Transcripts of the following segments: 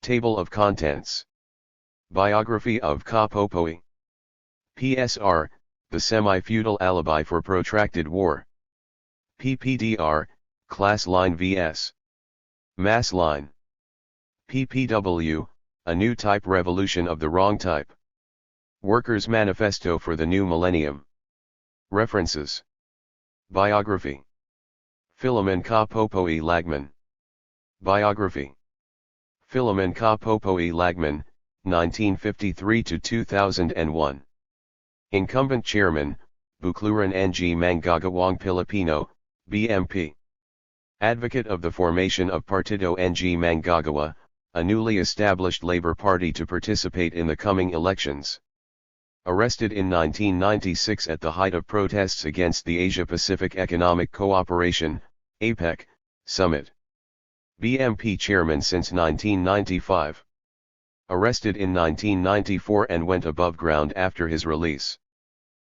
Table of Contents. Biography of Ka Popoi. PSR, the semi-feudal alibi for protracted war. PPDR, class line vs. mass line. PPW, a new type revolution of the wrong type. Workers' Manifesto for the New Millennium. References. Biography. Philemon Ka Popoi Lagman. Biography. Philemon Ka Popoi Lagman, 1953–2001. Incumbent Chairman, Bukluran Ng Manggagawang Pilipino, BMP. Advocate of the formation of Partido Ng Manggagawa, a newly established Labour Party to participate in the coming elections. Arrested in 1996 at the height of protests against the Asia-Pacific Economic Cooperation, APEC, Summit. BMP Chairman since 1995. Arrested in 1994 and went above ground after his release.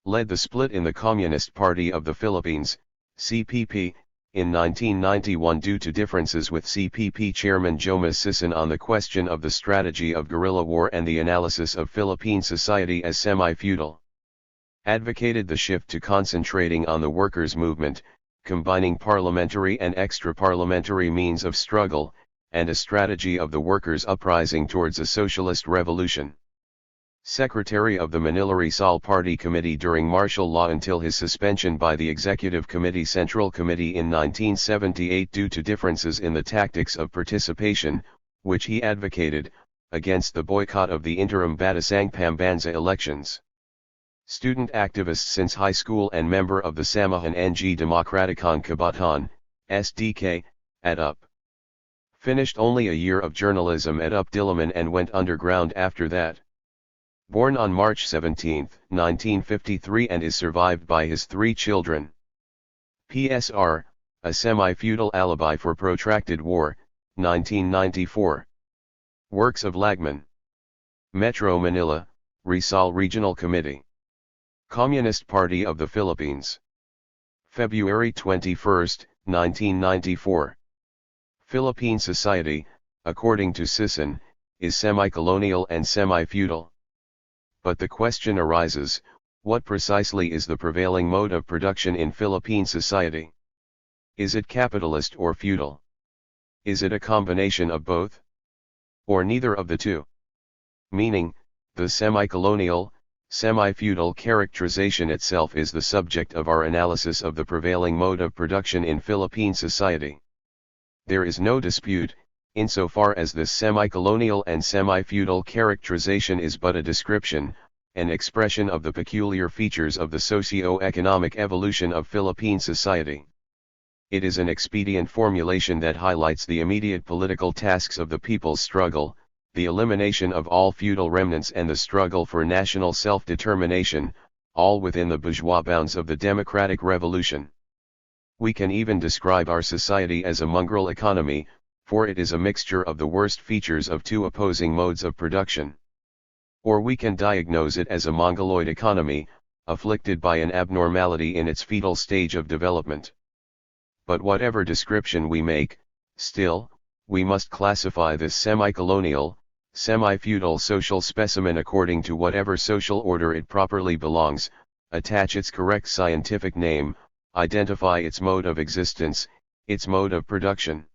Led the split in the Communist Party of the Philippines, CPP, in 1991 due to differences with CPP Chairman Joma Sison on the question of the strategy of guerrilla war and the analysis of Philippine society as semi-feudal. Advocated the shift to concentrating on the workers' movement, combining parliamentary and extra-parliamentary means of struggle, and a strategy of the workers' uprising towards a socialist revolution. Secretary of the Manila Rizal Party Committee during martial law until his suspension by the Executive Committee Central Committee in 1978 due to differences in the tactics of participation, which he advocated, against the boycott of the interim Batasang Pambanza elections. Student activist since high school and member of the Samahan ng Demokratikong Kabataan, SDK, at UP. Finished only a year of journalism at UP Diliman and went underground after that. Born on March 17, 1953 and is survived by his 3 children. PSR, a semi-feudal alibi for protracted war, 1994. Works of Lagman. Metro Manila, Rizal Regional Committee. Communist Party of the Philippines. February 21, 1994. Philippine society, according to Sison, is semi-colonial and semi-feudal. But the question arises, what precisely is the prevailing mode of production in Philippine society? Is it capitalist or feudal? Is it a combination of both? Or neither of the two? Meaning, the semi-colonial, semi-feudal characterization itself is the subject of our analysis of the prevailing mode of production in Philippine society. There is no dispute, insofar as this semi-colonial and semi-feudal characterization is but a description, an expression of the peculiar features of the socio-economic evolution of Philippine society. It is an expedient formulation that highlights the immediate political tasks of the people's struggle, the elimination of all feudal remnants and the struggle for national self-determination, all within the bourgeois bounds of the democratic revolution. We can even describe our society as a mongrel economy, for it is a mixture of the worst features of 2 opposing modes of production. Or we can diagnose it as a mongoloid economy, afflicted by an abnormality in its fetal stage of development. But whatever description we make, still, we must classify this semi-colonial, semi-feudal social specimen according to whatever social order it properly belongs, attach its correct scientific name, identify its mode of existence, its mode of production.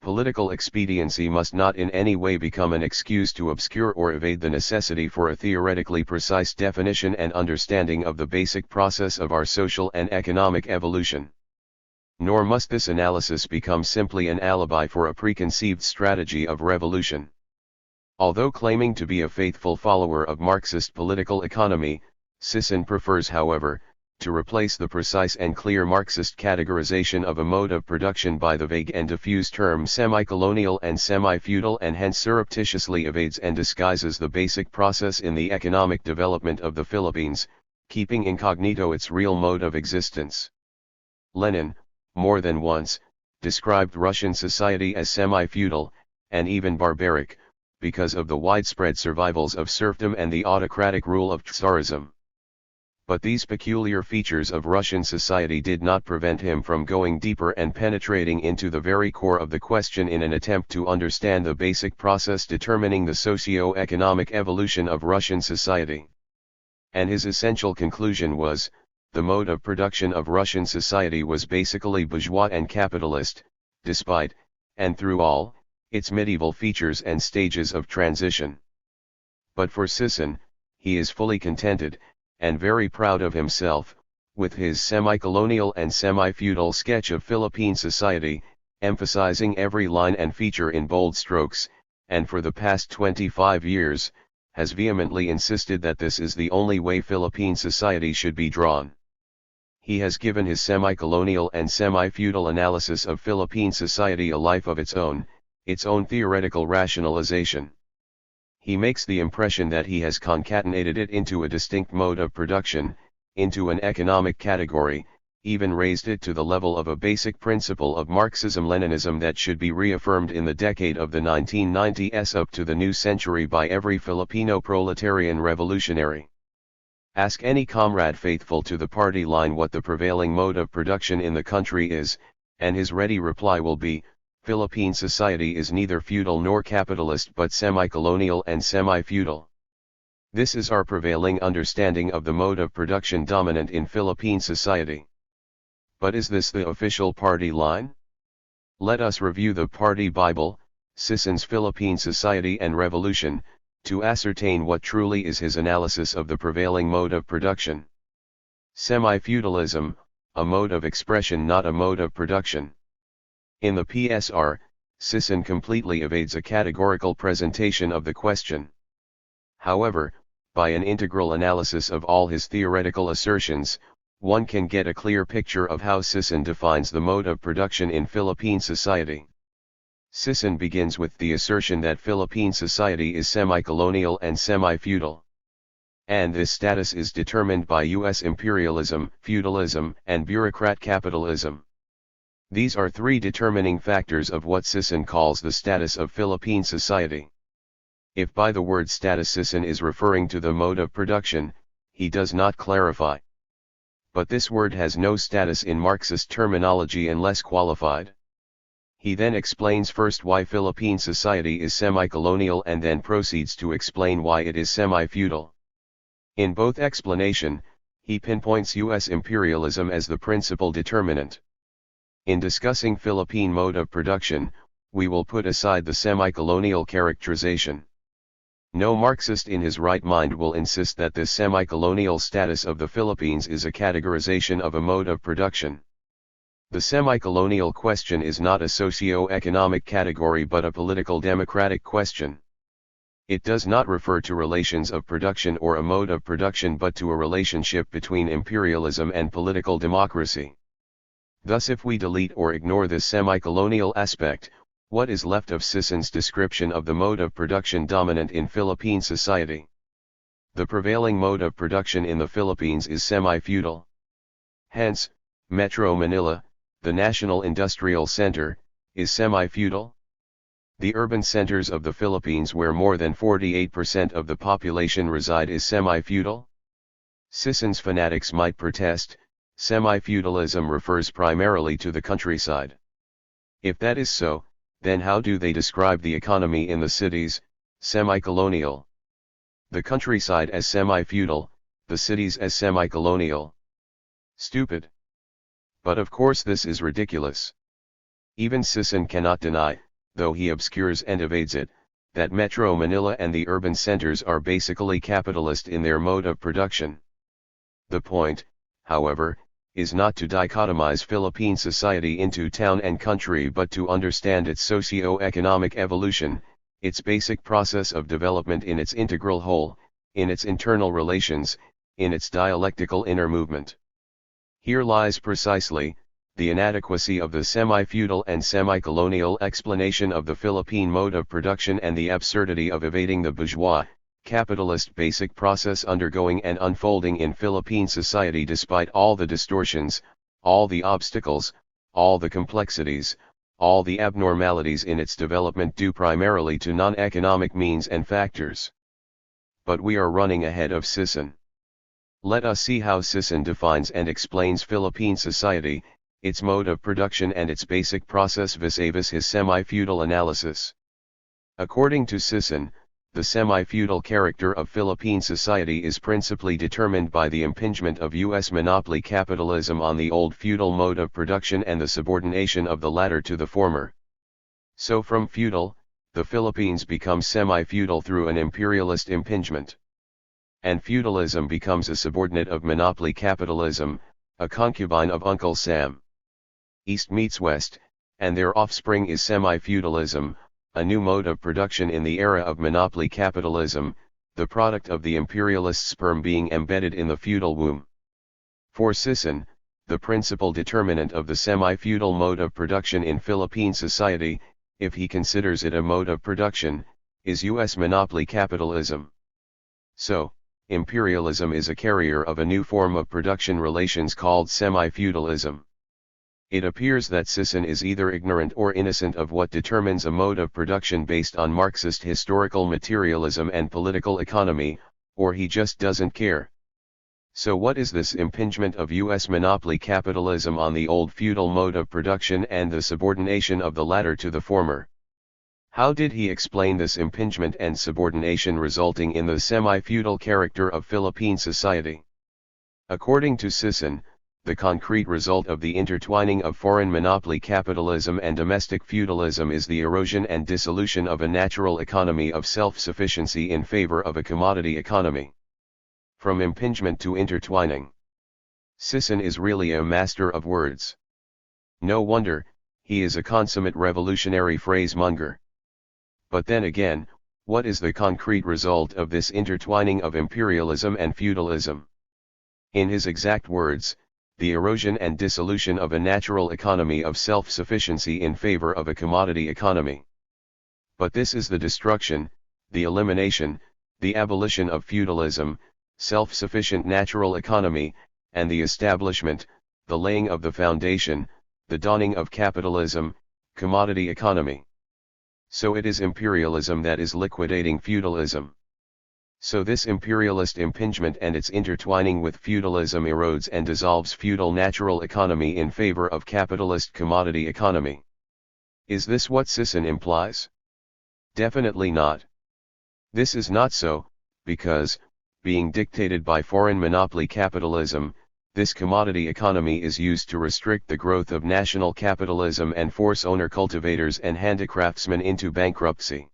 Political expediency must not in any way become an excuse to obscure or evade the necessity for a theoretically precise definition and understanding of the basic process of our social and economic evolution. Nor must this analysis become simply an alibi for a preconceived strategy of revolution. Although claiming to be a faithful follower of Marxist political economy, Sison prefers, however, to replace the precise and clear Marxist categorization of a mode of production by the vague and diffuse term semi-colonial and semi-feudal, and hence surreptitiously evades and disguises the basic process in the economic development of the Philippines, keeping incognito its real mode of existence. Lenin, more than once, described Russian society as semi-feudal, and even barbaric, because of the widespread survivals of serfdom and the autocratic rule of Tsarism. But these peculiar features of Russian society did not prevent him from going deeper and penetrating into the very core of the question in an attempt to understand the basic process determining the socio-economic evolution of Russian society. And his essential conclusion was, the mode of production of Russian society was basically bourgeois and capitalist, despite, and through all, its medieval features and stages of transition. But for Sisson, he is fully contented, and very proud of himself, with his semi-colonial and semi-feudal sketch of Philippine society, emphasizing every line and feature in bold strokes, and for the past 25 years, has vehemently insisted that this is the only way Philippine society should be drawn. He has given his semi-colonial and semi-feudal analysis of Philippine society a life of its own theoretical rationalization. He makes the impression that he has concatenated it into a distinct mode of production, into an economic category, even raised it to the level of a basic principle of Marxism-Leninism that should be reaffirmed in the decade of the 1990s up to the new century by every Filipino proletarian revolutionary. Ask any comrade faithful to the party line what the prevailing mode of production in the country is, and his ready reply will be, Philippine society is neither feudal nor capitalist but semi-colonial and semi-feudal. This is our prevailing understanding of the mode of production dominant in Philippine society. But is this the official party line? Let us review the party Bible, Sisson's Philippine Society and Revolution, to ascertain what truly is his analysis of the prevailing mode of production. Semi-feudalism, a mode of expression not a mode of production. In the PSR, Sisson completely evades a categorical presentation of the question. However, by an integral analysis of all his theoretical assertions, one can get a clear picture of how Sisson defines the mode of production in Philippine society. Sisson begins with the assertion that Philippine society is semi-colonial and semi-feudal. And this status is determined by U.S. imperialism, feudalism, and bureaucrat capitalism. These are three determining factors of what Sisson calls the status of Philippine society. If by the word status Sisson is referring to the mode of production, he does not clarify. But this word has no status in Marxist terminology unless qualified. He then explains first why Philippine society is semi-colonial and then proceeds to explain why it is semi-feudal. In both explanation, he pinpoints U.S. imperialism as the principal determinant. In discussing Philippine mode of production, we will put aside the semi-colonial characterization. No Marxist in his right mind will insist that this semi-colonial status of the Philippines is a categorization of a mode of production. The semi-colonial question is not a socio-economic category but a political democratic question. It does not refer to relations of production or a mode of production but to a relationship between imperialism and political democracy. Thus if we delete or ignore this semi-colonial aspect, what is left of Sisson's description of the mode of production dominant in Philippine society? The prevailing mode of production in the Philippines is semi-feudal. Hence, Metro Manila, the national industrial center, is semi-feudal. The urban centers of the Philippines where more than 48% of the population reside is semi-feudal. Sisson's fanatics might protest, semi-feudalism refers primarily to the countryside. If that is so, then how do they describe the economy in the cities, semi-colonial? The countryside as semi-feudal, the cities as semi-colonial. Stupid. But of course this is ridiculous. Even Sisson cannot deny, though he obscures and evades it, that Metro Manila and the urban centers are basically capitalist in their mode of production. The point, however, is not to dichotomize Philippine society into town and country but to understand its socio-economic evolution, its basic process of development in its integral whole, in its internal relations, in its dialectical inner movement. Here lies precisely, the inadequacy of the semi-feudal and semi-colonial explanation of the Philippine mode of production and the absurdity of evading the bourgeois, capitalist basic process undergoing and unfolding in Philippine society despite all the distortions, all the obstacles, all the complexities, all the abnormalities in its development due primarily to non-economic means and factors. But we are running ahead of Sisson. Let us see how Sisson defines and explains Philippine society, its mode of production and its basic process vis-a-vis his semi-feudal analysis. According to Sisson, the semi-feudal character of Philippine society is principally determined by the impingement of U.S. monopoly capitalism on the old feudal mode of production and the subordination of the latter to the former. So from feudal, the Philippines becomes semi-feudal through an imperialist impingement. And feudalism becomes a subordinate of monopoly capitalism, a concubine of Uncle Sam. East meets West, and their offspring is semi-feudalism, a new mode of production in the era of monopoly capitalism, the product of the imperialist sperm being embedded in the feudal womb. For Sisson, the principal determinant of the semi-feudal mode of production in Philippine society, if he considers it a mode of production, is U.S. monopoly capitalism. So, imperialism is a carrier of a new form of production relations called semi-feudalism. It appears that Sisson is either ignorant or innocent of what determines a mode of production based on Marxist historical materialism and political economy, or he just doesn't care. So what is this impingement of U.S. monopoly capitalism on the old feudal mode of production and the subordination of the latter to the former? How did he explain this impingement and subordination resulting in the semi-feudal character of Philippine society? According to Sisson, the concrete result of the intertwining of foreign monopoly capitalism and domestic feudalism is the erosion and dissolution of a natural economy of self-sufficiency in favor of a commodity economy. From impingement to intertwining. Sisson is really a master of words. No wonder, he is a consummate revolutionary phrasemonger. But then again, what is the concrete result of this intertwining of imperialism and feudalism? In his exact words, the erosion and dissolution of a natural economy of self-sufficiency in favor of a commodity economy. But this is the destruction, the elimination, the abolition of feudalism, self-sufficient natural economy, and the establishment, the laying of the foundation, the dawning of capitalism, commodity economy. So it is imperialism that is liquidating feudalism. So this imperialist impingement and its intertwining with feudalism erodes and dissolves feudal natural economy in favor of capitalist commodity economy. Is this what Sisson implies? Definitely not. This is not so, because, being dictated by foreign monopoly capitalism, this commodity economy is used to restrict the growth of national capitalism and force owner cultivators and handicraftsmen into bankruptcy.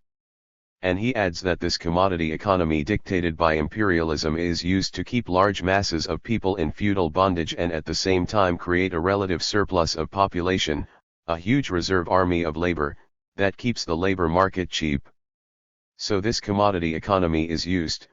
And he adds that this commodity economy dictated by imperialism is used to keep large masses of people in feudal bondage and at the same time create a relative surplus of population, a huge reserve army of labor, that keeps the labor market cheap. So this commodity economy is used,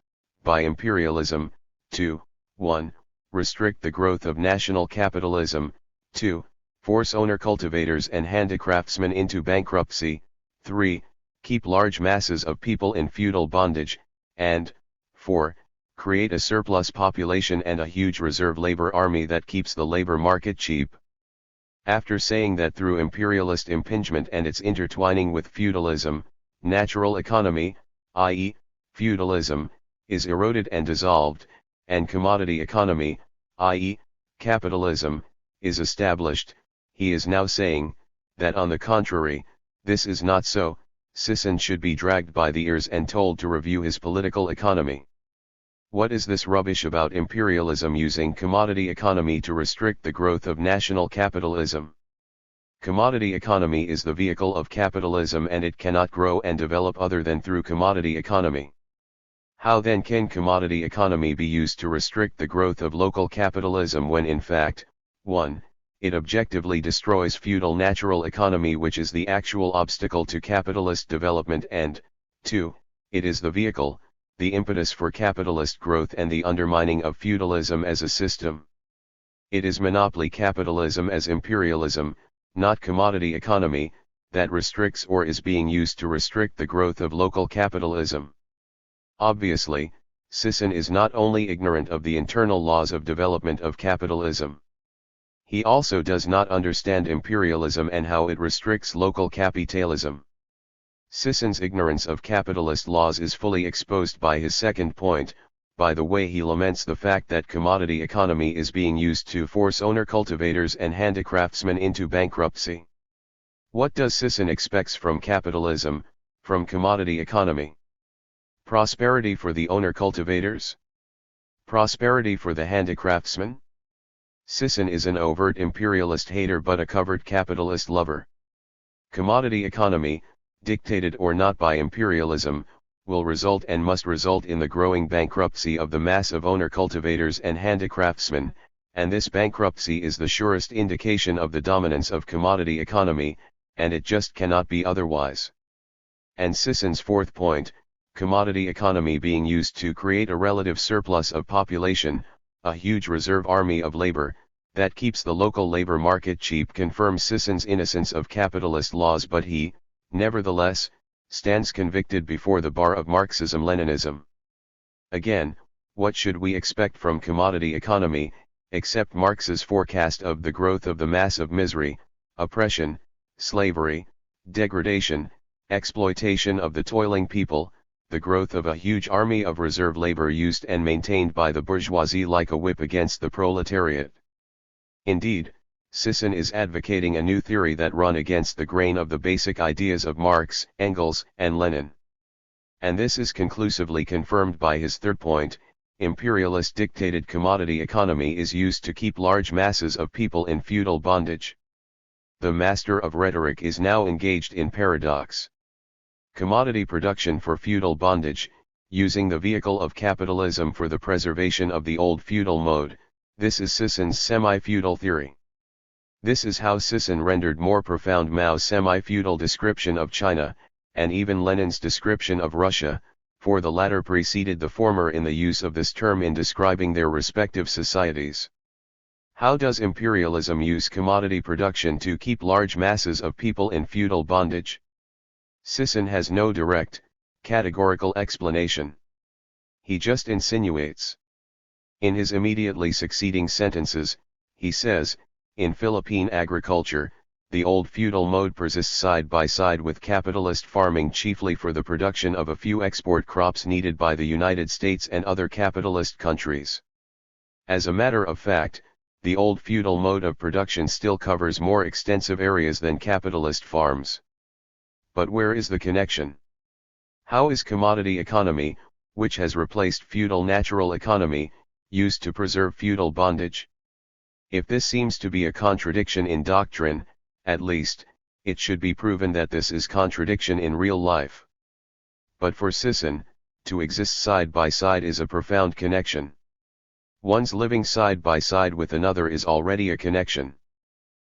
by imperialism, to 1. Restrict the growth of national capitalism, 2. Force owner cultivators and handicraftsmen into bankruptcy, 3. Keep large masses of people in feudal bondage, and 4. Create a surplus population and a huge reserve labor army that keeps the labor market cheap. After saying that through imperialist impingement and its intertwining with feudalism, natural economy, i.e., feudalism, is eroded and dissolved, and commodity economy, i.e., capitalism, is established, he is now saying, that on the contrary, this is not so. Sisson should be dragged by the ears and told to review his political economy. What is this rubbish about imperialism using commodity economy to restrict the growth of national capitalism? Commodity economy is the vehicle of capitalism and it cannot grow and develop other than through commodity economy. How then can commodity economy be used to restrict the growth of local capitalism when in fact, 1. It objectively destroys feudal natural economy which is the actual obstacle to capitalist development and, 2. It is the vehicle, the impetus for capitalist growth and the undermining of feudalism as a system. It is monopoly capitalism as imperialism, not commodity economy, that restricts or is being used to restrict the growth of local capitalism. Obviously, Sisson is not only ignorant of the internal laws of development of capitalism. He also does not understand imperialism and how it restricts local capitalism. Sisson's ignorance of capitalist laws is fully exposed by his second point, by the way he laments the fact that commodity economy is being used to force owner-cultivators and handicraftsmen into bankruptcy. What does Sisson expects from capitalism, from commodity economy? Prosperity for the owner-cultivators? Prosperity for the handicraftsmen? Sisson is an overt imperialist hater but a covert capitalist lover. Commodity economy, dictated or not by imperialism, will result and must result in the growing bankruptcy of the mass of owner-cultivators and handicraftsmen, and this bankruptcy is the surest indication of the dominance of commodity economy, and it just cannot be otherwise. And Sisson's fourth point, commodity economy being used to create a relative surplus of population, a huge reserve army of labor, that keeps the local labor market cheap, confirms Sisson's innocence of capitalist laws, but he, nevertheless, stands convicted before the bar of Marxism-Leninism. Again, what should we expect from commodity economy, except Marx's forecast of the growth of the mass of misery, oppression, slavery, degradation, exploitation of the toiling people, the growth of a huge army of reserve labor used and maintained by the bourgeoisie like a whip against the proletariat. Indeed, Sisson is advocating a new theory that run against the grain of the basic ideas of Marx, Engels, and Lenin. And this is conclusively confirmed by his third point: imperialist dictated commodity economy is used to keep large masses of people in feudal bondage. The master of rhetoric is now engaged in paradox. Commodity production for feudal bondage, using the vehicle of capitalism for the preservation of the old feudal mode, this is Sisson's semi-feudal theory. This is how Sisson rendered more profound Mao's semi-feudal description of China, and even Lenin's description of Russia, for the latter preceded the former in the use of this term in describing their respective societies. How does imperialism use commodity production to keep large masses of people in feudal bondage? Sisson has no direct, categorical explanation. He just insinuates. In his immediately succeeding sentences, he says, in Philippine agriculture, the old feudal mode persists side by side with capitalist farming, chiefly for the production of a few export crops needed by the United States and other capitalist countries. As a matter of fact, the old feudal mode of production still covers more extensive areas than capitalist farms. But where is the connection? How is commodity economy, which has replaced feudal natural economy, used to preserve feudal bondage? If this seems to be a contradiction in doctrine, at least, it should be proven that this is contradiction in real life. But for Sisson, to exist side by side is a profound connection. One's living side by side with another is already a connection.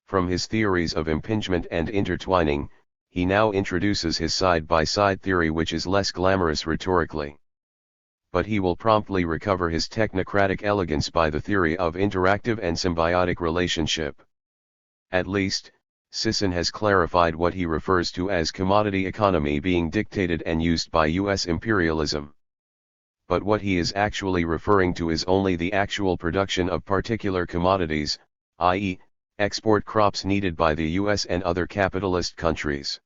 From his theories of impingement and intertwining, he now introduces his side-by-side theory, which is less glamorous rhetorically. But he will promptly recover his technocratic elegance by the theory of interactive and symbiotic relationship. At least, Sisson has clarified what he refers to as commodity economy being dictated and used by U.S. imperialism. But what he is actually referring to is only the actual production of particular commodities, i.e., export crops needed by the US and other capitalist countries.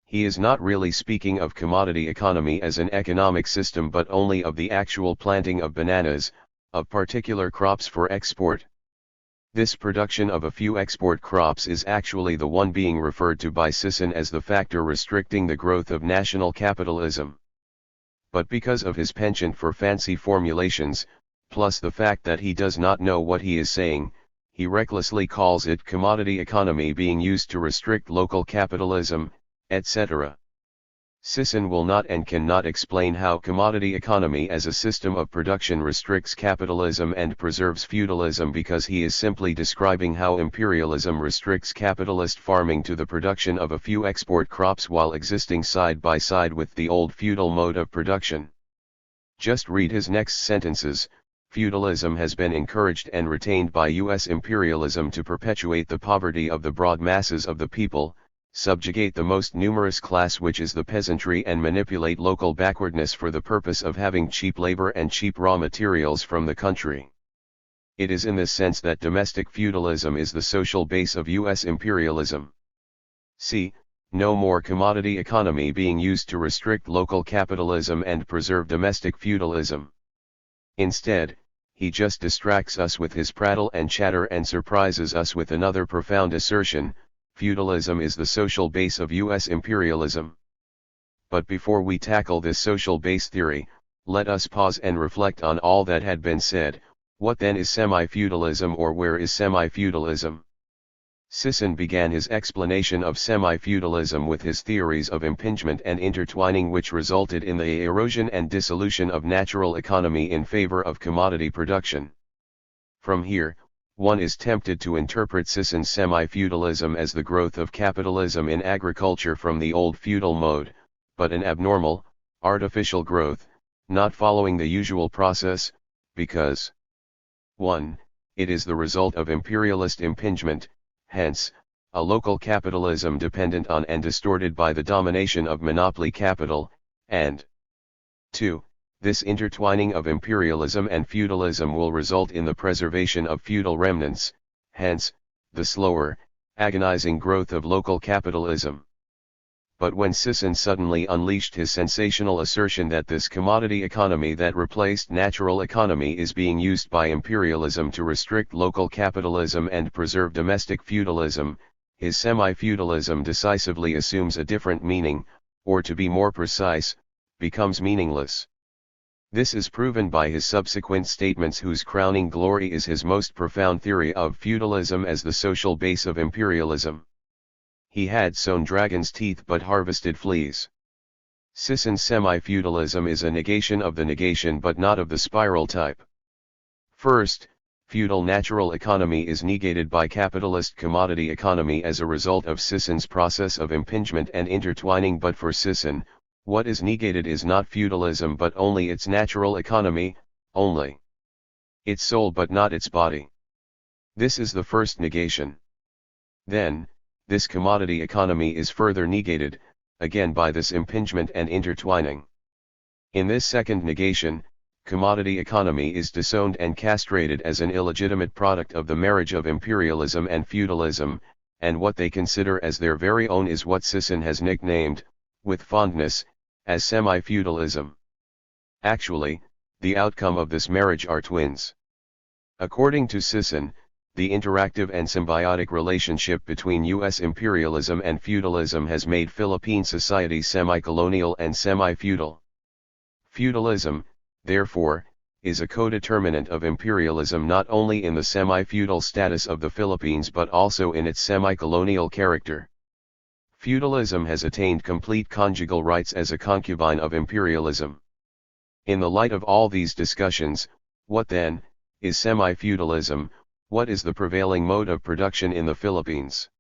He is not really speaking of commodity economy as an economic system, but only of the actual planting of bananas, of particular crops for export. This production of a few export crops is actually the one being referred to by Sisson as the factor restricting the growth of national capitalism. But because of his penchant for fancy formulations, plus the fact that he does not know what he is saying, he recklessly calls it commodity economy being used to restrict local capitalism, etc. Sisson will not and cannot explain how commodity economy as a system of production restricts capitalism and preserves feudalism, because he is simply describing how imperialism restricts capitalist farming to the production of a few export crops while existing side by side with the old feudal mode of production. Just read his next sentences. Feudalism has been encouraged and retained by U.S. imperialism to perpetuate the poverty of the broad masses of the people, subjugate the most numerous class, which is the peasantry, and manipulate local backwardness for the purpose of having cheap labor and cheap raw materials from the country. It is in this sense that domestic feudalism is the social base of U.S. imperialism. See, no more commodity economy being used to restrict local capitalism and preserve domestic feudalism. Instead, he just distracts us with his prattle and chatter and surprises us with another profound assertion: feudalism is the social base of US imperialism. But before we tackle this social base theory, let us pause and reflect on all that had been said. What then is semi-feudalism, or where is semi-feudalism? Sisson began his explanation of semi-feudalism with his theories of impingement and intertwining, which resulted in the erosion and dissolution of natural economy in favor of commodity production. From here, one is tempted to interpret Sisson's semi-feudalism as the growth of capitalism in agriculture from the old feudal mode, but an abnormal, artificial growth, not following the usual process, because 1. It is the result of imperialist impingement, hence, a local capitalism dependent on and distorted by the domination of monopoly capital, and 2. This intertwining of imperialism and feudalism will result in the preservation of feudal remnants, hence, the slower, agonizing growth of local capitalism. But when Sisson suddenly unleashed his sensational assertion that this commodity economy that replaced natural economy is being used by imperialism to restrict local capitalism and preserve domestic feudalism, his semi-feudalism decisively assumes a different meaning, or to be more precise, becomes meaningless. This is proven by his subsequent statements, whose crowning glory is his most profound theory of feudalism as the social base of imperialism. He had sown dragon's teeth but harvested fleas. Sisson's semi-feudalism is a negation of the negation, but not of the spiral type. First, feudal natural economy is negated by capitalist commodity economy as a result of Sisson's process of impingement and intertwining. But for Sisson, what is negated is not feudalism but only its natural economy, only its soul but not its body. This is the first negation. Then, this commodity economy is further negated, again by this impingement and intertwining. In this second negation, commodity economy is disowned and castrated as an illegitimate product of the marriage of imperialism and feudalism, and what they consider as their very own is what Sisson has nicknamed, with fondness, as semi-feudalism. Actually, the outcome of this marriage are twins. According to Sisson, the interactive and symbiotic relationship between U.S. imperialism and feudalism has made Philippine society semi-colonial and semi-feudal. Feudalism, therefore, is a co-determinant of imperialism not only in the semi-feudal status of the Philippines but also in its semi-colonial character. Feudalism has attained complete conjugal rights as a concubine of imperialism. In the light of all these discussions, what then is semi-feudalism? What is the prevailing mode of production in the Philippines?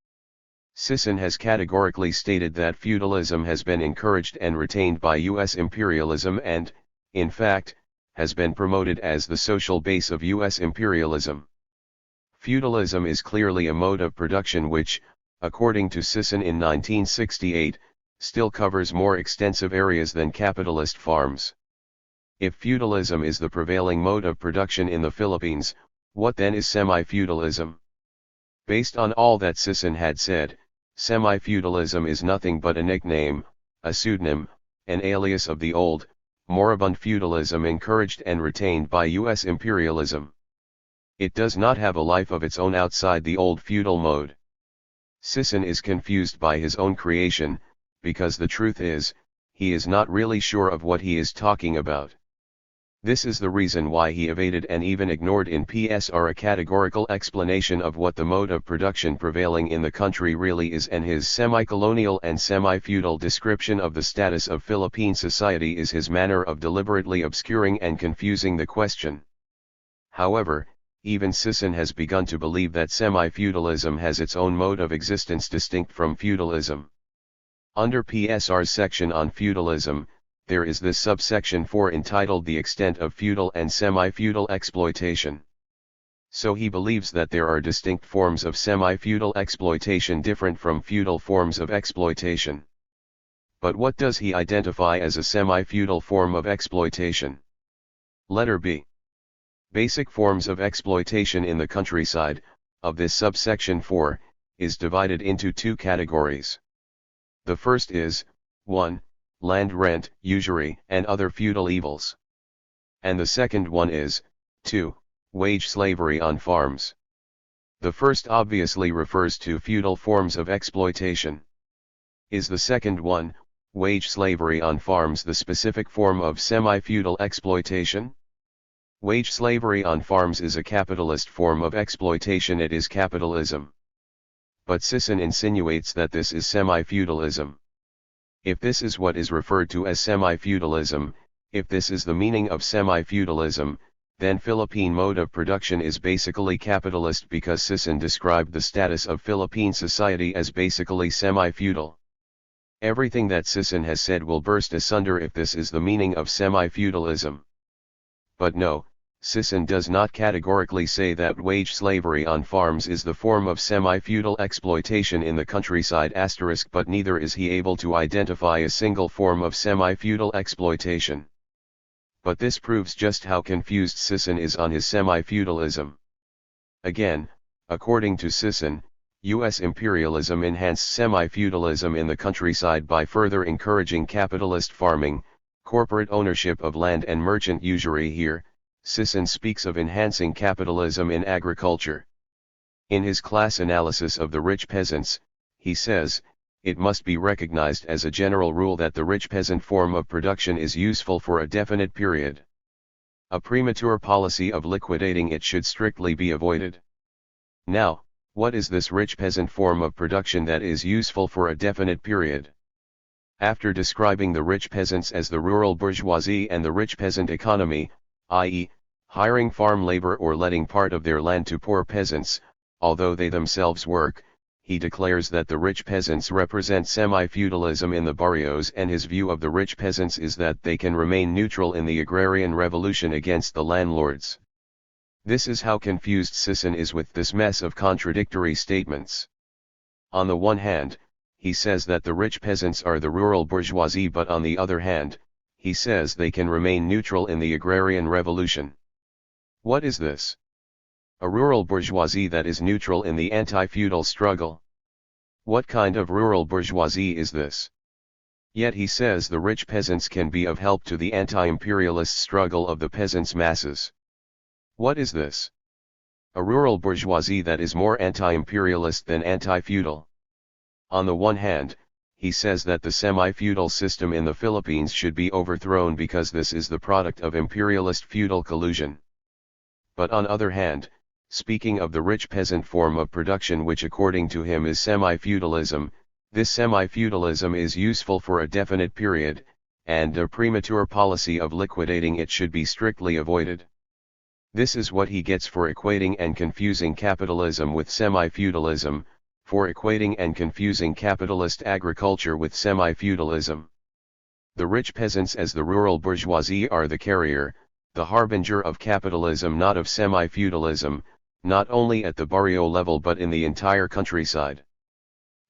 Sisson has categorically stated that feudalism has been encouraged and retained by U.S. imperialism and, in fact, has been promoted as the social base of U.S. imperialism. Feudalism is clearly a mode of production which, according to Sisson in 1968, still covers more extensive areas than capitalist farms. If feudalism is the prevailing mode of production in the Philippines, what then is semi-feudalism? Based on all that Sisson had said, semi-feudalism is nothing but a nickname, a pseudonym, an alias of the old, moribund feudalism encouraged and retained by U.S. imperialism. It does not have a life of its own outside the old feudal mode. Sisson is confused by his own creation, because the truth is, he is not really sure of what he is talking about. This is the reason why he evaded and even ignored in PSR a categorical explanation of what the mode of production prevailing in the country really is, and his semi-colonial and semi-feudal description of the status of Philippine society is his manner of deliberately obscuring and confusing the question. However, even Sisson has begun to believe that semi-feudalism has its own mode of existence distinct from feudalism. Under PSR's section on feudalism, there is this subsection 4 entitled The Extent of Feudal and Semi-Feudal Exploitation. So he believes that there are distinct forms of semi-feudal exploitation different from feudal forms of exploitation. But what does he identify as a semi-feudal form of exploitation? Letter B. Basic forms of exploitation in the countryside, of this subsection 4, is divided into two categories. The first is, 1. Land rent, usury, and other feudal evils. And the second one is, 2. Wage slavery on farms. The first obviously refers to feudal forms of exploitation. Is the second one, wage slavery on farms, the specific form of semi-feudal exploitation? Wage slavery on farms is a capitalist form of exploitation. It is capitalism. But Sisson insinuates that this is semi-feudalism. If this is what is referred to as semi-feudalism, if this is the meaning of semi-feudalism, then Philippine mode of production is basically capitalist, because Sisson described the status of Philippine society as basically semi-feudal. Everything that Sisson has said will burst asunder if this is the meaning of semi-feudalism. But no, Sisson does not categorically say that wage slavery on farms is the form of semi-feudal exploitation in the countryside *, but neither is he able to identify a single form of semi-feudal exploitation. But this proves just how confused Sisson is on his semi-feudalism. Again, according to Sisson, U.S. imperialism enhanced semi-feudalism in the countryside by further encouraging capitalist farming, corporate ownership of land and merchant usury. Here, Sisson speaks of enhancing capitalism in agriculture. In his class analysis of the rich peasants, he says, it must be recognized as a general rule that the rich peasant form of production is useful for a definite period. A premature policy of liquidating it should strictly be avoided. Now, what is this rich peasant form of production that is useful for a definite period? After describing the rich peasants as the rural bourgeoisie and the rich peasant economy, i.e., hiring farm labor or letting part of their land to poor peasants, although they themselves work, he declares that the rich peasants represent semi-feudalism in the barrios, and his view of the rich peasants is that they can remain neutral in the agrarian revolution against the landlords. This is how confused Sisson is with this mess of contradictory statements. On the one hand, he says that the rich peasants are the rural bourgeoisie, but on the other hand, he says they can remain neutral in the agrarian revolution. What is this? A rural bourgeoisie that is neutral in the anti-feudal struggle? What kind of rural bourgeoisie is this? Yet he says the rich peasants can be of help to the anti-imperialist struggle of the peasants' masses. What is this? A rural bourgeoisie that is more anti-imperialist than anti-feudal. On the one hand, he says that the semi-feudal system in the Philippines should be overthrown because this is the product of imperialist feudal collusion. But on other hand, speaking of the rich peasant form of production, which according to him is semi-feudalism, this semi-feudalism is useful for a definite period, and a premature policy of liquidating it should be strictly avoided. This is what he gets for equating and confusing capitalism with semi-feudalism, for equating and confusing capitalist agriculture with semi-feudalism. The rich peasants as the rural bourgeoisie are the carrier, the harbinger of capitalism, not of semi-feudalism, not only at the barrio level but in the entire countryside.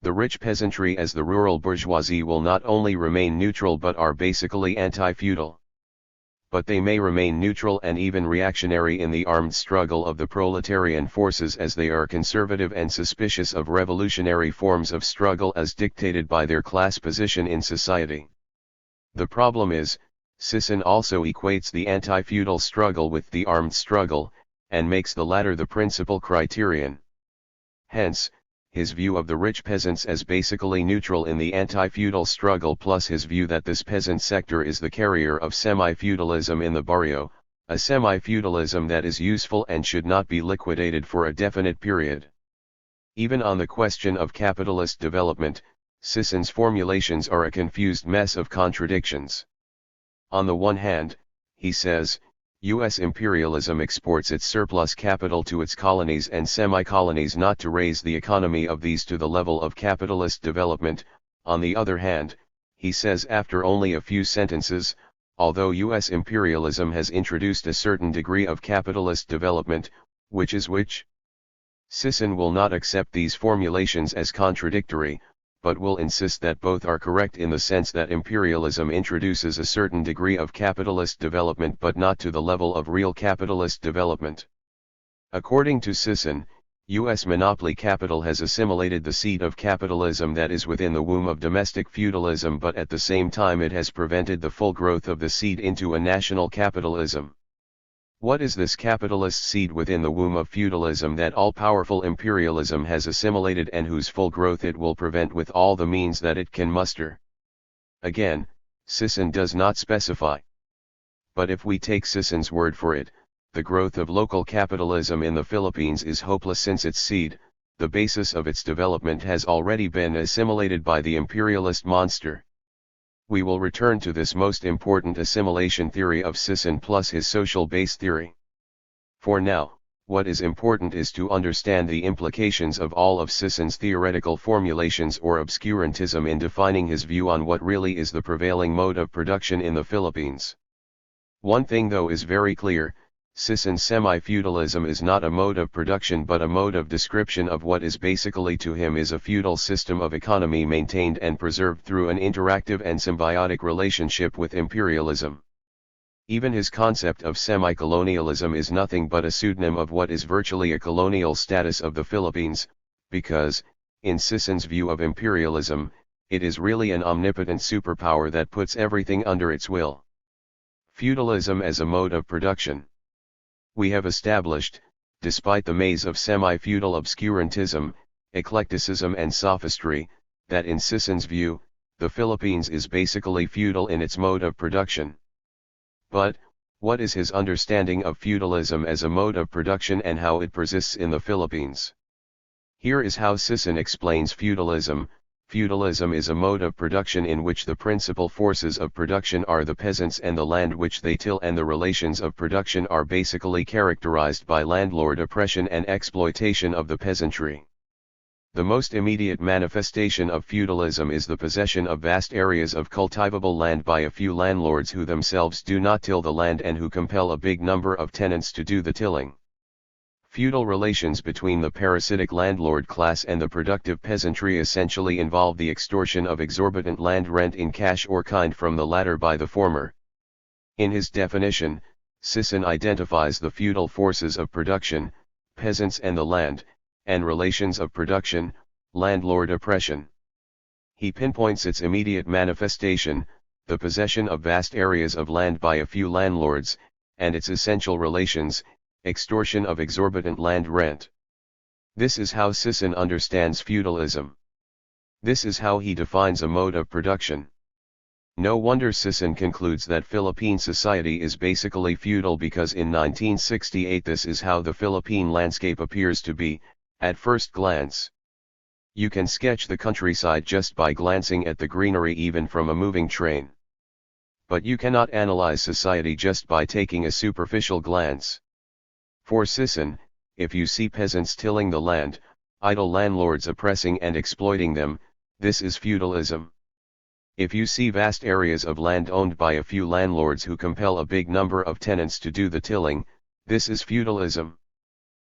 The rich peasantry as the rural bourgeoisie will not only remain neutral but are basically anti-feudal. But they may remain neutral and even reactionary in the armed struggle of the proletarian forces, as they are conservative and suspicious of revolutionary forms of struggle as dictated by their class position in society. The problem is, Sisson also equates the anti-feudal struggle with the armed struggle, and makes the latter the principal criterion. Hence, his view of the rich peasants as basically neutral in the anti-feudal struggle, plus his view that this peasant sector is the carrier of semi-feudalism in the barrio, a semi-feudalism that is useful and should not be liquidated for a definite period. Even on the question of capitalist development, Sisson's formulations are a confused mess of contradictions. On the one hand, he says, U.S. imperialism exports its surplus capital to its colonies and semi-colonies not to raise the economy of these to the level of capitalist development. On the other hand, he says after only a few sentences, although U.S. imperialism has introduced a certain degree of capitalist development, which is which? Sisson will not accept these formulations as contradictory, but will insist that both are correct in the sense that imperialism introduces a certain degree of capitalist development but not to the level of real capitalist development. According to Sisson, U.S. monopoly capital has assimilated the seed of capitalism that is within the womb of domestic feudalism, but at the same time it has prevented the full growth of the seed into a national capitalism. What is this capitalist seed within the womb of feudalism that all-powerful imperialism has assimilated and whose full growth it will prevent with all the means that it can muster? Again, Sisson does not specify. But if we take Sisson's word for it, the growth of local capitalism in the Philippines is hopeless since its seed, the basis of its development, has already been assimilated by the imperialist monster. We will return to this most important assimilation theory of Sisson plus his social base theory. For now, what is important is to understand the implications of all of Sisson's theoretical formulations or obscurantism in defining his view on what really is the prevailing mode of production in the Philippines. One thing though is very clear: Sisson's semi-feudalism is not a mode of production but a mode of description of what is basically to him is a feudal system of economy maintained and preserved through an interactive and symbiotic relationship with imperialism. Even his concept of semi-colonialism is nothing but a pseudonym of what is virtually a colonial status of the Philippines, because, in Sisson's view of imperialism, it is really an omnipotent superpower that puts everything under its will. Feudalism as a mode of production. We have established, despite the maze of semi-feudal obscurantism, eclecticism and sophistry, that in Sisson's view, the Philippines is basically feudal in its mode of production. But, what is his understanding of feudalism as a mode of production and how it persists in the Philippines? Here is how Sisson explains feudalism. Feudalism is a mode of production in which the principal forces of production are the peasants and the land which they till, and the relations of production are basically characterized by landlord oppression and exploitation of the peasantry. The most immediate manifestation of feudalism is the possession of vast areas of cultivable land by a few landlords who themselves do not till the land and who compel a big number of tenants to do the tilling. Feudal relations between the parasitic landlord class and the productive peasantry essentially involve the extortion of exorbitant land rent in cash or kind from the latter by the former. In his definition, Sisson identifies the feudal forces of production, peasants and the land, and relations of production, landlord oppression. He pinpoints its immediate manifestation, the possession of vast areas of land by a few landlords, and its essential relations, extortion of exorbitant land rent. This is how Sisson understands feudalism. This is how he defines a mode of production. No wonder Sisson concludes that Philippine society is basically feudal, because in 1968 this is how the Philippine landscape appears to be, at first glance. You can sketch the countryside just by glancing at the greenery, even from a moving train. But you cannot analyze society just by taking a superficial glance. For Sisson, if you see peasants tilling the land, idle landlords oppressing and exploiting them, this is feudalism. If you see vast areas of land owned by a few landlords who compel a big number of tenants to do the tilling, this is feudalism.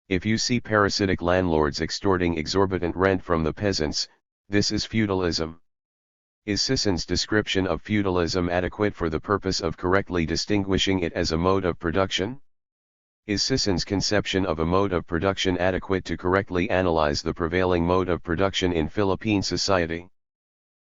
If you see parasitic landlords extorting exorbitant rent from the peasants, this is feudalism. Is Sisson's description of feudalism adequate for the purpose of correctly distinguishing it as a mode of production? Is Sisson's conception of a mode of production adequate to correctly analyze the prevailing mode of production in Philippine society?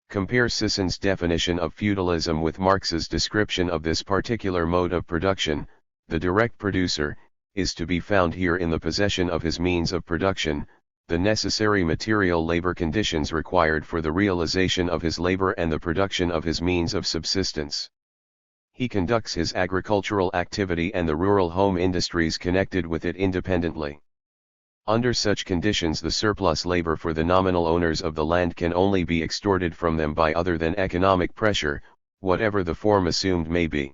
Compare Sisson's definition of feudalism with Marx's description of this particular mode of production. The direct producer is to be found here in the possession of his means of production, the necessary material labor conditions required for the realization of his labor and the production of his means of subsistence. He conducts his agricultural activity and the rural home industries connected with it independently. Under such conditions, the surplus labor for the nominal owners of the land can only be extorted from them by other than economic pressure, whatever the form assumed may be.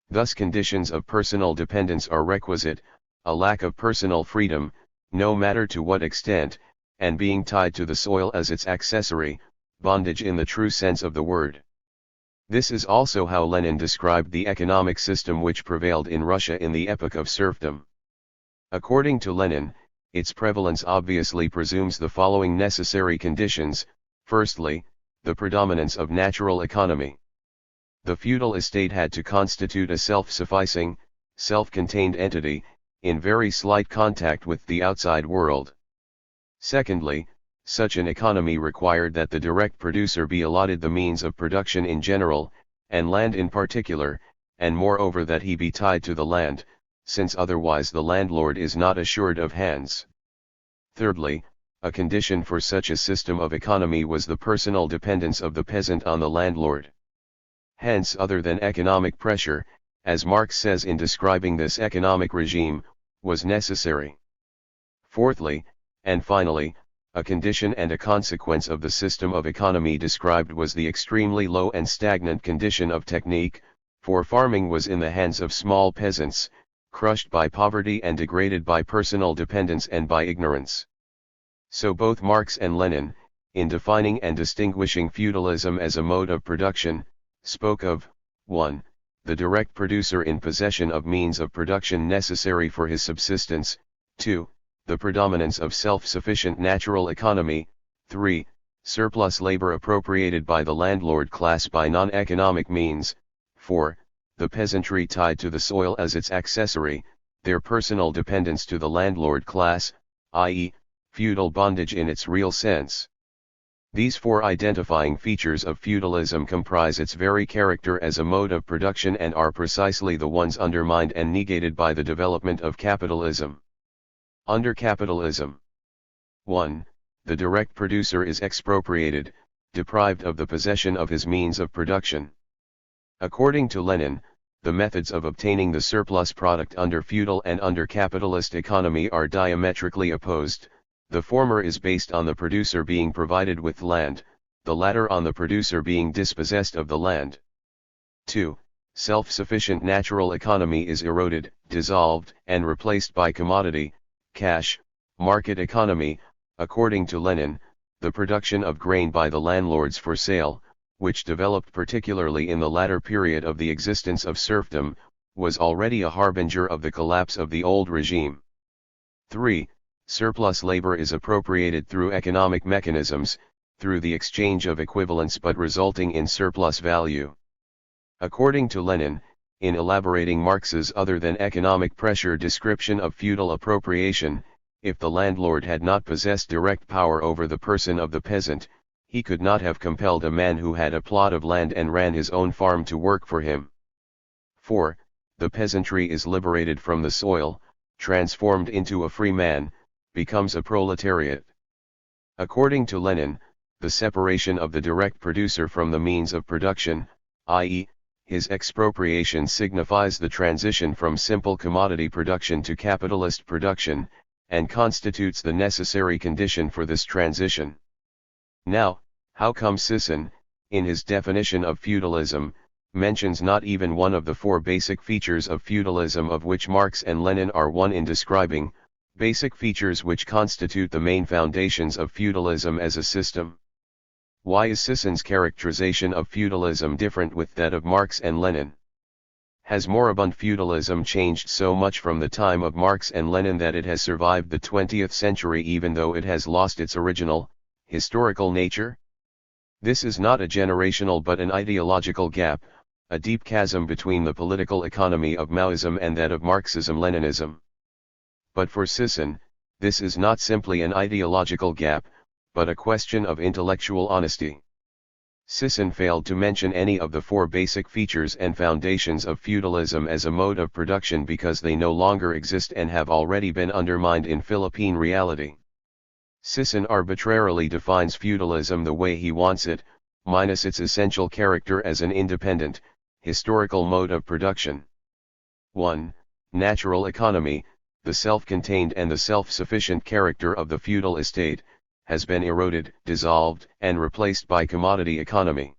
Thus conditions of personal dependence are requisite, a lack of personal freedom, no matter to what extent, and being tied to the soil as its accessory, bondage in the true sense of the word. This is also how Lenin described the economic system which prevailed in Russia in the epoch of serfdom. According to Lenin, its prevalence obviously presumes the following necessary conditions: firstly, the predominance of natural economy. The feudal estate had to constitute a self-sufficing, self-contained entity, in very slight contact with the outside world. Secondly, such an economy required that the direct producer be allotted the means of production in general, and land in particular, and moreover that he be tied to the land, since otherwise the landlord is not assured of hands. Thirdly, a condition for such a system of economy was the personal dependence of the peasant on the landlord. Hence, other than economic pressure, as Marx says in describing this economic regime, was necessary. Fourthly, and finally, a condition and a consequence of the system of economy described was the extremely low and stagnant condition of technique, for farming was in the hands of small peasants, crushed by poverty and degraded by personal dependence and by ignorance. So both Marx and Lenin, in defining and distinguishing feudalism as a mode of production, spoke of 1. The direct producer in possession of means of production necessary for his subsistence, 2. The predominance of self-sufficient natural economy, 3. Surplus labor appropriated by the landlord class by non-economic means, 4. The peasantry tied to the soil as its accessory, their personal dependence to the landlord class, i.e., feudal bondage in its real sense. These four identifying features of feudalism comprise its very character as a mode of production and are precisely the ones undermined and negated by the development of capitalism. Under capitalism, 1. The direct producer is expropriated, deprived of the possession of his means of production. According to Lenin, the methods of obtaining the surplus product under feudal and under capitalist economy are diametrically opposed. The former is based on the producer being provided with land, the latter on the producer being dispossessed of the land. 2. Self-sufficient natural economy is eroded, dissolved, and replaced by commodity, cash, market economy. According to Lenin, the production of grain by the landlords for sale, which developed particularly in the latter period of the existence of serfdom, was already a harbinger of the collapse of the old regime. 3. Surplus labor is appropriated through economic mechanisms, through the exchange of equivalents but resulting in surplus value. According to Lenin, in elaborating Marx's other than economic pressure description of feudal appropriation, if the landlord had not possessed direct power over the person of the peasant, he could not have compelled a man who had a plot of land and ran his own farm to work for him. 4. The peasantry is liberated from the soil, transformed into a free man, becomes a proletariat. According to Lenin, the separation of the direct producer from the means of production, i.e., his expropriation signifies the transition from simple commodity production to capitalist production, and constitutes the necessary condition for this transition. Now, how come Sisson, in his definition of feudalism, mentions not even one of the four basic features of feudalism of which Marx and Lenin are one in describing, basic features which constitute the main foundations of feudalism as a system? Why is Sisson's characterization of feudalism different with that of Marx and Lenin? Has moribund feudalism changed so much from the time of Marx and Lenin that it has survived the 20th century even though it has lost its original, historical nature? This is not a generational but an ideological gap, a deep chasm between the political economy of Maoism and that of Marxism-Leninism. But for Sisson, this is not simply an ideological gap, but a question of intellectual honesty. Sisson failed to mention any of the four basic features and foundations of feudalism as a mode of production because they no longer exist and have already been undermined in Philippine reality. Sisson arbitrarily defines feudalism the way he wants it, minus its essential character as an independent, historical mode of production. 1. Natural economy, the self-contained and the self-sufficient character of the feudal estate, has been eroded, dissolved, and replaced by commodity economy.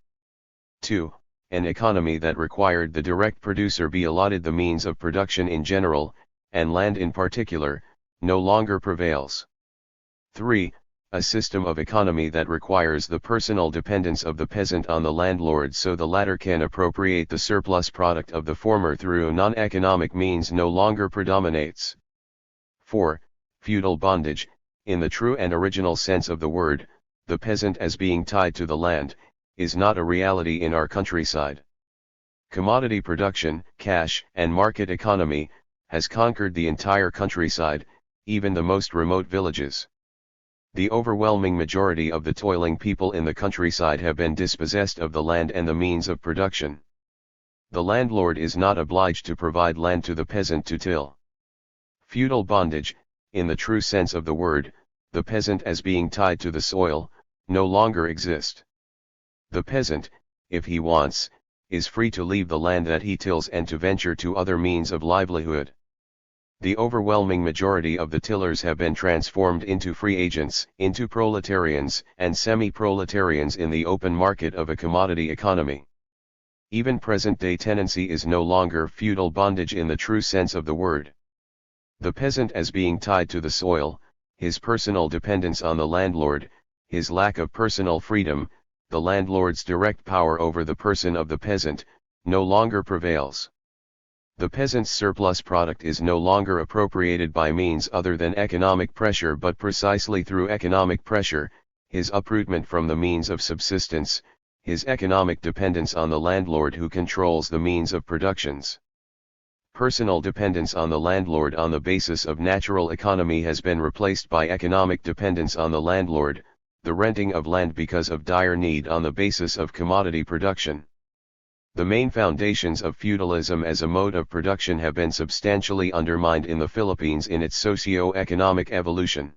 2. An economy that required the direct producer be allotted the means of production in general, and land in particular, no longer prevails. 3. A system of economy that requires the personal dependence of the peasant on the landlord so the latter can appropriate the surplus product of the former through non-economic means no longer predominates. 4. Feudal bondage, in the true and original sense of the word, the peasant as being tied to the land, is not a reality in our countryside. Commodity production, cash, and market economy, has conquered the entire countryside, even the most remote villages. The overwhelming majority of the toiling people in the countryside have been dispossessed of the land and the means of production. The landlord is not obliged to provide land to the peasant to till. Feudal bondage, in the true sense of the word, the peasant as being tied to the soil, no longer exist. The peasant, if he wants, is free to leave the land that he tills and to venture to other means of livelihood. The overwhelming majority of the tillers have been transformed into free agents, into proletarians and semi-proletarians in the open market of a commodity economy. Even present-day tenancy is no longer feudal bondage in the true sense of the word. The peasant as being tied to the soil, his personal dependence on the landlord, his lack of personal freedom, the landlord's direct power over the person of the peasant, no longer prevails. The peasant's surplus product is no longer appropriated by means other than economic pressure, but precisely through economic pressure, his uprootment from the means of subsistence, his economic dependence on the landlord who controls the means of productions. Personal dependence on the landlord on the basis of natural economy has been replaced by economic dependence on the landlord, the renting of land because of dire need on the basis of commodity production. The main foundations of feudalism as a mode of production have been substantially undermined in the Philippines in its socio-economic evolution.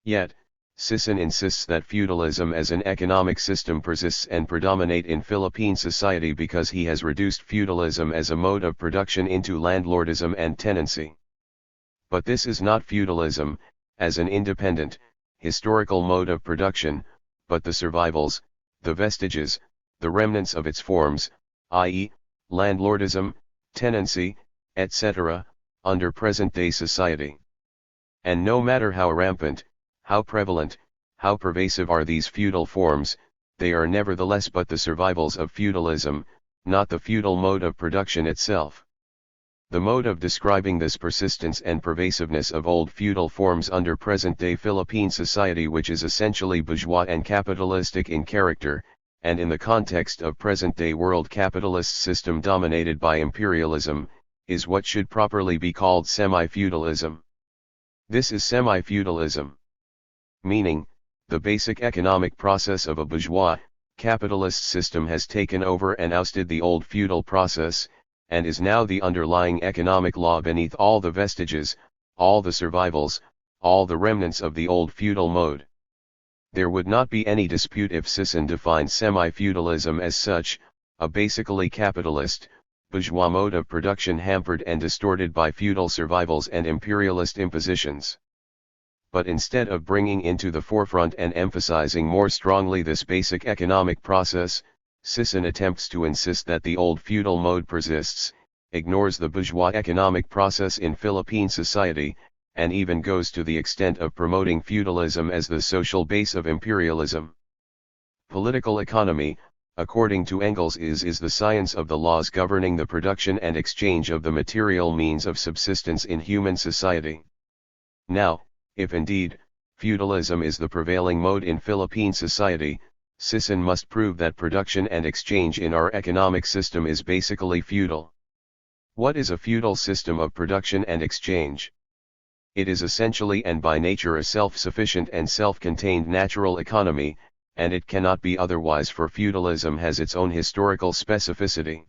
Yet, Sisson insists that feudalism as an economic system persists and predominate in Philippine society because he has reduced feudalism as a mode of production into landlordism and tenancy. But this is not feudalism, as an independent, historical mode of production, but the survivals, the vestiges, the remnants of its forms, i.e., landlordism, tenancy, etc., under present-day society. And no matter how rampant, how prevalent, how pervasive are these feudal forms, they are nevertheless but the survivals of feudalism, not the feudal mode of production itself. The mode of describing this persistence and pervasiveness of old feudal forms under present-day Philippine society, which is essentially bourgeois and capitalistic in character, and in the context of present-day world capitalist system dominated by imperialism, is what should properly be called semi-feudalism. This is semi-feudalism. Meaning, the basic economic process of a bourgeois, capitalist system has taken over and ousted the old feudal process, and is now the underlying economic law beneath all the vestiges, all the survivals, all the remnants of the old feudal mode. There would not be any dispute if Sisson defined semi-feudalism as such, a basically capitalist, bourgeois mode of production hampered and distorted by feudal survivals and imperialist impositions. But instead of bringing into the forefront and emphasizing more strongly this basic economic process, Sisson attempts to insist that the old feudal mode persists, ignores the bourgeois economic process in Philippine society, and even goes to the extent of promoting feudalism as the social base of imperialism. Political economy, according to Engels, is the science of the laws governing the production and exchange of the material means of subsistence in human society. Now, if indeed, feudalism is the prevailing mode in Philippine society, Sisson must prove that production and exchange in our economic system is basically feudal. What is a feudal system of production and exchange? It is essentially and by nature a self-sufficient and self-contained natural economy, and it cannot be otherwise, for feudalism has its own historical specificity.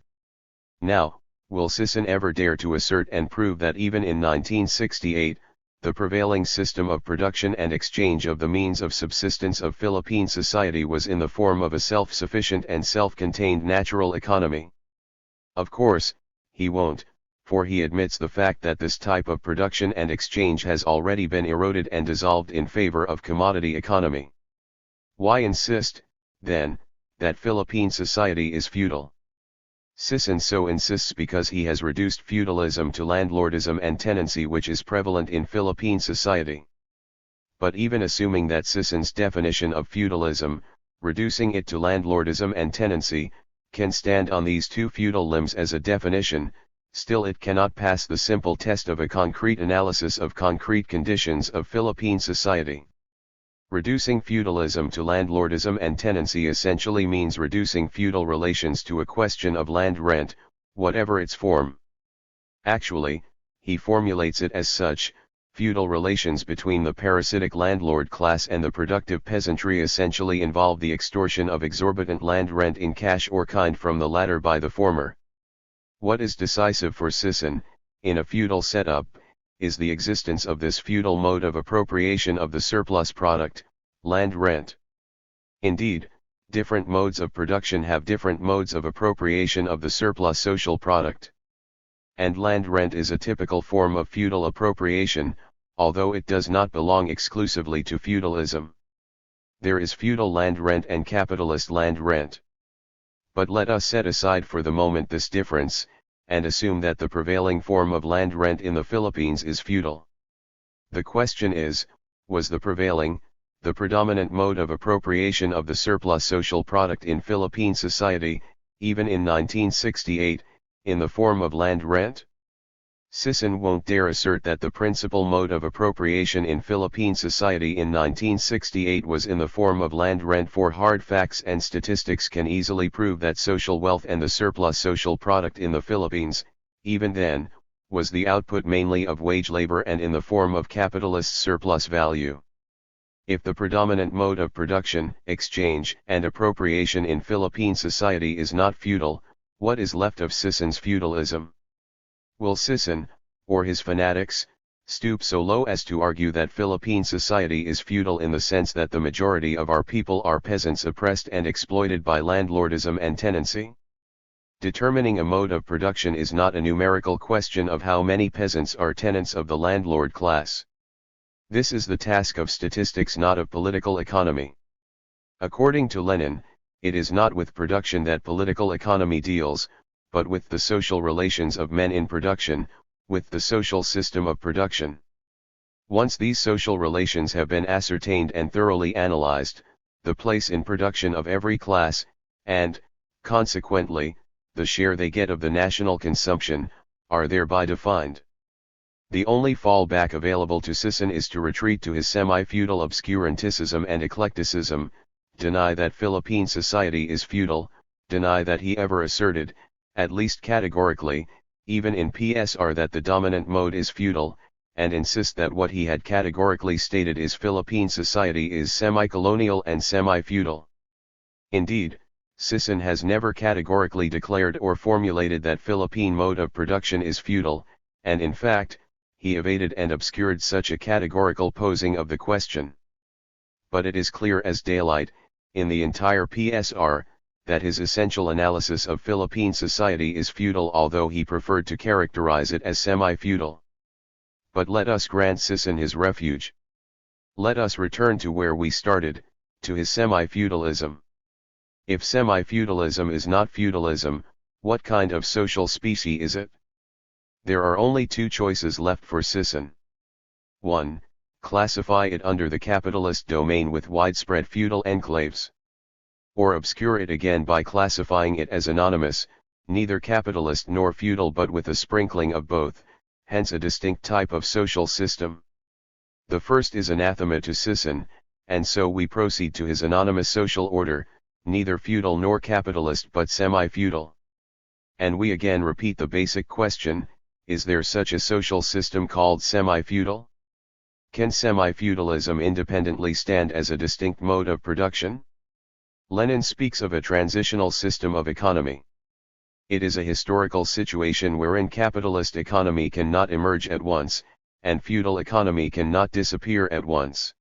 Now, will Sisson ever dare to assert and prove that even in 1968, the prevailing system of production and exchange of the means of subsistence of Philippine society was in the form of a self-sufficient and self-contained natural economy? Of course, he won't, for he admits the fact that this type of production and exchange has already been eroded and dissolved in favor of commodity economy. Why insist, then, that Philippine society is feudal? Sisson so insists because he has reduced feudalism to landlordism and tenancy, which is prevalent in Philippine society. But even assuming that Sisson's definition of feudalism, reducing it to landlordism and tenancy, can stand on these two feudal limbs as a definition, still it cannot pass the simple test of a concrete analysis of concrete conditions of Philippine society. Reducing feudalism to landlordism and tenancy essentially means reducing feudal relations to a question of land rent, whatever its form. Actually, he formulates it as such: feudal relations between the parasitic landlord class and the productive peasantry essentially involve the extortion of exorbitant land rent in cash or kind from the latter by the former. What is decisive for Sisson, in a feudal setup, is the existence of this feudal mode of appropriation of the surplus product, land rent. Indeed, different modes of production have different modes of appropriation of the surplus social product. And land rent is a typical form of feudal appropriation, although it does not belong exclusively to feudalism. There is feudal land rent and capitalist land rent. But let us set aside for the moment this difference, and assume that the prevailing form of land rent in the Philippines is feudal. The question is, was the predominant mode of appropriation of the surplus social product in Philippine society, even in 1968, in the form of land rent? Sisson won't dare assert that the principal mode of appropriation in Philippine society in 1968 was in the form of land rent, for hard facts and statistics can easily prove that social wealth and the surplus social product in the Philippines, even then, was the output mainly of wage labor and in the form of capitalist surplus value. If the predominant mode of production, exchange, and appropriation in Philippine society is not feudal, what is left of Sisson's feudalism? Will Sisson, or his fanatics, stoop so low as to argue that Philippine society is feudal in the sense that the majority of our people are peasants oppressed and exploited by landlordism and tenancy? Determining a mode of production is not a numerical question of how many peasants are tenants of the landlord class. This is the task of statistics, not of political economy. According to Lenin, it is not with production that political economy deals, but with the social relations of men in production, with the social system of production. Once these social relations have been ascertained and thoroughly analyzed, the place in production of every class, and, consequently, the share they get of the national consumption, are thereby defined. The only fallback available to Sisson is to retreat to his semi-feudal obscuranticism and eclecticism, deny that Philippine society is feudal, deny that he ever asserted, at least categorically, even in PSR, that the dominant mode is feudal, and insist that what he had categorically stated is Philippine society is semi-colonial and semi-feudal. Indeed, Sisson has never categorically declared or formulated that Philippine mode of production is feudal, and in fact, he evaded and obscured such a categorical posing of the question. But it is clear as daylight, in the entire PSR, that his essential analysis of Philippine society is feudal, although he preferred to characterize it as semi-feudal. But let us grant Sisson his refuge. Let us return to where we started, to his semi-feudalism. If semi-feudalism is not feudalism, what kind of social species is it? There are only two choices left for Sisson. 1. Classify it under the capitalist domain with widespread feudal enclaves. Or obscure it again by classifying it as anonymous, neither capitalist nor feudal but with a sprinkling of both, hence a distinct type of social system. The first is anathema to Sisson, and so we proceed to his anonymous social order, neither feudal nor capitalist but semi-feudal. And we again repeat the basic question, is there such a social system called semi-feudal? Can semi-feudalism independently stand as a distinct mode of production? Lenin speaks of a transitional system of economy. It is a historical situation wherein capitalist economy cannot emerge at once, and feudal economy cannot disappear at once.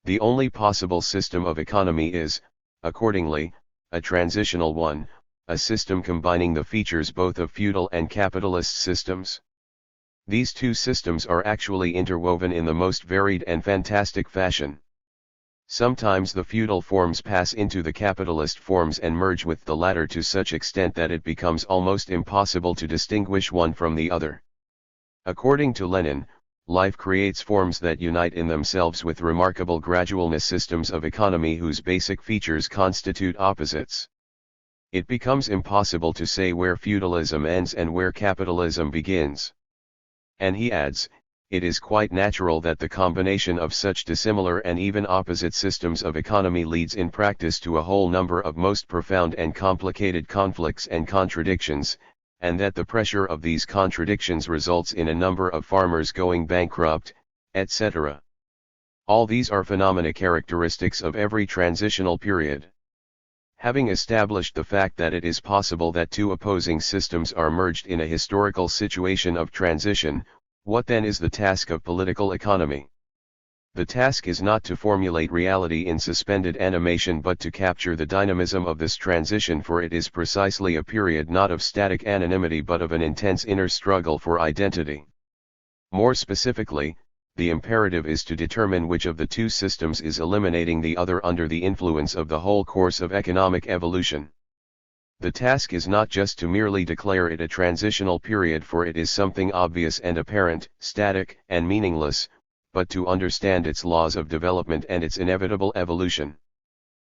The only possible system of economy is, accordingly, a transitional one, a system combining the features both of feudal and capitalist systems. These two systems are actually interwoven in the most varied and fantastic fashion. Sometimes the feudal forms pass into the capitalist forms and merge with the latter to such extent that it becomes almost impossible to distinguish one from the other. According to Lenin, life creates forms that unite in themselves with remarkable gradualness, systems of economy whose basic features constitute opposites. It becomes impossible to say where feudalism ends and where capitalism begins. And he adds, it is quite natural that the combination of such dissimilar and even opposite systems of economy leads in practice to a whole number of most profound and complicated conflicts and contradictions, and that the pressure of these contradictions results in a number of farmers going bankrupt, etc. All these are phenomena characteristics of every transitional period. Having established the fact that it is possible that two opposing systems are merged in a historical situation of transition, What then is the task of political economy? The task is not to formulate reality in suspended animation but to capture the dynamism of this transition, for it is precisely a period not of static anonymity but of an intense inner struggle for identity. More specifically, the imperative is to determine which of the two systems is eliminating the other under the influence of the whole course of economic evolution. The task is not just to merely declare it a transitional period, for it is something obvious and apparent, static and meaningless, but to understand its laws of development and its inevitable evolution.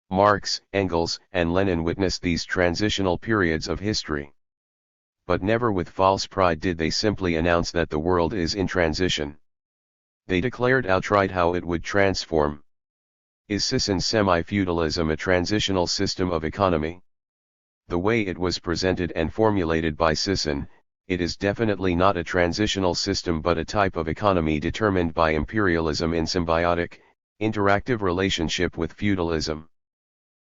Marx, Engels, and Lenin witnessed these transitional periods of history. But never with false pride did they simply announce that the world is in transition. They declared outright how it would transform. Is Sisson's semi-feudalism a transitional system of economy? The way it was presented and formulated by Sisson, it is definitely not a transitional system but a type of economy determined by imperialism in symbiotic, interactive relationship with feudalism.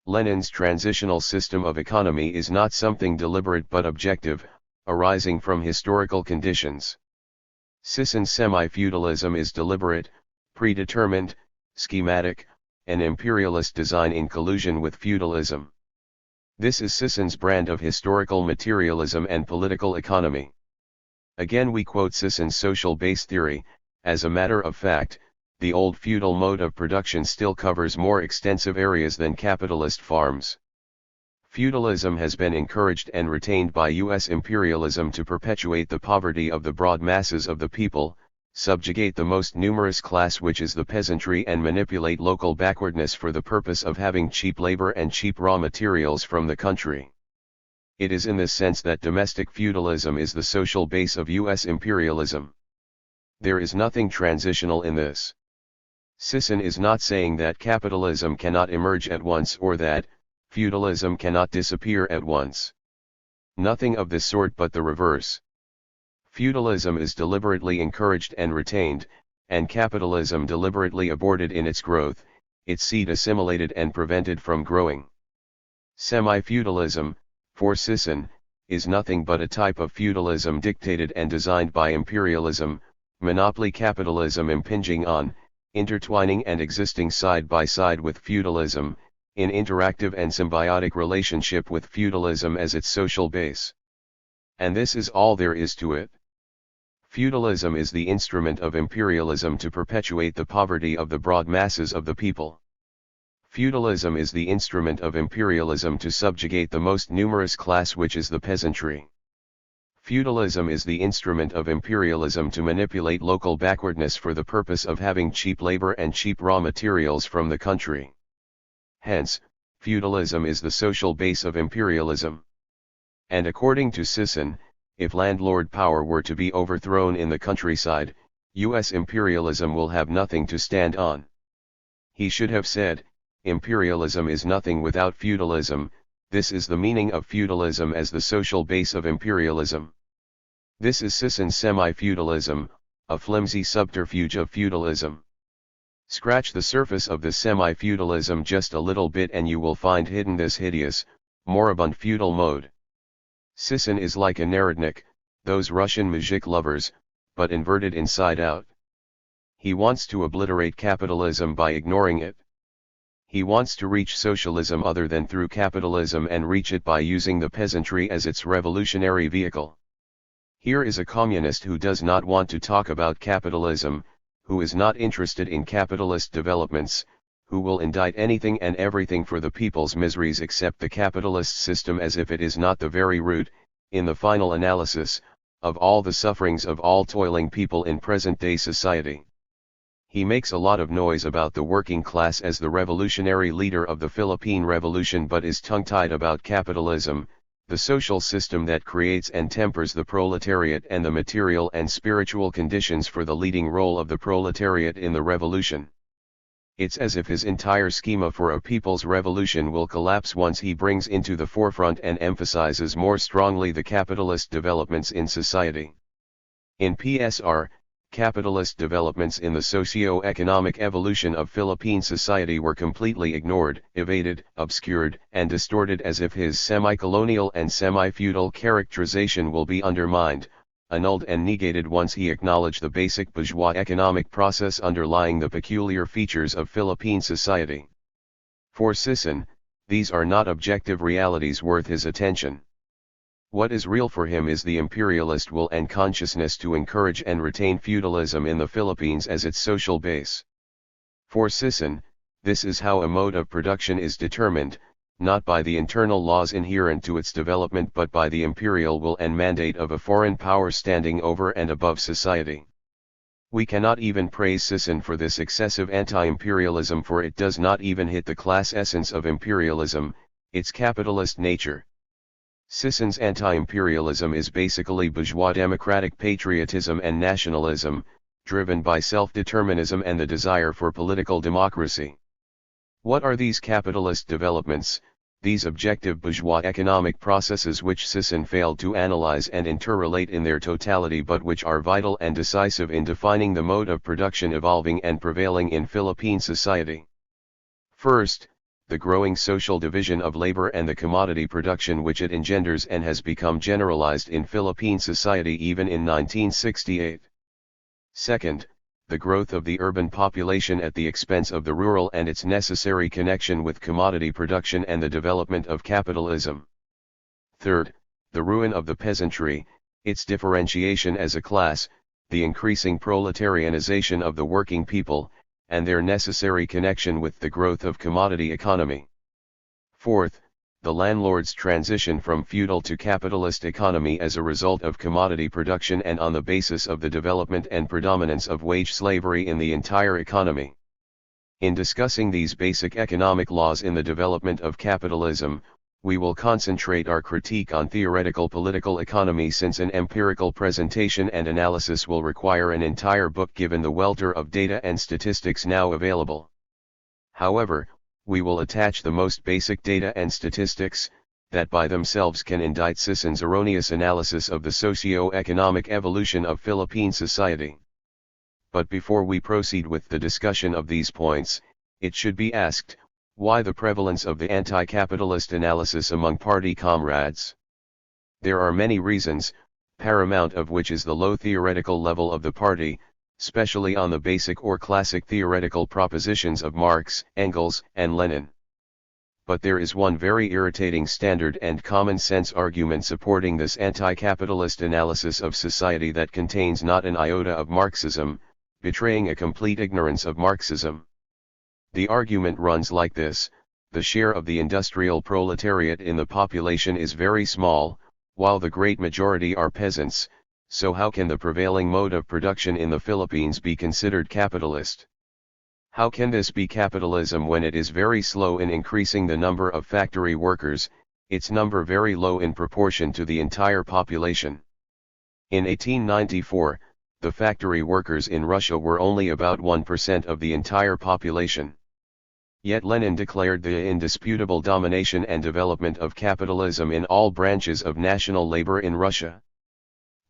Lenin's transitional system of economy is not something deliberate but objective, arising from historical conditions. Sisson's semi-feudalism is deliberate, predetermined, schematic, an imperialist design in collusion with feudalism. This is Sisson's brand of historical materialism and political economy. Again we quote Sisson's social base theory. As a matter of fact, the old feudal mode of production still covers more extensive areas than capitalist farms. Feudalism has been encouraged and retained by U.S. imperialism to perpetuate the poverty of the broad masses of the people, subjugate the most numerous class which is the peasantry, and manipulate local backwardness for the purpose of having cheap labor and cheap raw materials from the country. It is in this sense that domestic feudalism is the social base of U.S. imperialism. There is nothing transitional in this. Sisson is not saying that capitalism cannot emerge at once or that feudalism cannot disappear at once. Nothing of this sort but the reverse. Feudalism is deliberately encouraged and retained, and capitalism deliberately aborted in its growth, its seed assimilated and prevented from growing. Semi-feudalism, for Sisson, is nothing but a type of feudalism dictated and designed by imperialism, monopoly capitalism impinging on, intertwining and existing side by side with feudalism, in interactive and symbiotic relationship with feudalism as its social base. And this is all there is to it. Feudalism is the instrument of imperialism to perpetuate the poverty of the broad masses of the people. Feudalism is the instrument of imperialism to subjugate the most numerous class which is the peasantry. Feudalism is the instrument of imperialism to manipulate local backwardness for the purpose of having cheap labor and cheap raw materials from the country. Hence, feudalism is the social base of imperialism. And according to Sisson, if landlord power were to be overthrown in the countryside, U.S. imperialism will have nothing to stand on. He should have said, imperialism is nothing without feudalism. This is the meaning of feudalism as the social base of imperialism. This is Sisson's semi-feudalism, a flimsy subterfuge of feudalism. Scratch the surface of this semi-feudalism just a little bit and you will find hidden this hideous, moribund feudal mode. Sisson is like a Narodnik, those Russian muzhik lovers, but inverted inside out. He wants to obliterate capitalism by ignoring it. He wants to reach socialism other than through capitalism and reach it by using the peasantry as its revolutionary vehicle. Here is a communist who does not want to talk about capitalism, who is not interested in capitalist developments, who will indict anything and everything for the people's miseries except the capitalist system as if it is not the very root, in the final analysis, of all the sufferings of all toiling people in present-day society. He makes a lot of noise about the working class as the revolutionary leader of the Philippine Revolution but is tongue-tied about capitalism, the social system that creates and tempers the proletariat and the material and spiritual conditions for the leading role of the proletariat in the revolution. It's as if his entire schema for a people's revolution will collapse once he brings into the forefront and emphasizes more strongly the capitalist developments in society. In PSR, capitalist developments in the socio-economic evolution of Philippine society were completely ignored, evaded, obscured, and distorted as if his semi-colonial and semi-feudal characterization will be undermined, annulled and negated once he acknowledged the basic bourgeois economic process underlying the peculiar features of Philippine society. For Sisson, these are not objective realities worth his attention. What is real for him is the imperialist will and consciousness to encourage and retain feudalism in the Philippines as its social base. For Sisson, this is how a mode of production is determined, not by the internal laws inherent to its development but by the imperial will and mandate of a foreign power standing over and above society. We cannot even praise Sisson for this excessive anti-imperialism, for it does not even hit the class essence of imperialism, its capitalist nature. Sisson's anti-imperialism is basically bourgeois democratic patriotism and nationalism, driven by self-determinism and the desire for political democracy. What are these capitalist developments, these objective bourgeois economic processes which Sisson failed to analyze and interrelate in their totality but which are vital and decisive in defining the mode of production evolving and prevailing in Philippine society? First, the growing social division of labor and the commodity production which it engenders and has become generalized in Philippine society even in 1968. Second, the growth of the urban population at the expense of the rural and its necessary connection with commodity production and the development of capitalism. Third, the ruin of the peasantry, its differentiation as a class, the increasing proletarianization of the working people, and their necessary connection with the growth of commodity economy. Fourth, the landlord's transition from feudal to capitalist economy as a result of commodity production and on the basis of the development and predominance of wage slavery in the entire economy. In discussing these basic economic laws in the development of capitalism, we will concentrate our critique on theoretical political economy, since an empirical presentation and analysis will require an entire book given the welter of data and statistics now available. However, we will attach the most basic data and statistics, that by themselves can indict Sisson's erroneous analysis of the socio-economic evolution of Philippine society. But before we proceed with the discussion of these points, it should be asked, why the prevalence of the anti-capitalist analysis among party comrades? There are many reasons, paramount of which is the low theoretical level of the party, especially on the basic or classic theoretical propositions of Marx, Engels, and Lenin. But there is one very irritating standard and common sense argument supporting this anti-capitalist analysis of society that contains not an iota of Marxism, betraying a complete ignorance of Marxism. The argument runs like this: the share of the industrial proletariat in the population is very small, while the great majority are peasants. So how can the prevailing mode of production in the Philippines be considered capitalist? How can this be capitalism when it is very slow in increasing the number of factory workers, its number very low in proportion to the entire population? In 1894, the factory workers in Russia were only about 1% of the entire population. Yet Lenin declared the indisputable domination and development of capitalism in all branches of national labor in Russia.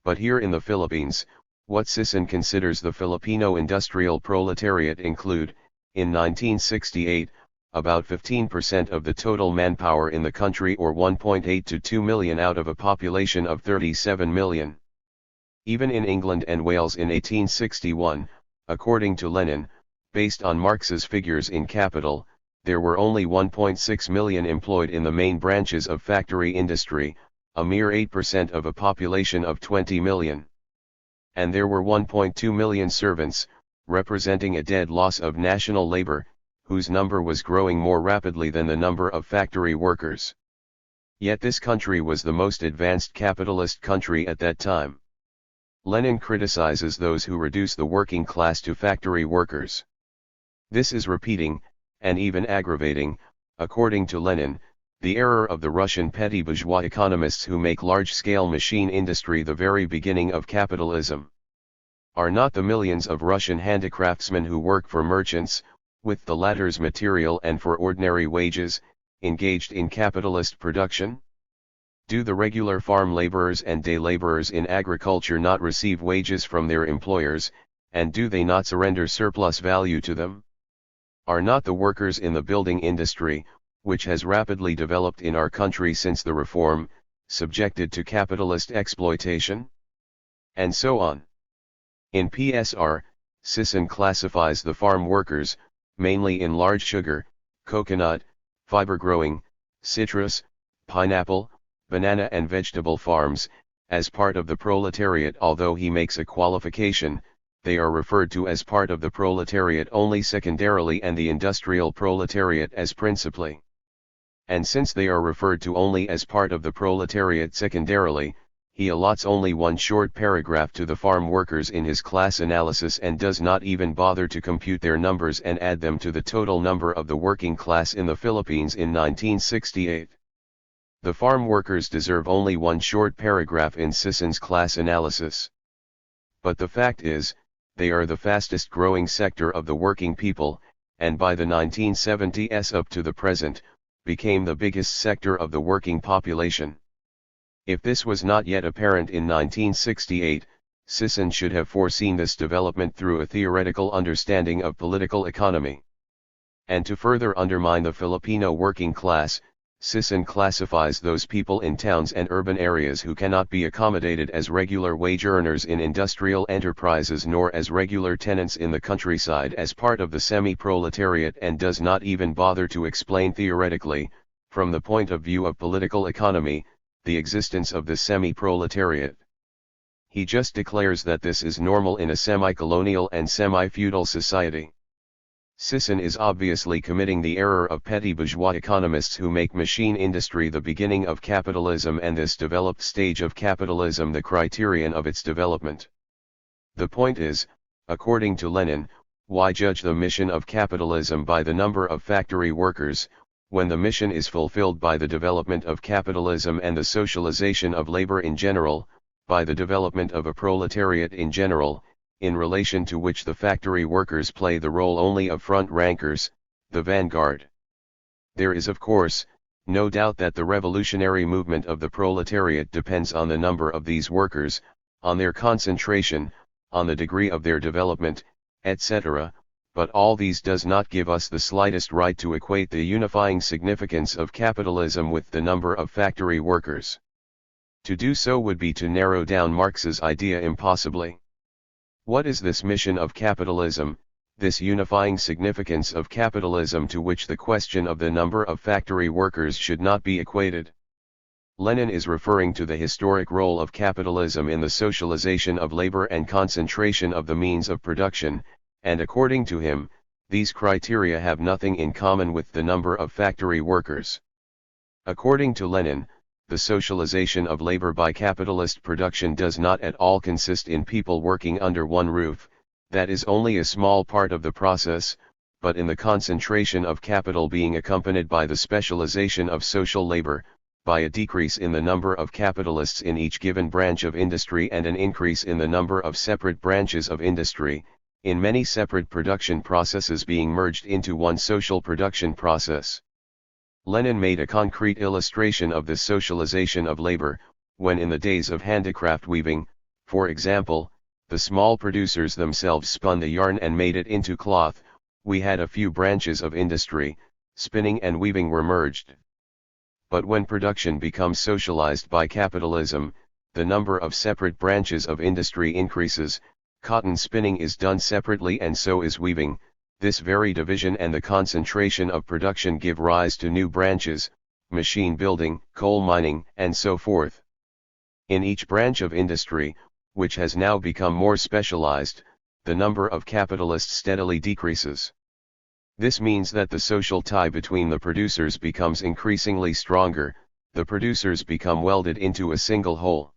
But here in the Philippines, what Sisson considers the Filipino industrial proletariat include, in 1968, about 15% of the total manpower in the country, or 1.8 to 2 million out of a population of 37 million. Even in England and Wales in 1861, according to Lenin, based on Marx's figures in Capital, there were only 1.6 million employed in the main branches of factory industry, a mere 8% of a population of 20 million. And there were 1.2 million servants, representing a dead loss of national labor, whose number was growing more rapidly than the number of factory workers. Yet this country was the most advanced capitalist country at that time. Lenin criticizes those who reduce the working class to factory workers. This is repeating, and even aggravating, according to Lenin, the error of the Russian petty bourgeois economists who make large-scale machine industry the very beginning of capitalism. Are not the millions of Russian handicraftsmen who work for merchants, with the latter's material and for ordinary wages, engaged in capitalist production? Do the regular farm laborers and day laborers in agriculture not receive wages from their employers, and do they not surrender surplus value to them? Are not the workers in the building industry, which has rapidly developed in our country since the reform, subjected to capitalist exploitation? and so on. In PSR, Sisson classifies the farm workers, mainly in large sugar, coconut, fiber-growing, citrus, pineapple, banana and vegetable farms, as part of the proletariat. Although he makes a qualification, they are referred to as part of the proletariat only secondarily and the industrial proletariat as principally. And since they are referred to only as part of the proletariat secondarily, he allots only one short paragraph to the farm workers in his class analysis and does not even bother to compute their numbers and add them to the total number of the working class in the Philippines in 1968. The farm workers deserve only one short paragraph in Sisson's class analysis. But the fact is, they are the fastest growing sector of the working people, and by the 1970s up to the present, became the biggest sector of the working population. If this was not yet apparent in 1968, Sisson should have foreseen this development through a theoretical understanding of political economy. And to further undermine the Filipino working class, Sisson classifies those people in towns and urban areas who cannot be accommodated as regular wage earners in industrial enterprises nor as regular tenants in the countryside as part of the semi-proletariat, and does not even bother to explain theoretically, from the point of view of political economy, the existence of the semi-proletariat. He just declares that this is normal in a semi-colonial and semi-feudal society. Sisson is obviously committing the error of petty bourgeois economists who make machine industry the beginning of capitalism and this developed stage of capitalism the criterion of its development. The point is, according to Lenin, why judge the mission of capitalism by the number of factory workers, when the mission is fulfilled by the development of capitalism and the socialization of labor in general, by the development of a proletariat in general, in relation to which the factory workers play the role only of front rankers, the vanguard. There is of course, no doubt that the revolutionary movement of the proletariat depends on the number of these workers, on their concentration, on the degree of their development, etc., but all these does not give us the slightest right to equate the unifying significance of capitalism with the number of factory workers. To do so would be to narrow down Marx's idea impossibly. What is this mission of capitalism, this unifying significance of capitalism to which the question of the number of factory workers should not be equated? Lenin is referring to the historic role of capitalism in the socialization of labor and concentration of the means of production, and according to him, these criteria have nothing in common with the number of factory workers. According to Lenin, the socialization of labor by capitalist production does not at all consist in people working under one roof, that is only a small part of the process, but in the concentration of capital being accompanied by the specialization of social labor, by a decrease in the number of capitalists in each given branch of industry and an increase in the number of separate branches of industry, in many separate production processes being merged into one social production process. Lenin made a concrete illustration of this socialization of labor, when in the days of handicraft weaving, for example, the small producers themselves spun the yarn and made it into cloth, we had a few branches of industry, spinning and weaving were merged. But when production becomes socialized by capitalism, the number of separate branches of industry increases, cotton spinning is done separately and so is weaving. This very division and the concentration of production give rise to new branches, machine building, coal mining, and so forth. In each branch of industry, which has now become more specialized, the number of capitalists steadily decreases. This means that the social tie between the producers becomes increasingly stronger, the producers become welded into a single whole.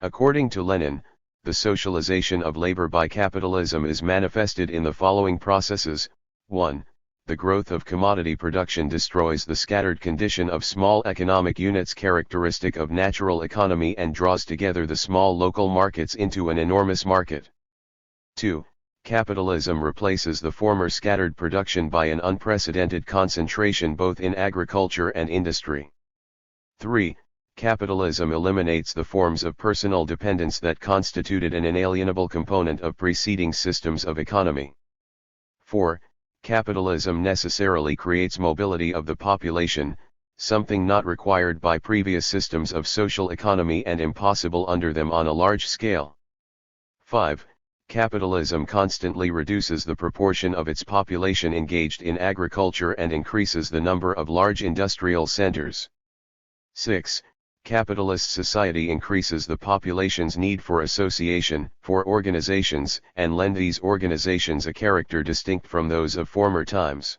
According to Lenin, the socialization of labor by capitalism is manifested in the following processes. 1. The growth of commodity production destroys the scattered condition of small economic units characteristic of natural economy and draws together the small local markets into an enormous market. 2. Capitalism replaces the former scattered production by an unprecedented concentration both in agriculture and industry. 3. Capitalism eliminates the forms of personal dependence that constituted an inalienable component of preceding systems of economy. 4. Capitalism necessarily creates mobility of the population, something not required by previous systems of social economy and impossible under them on a large scale. 5. Capitalism constantly reduces the proportion of its population engaged in agriculture and increases the number of large industrial centers. 6. Capitalist society increases the population's need for association, for organizations, and lend these organizations a character distinct from those of former times.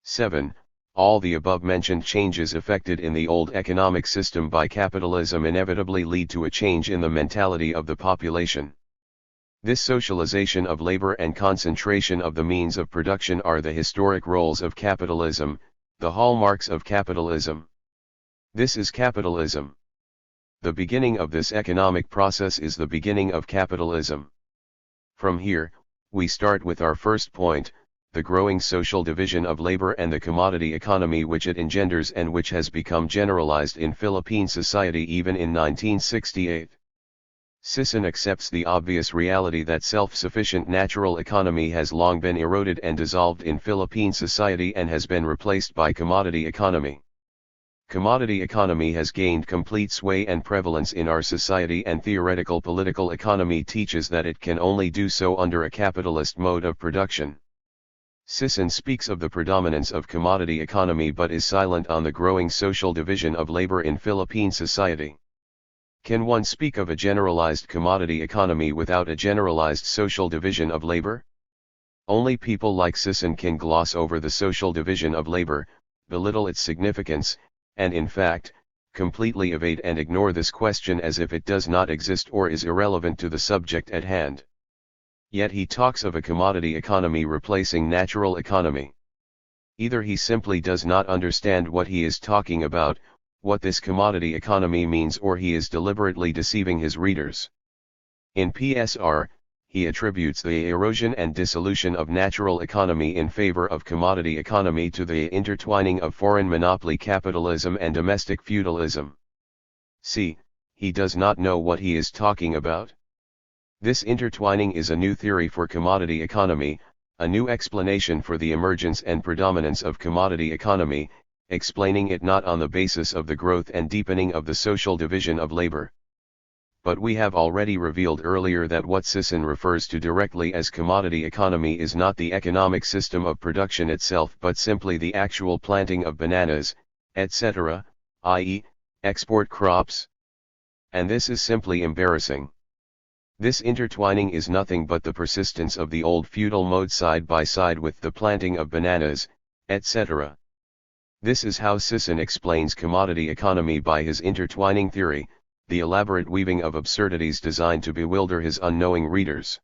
7. All the above-mentioned changes effected in the old economic system by capitalism inevitably lead to a change in the mentality of the population. This socialization of labor and concentration of the means of production are the historic roles of capitalism, the hallmarks of capitalism. This is capitalism. The beginning of this economic process is the beginning of capitalism. From here, we start with our first point, the growing social division of labor and the commodity economy which it engenders and which has become generalized in Philippine society even in 1968. Sisson accepts the obvious reality that self-sufficient natural economy has long been eroded and dissolved in Philippine society and has been replaced by commodity economy. Commodity economy has gained complete sway and prevalence in our society, and theoretical political economy teaches that it can only do so under a capitalist mode of production. Sisson speaks of the predominance of commodity economy but is silent on the growing social division of labor in Philippine society. Can one speak of a generalized commodity economy without a generalized social division of labor? Only people like Sisson can gloss over the social division of labor, belittle its significance, and in fact, completely evade and ignore this question as if it does not exist or is irrelevant to the subject at hand. Yet he talks of a commodity economy replacing natural economy. Either he simply does not understand what he is talking about, what this commodity economy means, or he is deliberately deceiving his readers. In PSR, he attributes the erosion and dissolution of natural economy in favor of commodity economy to the intertwining of foreign monopoly capitalism and domestic feudalism. See, he does not know what he is talking about. This intertwining is a new theory for commodity economy, a new explanation for the emergence and predominance of commodity economy, explaining it not on the basis of the growth and deepening of the social division of labor. But we have already revealed earlier that what Sisson refers to directly as commodity economy is not the economic system of production itself but simply the actual planting of bananas, etc., i.e., export crops. And this is simply embarrassing. This intertwining is nothing but the persistence of the old feudal mode side by side with the planting of bananas, etc. This is how Sisson explains commodity economy by his intertwining theory, the elaborate weaving of absurdities designed to bewilder his unknowing readers.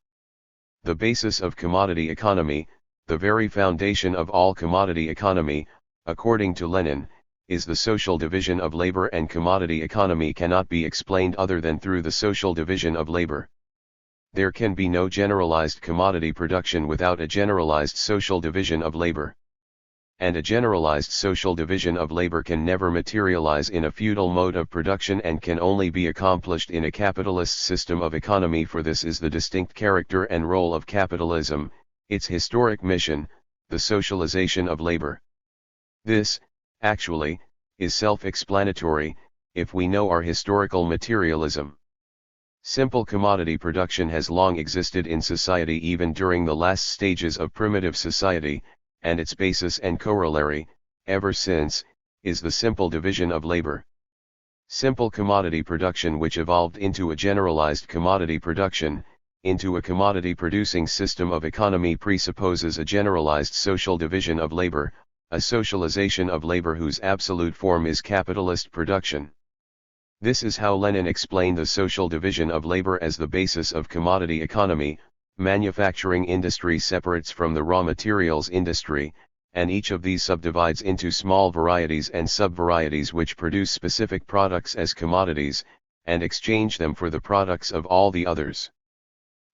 The basis of commodity economy, the very foundation of all commodity economy, according to Lenin, is the social division of labor, and commodity economy cannot be explained other than through the social division of labor. There can be no generalized commodity production without a generalized social division of labor. And a generalized social division of labor can never materialize in a feudal mode of production and can only be accomplished in a capitalist system of economy, for this is the distinct character and role of capitalism, its historic mission, the socialization of labor. This, actually, is self-explanatory, if we know our historical materialism. Simple commodity production has long existed in society even during the last stages of primitive society, and its basis and corollary, ever since, is the simple division of labor. Simple commodity production, which evolved into a generalized commodity production, into a commodity-producing system of economy, presupposes a generalized social division of labor, a socialization of labor whose absolute form is capitalist production. This is how Lenin explained the social division of labor as the basis of commodity economy. Manufacturing industry separates from the raw materials industry, and each of these subdivides into small varieties and subvarieties which produce specific products as commodities, and exchange them for the products of all the others.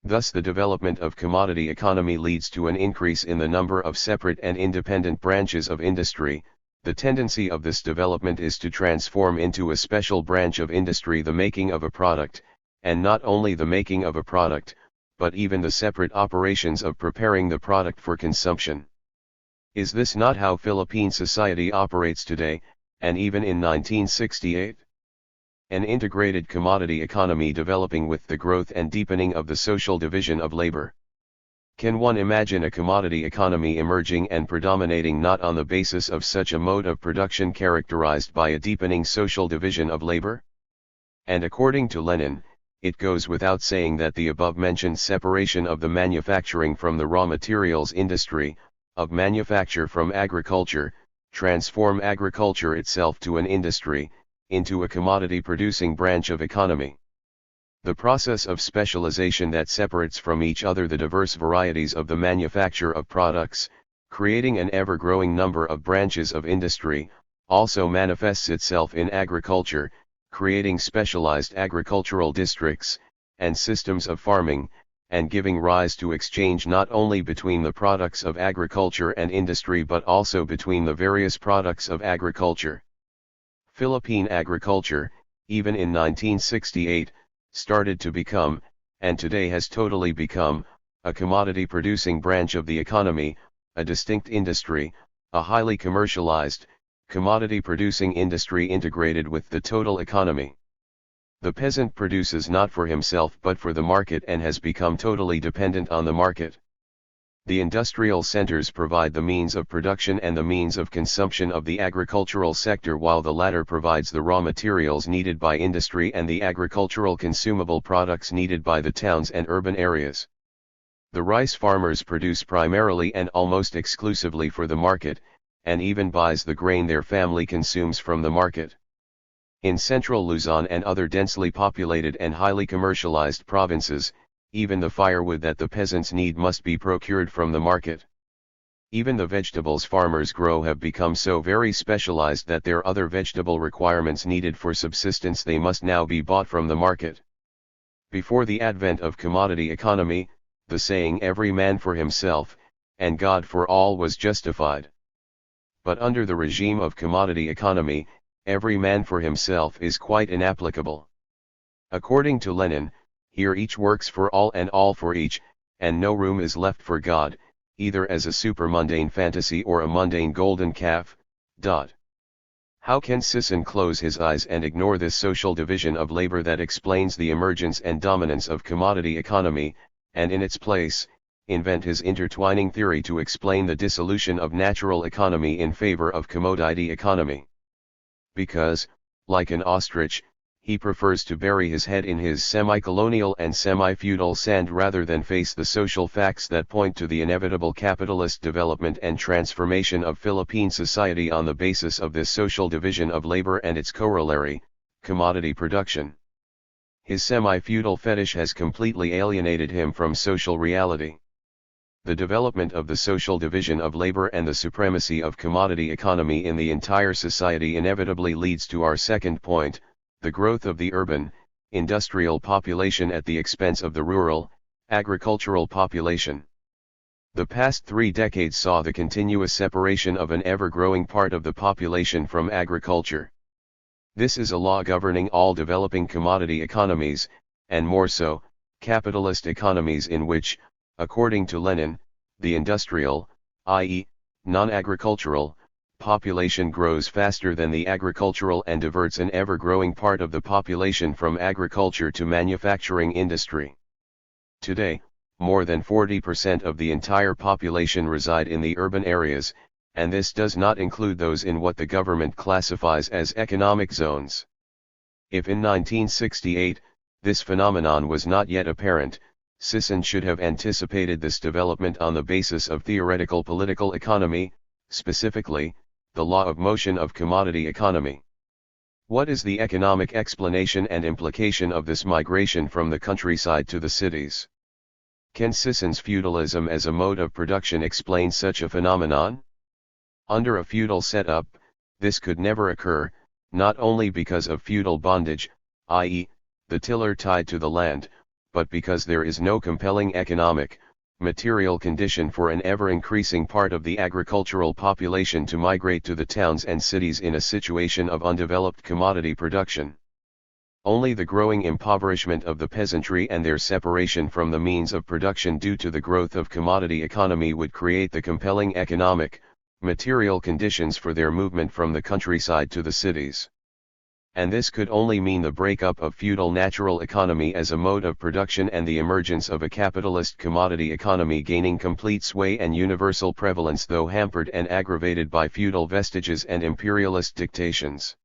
Thus the development of commodity economy leads to an increase in the number of separate and independent branches of industry. The tendency of this development is to transform into a special branch of industry the making of a product, and not only the making of a product, but even the separate operations of preparing the product for consumption. Is this not how Philippine society operates today, and even in 1968? An integrated commodity economy developing with the growth and deepening of the social division of labor. Can one imagine a commodity economy emerging and predominating not on the basis of such a mode of production characterized by a deepening social division of labor? And according to Lenin, it goes without saying that the above-mentioned separation of the manufacturing from the raw materials industry, of manufacture from agriculture, transform agriculture itself to an industry, into a commodity-producing branch of economy. The process of specialization that separates from each other the diverse varieties of the manufacture of products, creating an ever-growing number of branches of industry, also manifests itself in agriculture, creating specialized agricultural districts, and systems of farming, and giving rise to exchange not only between the products of agriculture and industry but also between the various products of agriculture. Philippine agriculture, even in 1968, started to become, and today has totally become, a commodity-producing branch of the economy, a distinct industry, a highly commercialized, commodity-producing industry integrated with the total economy. The peasant produces not for himself but for the market and has become totally dependent on the market. The industrial centers provide the means of production and the means of consumption of the agricultural sector, while the latter provides the raw materials needed by industry and the agricultural consumable products needed by the towns and urban areas. The rice farmers produce primarily and almost exclusively for the market, and even buys the grain their family consumes from the market. In central Luzon and other densely populated and highly commercialized provinces, even the firewood that the peasants need must be procured from the market. Even the vegetables farmers grow have become so very specialized that their other vegetable requirements needed for subsistence they must now be bought from the market. Before the advent of commodity economy, the saying "every man for himself, and God for all" was justified. But under the regime of commodity economy, every man for himself is quite inapplicable. According to Lenin, here each works for all and all for each, and no room is left for God, either as a supermundane fantasy or a mundane golden calf. How can Sisson close his eyes and ignore this social division of labor that explains the emergence and dominance of commodity economy, and in its place, invent his intertwining theory to explain the dissolution of natural economy in favor of commodity economy? Because, like an ostrich, he prefers to bury his head in his semi-colonial and semi-feudal sand rather than face the social facts that point to the inevitable capitalist development and transformation of Philippine society on the basis of this social division of labor and its corollary, commodity production. His semi-feudal fetish has completely alienated him from social reality. The development of the social division of labor and the supremacy of commodity economy in the entire society inevitably leads to our second point, the growth of the urban, industrial population at the expense of the rural, agricultural population. The past 3 decades saw the continuous separation of an ever-growing part of the population from agriculture. This is a law governing all developing commodity economies, and more so, capitalist economies in which, according to Lenin, the industrial, i.e., non-agricultural, population grows faster than the agricultural and diverts an ever-growing part of the population from agriculture to manufacturing industry. Today, more than 40% of the entire population reside in the urban areas, and this does not include those in what the government classifies as economic zones. If in 1968, this phenomenon was not yet apparent, Sisson should have anticipated this development on the basis of theoretical political economy, specifically, the law of motion of commodity economy. What is the economic explanation and implication of this migration from the countryside to the cities? Can Sisson's feudalism as a mode of production explain such a phenomenon? Under a feudal setup, this could never occur, not only because of feudal bondage, i.e., the tiller tied to the land, but because there is no compelling economic, material condition for an ever-increasing part of the agricultural population to migrate to the towns and cities in a situation of undeveloped commodity production. Only the growing impoverishment of the peasantry and their separation from the means of production due to the growth of commodity economy would create the compelling economic, material conditions for their movement from the countryside to the cities. and this could only mean the breakup of feudal natural economy as a mode of production and the emergence of a capitalist commodity economy gaining complete sway and universal prevalence, though hampered and aggravated by feudal vestiges and imperialist dictations.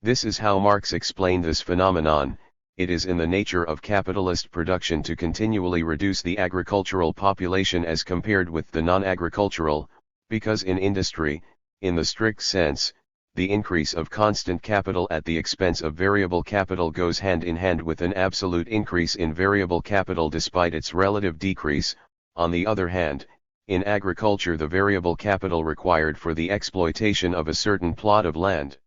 This is how Marx explained this phenomenon. It is in the nature of capitalist production to continually reduce the agricultural population as compared with the non-agricultural, because in industry, in the strict sense, the increase of constant capital at the expense of variable capital goes hand in hand with an absolute increase in variable capital despite its relative decrease. On the other hand, in agriculture the variable capital required for the exploitation of a certain plot of land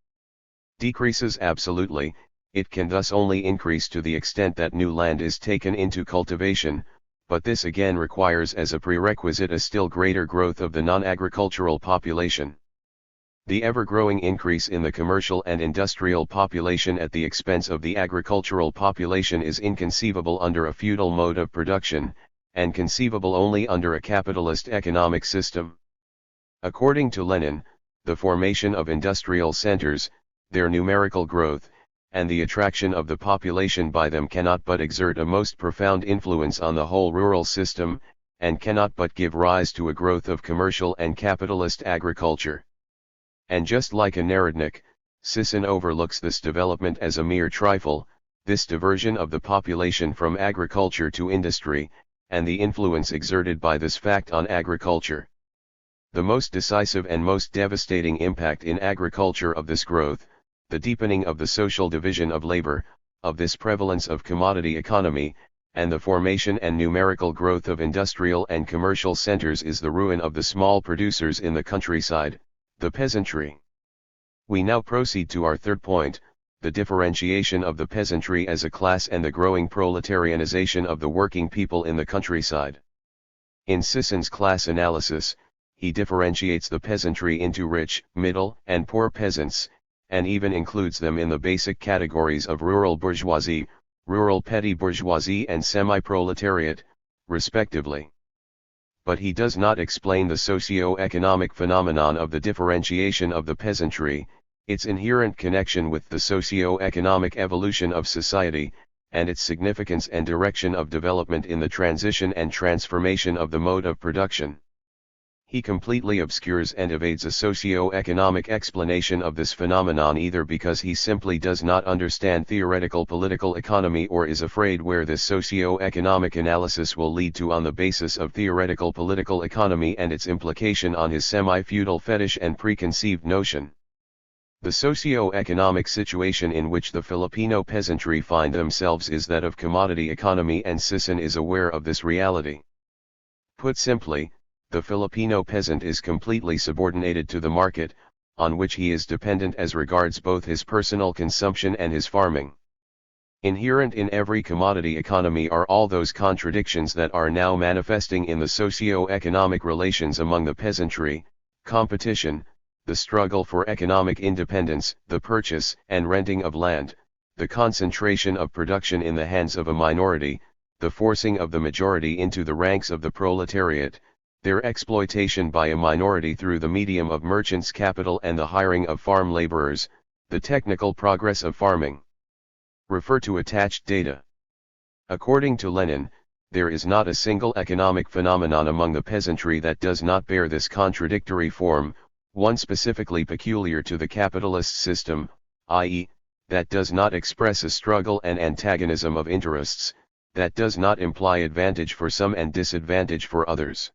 decreases absolutely. It can thus only increase to the extent that new land is taken into cultivation, but this again requires as a prerequisite a still greater growth of the non-agricultural population. The ever-growing increase in the commercial and industrial population at the expense of the agricultural population is inconceivable under a feudal mode of production, and conceivable only under a capitalist economic system. According to Lenin, the formation of industrial centers, their numerical growth, and the attraction of the population by them cannot but exert a most profound influence on the whole rural system, and cannot but give rise to a growth of commercial and capitalist agriculture. And just like a Narodnik, Sisson overlooks this development as a mere trifle, this diversion of the population from agriculture to industry, and the influence exerted by this fact on agriculture. The most decisive and most devastating impact in agriculture of this growth, the deepening of the social division of labor, of this prevalence of commodity economy, and the formation and numerical growth of industrial and commercial centers is the ruin of the small producers in the countryside, the peasantry. We now proceed to our third point, the differentiation of the peasantry as a class and the growing proletarianization of the working people in the countryside. In Sisson's class analysis, he differentiates the peasantry into rich, middle, and poor peasants, and even includes them in the basic categories of rural bourgeoisie, rural petty bourgeoisie and semi-proletariat, respectively. But he does not explain the socio-economic phenomenon of the differentiation of the peasantry, its inherent connection with the socio-economic evolution of society, and its significance and direction of development in the transition and transformation of the mode of production. He completely obscures and evades a socio-economic explanation of this phenomenon either because he simply does not understand theoretical political economy or is afraid where this socio-economic analysis will lead to on the basis of theoretical political economy and its implication on his semi-feudal fetish and preconceived notion. The socio-economic situation in which the Filipino peasantry find themselves is that of commodity economy, and Sisson is aware of this reality. Put simply, the Filipino peasant is completely subordinated to the market, on which he is dependent as regards both his personal consumption and his farming. Inherent in every commodity economy are all those contradictions that are now manifesting in the socio-economic relations among the peasantry: competition, the struggle for economic independence, the purchase and renting of land, the concentration of production in the hands of a minority, the forcing of the majority into the ranks of the proletariat, their exploitation by a minority through the medium of merchants' capital and the hiring of farm laborers, the technical progress of farming. Refer to attached data. According to Lenin, there is not a single economic phenomenon among the peasantry that does not bear this contradictory form, one specifically peculiar to the capitalist system, i.e., that does not express a struggle and antagonism of interests, that does not imply advantage for some and disadvantage for others.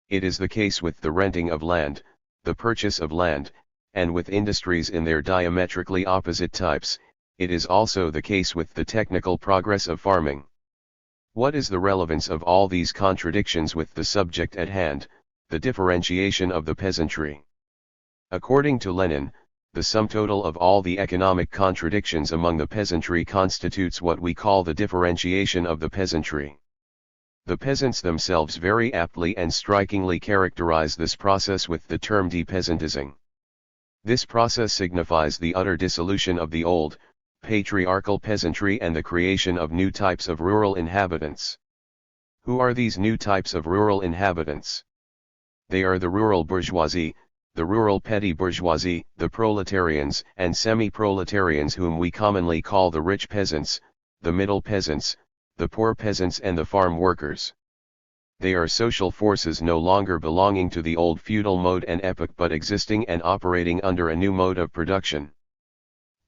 It is the case with the renting of land, the purchase of land, and with industries in their diametrically opposite types. It is also the case with the technical progress of farming. What is the relevance of all these contradictions with the subject at hand, the differentiation of the peasantry? According to Lenin, the sum total of all the economic contradictions among the peasantry constitutes what we call the differentiation of the peasantry. The peasants themselves very aptly and strikingly characterize this process with the term depeasantizing. This process signifies the utter dissolution of the old, patriarchal peasantry and the creation of new types of rural inhabitants. Who are these new types of rural inhabitants? They are the rural bourgeoisie, the rural petty bourgeoisie, the proletarians and semi-proletarians whom we commonly call the rich peasants, the middle peasants, the poor peasants and the farm workers. They are social forces no longer belonging to the old feudal mode and epoch but existing and operating under a new mode of production.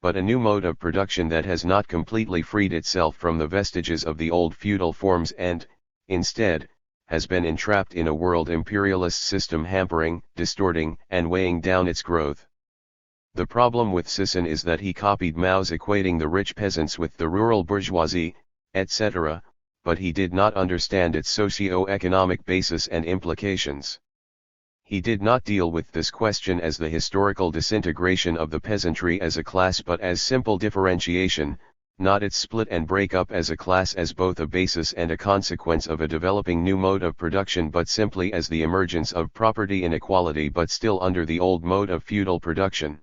But a new mode of production that has not completely freed itself from the vestiges of the old feudal forms and, instead, has been entrapped in a world imperialist system hampering, distorting, and weighing down its growth. The problem with Sisson is that he copied Mao's equating the rich peasants with the rural bourgeoisie, etc., but he did not understand its socio-economic basis and implications. He did not deal with this question as the historical disintegration of the peasantry as a class but as simple differentiation, not its split and break up as a class as both a basis and a consequence of a developing new mode of production but simply as the emergence of property inequality but still under the old mode of feudal production.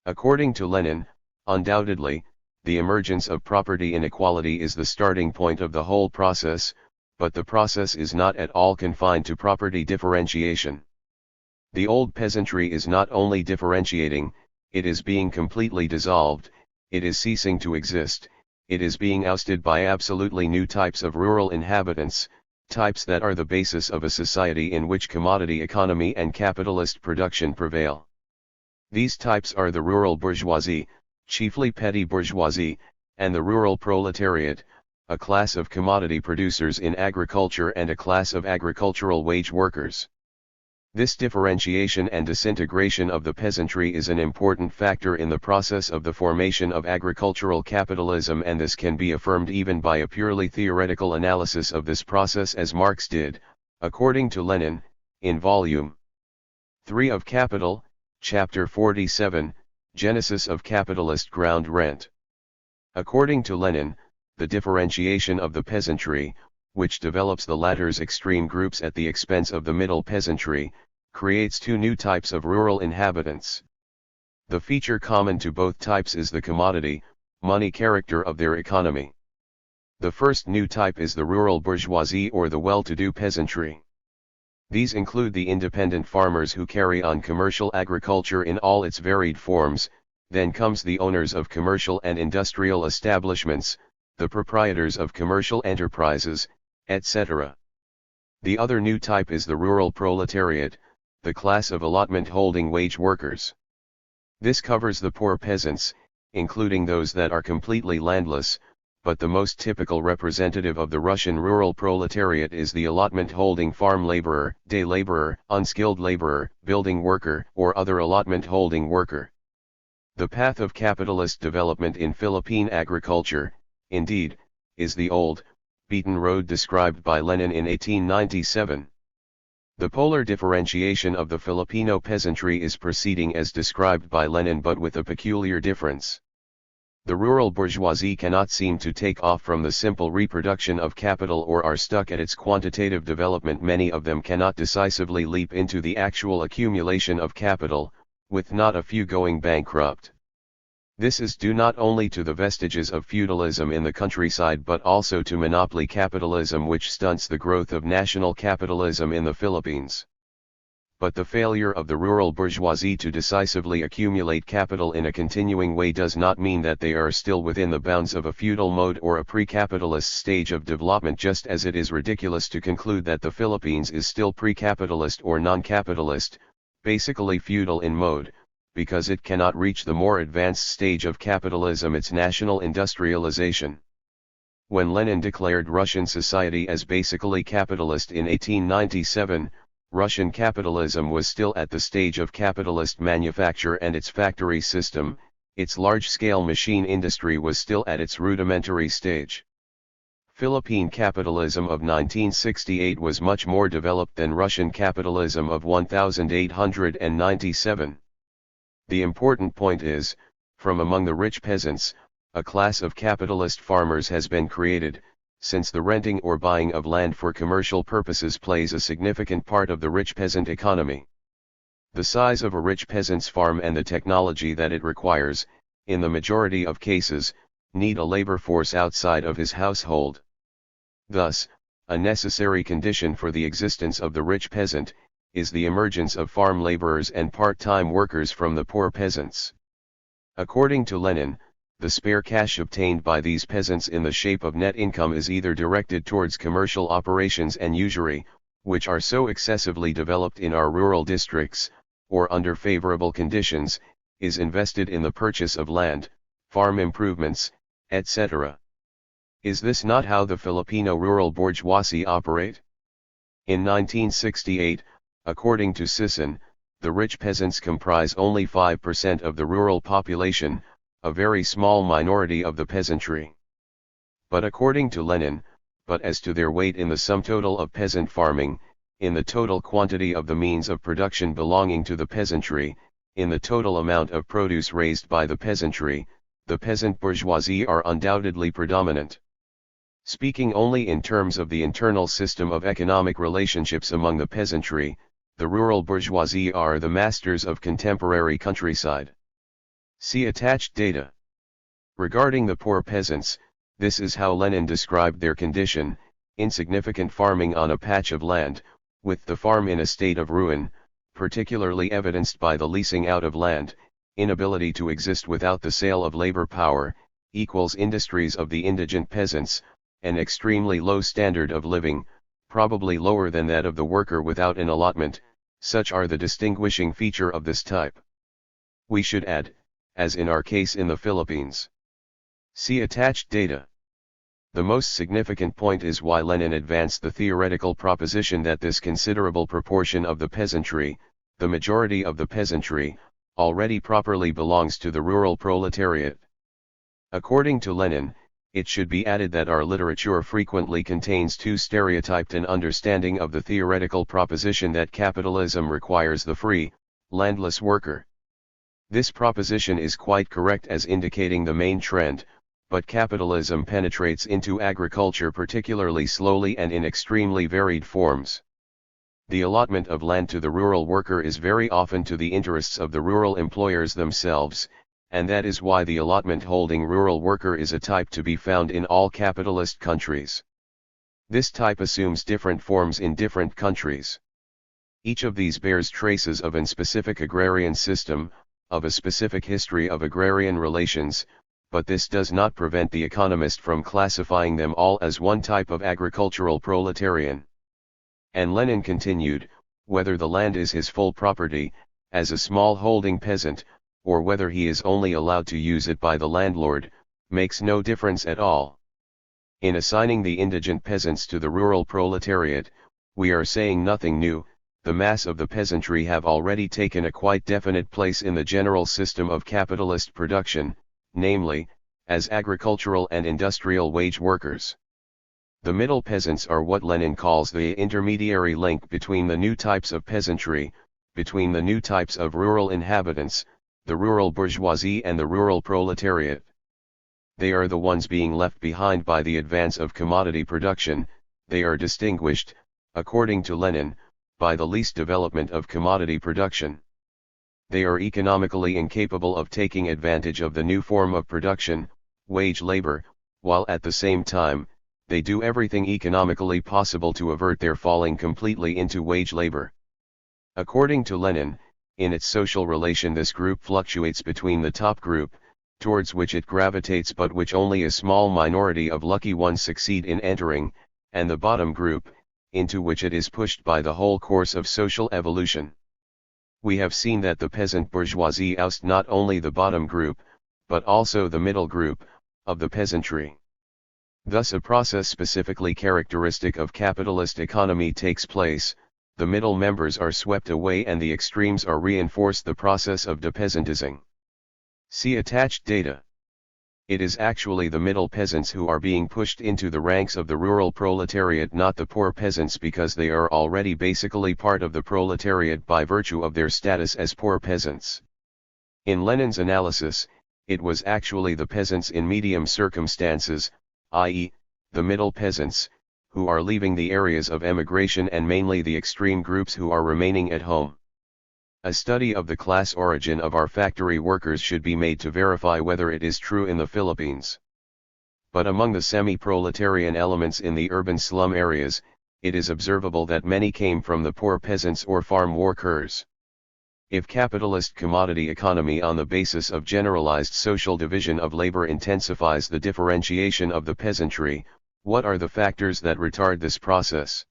According to Lenin, undoubtedly, the emergence of property inequality is the starting point of the whole process, but the process is not at all confined to property differentiation. The old peasantry is not only differentiating, it is being completely dissolved, it is ceasing to exist, it is being ousted by absolutely new types of rural inhabitants, types that are the basis of a society in which commodity economy and capitalist production prevail. These types are the rural bourgeoisie, chiefly petty bourgeoisie, and the rural proletariat, a class of commodity producers in agriculture and a class of agricultural wage workers. This differentiation and disintegration of the peasantry is an important factor in the process of the formation of agricultural capitalism, and this can be affirmed even by a purely theoretical analysis of this process as Marx did, according to Lenin, in Volume 3 of Capital, Chapter 47, Genesis of Capitalist Ground Rent. According to Lenin, the differentiation of the peasantry, which develops the latter's extreme groups at the expense of the middle peasantry, creates two new types of rural inhabitants. The feature common to both types is the commodity, money character of their economy. The first new type is the rural bourgeoisie or the well-to-do peasantry. These include the independent farmers who carry on commercial agriculture in all its varied forms, then comes the owners of commercial and industrial establishments, the proprietors of commercial enterprises, etc. The other new type is the rural proletariat, the class of allotment-holding wage workers. This covers the poor peasants, including those that are completely landless, but the most typical representative of the Russian rural proletariat is the allotment-holding farm laborer, day laborer, unskilled laborer, building worker, or other allotment-holding worker. The path of capitalist development in Philippine agriculture, indeed, is the old, beaten road described by Lenin in 1897. The polar differentiation of the Filipino peasantry is proceeding as described by Lenin but with a peculiar difference. The rural bourgeoisie cannot seem to take off from the simple reproduction of capital or are stuck at its quantitative development. Many of them cannot decisively leap into the actual accumulation of capital, with not a few going bankrupt. This is due not only to the vestiges of feudalism in the countryside but also to monopoly capitalism, which stunts the growth of national capitalism in the Philippines. But the failure of the rural bourgeoisie to decisively accumulate capital in a continuing way does not mean that they are still within the bounds of a feudal mode or a pre-capitalist stage of development, just as it is ridiculous to conclude that the Philippines is still pre-capitalist or non-capitalist, basically feudal in mode, because it cannot reach the more advanced stage of capitalism, its national industrialization. When Lenin declared Russian society as basically capitalist in 1897, Russian capitalism was still at the stage of capitalist manufacture and its factory system, its large-scale machine industry was still at its rudimentary stage. Philippine capitalism of 1968 was much more developed than Russian capitalism of 1897. The important point is, from among the rich peasants, a class of capitalist farmers has been created, since the renting or buying of land for commercial purposes plays a significant part of the rich peasant economy. The size of a rich peasant's farm and the technology that it requires, in the majority of cases, need a labor force outside of his household. Thus, a necessary condition for the existence of the rich peasant, is the emergence of farm laborers and part-time workers from the poor peasants. According to Lenin, the spare cash obtained by these peasants in the shape of net income is either directed towards commercial operations and usury, which are so excessively developed in our rural districts, or under favorable conditions, is invested in the purchase of land, farm improvements, etc. Is this not how the Filipino rural bourgeoisie operate? In 1968, according to Sisson, the rich peasants comprise only 5% of the rural population, a very small minority of the peasantry. But according to Lenin, but as to their weight in the sum total of peasant farming, in the total quantity of the means of production belonging to the peasantry, in the total amount of produce raised by the peasantry, the peasant bourgeoisie are undoubtedly predominant. Speaking only in terms of the internal system of economic relationships among the peasantry, the rural bourgeoisie are the masters of contemporary countryside. See attached data. Regarding the poor peasants, this is how Lenin described their condition: insignificant farming on a patch of land, with the farm in a state of ruin, particularly evidenced by the leasing out of land, inability to exist without the sale of labor power, equals industries of the indigent peasants, an extremely low standard of living, probably lower than that of the worker without an allotment. Such are the distinguishing feature of this type. We should add, as in our case in the Philippines. See attached data. The most significant point is why Lenin advanced the theoretical proposition that this considerable proportion of the peasantry, the majority of the peasantry, already properly belongs to the rural proletariat. According to Lenin, it should be added that our literature frequently contains too stereotyped an understanding of the theoretical proposition that capitalism requires the free, landless worker. This proposition is quite correct as indicating the main trend, but capitalism penetrates into agriculture particularly slowly and in extremely varied forms. The allotment of land to the rural worker is very often to the interests of the rural employers themselves, and that is why the allotment-holding rural worker is a type to be found in all capitalist countries. This type assumes different forms in different countries. Each of these bears traces of a specific agrarian system, of a specific history of agrarian relations, but this does not prevent the economist from classifying them all as one type of agricultural proletarian. And Lenin continued, whether the land is his full property, as a small holding peasant, or whether he is only allowed to use it by the landlord, makes no difference at all. In assigning the indigent peasants to the rural proletariat, we are saying nothing new. The mass of the peasantry have already taken a quite definite place in the general system of capitalist production, namely, as agricultural and industrial wage workers. The middle peasants are what Lenin calls the intermediary link between the new types of peasantry, between the new types of rural inhabitants, the rural bourgeoisie and the rural proletariat. They are the ones being left behind by the advance of commodity production. They are distinguished, according to Lenin, by the least development of commodity production. They are economically incapable of taking advantage of the new form of production, wage labor, while at the same time, they do everything economically possible to avert their falling completely into wage labor. According to Lenin, in its social relation this group fluctuates between the top group, towards which it gravitates but which only a small minority of lucky ones succeed in entering, and the bottom group, into which it is pushed by the whole course of social evolution. We have seen that the peasant bourgeoisie oust not only the bottom group, but also the middle group, of the peasantry. Thus a process specifically characteristic of capitalist economy takes place. The middle members are swept away and the extremes are reinforced, the process of depeasantizing. See attached data. It is actually the middle peasants who are being pushed into the ranks of the rural proletariat, not the poor peasants, because they are already basically part of the proletariat by virtue of their status as poor peasants. In Lenin's analysis, it was actually the peasants in medium circumstances, i.e., the middle peasants, who are leaving the areas of emigration and mainly the extreme groups who are remaining at home. A study of the class origin of our factory workers should be made to verify whether it is true in the Philippines. But among the semi-proletarian elements in the urban slum areas, it is observable that many came from the poor peasants or farm workers. If capitalist commodity economy on the basis of generalized social division of labor intensifies the differentiation of the peasantry, what are the factors that retard this process?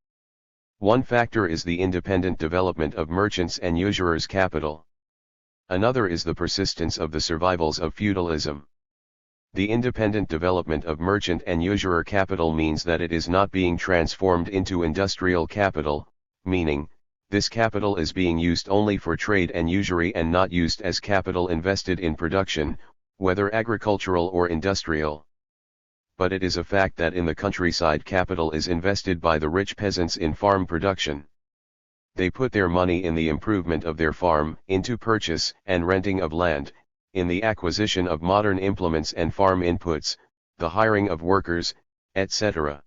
One factor is the independent development of merchants' and usurers' capital. Another is the persistence of the survivals of feudalism. The independent development of merchant and usurer capital means that it is not being transformed into industrial capital, meaning, this capital is being used only for trade and usury and not used as capital invested in production, whether agricultural or industrial. But it is a fact that in the countryside capital is invested by the rich peasants in farm production. They put their money in the improvement of their farm, into purchase and renting of land, in the acquisition of modern implements and farm inputs, the hiring of workers, etc.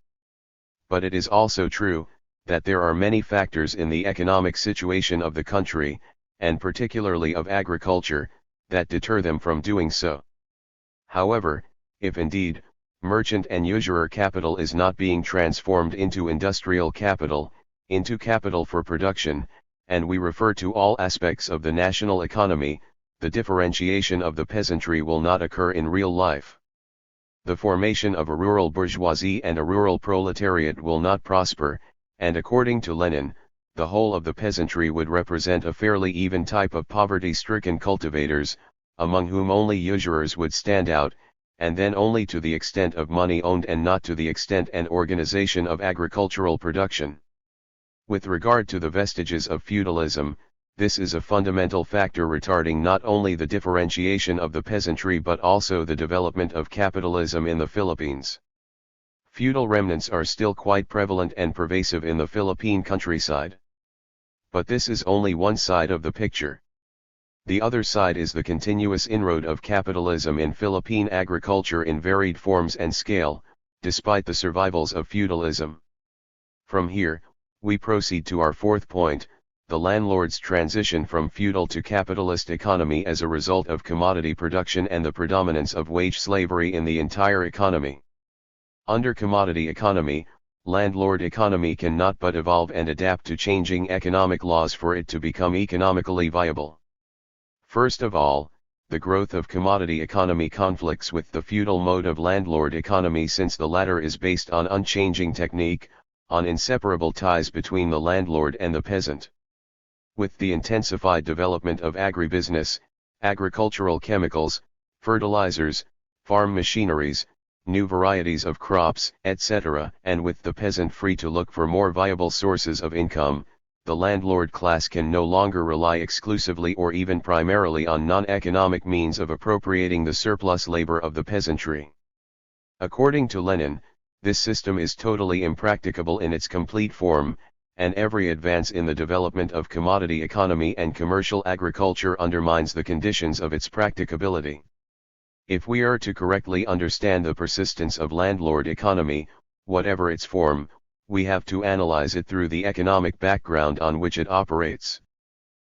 But it is also true, that there are many factors in the economic situation of the country, and particularly of agriculture, that deter them from doing so. However, if indeed, merchant and usurer capital is not being transformed into industrial capital, into capital for production, and we refer to all aspects of the national economy, the differentiation of the peasantry will not occur in real life. The formation of a rural bourgeoisie and a rural proletariat will not prosper, and according to Lenin, the whole of the peasantry would represent a fairly even type of poverty-stricken cultivators, among whom only usurers would stand out, and then only to the extent of money owned and not to the extent and organization of agricultural production. With regard to the vestiges of feudalism, this is a fundamental factor retarding not only the differentiation of the peasantry but also the development of capitalism in the Philippines. Feudal remnants are still quite prevalent and pervasive in the Philippine countryside. But this is only one side of the picture. The other side is the continuous inroad of capitalism in Philippine agriculture in varied forms and scale, despite the survivals of feudalism. From here, we proceed to our fourth point, the landlord's transition from feudal to capitalist economy as a result of commodity production and the predominance of wage slavery in the entire economy. Under commodity economy, landlord economy cannot but evolve and adapt to changing economic laws for it to become economically viable. First of all, the growth of commodity economy conflicts with the feudal mode of landlord economy since the latter is based on unchanging technique, on inseparable ties between the landlord and the peasant. With the intensified development of agribusiness, agricultural chemicals, fertilizers, farm machineries, new varieties of crops, etc., and with the peasant free to look for more viable sources of income, the landlord class can no longer rely exclusively or even primarily on non-economic means of appropriating the surplus labor of the peasantry. According to Lenin, this system is totally impracticable in its complete form, and every advance in the development of commodity economy and commercial agriculture undermines the conditions of its practicability. If we are to correctly understand the persistence of landlord economy, whatever its form, we have to analyze it through the economic background on which it operates.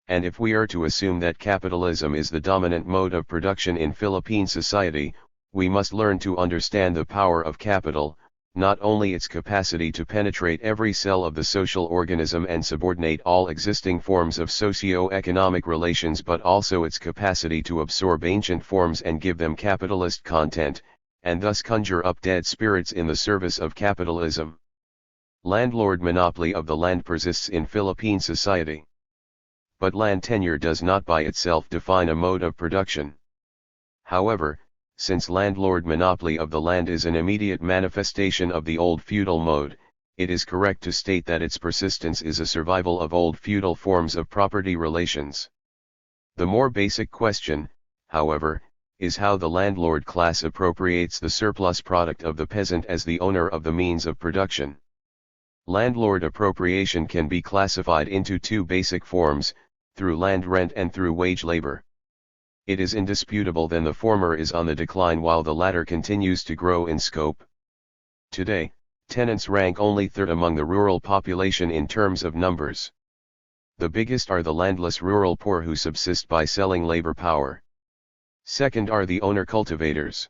And if we are to assume that capitalism is the dominant mode of production in Philippine society, we must learn to understand the power of capital, not only its capacity to penetrate every cell of the social organism and subordinate all existing forms of socio-economic relations but also its capacity to absorb ancient forms and give them capitalist content, and thus conjure up dead spirits in the service of capitalism. Landlord monopoly of the land persists in Philippine society. But land tenure does not by itself define a mode of production. However, since landlord monopoly of the land is an immediate manifestation of the old feudal mode, it is correct to state that its persistence is a survival of old feudal forms of property relations. The more basic question, however, is how the landlord class appropriates the surplus product of the peasant as the owner of the means of production. Landlord appropriation can be classified into two basic forms, through land rent and through wage labor. It is indisputable that the former is on the decline while the latter continues to grow in scope. Today, tenants rank only third among the rural population in terms of numbers. The biggest are the landless rural poor who subsist by selling labor power. Second are the owner cultivators.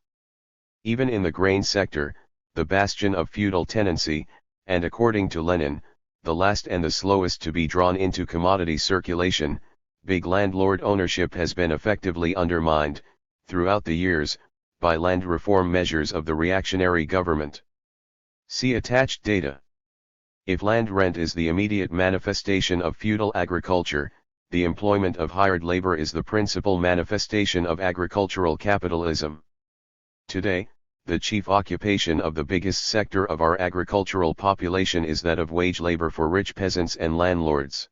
Even in the grain sector, the bastion of feudal tenancy, and according to Lenin, the last and the slowest to be drawn into commodity circulation, big landlord ownership has been effectively undermined, throughout the years, by land reform measures of the reactionary government. See attached data. If land rent is the immediate manifestation of feudal agriculture, the employment of hired labor is the principal manifestation of agricultural capitalism. Today, the chief occupation of the biggest sector of our agricultural population is that of wage labor for rich peasants and landlords.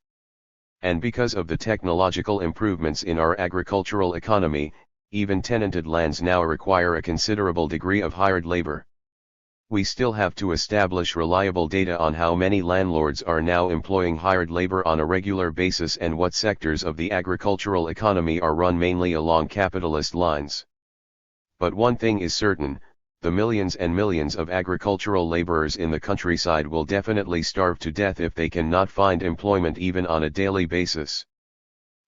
And because of the technological improvements in our agricultural economy, even tenanted lands now require a considerable degree of hired labor. We still have to establish reliable data on how many landlords are now employing hired labor on a regular basis and what sectors of the agricultural economy are run mainly along capitalist lines. But one thing is certain, the millions and millions of agricultural laborers in the countryside will definitely starve to death if they cannot find employment even on a daily basis.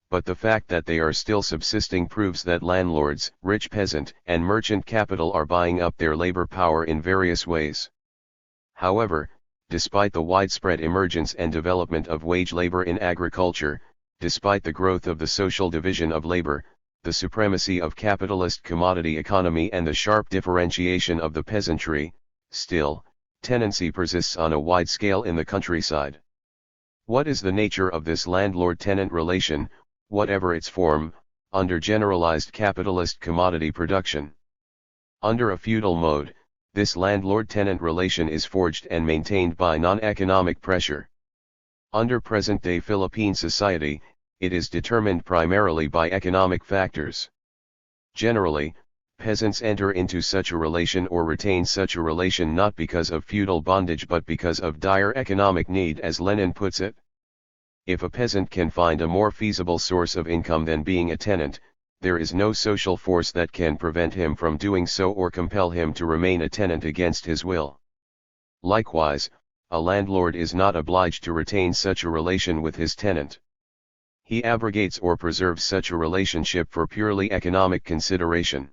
But the fact that they are still subsisting proves that landlords, rich peasant, and merchant capital are buying up their labor power in various ways. However, despite the widespread emergence and development of wage labor in agriculture, despite the growth of the social division of labor, the supremacy of capitalist commodity economy and the sharp differentiation of the peasantry, still, tenancy persists on a wide scale in the countryside. What is the nature of this landlord-tenant relation, whatever its form, under generalized capitalist commodity production? Under a feudal mode, this landlord-tenant relation is forged and maintained by non-economic pressure. Under present-day Philippine society, it is determined primarily by economic factors. Generally, peasants enter into such a relation or retain such a relation not because of feudal bondage but because of dire economic need, as Lenin puts it. If a peasant can find a more feasible source of income than being a tenant, there is no social force that can prevent him from doing so or compel him to remain a tenant against his will. Likewise, a landlord is not obliged to retain such a relation with his tenant. He abrogates or preserves such a relationship for purely economic consideration.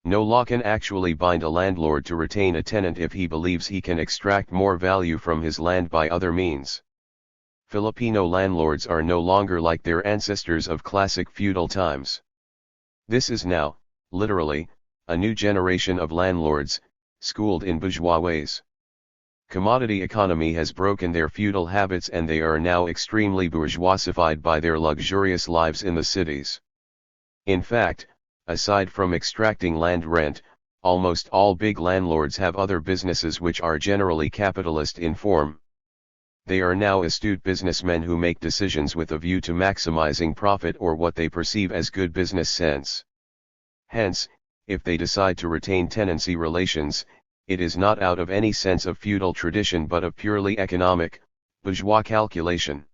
No law can actually bind a landlord to retain a tenant if he believes he can extract more value from his land by other means. Filipino landlords are no longer like their ancestors of classic feudal times. This is now, literally, a new generation of landlords, schooled in bourgeois ways. Commodity economy has broken their feudal habits and they are now extremely bourgeoisified by their luxurious lives in the cities. In fact, aside from extracting land rent, almost all big landlords have other businesses which are generally capitalist in form. They are now astute businessmen who make decisions with a view to maximizing profit or what they perceive as good business sense. Hence, if they decide to retain tenancy relations, it is not out of any sense of feudal tradition but of purely economic, bourgeois calculation.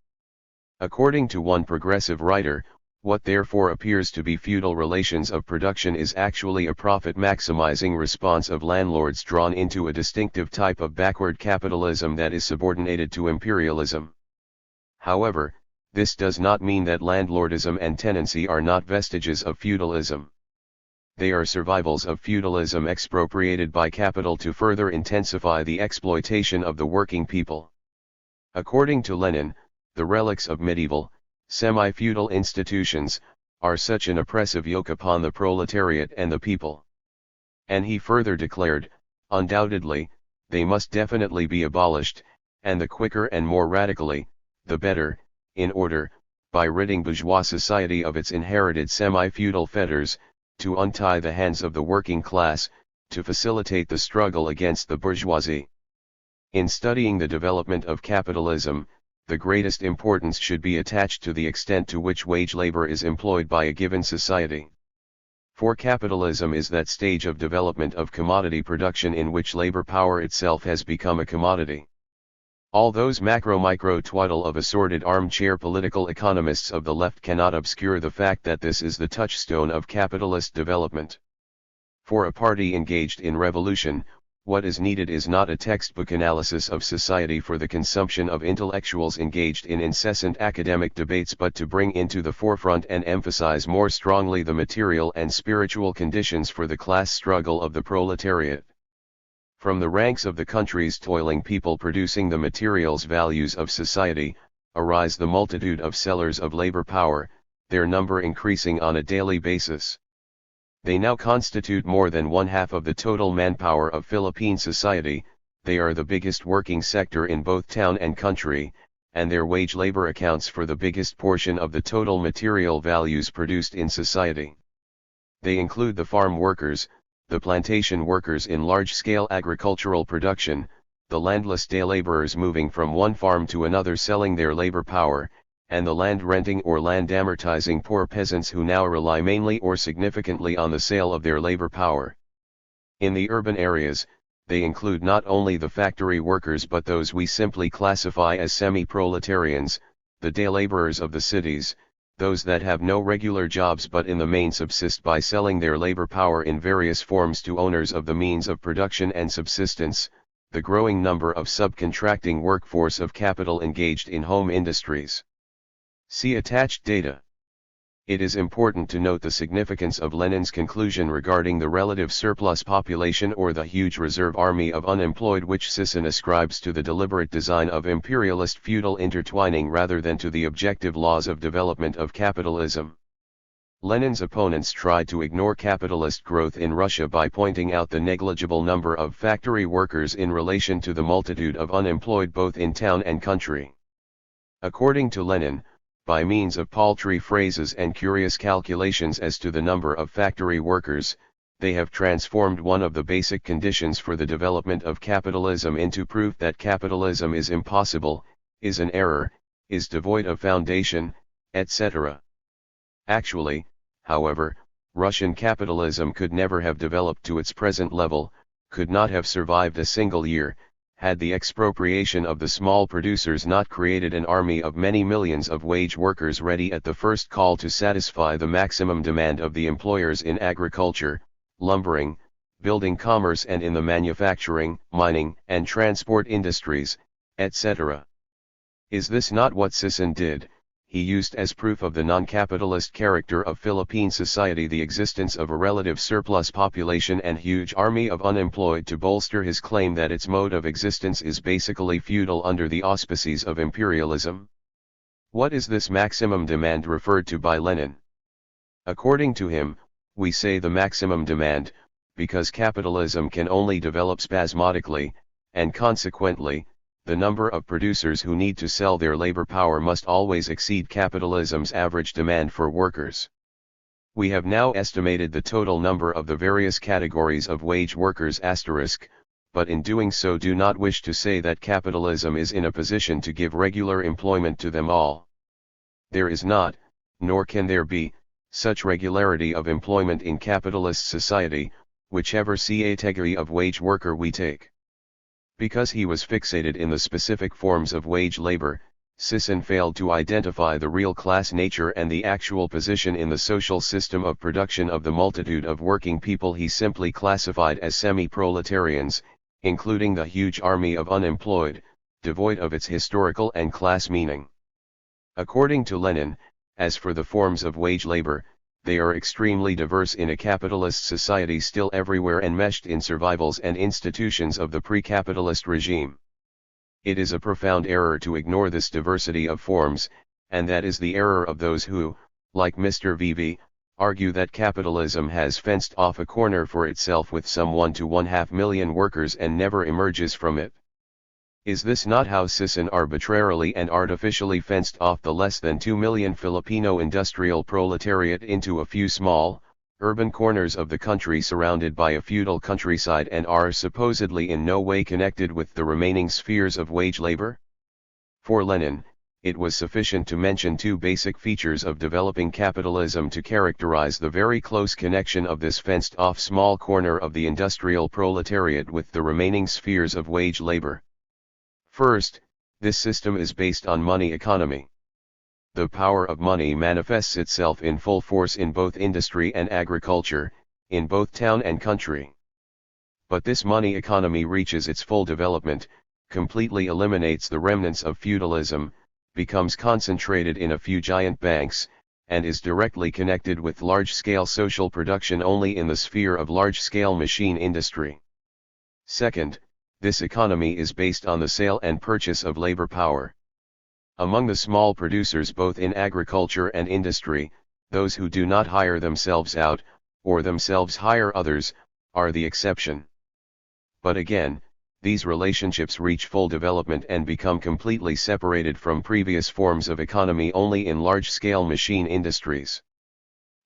According to one progressive writer, what therefore appears to be feudal relations of production is actually a profit-maximizing response of landlords drawn into a distinctive type of backward capitalism that is subordinated to imperialism. However, this does not mean that landlordism and tenancy are not vestiges of feudalism. They are survivals of feudalism expropriated by capital to further intensify the exploitation of the working people. According to Lenin, the relics of medieval, semi-feudal institutions, are such an oppressive yoke upon the proletariat and the people. And he further declared, undoubtedly, they must definitely be abolished, and the quicker and more radically, the better, in order, by ridding bourgeois society of its inherited semi-feudal fetters, to untie the hands of the working class, to facilitate the struggle against the bourgeoisie. In studying the development of capitalism, the greatest importance should be attached to the extent to which wage labor is employed by a given society. For capitalism is that stage of development of commodity production in which labor power itself has become a commodity. All those macro-micro twaddle of assorted armchair political economists of the left cannot obscure the fact that this is the touchstone of capitalist development. For a party engaged in revolution, what is needed is not a textbook analysis of society for the consumption of intellectuals engaged in incessant academic debates but to bring into the forefront and emphasize more strongly the material and spiritual conditions for the class struggle of the proletariat. From the ranks of the country's toiling people producing the materials values of society, arise the multitude of sellers of labor power, their number increasing on a daily basis. They now constitute more than one-half of the total manpower of Philippine society. They are the biggest working sector in both town and country, and their wage labor accounts for the biggest portion of the total material values produced in society. They include the farm workers, the plantation workers in large-scale agricultural production, the landless day laborers moving from one farm to another selling their labor power, and the land renting or land amortizing poor peasants who now rely mainly or significantly on the sale of their labor power. In the urban areas, they include not only the factory workers but those we simply classify as semi-proletarians, the day laborers of the cities, those that have no regular jobs but in the main subsist by selling their labor power in various forms to owners of the means of production and subsistence, the growing number of subcontracting workforce of capital engaged in home industries. See attached data. It is important to note the significance of Lenin's conclusion regarding the relative surplus population or the huge reserve army of unemployed which Sisson ascribes to the deliberate design of imperialist feudal intertwining rather than to the objective laws of development of capitalism. Lenin's opponents tried to ignore capitalist growth in Russia by pointing out the negligible number of factory workers in relation to the multitude of unemployed both in town and country. According to Lenin, by means of paltry phrases and curious calculations as to the number of factory workers, they have transformed one of the basic conditions for the development of capitalism into proof that capitalism is impossible, is an error, is devoid of foundation, etc. Actually, however, Russian capitalism could never have developed to its present level, could not have survived a single year, had the expropriation of the small producers not created an army of many millions of wage workers ready at the first call to satisfy the maximum demand of the employers in agriculture, lumbering, building commerce and in the manufacturing, mining and transport industries, etc. Is this not what Sisson did? He used as proof of the non-capitalist character of Philippine society the existence of a relative surplus population and huge army of unemployed to bolster his claim that its mode of existence is basically feudal under the auspices of imperialism. What is this maximum demand referred to by Lenin? According to him, we say the maximum demand, because capitalism can only develop spasmodically, and consequently, the number of producers who need to sell their labor power must always exceed capitalism's average demand for workers. We have now estimated the total number of the various categories of wage workers *, but in doing so do not wish to say that capitalism is in a position to give regular employment to them all. There is not, nor can there be, such regularity of employment in capitalist society, whichever category of wage worker we take. Because he was fixated in the specific forms of wage labor, Sisson failed to identify the real class nature and the actual position in the social system of production of the multitude of working people he simply classified as semi-proletarians, including the huge army of unemployed, devoid of its historical and class meaning. According to Lenin, as for the forms of wage labor, they are extremely diverse in a capitalist society still everywhere enmeshed in survivals and institutions of the pre-capitalist regime. It is a profound error to ignore this diversity of forms, and that is the error of those who, like Mr. VV, argue that capitalism has fenced off a corner for itself with some 1 to 1/2 million workers and never emerges from it. Is this not how Sisson arbitrarily and artificially fenced off the less than 2 million Filipino industrial proletariat into a few small, urban corners of the country surrounded by a feudal countryside and are supposedly in no way connected with the remaining spheres of wage labor? For Lenin, it was sufficient to mention two basic features of developing capitalism to characterize the very close connection of this fenced-off small corner of the industrial proletariat with the remaining spheres of wage labor. First, this system is based on money economy. The power of money manifests itself in full force in both industry and agriculture, in both town and country. But this money economy reaches its full development, completely eliminates the remnants of feudalism, becomes concentrated in a few giant banks, and is directly connected with large-scale social production only in the sphere of large-scale machine industry. Second, this economy is based on the sale and purchase of labor power. Among the small producers both in agriculture and industry, those who do not hire themselves out, or themselves hire others, are the exception. But again, these relationships reach full development and become completely separated from previous forms of economy only in large-scale machine industries.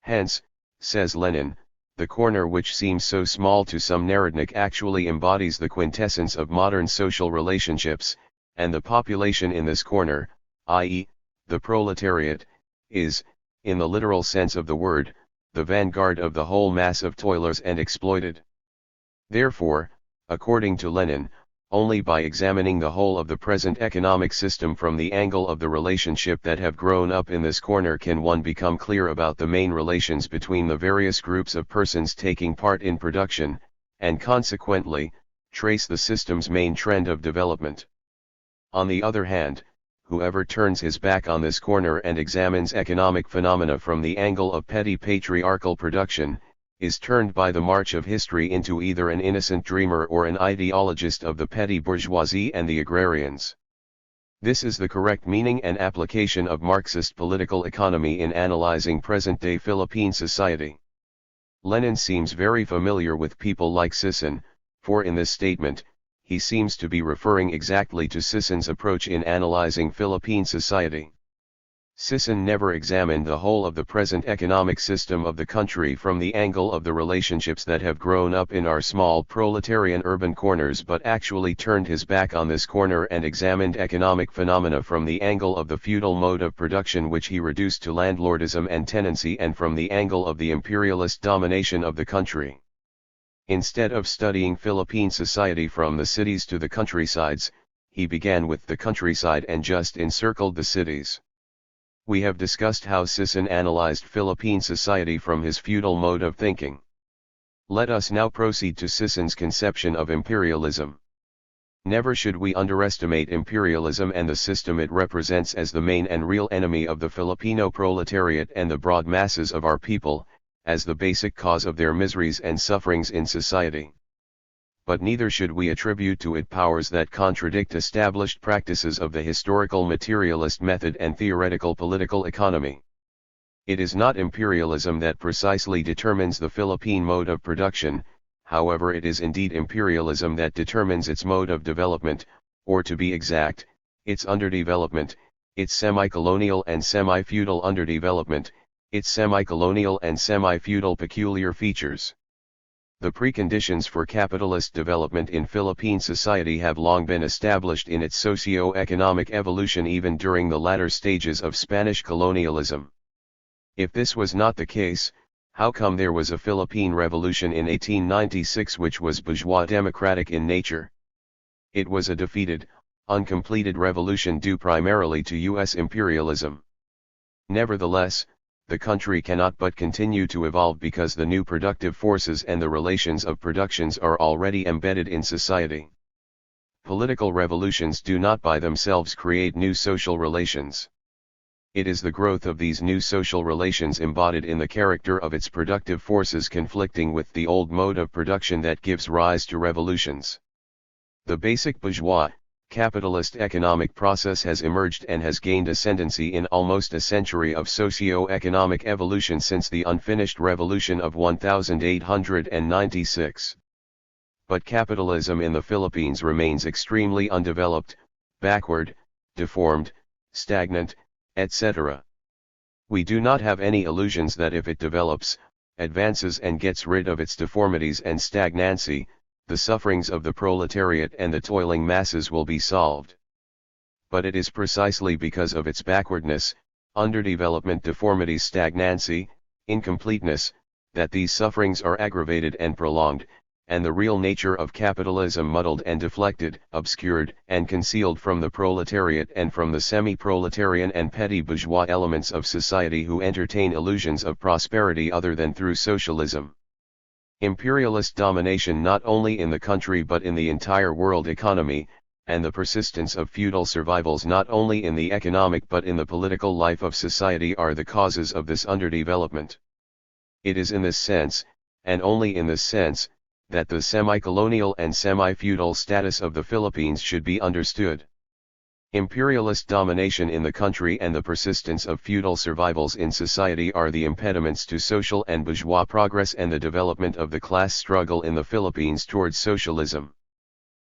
Hence, says Lenin, the corner which seems so small to some Narodnik actually embodies the quintessence of modern social relationships, and the population in this corner, i.e., the proletariat, is, in the literal sense of the word, the vanguard of the whole mass of toilers and exploited. Therefore, according to Lenin, only by examining the whole of the present economic system from the angle of the relationship that have grown up in this corner can one become clear about the main relations between the various groups of persons taking part in production, and consequently, trace the system's main trend of development. On the other hand, whoever turns his back on this corner and examines economic phenomena from the angle of petty patriarchal production, is turned by the march of history into either an innocent dreamer or an ideologist of the petty bourgeoisie and the agrarians. This is the correct meaning and application of Marxist political economy in analyzing present-day Philippine society. Lenin seems very familiar with people like Sisson, for in this statement, he seems to be referring exactly to Sisson's approach in analyzing Philippine society. Sisson never examined the whole of the present economic system of the country from the angle of the relationships that have grown up in our small proletarian urban corners, but actually turned his back on this corner and examined economic phenomena from the angle of the feudal mode of production which he reduced to landlordism and tenancy, and from the angle of the imperialist domination of the country. Instead of studying Philippine society from the cities to the countrysides, he began with the countryside and just encircled the cities. We have discussed how Sisson analyzed Philippine society from his feudal mode of thinking. Let us now proceed to Sisson's conception of imperialism. Never should we underestimate imperialism and the system it represents as the main and real enemy of the Filipino proletariat and the broad masses of our people, as the basic cause of their miseries and sufferings in society. But neither should we attribute to it powers that contradict established practices of the historical materialist method and theoretical political economy. It is not imperialism that precisely determines the Philippine mode of production, however it is indeed imperialism that determines its mode of development, or to be exact, its underdevelopment, its semi-colonial and semi-feudal underdevelopment, its semi-colonial and semi-feudal peculiar features. The preconditions for capitalist development in Philippine society have long been established in its socio-economic evolution even during the latter stages of Spanish colonialism. If this was not the case, how come there was a Philippine Revolution in 1896 which was bourgeois democratic in nature? It was a defeated, uncompleted revolution due primarily to U.S. imperialism. Nevertheless, the country cannot but continue to evolve because the new productive forces and the relations of productions are already embedded in society. Political revolutions do not by themselves create new social relations. It is the growth of these new social relations embodied in the character of its productive forces conflicting with the old mode of production that gives rise to revolutions. The basic bourgeois, capitalist economic process has emerged and has gained ascendancy in almost a century of socio-economic evolution since the unfinished revolution of 1896. But capitalism in the Philippines remains extremely undeveloped, backward, deformed, stagnant, etc. We do not have any illusions that if it develops, advances and gets rid of its deformities and stagnancy, the sufferings of the proletariat and the toiling masses will be solved. But it is precisely because of its backwardness, underdevelopment, deformities, stagnancy, incompleteness, that these sufferings are aggravated and prolonged, and the real nature of capitalism muddled and deflected, obscured and concealed from the proletariat and from the semi-proletarian and petty bourgeois elements of society who entertain illusions of prosperity other than through socialism. Imperialist domination not only in the country but in the entire world economy, and the persistence of feudal survivals not only in the economic but in the political life of society are the causes of this underdevelopment. It is in this sense, and only in this sense, that the semi-colonial and semi-feudal status of the Philippines should be understood. Imperialist domination in the country and the persistence of feudal survivals in society are the impediments to social and bourgeois progress and the development of the class struggle in the Philippines towards socialism.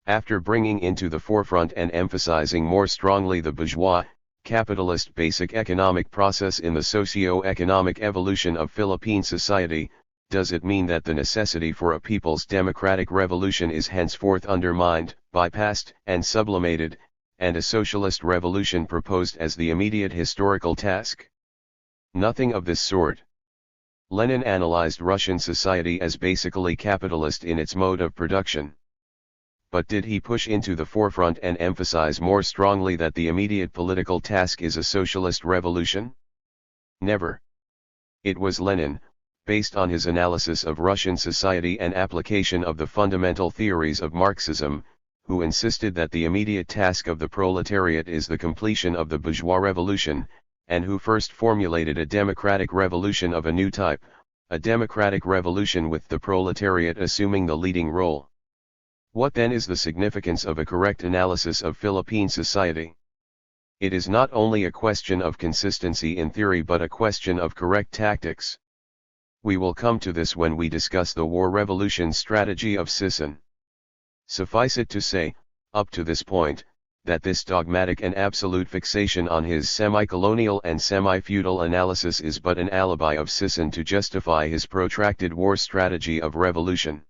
After bringing into the forefront and emphasizing more strongly the bourgeois, capitalist basic economic process in the socio-economic evolution of Philippine society, does it mean that the necessity for a people's democratic revolution is henceforth undermined, bypassed, and sublimated, and a socialist revolution proposed as the immediate historical task? Nothing of this sort. Lenin analyzed Russian society as basically capitalist in its mode of production. But did he push into the forefront and emphasize more strongly that the immediate political task is a socialist revolution? Never. It was Lenin, based on his analysis of Russian society and application of the fundamental theories of Marxism, who insisted that the immediate task of the proletariat is the completion of the bourgeois revolution, and who first formulated a democratic revolution of a new type, a democratic revolution with the proletariat assuming the leading role. What then is the significance of a correct analysis of Philippine society? It is not only a question of consistency in theory but a question of correct tactics. We will come to this when we discuss the war revolution strategy of Sisson. Suffice it to say, up to this point, that this dogmatic and absolute fixation on his semi-colonial and semi-feudal analysis is but an alibi of Sisson to justify his protracted war strategy of revolution.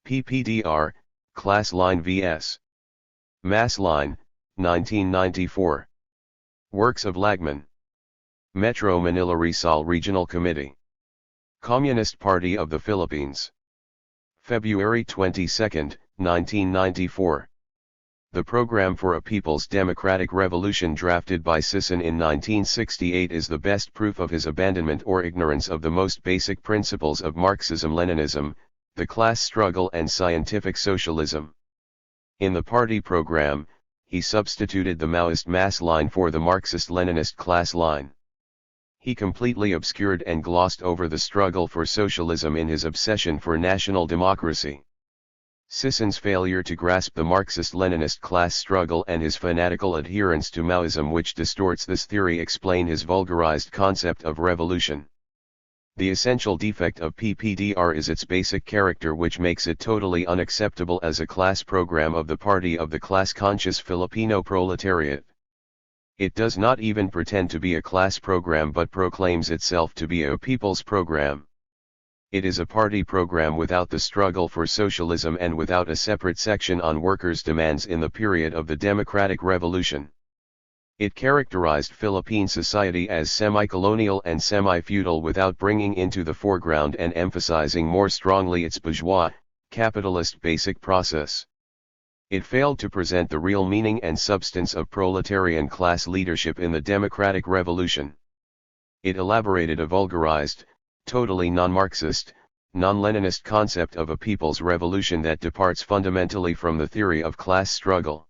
PPDR, Class Line vs. Mass Line, 1994. Works of Lagman. Metro Manila Rizal Regional Committee. Communist Party of the Philippines. February 22, 1994. The program for a People's Democratic Revolution drafted by Sisson in 1968 is the best proof of his abandonment or ignorance of the most basic principles of Marxism-Leninism, the class struggle and scientific socialism. In the party program, he substituted the Maoist mass line for the Marxist-Leninist class line. He completely obscured and glossed over the struggle for socialism in his obsession for national democracy. Sisson's failure to grasp the Marxist-Leninist class struggle and his fanatical adherence to Maoism, which distorts this theory, explain his vulgarized concept of revolution. The essential defect of PPDR is its basic character, which makes it totally unacceptable as a class program of the party of the class-conscious Filipino proletariat. It does not even pretend to be a class program but proclaims itself to be a people's program. It is a party program without the struggle for socialism and without a separate section on workers' demands in the period of the democratic revolution. It characterized Philippine society as semi-colonial and semi-feudal without bringing into the foreground and emphasizing more strongly its bourgeois, capitalist basic process. It failed to present the real meaning and substance of proletarian class leadership in the democratic revolution. It elaborated a vulgarized, totally non-Marxist, non-Leninist concept of a people's revolution that departs fundamentally from the theory of class struggle.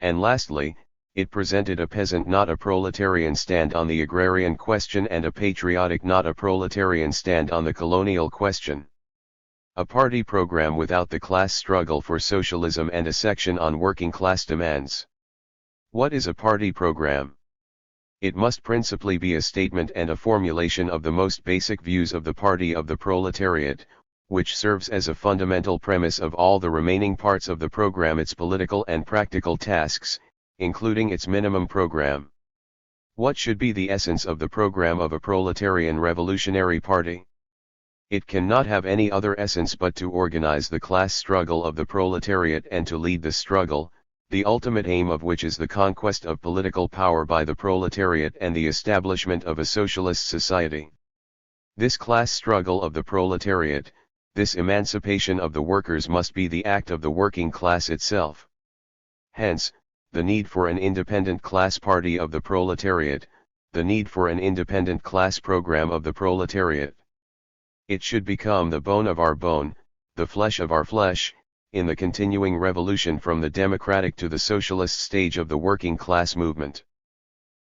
And lastly, it presented a peasant not a proletarian stand on the agrarian question and a patriotic not a proletarian stand on the colonial question. A party program without the class struggle for socialism and a section on working class demands. What is a party program? It must principally be a statement and a formulation of the most basic views of the party of the proletariat, which serves as a fundamental premise of all the remaining parts of the program, its political and practical tasks, including its minimum program. What should be the essence of the program of a proletarian revolutionary party? It cannot have any other essence but to organize the class struggle of the proletariat and to lead the struggle, the ultimate aim of which is the conquest of political power by the proletariat and the establishment of a socialist society. This class struggle of the proletariat, this emancipation of the workers must be the act of the working class itself. Hence, the need for an independent class party of the proletariat, the need for an independent class program of the proletariat. It should become the bone of our bone, the flesh of our flesh, in the continuing revolution from the democratic to the socialist stage of the working class movement.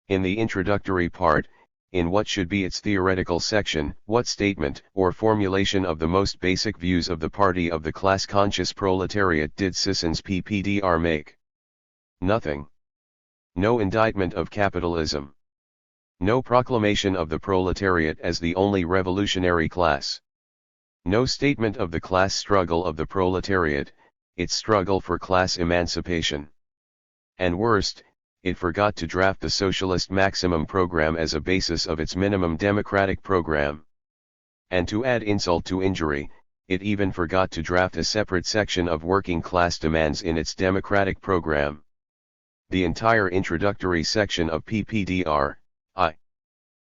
In the introductory part, in what should be its theoretical section, what statement or formulation of the most basic views of the party of the class-conscious proletariat did Sisson's PPDR make? Nothing. No indictment of capitalism. No proclamation of the proletariat as the only revolutionary class. No statement of the class struggle of the proletariat, its struggle for class emancipation. And worst, it forgot to draft the socialist maximum program as a basis of its minimum democratic program. And to add insult to injury, it even forgot to draft a separate section of working class demands in its democratic program. The entire introductory section of PPDR,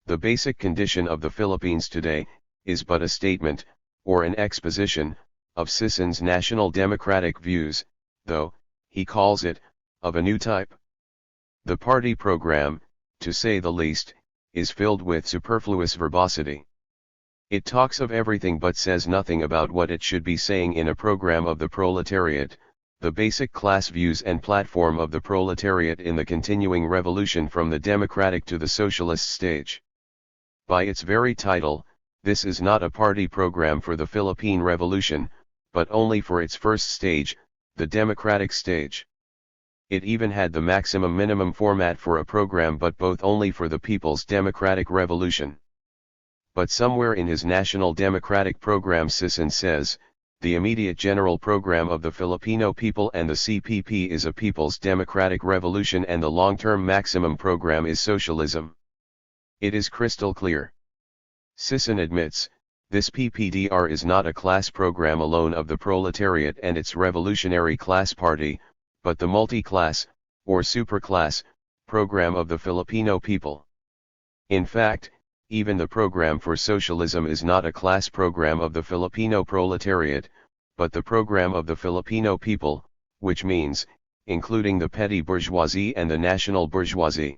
the basic condition of the Philippines today, is but a statement, or an exposition, of Sisson's national democratic views, though, he calls it, of a new type. The party program, to say the least, is filled with superfluous verbosity. It talks of everything but says nothing about what it should be saying in a program of the proletariat, the basic class views and platform of the proletariat in the continuing revolution from the democratic to the socialist stage. By its very title, this is not a party program for the Philippine Revolution, but only for its first stage, the democratic stage. It even had the maximum minimum format for a program but both only for the People's Democratic Revolution. But somewhere in his National Democratic Program Sisson says, the immediate general program of the Filipino people and the CPP is a People's Democratic Revolution and the long-term maximum program is socialism. It is crystal clear. Sisson admits, this PPDR is not a class program alone of the proletariat and its revolutionary class party, but the multi-class, or superclass, program of the Filipino people. In fact, even the program for socialism is not a class program of the Filipino proletariat, but the program of the Filipino people, which means, including the petty bourgeoisie and the national bourgeoisie.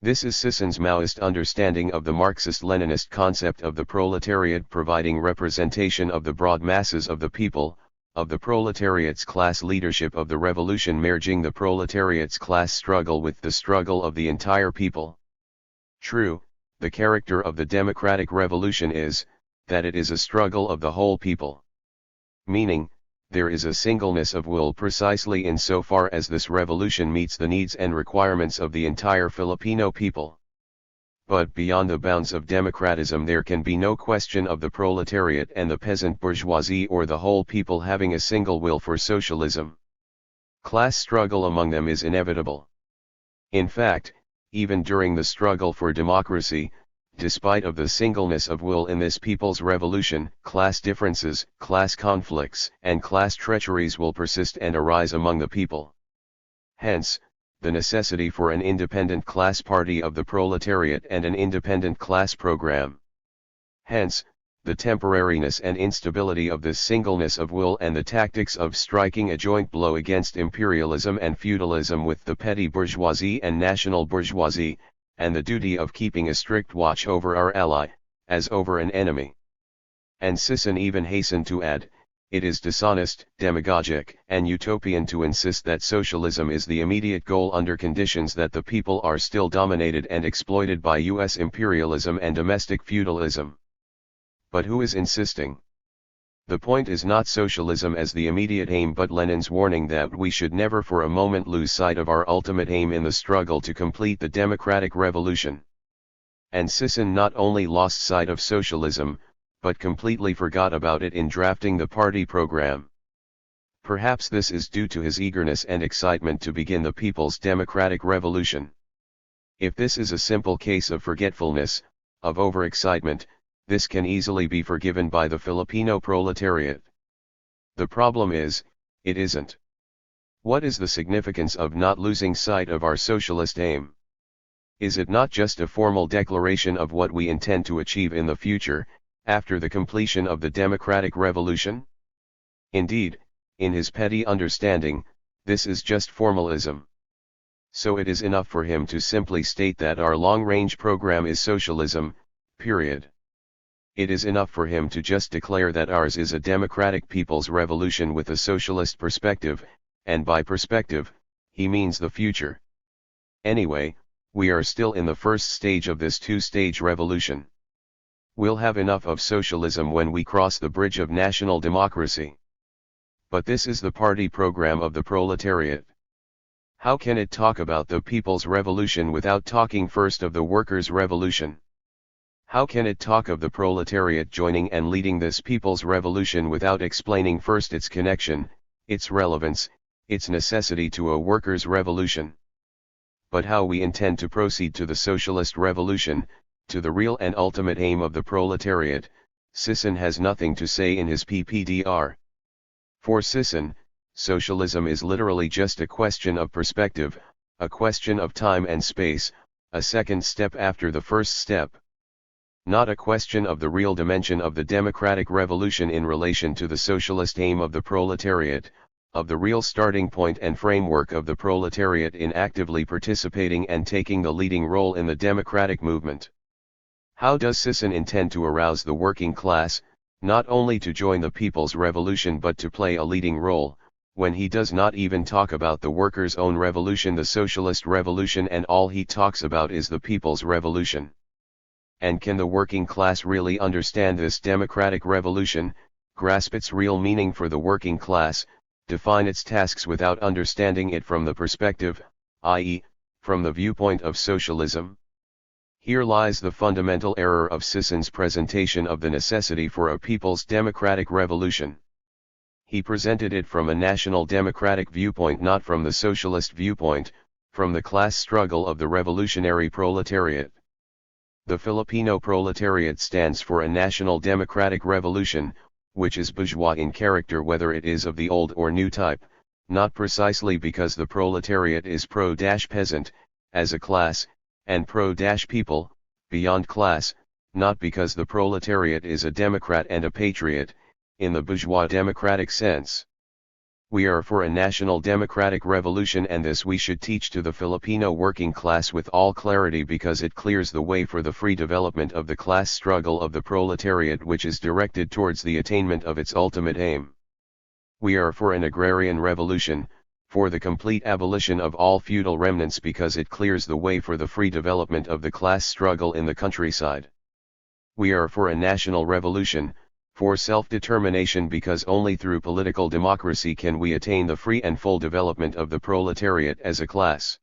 This is Sisson's Maoist understanding of the Marxist-Leninist concept of the proletariat providing representation of the broad masses of the people, of the proletariat's class leadership of the revolution merging the proletariat's class struggle with the struggle of the entire people. True, the character of the democratic revolution is, that it is a struggle of the whole people. Meaning, there is a singleness of will precisely in so far as this revolution meets the needs and requirements of the entire Filipino people. But beyond the bounds of democratism there can be no question of the proletariat and the peasant bourgeoisie or the whole people having a single will for socialism. Class struggle among them is inevitable. In fact, even during the struggle for democracy, despite of the singleness of will in this people's revolution, class differences, class conflicts, and class treacheries will persist and arise among the people. Hence, the necessity for an independent class party of the proletariat and an independent class program. Hence, the temporariness and instability of this singleness of will and the tactics of striking a joint blow against imperialism and feudalism with the petty bourgeoisie and national bourgeoisie, and the duty of keeping a strict watch over our ally, as over an enemy. And Sisson even hastened to add, it is dishonest, demagogic, and utopian to insist that socialism is the immediate goal under conditions that the people are still dominated and exploited by U.S. imperialism and domestic feudalism. But who is insisting? The point is not socialism as the immediate aim but Lenin's warning that we should never for a moment lose sight of our ultimate aim in the struggle to complete the democratic revolution. And Sisson not only lost sight of socialism, but completely forgot about it in drafting the party program. Perhaps this is due to his eagerness and excitement to begin the people's democratic revolution. If this is a simple case of forgetfulness, of overexcitement, this can easily be forgiven by the Filipino proletariat. The problem is, it isn't. What is the significance of not losing sight of our socialist aim? Is it not just a formal declaration of what we intend to achieve in the future, after the completion of the democratic revolution? Indeed, in his petty understanding, this is just formalism. So it is enough for him to simply state that our long-range program is socialism, period. It is enough for him to just declare that ours is a democratic people's revolution with a socialist perspective, and by perspective, he means the future. Anyway, We are still in the first stage of this two-stage revolution. We'll have enough of socialism when we cross the bridge of national democracy. But this is the party program of the proletariat. How can it talk about the people's revolution without talking first of the workers' revolution? How can it talk of the proletariat joining and leading this people's revolution without explaining first its connection, its relevance, its necessity to a workers' revolution? But how we intend to proceed to the socialist revolution, to the real and ultimate aim of the proletariat, Sisson has nothing to say in his PPDR. For Sisson, socialism is literally just a question of perspective, a question of time and space, a second step after the first step. Not a question of the real dimension of the democratic revolution in relation to the socialist aim of the proletariat, of the real starting point and framework of the proletariat in actively participating and taking the leading role in the democratic movement. How does Sisson intend to arouse the working class, not only to join the people's revolution but to play a leading role, when he does not even talk about the workers' own revolution, the socialist revolution, and all he talks about is the people's revolution? And can the working class really understand this democratic revolution, grasp its real meaning for the working class, define its tasks without understanding it from the perspective, i.e., from the viewpoint of socialism? Here lies the fundamental error of Sisson's presentation of the necessity for a people's democratic revolution. He presented it from a national democratic viewpoint, not from the socialist viewpoint, from the class struggle of the revolutionary proletariat. The Filipino proletariat stands for a national democratic revolution, which is bourgeois in character whether it is of the old or new type, not precisely because the proletariat is pro-peasant, as a class, and pro-people, beyond class, not because the proletariat is a democrat and a patriot, in the bourgeois democratic sense. We are for a national democratic revolution, and this we should teach to the Filipino working class with all clarity, because it clears the way for the free development of the class struggle of the proletariat, which is directed towards the attainment of its ultimate aim. We are for an agrarian revolution, for the complete abolition of all feudal remnants, because it clears the way for the free development of the class struggle in the countryside. We are for a national revolution, for self-determination, because only through political democracy can we attain the free and full development of the proletariat as a class.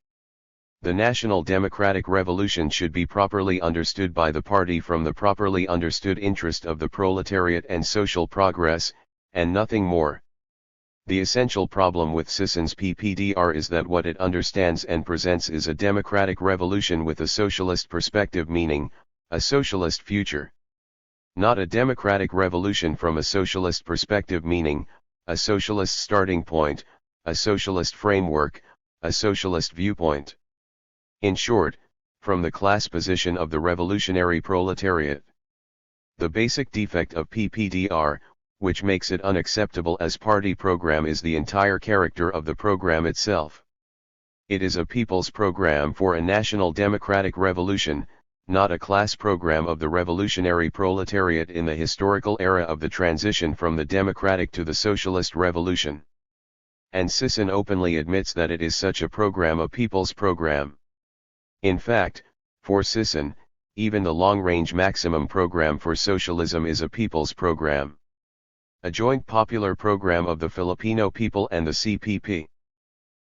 The national democratic revolution should be properly understood by the party from the properly understood interest of the proletariat and social progress, and nothing more. The essential problem with Sisson's PPDR is that what it understands and presents is a democratic revolution with a socialist perspective, meaning, a socialist future. Not a democratic revolution from a socialist perspective, meaning, a socialist starting point, a socialist framework, a socialist viewpoint. In short, from the class position of the revolutionary proletariat. The basic defect of PPDR, which makes it unacceptable as party program, is the entire character of the program itself. It is a people's program for a national democratic revolution, not a class program of the revolutionary proletariat in the historical era of the transition from the democratic to the socialist revolution. And Sisson openly admits that it is such a program, a people's program. In fact, for Sisson, even the long-range maximum program for socialism is a people's program. A joint popular program of the Filipino people and the CPP.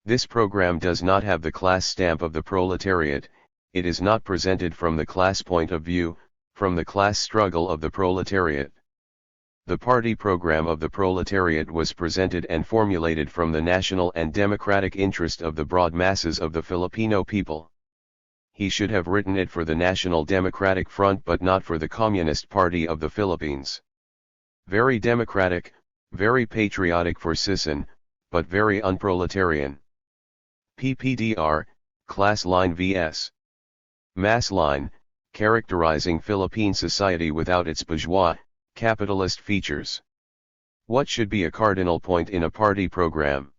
This program does not have the class stamp of the proletariat. It is not presented from the class point of view, from the class struggle of the proletariat. The party program of the proletariat was presented and formulated from the national and democratic interest of the broad masses of the Filipino people. He should have written it for the National Democratic Front, but not for the Communist Party of the Philippines. Very democratic, very patriotic for Sisson, but very unproletarian. PPDR, class line vs. mass line, characterizing Philippine society without its bourgeois, capitalist features. What should be a cardinal point in a party program?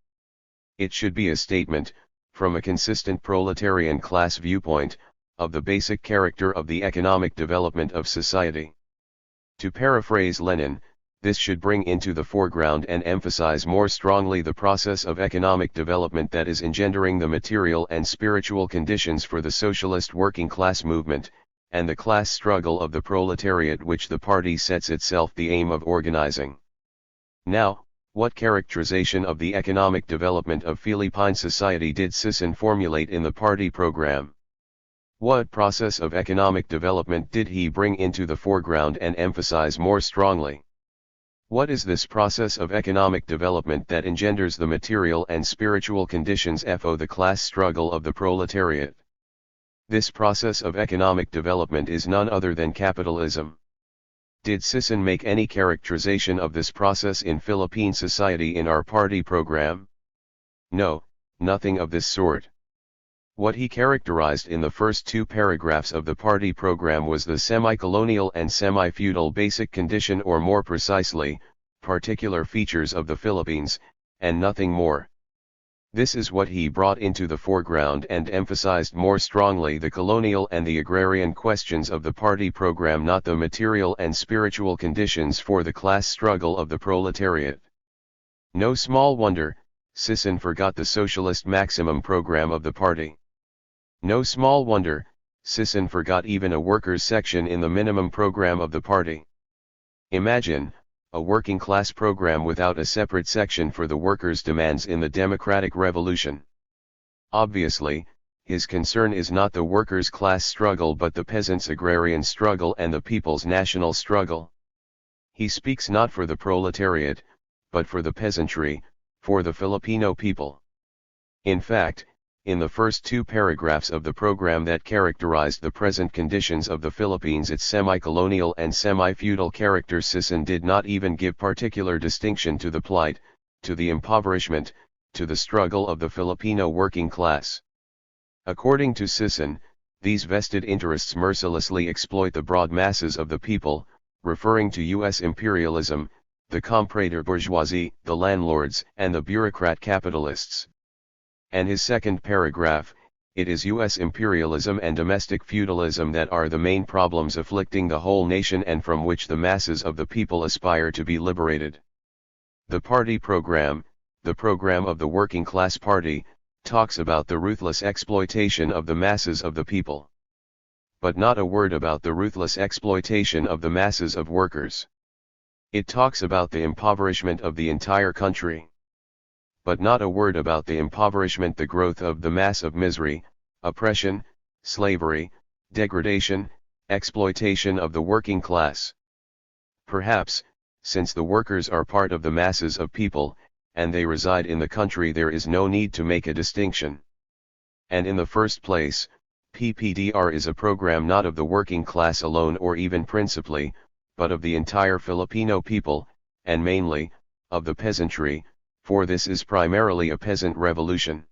It should be a statement, from a consistent proletarian class viewpoint, of the basic character of the economic development of society. To paraphrase Lenin, This should bring into the foreground and emphasize more strongly the process of economic development that is engendering the material and spiritual conditions for the socialist working class movement, and the class struggle of the proletariat which the party sets itself the aim of organizing. Now, what characterization of the economic development of Philippine society did Sison formulate in the party program? What process of economic development did he bring into the foreground and emphasize more strongly? What is this process of economic development that engenders the material and spiritual conditions for the class struggle of the proletariat? This process of economic development is none other than capitalism. Did Sison make any characterization of this process in Philippine society in our party program? No, nothing of this sort. What he characterized in the first two paragraphs of the party program was the semi-colonial and semi-feudal basic condition, or more precisely, particular features of the Philippines, and nothing more. This is what he brought into the foreground and emphasized more strongly the colonial and the agrarian questions of the party program, not the material and spiritual conditions for the class struggle of the proletariat. No small wonder, Sison forgot the socialist maximum program of the party. No small wonder, Sison forgot even a workers' section in the minimum program of the party. Imagine, a working class program without a separate section for the workers' demands in the democratic revolution. Obviously, his concern is not the workers' class struggle but the peasants' agrarian struggle and the people's national struggle. He speaks not for the proletariat, but for the peasantry, for the Filipino people. In fact, in the first two paragraphs of the program that characterized the present conditions of the Philippines, its semi-colonial and semi-feudal character, Sison did not even give particular distinction to the plight, to the impoverishment, to the struggle of the Filipino working class. According to Sison, these vested interests mercilessly exploit the broad masses of the people, referring to U.S. imperialism, the comprador bourgeoisie, the landlords, and the bureaucrat capitalists. And his second paragraph, it is U.S. imperialism and domestic feudalism that are the main problems afflicting the whole nation and from which the masses of the people aspire to be liberated. The party program, the program of the working class party, talks about the ruthless exploitation of the masses of the people. But not a word about the ruthless exploitation of the masses of workers. It talks about the impoverishment of the entire country. But not a word about the impoverishment, the growth of the mass of misery, oppression, slavery, degradation, exploitation of the working class. Perhaps, since the workers are part of the masses of people, and they reside in the country, there is no need to make a distinction. And in the first place, PPDR is a program not of the working class alone or even principally, but of the entire Filipino people, and mainly, of the peasantry, for this is primarily a peasant revolution.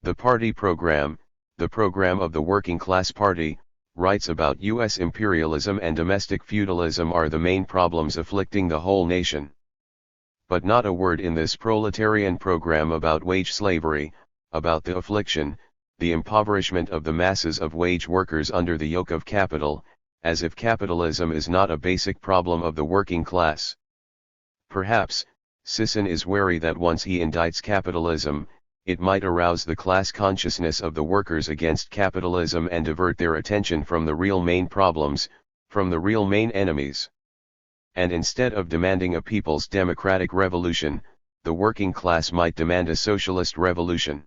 The party program, the program of the working class party, writes about U.S. imperialism and domestic feudalism are the main problems afflicting the whole nation. But not a word in this proletarian program about wage slavery, about the affliction, the impoverishment of the masses of wage workers under the yoke of capital, as if capitalism is not a basic problem of the working class. Perhaps, Sison is wary that once he indicts capitalism, it might arouse the class consciousness of the workers against capitalism and divert their attention from the real main problems, from the real main enemies. And instead of demanding a people's democratic revolution, the working class might demand a socialist revolution.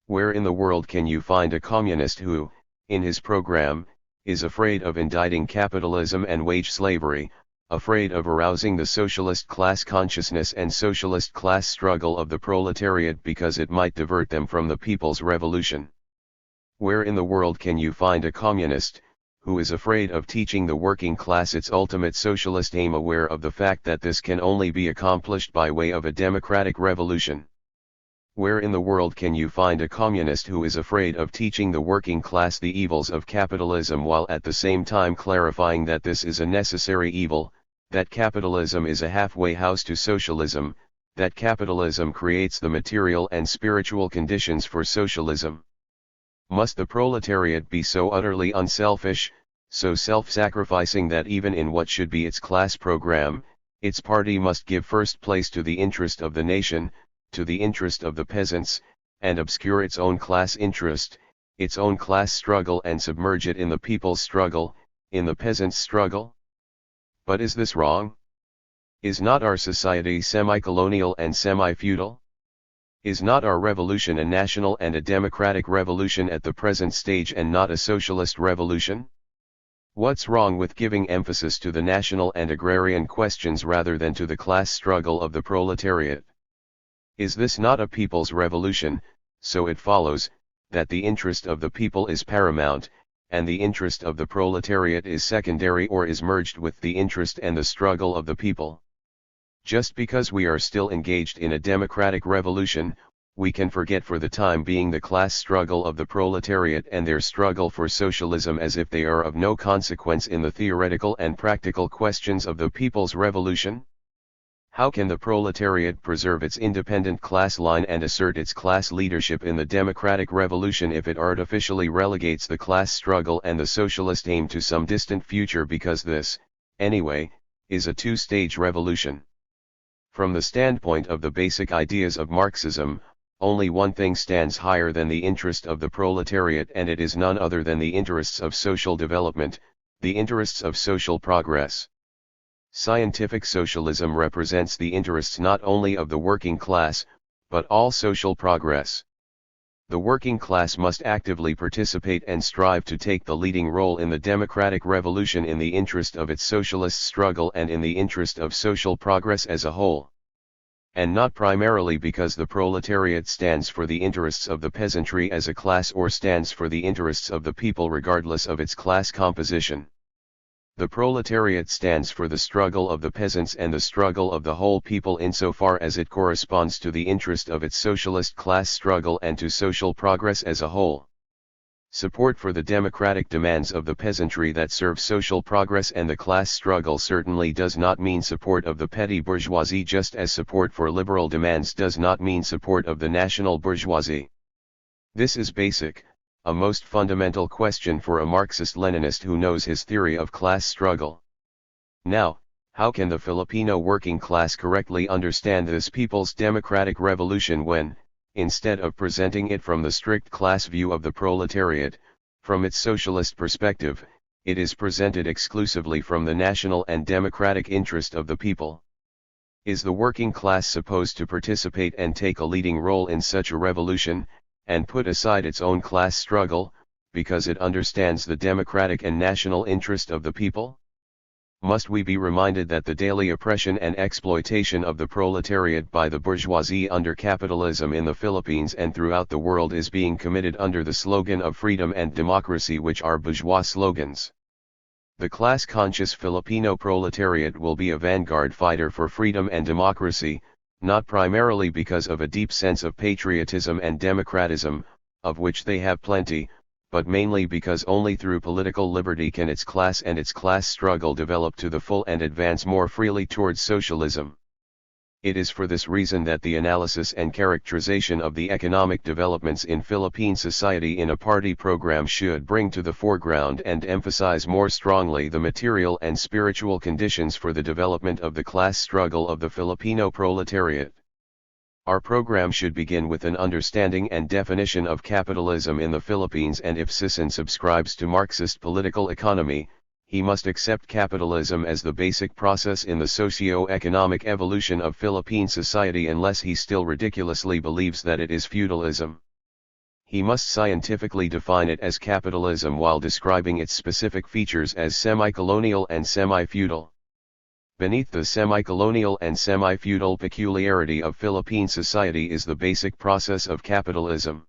Where in the world can you find a communist who, in his program, is afraid of indicting capitalism and wage slavery, afraid of arousing the socialist class consciousness and socialist class struggle of the proletariat because it might divert them from the people's revolution? Where in the world can you find a communist, who is afraid of teaching the working class its ultimate socialist aim, aware of the fact that this can only be accomplished by way of a democratic revolution? Where in the world can you find a communist who is afraid of teaching the working class the evils of capitalism while at the same time clarifying that this is a necessary evil, that capitalism is a halfway house to socialism, that capitalism creates the material and spiritual conditions for socialism? Must the proletariat be so utterly unselfish, so self-sacrificing that even in what should be its class program, Its party must give first place to the interest of the nation, to the interest of the peasants, and obscure its own class interest, its own class struggle, and submerge it in the people's struggle, in the peasants' struggle? But is this wrong? Is not our society semi-colonial and semi-feudal? Is not our revolution a national and a democratic revolution at the present stage and not a socialist revolution? What's wrong with giving emphasis to the national and agrarian questions rather than to the class struggle of the proletariat? Is this not a people's revolution? So it follows, that the interest of the people is paramount, and the interest of the proletariat is secondary or is merged with the interest and the struggle of the people. Just because we are still engaged in a democratic revolution, we can forget for the time being the class struggle of the proletariat and their struggle for socialism as if they are of no consequence in the theoretical and practical questions of the people's revolution? How can the proletariat preserve its independent class line and assert its class leadership in the democratic revolution if it artificially relegates the class struggle and the socialist aim to some distant future, because this, anyway, is a two-stage revolution? From the standpoint of the basic ideas of Marxism, only one thing stands higher than the interest of the proletariat, and it is none other than the interests of social development, the interests of social progress. Scientific socialism represents the interests not only of the working class, but all social progress. The working class must actively participate and strive to take the leading role in the democratic revolution in the interest of its socialist struggle and in the interest of social progress as a whole. And not primarily because the proletariat stands for the interests of the peasantry as a class or stands for the interests of the people regardless of its class composition. The proletariat stands for the struggle of the peasants and the struggle of the whole people insofar as it corresponds to the interest of its socialist class struggle and to social progress as a whole. Support for the democratic demands of the peasantry that serve social progress and the class struggle certainly does not mean support of the petty bourgeoisie, just as support for liberal demands does not mean support of the national bourgeoisie. This is basic, a most fundamental question for a Marxist-Leninist who knows his theory of class struggle. Now, how can the Filipino working class correctly understand this people's democratic revolution when, instead of presenting it from the strict class view of the proletariat, from its socialist perspective, it is presented exclusively from the national and democratic interest of the people? Is the working class supposed to participate and take a leading role in such a revolution, and put aside its own class struggle, because it understands the democratic and national interest of the people? Must we be reminded that the daily oppression and exploitation of the proletariat by the bourgeoisie under capitalism in the Philippines and throughout the world is being committed under the slogan of freedom and democracy, which are bourgeois slogans? The class-conscious Filipino proletariat will be a vanguard fighter for freedom and democracy, not primarily because of a deep sense of patriotism and democratism, of which they have plenty, but mainly because only through political liberty can its class and its class struggle develop to the full and advance more freely towards socialism. It is for this reason that the analysis and characterization of the economic developments in Philippine society in a party program should bring to the foreground and emphasize more strongly the material and spiritual conditions for the development of the class struggle of the Filipino proletariat. Our program should begin with an understanding and definition of capitalism in the Philippines, and if Sisson subscribes to Marxist political economy, he must accept capitalism as the basic process in the socio-economic evolution of Philippine society unless he still ridiculously believes that it is feudalism. He must scientifically define it as capitalism while describing its specific features as semi-colonial and semi-feudal. Beneath the semi-colonial and semi-feudal peculiarity of Philippine society is the basic process of capitalism.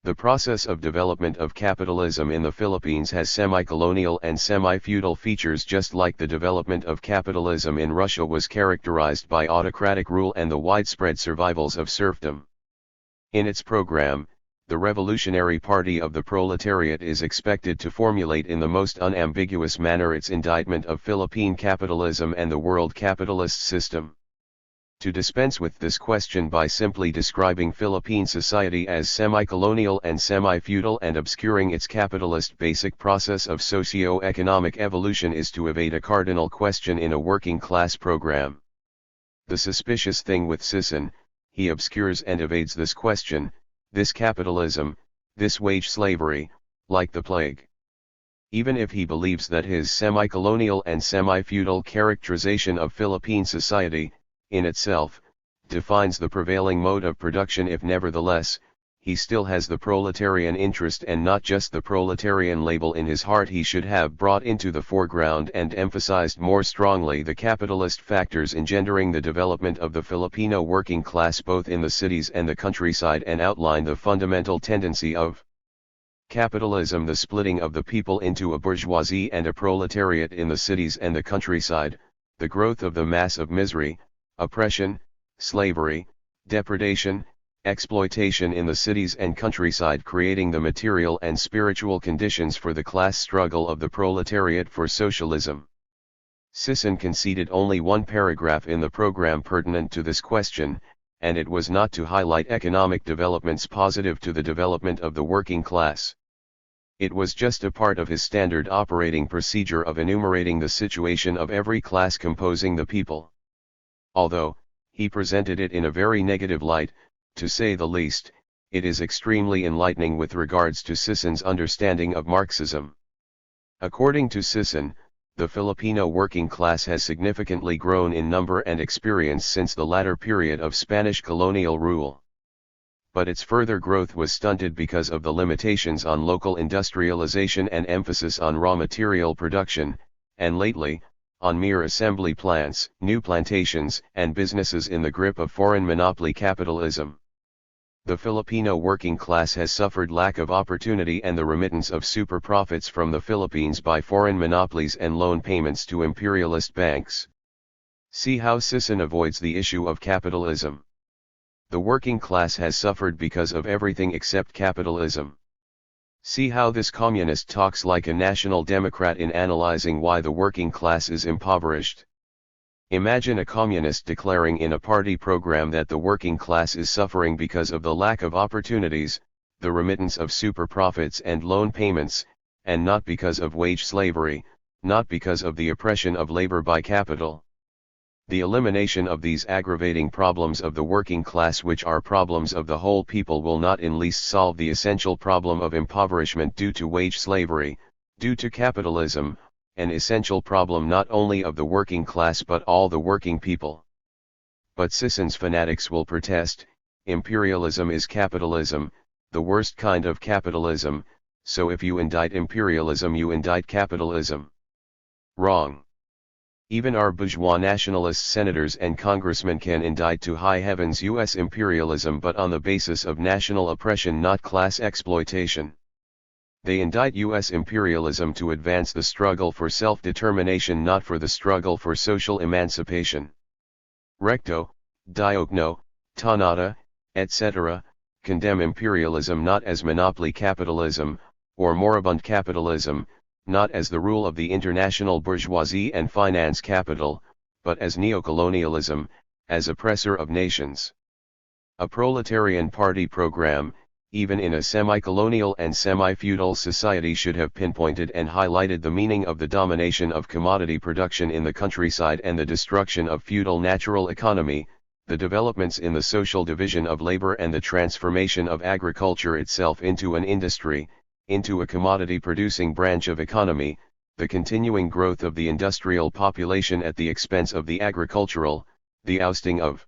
The process of development of capitalism in the Philippines has semi-colonial and semi-feudal features, just like the development of capitalism in Russia was characterized by autocratic rule and the widespread survivals of serfdom. In its program, the Revolutionary Party of the Proletariat is expected to formulate in the most unambiguous manner its indictment of Philippine capitalism and the world capitalist system. To dispense with this question by simply describing Philippine society as semi-colonial and semi-feudal and obscuring its capitalist basic process of socio-economic evolution is to evade a cardinal question in a working class program. The suspicious thing with Sisson, he obscures and evades this question, this capitalism, this wage slavery, like the plague. Even if he believes that his semi-colonial and semi-feudal characterization of Philippine society, in itself, defines the prevailing mode of production, if nevertheless, he still has the proletarian interest and not just the proletarian label in his heart, he should have brought into the foreground and emphasized more strongly the capitalist factors engendering the development of the Filipino working class both in the cities and the countryside, and outline the fundamental tendency of capitalism, the splitting of the people into a bourgeoisie and a proletariat in the cities and the countryside, the growth of the mass of misery, oppression, slavery, depredation, exploitation in the cities and countryside, creating the material and spiritual conditions for the class struggle of the proletariat for socialism. Sisson conceded only one paragraph in the program pertinent to this question, and it was not to highlight economic developments positive to the development of the working class. It was just a part of his standard operating procedure of enumerating the situation of every class composing the people. Although, he presented it in a very negative light, to say the least, it is extremely enlightening with regards to Sisson's understanding of Marxism. According to Sisson, the Filipino working class has significantly grown in number and experience since the latter period of Spanish colonial rule. But its further growth was stunted because of the limitations on local industrialization and emphasis on raw material production, and lately, on mere assembly plants, new plantations, and businesses in the grip of foreign monopoly capitalism. The Filipino working class has suffered lack of opportunity and the remittance of super profits from the Philippines by foreign monopolies and loan payments to imperialist banks. See how Sisson avoids the issue of capitalism. The working class has suffered because of everything except capitalism. See how this communist talks like a national democrat in analyzing why the working class is impoverished. Imagine a communist declaring in a party program that the working class is suffering because of the lack of opportunities, the remittance of super profits and loan payments, and not because of wage slavery, not because of the oppression of labor by capital. The elimination of these aggravating problems of the working class, which are problems of the whole people, will not in least solve the essential problem of impoverishment due to wage slavery, due to capitalism, an essential problem not only of the working class but all the working people. But Sisson's fanatics will protest, imperialism is capitalism, the worst kind of capitalism, so if you indict imperialism you indict capitalism. Wrong. Even our bourgeois nationalist senators and congressmen can indict to high heavens U.S. imperialism, but on the basis of national oppression, not class exploitation. They indict U.S. imperialism to advance the struggle for self-determination, not for the struggle for social emancipation. Recto, Diokno, Tanata, etc., condemn imperialism not as monopoly capitalism, or moribund capitalism, not as the rule of the international bourgeoisie and finance capital, but as neocolonialism, as oppressor of nations. A proletarian party program, even in a semi-colonial and semi-feudal society, should have pinpointed and highlighted the meaning of the domination of commodity production in the countryside and the destruction of feudal natural economy, the developments in the social division of labor and the transformation of agriculture itself into an industry, into a commodity-producing branch of economy, the continuing growth of the industrial population at the expense of the agricultural, the ousting of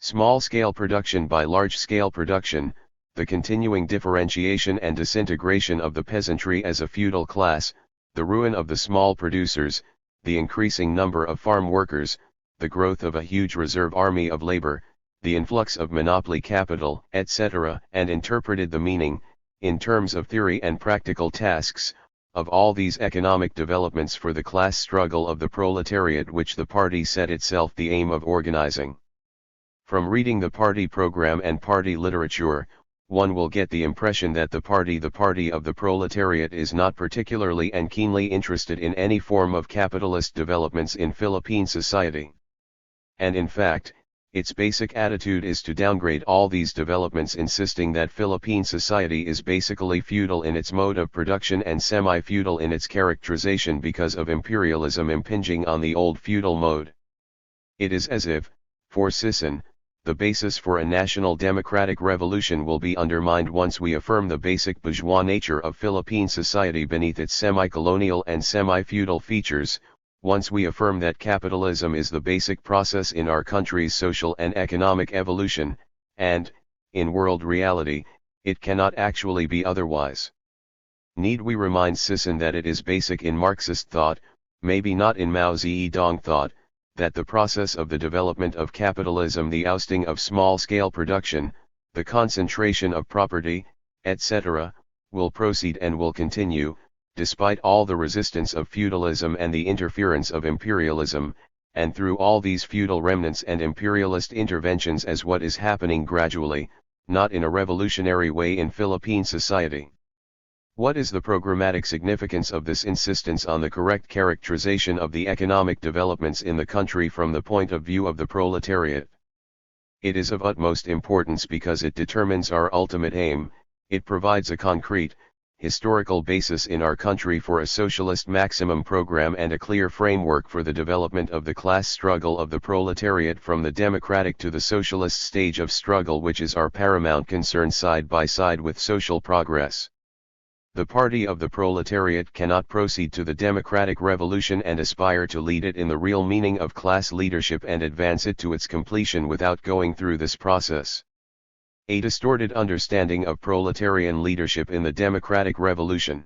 small-scale production by large-scale production, the continuing differentiation and disintegration of the peasantry as a feudal class, the ruin of the small producers, the increasing number of farm workers, the growth of a huge reserve army of labor, the influx of monopoly capital, etc., and interpreted the meaning, in terms of theory and practical tasks, of all these economic developments for the class struggle of the proletariat, which the party set itself the aim of organizing. From reading the party program and party literature, one will get the impression that the party of the proletariat is not particularly and keenly interested in any form of capitalist developments in Philippine society. And in fact, its basic attitude is to downgrade all these developments, insisting that Philippine society is basically feudal in its mode of production and semi-feudal in its characterization because of imperialism impinging on the old feudal mode. It is as if, for Sisson, the basis for a national democratic revolution will be undermined once we affirm the basic bourgeois nature of Philippine society beneath its semi-colonial and semi-feudal features, once we affirm that capitalism is the basic process in our country's social and economic evolution, and, in world reality, it cannot actually be otherwise. Need we remind Sisson that it is basic in Marxist thought, maybe not in Mao Zedong thought, that the process of the development of capitalism, the ousting of small-scale production, the concentration of property, etc., will proceed and will continue, despite all the resistance of feudalism and the interference of imperialism, and through all these feudal remnants and imperialist interventions, as what is happening gradually, not in a revolutionary way in Philippine society. What is the programmatic significance of this insistence on the correct characterization of the economic developments in the country from the point of view of the proletariat? It is of utmost importance because it determines our ultimate aim. It provides a concrete, historical basis in our country for a socialist maximum program and a clear framework for the development of the class struggle of the proletariat from the democratic to the socialist stage of struggle, which is our paramount concern, side by side with social progress. The party of the proletariat cannot proceed to the democratic revolution and aspire to lead it in the real meaning of class leadership and advance it to its completion without going through this process. A distorted understanding of proletarian leadership in the democratic revolution.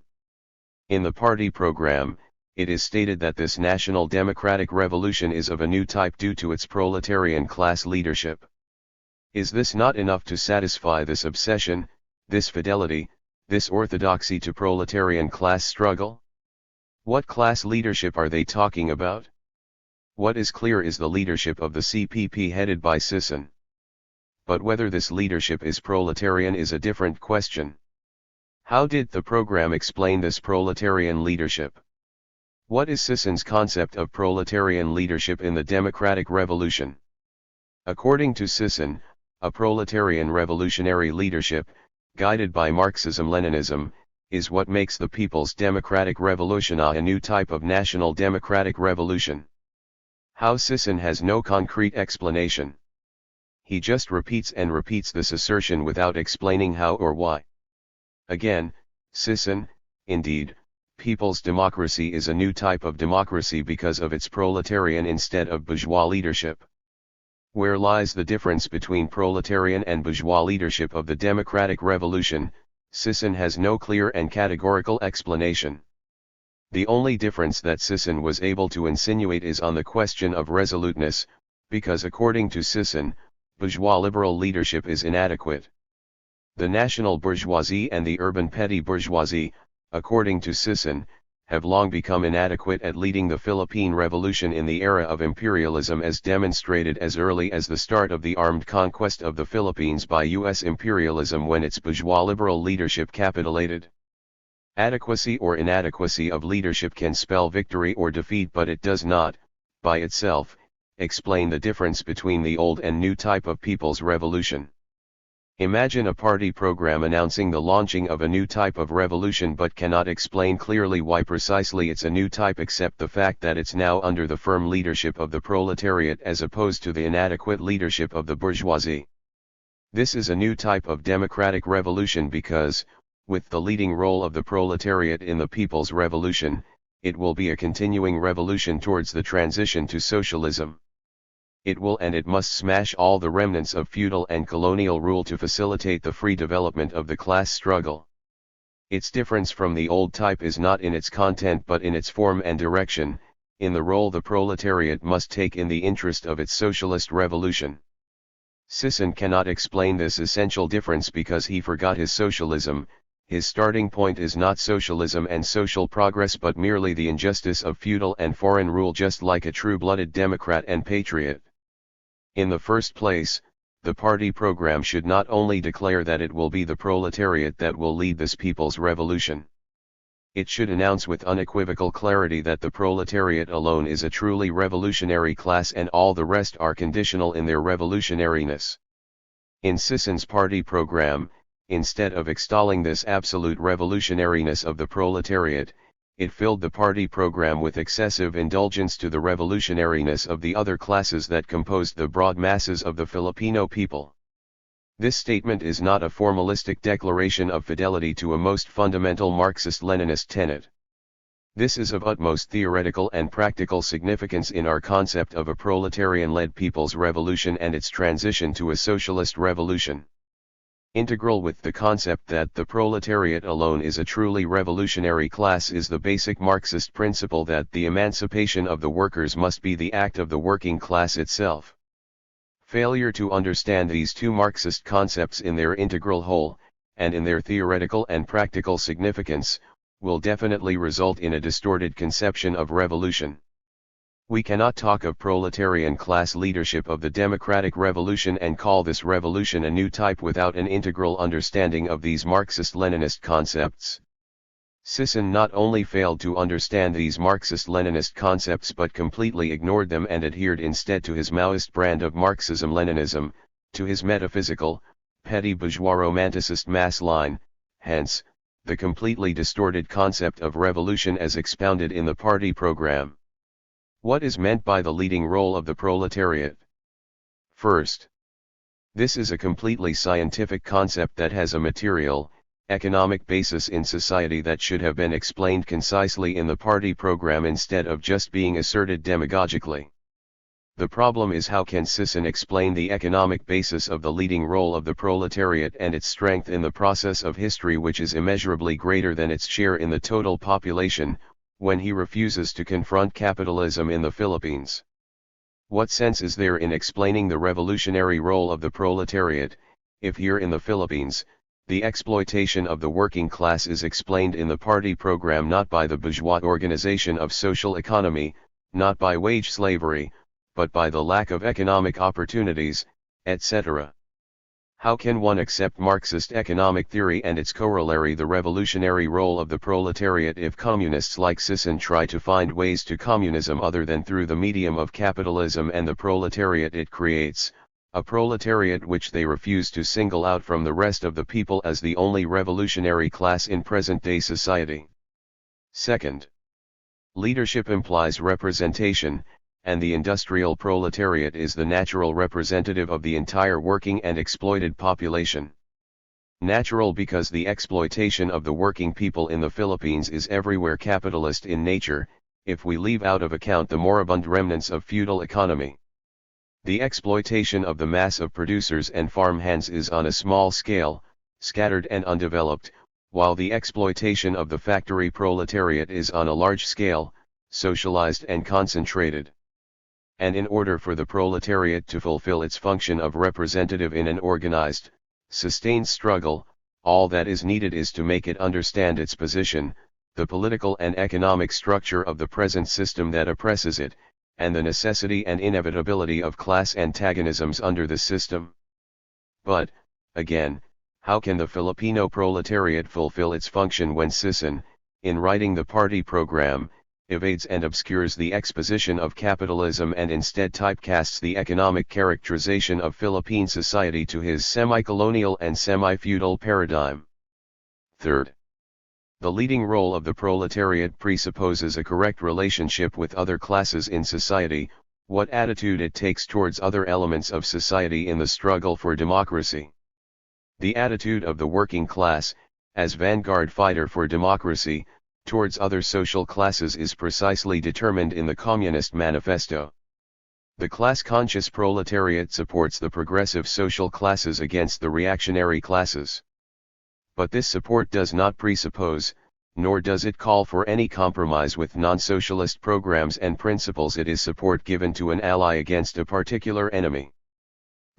In the party program, it is stated that this national democratic revolution is of a new type due to its proletarian class leadership. Is this not enough to satisfy this obsession, this fidelity, this orthodoxy to proletarian class struggle? What class leadership are they talking about? What is clear is the leadership of the CPP headed by Sisson. But whether this leadership is proletarian is a different question. How did the program explain this proletarian leadership? What is Sisson's concept of proletarian leadership in the democratic revolution? According to Sisson, a proletarian revolutionary leadership, guided by Marxism-Leninism, is what makes the People's Democratic Revolution a new type of national democratic revolution. How Sisson has no concrete explanation. He just repeats and repeats this assertion without explaining how or why. Again, Sisson, indeed, people's democracy is a new type of democracy because of its proletarian instead of bourgeois leadership. Where lies the difference between proletarian and bourgeois leadership of the democratic revolution? Sisson has no clear and categorical explanation. The only difference that Sisson was able to insinuate is on the question of resoluteness, because according to Sisson, bourgeois liberal leadership is inadequate. The national bourgeoisie and the urban petty bourgeoisie, according to Sisson, have long become inadequate at leading the Philippine Revolution in the era of imperialism, as demonstrated as early as the start of the armed conquest of the Philippines by U.S. imperialism, when its bourgeois liberal leadership capitulated. Adequacy or inadequacy of leadership can spell victory or defeat, but it does not, by itself, explain the difference between the old and new type of people's revolution. Imagine a party program announcing the launching of a new type of revolution but cannot explain clearly why precisely it's a new type, except the fact that it's now under the firm leadership of the proletariat as opposed to the inadequate leadership of the bourgeoisie. This is a new type of democratic revolution because, with the leading role of the proletariat in the people's revolution, it will be a continuing revolution towards the transition to socialism. It will and it must smash all the remnants of feudal and colonial rule to facilitate the free development of the class struggle. Its difference from the old type is not in its content but in its form and direction, in the role the proletariat must take in the interest of its socialist revolution. Sisson cannot explain this essential difference because he forgot his socialism. His starting point is not socialism and social progress but merely the injustice of feudal and foreign rule, just like a true-blooded Democrat and patriot. In the first place, the party program should not only declare that it will be the proletariat that will lead this people's revolution. It should announce with unequivocal clarity that the proletariat alone is a truly revolutionary class and all the rest are conditional in their revolutionariness. In Sisson's party program, instead of extolling this absolute revolutionariness of the proletariat, it filled the party program with excessive indulgence to the revolutionariness of the other classes that composed the broad masses of the Filipino people. This statement is not a formalistic declaration of fidelity to a most fundamental Marxist-Leninist tenet. This is of utmost theoretical and practical significance in our concept of a proletarian-led people's revolution and its transition to a socialist revolution. Integral with the concept that the proletariat alone is a truly revolutionary class is the basic Marxist principle that the emancipation of the workers must be the act of the working class itself. Failure to understand these two Marxist concepts in their integral whole, and in their theoretical and practical significance, will definitely result in a distorted conception of revolution. We cannot talk of proletarian class leadership of the democratic revolution and call this revolution a new type without an integral understanding of these Marxist-Leninist concepts. Sisson not only failed to understand these Marxist-Leninist concepts but completely ignored them and adhered instead to his Maoist brand of Marxism-Leninism, to his metaphysical, petty bourgeois romanticist mass line, hence, the completely distorted concept of revolution as expounded in the party program. What is meant by the leading role of the proletariat? First, this is a completely scientific concept that has a material, economic basis in society that should have been explained concisely in the party program instead of just being asserted demagogically. The problem is how can Sisson explain the economic basis of the leading role of the proletariat and its strength in the process of history which is immeasurably greater than its share in the total population, when he refuses to confront capitalism in the Philippines? What sense is there in explaining the revolutionary role of the proletariat, if here in the Philippines, the exploitation of the working class is explained in the party program not by the bourgeois organization of social economy, not by wage slavery, but by the lack of economic opportunities, etc.? How can one accept Marxist economic theory and its corollary the revolutionary role of the proletariat if communists like Sisson try to find ways to communism other than through the medium of capitalism and the proletariat it creates, a proletariat which they refuse to single out from the rest of the people as the only revolutionary class in present-day society? Second, leadership implies representation, and the industrial proletariat is the natural representative of the entire working and exploited population. Natural because the exploitation of the working people in the Philippines is everywhere capitalist in nature, if we leave out of account the moribund remnants of feudal economy. The exploitation of the mass of producers and farmhands is on a small scale, scattered and undeveloped, while the exploitation of the factory proletariat is on a large scale, socialized and concentrated. And in order for the proletariat to fulfill its function of representative in an organized, sustained struggle, all that is needed is to make it understand its position, the political and economic structure of the present system that oppresses it, and the necessity and inevitability of class antagonisms under the system. But, again, how can the Filipino proletariat fulfill its function when Sisson, in writing the party program, evades and obscures the exposition of capitalism and instead typecasts the economic characterization of Philippine society to his semi-colonial and semi-feudal paradigm? Third, the leading role of the proletariat presupposes a correct relationship with other classes in society, what attitude it takes towards other elements of society in the struggle for democracy. The attitude of the working class, as vanguard fighter for democracy, towards other social classes is precisely determined in the Communist Manifesto. The class-conscious proletariat supports the progressive social classes against the reactionary classes. But this support does not presuppose, nor does it call for any compromise with non-socialist programs and principles. It is support given to an ally against a particular enemy.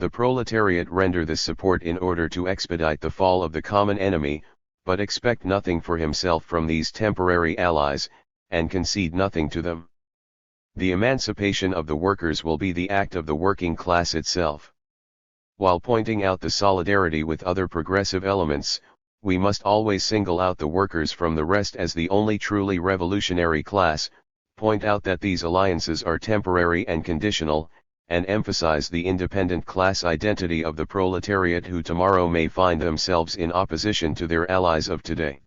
The proletariat render this support in order to expedite the fall of the common enemy, but expect nothing for himself from these temporary allies, and concede nothing to them. The emancipation of the workers will be the act of the working class itself. While pointing out the solidarity with other progressive elements, We must always single out the workers from the rest as the only truly revolutionary class, point out that these alliances are temporary and conditional, and emphasize the independent class identity of the proletariat who tomorrow may find themselves in opposition to their allies of today.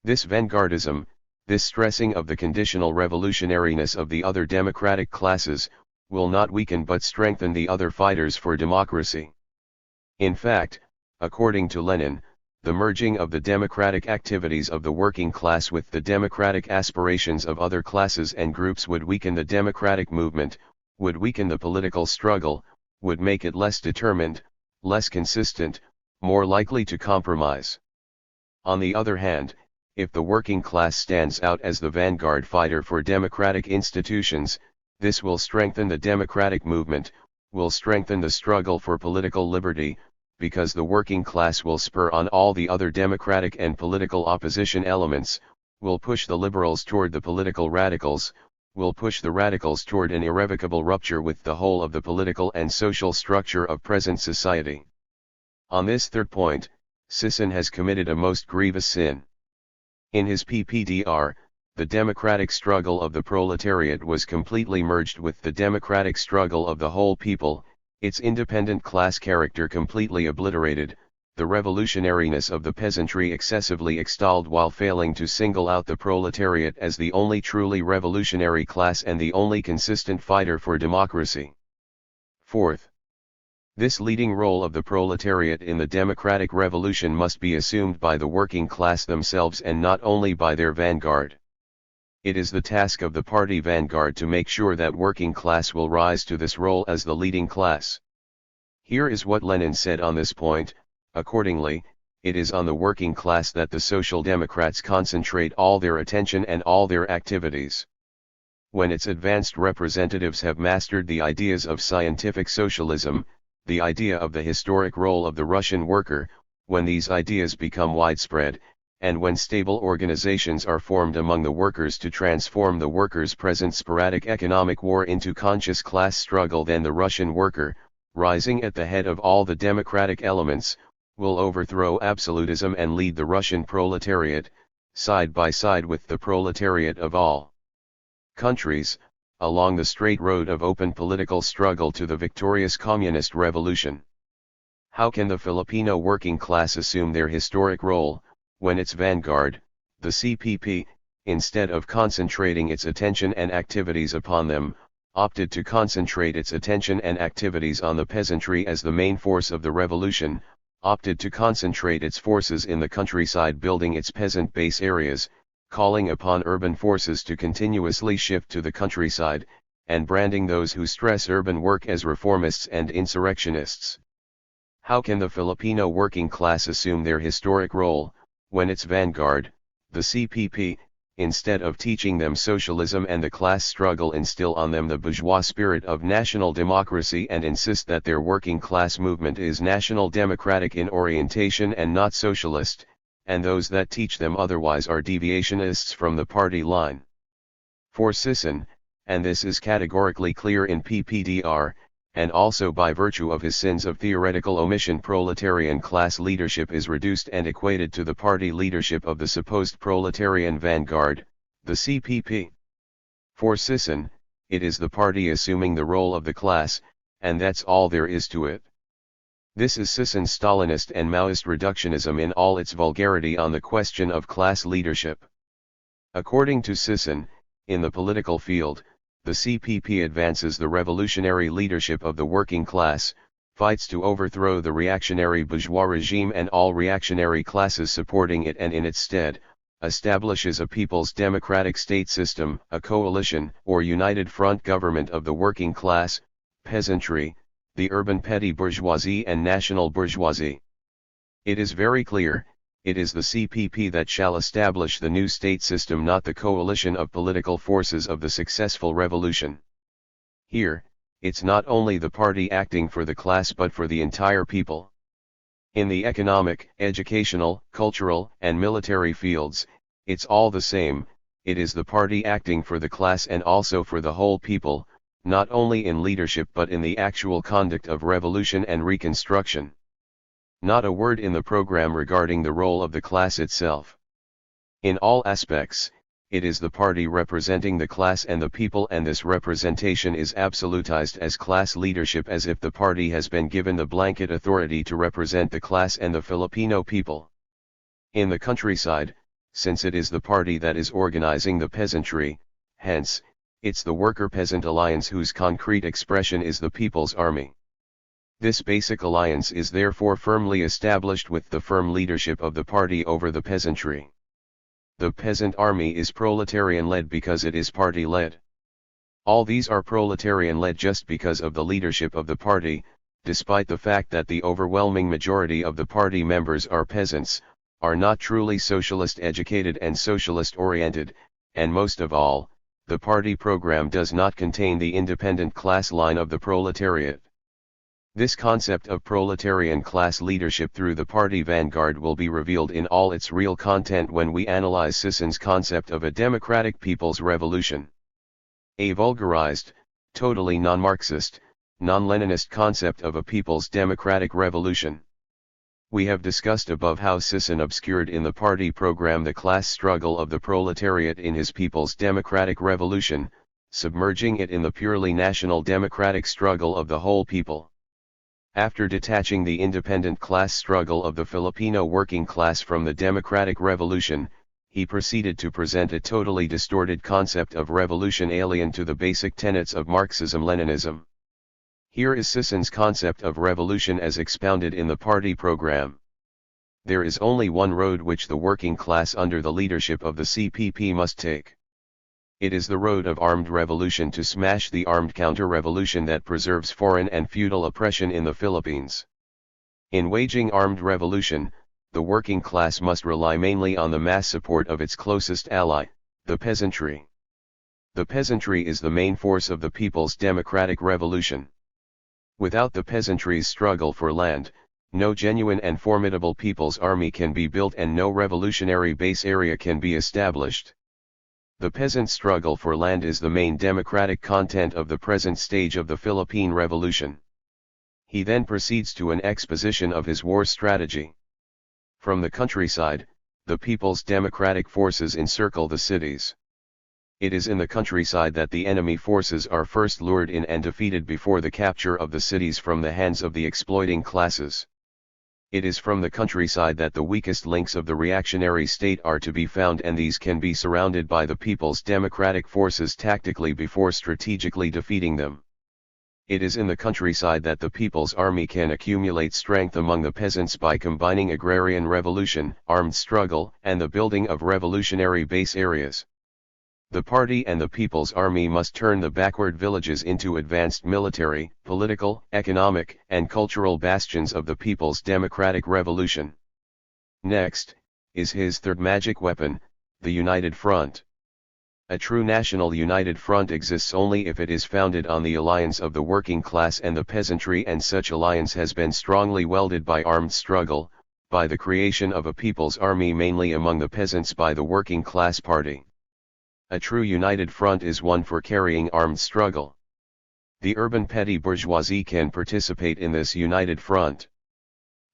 This vanguardism, this stressing of the conditional revolutionariness of the other democratic classes, will not weaken but strengthen the other fighters for democracy. In fact, according to Lenin, the merging of the democratic activities of the working class with the democratic aspirations of other classes and groups would weaken the democratic movement, would weaken the political struggle, would make it less determined, less consistent, more likely to compromise. On the other hand, if the working class stands out as the vanguard fighter for democratic institutions, this will strengthen the democratic movement, will strengthen the struggle for political liberty, because the working class will spur on all the other democratic and political opposition elements, will push the liberals toward the political radicals, will push the radicals toward an irrevocable rupture with the whole of the political and social structure of present society. On this third point, Sisson has committed a most grievous sin. In his PPDR, the democratic struggle of the proletariat was completely merged with the democratic struggle of the whole people, its independent class character completely obliterated, the revolutionariness of the peasantry excessively extolled while failing to single out the proletariat as the only truly revolutionary class and the only consistent fighter for democracy. Fourth, this leading role of the proletariat in the democratic revolution must be assumed by the working class themselves and not only by their vanguard. It is the task of the party vanguard to make sure that working class will rise to this role as the leading class. Here is what Lenin said on this point: accordingly, it is on the working class that the Social Democrats concentrate all their attention and all their activities. When its advanced representatives have mastered the ideas of scientific socialism, the idea of the historic role of the Russian worker, when these ideas become widespread, and when stable organizations are formed among the workers to transform the workers' present sporadic economic war into conscious class struggle, then the Russian worker, rising at the head of all the democratic elements, will overthrow absolutism and lead the Russian proletariat, side by side with the proletariat of all countries, along the straight road of open political struggle to the victorious communist revolution. How can the Filipino working class assume their historic role, when its vanguard, the CPP, instead of concentrating its attention and activities upon them, opted to concentrate its attention and activities on the peasantry as the main force of the revolution, opted to concentrate its forces in the countryside, building its peasant base areas, calling upon urban forces to continuously shift to the countryside, and branding those who stress urban work as reformists and insurrectionists? How can the Filipino working class assume their historic role, when its vanguard, the CPP, instead of teaching them socialism and the class struggle, instill on them the bourgeois spirit of national democracy and insist that their working class movement is national democratic in orientation and not socialist, and those that teach them otherwise are deviationists from the party line? For Sisson, and this is categorically clear in PPDR, and also by virtue of his sins of theoretical omission, proletarian class leadership is reduced and equated to the party leadership of the supposed proletarian vanguard, the CPP. For Sisson, it is the party assuming the role of the class, and that's all there is to it. This is Sisson's Stalinist and Maoist reductionism in all its vulgarity on the question of class leadership. According to Sisson, in the political field, the CPP advances the revolutionary leadership of the working class, fights to overthrow the reactionary bourgeois regime and all reactionary classes supporting it, and in its stead, establishes a people's democratic state system, a coalition or united front government of the working class, peasantry, the urban petty bourgeoisie and national bourgeoisie. It is very clear, it is the CPP that shall establish the new state system, not the coalition of political forces of the successful revolution. Here, it's not only the party acting for the class but for the entire people. In the economic, educational, cultural, and military fields, it's all the same, it is the party acting for the class and also for the whole people, not only in leadership but in the actual conduct of revolution and reconstruction. Not a word in the program regarding the role of the class itself. In all aspects, it is the party representing the class and the people, and this representation is absolutized as class leadership, as if the party has been given the blanket authority to represent the class and the Filipino people. In the countryside, since it is the party that is organizing the peasantry, hence, it's the worker-peasant alliance whose concrete expression is the People's Army. This basic alliance is therefore firmly established with the firm leadership of the party over the peasantry. The peasant army is proletarian-led because it is party-led. All these are proletarian-led just because of the leadership of the party, despite the fact that the overwhelming majority of the party members are peasants, are not truly socialist educated and socialist oriented, and most of all, the party program does not contain the independent class line of the proletariat. This concept of proletarian class leadership through the party vanguard will be revealed in all its real content when we analyze Sisson's concept of a democratic people's revolution. A vulgarized, totally non-Marxist, non-Leninist concept of a people's democratic revolution. We have discussed above how Sisson obscured in the party program the class struggle of the proletariat in his people's democratic revolution, submerging it in the purely national democratic struggle of the whole people. After detaching the independent class struggle of the Filipino working class from the democratic revolution, he proceeded to present a totally distorted concept of revolution alien to the basic tenets of Marxism-Leninism. Here is Sisson's concept of revolution as expounded in the party program. There is only one road which the working class under the leadership of the CPP must take. It is the road of armed revolution to smash the armed counter-revolution that preserves foreign and feudal oppression in the Philippines. In waging armed revolution, the working class must rely mainly on the mass support of its closest ally, the peasantry. The peasantry is the main force of the people's democratic revolution. Without the peasantry's struggle for land, no genuine and formidable people's army can be built and no revolutionary base area can be established. The peasant struggle for land is the main democratic content of the present stage of the Philippine Revolution. He then proceeds to an exposition of his war strategy. From the countryside, the people's democratic forces encircle the cities. It is in the countryside that the enemy forces are first lured in and defeated before the capture of the cities from the hands of the exploiting classes. It is from the countryside that the weakest links of the reactionary state are to be found, and these can be surrounded by the people's democratic forces tactically before strategically defeating them. It is in the countryside that the people's army can accumulate strength among the peasants by combining agrarian revolution, armed struggle, and the building of revolutionary base areas. The party and the people's army must turn the backward villages into advanced military, political, economic, and cultural bastions of the people's democratic revolution. Next, is his third magic weapon, the United Front. A true national united front exists only if it is founded on the alliance of the working class and the peasantry, and such alliance has been strongly welded by armed struggle, by the creation of a people's army mainly among the peasants by the working class party. A true united front is one for carrying armed struggle. The urban petty bourgeoisie can participate in this united front.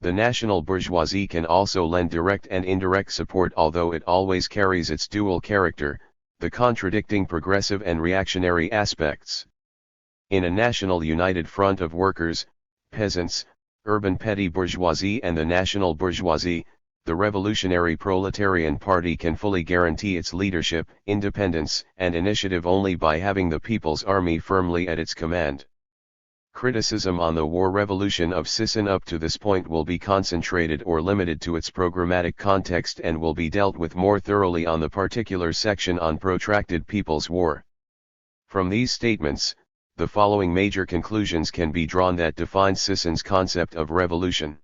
The national bourgeoisie can also lend direct and indirect support, although it always carries its dual character, the contradicting progressive and reactionary aspects. In a national united front of workers, peasants, urban petty bourgeoisie and the national bourgeoisie, the revolutionary proletarian party can fully guarantee its leadership, independence, and initiative only by having the people's army firmly at its command. Criticism on the war revolution of Sisson up to this point will be concentrated or limited to its programmatic context and will be dealt with more thoroughly on the particular section on protracted people's war. From these statements, the following major conclusions can be drawn that define Sisson's concept of revolution.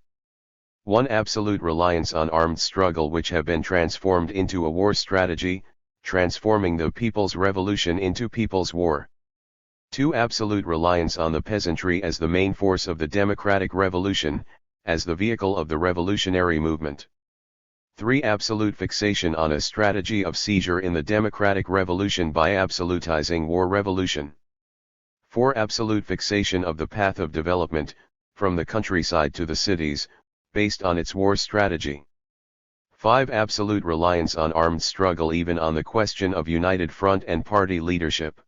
1. Absolute reliance on armed struggle, which have been transformed into a war strategy, transforming the people's revolution into people's war. 2. Absolute reliance on the peasantry as the main force of the democratic revolution, as the vehicle of the revolutionary movement. 3. Absolute fixation on a strategy of seizure in the democratic revolution by absolutizing war revolution. 4. Absolute fixation of the path of development, from the countryside to the cities, based on its war strategy. 5. Absolute reliance on armed struggle even on the question of united front and party leadership.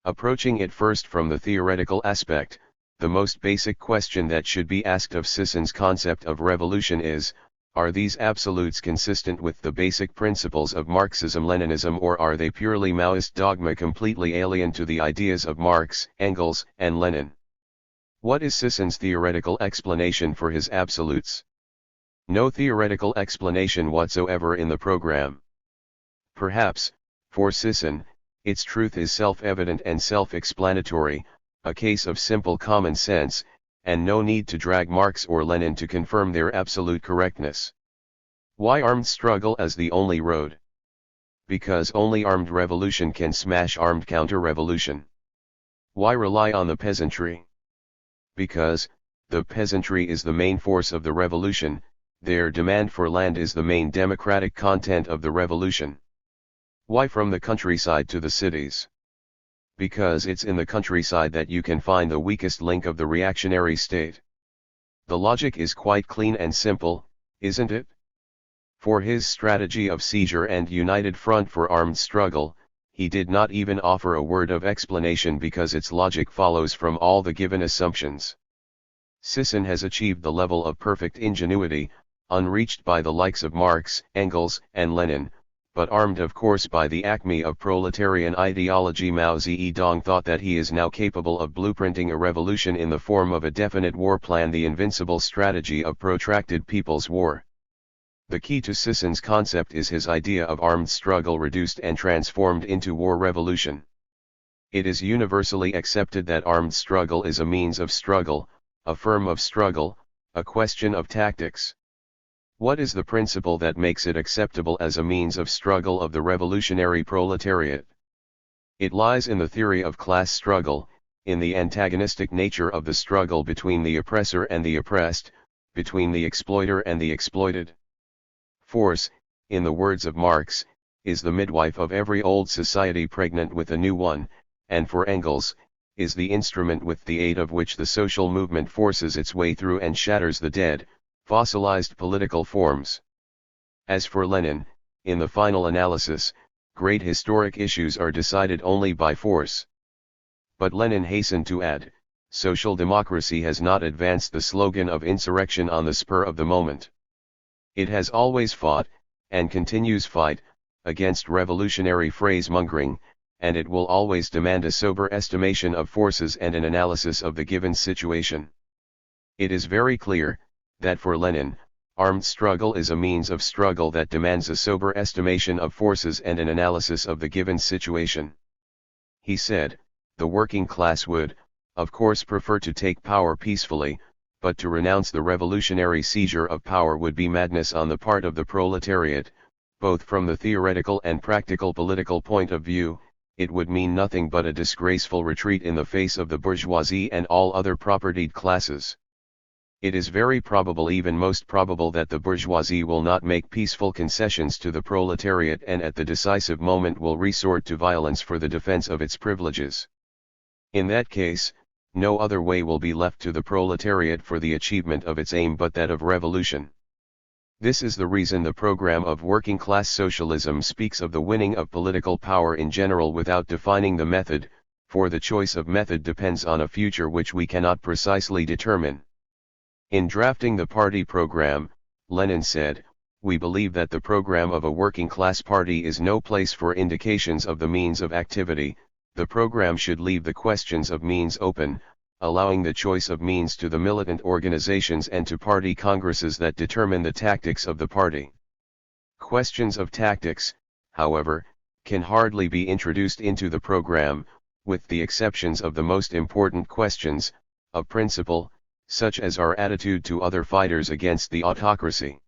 Approaching it first from the theoretical aspect, the most basic question that should be asked of Sisson's concept of revolution is, are these absolutes consistent with the basic principles of Marxism-Leninism, or are they purely Maoist dogma completely alien to the ideas of Marx, Engels, and Lenin? What is Sisson's theoretical explanation for his absolutes? No theoretical explanation whatsoever in the program. Perhaps, for Sisson, its truth is self-evident and self-explanatory, a case of simple common sense, and no need to drag Marx or Lenin to confirm their absolute correctness. Why armed struggle as the only road? Because only armed revolution can smash armed counter-revolution. Why rely on the peasantry? Because, the peasantry is the main force of the revolution, their demand for land is the main democratic content of the revolution. Why from the countryside to the cities? Because it's in the countryside that you can find the weakest link of the reactionary state. The logic is quite clean and simple, isn't it? For his strategy of seizure and united front for armed struggle, he did not even offer a word of explanation because its logic follows from all the given assumptions. Sisson has achieved the level of perfect ingenuity, unreached by the likes of Marx, Engels, and Lenin, but armed of course by the acme of proletarian ideology. Mao Zedong thought that he is now capable of blueprinting a revolution in the form of a definite war plan, the invincible strategy of protracted people's war. The key to Sisson's concept is his idea of armed struggle reduced and transformed into war revolution. It is universally accepted that armed struggle is a means of struggle, a form of struggle, a question of tactics. What is the principle that makes it acceptable as a means of struggle of the revolutionary proletariat? It lies in the theory of class struggle, in the antagonistic nature of the struggle between the oppressor and the oppressed, between the exploiter and the exploited. Force, in the words of Marx, is the midwife of every old society pregnant with a new one, and for Engels, is the instrument with the aid of which the social movement forces its way through and shatters the dead, fossilized political forms. As for Lenin, in the final analysis, great historic issues are decided only by force. But Lenin hastened to add, social democracy has not advanced the slogan of insurrection on the spur of the moment. It has always fought, and continues fight, against revolutionary phrase-mongering, and it will always demand a sober estimation of forces and an analysis of the given situation. It is very clear, that for Lenin, armed struggle is a means of struggle that demands a sober estimation of forces and an analysis of the given situation. He said, the working class would, of course, prefer to take power peacefully, but to renounce the revolutionary seizure of power would be madness on the part of the proletariat, both from the theoretical and practical political point of view. It would mean nothing but a disgraceful retreat in the face of the bourgeoisie and all other propertied classes. It is very probable, even most probable, that the bourgeoisie will not make peaceful concessions to the proletariat and at the decisive moment will resort to violence for the defense of its privileges. In that case, no other way will be left to the proletariat for the achievement of its aim but that of revolution. This is the reason the program of working-class socialism speaks of the winning of political power in general without defining the method, for the choice of method depends on a future which we cannot precisely determine. In drafting the party program, Lenin said, "We believe that the program of a working-class party is no place for indications of the means of activity. The program should leave the questions of means open, allowing the choice of means to the militant organizations and to party congresses that determine the tactics of the party. Questions of tactics, however, can hardly be introduced into the program, with the exceptions of the most important questions, of principle, such as our attitude to other fighters against the autocracy.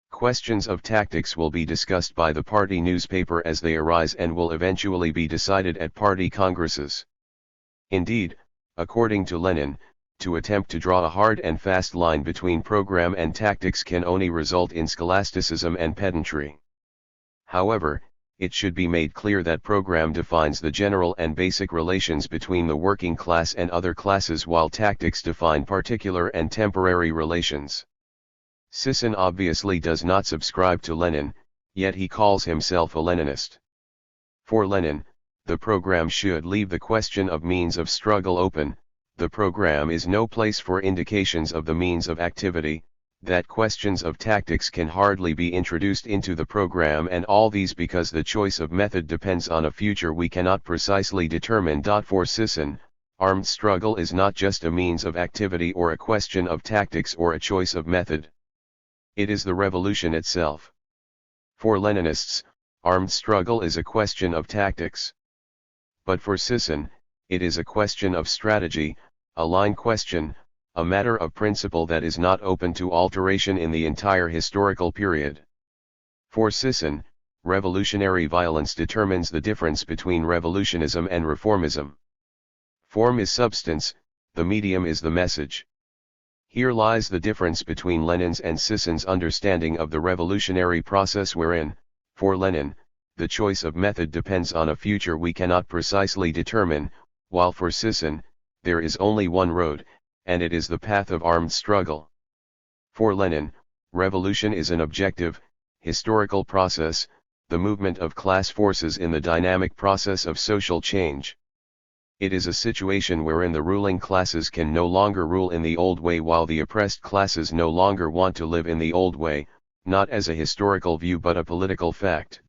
Questions of tactics will be discussed by the party newspaper as they arise and will eventually be decided at party congresses." Indeed, according to Lenin, to attempt to draw a hard and fast line between program and tactics can only result in scholasticism and pedantry. However, it should be made clear that program defines the general and basic relations between the working class and other classes while tactics define particular and temporary relations. Sisson obviously does not subscribe to Lenin, yet he calls himself a Leninist. For Lenin, the program should leave the question of means of struggle open. The program is no place for indications of the means of activity, that questions of tactics can hardly be introduced into the program, and all these because the choice of method depends on a future we cannot precisely determine. For Sisson, armed struggle is not just a means of activity or a question of tactics or a choice of method. It is the revolution itself. For Leninists, armed struggle is a question of tactics. But for Sisson, it is a question of strategy, a line question, a matter of principle that is not open to alteration in the entire historical period. For Sisson, revolutionary violence determines the difference between revolutionism and reformism. Form is substance, the medium is the message. Here lies the difference between Lenin's and Sisson's understanding of the revolutionary process, wherein, for Lenin, the choice of method depends on a future we cannot precisely determine, while for Sisson, there is only one road, and it is the path of armed struggle. For Lenin, revolution is an objective, historical process, the movement of class forces in the dynamic process of social change. It is a situation wherein the ruling classes can no longer rule in the old way while the oppressed classes no longer want to live in the old way, not as a historical view but a political fact.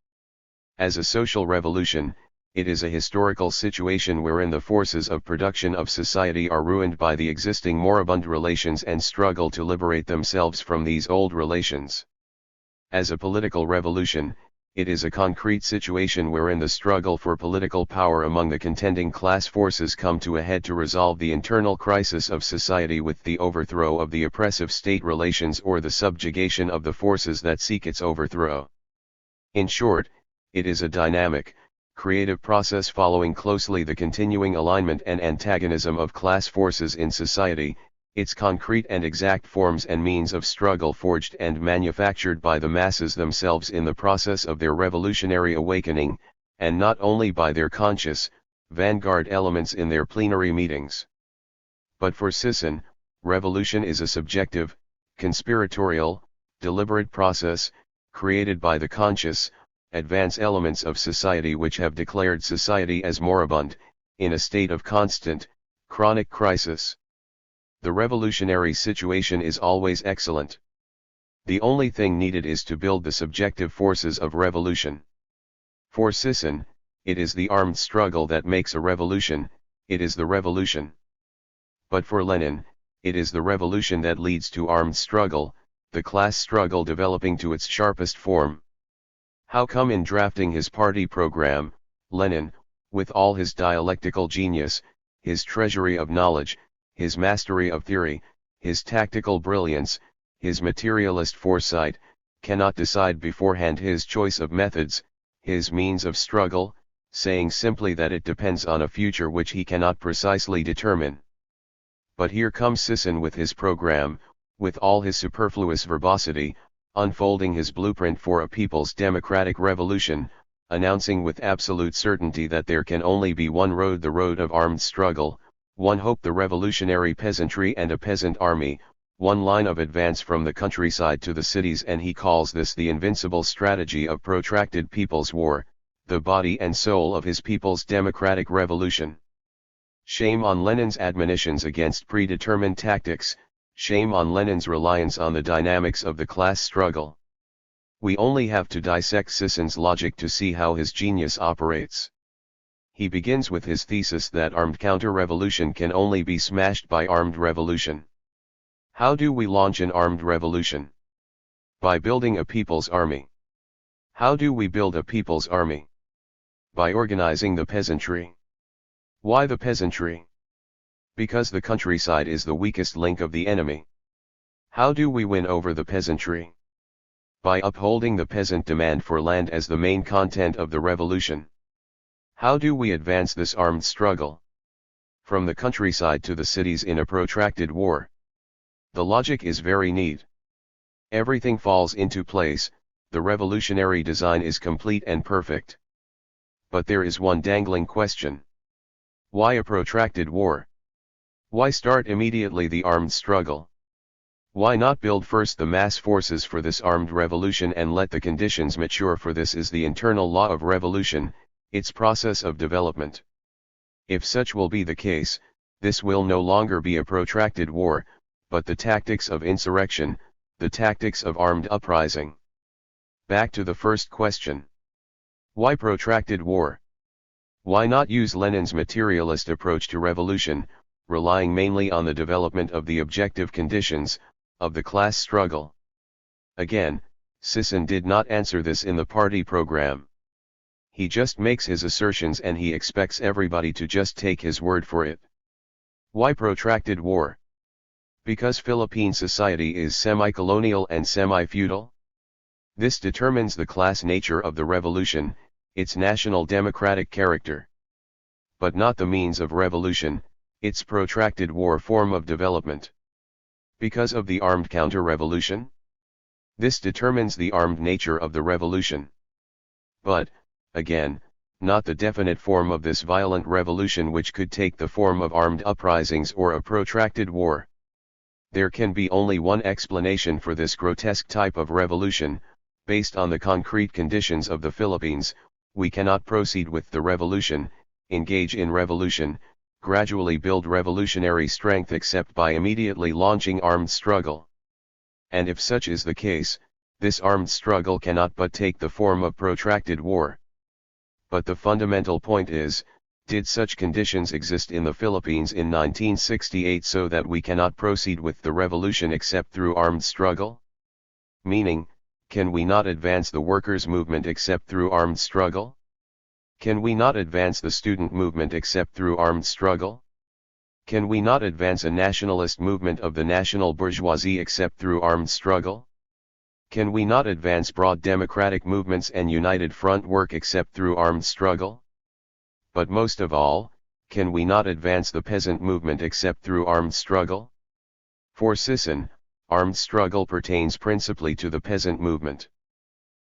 As a social revolution, it is a historical situation wherein the forces of production of society are ruined by the existing moribund relations and struggle to liberate themselves from these old relations. As a political revolution, it is a concrete situation wherein the struggle for political power among the contending class forces come to a head to resolve the internal crisis of society with the overthrow of the oppressive state relations or the subjugation of the forces that seek its overthrow. In short, it is a dynamic, creative process following closely the continuing alignment and antagonism of class forces in society, its concrete and exact forms and means of struggle forged and manufactured by the masses themselves in the process of their revolutionary awakening, and not only by their conscious, vanguard elements in their plenary meetings. But for Sisson, revolution is a subjective, conspiratorial, deliberate process, created by the conscious, advance elements of society which have declared society as moribund, in a state of constant, chronic crisis. The revolutionary situation is always excellent. The only thing needed is to build the subjective forces of revolution. For Sisson, it is the armed struggle that makes a revolution, it is the revolution. But for Lenin, it is the revolution that leads to armed struggle, the class struggle developing to its sharpest form. How come in drafting his party program, Lenin, with all his dialectical genius, his treasury of knowledge, his mastery of theory, his tactical brilliance, his materialist foresight, cannot decide beforehand his choice of methods, his means of struggle, saying simply that it depends on a future which he cannot precisely determine? But here comes Sisson with his program, with all his superfluous verbosity, unfolding his blueprint for a people's democratic revolution, announcing with absolute certainty that there can only be one road, the road of armed struggle, one hope, the revolutionary peasantry and a peasant army, one line of advance from the countryside to the cities, and he calls this the invincible strategy of protracted people's war, the body and soul of his people's democratic revolution. Shame on Lenin's admonitions against predetermined tactics, shame on Lenin's reliance on the dynamics of the class struggle. We only have to dissect Sisson's logic to see how his genius operates. He begins with his thesis that armed counter-revolution can only be smashed by armed revolution. How do we launch an armed revolution? By building a people's army. How do we build a people's army? By organizing the peasantry. Why the peasantry? Because the countryside is the weakest link of the enemy. How do we win over the peasantry? By upholding the peasant demand for land as the main content of the revolution. How do we advance this armed struggle? From the countryside to the cities in a protracted war. The logic is very neat. Everything falls into place, the revolutionary design is complete and perfect. But there is one dangling question. Why a protracted war? Why start immediately the armed struggle? Why not build first the mass forces for this armed revolution and let the conditions mature, for this is the internal law of revolution, its process of development. If such will be the case, this will no longer be a protracted war, but the tactics of insurrection, the tactics of armed uprising. Back to the first question. Why protracted war? Why not use Lenin's materialist approach to revolution, relying mainly on the development of the objective conditions, of the class struggle? Again, Sisson did not answer this in the party program. He just makes his assertions and he expects everybody to just take his word for it. Why protracted war? Because Philippine society is semi-colonial and semi-feudal? This determines the class nature of the revolution, its national democratic character. But not the means of revolution, its protracted war form of development. Because of the armed counter-revolution? This determines the armed nature of the revolution. But, again, not the definite form of this violent revolution, which could take the form of armed uprisings or a protracted war. There can be only one explanation for this grotesque type of revolution. Based on the concrete conditions of the Philippines, we cannot proceed with the revolution, engage in revolution, gradually build revolutionary strength except by immediately launching armed struggle. And if such is the case, this armed struggle cannot but take the form of protracted war. But the fundamental point is, did such conditions exist in the Philippines in 1968 so that we cannot proceed with the revolution except through armed struggle? Meaning, can we not advance the workers' movement except through armed struggle? Can we not advance the student movement except through armed struggle? Can we not advance a nationalist movement of the national bourgeoisie except through armed struggle? Can we not advance broad democratic movements and united front work except through armed struggle? But most of all, can we not advance the peasant movement except through armed struggle? For Sisson, armed struggle pertains principally to the peasant movement.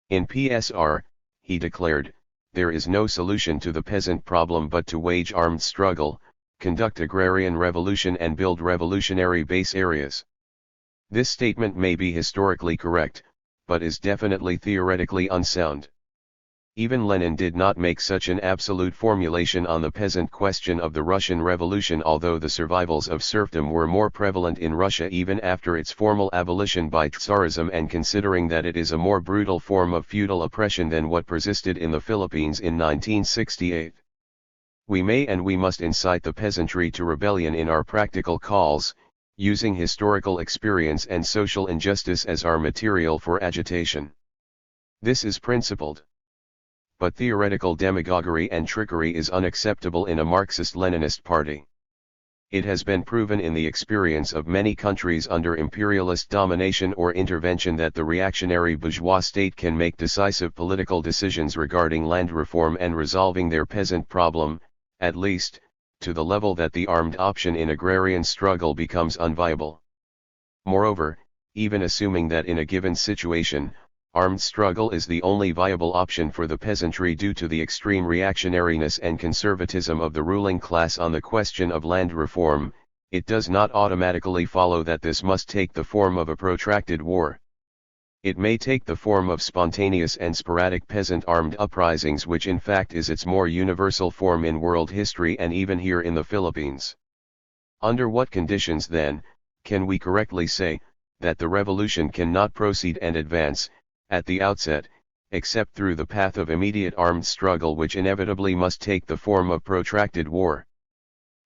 In PSR, he declared, there is no solution to the peasant problem but to wage armed struggle, conduct agrarian revolution and build revolutionary base areas. This statement may be historically correct, but is definitely theoretically unsound. Even Lenin did not make such an absolute formulation on the peasant question of the Russian Revolution, although the survivals of serfdom were more prevalent in Russia even after its formal abolition by Tsarism, and considering that it is a more brutal form of feudal oppression than what persisted in the Philippines in 1968. We may and we must incite the peasantry to rebellion in our practical calls, using historical experience and social injustice as our material for agitation. This is principled. But theoretical demagoguery and trickery is unacceptable in a Marxist-Leninist party. It has been proven in the experience of many countries under imperialist domination or intervention that the reactionary bourgeois state can make decisive political decisions regarding land reform and resolving their peasant problem, at least, to the level that the armed option in agrarian struggle becomes unviable. Moreover, even assuming that in a given situation, armed struggle is the only viable option for the peasantry due to the extreme reactionariness and conservatism of the ruling class on the question of land reform, it does not automatically follow that this must take the form of a protracted war. It may take the form of spontaneous and sporadic peasant armed uprisings, which in fact is its more universal form in world history and even here in the Philippines. Under what conditions, then, can we correctly say that the revolution cannot proceed and advance, at the outset, except through the path of immediate armed struggle, which inevitably must take the form of protracted war?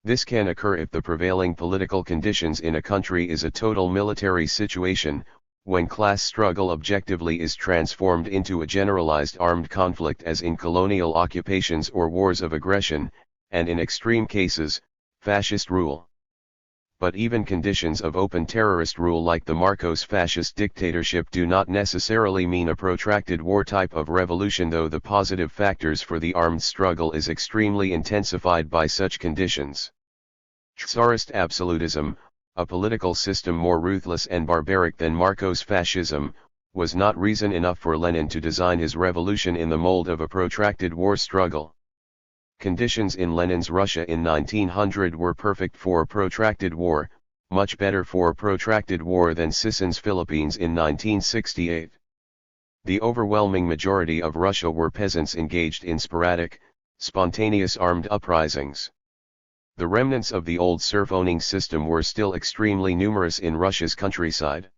This can occur if the prevailing political conditions in a country is a total military situation, when class struggle objectively is transformed into a generalized armed conflict as in colonial occupations or wars of aggression, and in extreme cases, fascist rule. But even conditions of open terrorist rule like the Marcos fascist dictatorship do not necessarily mean a protracted war type of revolution, though the positive factors for the armed struggle is extremely intensified by such conditions. Tsarist absolutism, a political system more ruthless and barbaric than Marcos fascism, was not reason enough for Lenin to design his revolution in the mold of a protracted war struggle. Conditions in Lenin's Russia in 1900 were perfect for a protracted war, much better for a protracted war than Sissin's Philippines in 1968. The overwhelming majority of Russia were peasants engaged in sporadic, spontaneous armed uprisings. The remnants of the old serf-owning system were still extremely numerous in Russia's countryside.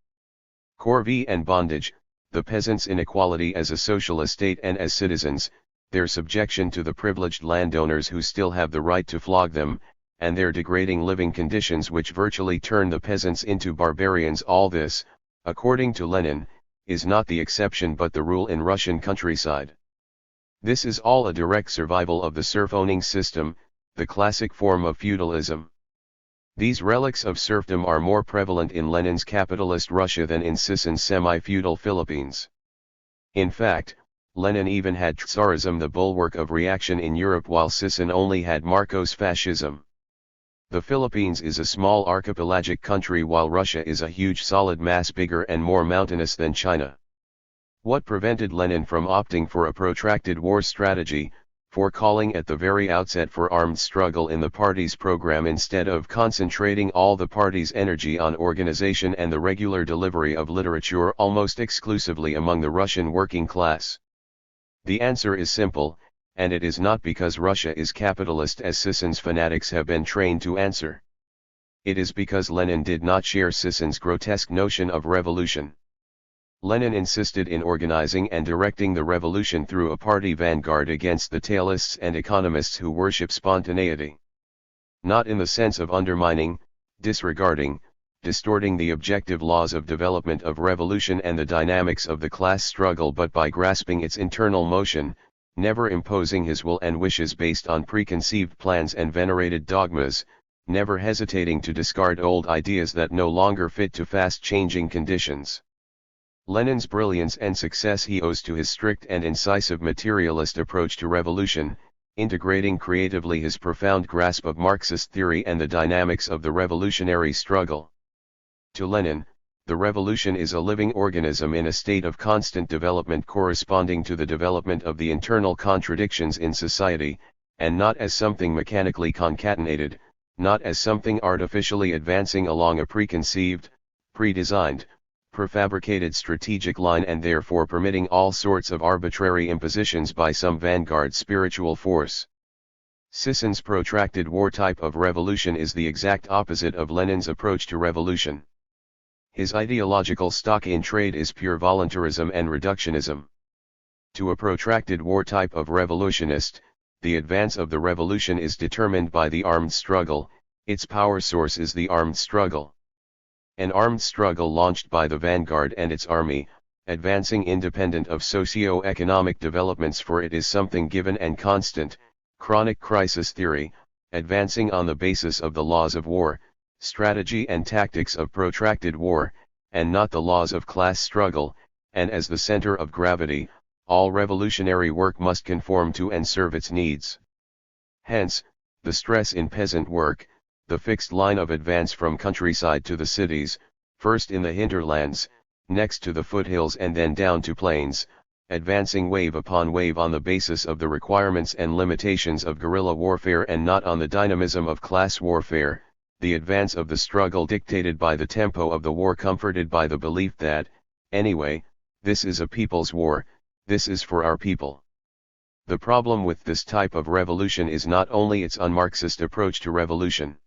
Corvée and bondage, the peasants' inequality as a social estate and as citizens, their subjection to the privileged landowners who still have the right to flog them, and their degrading living conditions which virtually turn the peasants into barbarians, all this, according to Lenin, is not the exception but the rule in Russian countryside. This is all a direct survival of the serf-owning system, the classic form of feudalism. These relics of serfdom are more prevalent in Lenin's capitalist Russia than in Sissin's semi-feudal Philippines. In fact, Lenin even had Tsarism, the bulwark of reaction in Europe, while Sissin only had Marcos fascism. The Philippines is a small archipelagic country while Russia is a huge solid mass, bigger and more mountainous than China. What prevented Lenin from opting for a protracted war strategy, for calling at the very outset for armed struggle in the party's program instead of concentrating all the party's energy on organization and the regular delivery of literature almost exclusively among the Russian working class? The answer is simple, and it is not because Russia is capitalist as Sissin's fanatics have been trained to answer. It is because Lenin did not share Sissin's grotesque notion of revolution. Lenin insisted in organizing and directing the revolution through a party vanguard against the tailists and economists who worship spontaneity. Not in the sense of undermining, disregarding, distorting the objective laws of development of revolution and the dynamics of the class struggle, but by grasping its internal motion, never imposing his will and wishes based on preconceived plans and venerated dogmas, never hesitating to discard old ideas that no longer fit to fast-changing conditions. Lenin's brilliance and success he owes to his strict and incisive materialist approach to revolution, integrating creatively his profound grasp of Marxist theory and the dynamics of the revolutionary struggle. To Lenin, the revolution is a living organism in a state of constant development corresponding to the development of the internal contradictions in society, and not as something mechanically concatenated, not as something artificially advancing along a preconceived, pre-designed, prefabricated strategic line and therefore permitting all sorts of arbitrary impositions by some vanguard spiritual force. Sissin's protracted war type of revolution is the exact opposite of Lenin's approach to revolution. His ideological stock in trade is pure voluntarism and reductionism. To a protracted war type of revolutionist, the advance of the revolution is determined by the armed struggle, its power source is the armed struggle. An armed struggle launched by the vanguard and its army, advancing independent of socio-economic developments, for it is something given and constant, chronic crisis theory, advancing on the basis of the laws of war, strategy and tactics of protracted war, and not the laws of class struggle, and as the center of gravity, all revolutionary work must conform to and serve its needs. Hence, the stress in peasant work, the fixed line of advance from countryside to the cities, first in the hinterlands, next to the foothills and then down to plains, advancing wave upon wave on the basis of the requirements and limitations of guerrilla warfare and not on the dynamism of class warfare, the advance of the struggle dictated by the tempo of the war, comforted by the belief that, anyway, this is a people's war, this is for our people. The problem with this type of revolution is not only its un-Marxist approach to revolution.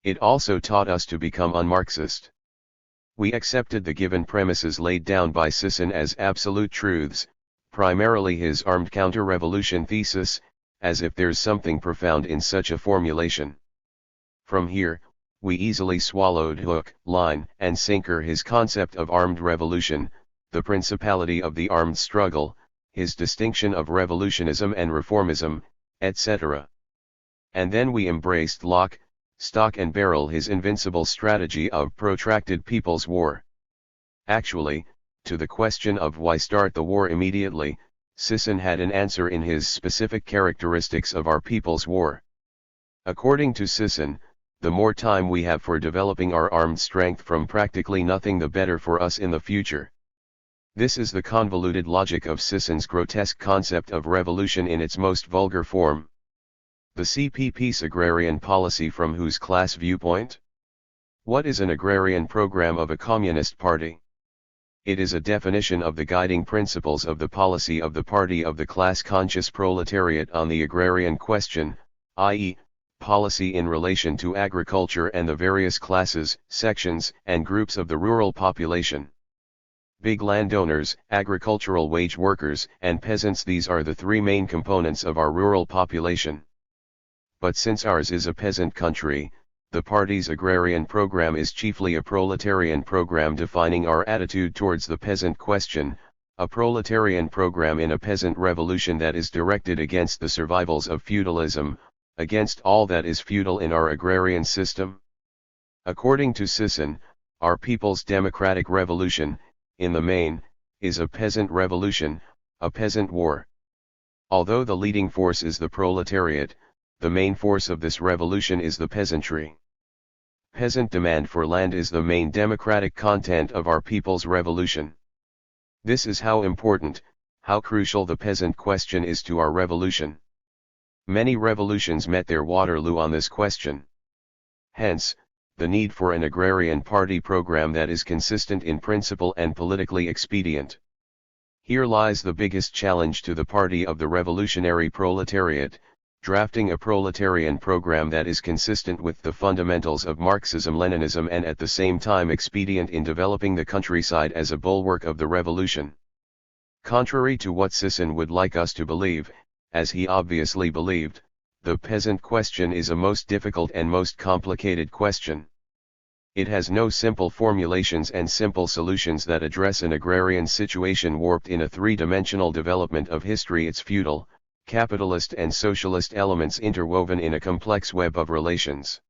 It also taught us to become un-Marxist. We accepted the given premises laid down by Sissin as absolute truths, primarily his armed counter-revolution thesis, as if there's something profound in such a formulation. From here, we easily swallowed hook, line, and sinker his concept of armed revolution, the principality of the armed struggle, his distinction of revolutionism and reformism, etc. And then we embraced lock, stock and barrel his invincible strategy of protracted people's war. Actually, to the question of why start the war immediately, Sissin had an answer in his specific characteristics of our people's war. According to Sissin, the more time we have for developing our armed strength from practically nothing, the better for us in the future. This is the convoluted logic of Sissin's grotesque concept of revolution in its most vulgar form. The CPP's agrarian policy from whose class viewpoint? What is an agrarian program of a communist party? It is a definition of the guiding principles of the policy of the party of the class-conscious proletariat on the agrarian question, i.e., policy in relation to agriculture and the various classes, sections, and groups of the rural population. Big landowners, agricultural wage workers, and peasants, these are the three main components of our rural population. But since ours is a peasant country, the party's agrarian program is chiefly a proletarian program defining our attitude towards the peasant question, a proletarian program in a peasant revolution that is directed against the survivals of feudalism, against all that is feudal in our agrarian system. According to Sisson, our people's democratic revolution, in the main, is a peasant revolution, a peasant war. Although the leading force is the proletariat, the main force of this revolution is the peasantry. Peasant demand for land is the main democratic content of our people's revolution. This is how important, how crucial the peasant question is to our revolution. Many revolutions met their Waterloo on this question. Hence, the need for an agrarian party program that is consistent in principle and politically expedient. Here lies the biggest challenge to the party of the revolutionary proletariat, drafting a proletarian program that is consistent with the fundamentals of Marxism-Leninism and at the same time expedient in developing the countryside as a bulwark of the revolution. Contrary to what Sisson would like us to believe, as he obviously believed, the peasant question is a most difficult and most complicated question. It has no simple formulations and simple solutions that address an agrarian situation warped in a three-dimensional development of history, its feudal, capitalist and socialist elements interwoven in a complex web of relations.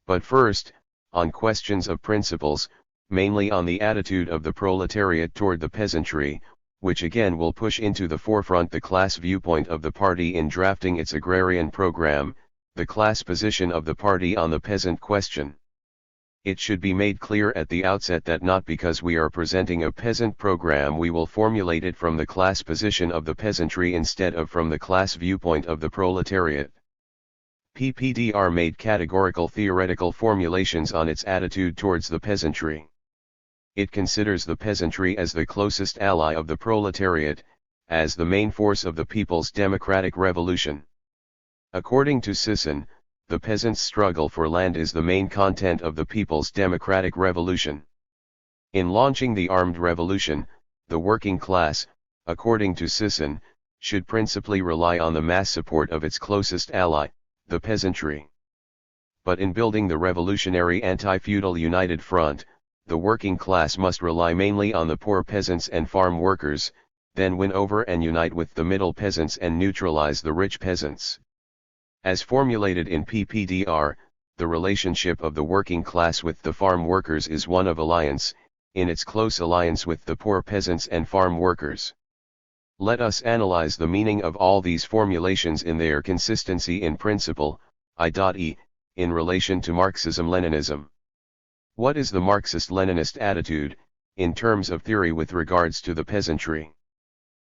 But first, on questions of principles, mainly on the attitude of the proletariat toward the peasantry, which again will push into the forefront the class viewpoint of the party in drafting its agrarian program, the class position of the party on the peasant question. It should be made clear at the outset that not because we are presenting a peasant program we will formulate it from the class position of the peasantry instead of from the class viewpoint of the proletariat. PPDR made categorical theoretical formulations on its attitude towards the peasantry. It considers the peasantry as the closest ally of the proletariat, as the main force of the people's democratic revolution. According to Sisson, the peasants' struggle for land is the main content of the people's democratic revolution. In launching the armed revolution, the working class, according to Sisson, should principally rely on the mass support of its closest ally, the peasantry. But in building the revolutionary anti-feudal united front, the working class must rely mainly on the poor peasants and farm workers, then win over and unite with the middle peasants and neutralize the rich peasants. As formulated in PPDR, the relationship of the working class with the farm workers is one of alliance, in its close alliance with the poor peasants and farm workers. Let us analyze the meaning of all these formulations in their consistency in principle, i.e., in relation to Marxism-Leninism. What is the Marxist-Leninist attitude, in terms of theory with regards to the peasantry?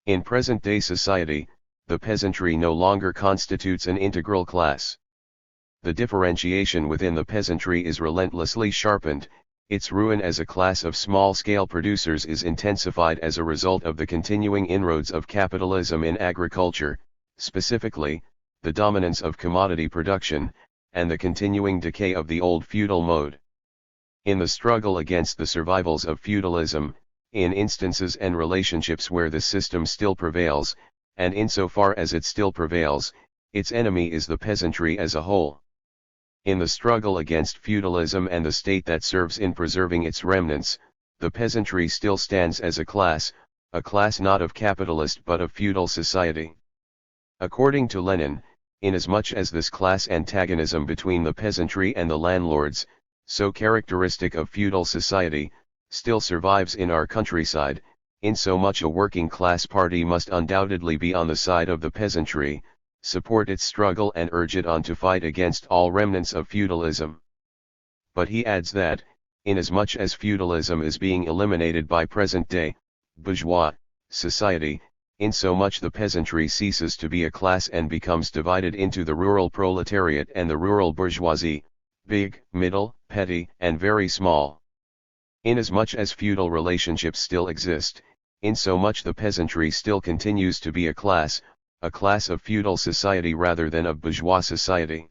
In present-day society, the peasantry no longer constitutes an integral class. The differentiation within the peasantry is relentlessly sharpened, its ruin as a class of small-scale producers is intensified as a result of the continuing inroads of capitalism in agriculture, specifically, the dominance of commodity production, and the continuing decay of the old feudal mode. In the struggle against the survivals of feudalism, in instances and relationships where the system still prevails, and insofar as it still prevails, its enemy is the peasantry as a whole. In the struggle against feudalism and the state that serves in preserving its remnants, the peasantry still stands as a class not of capitalist but of feudal society. According to Lenin, inasmuch as this class antagonism between the peasantry and the landlords, so characteristic of feudal society, still survives in our countryside, insomuch a working class party must undoubtedly be on the side of the peasantry, support its struggle and urge it on to fight against all remnants of feudalism. But he adds that, inasmuch as feudalism is being eliminated by present-day, bourgeois, society, insomuch the peasantry ceases to be a class and becomes divided into the rural proletariat and the rural bourgeoisie, big, middle, petty, and very small. Inasmuch as feudal relationships still exist, insomuch the peasantry still continues to be a class of feudal society rather than of bourgeois society.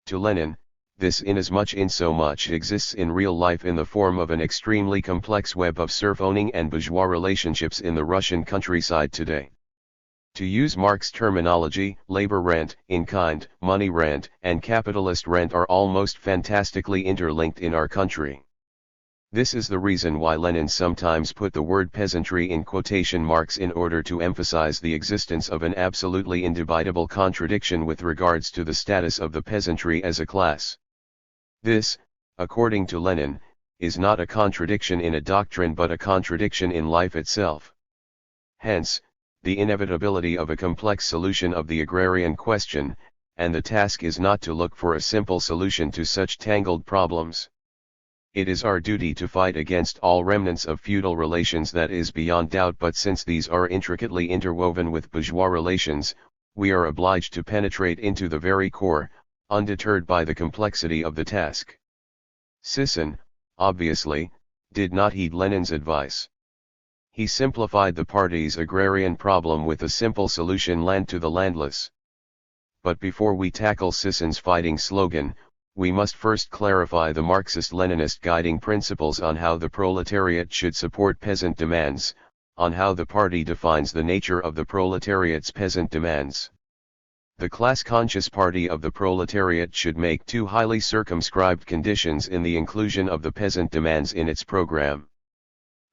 To Lenin, this insomuch exists in real life in the form of an extremely complex web of serf-owning and bourgeois relationships in the Russian countryside today. To use Marx terminology, labor rent, in-kind, money rent, and capitalist rent are almost fantastically interlinked in our country. This is the reason why Lenin sometimes put the word peasantry in quotation marks in order to emphasize the existence of an absolutely indubitable contradiction with regards to the status of the peasantry as a class. This, according to Lenin, is not a contradiction in a doctrine but a contradiction in life itself. Hence, the inevitability of a complex solution of the agrarian question, and the task is not to look for a simple solution to such tangled problems. It is our duty to fight against all remnants of feudal relations, that is beyond doubt, but since these are intricately interwoven with bourgeois relations, we are obliged to penetrate into the very core, undeterred by the complexity of the task. Sisson, obviously, did not heed Lenin's advice. He simplified the party's agrarian problem with a simple solution: land to the landless. But before we tackle Sisson's fighting slogan, we must first clarify the Marxist-Leninist guiding principles on how the proletariat should support peasant demands, on how the party defines the nature of the proletariat's peasant demands. The class-conscious party of the proletariat should make two highly circumscribed conditions in the inclusion of the peasant demands in its program.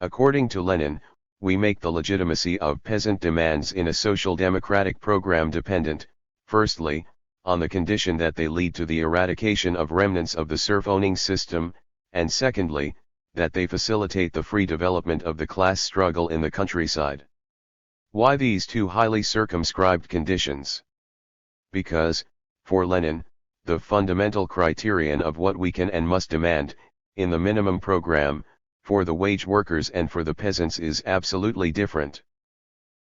According to Lenin, we make the legitimacy of peasant demands in a social democratic program dependent, firstly, on the condition that they lead to the eradication of remnants of the serf-owning system, and secondly, that they facilitate the free development of the class struggle in the countryside. Why these two highly circumscribed conditions? Because, for Lenin, the fundamental criterion of what we can and must demand, in the minimum program, for the wage workers and for the peasants is absolutely different.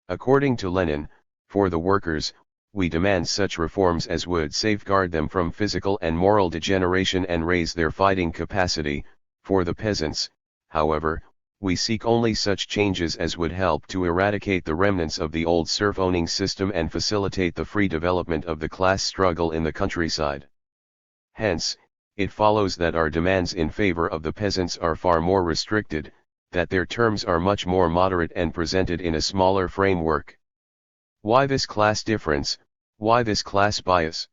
According to Lenin, for the workers, we demand such reforms as would safeguard them from physical and moral degeneration and raise their fighting capacity. For the peasants, however, we seek only such changes as would help to eradicate the remnants of the old serf-owning system and facilitate the free development of the class struggle in the countryside. Hence, it follows that our demands in favor of the peasants are far more restricted, that their terms are much more moderate and presented in a smaller framework. Why this class difference? Why this class bias?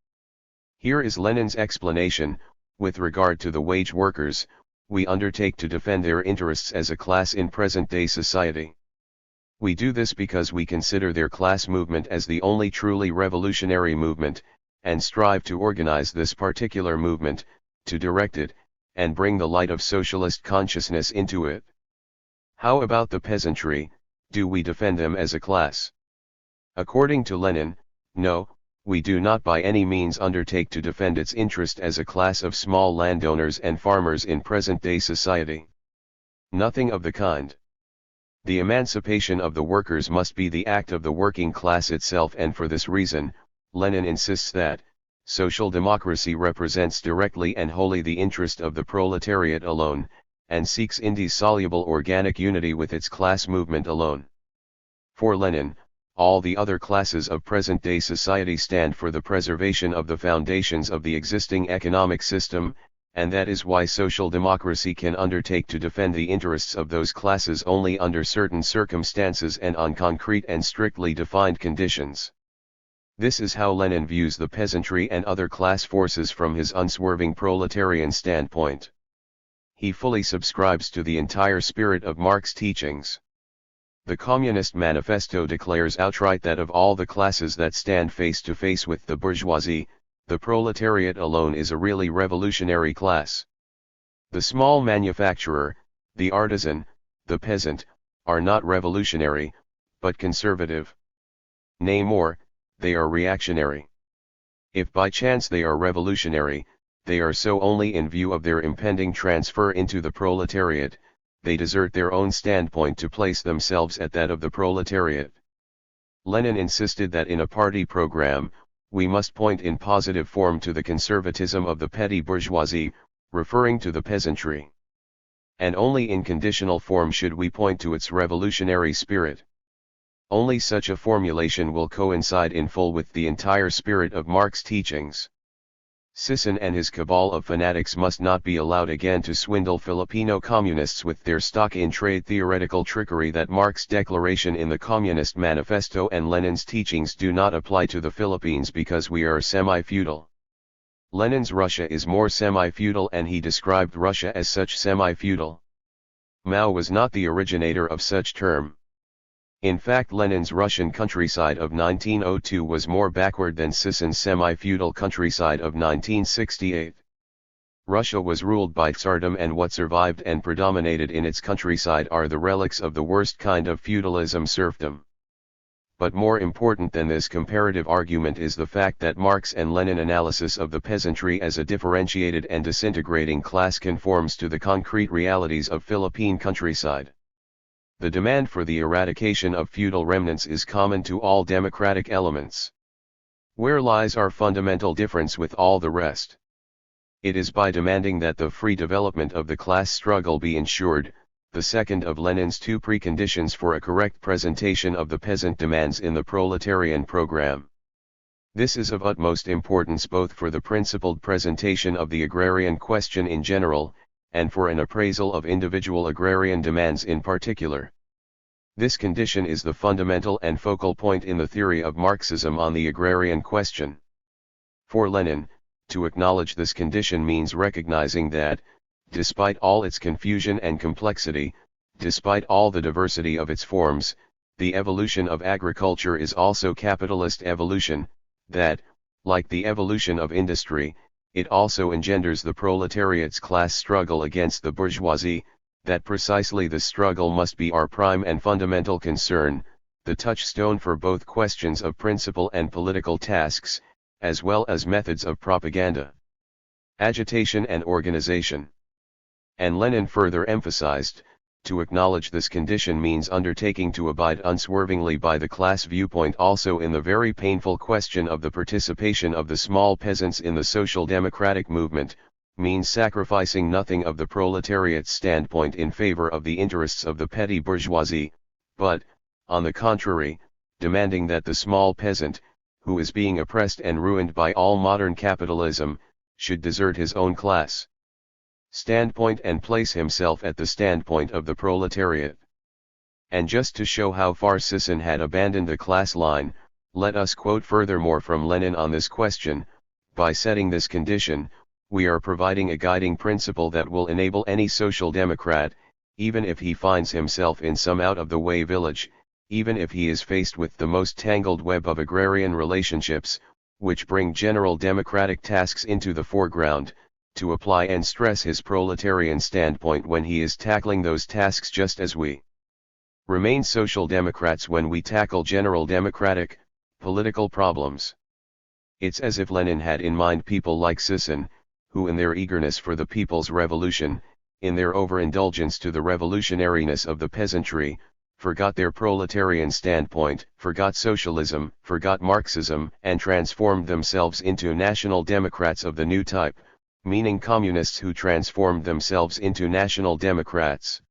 Here is Lenin's explanation: with regard to the wage workers, we undertake to defend their interests as a class in present-day society. We do this because we consider their class movement as the only truly revolutionary movement, and strive to organize this particular movement, to direct it, and bring the light of socialist consciousness into it. How about the peasantry? Do we defend them as a class? According to Lenin, no, we do not by any means undertake to defend its interest as a class of small landowners and farmers in present-day society. Nothing of the kind. The emancipation of the workers must be the act of the working class itself, and for this reason, Lenin insists that social democracy represents directly and wholly the interest of the proletariat alone, and seeks indissoluble organic unity with its class movement alone. For Lenin, all the other classes of present-day society stand for the preservation of the foundations of the existing economic system, and that is why social democracy can undertake to defend the interests of those classes only under certain circumstances and on concrete and strictly defined conditions. This is how Lenin views the peasantry and other class forces from his unswerving proletarian standpoint. He fully subscribes to the entire spirit of Marx's teachings. The Communist Manifesto declares outright that of all the classes that stand face to face with the bourgeoisie, the proletariat alone is a really revolutionary class. The small manufacturer, the artisan, the peasant, are not revolutionary, but conservative. Nay more, they are reactionary. If by chance they are revolutionary, they are so only in view of their impending transfer into the proletariat. They desert their own standpoint to place themselves at that of the proletariat. Lenin insisted that in a party program, we must point in positive form to the conservatism of the petty bourgeoisie, referring to the peasantry. And only in conditional form should we point to its revolutionary spirit. Only such a formulation will coincide in full with the entire spirit of Marx's teachings. Sisson and his cabal of fanatics must not be allowed again to swindle Filipino communists with their stock-in-trade theoretical trickery that Marx's declaration in the Communist Manifesto and Lenin's teachings do not apply to the Philippines because we are semi-feudal. Lenin's Russia is more semi-feudal, and he described Russia as such semi-feudal. Mao was not the originator of such term. In fact, Lenin's Russian countryside of 1902 was more backward than Sisson's semi-feudal countryside of 1968. Russia was ruled by tsardom, and what survived and predominated in its countryside are the relics of the worst kind of feudalism, serfdom. But more important than this comparative argument is the fact that Marx and Lenin analysis of the peasantry as a differentiated and disintegrating class conforms to the concrete realities of Philippine countryside. The demand for the eradication of feudal remnants is common to all democratic elements. Where lies our fundamental difference with all the rest? It is by demanding that the free development of the class struggle be ensured, the second of Lenin's two preconditions for a correct presentation of the peasant demands in the proletarian program. This is of utmost importance both for the principled presentation of the agrarian question in general, and for an appraisal of individual agrarian demands in particular. This condition is the fundamental and focal point in the theory of Marxism on the agrarian question. For Lenin, to acknowledge this condition means recognizing that, despite all its confusion and complexity, despite all the diversity of its forms, the evolution of agriculture is also capitalist evolution, that, like the evolution of industry, it also engenders the proletariat's class struggle against the bourgeoisie, that precisely this struggle must be our prime and fundamental concern, the touchstone for both questions of principle and political tasks, as well as methods of propaganda, agitation and organization. And Lenin further emphasized, to acknowledge this condition means undertaking to abide unswervingly by the class viewpoint also in the very painful question of the participation of the small peasants in the social democratic movement, means sacrificing nothing of the proletariat's standpoint in favor of the interests of the petty bourgeoisie, but, on the contrary, demanding that the small peasant, who is being oppressed and ruined by all modern capitalism, should desert his own class standpoint and place himself at the standpoint of the proletariat. And just to show how far Sisson had abandoned the class line, let us quote furthermore from Lenin on this question: by setting this condition, we are providing a guiding principle that will enable any social democrat, even if he finds himself in some out-of-the-way village, even if he is faced with the most tangled web of agrarian relationships, which bring general democratic tasks into the foreground, to apply and stress his proletarian standpoint when he is tackling those tasks, just as we remain social democrats when we tackle general democratic, political problems. It's as if Lenin had in mind people like Sisson, who in their eagerness for the people's revolution, in their overindulgence to the revolutionariness of the peasantry, forgot their proletarian standpoint, forgot socialism, forgot Marxism, and transformed themselves into national democrats of the new type, meaning communists who transformed themselves into national democrats.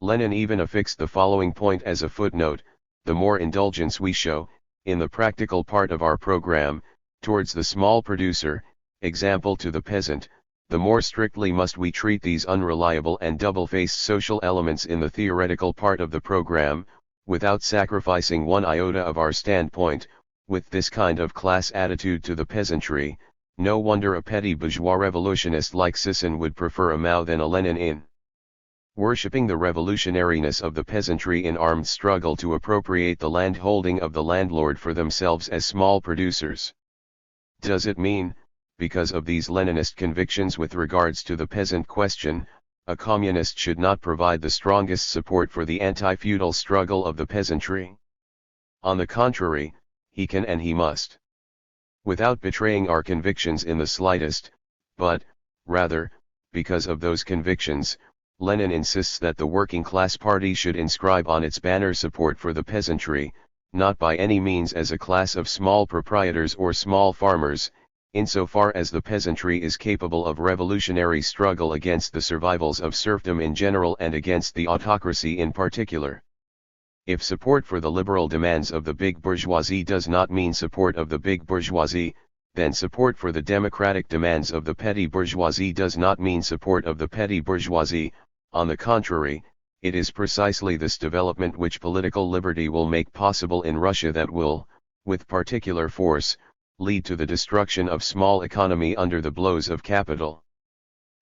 Lenin even affixed the following point as a footnote: the more indulgence we show, in the practical part of our program, towards the small producer, example to the peasant, the more strictly must we treat these unreliable and double-faced social elements in the theoretical part of the program, without sacrificing one iota of our standpoint. With this kind of class attitude to the peasantry, no wonder a petty bourgeois revolutionist like Sisson would prefer a Mao than a Lenin in worshipping the revolutionariness of the peasantry in armed struggle to appropriate the land holding of the landlord for themselves as small producers. Does it mean, because of these Leninist convictions with regards to the peasant question, a communist should not provide the strongest support for the anti-feudal struggle of the peasantry? On the contrary, he can and he must. Without betraying our convictions in the slightest, but, rather, because of those convictions, Lenin insists that the working class party should inscribe on its banner support for the peasantry, not by any means as a class of small proprietors or small farmers, insofar as the peasantry is capable of revolutionary struggle against the survivals of serfdom in general and against the autocracy in particular. If support for the liberal demands of the big bourgeoisie does not mean support of the big bourgeoisie, then support for the democratic demands of the petty bourgeoisie does not mean support of the petty bourgeoisie. On the contrary, it is precisely this development which political liberty will make possible in Russia that will, with particular force, lead to the destruction of small economy under the blows of capital.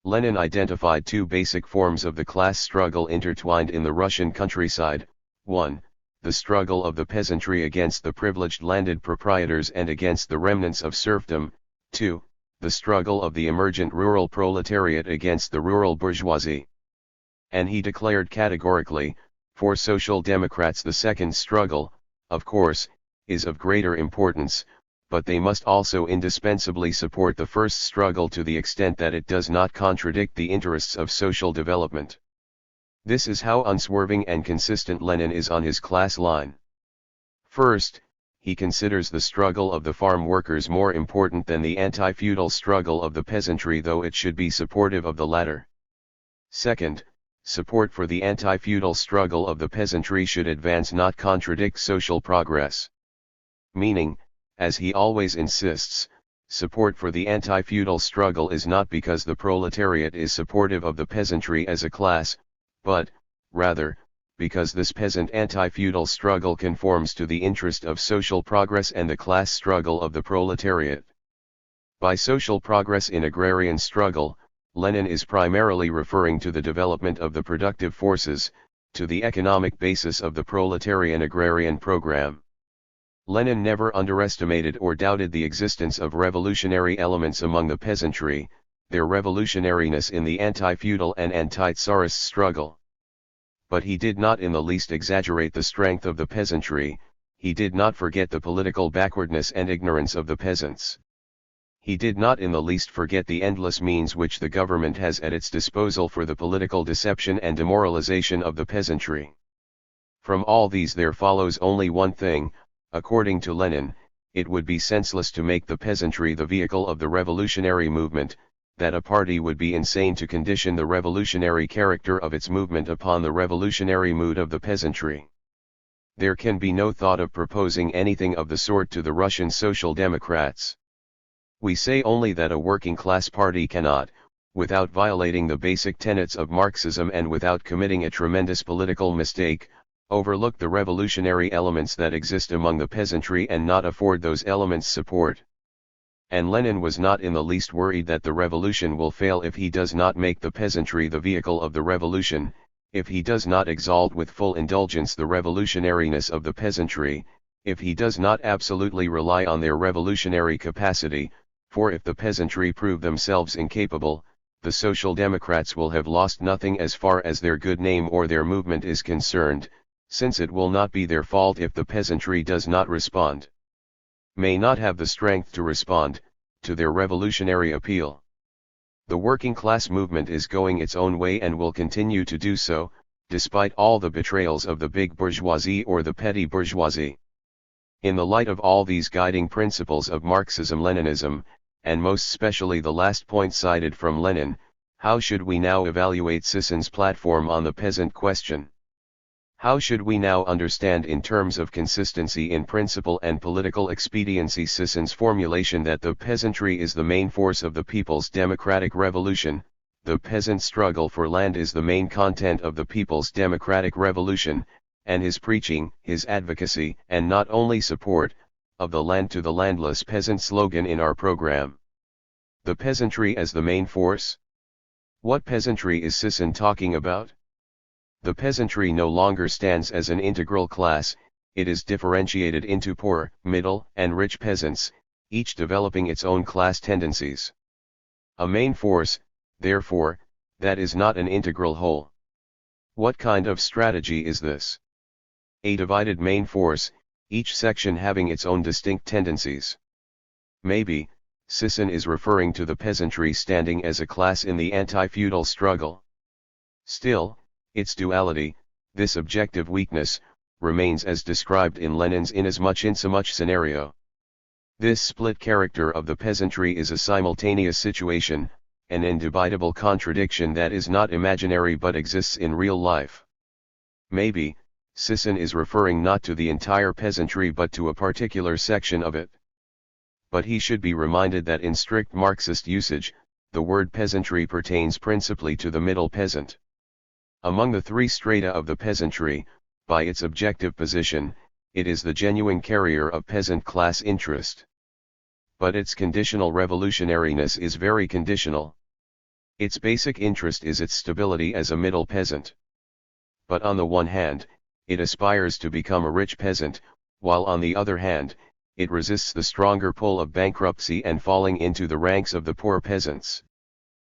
Lenin identified two basic forms of the class struggle intertwined in the Russian countryside: 1. The struggle of the peasantry against the privileged landed proprietors and against the remnants of serfdom; 2. The struggle of the emergent rural proletariat against the rural bourgeoisie. And he declared categorically, for Social Democrats the second struggle, of course, is of greater importance, but they must also indispensably support the first struggle to the extent that it does not contradict the interests of social development. This is how unswerving and consistent Lenin is on his class line. First, he considers the struggle of the farm workers more important than the anti-feudal struggle of the peasantry, though it should be supportive of the latter. Second, support for the anti-feudal struggle of the peasantry should advance, not contradict, social progress. Meaning, as he always insists, support for the anti-feudal struggle is not because the proletariat is supportive of the peasantry as a class, but, rather, because this peasant anti-feudal struggle conforms to the interest of social progress and the class struggle of the proletariat. By social progress in agrarian struggle, Lenin is primarily referring to the development of the productive forces, to the economic basis of the proletarian agrarian program. Lenin never underestimated or doubted the existence of revolutionary elements among the peasantry, their revolutionariness in the anti-feudal and anti-Tsarist struggle. But he did not in the least exaggerate the strength of the peasantry, he did not forget the political backwardness and ignorance of the peasants. He did not in the least forget the endless means which the government has at its disposal for the political deception and demoralization of the peasantry. From all these there follows only one thing: according to Lenin, it would be senseless to make the peasantry the vehicle of the revolutionary movement, that a party would be insane to condition the revolutionary character of its movement upon the revolutionary mood of the peasantry. There can be no thought of proposing anything of the sort to the Russian Social Democrats. We say only that a working-class party cannot, without violating the basic tenets of Marxism and without committing a tremendous political mistake, overlook the revolutionary elements that exist among the peasantry and not afford those elements support. And Lenin was not in the least worried that the revolution will fail if he does not make the peasantry the vehicle of the revolution, if he does not exalt with full indulgence the revolutionariness of the peasantry, if he does not absolutely rely on their revolutionary capacity, for if the peasantry prove themselves incapable, the Social Democrats will have lost nothing as far as their good name or their movement is concerned, since it will not be their fault if the peasantry does not respond, may not have the strength to respond, to their revolutionary appeal. The working class movement is going its own way and will continue to do so, despite all the betrayals of the big bourgeoisie or the petty bourgeoisie. In the light of all these guiding principles of Marxism-Leninism, and most specially the last point cited from Lenin, how should we now evaluate Sissin's platform on the peasant question? How should we now understand in terms of consistency in principle and political expediency Sissin's formulation that the peasantry is the main force of the people's democratic revolution, the peasant struggle for land is the main content of the people's democratic revolution, and his preaching, his advocacy, and not only support, of the land to the landless peasant slogan in our program? The peasantry as the main force? What peasantry is Sissin talking about? The peasantry no longer stands as an integral class, it is differentiated into poor, middle, and rich peasants, each developing its own class tendencies. A main force, therefore, that is not an integral whole. What kind of strategy is this? A divided main force, each section having its own distinct tendencies. Maybe, Sissin is referring to the peasantry standing as a class in the anti-feudal struggle. Still, its duality, this objective weakness, remains as described in Lenin's inasmuch scenario. This split character of the peasantry is a simultaneous situation, an indubitable contradiction that is not imaginary but exists in real life. Maybe, Sisson is referring not to the entire peasantry but to a particular section of it. But he should be reminded that in strict Marxist usage, the word peasantry pertains principally to the middle peasant. Among the three strata of the peasantry, by its objective position, it is the genuine carrier of peasant class interest. But its conditional revolutionariness is very conditional. Its basic interest is its stability as a middle peasant. But on the one hand, it aspires to become a rich peasant, while on the other hand, it resists the stronger pull of bankruptcy and falling into the ranks of the poor peasants.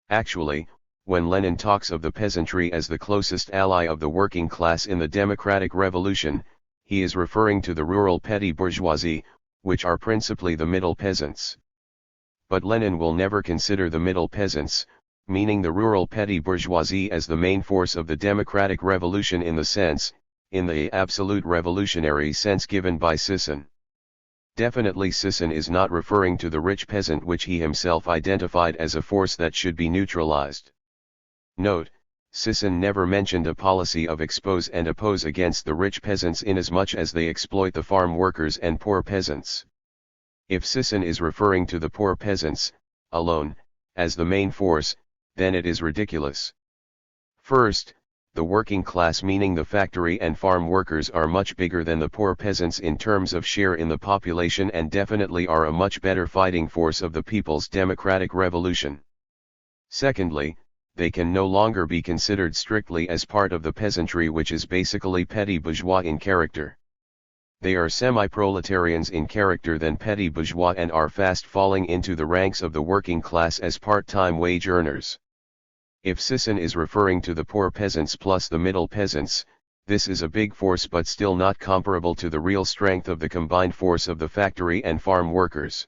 Actually, when Lenin talks of the peasantry as the closest ally of the working class in the democratic revolution, he is referring to the rural petty bourgeoisie, which are principally the middle peasants. But Lenin will never consider the middle peasants, meaning the rural petty bourgeoisie, as the main force of the democratic revolution in the absolute revolutionary sense given by Sisson. Definitely Sisson is not referring to the rich peasant, which he himself identified as a force that should be neutralized. Note, Sisson never mentioned a policy of expose and oppose against the rich peasants inasmuch as they exploit the farm workers and poor peasants. If Sisson is referring to the poor peasants, alone, as the main force, then it is ridiculous. First, the working class, meaning the factory and farm workers, are much bigger than the poor peasants in terms of share in the population and definitely are a much better fighting force of the people's democratic revolution. Secondly, they can no longer be considered strictly as part of the peasantry, which is basically petty bourgeois in character. They are semi-proletarians in character than petty bourgeois and are fast falling into the ranks of the working class as part-time wage earners. If Sisson is referring to the poor peasants plus the middle peasants, this is a big force but still not comparable to the real strength of the combined force of the factory and farm workers.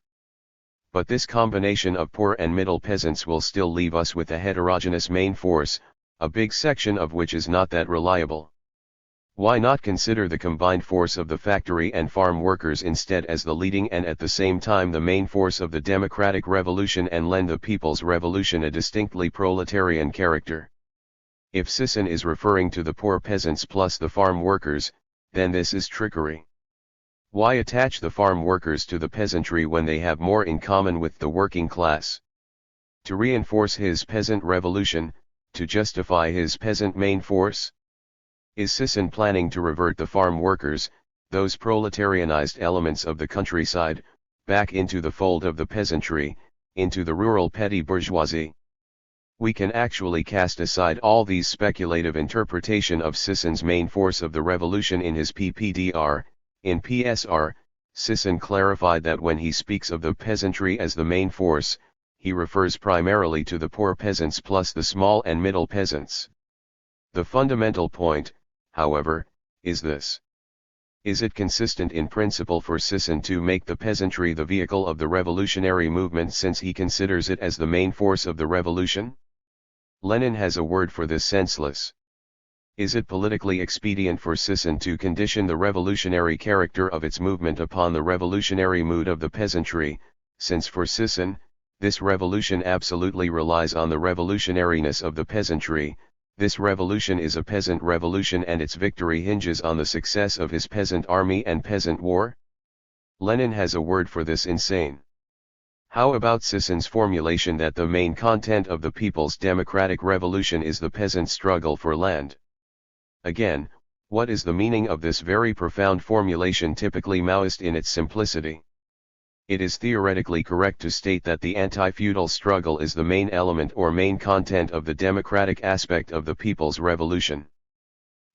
But this combination of poor and middle peasants will still leave us with a heterogeneous main force, a big section of which is not that reliable. Why not consider the combined force of the factory and farm workers instead as the leading and at the same time the main force of the democratic revolution and lend the people's revolution a distinctly proletarian character? If Sisson is referring to the poor peasants plus the farm workers, then this is trickery. Why attach the farm workers to the peasantry when they have more in common with the working class? To reinforce his peasant revolution, to justify his peasant main force? Is Sisson planning to revert the farm workers, those proletarianized elements of the countryside, back into the fold of the peasantry, into the rural petty bourgeoisie? We can actually cast aside all these speculative interpretation of Sisson's main force of the revolution in his PPDR. In PSR, Sisson clarified that when he speaks of the peasantry as the main force, he refers primarily to the poor peasants plus the small and middle peasants. The fundamental point, however, is this. Is it consistent in principle for Sisson to make the peasantry the vehicle of the revolutionary movement since he considers it as the main force of the revolution? Lenin has a word for this: senseless. Is it politically expedient for Sisson to condition the revolutionary character of its movement upon the revolutionary mood of the peasantry, since for Sisson, this revolution absolutely relies on the revolutionariness of the peasantry? This revolution is a peasant revolution and its victory hinges on the success of his peasant army and peasant war? Lenin has a word for this: insane. How about Sisson's formulation that the main content of the people's democratic revolution is the peasant struggle for land? Again, what is the meaning of this very profound formulation, typically Maoist in its simplicity? It is theoretically correct to state that the anti-feudal struggle is the main element or main content of the democratic aspect of the people's revolution.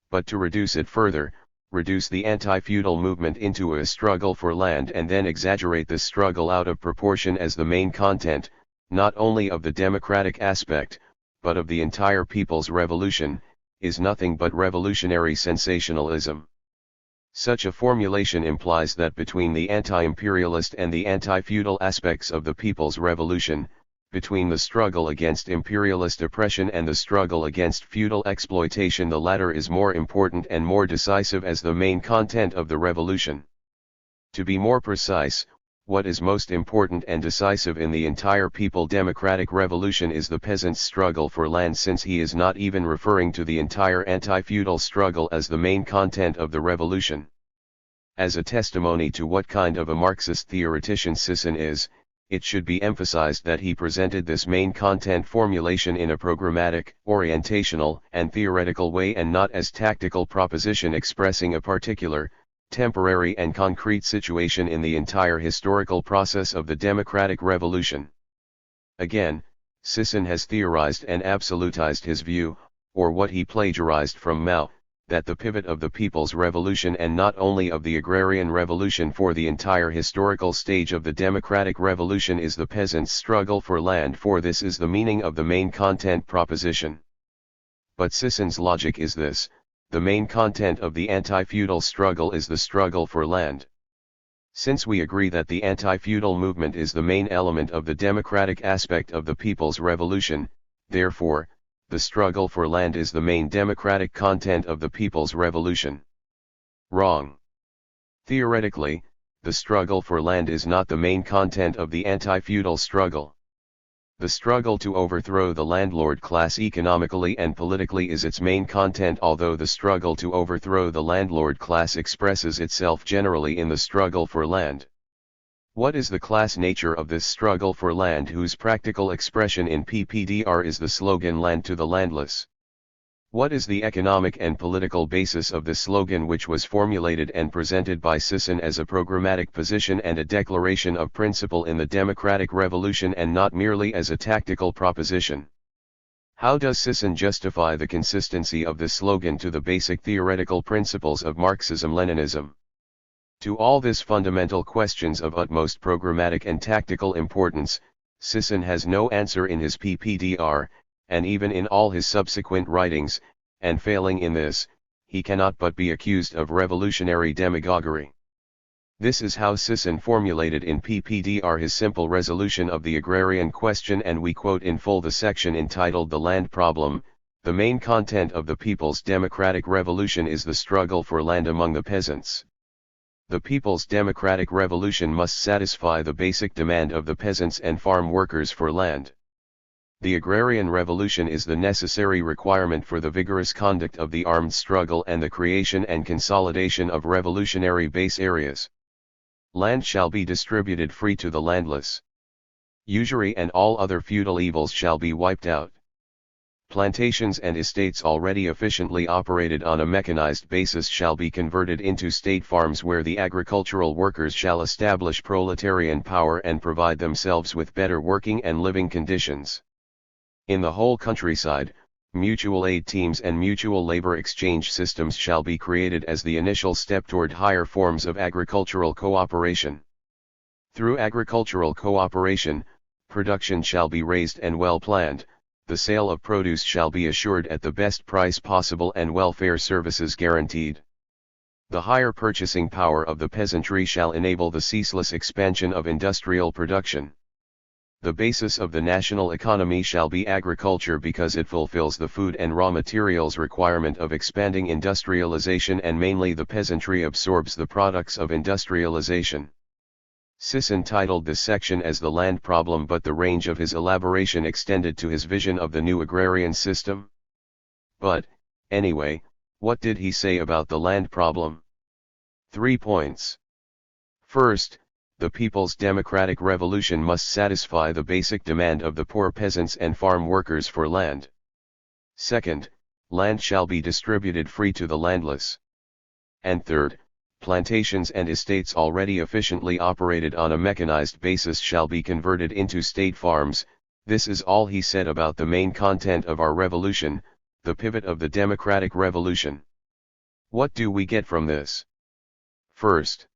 But to reduce it further, reduce the anti-feudal movement into a struggle for land and then exaggerate this struggle out of proportion as the main content, not only of the democratic aspect, but of the entire people's revolution, is nothing but revolutionary sensationalism. Such a formulation implies that between the anti-imperialist and the anti-feudal aspects of the people's revolution, between the struggle against imperialist oppression and the struggle against feudal exploitation, the latter is more important and more decisive as the main content of the revolution. To be more precise, What is most important and decisive in the entire People Democratic Revolution is the peasant's struggle for land, since he is not even referring to the entire anti-feudal struggle as the main content of the revolution. As a testimony to what kind of a Marxist theoretician Sisson is, it should be emphasized that he presented this main content formulation in a programmatic, orientational, and theoretical way, and not as tactical proposition expressing a particular, temporary and concrete situation in the entire historical process of the democratic revolution. Again, Sisson has theorized and absolutized his view, or what he plagiarized from Mao, that the pivot of the People's Revolution, and not only of the Agrarian Revolution for the entire historical stage of the democratic revolution, is the peasant's struggle for land, for this is the meaning of the main content proposition. But Sisson's logic is this: the main content of the anti-feudal struggle is the struggle for land. Since we agree that the anti-feudal movement is the main element of the democratic aspect of the People's Revolution, therefore, the struggle for land is the main democratic content of the People's Revolution. Wrong. Theoretically, the struggle for land is not the main content of the anti-feudal struggle. The struggle to overthrow the landlord class economically and politically is its main content, although the struggle to overthrow the landlord class expresses itself generally in the struggle for land. What is the class nature of this struggle for land, whose practical expression in PPDR is the slogan "Land to the Landless"? What is the economic and political basis of this slogan, which was formulated and presented by Sisson as a programmatic position and a declaration of principle in the democratic revolution, and not merely as a tactical proposition? How does Sisson justify the consistency of this slogan to the basic theoretical principles of Marxism-Leninism? To all these fundamental questions of utmost programmatic and tactical importance, Sisson has no answer in his PPDR, and even in all his subsequent writings, and failing in this, he cannot but be accused of revolutionary demagoguery. This is how Sisson formulated in PPDR his simple resolution of the agrarian question, and we quote in full the section entitled "The Land Problem." The main content of the People's Democratic Revolution is the struggle for land among the peasants. The People's Democratic Revolution must satisfy the basic demand of the peasants and farm workers for land. The agrarian revolution is the necessary requirement for the vigorous conduct of the armed struggle and the creation and consolidation of revolutionary base areas. Land shall be distributed free to the landless. Usury and all other feudal evils shall be wiped out. Plantations and estates already efficiently operated on a mechanized basis shall be converted into state farms, where the agricultural workers shall establish proletarian power and provide themselves with better working and living conditions. In the whole countryside, mutual aid teams and mutual labor exchange systems shall be created as the initial step toward higher forms of agricultural cooperation. Through agricultural cooperation, production shall be raised and well planned. The sale of produce shall be assured at the best price possible and welfare services guaranteed. The higher purchasing power of the peasantry shall enable the ceaseless expansion of industrial production. The basis of the national economy shall be agriculture, because it fulfills the food and raw materials requirement of expanding industrialization, and mainly the peasantry absorbs the products of industrialization. Sisson titled this section as "The Land Problem," but the range of his elaboration extended to his vision of the new agrarian system. But, anyway, what did he say about the land problem? 3 points. First, the People's Democratic Revolution must satisfy the basic demand of the poor peasants and farm workers for land. Second, land shall be distributed free to the landless. And third, plantations and estates already efficiently operated on a mechanized basis shall be converted into state farms. This is all he said about the main content of our revolution, the pivot of the democratic revolution. What do we get from this? First,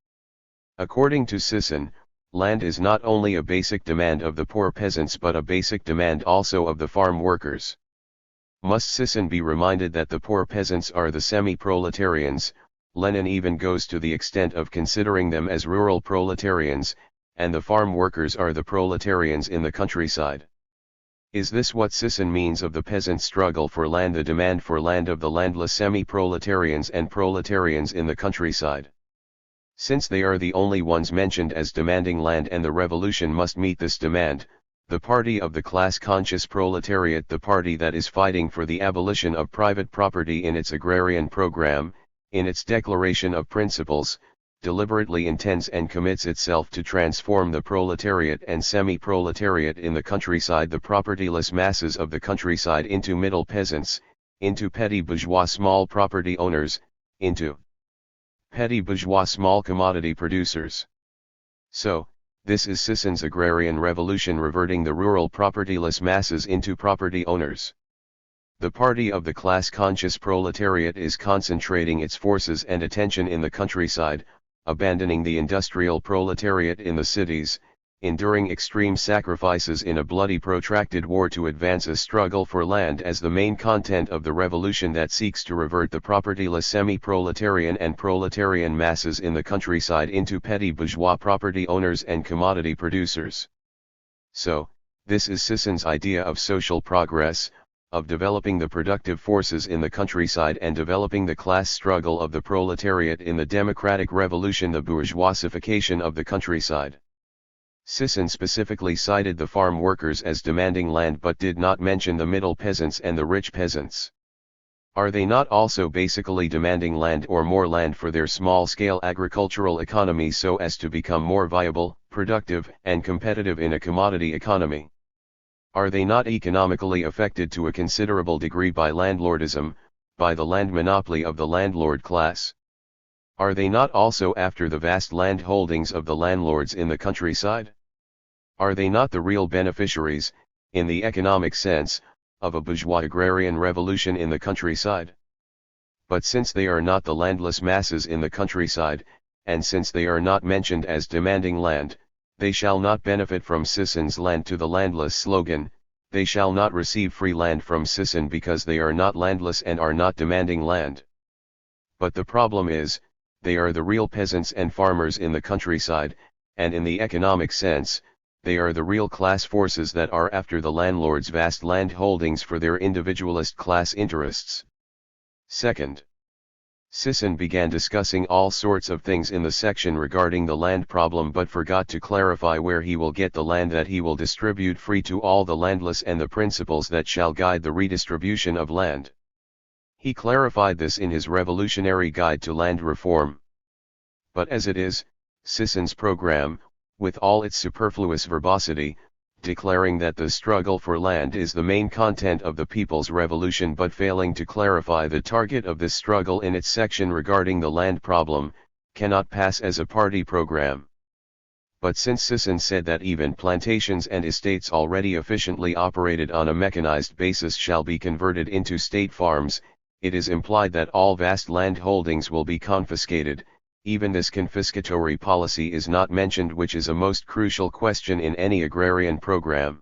according to Sisson, land is not only a basic demand of the poor peasants but a basic demand also of the farm workers. Must Sisson be reminded that the poor peasants are the semi-proletarians? Lenin even goes to the extent of considering them as rural proletarians, and the farm workers are the proletarians in the countryside. Is this what Sisson means of the peasant struggle for land, the demand for land of the landless semi-proletarians and proletarians in the countryside? Since they are the only ones mentioned as demanding land and the revolution must meet this demand, the party of the class-conscious proletariat, the party that is fighting for the abolition of private property in its agrarian program, in its declaration of principles, deliberately intends and commits itself to transform the proletariat and semi-proletariat in the countryside, the propertyless masses of the countryside, into middle peasants, into petty bourgeois small property owners, into petty bourgeois small commodity producers. So, this is Sisson's agrarian revolution, reverting the rural propertyless masses into property owners. The party of the class-conscious proletariat is concentrating its forces and attention in the countryside, abandoning the industrial proletariat in the cities, enduring extreme sacrifices in a bloody protracted war to advance a struggle for land as the main content of the revolution that seeks to revert the propertyless semi-proletarian and proletarian masses in the countryside into petty bourgeois property owners and commodity producers. So, this is Sisson's idea of social progress, of developing the productive forces in the countryside and developing the class struggle of the proletariat in the democratic revolution, the bourgeoisification of the countryside. Sisson specifically cited the farm workers as demanding land but did not mention the middle peasants and the rich peasants. Are they not also basically demanding land or more land for their small-scale agricultural economy so as to become more viable, productive, and competitive in a commodity economy? Are they not economically affected to a considerable degree by landlordism, by the land monopoly of the landlord class? Are they not also after the vast land holdings of the landlords in the countryside? Are they not the real beneficiaries, in the economic sense, of a bourgeois agrarian revolution in the countryside? But since they are not the landless masses in the countryside, and since they are not mentioned as demanding land, they shall not benefit from Sisson's land to the landless slogan. They shall not receive free land from Sisson because they are not landless and are not demanding land. But the problem is, they are the real peasants and farmers in the countryside, and in the economic sense, they are the real class forces that are after the landlord's vast land holdings for their individualist class interests. Second, Sisson began discussing all sorts of things in the section regarding the land problem but forgot to clarify where he will get the land that he will distribute free to all the landless and the principles that shall guide the redistribution of land. He clarified this in his Revolutionary Guide to Land Reform. But as it is, Sisson's program, with all its superfluous verbosity, declaring that the struggle for land is the main content of the people's revolution but failing to clarify the target of this struggle in its section regarding the land problem, cannot pass as a party program. But since Sisson said that even plantations and estates already efficiently operated on a mechanized basis shall be converted into state farms, it is implied that all vast land holdings will be confiscated. Even this confiscatory policy is not mentioned, which is a most crucial question in any agrarian program.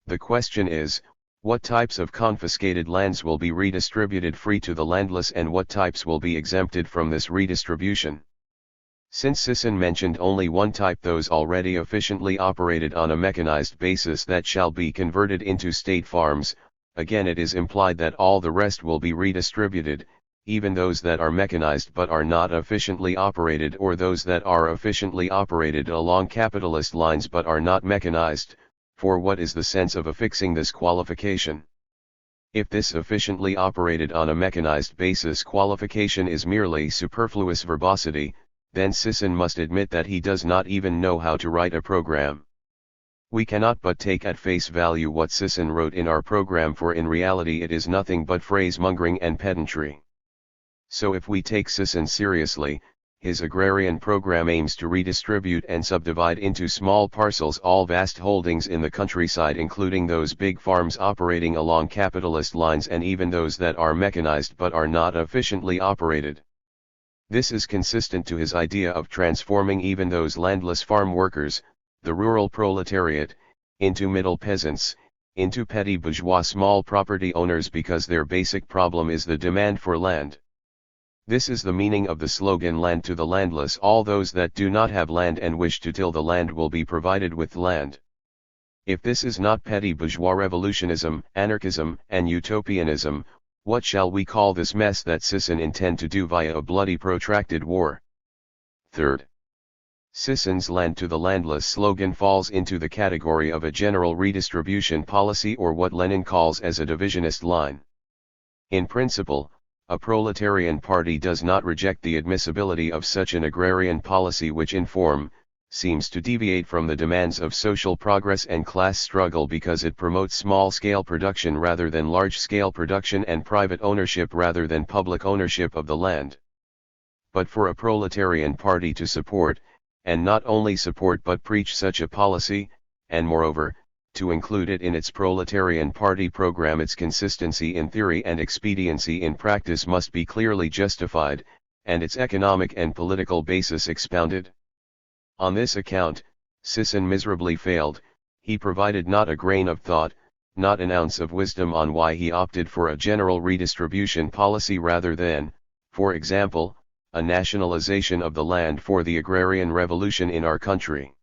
The question is, what types of confiscated lands will be redistributed free to the landless and what types will be exempted from this redistribution? Since Sisson mentioned only one type, those already efficiently operated on a mechanized basis that shall be converted into state farms, again it is implied that all the rest will be redistributed, even those that are mechanized but are not efficiently operated, or those that are efficiently operated along capitalist lines but are not mechanized, for what is the sense of affixing this qualification? If this efficiently operated on a mechanized basis qualification is merely superfluous verbosity, then Sisson must admit that he does not even know how to write a program. We cannot but take at face value what Sisson wrote in our program, for in reality it is nothing but phrase-mongering and pedantry. So if we take Sisson seriously, his agrarian program aims to redistribute and subdivide into small parcels all vast holdings in the countryside, including those big farms operating along capitalist lines and even those that are mechanized but are not efficiently operated. This is consistent to his idea of transforming even those landless farm workers, the rural proletariat, into middle peasants, into petty bourgeois small property owners, because their basic problem is the demand for land. This is the meaning of the slogan "Land to the landless." All those that do not have land and wish to till the land will be provided with land. If this is not petty bourgeois revolutionism, anarchism, and utopianism, what shall we call this mess that Sisson intend to do via a bloody protracted war? Third, Sisson's land to the landless slogan falls into the category of a general redistribution policy, or what Lenin calls as a divisionist line. In principle, a proletarian party does not reject the admissibility of such an agrarian policy which in form, seems to deviate from the demands of social progress and class struggle because it promotes small-scale production rather than large-scale production and private ownership rather than public ownership of the land. But for a proletarian party to support, and not only support but preach such a policy, and moreover, to include it in its proletarian party program, its consistency in theory and expediency in practice must be clearly justified, and its economic and political basis expounded. On this account, Sisson miserably failed. He provided not a grain of thought, not an ounce of wisdom on why he opted for a general redistribution policy rather than, for example, a nationalization of the land for the agrarian revolution in our country.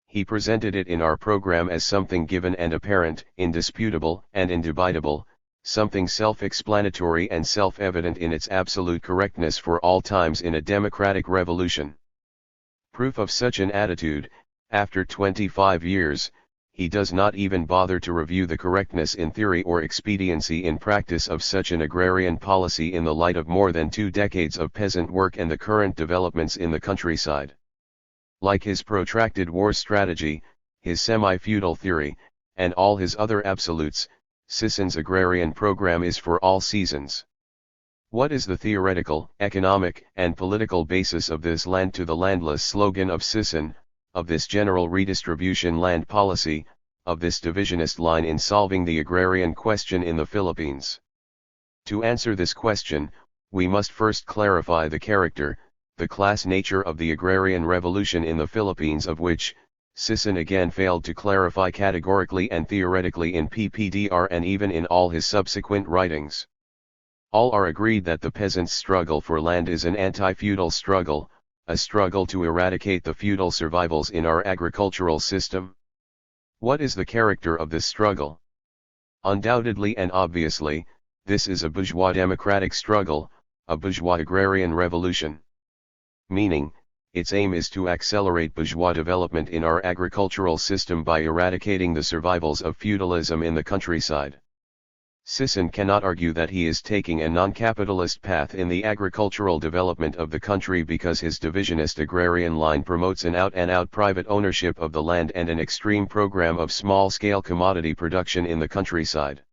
He presented it in our program as something given and apparent, indisputable and indubitable, something self-explanatory and self-evident in its absolute correctness for all times in a democratic revolution. Proof of such an attitude, after 25 years, he does not even bother to review the correctness in theory or expediency in practice of such an agrarian policy in the light of more than 2 decades of peasant work and the current developments in the countryside. Like his protracted war strategy, his semi-feudal theory, and all his other absolutes, Sisson's agrarian program is for all seasons. What is the theoretical, economic, and political basis of this land to the landless slogan of Sisson, of this general redistribution land policy, of this divisionist line in solving the agrarian question in the Philippines? To answer this question, we must first clarify the character, the class nature of the agrarian revolution in the Philippines, of which Sisson again failed to clarify categorically and theoretically in PPDR and even in all his subsequent writings. All are agreed that the peasants' struggle for land is an anti-feudal struggle, a struggle to eradicate the feudal survivals in our agricultural system. What is the character of this struggle? Undoubtedly and obviously, this is a bourgeois democratic struggle, a bourgeois agrarian revolution. Meaning, its aim is to accelerate bourgeois development in our agricultural system by eradicating the survivals of feudalism in the countryside. Sisson cannot argue that he is taking a non-capitalist path in the agricultural development of the country because his divisionist agrarian line promotes an out-and-out private ownership of the land and an extreme program of small-scale commodity production in the countryside.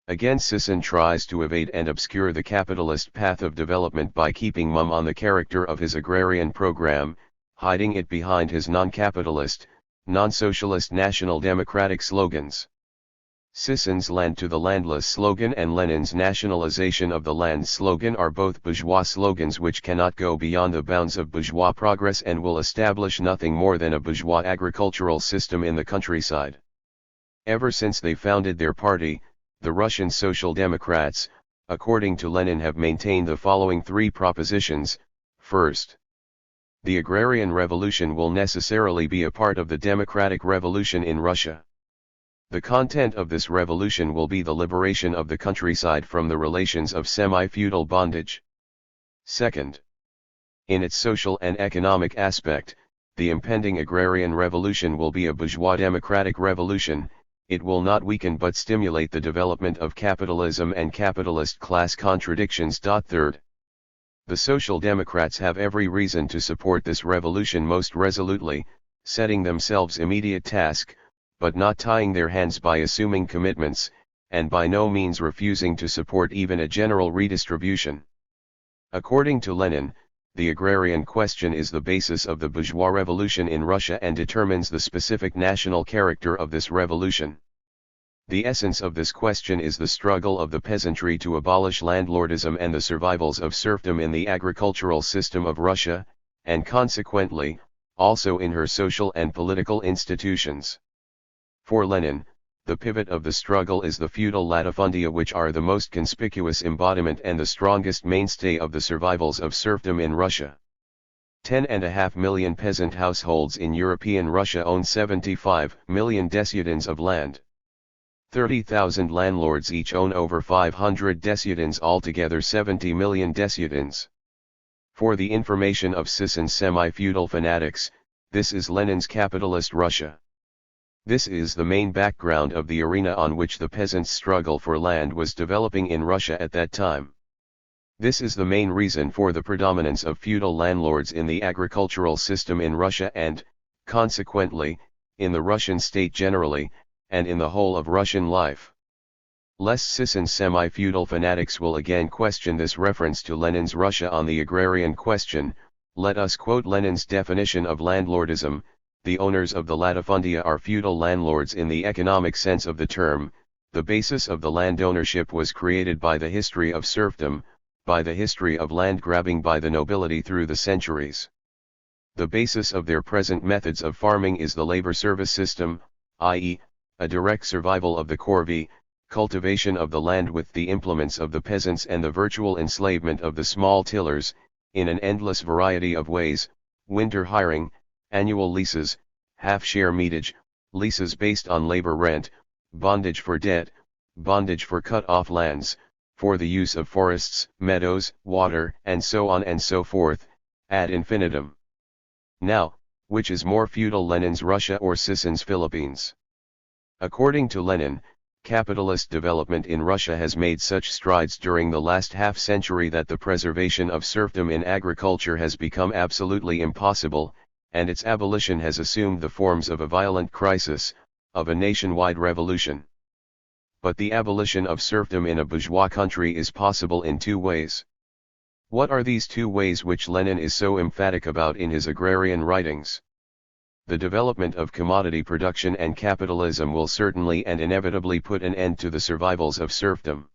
Again, Sisson tries to evade and obscure the capitalist path of development by keeping mum on the character of his agrarian program, hiding it behind his non-capitalist, non-socialist national democratic slogans. Sisson's land to the landless slogan and Lenin's nationalization of the land slogan are both bourgeois slogans which cannot go beyond the bounds of bourgeois progress and will establish nothing more than a bourgeois agricultural system in the countryside. Ever since they founded their party, the Russian Social Democrats, according to Lenin, have maintained the following 3 propositions. First, the agrarian revolution will necessarily be a part of the democratic revolution in Russia. The content of this revolution will be the liberation of the countryside from the relations of semi-feudal bondage. Second, in its social and economic aspect, the impending agrarian revolution will be a bourgeois democratic revolution. It will not weaken but stimulate the development of capitalism and capitalist class contradictions. Third, the Social Democrats have every reason to support this revolution most resolutely, setting themselves immediate task, but not tying their hands by assuming commitments, and by no means refusing to support even a general redistribution. According to Lenin, the agrarian question is the basis of the bourgeois revolution in Russia and determines the specific national character of this revolution. The essence of this question is the struggle of the peasantry to abolish landlordism and the survivals of serfdom in the agricultural system of Russia, and consequently, also in her social and political institutions. For Lenin, the pivot of the struggle is the feudal latifundia, which are the most conspicuous embodiment and the strongest mainstay of the survivals of serfdom in Russia. 10.5 million peasant households in European Russia own 75 million desiatins of land. 30,000 landlords each own over 500 desiatins, altogether 70 million desiatins. For the information of cis and semi-feudal fanatics, this is Lenin's capitalist Russia. This is the main background of the arena on which the peasants' struggle for land was developing in Russia at that time. This is the main reason for the predominance of feudal landlords in the agricultural system in Russia and, consequently, in the Russian state generally, and in the whole of Russian life. Lest cis and semi-feudal fanatics will again question this reference to Lenin's Russia on the agrarian question, let us quote Lenin's definition of landlordism: the owners of the latifundia are feudal landlords in the economic sense of the term. The basis of the land ownership was created by the history of serfdom, by the history of land grabbing by the nobility through the centuries. The basis of their present methods of farming is the labor service system, i.e., a direct survival of the corvée, cultivation of the land with the implements of the peasants and the virtual enslavement of the small tillers, in an endless variety of ways: winter hiring, annual leases, half-share metage, leases based on labor rent, bondage for debt, bondage for cut-off lands, for the use of forests, meadows, water, and so on and so forth, ad infinitum. Now, which is more feudal, Lenin's Russia or Sissin's Philippines? According to Lenin, capitalist development in Russia has made such strides during the last half-century that the preservation of serfdom in agriculture has become absolutely impossible, and its abolition has assumed the forms of a violent crisis, of a nationwide revolution. But the abolition of serfdom in a bourgeois country is possible in two ways. What are these two ways which Lenin is so emphatic about in his agrarian writings? The development of commodity production and capitalism will certainly and inevitably put an end to the survivals of serfdom.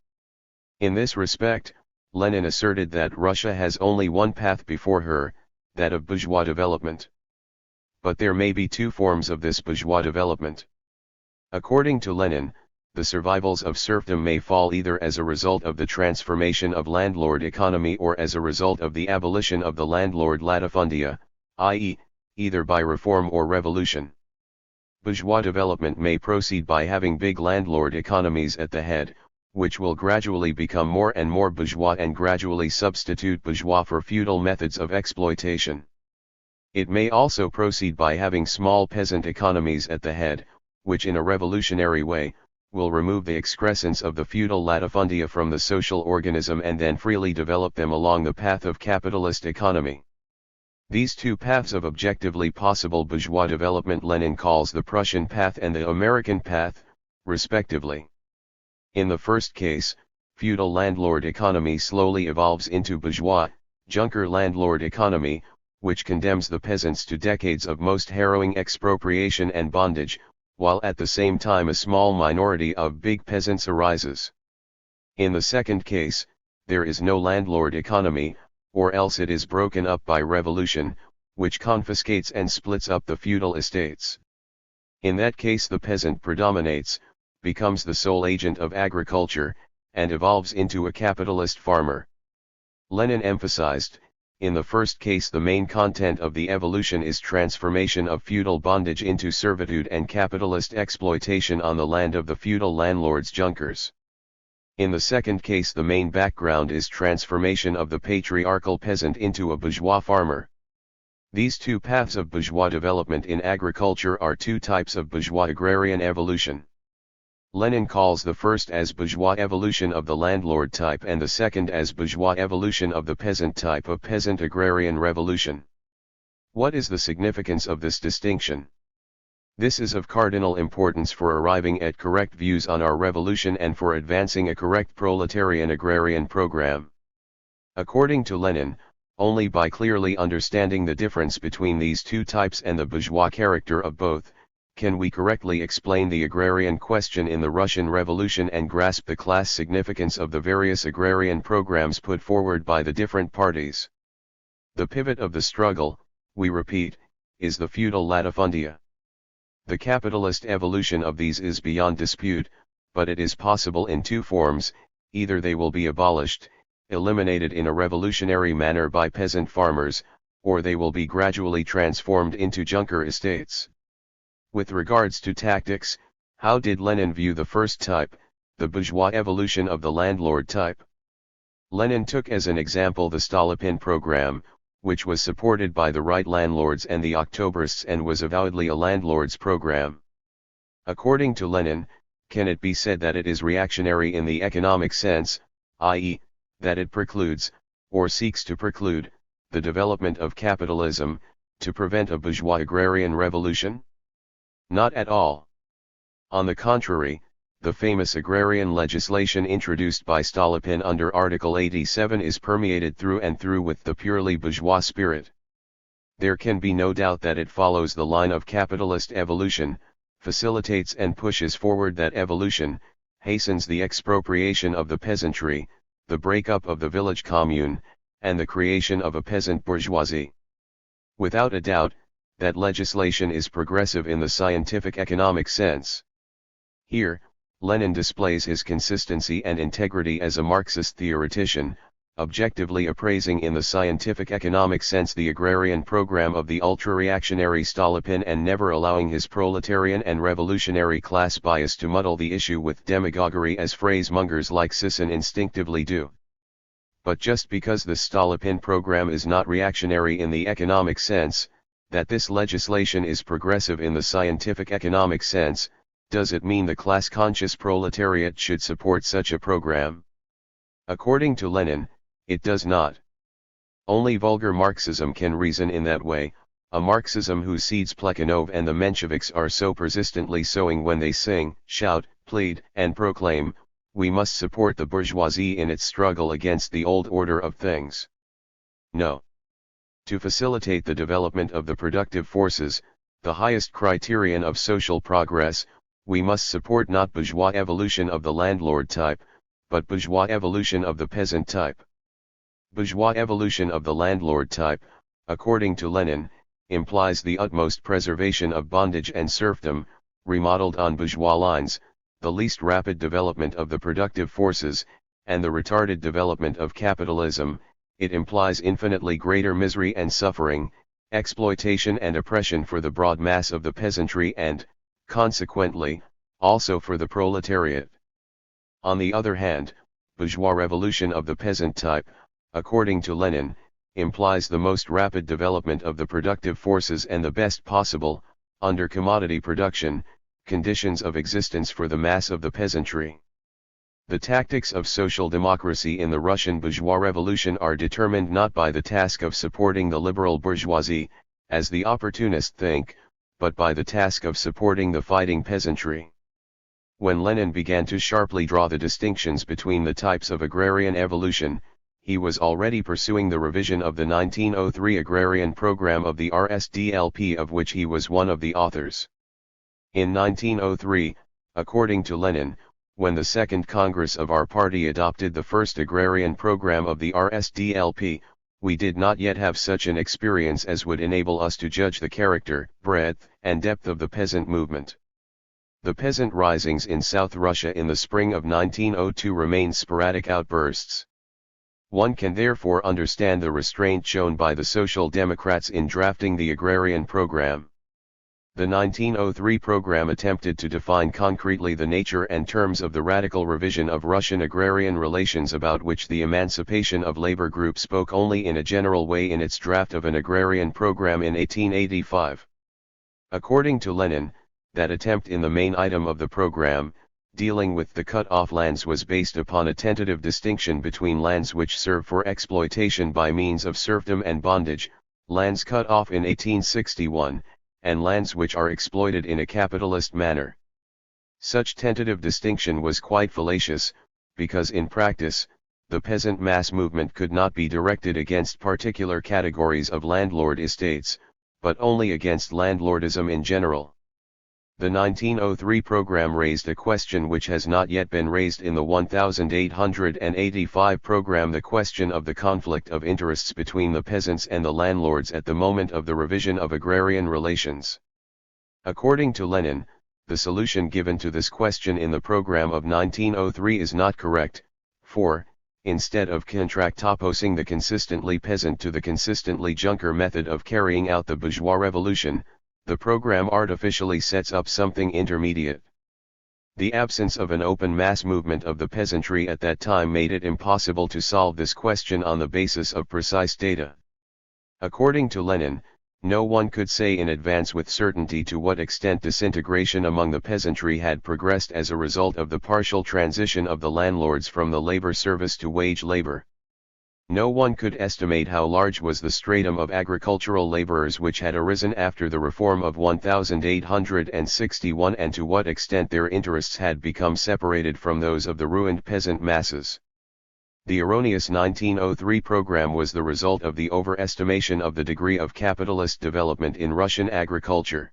In this respect, Lenin asserted that Russia has only one path before her, that of bourgeois development. But there may be two forms of this bourgeois development. According to Lenin, the survivals of serfdom may fall either as a result of the transformation of landlord economy or as a result of the abolition of the landlord latifundia, i.e., either by reform or revolution. Bourgeois development may proceed by having big landlord economies at the head, which will gradually become more and more bourgeois and gradually substitute bourgeois for feudal methods of exploitation. It may also proceed by having small peasant economies at the head, which in a revolutionary way, will remove the excrescence of the feudal latifundia from the social organism and then freely develop them along the path of capitalist economy. These two paths of objectively possible bourgeois development Lenin calls the Prussian path and the American path, respectively. In the first case, feudal landlord economy slowly evolves into bourgeois, junker landlord economy, which condemns the peasants to decades of most harrowing expropriation and bondage, while at the same time a small minority of big peasants arises. In the second case, there is no landlord economy, or else it is broken up by revolution, which confiscates and splits up the feudal estates. In that case the peasant predominates, becomes the sole agent of agriculture, and evolves into a capitalist farmer. Lenin emphasized, in the first case the main content of the evolution is transformation of feudal bondage into servitude and capitalist exploitation on the land of the feudal landlords junkers. In the second case the main background is transformation of the patriarchal peasant into a bourgeois farmer. These two paths of bourgeois development in agriculture are two types of bourgeois agrarian evolution. Lenin calls the first as bourgeois evolution of the landlord type and the second as bourgeois evolution of the peasant type of peasant agrarian revolution. What is the significance of this distinction? This is of cardinal importance for arriving at correct views on our revolution and for advancing a correct proletarian agrarian program. According to Lenin, only by clearly understanding the difference between these two types and the bourgeois character of both, can we correctly explain the agrarian question in the Russian Revolution and grasp the class significance of the various agrarian programs put forward by the different parties. The pivot of the struggle, we repeat, is the feudal latifundia. The capitalist evolution of these is beyond dispute, but it is possible in two forms: either they will be abolished, eliminated in a revolutionary manner by peasant farmers, or they will be gradually transformed into junker estates. With regards to tactics, how did Lenin view the first type, the bourgeois evolution of the landlord type? Lenin took as an example the Stolypin program, which was supported by the right landlords and the Octobrists and was avowedly a landlord's program. According to Lenin, can it be said that it is reactionary in the economic sense, i.e., that it precludes, or seeks to preclude, the development of capitalism, to prevent a bourgeois agrarian revolution? Not at all. On the contrary, the famous agrarian legislation introduced by Stolypin under Article 87 is permeated through and through with the purely bourgeois spirit. There can be no doubt that it follows the line of capitalist evolution, facilitates and pushes forward that evolution, hastens the expropriation of the peasantry, the breakup of the village commune, and the creation of a peasant bourgeoisie. Without a doubt, that legislation is progressive in the scientific economic sense. Here, Lenin displays his consistency and integrity as a Marxist theoretician, objectively appraising in the scientific economic sense the agrarian program of the ultra-reactionary Stolypin and never allowing his proletarian and revolutionary class bias to muddle the issue with demagoguery as phrasemongers like Sisson instinctively do. But just because the Stolypin program is not reactionary in the economic sense, that this legislation is progressive in the scientific economic sense, does it mean the class-conscious proletariat should support such a program? According to Lenin, it does not. Only vulgar Marxism can reason in that way, a Marxism whose seeds Plekhanov and the Mensheviks are so persistently sowing when they sing, shout, plead, and proclaim, we must support the bourgeoisie in its struggle against the old order of things. No. To facilitate the development of the productive forces, the highest criterion of social progress, we must support not bourgeois evolution of the landlord type, but bourgeois evolution of the peasant type. Bourgeois evolution of the landlord type, according to Lenin, implies the utmost preservation of bondage and serfdom, remodeled on bourgeois lines, the least rapid development of the productive forces, and the retarded development of capitalism. It implies infinitely greater misery and suffering, exploitation and oppression for the broad mass of the peasantry and, consequently, also for the proletariat. On the other hand, bourgeois revolution of the peasant type, according to Lenin, implies the most rapid development of the productive forces and the best possible, under commodity production, conditions of existence for the mass of the peasantry. The tactics of social democracy in the Russian bourgeois revolution are determined not by the task of supporting the liberal bourgeoisie, as the opportunists think, but by the task of supporting the fighting peasantry. When Lenin began to sharply draw the distinctions between the types of agrarian evolution, he was already pursuing the revision of the 1903 agrarian program of the RSDLP, of which he was one of the authors. In 1903, according to Lenin, when the Second Congress of our party adopted the first agrarian program of the RSDLP, we did not yet have such an experience as would enable us to judge the character, breadth, and depth of the peasant movement. The peasant risings in South Russia in the spring of 1902 remained sporadic outbursts. One can therefore understand the restraint shown by the Social Democrats in drafting the agrarian program. The 1903 program attempted to define concretely the nature and terms of the radical revision of Russian agrarian relations, about which the Emancipation of Labor Group spoke only in a general way in its draft of an agrarian program in 1885. According to Lenin, that attempt in the main item of the program, dealing with the cut-off lands, was based upon a tentative distinction between lands which serve for exploitation by means of serfdom and bondage, lands cut off in 1861, and lands which are exploited in a capitalist manner. Such tentative distinction was quite fallacious, because in practice, the peasant mass movement could not be directed against particular categories of landlord estates, but only against landlordism in general. The 1903 program raised a question which has not yet been raised in the 1885 program, the question of the conflict of interests between the peasants and the landlords at the moment of the revision of agrarian relations. According to Lenin, the solution given to this question in the program of 1903 is not correct, for, instead of contractopposing the consistently peasant to the consistently junker method of carrying out the bourgeois revolution, the program artificially sets up something intermediate. The absence of an open mass movement of the peasantry at that time made it impossible to solve this question on the basis of precise data. According to Lenin, no one could say in advance with certainty to what extent disintegration among the peasantry had progressed as a result of the partial transition of the landlords from the labor service to wage labor. No one could estimate how large was the stratum of agricultural laborers which had arisen after the reform of 1861 and to what extent their interests had become separated from those of the ruined peasant masses. The erroneous 1903 program was the result of the overestimation of the degree of capitalist development in Russian agriculture.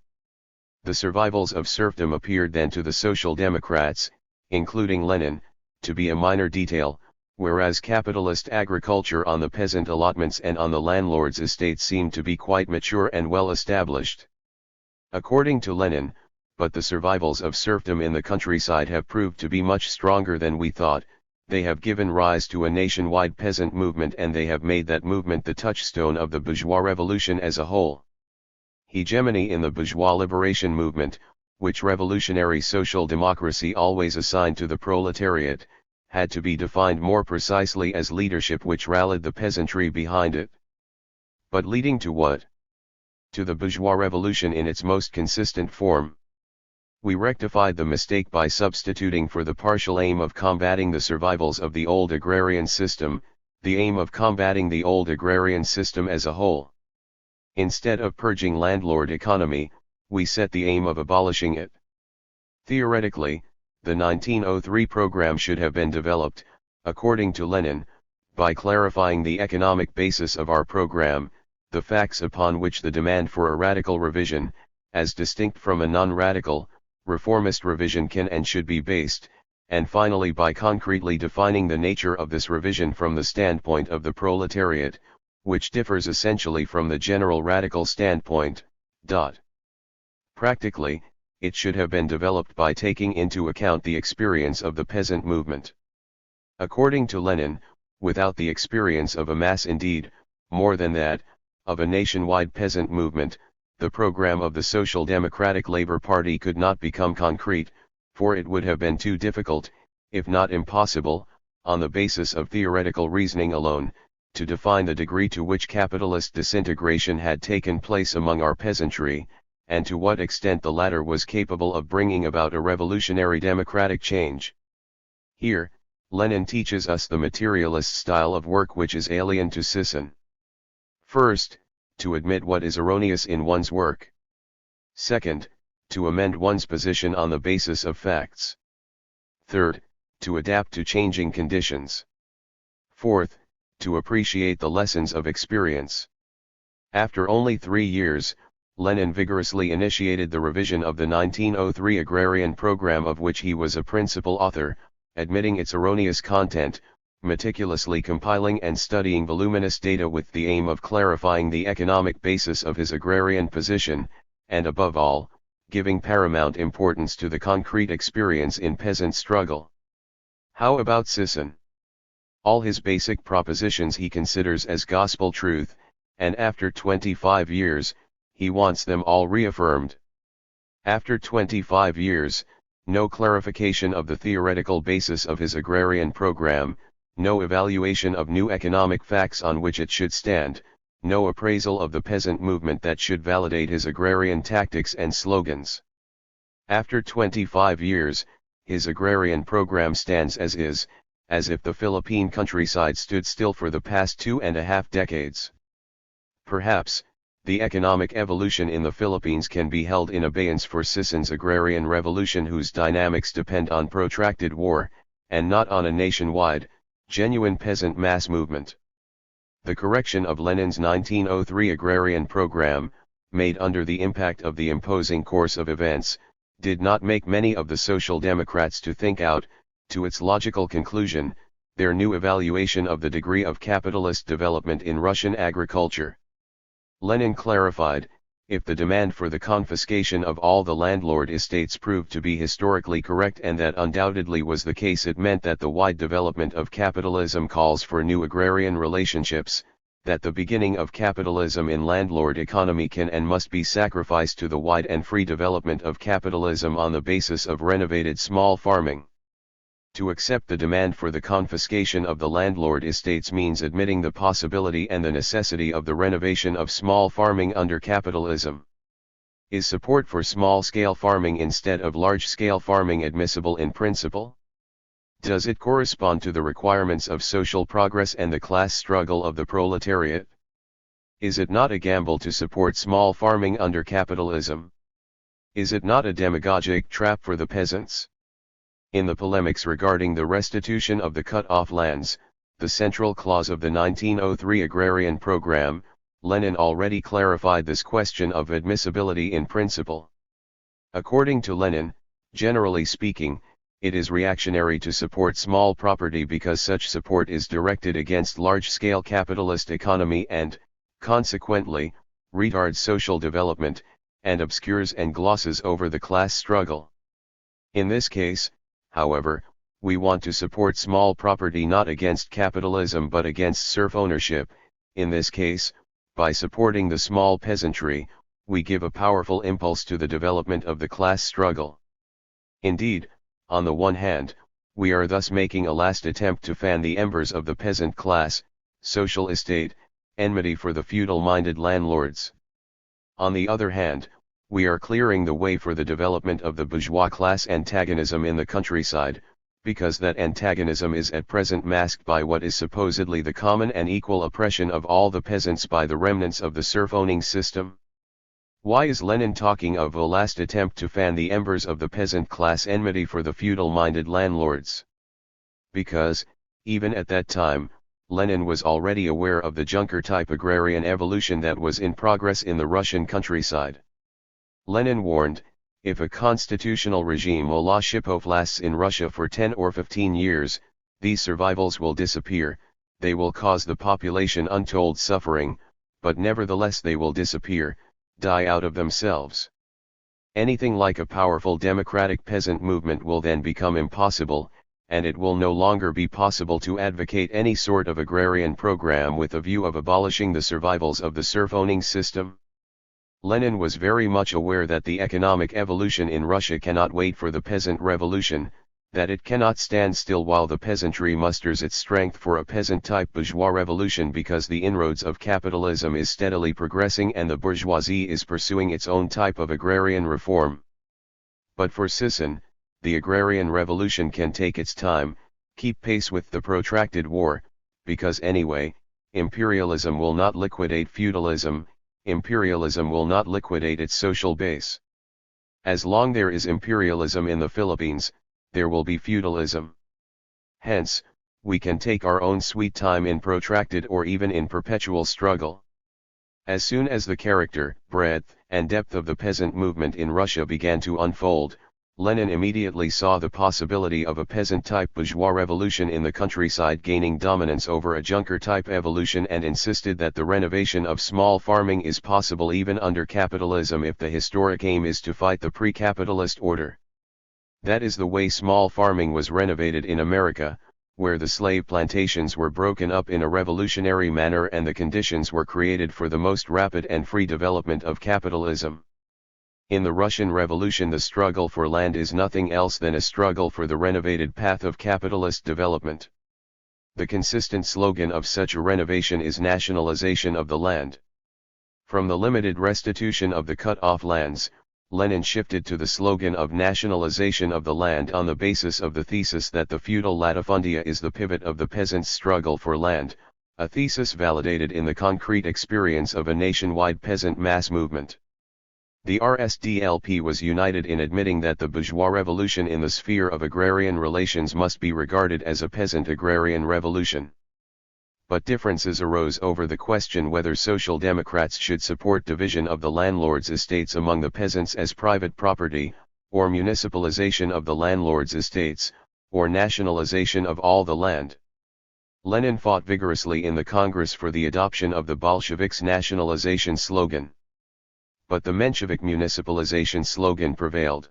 The survivals of serfdom appeared then to the Social Democrats, including Lenin, to be a minor detail, whereas capitalist agriculture on the peasant allotments and on the landlord's estates seemed to be quite mature and well established. According to Lenin, but the survivals of serfdom in the countryside have proved to be much stronger than we thought. They have given rise to a nationwide peasant movement and they have made that movement the touchstone of the bourgeois revolution as a whole. Hegemony in the bourgeois liberation movement, which revolutionary social democracy always assigned to the proletariat, had to be defined more precisely as leadership which rallied the peasantry behind it. But leading to what? To the bourgeois revolution in its most consistent form. We rectified the mistake by substituting for the partial aim of combating the survivals of the old agrarian system, the aim of combating the old agrarian system as a whole. Instead of purging landlord economy, we set the aim of abolishing it. Theoretically, the 1903 program should have been developed, according to Lenin, by clarifying the economic basis of our program, the facts upon which the demand for a radical revision, as distinct from a non-radical, reformist revision can and should be based, and finally by concretely defining the nature of this revision from the standpoint of the proletariat, which differs essentially from the general radical standpoint. Practically, it should have been developed by taking into account the experience of the peasant movement. According to Lenin, without the experience of a mass, indeed, more than that, of a nationwide peasant movement, the program of the Social Democratic Labour Party could not become concrete, for it would have been too difficult, if not impossible, on the basis of theoretical reasoning alone, to define the degree to which capitalist disintegration had taken place among our peasantry, and to what extent the latter was capable of bringing about a revolutionary democratic change. Here, Lenin teaches us the materialist style of work which is alien to Sisson. First, to admit what is erroneous in one's work. Second, to amend one's position on the basis of facts. Third, to adapt to changing conditions. Fourth, to appreciate the lessons of experience. After only 3 years, Lenin vigorously initiated the revision of the 1903 agrarian program of which he was a principal author, admitting its erroneous content, meticulously compiling and studying voluminous data with the aim of clarifying the economic basis of his agrarian position, and above all, giving paramount importance to the concrete experience in peasant struggle. How about Sisson? All his basic propositions he considers as gospel truth, and after 25 years, he wants them all reaffirmed. After 25 years, no clarification of the theoretical basis of his agrarian program, no evaluation of new economic facts on which it should stand, no appraisal of the peasant movement that should validate his agrarian tactics and slogans. After 25 years, his agrarian program stands as is, as if the Philippine countryside stood still for the past 2.5 decades. Perhaps, the economic evolution in the Philippines can be held in abeyance for Sisson's agrarian revolution whose dynamics depend on protracted war, and not on a nationwide, genuine peasant mass movement. The correction of Lenin's 1903 agrarian program, made under the impact of the imposing course of events, did not make many of the Social Democrats to think out, to its logical conclusion, their new evaluation of the degree of capitalist development in Russian agriculture. Lenin clarified, if the demand for the confiscation of all the landlord estates proved to be historically correct, and that undoubtedly was the case, it meant that the wide development of capitalism calls for new agrarian relationships, that the beginning of capitalism in landlord economy can and must be sacrificed to the wide and free development of capitalism on the basis of renovated small farming. To accept the demand for the confiscation of the landlord estates means admitting the possibility and the necessity of the renovation of small farming under capitalism. Is support for small-scale farming instead of large-scale farming admissible in principle? Does it correspond to the requirements of social progress and the class struggle of the proletariat? Is it not a gamble to support small farming under capitalism? Is it not a demagogic trap for the peasants? In the polemics regarding the restitution of the cut-off lands, the central clause of the 1903 agrarian program, Lenin already clarified this question of admissibility in principle. According to Lenin, generally speaking, it is reactionary to support small property because such support is directed against large-scale capitalist economy and, consequently, retards social development, and obscures and glosses over the class struggle. In this case, however, we want to support small property not against capitalism but against serf ownership. In this case, by supporting the small peasantry, we give a powerful impulse to the development of the class struggle. Indeed, on the one hand, we are thus making a last attempt to fan the embers of the peasant class, social estate, enmity for the feudal-minded landlords. On the other hand, we are clearing the way for the development of the bourgeois class antagonism in the countryside, because that antagonism is at present masked by what is supposedly the common and equal oppression of all the peasants by the remnants of the serf-owning system. Why is Lenin talking of a last attempt to fan the embers of the peasant class enmity for the feudal-minded landlords? Because, even at that time, Lenin was already aware of the Junker-type agrarian evolution that was in progress in the Russian countryside. Lenin warned, if a constitutional regime a la Shipov lasts in Russia for 10 or 15 years, these survivals will disappear, they will cause the population untold suffering, but nevertheless they will disappear, die out of themselves. Anything like a powerful democratic peasant movement will then become impossible, and it will no longer be possible to advocate any sort of agrarian program with a view of abolishing the survivals of the serf-owning system. Lenin was very much aware that the economic evolution in Russia cannot wait for the peasant revolution, that it cannot stand still while the peasantry musters its strength for a peasant-type bourgeois revolution because the inroads of capitalism is steadily progressing and the bourgeoisie is pursuing its own type of agrarian reform. But for Sisson, the agrarian revolution can take its time, keep pace with the protracted war, because anyway, imperialism will not liquidate feudalism, imperialism will not liquidate its social base. As long there is imperialism in the Philippines, there will be feudalism. Hence, we can take our own sweet time in protracted or even in perpetual struggle. As soon as the character, breadth, and depth of the peasant movement in Russia began to unfold, Lenin immediately saw the possibility of a peasant-type bourgeois revolution in the countryside gaining dominance over a Junker-type evolution and insisted that the renovation of small farming is possible even under capitalism if the historic aim is to fight the pre-capitalist order. That is the way small farming was renovated in America, where the slave plantations were broken up in a revolutionary manner and the conditions were created for the most rapid and free development of capitalism. In the Russian Revolution, the struggle for land is nothing else than a struggle for the renovated path of capitalist development. The consistent slogan of such a renovation is nationalization of the land. From the limited restitution of the cut-off lands, Lenin shifted to the slogan of nationalization of the land on the basis of the thesis that the feudal latifundia is the pivot of the peasants' struggle for land, a thesis validated in the concrete experience of a nationwide peasant mass movement. The RSDLP was united in admitting that the bourgeois revolution in the sphere of agrarian relations must be regarded as a peasant agrarian revolution. But differences arose over the question whether Social Democrats should support division of the landlord's estates among the peasants as private property, or municipalization of the landlord's estates, or nationalization of all the land. Lenin fought vigorously in the Congress for the adoption of the Bolsheviks' nationalization slogan. But the Menshevik municipalization slogan prevailed.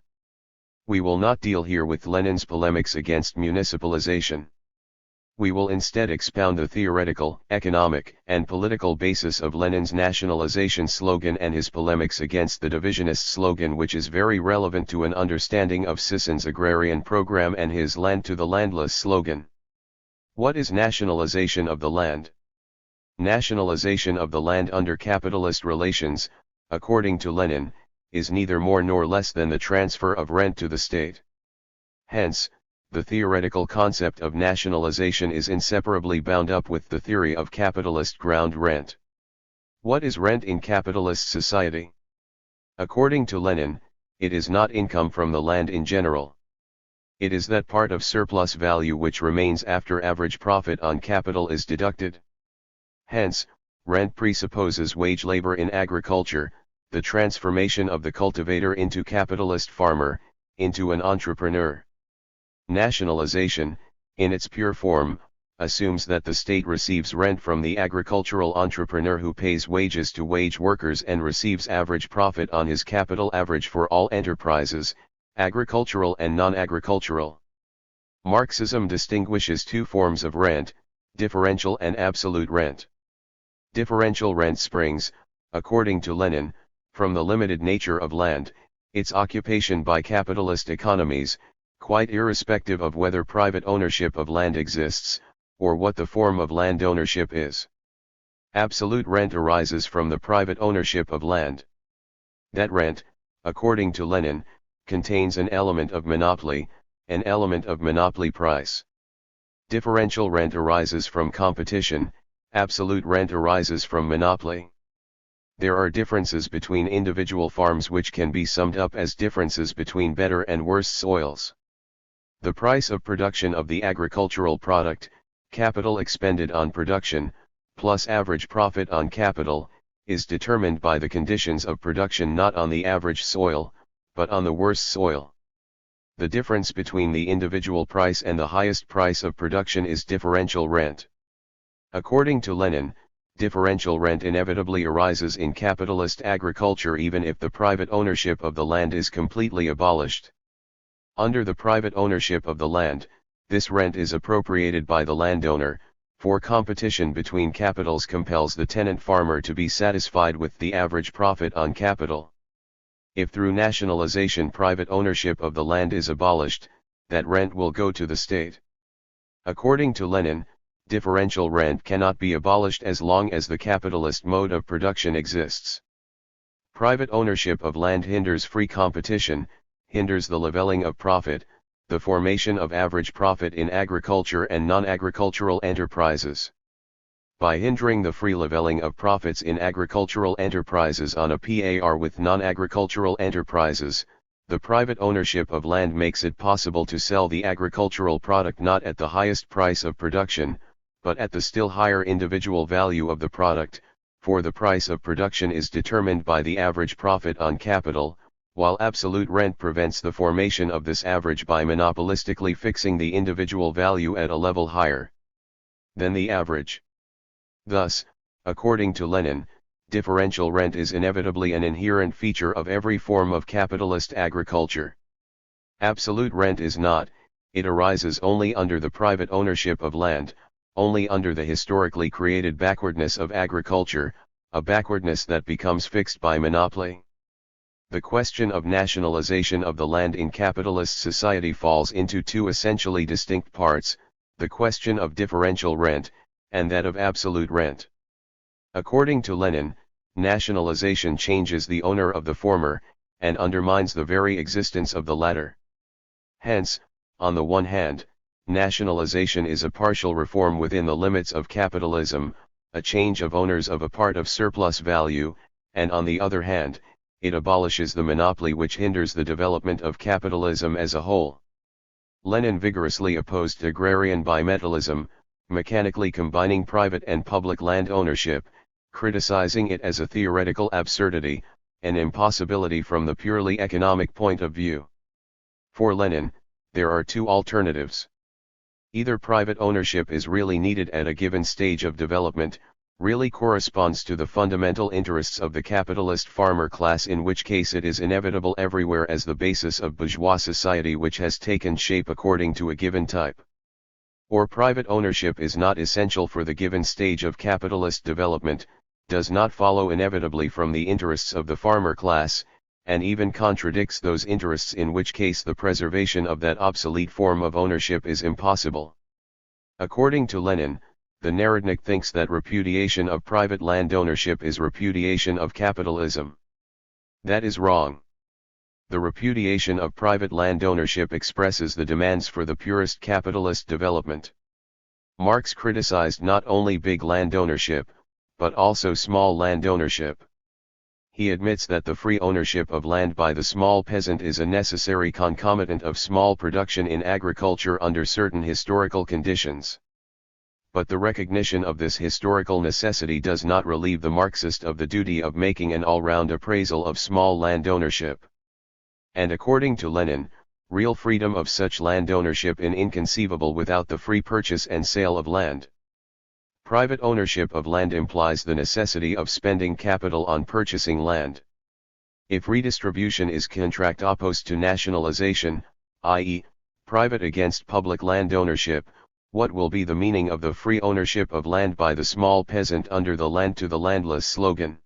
We will not deal here with Lenin's polemics against municipalization. We will instead expound the theoretical, economic, and political basis of Lenin's nationalization slogan and his polemics against the divisionist slogan, which is very relevant to an understanding of Sissin's agrarian program and his land to the landless slogan. What is nationalization of the land? Nationalization of the land under capitalist relations, according to Lenin, is neither more nor less than the transfer of rent to the state. Hence, the theoretical concept of nationalization is inseparably bound up with the theory of capitalist ground rent. What is rent in capitalist society? According to Lenin, it is not income from the land in general. It is that part of surplus value which remains after average profit on capital is deducted. Hence, rent presupposes wage labor in agriculture, the transformation of the cultivator into capitalist farmer, into an entrepreneur. Nationalization, in its pure form, assumes that the state receives rent from the agricultural entrepreneur who pays wages to wage workers and receives average profit on his capital average for all enterprises, agricultural and non-agricultural. Marxism distinguishes two forms of rent, differential and absolute rent. Differential rent springs, according to Lenin, from the limited nature of land, its occupation by capitalist economies, quite irrespective of whether private ownership of land exists, or what the form of land ownership is. Absolute rent arises from the private ownership of land. That rent, according to Lenin, contains an element of monopoly, an element of monopoly price. Differential rent arises from competition, absolute rent arises from monopoly. There are differences between individual farms which can be summed up as differences between better and worse soils. The price of production of the agricultural product, capital expended on production, plus average profit on capital, is determined by the conditions of production not on the average soil, but on the worst soil. The difference between the individual price and the highest price of production is differential rent. According to Lenin, differential rent inevitably arises in capitalist agriculture even if the private ownership of the land is completely abolished. Under the private ownership of the land, this rent is appropriated by the landowner, for competition between capitals compels the tenant farmer to be satisfied with the average profit on capital. If through nationalization private ownership of the land is abolished, that rent will go to the state. According to Lenin, differential rent cannot be abolished as long as the capitalist mode of production exists. Private ownership of land hinders free competition, hinders the leveling of profit, the formation of average profit in agriculture and non-agricultural enterprises. By hindering the free leveling of profits in agricultural enterprises on a par with non-agricultural enterprises, the private ownership of land makes it possible to sell the agricultural product not at the highest price of production, but at the still higher individual value of the product, for the price of production is determined by the average profit on capital, while absolute rent prevents the formation of this average by monopolistically fixing the individual value at a level higher than the average. Thus, according to Lenin, differential rent is inevitably an inherent feature of every form of capitalist agriculture. Absolute rent is not, it arises only under the private ownership of land, only under the historically created backwardness of agriculture, a backwardness that becomes fixed by monopoly. The question of nationalization of the land in capitalist society falls into two essentially distinct parts, the question of differential rent, and that of absolute rent. According to Lenin, nationalization changes the owner of the former, and undermines the very existence of the latter. Hence, on the one hand, nationalization is a partial reform within the limits of capitalism, a change of owners of a part of surplus value, and on the other hand, it abolishes the monopoly which hinders the development of capitalism as a whole. Lenin vigorously opposed agrarian bimetallism, mechanically combining private and public land ownership, criticizing it as a theoretical absurdity, an impossibility from the purely economic point of view. For Lenin, there are two alternatives. Either private ownership is really needed at a given stage of development, really corresponds to the fundamental interests of the capitalist farmer class, in which case it is inevitable everywhere as the basis of bourgeois society which has taken shape according to a given type. or private ownership is not essential for the given stage of capitalist development, does not follow inevitably from the interests of the farmer class, and even contradicts those interests, in which case the preservation of that obsolete form of ownership is impossible. According to Lenin, the Narodnik thinks that repudiation of private land ownership is repudiation of capitalism. That is wrong. The repudiation of private land ownership expresses the demands for the purest capitalist development. Marx criticized not only big land ownership, but also small land ownership. He admits that the free ownership of land by the small peasant is a necessary concomitant of small production in agriculture under certain historical conditions. But the recognition of this historical necessity does not relieve the Marxist of the duty of making an all-round appraisal of small land ownership. And according to Lenin, real freedom of such land ownership is inconceivable without the free purchase and sale of land. Private ownership of land implies the necessity of spending capital on purchasing land. If redistribution is contract opposed to nationalization, i.e., private against public land ownership, what will be the meaning of the free ownership of land by the small peasant under the land to the landless slogan?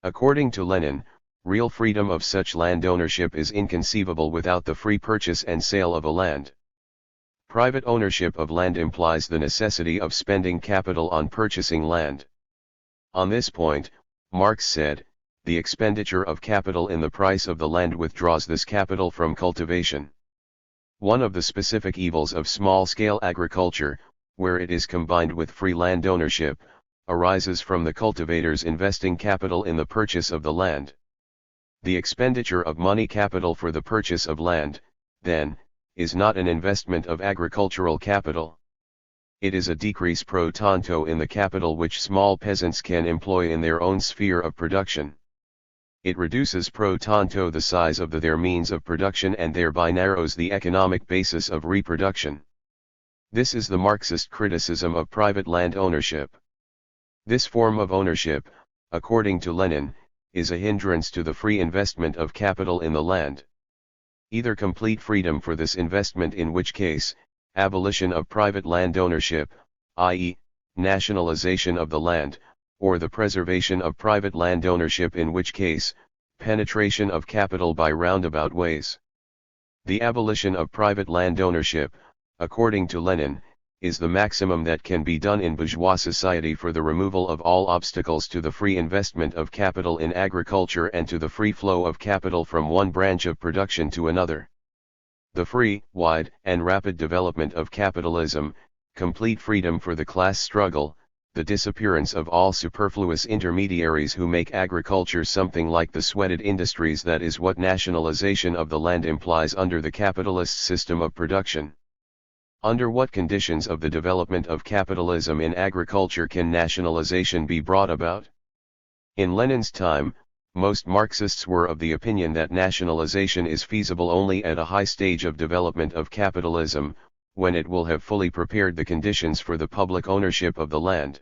According to Lenin, real freedom of such land ownership is inconceivable without the free purchase and sale of a land. Private ownership of land implies the necessity of spending capital on purchasing land. On this point, Marx said, the expenditure of capital in the price of the land withdraws this capital from cultivation. One of the specific evils of small-scale agriculture, where it is combined with free land ownership, arises from the cultivators investing capital in the purchase of the land. The expenditure of money capital for the purchase of land, then, is not an investment of agricultural capital. It is a decrease pro tanto in the capital which small peasants can employ in their own sphere of production. It reduces pro tanto the size of their means of production and thereby narrows the economic basis of reproduction. This is the Marxist criticism of private land ownership. This form of ownership, according to Lenin, is a hindrance to the free investment of capital in the land. Either complete freedom for this investment, in which case, abolition of private land ownership, i.e., nationalization of the land, or the preservation of private land ownership, in which case, penetration of capital by roundabout ways. The abolition of private land ownership, according to Lenin, is the maximum that can be done in bourgeois society for the removal of all obstacles to the free investment of capital in agriculture and to the free flow of capital from one branch of production to another. The free, wide, and rapid development of capitalism, complete freedom for the class struggle, the disappearance of all superfluous intermediaries who make agriculture something like the sweated industries, that is what nationalization of the land implies under the capitalist system of production. Under what conditions of the development of capitalism in agriculture can nationalization be brought about? In Lenin's time, most Marxists were of the opinion that nationalization is feasible only at a high stage of development of capitalism, when it will have fully prepared the conditions for the public ownership of the land.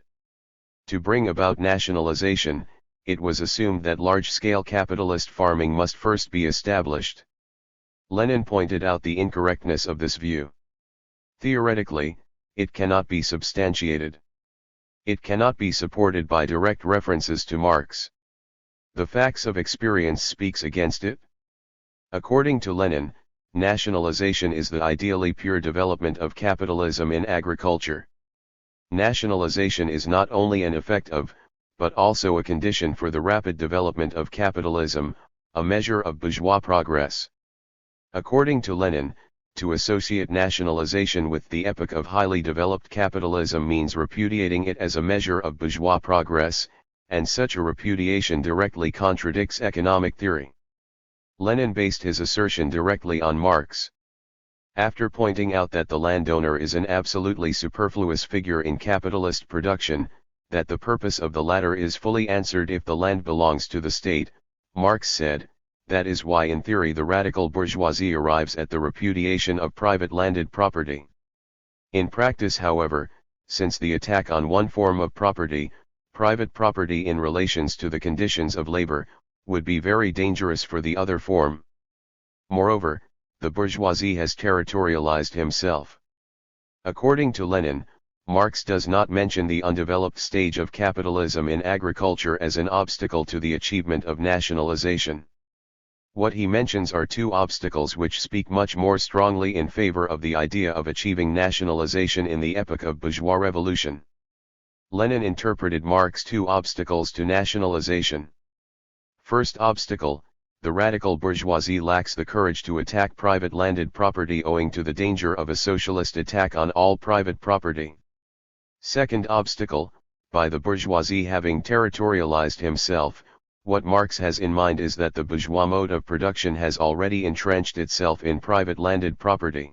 To bring about nationalization, it was assumed that large-scale capitalist farming must first be established. Lenin pointed out the incorrectness of this view. Theoretically, it cannot be substantiated. It cannot be supported by direct references to Marx. The facts of experience speaks against it. According to Lenin, nationalization is the ideally pure development of capitalism in agriculture. Nationalization is not only an effect of, but also a condition for the rapid development of capitalism, a measure of bourgeois progress. According to Lenin, to associate nationalization with the epoch of highly developed capitalism means repudiating it as a measure of bourgeois progress, and such a repudiation directly contradicts economic theory. Lenin based his assertion directly on Marx. After pointing out that the landowner is an absolutely superfluous figure in capitalist production, that the purpose of the latter is fully answered if the land belongs to the state, Marx said, that is why in theory the radical bourgeoisie arrives at the repudiation of private landed property. In practice, however, since the attack on one form of property, private property in relations to the conditions of labor, would be very dangerous for the other form. Moreover, the bourgeoisie has territorialized himself. According to Lenin, Marx does not mention the undeveloped stage of capitalism in agriculture as an obstacle to the achievement of nationalization. What he mentions are two obstacles which speak much more strongly in favor of the idea of achieving nationalization in the epoch of bourgeois revolution. Lenin interpreted Marx's two obstacles to nationalization. First obstacle, the radical bourgeoisie lacks the courage to attack private landed property owing to the danger of a socialist attack on all private property. Second obstacle, by the bourgeoisie having territorialized himself, what Marx has in mind is that the bourgeois mode of production has already entrenched itself in private landed property.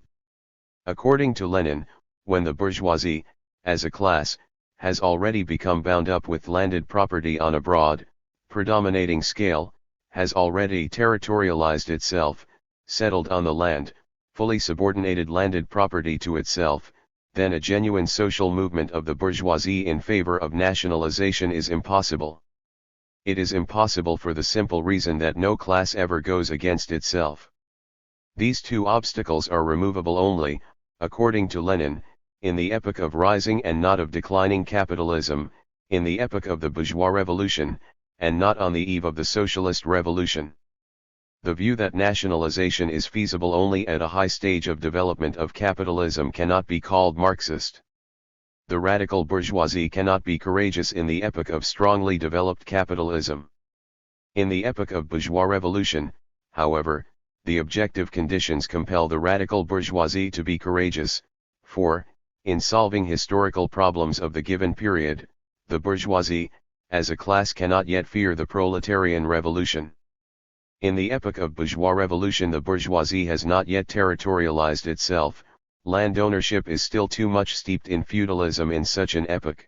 According to Lenin, when the bourgeoisie, as a class, has already become bound up with landed property on a broad, predominating scale, has already territorialized itself, settled on the land, fully subordinated landed property to itself, then a genuine social movement of the bourgeoisie in favor of nationalization is impossible. It is impossible for the simple reason that no class ever goes against itself. These two obstacles are removable only, according to Lenin, in the epoch of rising and not of declining capitalism, in the epoch of the bourgeois revolution, and not on the eve of the socialist revolution. The view that nationalization is feasible only at a high stage of development of capitalism cannot be called Marxist. The radical bourgeoisie cannot be courageous in the epoch of strongly developed capitalism. In the epoch of bourgeois revolution, however, the objective conditions compel the radical bourgeoisie to be courageous, for, in solving historical problems of the given period, the bourgeoisie, as a class cannot yet fear the proletarian revolution. In the epoch of bourgeois revolution the bourgeoisie has not yet territorialized itself, land ownership is still too much steeped in feudalism in such an epoch.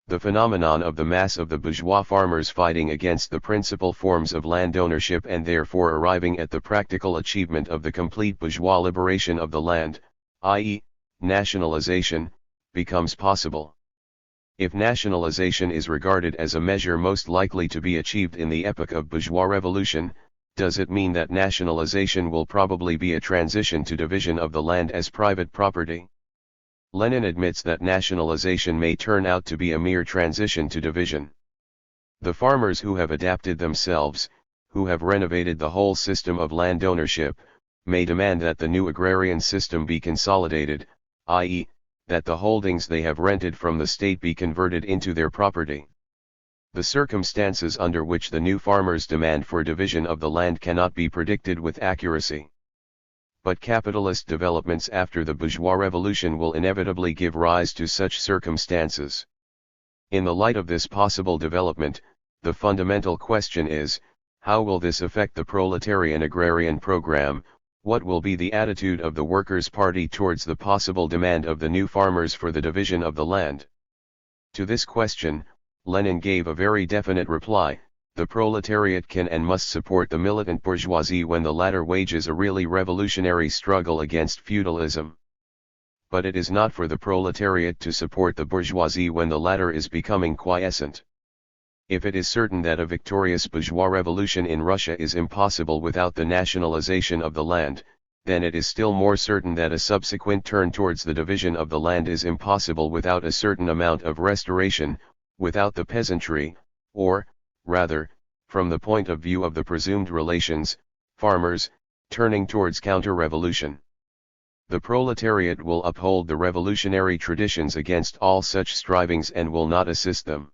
The phenomenon of the mass of the bourgeois farmers fighting against the principal forms of land ownership and therefore arriving at the practical achievement of the complete bourgeois liberation of the land, i.e., nationalization, becomes possible. If nationalization is regarded as a measure most likely to be achieved in the epoch of bourgeois revolution, does it mean that nationalization will probably be a transition to division of the land as private property? Lenin admits that nationalization may turn out to be a mere transition to division. The farmers who have adapted themselves, who have renovated the whole system of land ownership, may demand that the new agrarian system be consolidated, i.e., that the holdings they have rented from the state be converted into their property. The circumstances under which the new farmers demand for division of the land cannot be predicted with accuracy. But capitalist developments after the bourgeois revolution will inevitably give rise to such circumstances. In the light of this possible development, the fundamental question is, how will this affect the proletarian agrarian program? What will be the attitude of the Workers' Party towards the possible demand of the new farmers for the division of the land? To this question, Lenin gave a very definite reply: the proletariat can and must support the militant bourgeoisie when the latter wages a really revolutionary struggle against feudalism. But it is not for the proletariat to support the bourgeoisie when the latter is becoming quiescent. If it is certain that a victorious bourgeois revolution in Russia is impossible without the nationalization of the land, then it is still more certain that a subsequent turn towards the division of the land is impossible without a certain amount of restoration, without the peasantry, or, rather, from the point of view of the presumed relations, farmers, turning towards counter-revolution. The proletariat will uphold the revolutionary traditions against all such strivings and will not assist them.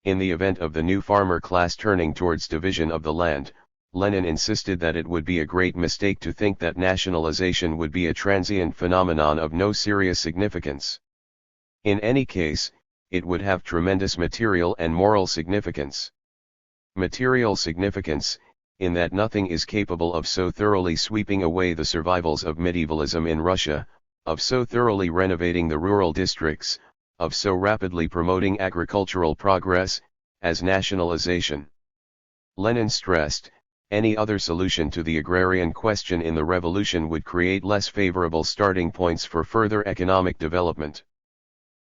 In the event of the new farmer class turning towards division of the land, Lenin insisted that it would be a great mistake to think that nationalization would be a transient phenomenon of no serious significance. In any case, it would have tremendous material and moral significance. Material significance, in that nothing is capable of so thoroughly sweeping away the survivals of medievalism in Russia, of so thoroughly renovating the rural districts, of so rapidly promoting agricultural progress, as nationalization. Lenin stressed, any other solution to the agrarian question in the revolution would create less favorable starting points for further economic development.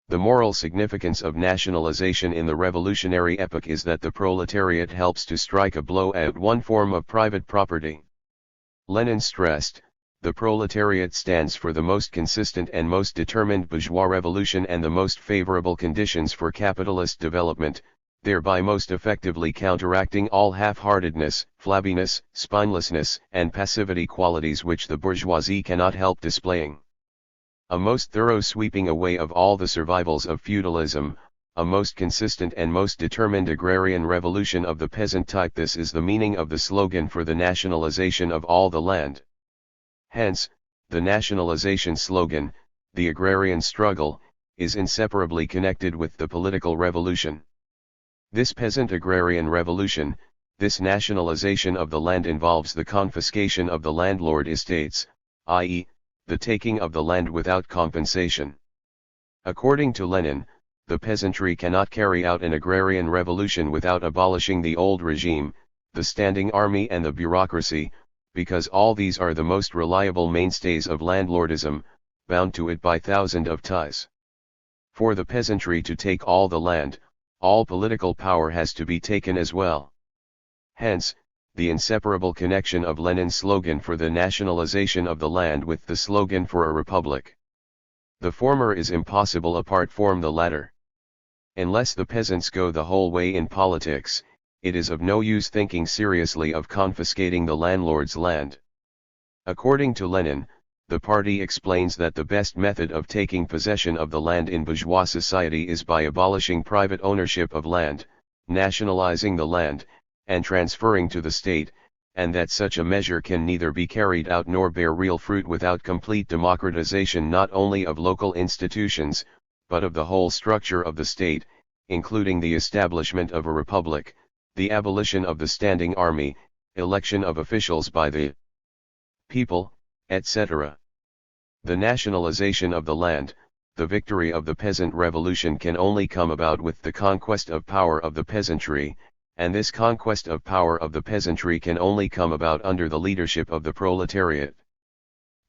The moral significance of nationalization in the revolutionary epoch is that the proletariat helps to strike a blow at one form of private property. Lenin stressed, the proletariat stands for the most consistent and most determined bourgeois revolution and the most favorable conditions for capitalist development, thereby most effectively counteracting all half-heartedness, flabbiness, spinelessness, and passivity, qualities which the bourgeoisie cannot help displaying. A most thorough sweeping away of all the survivals of feudalism, a most consistent and most determined agrarian revolution of the peasant type. This is the meaning of the slogan for the nationalization of all the land. Hence, the nationalization slogan, the agrarian struggle, is inseparably connected with the political revolution. This peasant agrarian revolution, this nationalization of the land involves the confiscation of the landlord estates, i.e., the taking of the land without compensation. According to Lenin, the peasantry cannot carry out an agrarian revolution without abolishing the old regime, the standing army and the bureaucracy, because all these are the most reliable mainstays of landlordism, bound to it by thousands of ties. For the peasantry to take all the land, all political power has to be taken as well. Hence, the inseparable connection of Lenin's slogan for the nationalization of the land with the slogan for a republic. The former is impossible apart from the latter. Unless the peasants go the whole way in politics, it is of no use thinking seriously of confiscating the landlord's land. According to Lenin, the party explains that the best method of taking possession of the land in bourgeois society is by abolishing private ownership of land, nationalizing the land, and transferring to the state, and that such a measure can neither be carried out nor bear real fruit without complete democratization not only of local institutions, but of the whole structure of the state, including the establishment of a republic, the abolition of the standing army, election of officials by the people, etc. The nationalization of the land, the victory of the peasant revolution can only come about with the conquest of power of the peasantry, and this conquest of power of the peasantry can only come about under the leadership of the proletariat.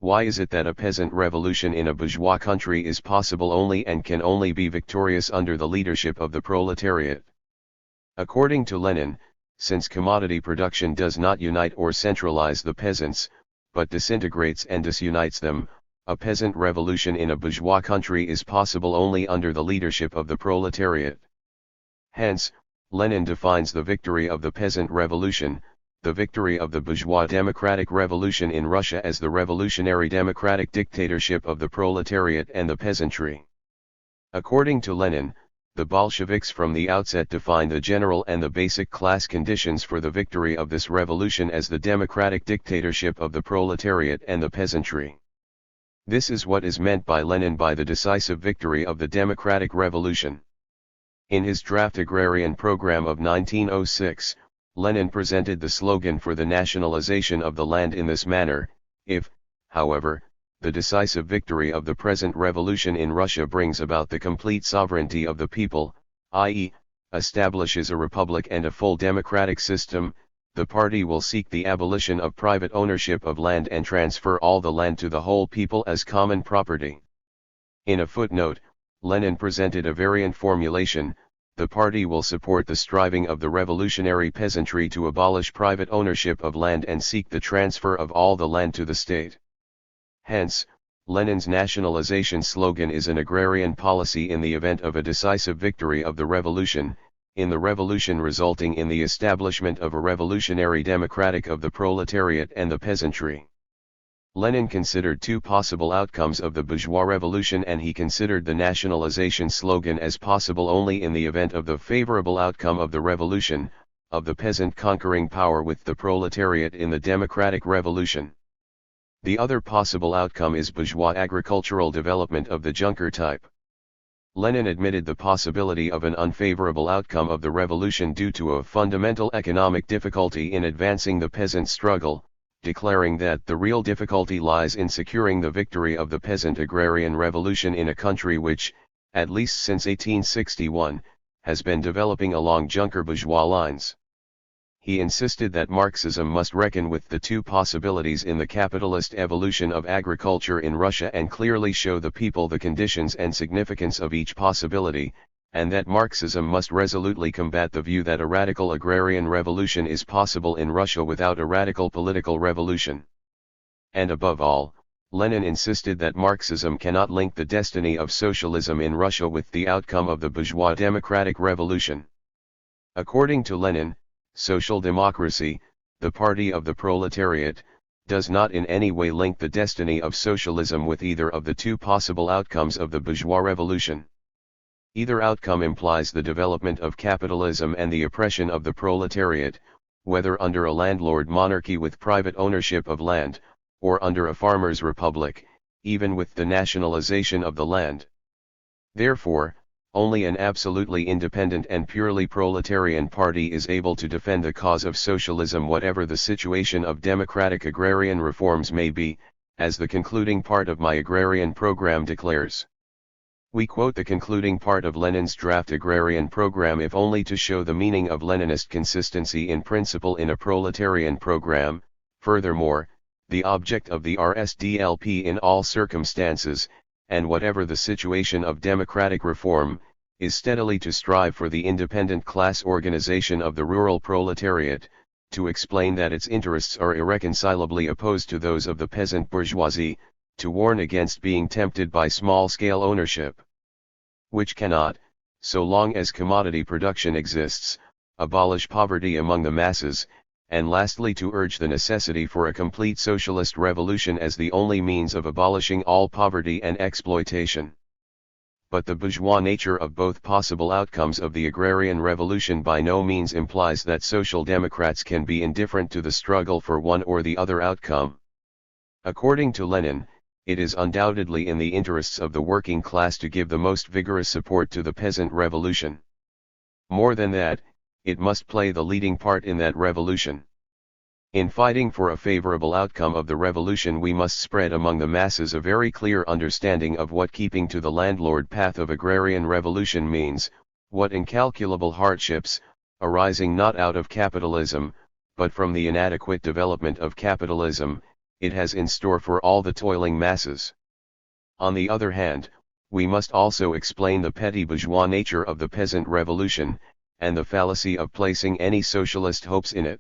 Why is it that a peasant revolution in a bourgeois country is possible only and can only be victorious under the leadership of the proletariat? According to Lenin, since commodity production does not unite or centralize the peasants, but disintegrates and disunites them, a peasant revolution in a bourgeois country is possible only under the leadership of the proletariat. Hence, Lenin defines the victory of the peasant revolution, the victory of the bourgeois democratic revolution in Russia, as the revolutionary democratic dictatorship of the proletariat and the peasantry. According to Lenin, the Bolsheviks from the outset defined the general and the basic class conditions for the victory of this revolution as the democratic dictatorship of the proletariat and the peasantry. This is what is meant by Lenin by the decisive victory of the democratic revolution. In his draft agrarian program of 1906, Lenin presented the slogan for the nationalization of the land in this manner: if, however, the decisive victory of the present revolution in Russia brings about the complete sovereignty of the people, i.e., establishes a republic and a full democratic system, the party will seek the abolition of private ownership of land and transfer all the land to the whole people as common property. In a footnote, Lenin presented a variant formulation: the party will support the striving of the revolutionary peasantry to abolish private ownership of land and seek the transfer of all the land to the state. Hence, Lenin's nationalization slogan is an agrarian policy in the event of a decisive victory of the revolution, in the revolution resulting in the establishment of a revolutionary democratic of the proletariat and the peasantry. Lenin considered two possible outcomes of the bourgeois revolution, and he considered the nationalization slogan as possible only in the event of the favorable outcome of the revolution, of the peasant conquering power with the proletariat in the democratic revolution. The other possible outcome is bourgeois agricultural development of the Junker type. Lenin admitted the possibility of an unfavorable outcome of the revolution due to a fundamental economic difficulty in advancing the peasant struggle, declaring that the real difficulty lies in securing the victory of the peasant agrarian revolution in a country which, at least since 1861, has been developing along Junker bourgeois lines. He insisted that Marxism must reckon with the two possibilities in the capitalist evolution of agriculture in Russia and clearly show the people the conditions and significance of each possibility, and that Marxism must resolutely combat the view that a radical agrarian revolution is possible in Russia without a radical political revolution. And above all, Lenin insisted that Marxism cannot link the destiny of socialism in Russia with the outcome of the bourgeois democratic revolution. According to Lenin, social democracy, the party of the proletariat, does not in any way link the destiny of socialism with either of the two possible outcomes of the bourgeois revolution. Either outcome implies the development of capitalism and the oppression of the proletariat, whether under a landlord monarchy with private ownership of land, or under a farmers' republic, even with the nationalization of the land. Therefore, only an absolutely independent and purely proletarian party is able to defend the cause of socialism whatever the situation of democratic agrarian reforms may be, as the concluding part of my agrarian program declares. We quote the concluding part of Lenin's draft agrarian program if only to show the meaning of Leninist consistency in principle in a proletarian program. Furthermore, the object of the RSDLP in all circumstances, and whatever the situation of democratic reform, is steadily to strive for the independent class organization of the rural proletariat, to explain that its interests are irreconcilably opposed to those of the peasant bourgeoisie, to warn against being tempted by small-scale ownership, which cannot, so long as commodity production exists, abolish poverty among the masses, and lastly to urge the necessity for a complete socialist revolution as the only means of abolishing all poverty and exploitation. But the bourgeois nature of both possible outcomes of the agrarian revolution by no means implies that social democrats can be indifferent to the struggle for one or the other outcome. According to Lenin, it is undoubtedly in the interests of the working class to give the most vigorous support to the peasant revolution. More than that, it must play the leading part in that revolution. In fighting for a favorable outcome of the revolution, we must spread among the masses a very clear understanding of what keeping to the landlord path of agrarian revolution means, what incalculable hardships, arising not out of capitalism, but from the inadequate development of capitalism, it has in store for all the toiling masses. On the other hand, we must also explain the petty bourgeois nature of the peasant revolution, and the fallacy of placing any socialist hopes in it.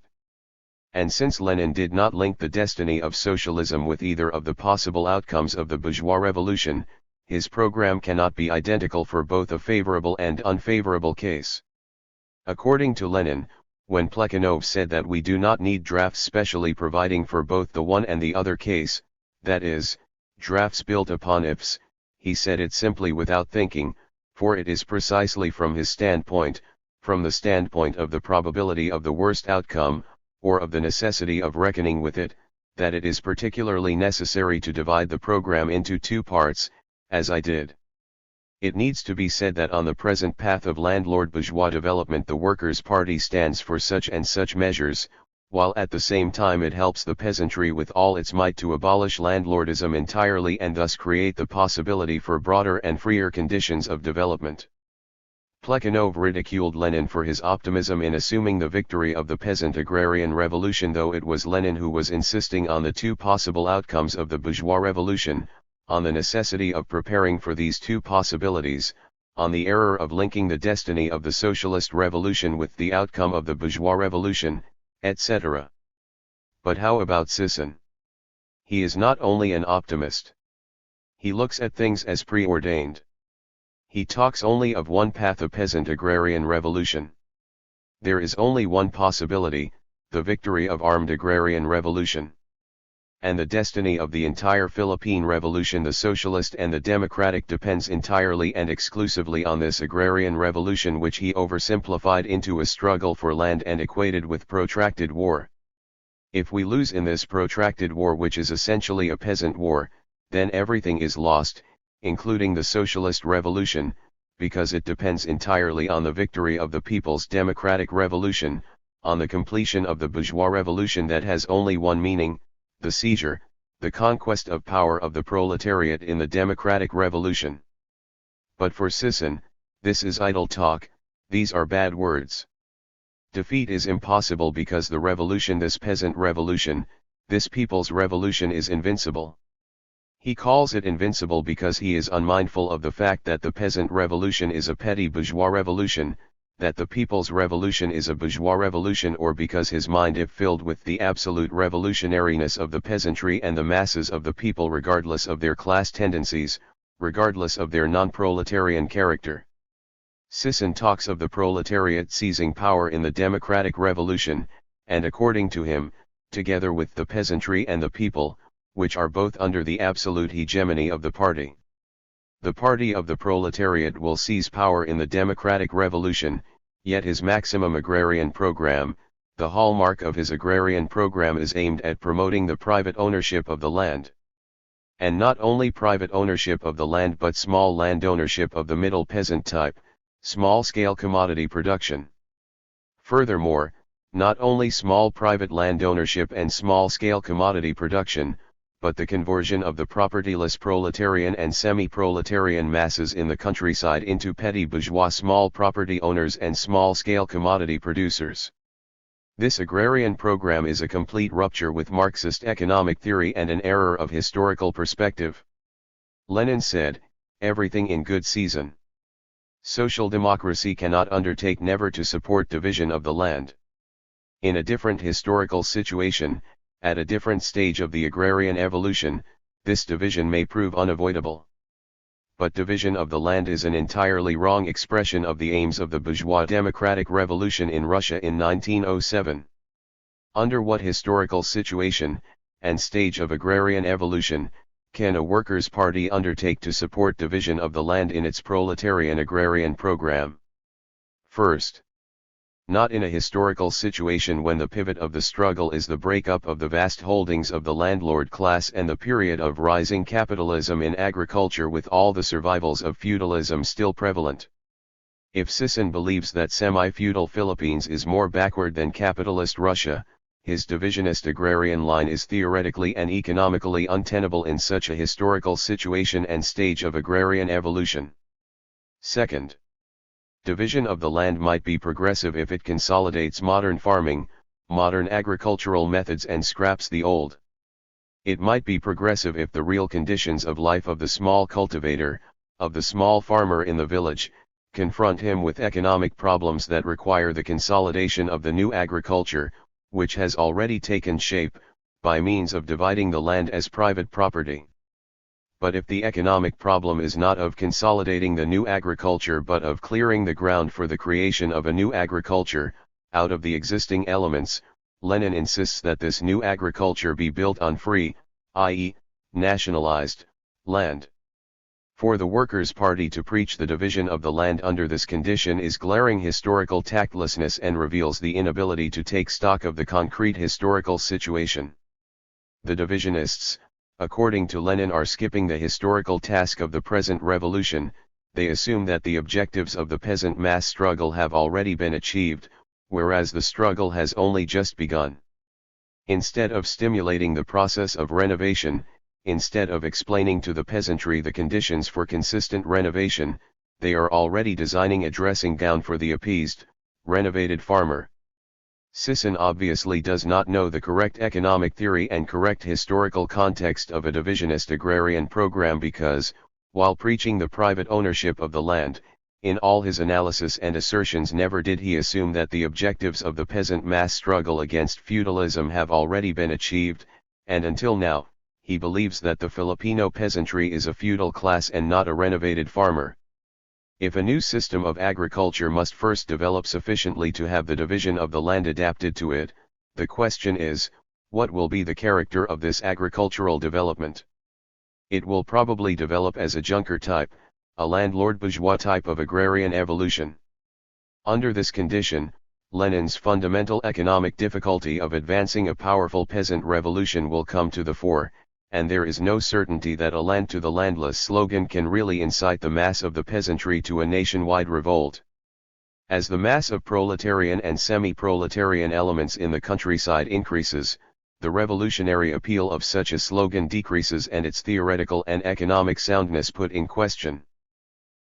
And since Lenin did not link the destiny of socialism with either of the possible outcomes of the bourgeois revolution, his program cannot be identical for both a favorable and unfavorable case. According to Lenin, when Plekhanov said that we do not need drafts specially providing for both the one and the other case, that is, drafts built upon ifs, he said it simply without thinking, for it is precisely from his standpoint, from the standpoint of the probability of the worst outcome, or of the necessity of reckoning with it, that it is particularly necessary to divide the program into two parts, as I did. It needs to be said that on the present path of landlord bourgeois development the Workers' Party stands for such and such measures, while at the same time it helps the peasantry with all its might to abolish landlordism entirely and thus create the possibility for broader and freer conditions of development. Plekhanov ridiculed Lenin for his optimism in assuming the victory of the peasant agrarian revolution, though it was Lenin who was insisting on the two possible outcomes of the bourgeois revolution, on the necessity of preparing for these two possibilities, on the error of linking the destiny of the socialist revolution with the outcome of the bourgeois revolution, etc. But how about Sisson? He is not only an optimist. He looks at things as preordained. He talks only of one path, a peasant agrarian revolution. There is only one possibility, the victory of armed agrarian revolution. And the destiny of the entire Philippine Revolution, the socialist and the democratic, depends entirely and exclusively on this agrarian revolution, which he oversimplified into a struggle for land and equated with protracted war. If we lose in this protracted war, which is essentially a peasant war, then everything is lost, including the socialist revolution, because it depends entirely on the victory of the people's democratic revolution, on the completion of the bourgeois revolution that has only one meaning, the seizure, the conquest of power of the proletariat in the democratic revolution. But for Sisson, this is idle talk, these are bad words. Defeat is impossible because the revolution, this peasant revolution, this people's revolution, is invincible. He calls it invincible because he is unmindful of the fact that the peasant revolution is a petty bourgeois revolution, that the people's revolution is a bourgeois revolution, or because his mind is filled with the absolute revolutionariness of the peasantry and the masses of the people, regardless of their class tendencies, regardless of their non-proletarian character. Sisson talks of the proletariat seizing power in the democratic revolution, and according to him, together with the peasantry and the people, which are both under the absolute hegemony of the party. The party of the proletariat will seize power in the democratic revolution, yet his maximum agrarian program, the hallmark of his agrarian program, is aimed at promoting the private ownership of the land. And not only private ownership of the land, but small land ownership of the middle peasant type, small-scale commodity production. Furthermore, not only small private land ownership and small-scale commodity production, but the conversion of the propertyless proletarian and semi-proletarian masses in the countryside into petty bourgeois small property owners and small-scale commodity producers. This agrarian program is a complete rupture with Marxist economic theory and an error of historical perspective. Lenin said, "Everything in good season." Social democracy cannot undertake never to support division of the land. In a different historical situation, at a different stage of the agrarian evolution, this division may prove unavoidable. But division of the land is an entirely wrong expression of the aims of the bourgeois democratic revolution in Russia in 1907. Under what historical situation, and stage of agrarian evolution, can a workers' party undertake to support division of the land in its proletarian agrarian program? First, not in a historical situation when the pivot of the struggle is the breakup of the vast holdings of the landlord class and the period of rising capitalism in agriculture, with all the survivals of feudalism still prevalent. If Sisson believes that semi-feudal Philippines is more backward than capitalist Russia, his divisionist agrarian line is theoretically and economically untenable in such a historical situation and stage of agrarian evolution. Second, division of the land might be progressive if it consolidates modern farming, modern agricultural methods, and scraps the old. It might be progressive if the real conditions of life of the small cultivator, of the small farmer in the village, confront him with economic problems that require the consolidation of the new agriculture, which has already taken shape, by means of dividing the land as private property. But if the economic problem is not of consolidating the new agriculture but of clearing the ground for the creation of a new agriculture, out of the existing elements, Lenin insists that this new agriculture be built on free, i.e., nationalized, land. For the Workers' Party to preach the division of the land under this condition is glaring historical tactlessness and reveals the inability to take stock of the concrete historical situation. The divisionists, according to Lenin, are skipping the historical task of the present revolution. They assume that the objectives of the peasant mass struggle have already been achieved, whereas the struggle has only just begun. Instead of stimulating the process of renovation, instead of explaining to the peasantry the conditions for consistent renovation, they are already designing a dressing gown for the appeased, renovated farmer. Sisson obviously does not know the correct economic theory and correct historical context of a divisionist agrarian program because, while preaching the private ownership of the land, in all his analysis and assertions never did he assume that the objectives of the peasant mass struggle against feudalism have already been achieved, and until now, he believes that the Filipino peasantry is a feudal class and not a renovated farmer. If a new system of agriculture must first develop sufficiently to have the division of the land adapted to it, the question is, what will be the character of this agricultural development? It will probably develop as a junker type, a landlord bourgeois type of agrarian evolution. Under this condition, Lenin's fundamental economic difficulty of advancing a powerful peasant revolution will come to the fore, and there is no certainty that a land to the landless slogan can really incite the mass of the peasantry to a nationwide revolt. As the mass of proletarian and semi-proletarian elements in the countryside increases, the revolutionary appeal of such a slogan decreases and its theoretical and economic soundness put in question.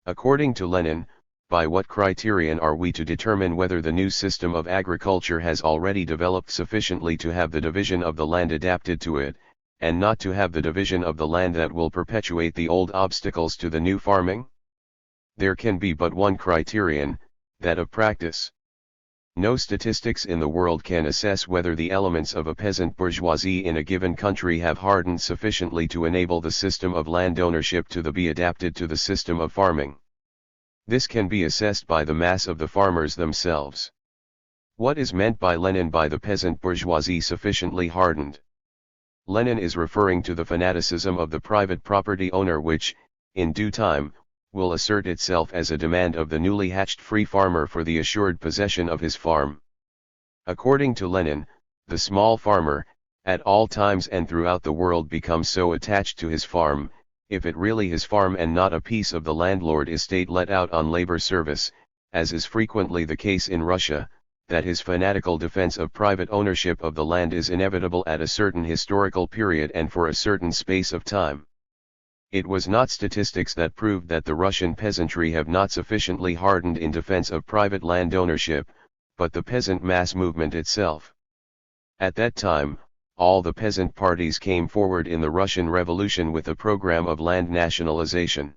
According to Lenin, by what criterion are we to determine whether the new system of agriculture has already developed sufficiently to have the division of the land adapted to it, and not to have the division of the land that will perpetuate the old obstacles to the new farming? There can be but one criterion, that of practice. No statistics in the world can assess whether the elements of a peasant bourgeoisie in a given country have hardened sufficiently to enable the system of land ownership to be adapted to the system of farming. This can be assessed by the mass of the farmers themselves. What is meant by Lenin by the peasant bourgeoisie sufficiently hardened? Lenin is referring to the fanaticism of the private property owner which, in due time, will assert itself as a demand of the newly hatched free farmer for the assured possession of his farm. According to Lenin, the small farmer, at all times and throughout the world becomes so attached to his farm, if it really his farm and not a piece of the landlord estate let out on labor service, as is frequently the case in Russia, that his fanatical defense of private ownership of the land is inevitable at a certain historical period and for a certain space of time. It was not statistics that proved that the Russian peasantry have not sufficiently hardened in defense of private land ownership, but the peasant mass movement itself. At that time, all the peasant parties came forward in the Russian Revolution with a program of land nationalization.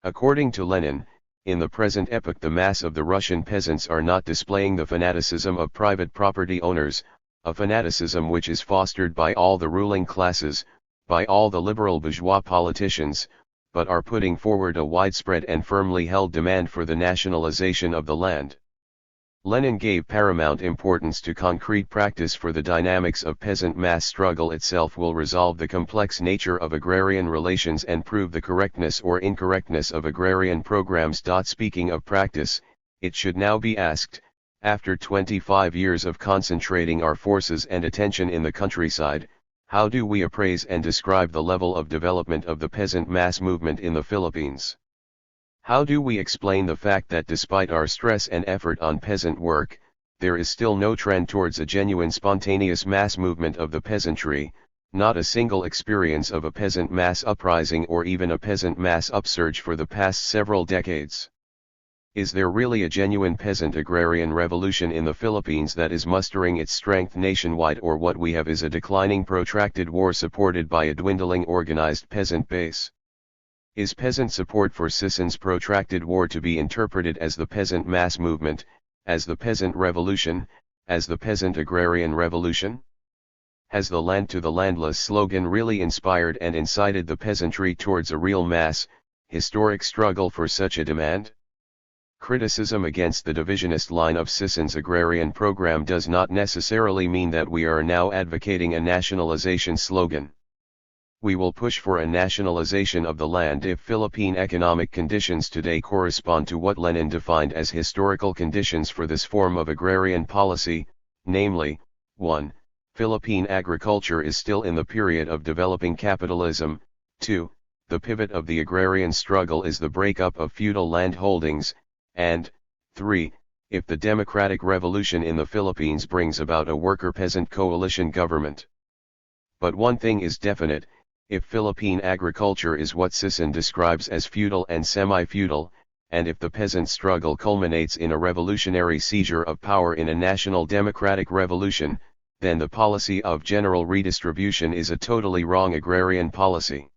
According to Lenin, in the present epoch the mass of the Russian peasants are not displaying the fanaticism of private property owners, a fanaticism which is fostered by all the ruling classes, by all the liberal bourgeois politicians, but are putting forward a widespread and firmly held demand for the nationalization of the land. Lenin gave paramount importance to concrete practice, for the dynamics of peasant mass struggle itself will resolve the complex nature of agrarian relations and prove the correctness or incorrectness of agrarian programs. Speaking of practice, it should now be asked, after 25 years of concentrating our forces and attention in the countryside, how do we appraise and describe the level of development of the peasant mass movement in the Philippines? How do we explain the fact that despite our stress and effort on peasant work, there is still no trend towards a genuine spontaneous mass movement of the peasantry, not a single experience of a peasant mass uprising or even a peasant mass upsurge for the past several decades? Is there really a genuine peasant agrarian revolution in the Philippines that is mustering its strength nationwide, or what we have is a declining protracted war supported by a dwindling organized peasant base? Is peasant support for Sisson's protracted war to be interpreted as the peasant mass movement, as the peasant revolution, as the peasant agrarian revolution? Has the land to the landless slogan really inspired and incited the peasantry towards a real mass, historic struggle for such a demand? Criticism against the divisionist line of Sisson's agrarian program does not necessarily mean that we are now advocating a nationalization slogan. We will push for a nationalization of the land if Philippine economic conditions today correspond to what Lenin defined as historical conditions for this form of agrarian policy, namely, 1. Philippine agriculture is still in the period of developing capitalism, 2. The pivot of the agrarian struggle is the breakup of feudal land holdings, and 3. If the democratic revolution in the Philippines brings about a worker-peasant coalition government. But one thing is definite: if Philippine agriculture is what Sisson describes as feudal and semi-feudal, and if the peasant struggle culminates in a revolutionary seizure of power in a national democratic revolution, then the policy of general redistribution is a totally wrong agrarian policy.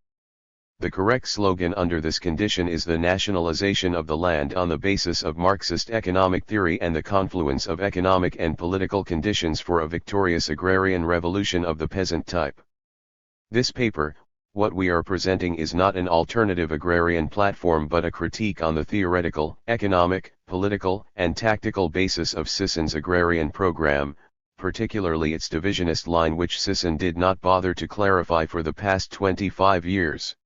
The correct slogan under this condition is the nationalization of the land on the basis of Marxist economic theory and the confluence of economic and political conditions for a victorious agrarian revolution of the peasant type. This paper, what we are presenting, is not an alternative agrarian platform but a critique on the theoretical, economic, political, and tactical basis of Sisson's agrarian program, particularly its divisionist line, which Sisson did not bother to clarify for the past 25 years.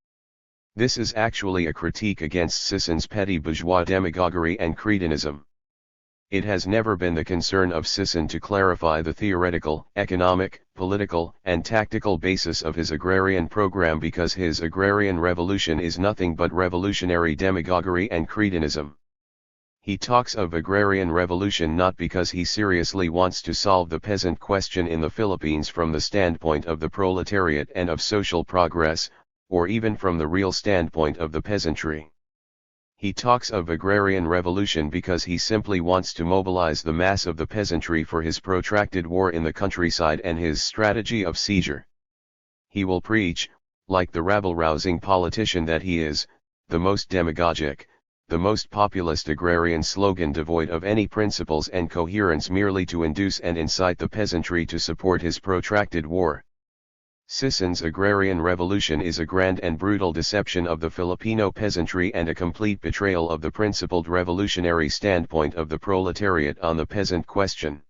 This is actually a critique against Sisson's petty bourgeois demagoguery and cretinism. It has never been the concern of Sisson to clarify the theoretical, economic, political, and tactical basis of his agrarian program, because his agrarian revolution is nothing but revolutionary demagoguery and cretinism. He talks of agrarian revolution not because he seriously wants to solve the peasant question in the Philippines from the standpoint of the proletariat and of social progress, or even from the real standpoint of the peasantry. He talks of agrarian revolution because he simply wants to mobilize the mass of the peasantry for his protracted war in the countryside and his strategy of seizure. He will preach, like the rabble-rousing politician that he is, the most demagogic, the most populist agrarian slogan devoid of any principles and coherence merely to induce and incite the peasantry to support his protracted war. Sison's agrarian revolution is a grand and brutal deception of the Filipino peasantry and a complete betrayal of the principled revolutionary standpoint of the proletariat on the peasant question.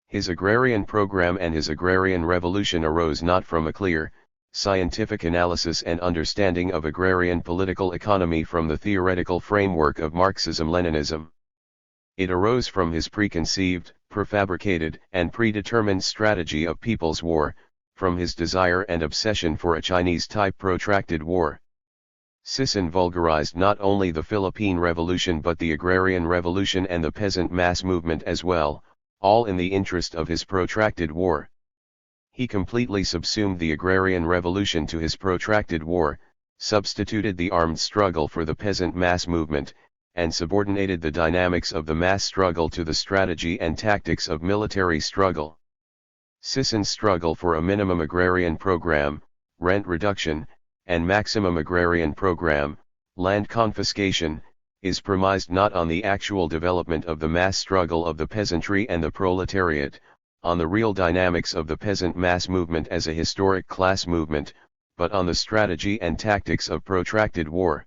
His agrarian program and his agrarian revolution arose not from a clear, scientific analysis and understanding of agrarian political economy from the theoretical framework of Marxism-Leninism. It arose from his preconceived, prefabricated, and predetermined strategy of people's war, from his desire and obsession for a Chinese-type protracted war. Sison vulgarized not only the Philippine Revolution but the agrarian revolution and the peasant mass movement as well, all in the interest of his protracted war. He completely subsumed the agrarian revolution to his protracted war, substituted the armed struggle for the peasant mass movement, and subordinated the dynamics of the mass struggle to the strategy and tactics of military struggle. Sison's struggle for a minimum agrarian program, rent reduction, and maximum agrarian program, land confiscation, is premised not on the actual development of the mass struggle of the peasantry and the proletariat, on the real dynamics of the peasant mass movement as a historic class movement, but on the strategy and tactics of protracted war.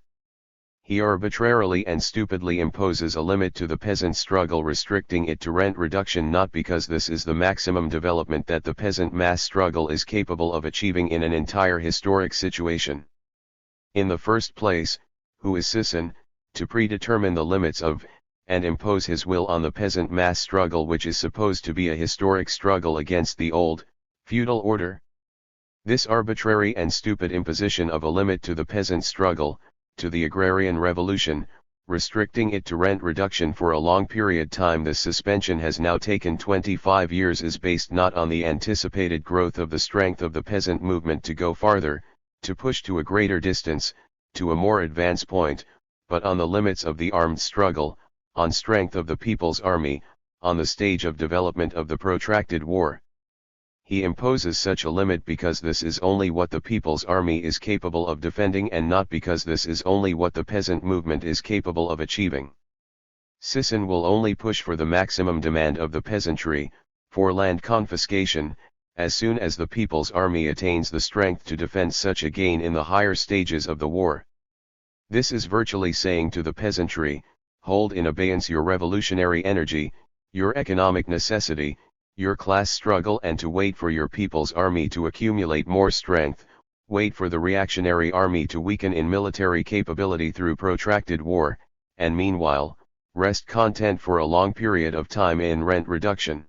He arbitrarily and stupidly imposes a limit to the peasant struggle, restricting it to rent reduction not because this is the maximum development that the peasant mass struggle is capable of achieving in an entire historic situation. In the first place, who is Sison, to predetermine the limits of, and impose his will on the peasant mass struggle which is supposed to be a historic struggle against the old, feudal order? This arbitrary and stupid imposition of a limit to the peasant struggle, to the agrarian revolution, restricting it to rent reduction for a long period time, this suspension has now taken 25 years, is based not on the anticipated growth of the strength of the peasant movement to go farther, to push to a greater distance, to a more advanced point, but on the limits of the armed struggle, on strength of the people's army, on the stage of development of the protracted war. He imposes such a limit because this is only what the people's army is capable of defending and not because this is only what the peasant movement is capable of achieving. Sison will only push for the maximum demand of the peasantry, for land confiscation, as soon as the people's army attains the strength to defend such a gain in the higher stages of the war. This is virtually saying to the peasantry, hold in abeyance your revolutionary energy, your economic necessity, your class struggle, and to wait for your people's army to accumulate more strength, wait for the reactionary army to weaken in military capability through protracted war, and meanwhile, rest content for a long period of time in rent reduction.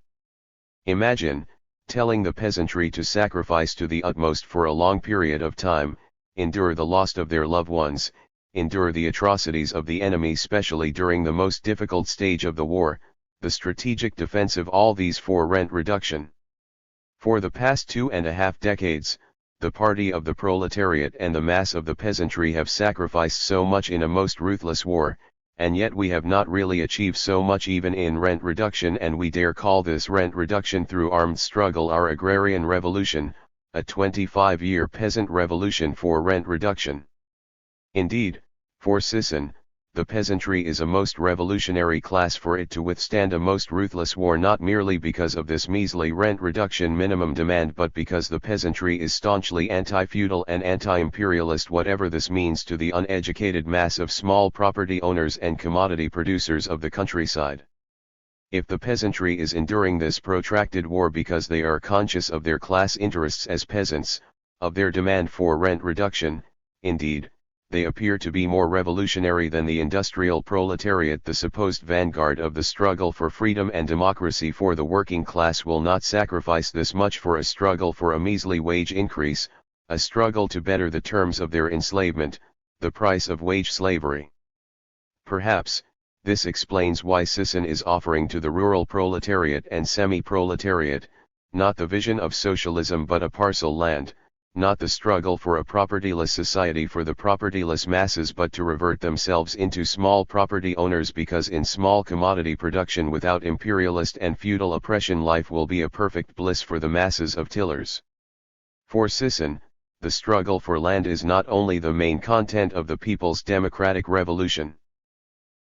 Imagine, telling the peasantry to sacrifice to the utmost for a long period of time, endure the loss of their loved ones, endure the atrocities of the enemy, especially during the most difficult stage of the war, the strategic defensive, all these for rent reduction. For the past 2.5 decades, the party of the proletariat and the mass of the peasantry have sacrificed so much in a most ruthless war, and yet we have not really achieved so much even in rent reduction, and we dare call this rent reduction through armed struggle our agrarian revolution, a 25-year peasant revolution for rent reduction. Indeed, for Sison, the peasantry is a most revolutionary class for it to withstand a most ruthless war, not merely because of this measly rent reduction minimum demand, but because the peasantry is staunchly anti-feudal and anti-imperialist, whatever this means to the uneducated mass of small property owners and commodity producers of the countryside. If the peasantry is enduring this protracted war because they are conscious of their class interests as peasants, of their demand for rent reduction, indeed, they appear to be more revolutionary than the industrial proletariat. The supposed vanguard of the struggle for freedom and democracy for the working class will not sacrifice this much for a struggle for a measly wage increase, a struggle to better the terms of their enslavement, the price of wage slavery. Perhaps, this explains why Sison is offering to the rural proletariat and semi-proletariat, not the vision of socialism but a parcel land, not the struggle for a propertyless society for the propertyless masses but to revert themselves into small property owners, because in small commodity production without imperialist and feudal oppression life will be a perfect bliss for the masses of tillers. For Sison, the struggle for land is not only the main content of the people's democratic revolution.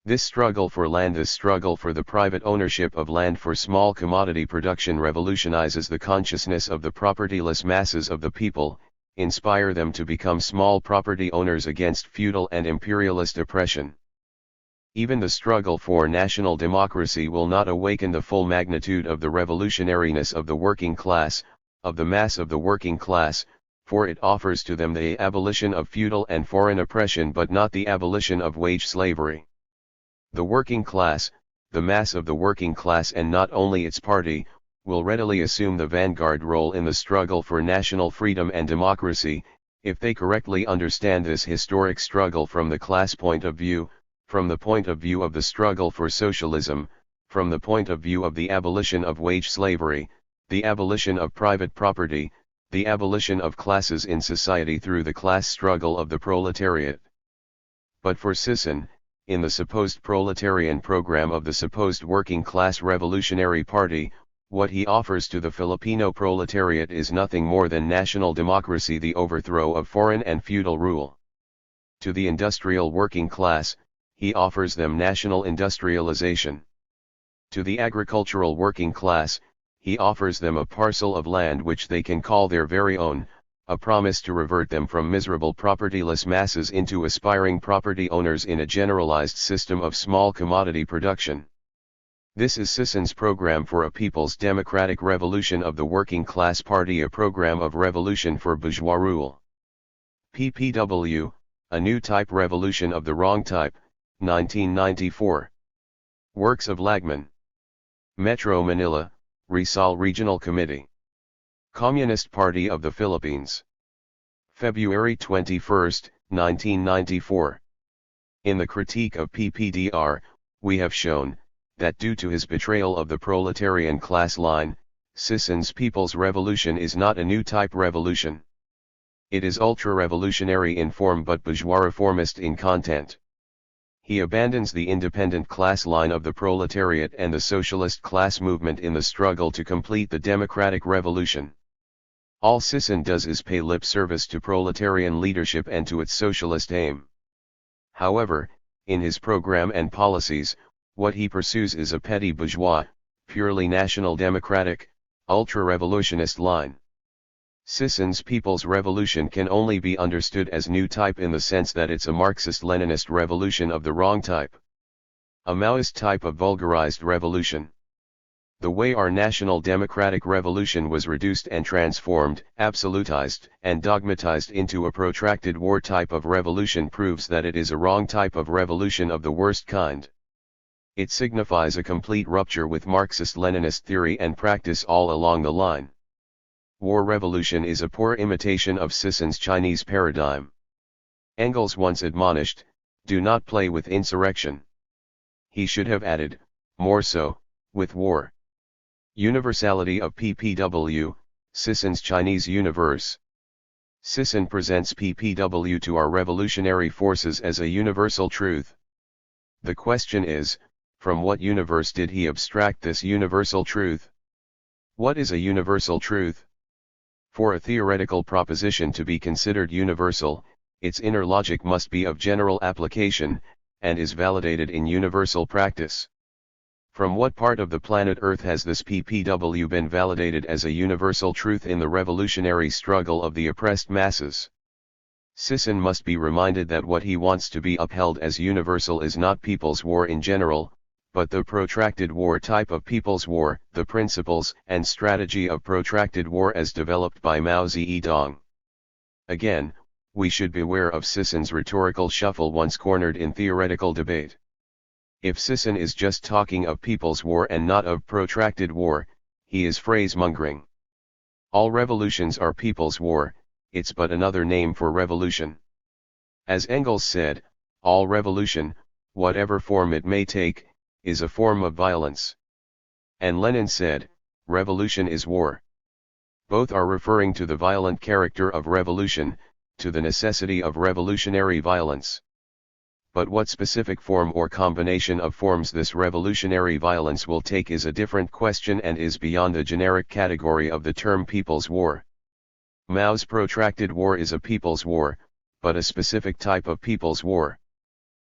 This struggle for land, this struggle for the private ownership of land for small commodity production revolutionizes the consciousness of the propertyless masses of the people, inspire them to become small property owners against feudal and imperialist oppression. Even the struggle for national democracy will not awaken the full magnitude of the revolutionariness of the working class, of the mass of the working class, for it offers to them the abolition of feudal and foreign oppression but not the abolition of wage slavery. The working class, the mass of the working class and not only its party, will readily assume the vanguard role in the struggle for national freedom and democracy, if they correctly understand this historic struggle from the class point of view, from the point of view of the struggle for socialism, from the point of view of the abolition of wage slavery, the abolition of private property, the abolition of classes in society through the class struggle of the proletariat. But for Sisson, in the supposed proletarian program of the supposed working class revolutionary party, what he offers to the Filipino proletariat is nothing more than national democracy, the overthrow of foreign and feudal rule. To the industrial working class, he offers them national industrialization. To the agricultural working class, he offers them a parcel of land which they can call their very own, a promise to revert them from miserable propertyless masses into aspiring property owners in a generalized system of small commodity production. This is Sisson's program for a people's democratic revolution of the working class party, a program of revolution for bourgeois rule. PPW, a new type revolution of the wrong type, 1994. Works of Lagman. Metro Manila, Rizal Regional Committee. Communist Party of the Philippines. February 21, 1994. In the critique of PPDR, we have shown that due to his betrayal of the proletarian class line, Sisson's People's Revolution is not a new type revolution. It is ultra-revolutionary in form but bourgeois reformist in content. He abandons the independent class line of the proletariat and the socialist class movement in the struggle to complete the democratic revolution. All Sisson does is pay lip service to proletarian leadership and to its socialist aim. However, in his program and policies, what he pursues is a petty bourgeois, purely national democratic, ultra-revolutionist line. Sisson's People's Revolution can only be understood as new type in the sense that it's a Marxist-Leninist revolution of the wrong type. A Maoist type of vulgarized revolution. The way our national democratic revolution was reduced and transformed, absolutized, and dogmatized into a protracted war type of revolution proves that it is a wrong type of revolution of the worst kind. It signifies a complete rupture with Marxist-Leninist theory and practice all along the line. War revolution is a poor imitation of Sisson's Chinese paradigm. Engels once admonished, "Do not play with insurrection." He should have added, more so, with war. Universality of PPW, Sisson's Chinese universe. Sisson presents PPW to our revolutionary forces as a universal truth. The question is, from what universe did he abstract this universal truth? What is a universal truth? For a theoretical proposition to be considered universal, its inner logic must be of general application, and is validated in universal practice. From what part of the planet Earth has this PPW been validated as a universal truth in the revolutionary struggle of the oppressed masses? Sisson must be reminded that what he wants to be upheld as universal is not people's war in general, but the protracted war type of people's war, the principles and strategy of protracted war as developed by Mao Zedong. Again, we should beware of Sisson's rhetorical shuffle once cornered in theoretical debate. If Sisson is just talking of people's war and not of protracted war, he is phrase-mongering. All revolutions are people's war, it's but another name for revolution. As Engels said, all revolution, whatever form it may take, is a form of violence. And Lenin said, revolution is war. Both are referring to the violent character of revolution, to the necessity of revolutionary violence. But what specific form or combination of forms this revolutionary violence will take is a different question and is beyond the generic category of the term people's war. Mao's protracted war is a people's war, but a specific type of people's war.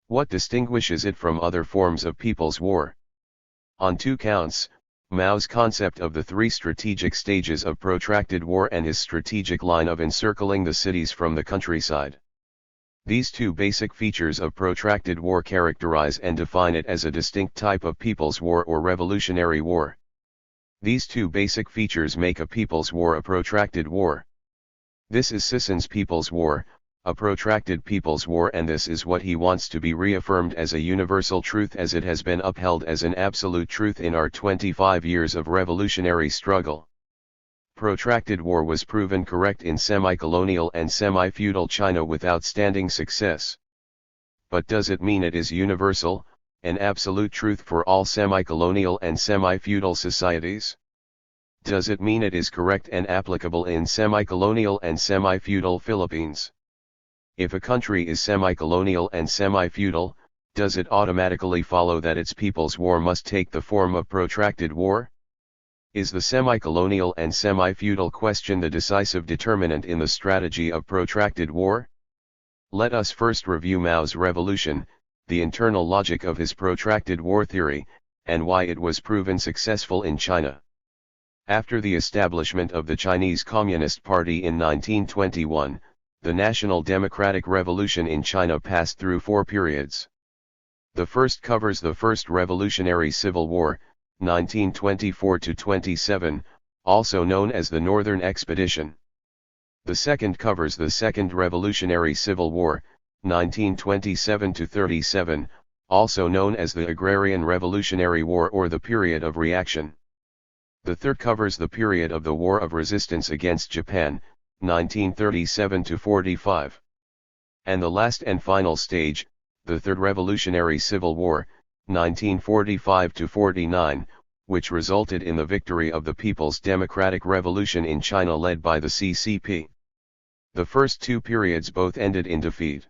What distinguishes it from other forms of people's war? On two counts, Mao's concept of the three strategic stages of protracted war and his strategic line of encircling the cities from the countryside. These two basic features of protracted war characterize and define it as a distinct type of people's war or revolutionary war. These two basic features make a people's war a protracted war. This is Sisson's People's War, a protracted people's war, and this is what he wants to be reaffirmed as a universal truth as it has been upheld as an absolute truth in our 25 years of revolutionary struggle. Protracted war was proven correct in semi-colonial and semi-feudal China with outstanding success. But does it mean it is universal, an absolute truth for all semi-colonial and semi-feudal societies? Does it mean it is correct and applicable in semi-colonial and semi-feudal Philippines? If a country is semi-colonial and semi-feudal, does it automatically follow that its people's war must take the form of protracted war? Is the semi-colonial and semi-feudal question the decisive determinant in the strategy of protracted war? Let us first review Mao's revolution, the internal logic of his protracted war theory, and why it was proven successful in China. After the establishment of the Chinese Communist Party in 1921, the National Democratic Revolution in China passed through four periods. The first covers the First Revolutionary Civil War, 1924–27, also known as the Northern Expedition. The second covers the Second Revolutionary Civil War, 1927–37, also known as the Agrarian Revolutionary War or the Period of Reaction. The third covers the period of the War of Resistance against Japan, 1937–45. And the last and final stage, the Third Revolutionary Civil War, 1945–49, which resulted in the victory of the People's Democratic Revolution in China led by the CCP. The first two periods both ended in defeat.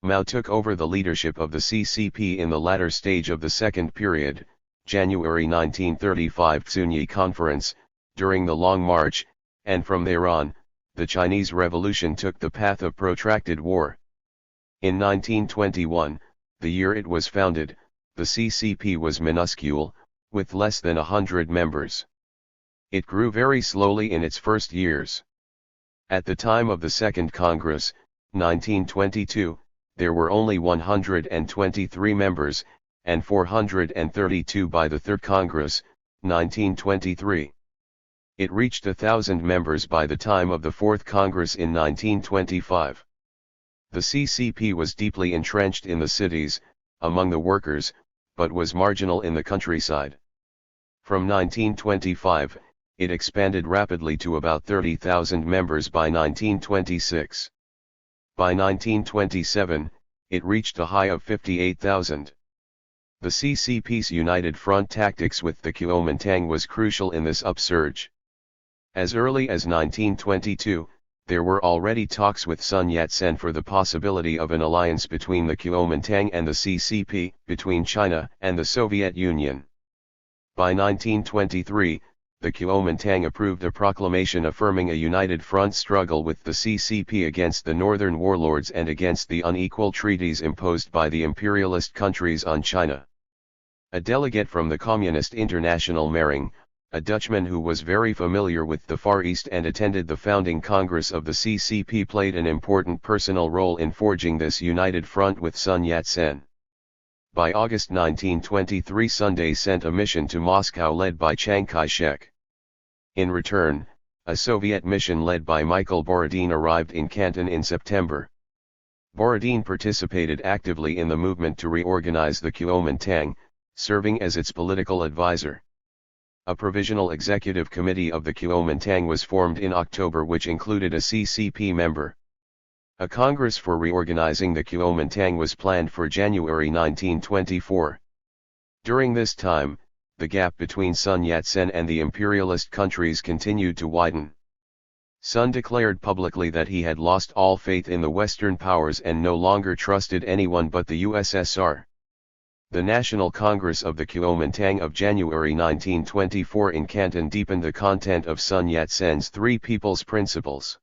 Mao took over the leadership of the CCP in the latter stage of the second period, January 1935 Tsunyi Conference, during the Long March, and from there on, the Chinese Revolution took the path of protracted war. In 1921, the year it was founded, the CCP was minuscule, with less than 100 members. It grew very slowly in its first years. At the time of the Second Congress, 1922, there were only 123 members, and 432 by the Third Congress, 1923. It reached 1,000 members by the time of the Fourth Congress in 1925. The CCP was deeply entrenched in the cities, among the workers, but was marginal in the countryside. From 1925, it expanded rapidly to about 30,000 members by 1926. By 1927, it reached a high of 58,000. The CCP's united front tactics with the Kuomintang was crucial in this upsurge. As early as 1922, there were already talks with Sun Yat-sen for the possibility of an alliance between the Kuomintang and the CCP, between China and the Soviet Union. By 1923, the Kuomintang approved a proclamation affirming a united front struggle with the CCP against the northern warlords and against the unequal treaties imposed by the imperialist countries on China. A delegate from the Communist International Mering, a Dutchman who was very familiar with the Far East and attended the founding Congress of the CCP, played an important personal role in forging this united front with Sun Yat-sen. By August 1923, Sun sent a mission to Moscow led by Chiang Kai-shek. In return, a Soviet mission led by Mikhail Borodin arrived in Canton in September. Borodin participated actively in the movement to reorganize the Kuomintang, serving as its political advisor. A provisional executive committee of the Kuomintang was formed in October, which included a CCP member. A congress for reorganizing the Kuomintang was planned for January 1924. During this time, the gap between Sun Yat-sen and the imperialist countries continued to widen. Sun declared publicly that he had lost all faith in the Western powers and no longer trusted anyone but the USSR. The National Congress of the Kuomintang of January 1924 in Canton deepened the content of Sun Yat-sen's Three People's Principles.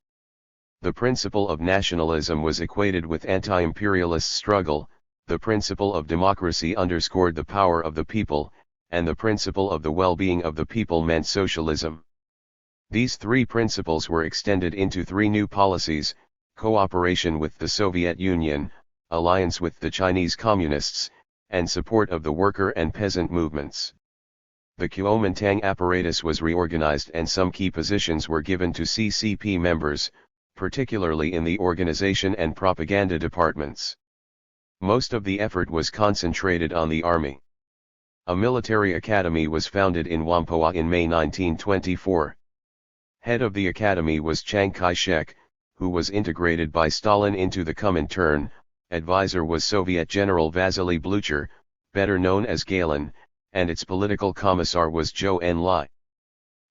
The principle of nationalism was equated with anti-imperialist struggle, the the principle of democracy underscored the power of the people, and the principle of the well-being of the people meant socialism. These three principles were extended into three new policies: cooperation with the Soviet Union, alliance with the Chinese Communists, and support of the worker and peasant movements. The Kuomintang apparatus was reorganized and some key positions were given to CCP members, particularly in the organization and propaganda departments. Most of the effort was concentrated on the army. A military academy was founded in Whampoa in May 1924. Head of the academy was Chiang Kai-shek, who was integrated by Stalin into the Comintern. Advisor was Soviet General Vasily Blucher, better known as Galen, and its political commissar was Zhou Enlai.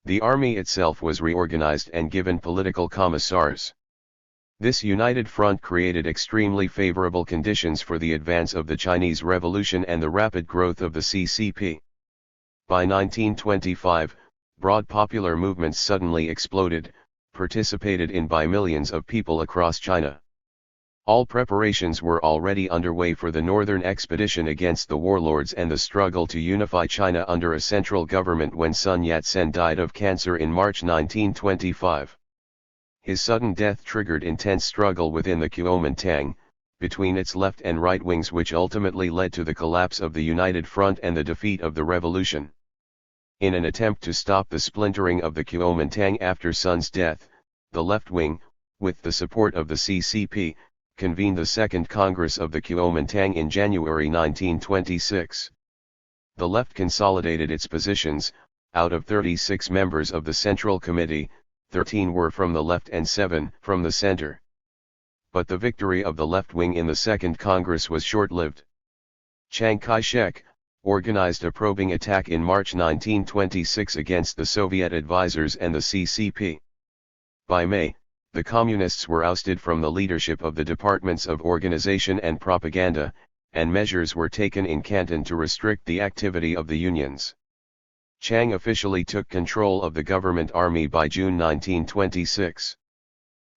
The army itself was reorganized and given political commissars. This united front created extremely favorable conditions for the advance of the Chinese Revolution and the rapid growth of the CCP. By 1925, broad popular movements suddenly exploded, participated in by millions of people across China. All preparations were already underway for the Northern Expedition against the warlords and the struggle to unify China under a central government when Sun Yat-sen died of cancer in March 1925. His sudden death triggered intense struggle within the Kuomintang, between its left and right wings, which ultimately led to the collapse of the United Front and the defeat of the revolution. In an attempt to stop the splintering of the Kuomintang after Sun's death, the left wing, with the support of the CCP, convened the Second Congress of the Kuomintang in January 1926. The left consolidated its positions. Out of 36 members of the Central Committee, 13 were from the left and 7 from the center. But the victory of the left wing in the Second Congress was short-lived. Chiang Kai-shek organized a probing attack in March 1926 against the Soviet advisors and the CCP. By May, the Communists were ousted from the leadership of the departments of organization and propaganda, and measures were taken in Canton to restrict the activity of the unions. Chiang officially took control of the government army by June 1926.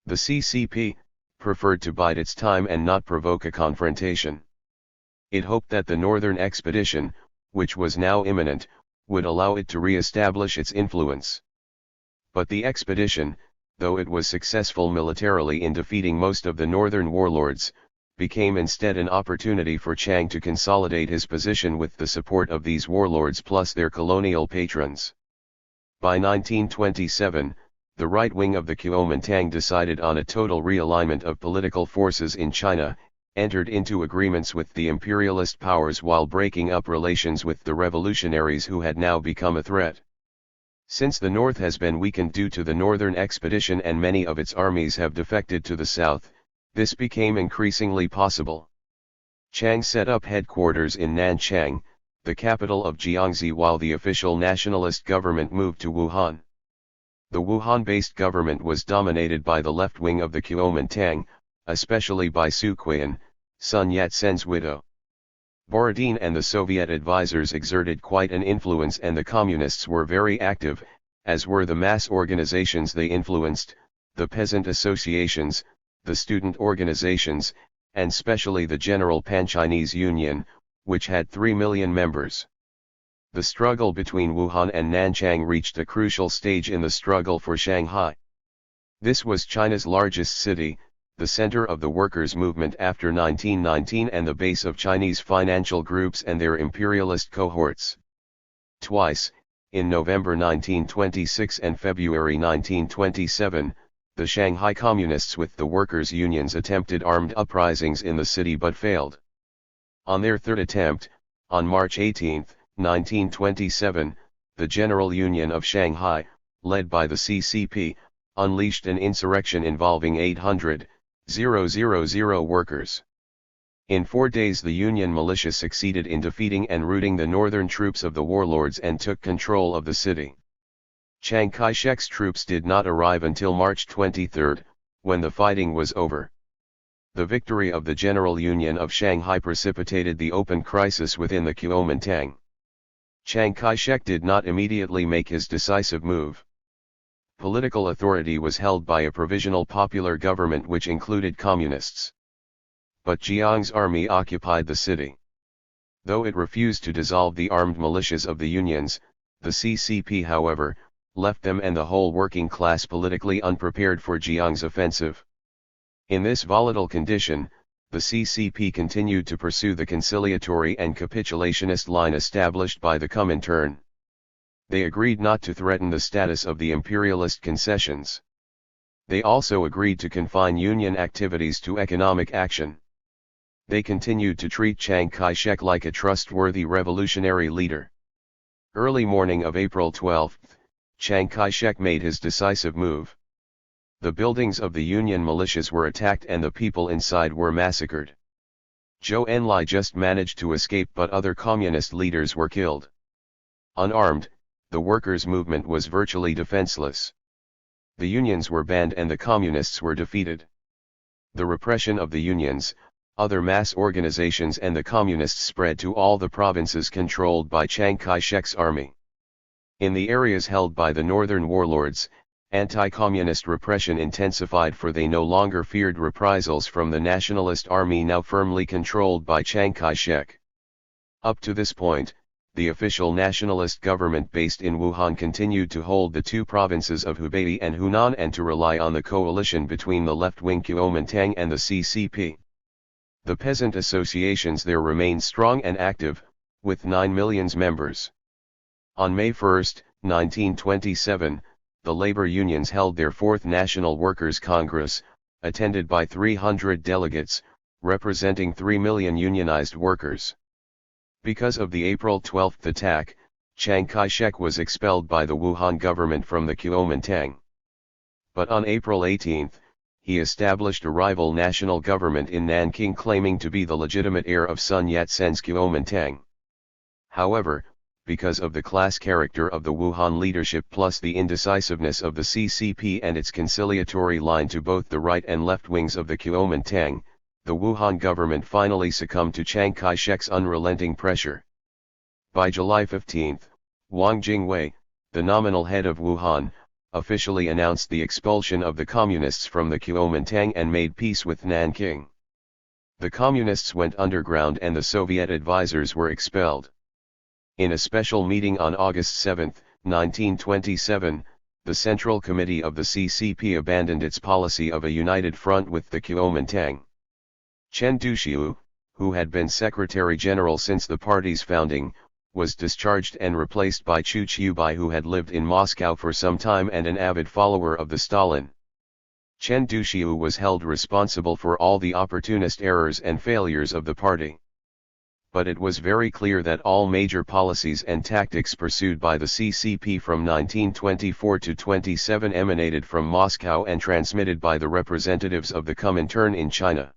The CCP preferred to bide its time and not provoke a confrontation. It hoped that the Northern Expedition, which was now imminent, would allow it to re-establish its influence. But the expedition, though it was successful militarily in defeating most of the northern warlords, became instead an opportunity for Chiang to consolidate his position with the support of these warlords plus their colonial patrons. By 1927, the right wing of the Kuomintang decided on a total realignment of political forces in China, entered into agreements with the imperialist powers while breaking up relations with the revolutionaries who had now become a threat. Since the North has been weakened due to the Northern Expedition and many of its armies have defected to the South, this became increasingly possible. Chiang set up headquarters in Nanchang, the capital of Jiangxi, while the official nationalist government moved to Wuhan. The Wuhan-based government was dominated by the left wing of the Kuomintang, especially by Su Qian, Sun Yat-sen's widow. Borodin and the Soviet advisors exerted quite an influence, and the communists were very active, as were the mass organizations they influenced, the peasant associations, the student organizations, and specially the General Pan-Chinese Union, which had 3 million members. The struggle between Wuhan and Nanchang reached a crucial stage in the struggle for Shanghai. This was China's largest city, the center of the workers' movement after 1919 and the base of Chinese financial groups and their imperialist cohorts. Twice, in November 1926 and February 1927, the Shanghai Communists with the workers' unions attempted armed uprisings in the city but failed. On their third attempt, on March 18, 1927, the General Union of Shanghai, led by the CCP, unleashed an insurrection involving 800,000 workers. In 4 days the Union militia succeeded in defeating and routing the northern troops of the warlords and took control of the city. Chiang Kai-shek's troops did not arrive until March 23, when the fighting was over. The victory of the General Union of Shanghai precipitated the open crisis within the Kuomintang. Chiang Kai-shek did not immediately make his decisive move. Political authority was held by a provisional popular government which included communists. but Jiang's army occupied the city. Though it refused to dissolve the armed militias of the unions, the CCP however, left them and the whole working class politically unprepared for Jiang's offensive. In this volatile condition, the CCP continued to pursue the conciliatory and capitulationist line established by the Comintern. They agreed not to threaten the status of the imperialist concessions. They also agreed to confine union activities to economic action. They continued to treat Chiang Kai-shek like a trustworthy revolutionary leader. Early morning of April 12, Chiang Kai-shek made his decisive move. The buildings of the Union militias were attacked and the people inside were massacred. Zhou Enlai just managed to escape, but other communist leaders were killed. Unarmed, the workers' movement was virtually defenseless. The unions were banned and the communists were defeated. The repression of the unions, other mass organizations and the communists spread to all the provinces controlled by Chiang Kai-shek's army. In the areas held by the northern warlords, anti-communist repression intensified, for they no longer feared reprisals from the nationalist army now firmly controlled by Chiang Kai-shek. Up to this point, the official nationalist government based in Wuhan continued to hold the two provinces of Hubei and Hunan and to rely on the coalition between the left-wing Kuomintang and the CCP. The peasant associations there remained strong and active, with 9 million members. On May 1, 1927, the labor unions held their 4th National Workers' Congress, attended by 300 delegates, representing 3 million unionized workers. Because of the April 12 attack, Chiang Kai-shek was expelled by the Wuhan government from the Kuomintang. But on April 18, he established a rival national government in Nanking claiming to be the legitimate heir of Sun Yat-sen's Kuomintang. However, because of the class character of the Wuhan leadership plus the indecisiveness of the CCP and its conciliatory line to both the right and left wings of the Kuomintang, the Wuhan government finally succumbed to Chiang Kai-shek's unrelenting pressure. By July 15, Wang Jingwei, the nominal head of Wuhan, officially announced the expulsion of the communists from the Kuomintang and made peace with Nanking. The communists went underground and the Soviet advisors were expelled. In a special meeting on August 7, 1927, the Central Committee of the CCP abandoned its policy of a united front with the Kuomintang. Chen Duxiu, who had been Secretary General since the party's founding, was discharged and replaced by Chu Qiubai, who had lived in Moscow for some time and an avid follower of the Stalin. Chen Duxiu was held responsible for all the opportunist errors and failures of the party. But it was very clear that all major policies and tactics pursued by the CCP from 1924 to 27 emanated from Moscow and transmitted by the representatives of the Comintern in China.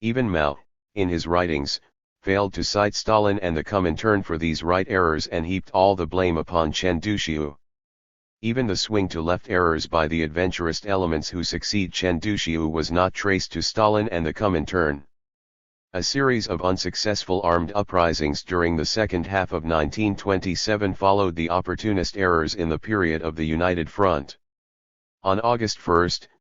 Even Mao, in his writings, failed to cite Stalin and the Comintern for these right errors and heaped all the blame upon Chen Duxiu. Even the swing to left errors by the adventurist elements who succeed Chen Duxiu was not traced to Stalin and the Comintern. A series of unsuccessful armed uprisings during the second half of 1927 followed the opportunist errors in the period of the United Front. On August 1,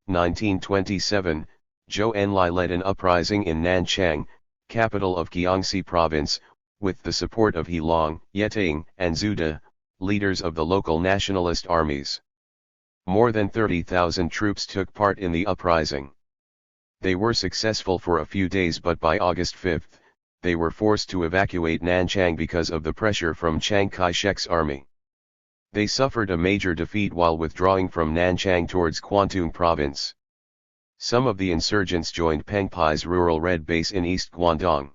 1927, Zhou Enlai led an uprising in Nanchang, capital of Jiangxi province, with the support of He Long, Yeting, and Zhu De, leaders of the local nationalist armies. More than 30,000 troops took part in the uprising. They were successful for a few days, but by August 5, they were forced to evacuate Nanchang because of the pressure from Chiang Kai-shek's army. They suffered a major defeat while withdrawing from Nanchang towards Kwantung province. Some of the insurgents joined Peng Pai's rural Red Base in East Guangdong.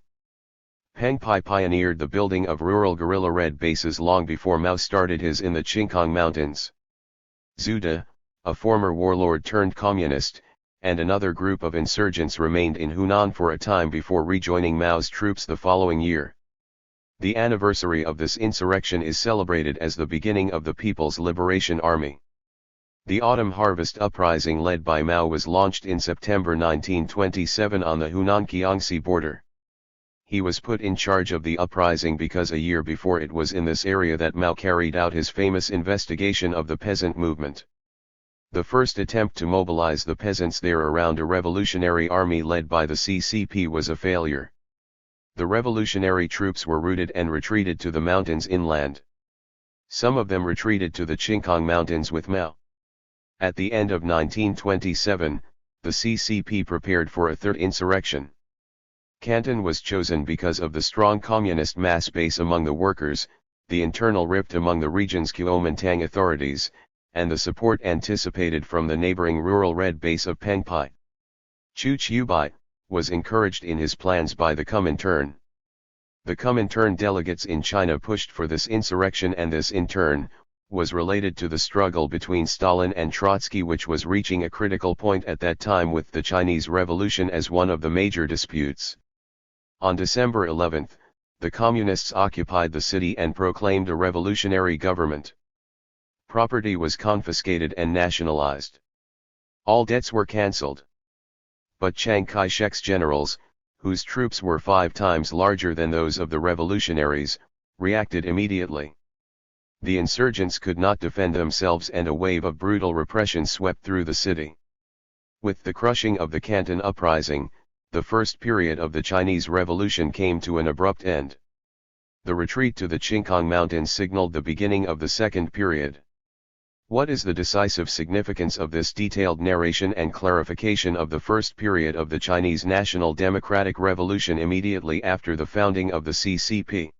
Peng Pai pioneered the building of rural guerrilla Red Bases long before Mao started his in the Qingkang Mountains. Zhu De, a former warlord turned communist, and another group of insurgents remained in Hunan for a time before rejoining Mao's troops the following year. The anniversary of this insurrection is celebrated as the beginning of the People's Liberation Army. The Autumn Harvest Uprising led by Mao was launched in September 1927 on the Hunan-Jiangxi border. He was put in charge of the uprising because a year before it was in this area that Mao carried out his famous investigation of the peasant movement. The first attempt to mobilize the peasants there around a revolutionary army led by the CCP was a failure. The revolutionary troops were routed and retreated to the mountains inland. Some of them retreated to the Qingkang Mountains with Mao. At the end of 1927, the CCP prepared for a third insurrection. Canton was chosen because of the strong communist mass base among the workers, the internal rift among the region's Kuomintang authorities, and the support anticipated from the neighboring rural red base of Pengpai. Chu Chubai was encouraged in his plans by the Comintern. The Comintern delegates in China pushed for this insurrection, and this in turn was related to the struggle between Stalin and Trotsky, which was reaching a critical point at that time, with the Chinese Revolution as one of the major disputes. On December 11, the Communists occupied the city and proclaimed a revolutionary government. Property was confiscated and nationalized. All debts were cancelled. But Chiang Kai-shek's generals, whose troops were 5 times larger than those of the revolutionaries, reacted immediately. The insurgents could not defend themselves, and a wave of brutal repression swept through the city. With the crushing of the Canton uprising, the first period of the Chinese Revolution came to an abrupt end. The retreat to the Qingkang Mountains signaled the beginning of the second period. What is the decisive significance of this detailed narration and clarification of the first period of the Chinese National Democratic Revolution immediately after the founding of the CCP?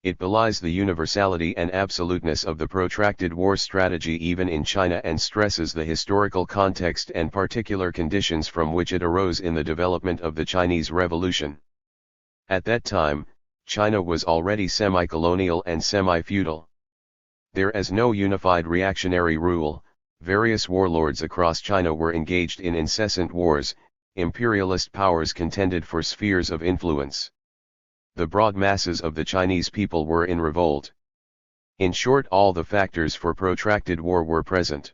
It belies the universality and absoluteness of the protracted war strategy even in China, and stresses the historical context and particular conditions from which it arose in the development of the Chinese Revolution. At that time, China was already semi-colonial and semi-feudal. There is no unified reactionary rule. Various warlords across China were engaged in incessant wars. Imperialist powers contended for spheres of influence. The broad masses of the Chinese people were in revolt. In short, all the factors for protracted war were present.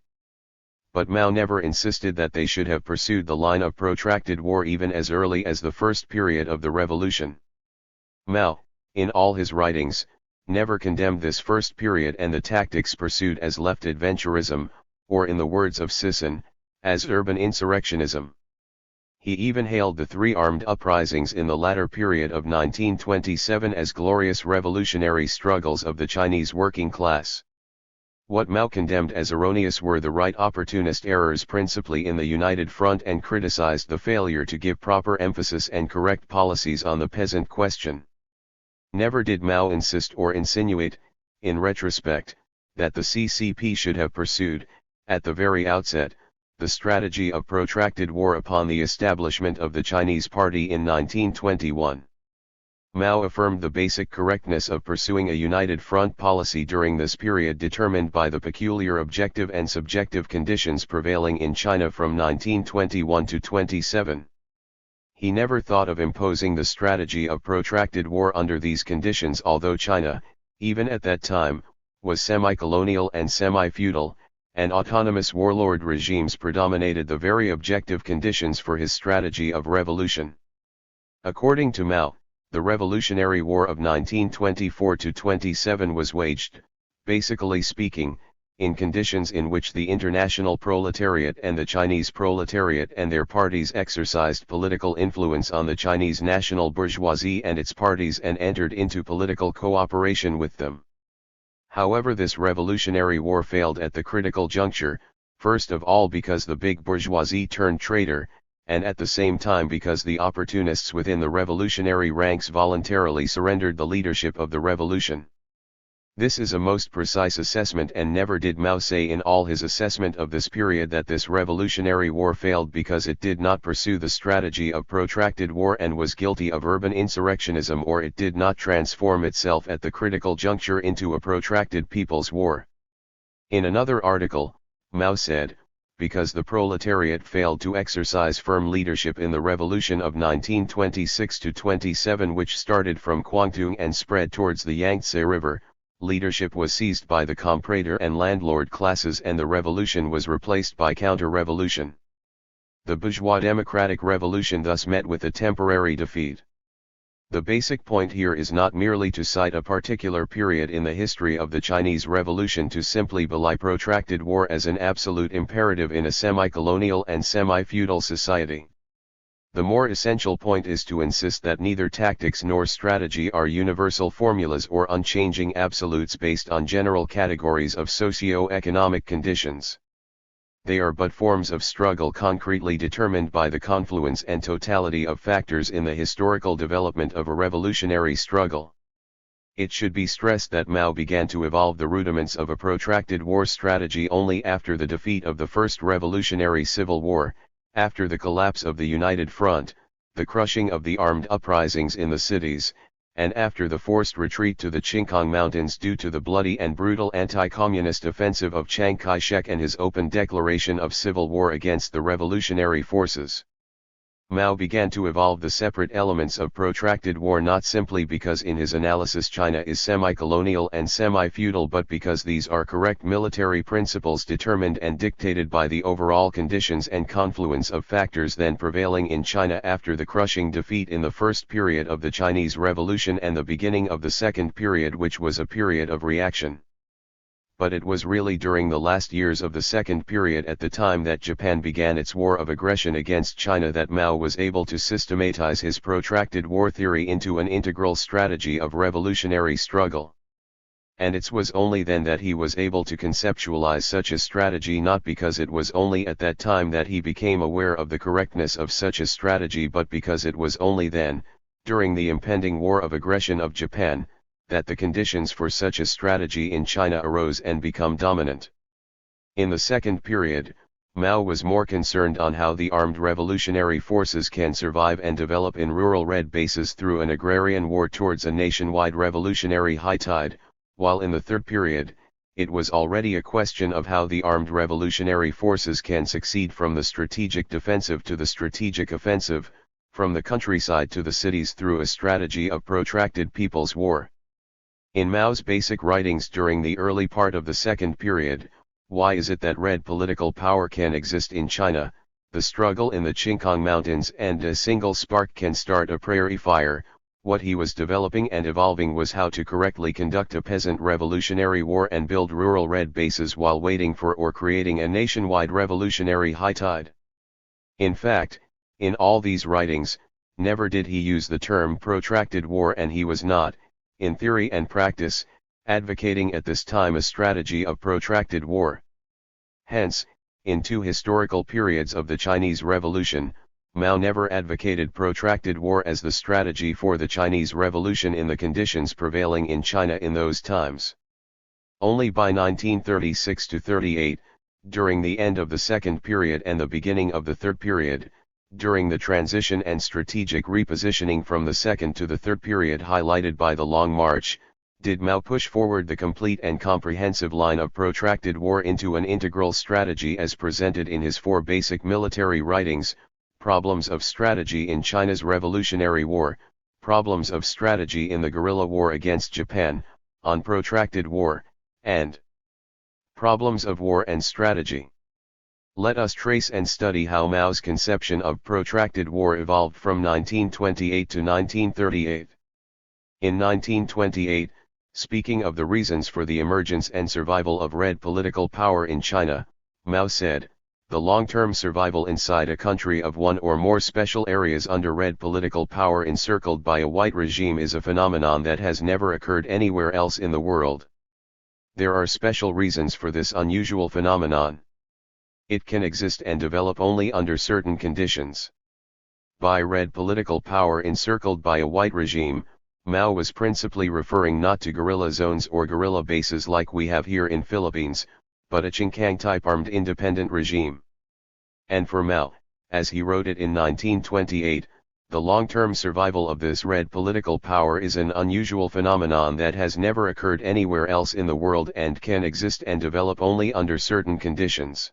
But Mao never insisted that they should have pursued the line of protracted war even as early as the first period of the revolution. Mao, in all his writings, never condemned this first period and the tactics pursued as left adventurism, or in the words of Sisson, as urban insurrectionism. He even hailed the 3 armed uprisings in the latter period of 1927 as glorious revolutionary struggles of the Chinese working class. What Mao condemned as erroneous were the right opportunist errors, principally in the United Front, and criticized the failure to give proper emphasis and correct policies on the peasant question. Never did Mao insist or insinuate, in retrospect, that the CCP should have pursued, at the very outset, the strategy of protracted war upon the establishment of the Chinese Party in 1921. Mao affirmed the basic correctness of pursuing a united front policy during this period, determined by the peculiar objective and subjective conditions prevailing in China from 1921 to 27. He never thought of imposing the strategy of protracted war under these conditions, although China, even at that time, was semi-colonial and semi-feudal, and autonomous warlord regimes predominated the very objective conditions for his strategy of revolution. According to Mao, the Revolutionary War of 1924-27 was waged, basically speaking, in conditions in which the international proletariat and the Chinese proletariat and their parties exercised political influence on the Chinese national bourgeoisie and its parties and entered into political cooperation with them. However, this revolutionary war failed at the critical juncture, first of all because the big bourgeoisie turned traitor, and at the same time because the opportunists within the revolutionary ranks voluntarily surrendered the leadership of the revolution. This is a most precise assessment, and never did Mao say in all his assessment of this period that this revolutionary war failed because it did not pursue the strategy of protracted war and was guilty of urban insurrectionism, or it did not transform itself at the critical juncture into a protracted people's war. In another article, Mao said, because the proletariat failed to exercise firm leadership in the revolution of 1926-27, which started from Kwangtung and spread towards the Yangtze River, leadership was seized by the comprador and landlord classes, and the revolution was replaced by counter-revolution. The bourgeois democratic revolution thus met with a temporary defeat. The basic point here is not merely to cite a particular period in the history of the Chinese Revolution to simply belie protracted war as an absolute imperative in a semi-colonial and semi-feudal society. The more essential point is to insist that neither tactics nor strategy are universal formulas or unchanging absolutes based on general categories of socio-economic conditions. They are but forms of struggle concretely determined by the confluence and totality of factors in the historical development of a revolutionary struggle. It should be stressed that Mao began to evolve the rudiments of a protracted war strategy only after the defeat of the First Revolutionary Civil War, after the collapse of the United Front, the crushing of the armed uprisings in the cities, and after the forced retreat to the Qingkang Mountains due to the bloody and brutal anti-communist offensive of Chiang Kai-shek and his open declaration of civil war against the revolutionary forces. Mao began to evolve the separate elements of protracted war not simply because in his analysis China is semi-colonial and semi-feudal, but because these are correct military principles determined and dictated by the overall conditions and confluence of factors then prevailing in China after the crushing defeat in the first period of the Chinese Revolution and the beginning of the second period, which was a period of reaction. But it was really during the last years of the second period, at the time that Japan began its war of aggression against China, that Mao was able to systematize his protracted war theory into an integral strategy of revolutionary struggle. And it was only then that he was able to conceptualize such a strategy, not because it was only at that time that he became aware of the correctness of such a strategy, but because it was only then, during the impending war of aggression of Japan, that the conditions for such a strategy in China arose and become dominant. In the second period, Mao was more concerned on how the armed revolutionary forces can survive and develop in rural red bases through an agrarian war towards a nationwide revolutionary high tide, while in the third period, it was already a question of how the armed revolutionary forces can succeed from the strategic defensive to the strategic offensive, from the countryside to the cities through a strategy of protracted people's war. In Mao's basic writings during the early part of the second period, Why is it that red political power can exist in China, the struggle in the Qingkang Mountains and a single spark can start a prairie fire? What he was developing and evolving was how to correctly conduct a peasant revolutionary war and build rural red bases while waiting for or creating a nationwide revolutionary high tide. In fact, in all these writings, never did he use the term protracted war, and he was not, in theory and practice, advocating at this time a strategy of protracted war. Hence, in two historical periods of the Chinese Revolution, Mao never advocated protracted war as the strategy for the Chinese Revolution in the conditions prevailing in China in those times. Only by 1936–38, during the end of the second period and the beginning of the third period, during the transition and strategic repositioning from the second to the third period highlighted by the Long March, did Mao push forward the complete and comprehensive line of protracted war into an integral strategy as presented in his four basic military writings: Problems of Strategy in China's Revolutionary War, Problems of Strategy in the Guerrilla War against Japan, On Protracted War, and Problems of War and Strategy. Let us trace and study how Mao's conception of protracted war evolved from 1928 to 1938. In 1928, speaking of the reasons for the emergence and survival of red political power in China, Mao said, "The long-term survival inside a country of one or more special areas under red political power encircled by a white regime is a phenomenon that has never occurred anywhere else in the world. There are special reasons for this unusual phenomenon. It can exist and develop only under certain conditions." By red political power encircled by a white regime, Mao was principally referring not to guerrilla zones or guerrilla bases like we have here in Philippines, but a Qingkang-type armed independent regime. And for Mao, as he wrote it in 1928, the long-term survival of this red political power is an unusual phenomenon that has never occurred anywhere else in the world and can exist and develop only under certain conditions.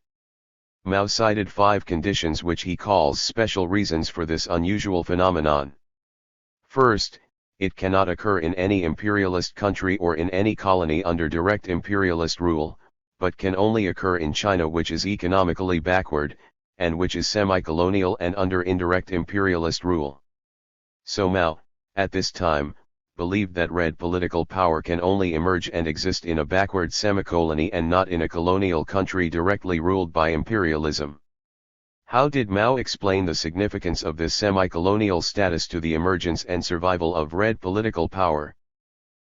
Mao cited 5 conditions which he calls special reasons for this unusual phenomenon. First, it cannot occur in any imperialist country or in any colony under direct imperialist rule, but can only occur in China, which is economically backward, and which is semi-colonial and under indirect imperialist rule. So Mao, at this time, believed that red political power can only emerge and exist in a backward semi-colony and not in a colonial country directly ruled by imperialism. How did Mao explain the significance of this semi-colonial status to the emergence and survival of red political power?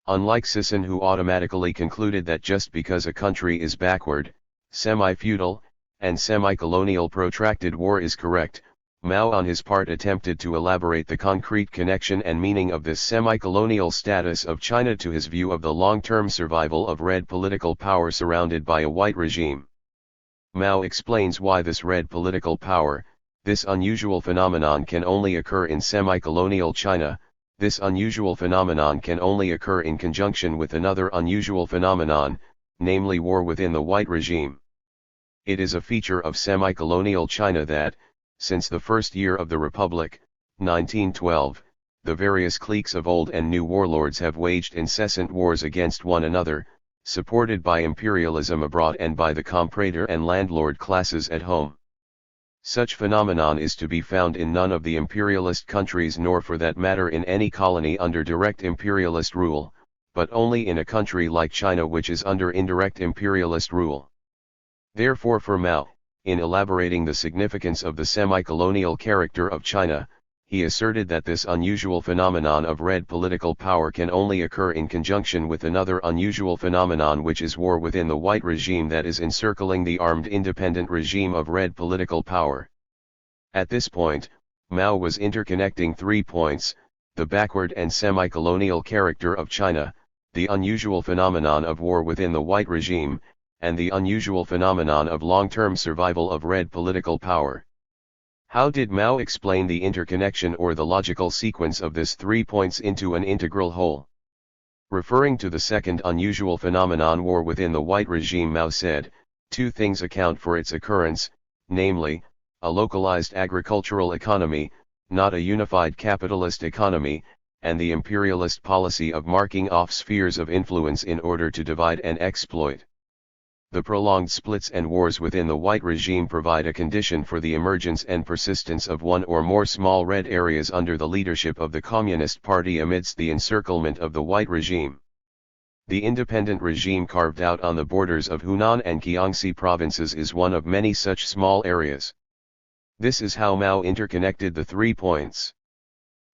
Unlike Sisson, who automatically concluded that just because a country is backward, semi-feudal, and semi-colonial protracted war is correct, Mao on his part attempted to elaborate the concrete connection and meaning of this semi-colonial status of China to his view of the long-term survival of red political power surrounded by a white regime. Mao explains why this red political power, this unusual phenomenon, can only occur in semi-colonial China. This unusual phenomenon can only occur in conjunction with another unusual phenomenon, namely war within the white regime. It is a feature of semi-colonial China that, since the first year of the Republic, 1912, the various cliques of old and new warlords have waged incessant wars against one another, supported by imperialism abroad and by the comprador and landlord classes at home. Such phenomenon is to be found in none of the imperialist countries, nor for that matter in any colony under direct imperialist rule, but only in a country like China which is under indirect imperialist rule. Therefore, for Mao, in elaborating the significance of the semi-colonial character of China, he asserted that this unusual phenomenon of red political power can only occur in conjunction with another unusual phenomenon, which is war within the white regime that is encircling the armed independent regime of red political power. At this point, Mao was interconnecting 3 points: the backward and semi-colonial character of China, the unusual phenomenon of war within the white regime, and the unusual phenomenon of long-term survival of red political power. How did Mao explain the interconnection or the logical sequence of these 3 points into an integral whole? Referring to the second unusual phenomenon, war within the white regime, Mao said, 2 things account for its occurrence, namely, a localized agricultural economy, not a unified capitalist economy, and the imperialist policy of marking off spheres of influence in order to divide and exploit. The prolonged splits and wars within the white regime provide a condition for the emergence and persistence of one or more small red areas under the leadership of the Communist Party amidst the encirclement of the white regime. The independent regime carved out on the borders of Hunan and Jiangxi provinces is one of many such small areas. This is how Mao interconnected the 3 points.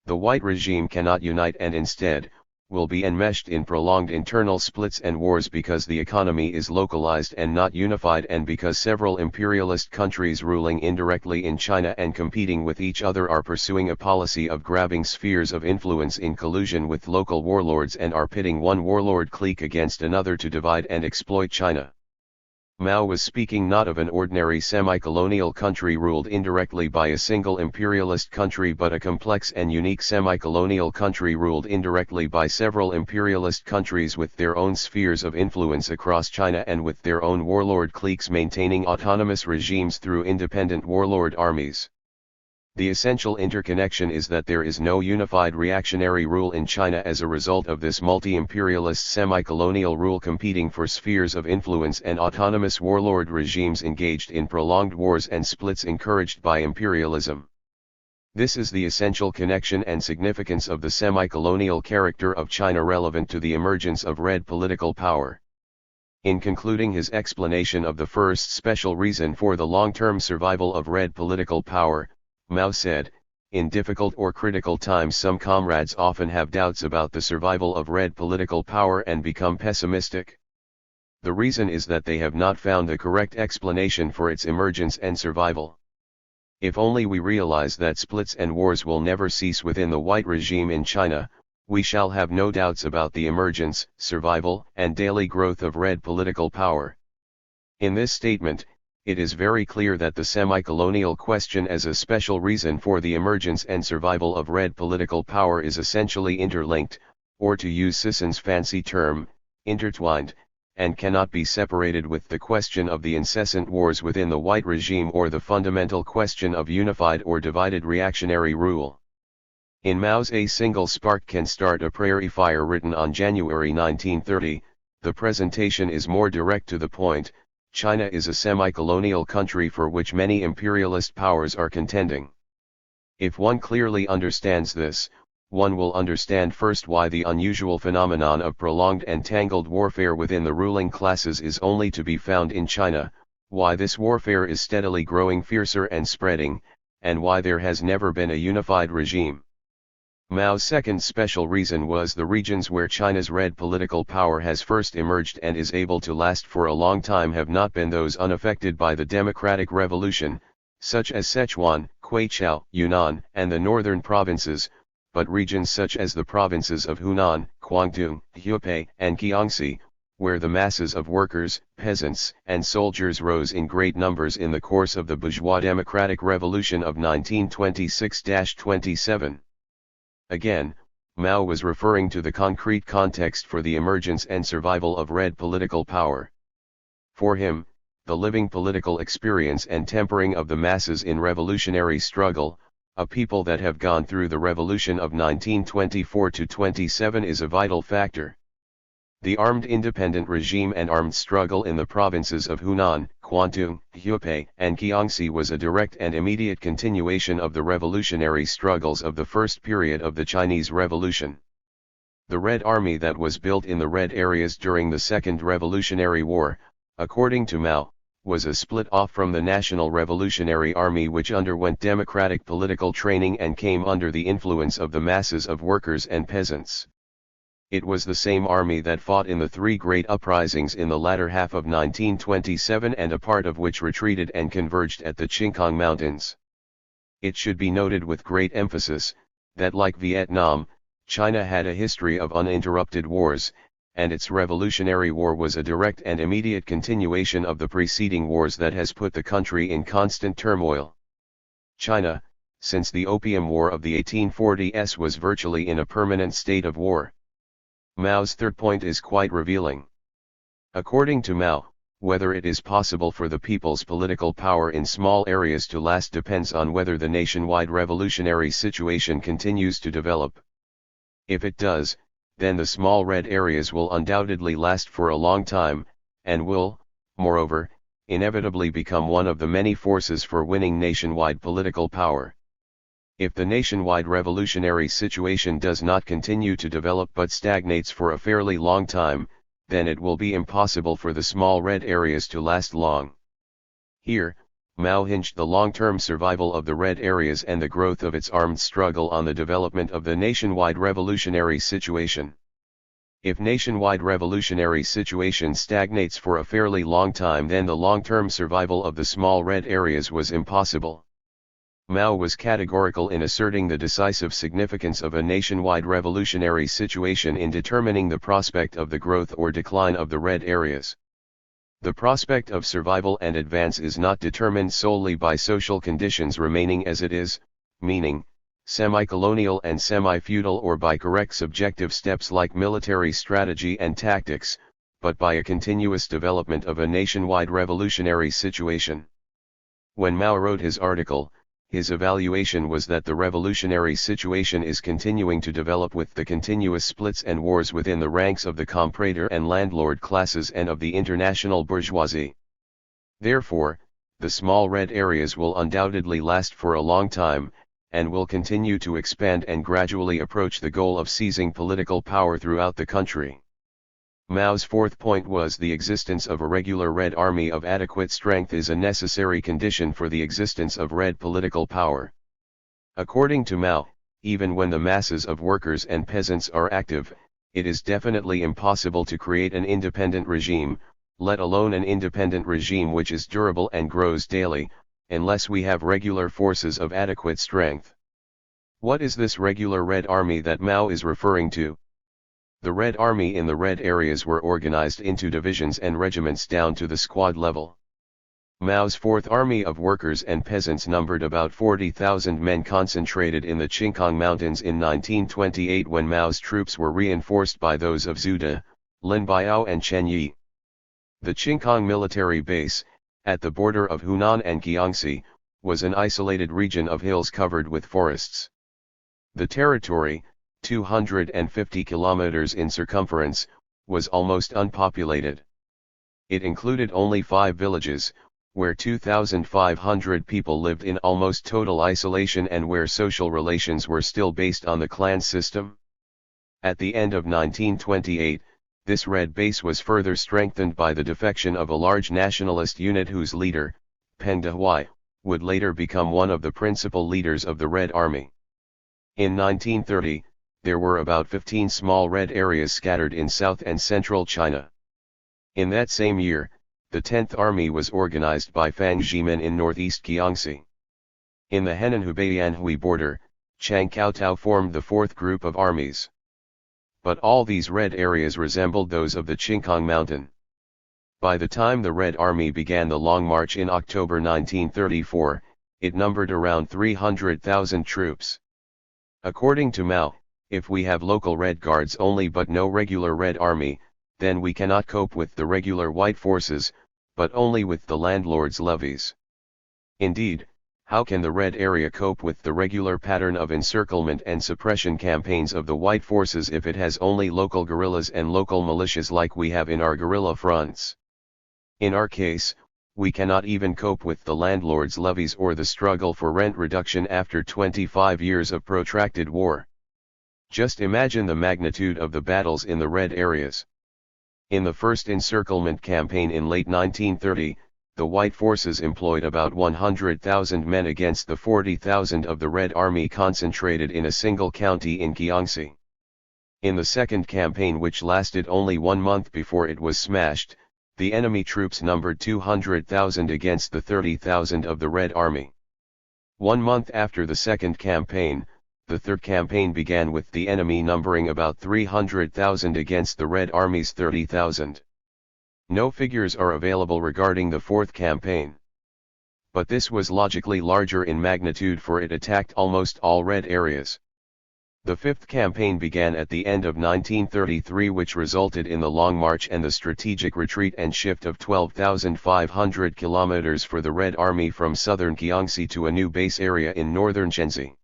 The white regime cannot unite and instead, will be enmeshed in prolonged internal splits and wars because the economy is localized and not unified, and because several imperialist countries ruling indirectly in China and competing with each other are pursuing a policy of grabbing spheres of influence in collusion with local warlords and are pitting one warlord clique against another to divide and exploit China. Mao was speaking not of an ordinary semi-colonial country ruled indirectly by a single imperialist country, but a complex and unique semi-colonial country ruled indirectly by several imperialist countries with their own spheres of influence across China and with their own warlord cliques maintaining autonomous regimes through independent warlord armies. The essential interconnection is that there is no unified reactionary rule in China as a result of this multi-imperialist semi-colonial rule competing for spheres of influence and autonomous warlord regimes engaged in prolonged wars and splits encouraged by imperialism. This is the essential connection and significance of the semi-colonial character of China relevant to the emergence of red political power. In concluding his explanation of the first special reason for the long-term survival of red political power, Mao said, "In difficult or critical times some comrades often have doubts about the survival of red political power and become pessimistic. The reason is that they have not found the correct explanation for its emergence and survival. If only we realize that splits and wars will never cease within the white regime in China, we shall have no doubts about the emergence, survival, and daily growth of red political power." In this statement, it is very clear that the semi-colonial question as a special reason for the emergence and survival of red political power is essentially interlinked, or to use Sisson's fancy term, intertwined, and cannot be separated with the question of the incessant wars within the white regime or the fundamental question of unified or divided reactionary rule. In Mao's "A Single Spark Can Start a Prairie Fire," written on January 1930, the presentation is more direct to the point. China is a semi-colonial country for which many imperialist powers are contending. If one clearly understands this, one will understand first why the unusual phenomenon of prolonged and tangled warfare within the ruling classes is only to be found in China, why this warfare is steadily growing fiercer and spreading, and why there has never been a unified regime. Mao's second special reason was the regions where China's red political power has first emerged and is able to last for a long time have not been those unaffected by the democratic revolution, such as Sichuan, Quechua, Yunnan, and the northern provinces, but regions such as the provinces of Hunan, Guangdong, Hebei, and Jiangxi, where the masses of workers, peasants, and soldiers rose in great numbers in the course of the bourgeois democratic revolution of 1926-27. Again, Mao was referring to the concrete context for the emergence and survival of red political power. For him, the living political experience and tempering of the masses in revolutionary struggle, a people that have gone through the revolution of 1924-27 is a vital factor. The armed independent regime and armed struggle in the provinces of Hunan, Guangdong, Hebei, and Jiangxi was a direct and immediate continuation of the revolutionary struggles of the first period of the Chinese Revolution. The Red Army that was built in the red areas during the Second Revolutionary War, according to Mao, was a split off from the National Revolutionary Army which underwent democratic political training and came under the influence of the masses of workers and peasants. It was the same army that fought in the three great uprisings in the latter half of 1927 and a part of which retreated and converged at the Qingkang Mountains. It should be noted with great emphasis, that like Vietnam, China had a history of uninterrupted wars, and its Revolutionary War was a direct and immediate continuation of the preceding wars that has put the country in constant turmoil. China, since the Opium War of the 1840s, was virtually in a permanent state of war. Mao's third point is quite revealing. According to Mao, whether it is possible for the people's political power in small areas to last depends on whether the nationwide revolutionary situation continues to develop. If it does, then the small red areas will undoubtedly last for a long time, and will, moreover, inevitably become one of the many forces for winning nationwide political power. If the nationwide revolutionary situation does not continue to develop but stagnates for a fairly long time, then it will be impossible for the small red areas to last long. Here, Mao hinged the long-term survival of the red areas and the growth of its armed struggle on the development of the nationwide revolutionary situation. If nationwide revolutionary situation stagnates for a fairly long time, then the long-term survival of the small red areas was impossible. Mao was categorical in asserting the decisive significance of a nationwide revolutionary situation in determining the prospect of the growth or decline of the red areas. The prospect of survival and advance is not determined solely by social conditions remaining as it is, meaning, semi-colonial and semi-feudal, or by correct subjective steps like military strategy and tactics, but by a continuous development of a nationwide revolutionary situation. When Mao wrote his article, his evaluation was that the revolutionary situation is continuing to develop with the continuous splits and wars within the ranks of the comprador and landlord classes and of the international bourgeoisie. Therefore, the small red areas will undoubtedly last for a long time, and will continue to expand and gradually approach the goal of seizing political power throughout the country. Mao's fourth point was the existence of a regular Red Army of adequate strength is a necessary condition for the existence of red political power. According to Mao, even when the masses of workers and peasants are active, it is definitely impossible to create an independent regime, let alone an independent regime which is durable and grows daily, unless we have regular forces of adequate strength. What is this regular Red Army that Mao is referring to? The Red Army in the red areas were organized into divisions and regiments down to the squad level. Mao's Fourth Army of Workers and Peasants numbered about 40,000 men concentrated in the Qingkang Mountains in 1928 when Mao's troops were reinforced by those of Zhu De, Lin Biao and Chen Yi. The Qingkang military base, at the border of Hunan and Jiangxi, was an isolated region of hills covered with forests. The territory, 250 kilometers in circumference, was almost unpopulated. It included only 5 villages, where 2,500 people lived in almost total isolation and where social relations were still based on the clan system? At the end of 1928, this red base was further strengthened by the defection of a large nationalist unit whose leader, Peng Dehuai, would later become one of the principal leaders of the Red Army. In 1930, there were about 15 small red areas scattered in south and central China. In that same year, the 10th Army was organized by Fang Zhimin in northeast Jiangxi. In the Henan-Hubei-Anhui border, Chiang Kai-tao formed the 4th group of armies. But all these red areas resembled those of the Qingkang Mountain. By the time the Red Army began the Long March in October 1934, it numbered around 300,000 troops. According to Mao, if we have local Red Guards only but no regular Red Army, then we cannot cope with the regular white forces, but only with the landlords' levies. Indeed, how can the Red Area cope with the regular pattern of encirclement and suppression campaigns of the white forces if it has only local guerrillas and local militias like we have in our guerrilla fronts? In our case, we cannot even cope with the landlords' levies or the struggle for rent reduction after 25 years of protracted war. Just imagine the magnitude of the battles in the red areas. In the first encirclement campaign in late 1930, the white forces employed about 100,000 men against the 40,000 of the Red Army concentrated in a single county in Jiangxi. In the second campaign, which lasted only 1 month before it was smashed, the enemy troops numbered 200,000 against the 30,000 of the Red Army. 1 month after the second campaign, the third campaign began with the enemy numbering about 300,000 against the Red Army's 30,000. No figures are available regarding the fourth campaign. But this was logically larger in magnitude, for it attacked almost all red areas. The fifth campaign began at the end of 1933, which resulted in the Long March and the strategic retreat and shift of 12,500 kilometers for the Red Army from southern Jiangxi to a new base area in northern Shenzi.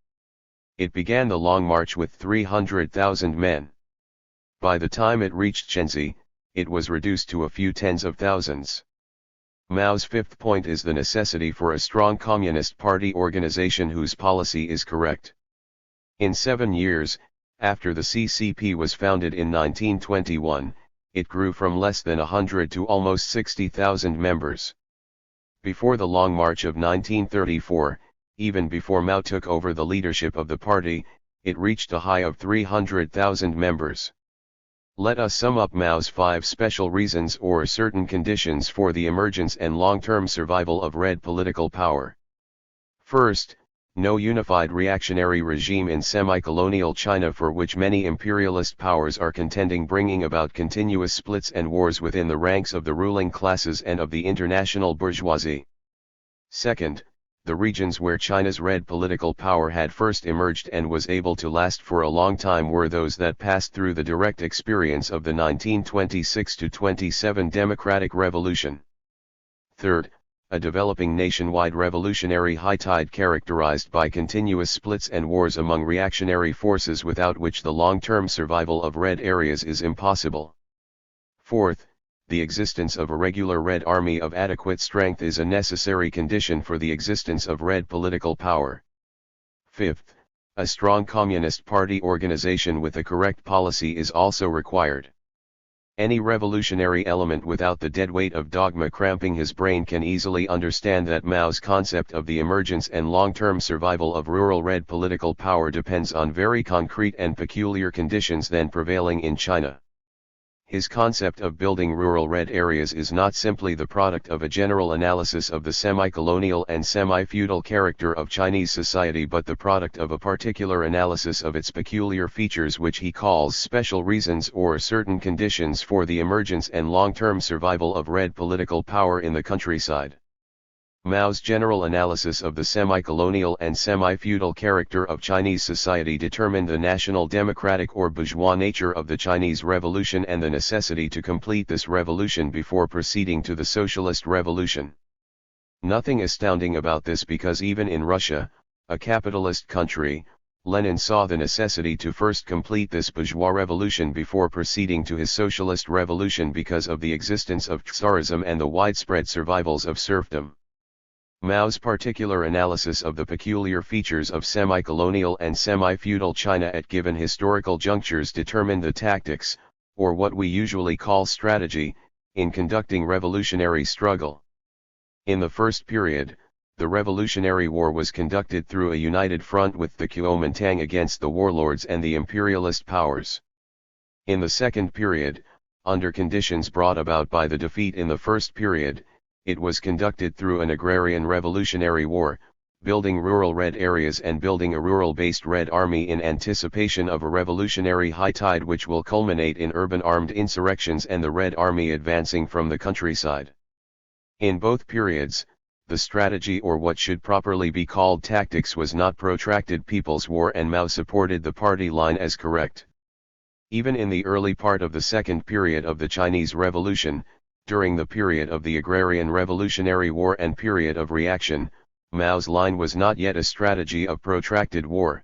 It began the Long March with 300,000 men. By the time it reached Shenzi, it was reduced to a few tens of thousands. Mao's fifth point is the necessity for a strong Communist Party organization whose policy is correct. In 7 years, after the CCP was founded in 1921, it grew from less than 100 to almost 60,000 members. Before the Long March of 1934, even before Mao took over the leadership of the party, it reached a high of 300,000 members. Let us sum up Mao's 5 special reasons or certain conditions for the emergence and long-term survival of Red political power. First, no unified reactionary regime in semi-colonial China, for which many imperialist powers are contending, bringing about continuous splits and wars within the ranks of the ruling classes and of the international bourgeoisie. Second, the regions where China's red political power had first emerged and was able to last for a long time were those that passed through the direct experience of the 1926-27 Democratic Revolution. Third, a developing nationwide revolutionary high tide characterized by continuous splits and wars among reactionary forces, without which the long-term survival of red areas is impossible. Fourth, the existence of a regular Red Army of adequate strength is a necessary condition for the existence of red political power. Fifth, a strong Communist Party organization with a correct policy is also required. Any revolutionary element without the deadweight of dogma cramping his brain can easily understand that Mao's concept of the emergence and long-term survival of rural red political power depends on very concrete and peculiar conditions then prevailing in China. His concept of building rural red areas is not simply the product of a general analysis of the semi-colonial and semi-feudal character of Chinese society, but the product of a particular analysis of its peculiar features, which he calls special reasons or certain conditions for the emergence and long-term survival of red political power in the countryside. Mao's general analysis of the semi-colonial and semi-feudal character of Chinese society determined the national democratic or bourgeois nature of the Chinese Revolution and the necessity to complete this revolution before proceeding to the socialist revolution. Nothing astounding about this, because even in Russia, a capitalist country, Lenin saw the necessity to first complete this bourgeois revolution before proceeding to his socialist revolution because of the existence of Tsarism and the widespread survivals of serfdom. Mao's particular analysis of the peculiar features of semi-colonial and semi-feudal China at given historical junctures determined the tactics, or what we usually call strategy, in conducting revolutionary struggle. In the first period, the Revolutionary War was conducted through a united front with the Kuomintang against the warlords and the imperialist powers. In the second period, under conditions brought about by the defeat in the first period, it was conducted through an agrarian revolutionary war, building rural red areas and building a rural-based Red Army in anticipation of a revolutionary high tide which will culminate in urban armed insurrections and the Red Army advancing from the countryside. In both periods, the strategy, or what should properly be called tactics, was not protracted people's war, and Mao supported the party line as correct. Even in the early part of the second period of the Chinese Revolution, during the period of the Agrarian Revolutionary War and period of reaction, Mao's line was not yet a strategy of protracted war.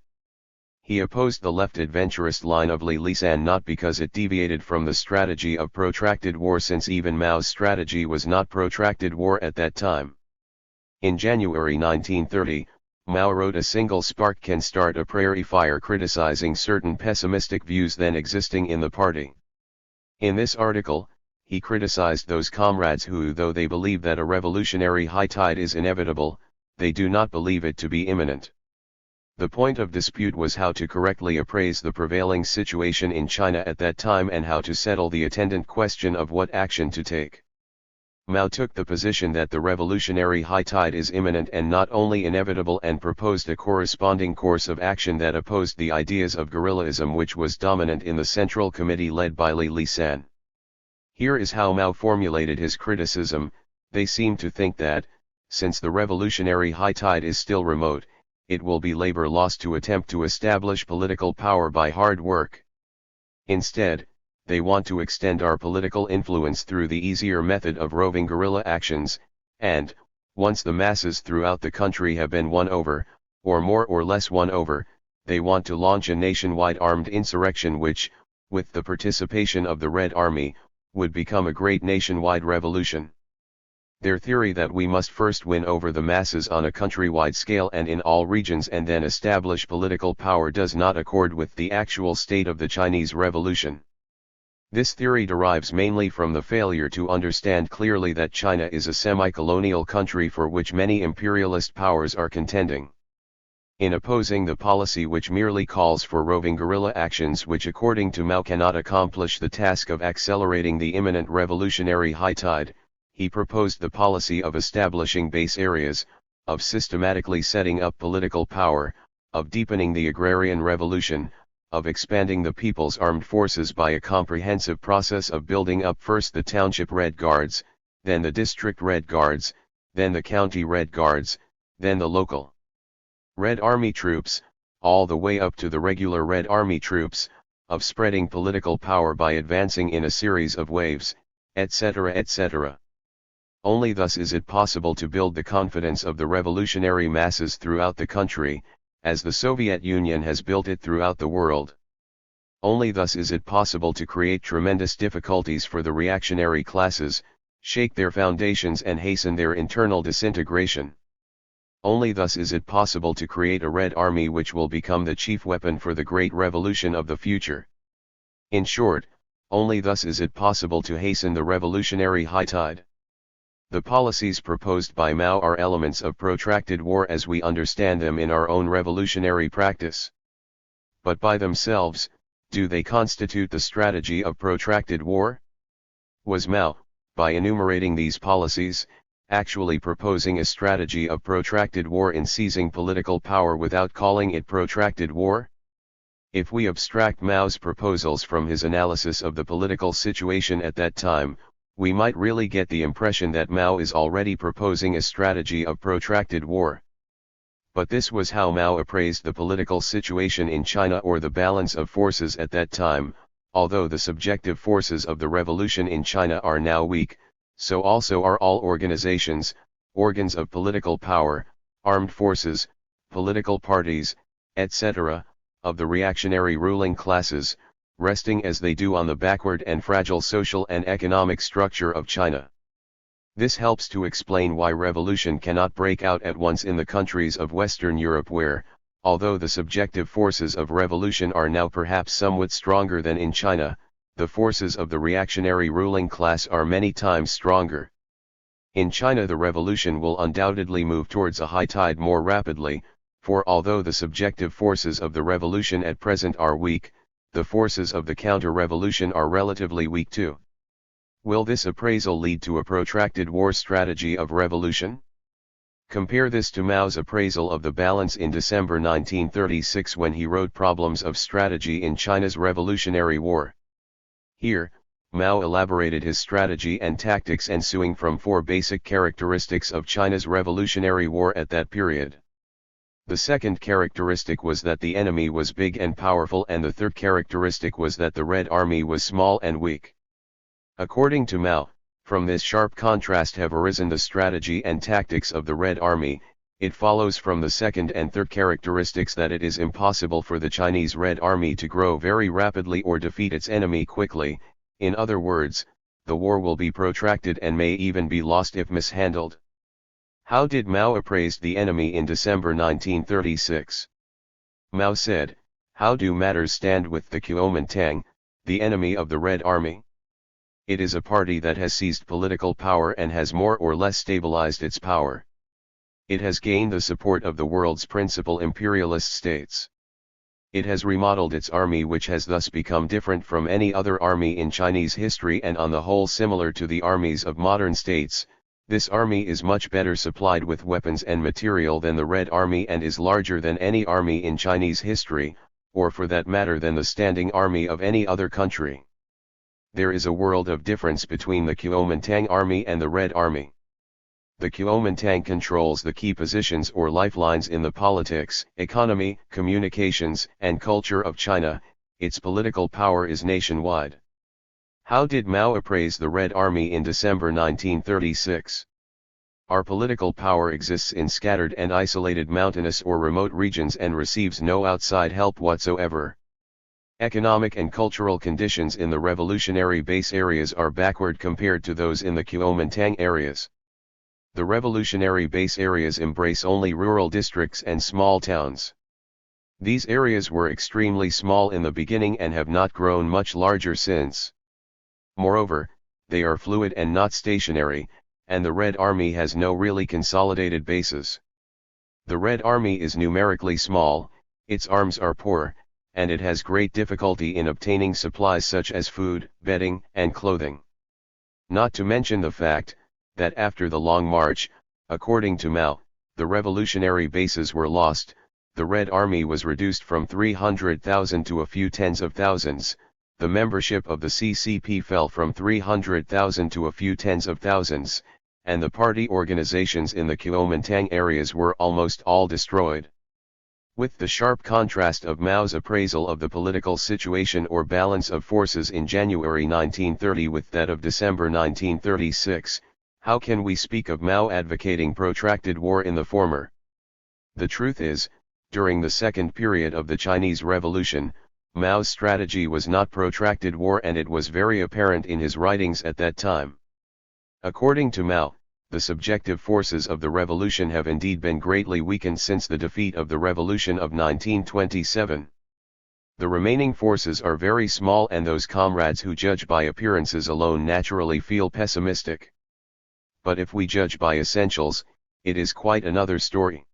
He opposed the left adventurist line of Li Lisan not because it deviated from the strategy of protracted war, since even Mao's strategy was not protracted war at that time. In January 1930, Mao wrote "A single spark can start a prairie fire," criticizing certain pessimistic views then existing in the party. In this article, he criticized those comrades who, though they believe that a revolutionary high tide is inevitable, they do not believe it to be imminent. The point of dispute was how to correctly appraise the prevailing situation in China at that time and how to settle the attendant question of what action to take. Mao took the position that the revolutionary high tide is imminent and not only inevitable, and proposed a corresponding course of action that opposed the ideas of guerrillaism which was dominant in the Central Committee led by Li Lisan. Here is how Mao formulated his criticism: they seem to think that, since the revolutionary high tide is still remote, it will be labor loss to attempt to establish political power by hard work. Instead, they want to extend our political influence through the easier method of roving guerrilla actions, and, once the masses throughout the country have been won over, or more or less won over, they want to launch a nationwide armed insurrection which, with the participation of the Red Army, would become a great nationwide revolution. Their theory that we must first win over the masses on a countrywide scale and in all regions and then establish political power does not accord with the actual state of the Chinese Revolution. This theory derives mainly from the failure to understand clearly that China is a semi-colonial country for which many imperialist powers are contending. In opposing the policy which merely calls for roving guerrilla actions which according to Mao cannot accomplish the task of accelerating the imminent revolutionary high tide, he proposed the policy of establishing base areas, of systematically setting up political power, of deepening the agrarian revolution, of expanding the people's armed forces by a comprehensive process of building up first the township Red Guards, then the district Red Guards, then the county Red Guards, then the local Red Army troops, all the way up to the regular Red Army troops, of spreading political power by advancing in a series of waves, etc., etc. Only thus is it possible to build the confidence of the revolutionary masses throughout the country, as the Soviet Union has built it throughout the world. Only thus is it possible to create tremendous difficulties for the reactionary classes, shake their foundations and hasten their internal disintegration. Only thus is it possible to create a Red Army which will become the chief weapon for the great revolution of the future. In short, only thus is it possible to hasten the revolutionary high tide. The policies proposed by Mao are elements of protracted war as we understand them in our own revolutionary practice. But by themselves, do they constitute the strategy of protracted war? Was Mao, by enumerating these policies, actually proposing a strategy of protracted war in seizing political power without calling it protracted war? If we abstract Mao's proposals from his analysis of the political situation at that time, we might really get the impression that Mao is already proposing a strategy of protracted war. But this was how Mao appraised the political situation in China, or the balance of forces at that time. Although the subjective forces of the revolution in China are now weak, so also are all organizations, organs of political power, armed forces, political parties, etc., of the reactionary ruling classes, resting as they do on the backward and fragile social and economic structure of China. This helps to explain why revolution cannot break out at once in the countries of Western Europe where, although the subjective forces of revolution are now perhaps somewhat stronger than in China, the forces of the reactionary ruling class are many times stronger. In China the revolution will undoubtedly move towards a high tide more rapidly, for although the subjective forces of the revolution at present are weak, the forces of the counter-revolution are relatively weak too. Will this appraisal lead to a protracted war strategy of revolution? Compare this to Mao's appraisal of the balance in December 1936 when he wrote Problems of Strategy in China's Revolutionary War. Here, Mao elaborated his strategy and tactics ensuing from four basic characteristics of China's Revolutionary War at that period. The second characteristic was that the enemy was big and powerful, and the third characteristic was that the Red Army was small and weak. According to Mao, from this sharp contrast have arisen the strategy and tactics of the Red Army. It follows from the second and third characteristics that it is impossible for the Chinese Red Army to grow very rapidly or defeat its enemy quickly. In other words, the war will be protracted and may even be lost if mishandled. How did Mao appraise the enemy in December 1936? Mao said, "How do matters stand with the Kuomintang, the enemy of the Red Army? It is a party that has seized political power and has more or less stabilized its power. It has gained the support of the world's principal imperialist states. It has remodeled its army, which has thus become different from any other army in Chinese history and on the whole similar to the armies of modern states. This army is much better supplied with weapons and material than the Red Army and is larger than any army in Chinese history, or for that matter than the standing army of any other country. There is a world of difference between the Kuomintang army and the Red Army. The Kuomintang controls the key positions or lifelines in the politics, economy, communications, and culture of China. Its political power is nationwide." How did Mao appraise the Red Army in December 1936? Our political power exists in scattered and isolated mountainous or remote regions and receives no outside help whatsoever. Economic and cultural conditions in the revolutionary base areas are backward compared to those in the Kuomintang areas. The revolutionary base areas embrace only rural districts and small towns. These areas were extremely small in the beginning and have not grown much larger since. Moreover, they are fluid and not stationary, and the Red Army has no really consolidated bases. The Red Army is numerically small, its arms are poor, and it has great difficulty in obtaining supplies such as food, bedding, and clothing. Not to mention the fact, that after the Long March, according to Mao, the revolutionary bases were lost, the Red Army was reduced from 300,000 to a few tens of thousands, the membership of the CCP fell from 300,000 to a few tens of thousands, and the party organizations in the Kuomintang areas were almost all destroyed. With the sharp contrast of Mao's appraisal of the political situation or balance of forces in January 1930 with that of December 1936, how can we speak of Mao advocating protracted war in the former? The truth is, during the second period of the Chinese Revolution, Mao's strategy was not protracted war, and it was very apparent in his writings at that time. According to Mao, the subjective forces of the revolution have indeed been greatly weakened since the defeat of the revolution of 1927. The remaining forces are very small, and those comrades who judge by appearances alone naturally feel pessimistic. But if we judge by essentials, it is quite another story.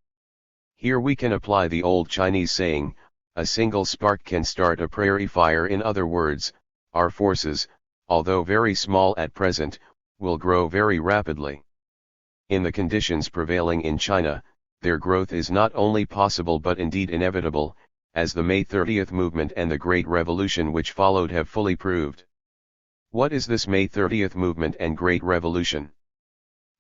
Here we can apply the old Chinese saying, "A single spark can start a prairie fire." In other words, our forces, although very small at present, will grow very rapidly. In the conditions prevailing in China, their growth is not only possible but indeed inevitable, as the May 30th movement and the Great Revolution which followed have fully proved. What is this May 30th movement and Great Revolution?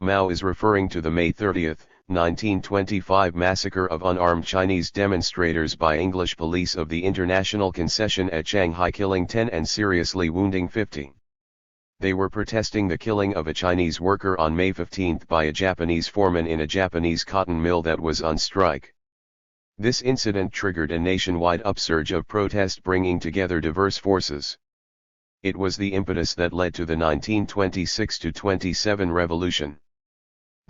Mao is referring to the May 30th, 1925 massacre of unarmed Chinese demonstrators by English police of the International Concession at Shanghai, killing 10 and seriously wounding 50. They were protesting the killing of a Chinese worker on May 15 by a Japanese foreman in a Japanese cotton mill that was on strike. This incident triggered a nationwide upsurge of protest, bringing together diverse forces. It was the impetus that led to the 1926-27 revolution.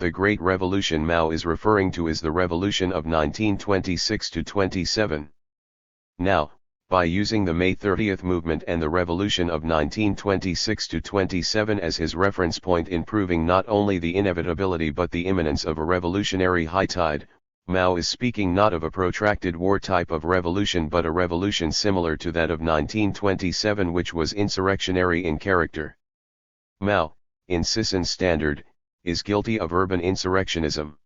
The Great Revolution Mao is referring to is the revolution of 1926-27. Now, by using the May 30th movement and the revolution of 1926-27 as his reference point in proving not only the inevitability but the imminence of a revolutionary high tide, Mao is speaking not of a protracted war type of revolution but a revolution similar to that of 1927 which was insurrectionary in character. Mao, in Sisson's standard, is guilty of urban insurrectionism.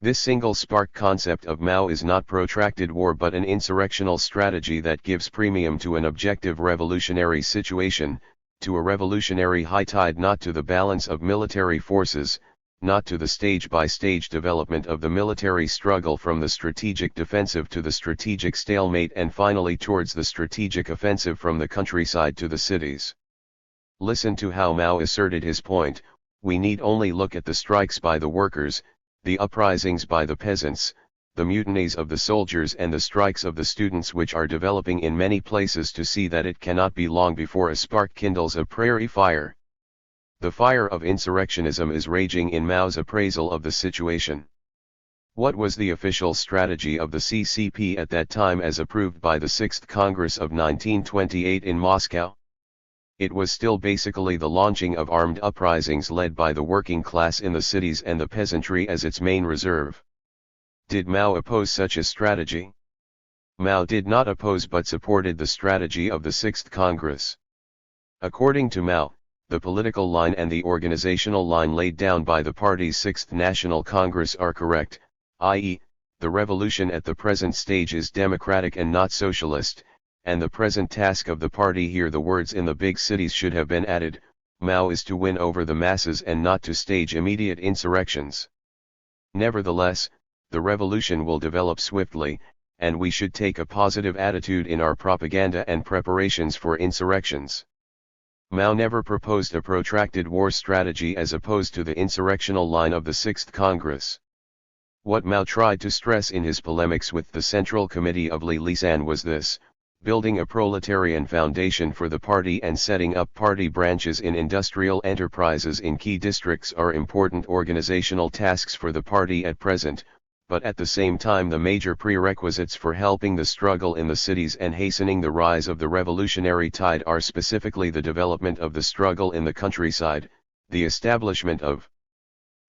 This single spark concept of Mao is not protracted war but an insurrectional strategy that gives premium to an objective revolutionary situation, to a revolutionary high tide, not to the balance of military forces, not to the stage-by-stage development of the military struggle from the strategic defensive to the strategic stalemate and finally towards the strategic offensive from the countryside to the cities. Listen to how Mao asserted his point. We need only look at the strikes by the workers, the uprisings by the peasants, the mutinies of the soldiers and the strikes of the students which are developing in many places to see that it cannot be long before a spark kindles a prairie fire. The fire of insurrectionism is raging in Mao's appraisal of the situation. What was the official strategy of the CCP at that time as approved by the 6th Congress of 1928 in Moscow? It was still basically the launching of armed uprisings led by the working class in the cities and the peasantry as its main reserve. Did Mao oppose such a strategy? Mao did not oppose but supported the strategy of the 6th Congress. According to Mao, the political line and the organizational line laid down by the party's 6th National Congress are correct, i.e., the revolution at the present stage is democratic and not socialist, and the present task of the party, here the words in the big cities should have been added, Mao, is to win over the masses and not to stage immediate insurrections. Nevertheless, the revolution will develop swiftly, and we should take a positive attitude in our propaganda and preparations for insurrections. Mao never proposed a protracted war strategy as opposed to the insurrectional line of the 6th Congress. What Mao tried to stress in his polemics with the Central Committee of Lisan was this: building a proletarian foundation for the party and setting up party branches in industrial enterprises in key districts are important organizational tasks for the party at present, but at the same time the major prerequisites for helping the struggle in the cities and hastening the rise of the revolutionary tide are specifically the development of the struggle in the countryside, the establishment of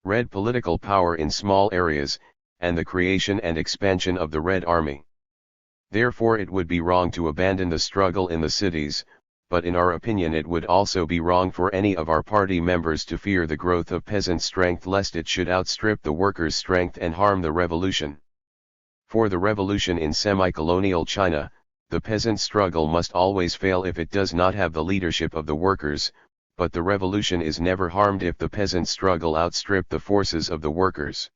Red political power in small areas, and the creation and expansion of the Red Army. Therefore it would be wrong to abandon the struggle in the cities, but in our opinion it would also be wrong for any of our party members to fear the growth of peasant strength lest it should outstrip the workers' strength and harm the revolution. For the revolution in semi-colonial China, the peasant struggle must always fail if it does not have the leadership of the workers, but the revolution is never harmed if the peasant struggle outstrip the forces of the workers.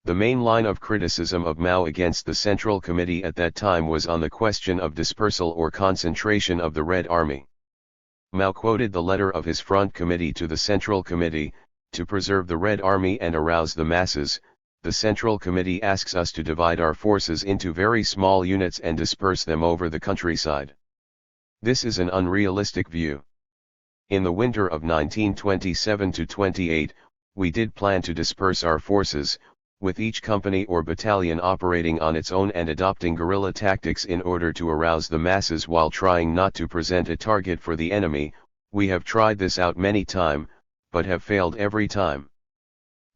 The main line of criticism of Mao against the Central Committee at that time was on the question of dispersal or concentration of the Red Army. Mao quoted the letter of his Front Committee to the Central Committee: to preserve the Red Army and arouse the masses, the Central Committee asks us to divide our forces into very small units and disperse them over the countryside. This is an unrealistic view. In the winter of 1927-28, we did plan to disperse our forces, with each company or battalion operating on its own and adopting guerrilla tactics in order to arouse the masses while trying not to present a target for the enemy. We have tried this out many times, but have failed every time.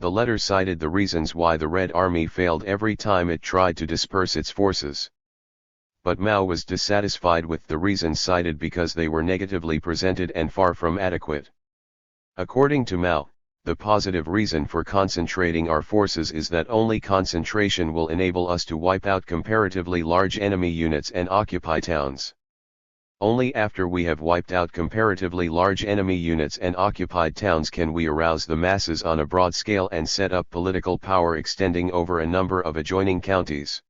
The letter cited the reasons why the Red Army failed every time it tried to disperse its forces. But Mao was dissatisfied with the reasons cited because they were negatively presented and far from adequate. According to Mao, the positive reason for concentrating our forces is that only concentration will enable us to wipe out comparatively large enemy units and occupy towns. Only after we have wiped out comparatively large enemy units and occupied towns can we arouse the masses on a broad scale and set up political power extending over a number of adjoining counties.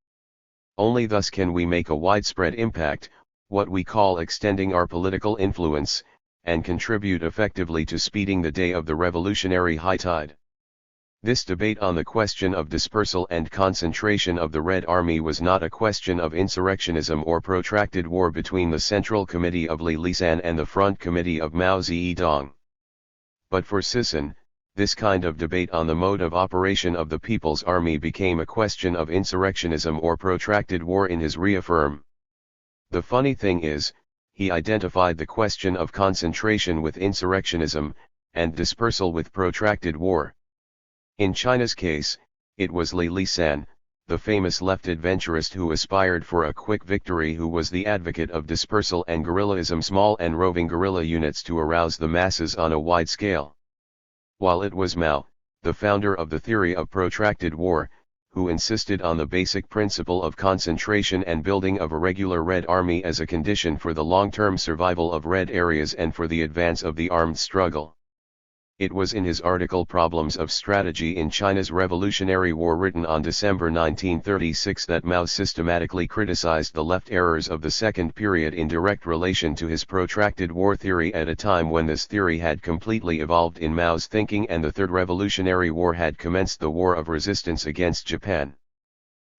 Only thus can we make a widespread impact, what we call extending our political influence, and contribute effectively to speeding the day of the revolutionary high tide. This debate on the question of dispersal and concentration of the Red Army was not a question of insurrectionism or protracted war between the Central Committee of Li Lisan and the Front Committee of Mao Zedong. But for Sisson, this kind of debate on the mode of operation of the People's Army became a question of insurrectionism or protracted war in his reaffirm. The funny thing is, he identified the question of concentration with insurrectionism, and dispersal with protracted war. In China's case, it was Li Lisan, the famous left adventurist who aspired for a quick victory, who was the advocate of dispersal and guerrillism, small and roving guerrilla units to arouse the masses on a wide scale. While it was Mao, the founder of the theory of protracted war, who insisted on the basic principle of concentration and building of a regular Red Army as a condition for the long-term survival of Red areas and for the advance of the armed struggle. It was in his article Problems of Strategy in China's Revolutionary War, written on December 1936, that Mao systematically criticized the left errors of the second period in direct relation to his protracted war theory at a time when this theory had completely evolved in Mao's thinking and the Third Revolutionary War had commenced, the war of resistance against Japan.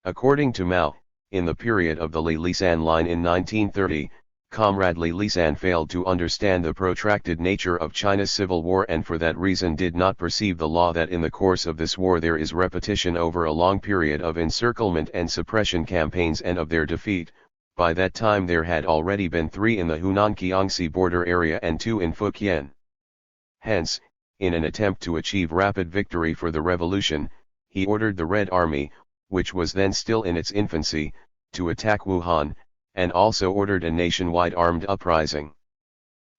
According to Mao, in the period of the Li Lisan line in 1930, Comrade Li Lisan failed to understand the protracted nature of China's civil war, and for that reason did not perceive the law that in the course of this war there is repetition over a long period of encirclement and suppression campaigns and of their defeat. By that time there had already been 3 in the Hunan-Jiangxi border area and 2 in Fujian. Hence, in an attempt to achieve rapid victory for the revolution, he ordered the Red Army, which was then still in its infancy, to attack Wuhan, and also ordered a nationwide armed uprising.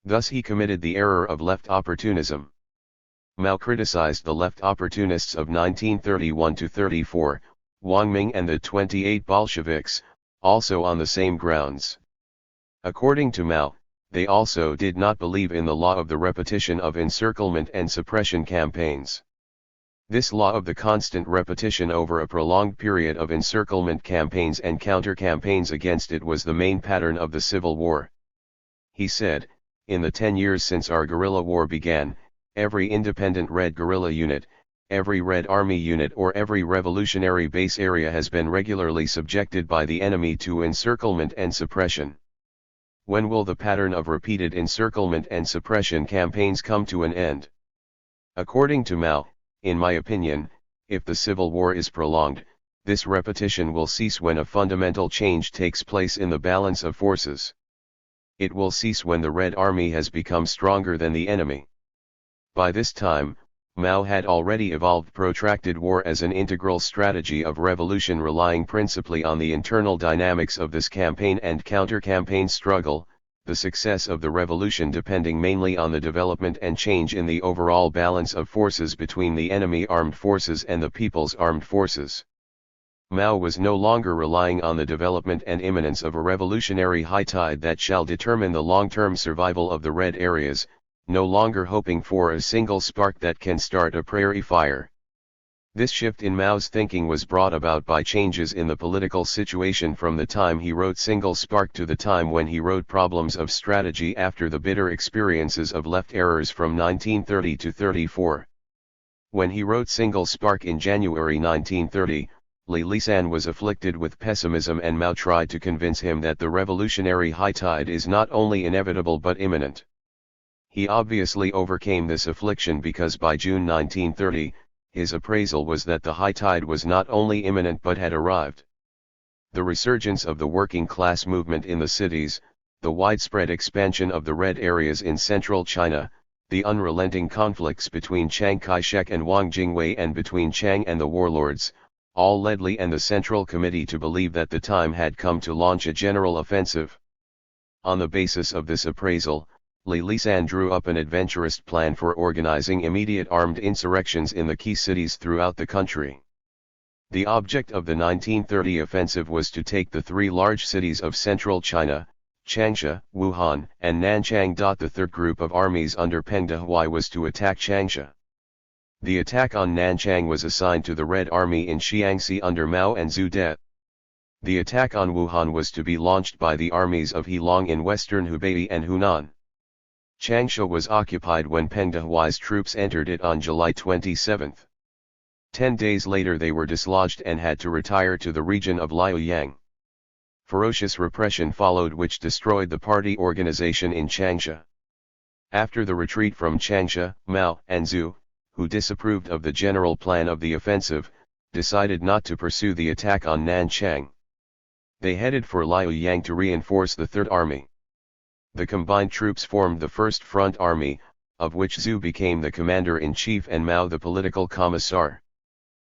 Thus he committed the error of left opportunism. Mao criticized the left opportunists of 1931-34, Wang Ming and the 28 Bolsheviks, also on the same grounds. According to Mao, they also did not believe in the law of the repetition of encirclement and suppression campaigns. This law of the constant repetition over a prolonged period of encirclement campaigns and counter-campaigns against it was the main pattern of the Civil War. He said, in the 10 years since our guerrilla war began, every independent Red guerrilla unit, every Red Army unit or every revolutionary base area has been regularly subjected by the enemy to encirclement and suppression. When will the pattern of repeated encirclement and suppression campaigns come to an end? According to Mao, in my opinion, if the civil war is prolonged, this repetition will cease when a fundamental change takes place in the balance of forces. It will cease when the Red Army has become stronger than the enemy. By this time, Mao had already evolved protracted war as an integral strategy of revolution, relying principally on the internal dynamics of this campaign and counter-campaign struggle, the success of the revolution depending mainly on the development and change in the overall balance of forces between the enemy armed forces and the people's armed forces. Mao was no longer relying on the development and imminence of a revolutionary high tide that shall determine the long-term survival of the Red areas, no longer hoping for a single spark that can start a prairie fire. This shift in Mao's thinking was brought about by changes in the political situation from the time he wrote Single Spark to the time when he wrote Problems of Strategy after the bitter experiences of left errors from 1930 to 34. When he wrote Single Spark in January 1930, Li Lisan was afflicted with pessimism, and Mao tried to convince him that the revolutionary high tide is not only inevitable but imminent. He obviously overcame this affliction because by June 1930, his appraisal was that the high tide was not only imminent but had arrived. The resurgence of the working class movement in the cities, the widespread expansion of the Red areas in central China, the unrelenting conflicts between Chiang Kai-shek and Wang Jingwei and between Chiang and the warlords, all led Li and the Central Committee to believe that the time had come to launch a general offensive. On the basis of this appraisal, Li Lisan drew up an adventurous plan for organizing immediate armed insurrections in the key cities throughout the country. The object of the 1930 offensive was to take the 3 large cities of central China, Changsha, Wuhan, and Nanchang. The third group of armies under Peng Dehuai was to attack Changsha. The attack on Nanchang was assigned to the Red Army in Jiangxi under Mao and Zhu De. The attack on Wuhan was to be launched by the armies of Heilong in western Hubei and Hunan. Changsha was occupied when Peng Dehuai's troops entered it on July 27. 10 days later they were dislodged and had to retire to the region of Liaoyang. Ferocious repression followed which destroyed the party organization in Changsha. After the retreat from Changsha, Mao and Zhu, who disapproved of the general plan of the offensive, decided not to pursue the attack on Nanchang. They headed for Liaoyang to reinforce the Third Army. The combined troops formed the First Front Army, of which Zhu became the commander-in-chief and Mao the political commissar.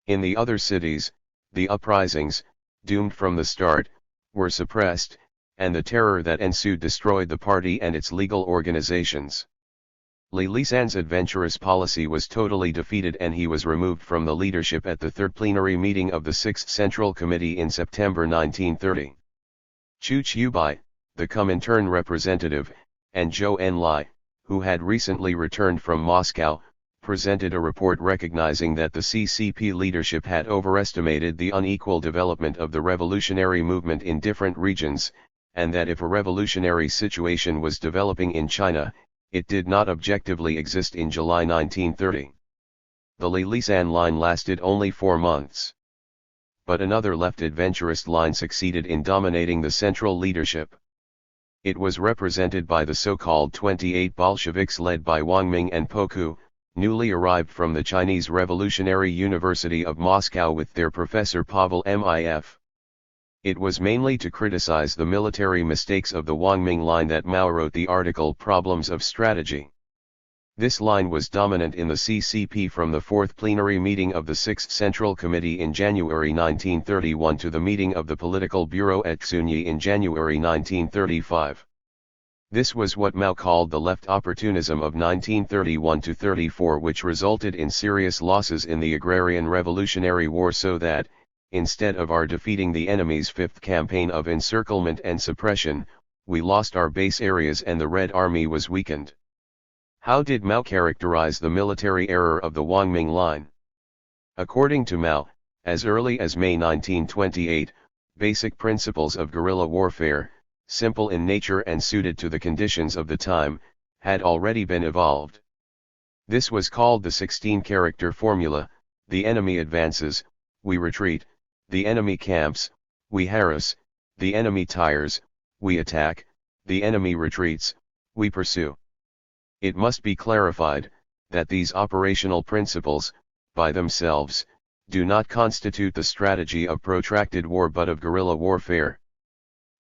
In the other cities, the uprisings, doomed from the start, were suppressed, and the terror that ensued destroyed the party and its legal organizations. Li Lisan's adventurous policy was totally defeated and he was removed from the leadership at the third plenary meeting of the 6th Central Committee in September 1930. Chu Qiubai, the Comintern representative, and Zhou Enlai, who had recently returned from Moscow, presented a report recognizing that the CCP leadership had overestimated the unequal development of the revolutionary movement in different regions, and that if a revolutionary situation was developing in China, it did not objectively exist in July 1930. The Li Lisan line lasted only 4 months. But another left adventurist line succeeded in dominating the central leadership. It was represented by the so-called 28 Bolsheviks led by Wang Ming and Poku, newly arrived from the Chinese Revolutionary University of Moscow with their professor Pavel Mif. It was mainly to criticize the military mistakes of the Wang Ming line that Mao wrote the article Problems of Strategy. This line was dominant in the CCP from the 4th plenary meeting of the 6th Central Committee in January 1931 to the meeting of the Political Bureau at Xunyi in January 1935. This was what Mao called the left opportunism of 1931-34, which resulted in serious losses in the agrarian revolutionary war, so that, instead of our defeating the enemy's 5th campaign of encirclement and suppression, we lost our base areas and the Red Army was weakened. How did Mao characterize the military error of the Wang Ming line? According to Mao, as early as May 1928, basic principles of guerrilla warfare, simple in nature and suited to the conditions of the time, had already been evolved. This was called the 16-character formula: the enemy advances, we retreat; the enemy camps, we harass; the enemy tires, we attack; the enemy retreats, we pursue. It must be clarified, that these operational principles, by themselves, do not constitute the strategy of protracted war but of guerrilla warfare.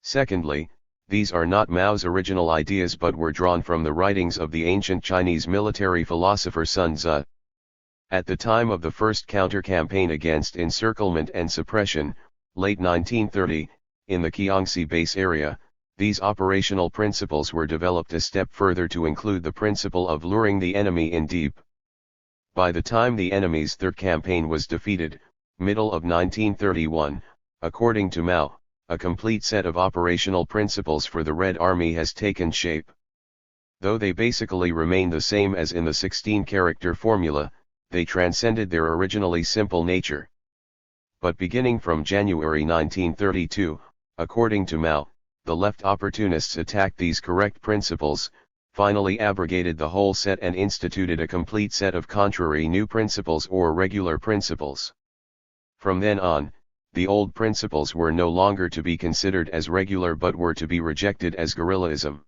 Secondly, these are not Mao's original ideas but were drawn from the writings of the ancient Chinese military philosopher Sun Tzu. At the time of the first counter-campaign against encirclement and suppression, late 1930, in the Jiangxi base area, these operational principles were developed a step further to include the principle of luring the enemy in deep. By the time the enemy's third campaign was defeated, middle of 1931, according to Mao, a complete set of operational principles for the Red Army has taken shape. Though they basically remain the same as in the 16-character formula, they transcended their originally simple nature. But beginning from January 1932, according to Mao, the left opportunists attacked these correct principles, finally abrogated the whole set and instituted a complete set of contrary new principles or regular principles. From then on, the old principles were no longer to be considered as regular but were to be rejected as guerrillism.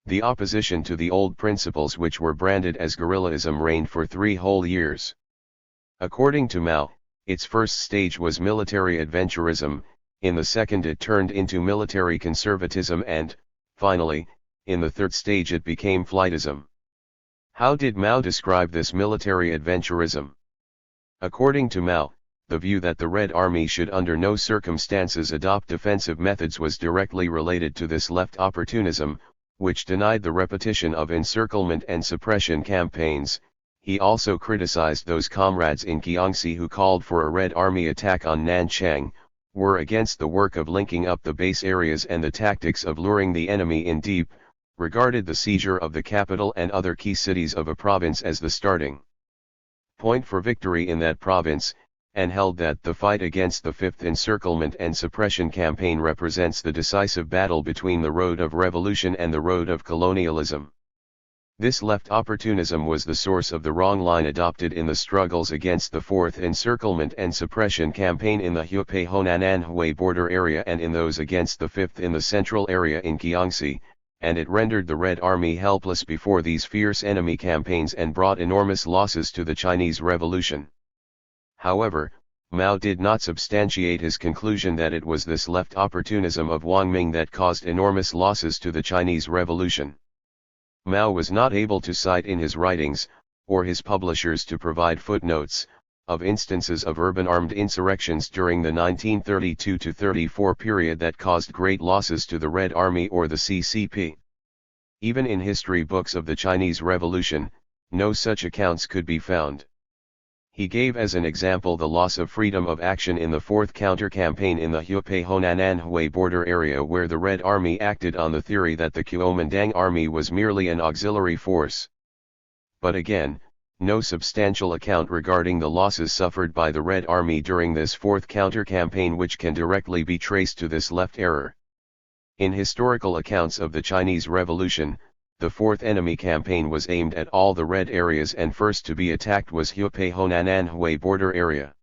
The opposition to the old principles, which were branded as guerrillism, reigned for 3 whole years. According to Mao, its first stage was military adventurism, in the second it turned into military conservatism and, finally, in the third stage it became flightism. How did Mao describe this military adventurism? According to Mao, the view that the Red Army should under no circumstances adopt defensive methods was directly related to this left opportunism, which denied the repetition of encirclement and suppression campaigns. He also criticized those comrades in Jiangxi who called for a Red Army attack on Nanchang, were against the work of linking up the base areas and the tactics of luring the enemy in deep, regarded the seizure of the capital and other key cities of a province as the starting point for victory in that province, and held that the fight against the 5th encirclement and suppression campaign represents the decisive battle between the road of revolution and the road of colonialism. This left opportunism was the source of the wrong line adopted in the struggles against the Fourth Encirclement and Suppression Campaign in the Hebei-Honan-Anhui border area and in those against the Fifth in the central area in Jiangxi, and it rendered the Red Army helpless before these fierce enemy campaigns and brought enormous losses to the Chinese Revolution. However, Mao did not substantiate his conclusion that it was this left opportunism of Wang Ming that caused enormous losses to the Chinese Revolution. Mao was not able to cite in his writings, or his publishers to provide footnotes, of instances of urban armed insurrections during the 1932-34 period that caused great losses to the Red Army or the CCP. Even in history books of the Chinese Revolution, no such accounts could be found. He gave as an example the loss of freedom of action in the Fourth Counter-Campaign in the Hebei-Honan-Anhui border area where the Red Army acted on the theory that the Kuomintang Army was merely an auxiliary force. But again, no substantial account regarding the losses suffered by the Red Army during this Fourth Counter-Campaign which can directly be traced to this left error. In historical accounts of the Chinese Revolution, the Fourth Enemy Campaign was aimed at all the red areas and first to be attacked was Hebei-Honan-Anhui border area.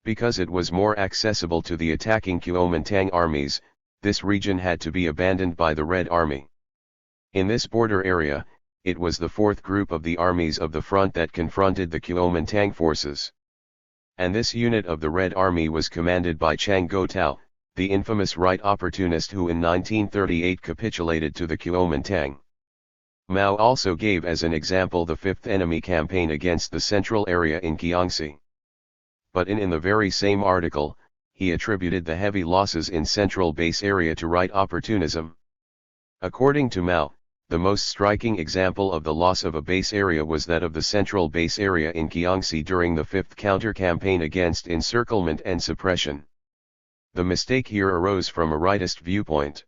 Because it was more accessible to the attacking Kuomintang armies, this region had to be abandoned by the Red Army. In this border area, it was the fourth group of the armies of the front that confronted the Kuomintang forces. And this unit of the Red Army was commanded by Chang Guotao, the infamous right opportunist who in 1938 capitulated to the Kuomintang. Mao also gave as an example the Fifth Enemy Campaign against the central area in Jiangxi. But in the very same article, he attributed the heavy losses in Central Base area to right opportunism. According to Mao, the most striking example of the loss of a base area was that of the Central Base area in Jiangxi during the Fifth Counter-Campaign against encirclement and suppression. The mistake here arose from a rightist viewpoint.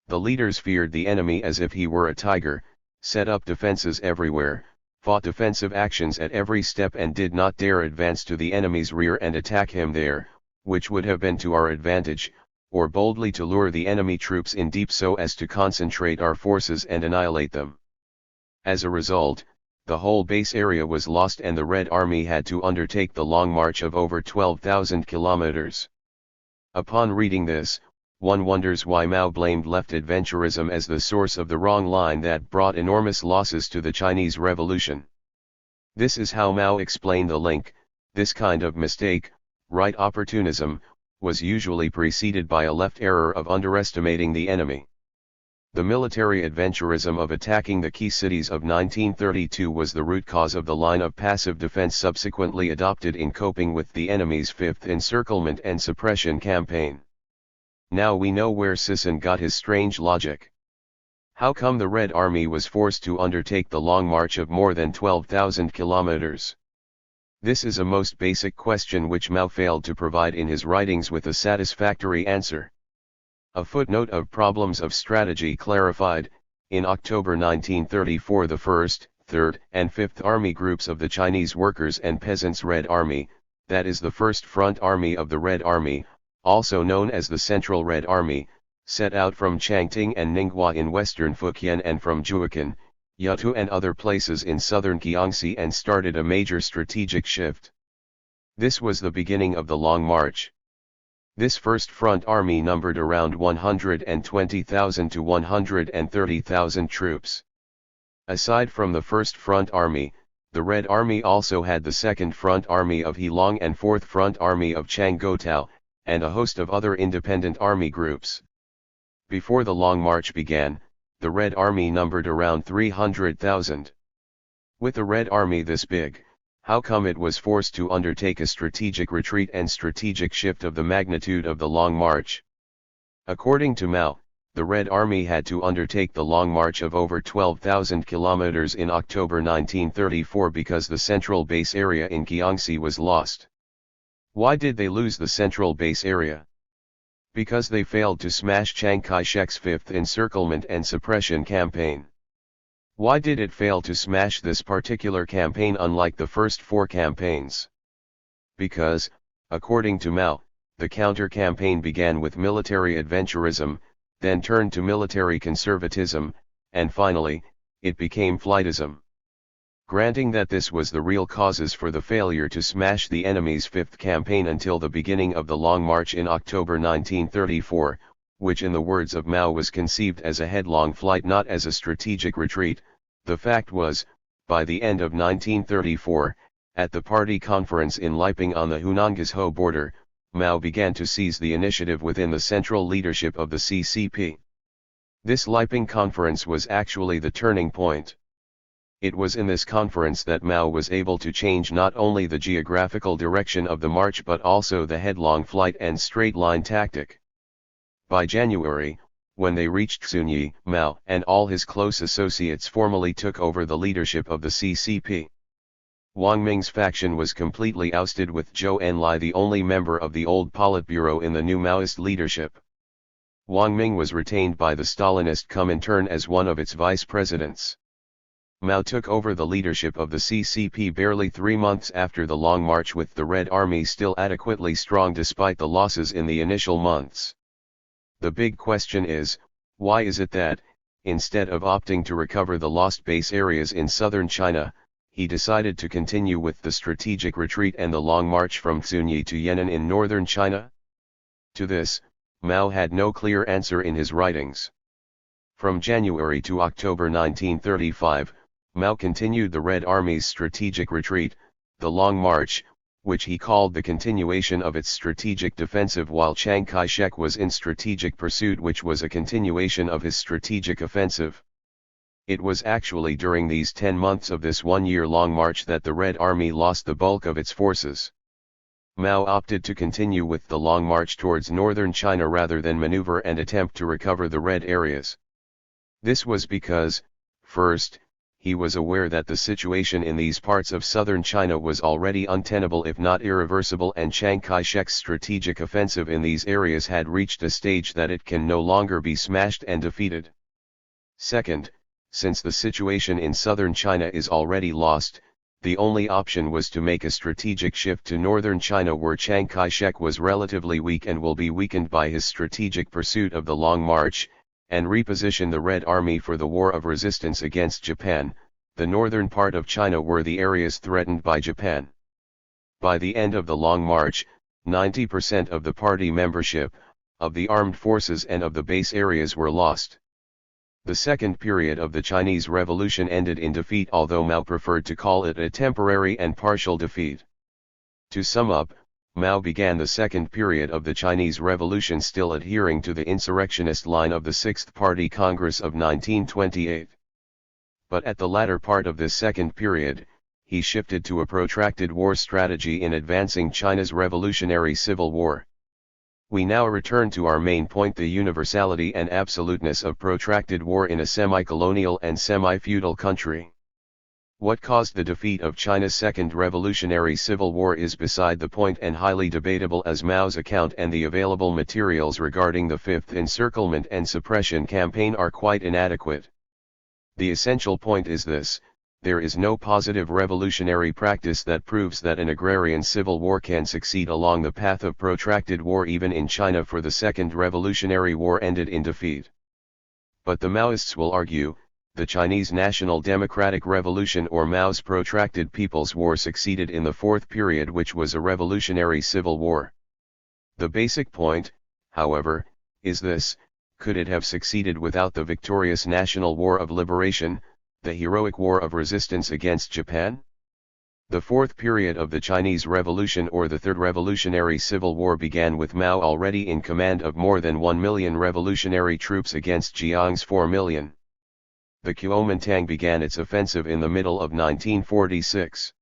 The leaders feared the enemy as if he were a tiger, set up defenses everywhere, fought defensive actions at every step and did not dare advance to the enemy's rear and attack him there, which would have been to our advantage, or boldly to lure the enemy troops in deep so as to concentrate our forces and annihilate them. As a result, the whole base area was lost and the Red Army had to undertake the long march of over 12,000 kilometers. Upon reading this, one wonders why Mao blamed left adventurism as the source of the wrong line that brought enormous losses to the Chinese Revolution. This is how Mao explained the link. This kind of mistake, right opportunism, was usually preceded by a left error of underestimating the enemy. The military adventurism of attacking the key cities of 1932 was the root cause of the line of passive defense subsequently adopted in coping with the enemy's Fifth Encirclement and Suppression Campaign. Now we know where Sisson got his strange logic. How come the Red Army was forced to undertake the long march of more than 12,000 kilometers? This is a most basic question which Mao failed to provide in his writings with a satisfactory answer. A footnote of Problems of Strategy clarified, in October 1934 the 1st, 3rd, and 5th Army groups of the Chinese Workers' and Peasants' Red Army, that is the First Front Army of the Red Army, also known as the Central Red Army, set out from Changting and Ninghua in western Fujian and from Juakan, Yatu and other places in southern Jiangxi and started a major strategic shift. This was the beginning of the Long March. This First Front Army numbered around 120,000 to 130,000 troops. Aside from the First Front Army, the Red Army also had the Second Front Army of Heilong and Fourth Front Army of Chang Guotao, and a host of other independent army groups. Before the Long March began, the Red Army numbered around 300,000. With a Red Army this big, how come it was forced to undertake a strategic retreat and strategic shift of the magnitude of the Long March? According to Mao, the Red Army had to undertake the Long March of over 12,000 kilometers in October 1934 because the central base area in Jiangxi was lost. Why did they lose the central base area? Because they failed to smash Chiang Kai-shek's Fifth Encirclement and Suppression Campaign. Why did it fail to smash this particular campaign unlike the first four campaigns? Because, according to Mao, the counter-campaign began with military adventurism, then turned to military conservatism, and finally, it became flightism. Granting that this was the real causes for the failure to smash the enemy's fifth campaign until the beginning of the Long March in October 1934, which in the words of Mao was conceived as a headlong flight not as a strategic retreat, the fact was, by the end of 1934, at the party conference in Lieping on the Hunan-Guizhou border, Mao began to seize the initiative within the central leadership of the CCP. This Lieping conference was actually the turning point. It was in this conference that Mao was able to change not only the geographical direction of the march but also the headlong flight and straight-line tactic. By January, when they reached Zunyi, Mao and all his close associates formally took over the leadership of the CCP. Wang Ming's faction was completely ousted with Zhou Enlai the only member of the old Politburo in the new Maoist leadership. Wang Ming was retained by the Stalinist Comintern as one of its vice presidents. Mao took over the leadership of the CCP barely 3 months after the Long March, with the Red Army still adequately strong despite the losses in the initial months. The big question is, why is it that, instead of opting to recover the lost base areas in southern China, he decided to continue with the strategic retreat and the Long March from Zunyi to Yan'an in northern China? To this, Mao had no clear answer in his writings. From January to October 1935, Mao continued the Red Army's strategic retreat, the Long March, which he called the continuation of its strategic defensive, while Chiang Kai-shek was in strategic pursuit, which was a continuation of his strategic offensive. It was actually during these 10 months of this one-year-long march that the Red Army lost the bulk of its forces. Mao opted to continue with the Long March towards northern China rather than maneuver and attempt to recover the red areas. This was because, first, he was aware that the situation in these parts of southern China was already untenable if not irreversible, and Chiang Kai-shek's strategic offensive in these areas had reached a stage that it can no longer be smashed and defeated. Second, since the situation in southern China is already lost, the only option was to make a strategic shift to northern China, where Chiang Kai-shek was relatively weak and will be weakened by his strategic pursuit of the Long March, and reposition the Red Army for the war of resistance against Japan, the northern part of China were the areas threatened by Japan. By the end of the Long March, 90% of the party membership, of the armed forces and of the base areas were lost. The second period of the Chinese Revolution ended in defeat, although Mao preferred to call it a temporary and partial defeat. To sum up, Mao began the second period of the Chinese Revolution still adhering to the insurrectionist line of the Sixth Party Congress of 1928. But at the latter part of this second period, he shifted to a protracted war strategy in advancing China's revolutionary civil war. We now return to our main point: the universality and absoluteness of protracted war in a semi-colonial and semi-feudal country. What caused the defeat of China's Second Revolutionary Civil War is beside the point and highly debatable, as Mao's account and the available materials regarding the Fifth Encirclement and Suppression Campaign are quite inadequate. The essential point is this: there is no positive revolutionary practice that proves that an agrarian civil war can succeed along the path of protracted war even in China, for the Second Revolutionary War ended in defeat. But the Maoists will argue, the Chinese National Democratic Revolution or Mao's protracted People's War succeeded in the fourth period, which was a revolutionary civil war. The basic point, however, is this: could it have succeeded without the victorious National War of Liberation, the heroic war of resistance against Japan? The fourth period of the Chinese Revolution, or the Third Revolutionary Civil War, began with Mao already in command of more than 1 million revolutionary troops against Jiang's 4 million. The Kuomintang began its offensive in the middle of 1946.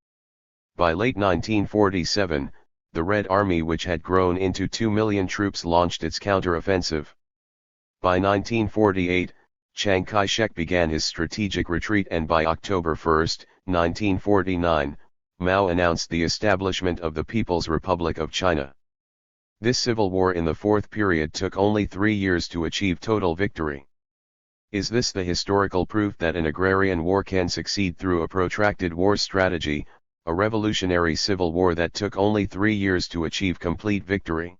By late 1947, the Red Army, which had grown into 2 million troops, launched its counter-offensive. By 1948, Chiang Kai-shek began his strategic retreat, and by October 1, 1949, Mao announced the establishment of the People's Republic of China. This civil war in the fourth period took only 3 years to achieve total victory. Is this the historical proof that an agrarian war can succeed through a protracted war strategy, a revolutionary civil war that took only 3 years to achieve complete victory?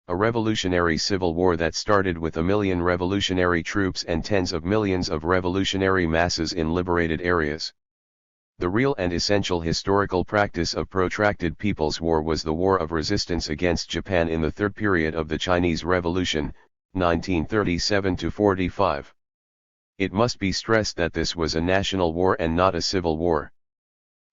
A revolutionary civil war that started with 1 million revolutionary troops and tens of millions of revolutionary masses in liberated areas. The real and essential historical practice of protracted People's War was the war of resistance against Japan in the third period of the Chinese Revolution, 1937–45. It must be stressed that this was a national war and not a civil war.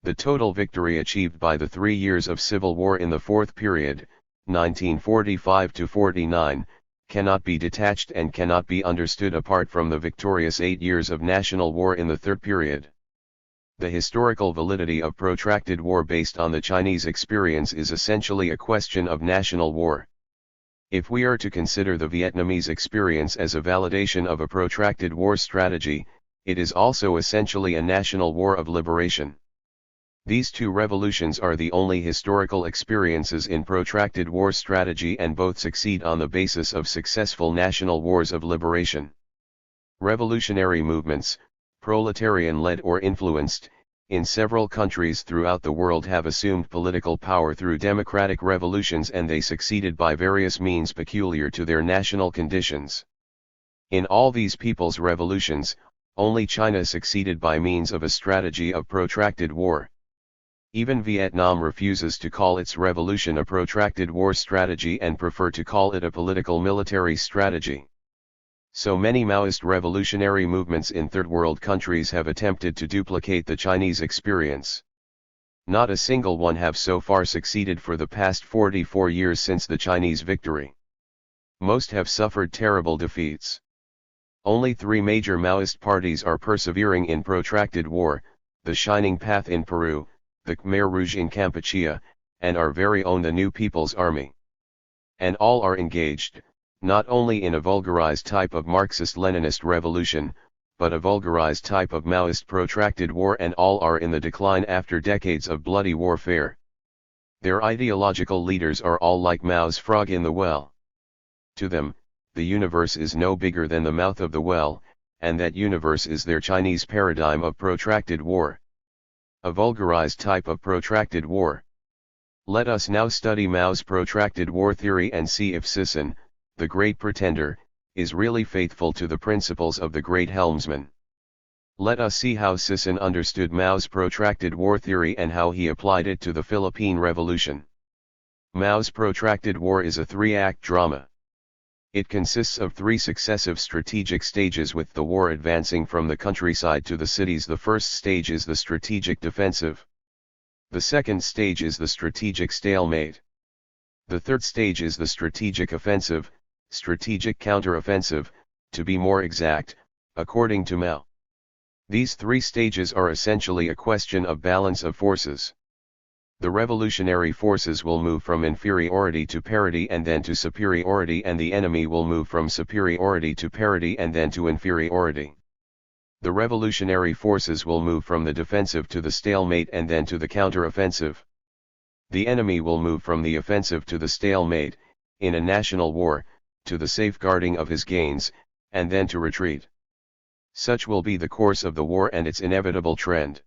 The total victory achieved by the 3 years of civil war in the fourth period, 1945–49, cannot be detached and cannot be understood apart from the victorious 8 years of national war in the third period. The historical validity of protracted war based on the Chinese experience is essentially a question of national war. If we are to consider the Vietnamese experience as a validation of a protracted war strategy, it is also essentially a national war of liberation. These two revolutions are the only historical experiences in protracted war strategy, and both succeed on the basis of successful national wars of liberation. Revolutionary movements, proletarian-led or influenced, in several countries throughout the world have assumed political power through democratic revolutions, and they succeeded by various means peculiar to their national conditions. In all these people's revolutions, only China succeeded by means of a strategy of protracted war. Even Vietnam refuses to call its revolution a protracted war strategy and prefer to call it a political military strategy. So many Maoist revolutionary movements in third world countries have attempted to duplicate the Chinese experience. Not a single one have so far succeeded for the past 44 years since the Chinese victory. Most have suffered terrible defeats. Only 3 major Maoist parties are persevering in protracted war: the Shining Path in Peru, the Khmer Rouge in Kampuchea, and our very own the New People's Army. And all are engaged, not only in a vulgarized type of Marxist-Leninist revolution, but a vulgarized type of Maoist protracted war, and all are in the decline after decades of bloody warfare. Their ideological leaders are all like Mao's frog in the well. To them, the universe is no bigger than the mouth of the well, and that universe is their Chinese paradigm of protracted war. A vulgarized type of protracted war. Let us now study Mao's protracted war theory and see if Sisson, the great pretender, is really faithful to the principles of the great helmsman. Let us see how Sisson understood Mao's protracted war theory and how he applied it to the Philippine Revolution. Mao's protracted war is a 3-act drama. It consists of 3 successive strategic stages, with the war advancing from the countryside to the cities. The first stage is the strategic defensive. The second stage is the strategic stalemate. The third stage is the strategic offensive, strategic counteroffensive, to be more exact, according to Mao. These 3 stages are essentially a question of balance of forces. The revolutionary forces will move from inferiority to parity and then to superiority, and the enemy will move from superiority to parity and then to inferiority. The revolutionary forces will move from the defensive to the stalemate and then to the counteroffensive. The enemy will move from the offensive to the stalemate, in a national war, to the safeguarding of his gains, and then to retreat. Such will be the course of the war and its inevitable trend.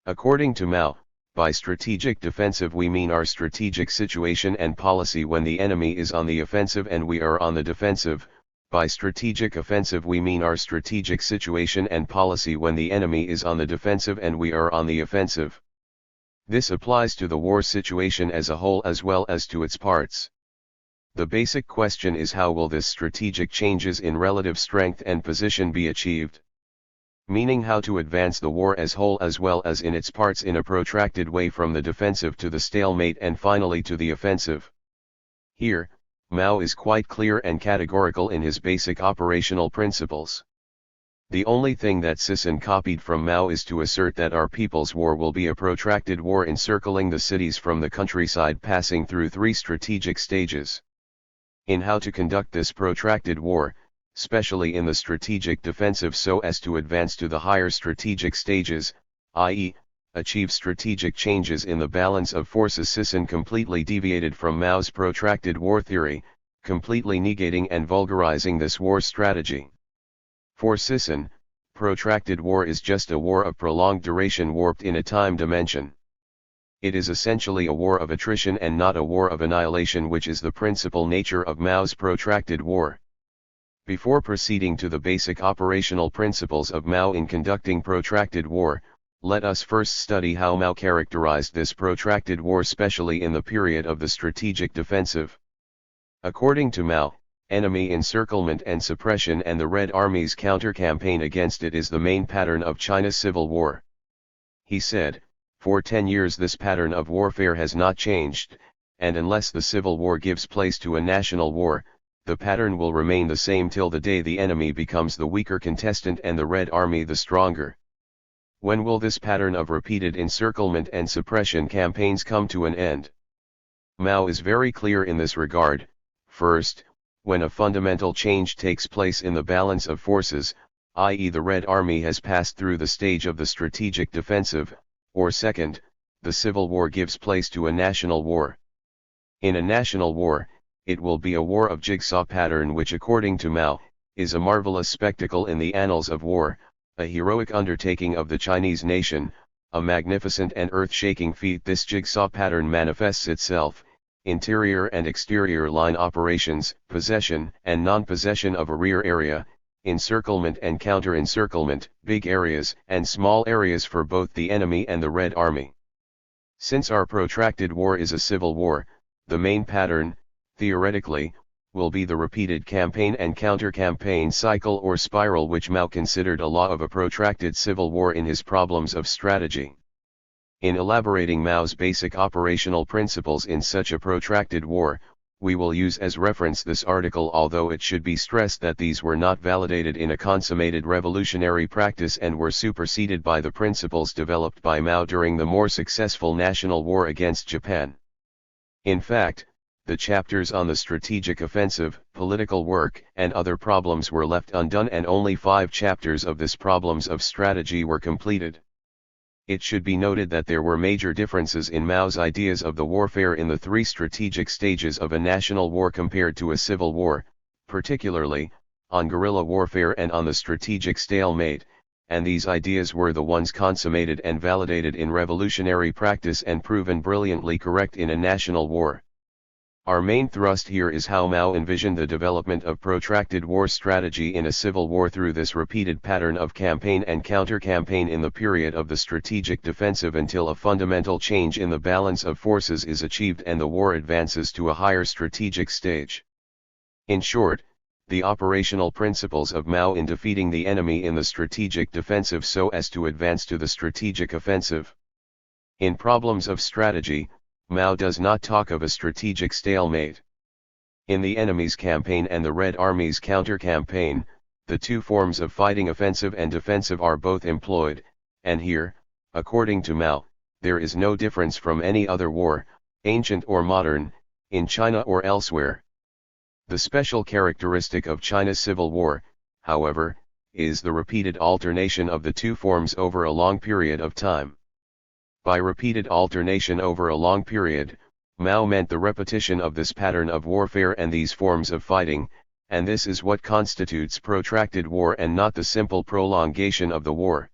According to Mao, by strategic defensive we mean our strategic situation and policy when the enemy is on the offensive and we are on the defensive. By strategic offensive we mean our strategic situation and policy when the enemy is on the defensive and we are on the offensive. This applies to the war situation as a whole as well as to its parts. The basic question is, how will this strategic changes in relative strength and position be achieved? Meaning how to advance the war as whole as well as in its parts in a protracted way from the defensive to the stalemate and finally to the offensive. Here, Mao is quite clear and categorical in his basic operational principles. The only thing that Sisson copied from Mao is to assert that our people's war will be a protracted war encircling the cities from the countryside, passing through 3 strategic stages. In how to conduct this protracted war, especially in the strategic defensive so as to advance to the higher strategic stages, i.e., achieve strategic changes in the balance of forces, Sisson completely deviated from Mao's protracted war theory, completely negating and vulgarizing this war strategy. For Sisson, protracted war is just a war of prolonged duration warped in a time dimension. It is essentially a war of attrition and not a war of annihilation, which is the principal nature of Mao's protracted war. Before proceeding to the basic operational principles of Mao in conducting protracted war, let us first study how Mao characterized this protracted war, especially in the period of the strategic defensive. According to Mao, enemy encirclement and suppression and the Red Army's counter-campaign against it is the main pattern of China's civil war. He said, "For 10 years this pattern of warfare has not changed, and unless the civil war gives place to a national war, the pattern will remain the same till the day the enemy becomes the weaker contestant and the Red Army the stronger." When will this pattern of repeated encirclement and suppression campaigns come to an end? Mao is very clear in this regard. First, when a fundamental change takes place in the balance of forces, i.e. the Red Army has passed through the stage of the strategic defensive, or second, the civil war gives place to a national war. In a national war, it will be a war of jigsaw pattern, which according to Mao, is a marvelous spectacle in the annals of war, a heroic undertaking of the Chinese nation, a magnificent and earth-shaking feat. This jigsaw pattern manifests itself, interior and exterior line operations, possession and non-possession of a rear area, encirclement and counter-encirclement, big areas and small areas for both the enemy and the Red Army. Since our protracted war is a civil war, the main pattern, theoretically, will be the repeated campaign and counter-campaign cycle or spiral, which Mao considered a law of a protracted civil war in his Problems of Strategy. In elaborating Mao's basic operational principles in such a protracted war, we will use as reference this article, although it should be stressed that these were not validated in a consummated revolutionary practice and were superseded by the principles developed by Mao during the more successful national war against Japan. In fact, the chapters on the strategic offensive, political work, and other problems were left undone, and only 5 chapters of this Problems of Strategy were completed. It should be noted that there were major differences in Mao's ideas of the warfare in the 3 strategic stages of a national war compared to a civil war, particularly, on guerrilla warfare and on the strategic stalemate, and these ideas were the ones consummated and validated in revolutionary practice and proven brilliantly correct in a national war. Our main thrust here is how Mao envisioned the development of protracted war strategy in a civil war through this repeated pattern of campaign and counter-campaign in the period of the strategic defensive until a fundamental change in the balance of forces is achieved and the war advances to a higher strategic stage. In short, the operational principles of Mao in defeating the enemy in the strategic defensive so as to advance to the strategic offensive. In Problems of Strategy, Mao does not talk of a strategic stalemate. In the enemy's campaign and the Red Army's counter-campaign, the 2 forms of fighting, offensive and defensive, are both employed, and here, according to Mao, there is no difference from any other war, ancient or modern, in China or elsewhere. The special characteristic of China's civil war, however, is the repeated alternation of the 2 forms over a long period of time. By repeated alternation over a long period, Mao meant the repetition of this pattern of warfare and these forms of fighting, and this is what constitutes protracted war and not the simple prolongation of the war.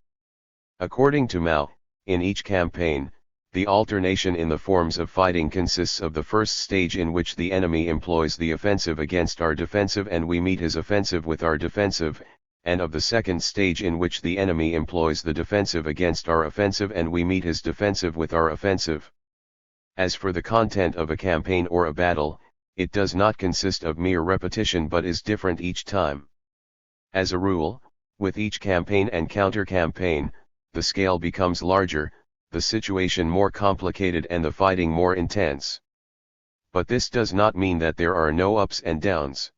According to Mao, in each campaign, the alternation in the forms of fighting consists of the first stage in which the enemy employs the offensive against our defensive and we meet his offensive with our defensive, and of the second stage in which the enemy employs the defensive against our offensive and we meet his defensive with our offensive. As for the content of a campaign or a battle, it does not consist of mere repetition but is different each time. As a rule, with each campaign and counter-campaign, the scale becomes larger, the situation more complicated and the fighting more intense. But this does not mean that there are no ups and downs.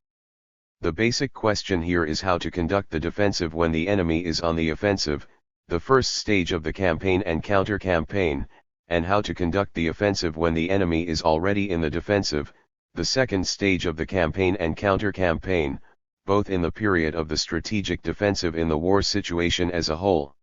The basic question here is how to conduct the defensive when the enemy is on the offensive, the first stage of the campaign and counter-campaign, and how to conduct the offensive when the enemy is already in the defensive, the second stage of the campaign and counter-campaign, both in the period of the strategic defensive in the war situation as a whole.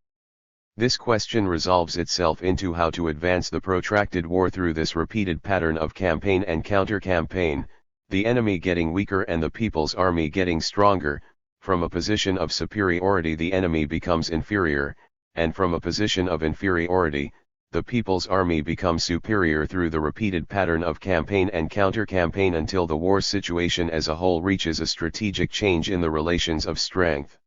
This question resolves itself into how to advance the protracted war through this repeated pattern of campaign and counter-campaign, the enemy getting weaker and the people's army getting stronger. From a position of superiority the enemy becomes inferior, and from a position of inferiority, the People's Army becomes superior through the repeated pattern of campaign and counter-campaign until the war situation as a whole reaches a strategic change in the relations of strength.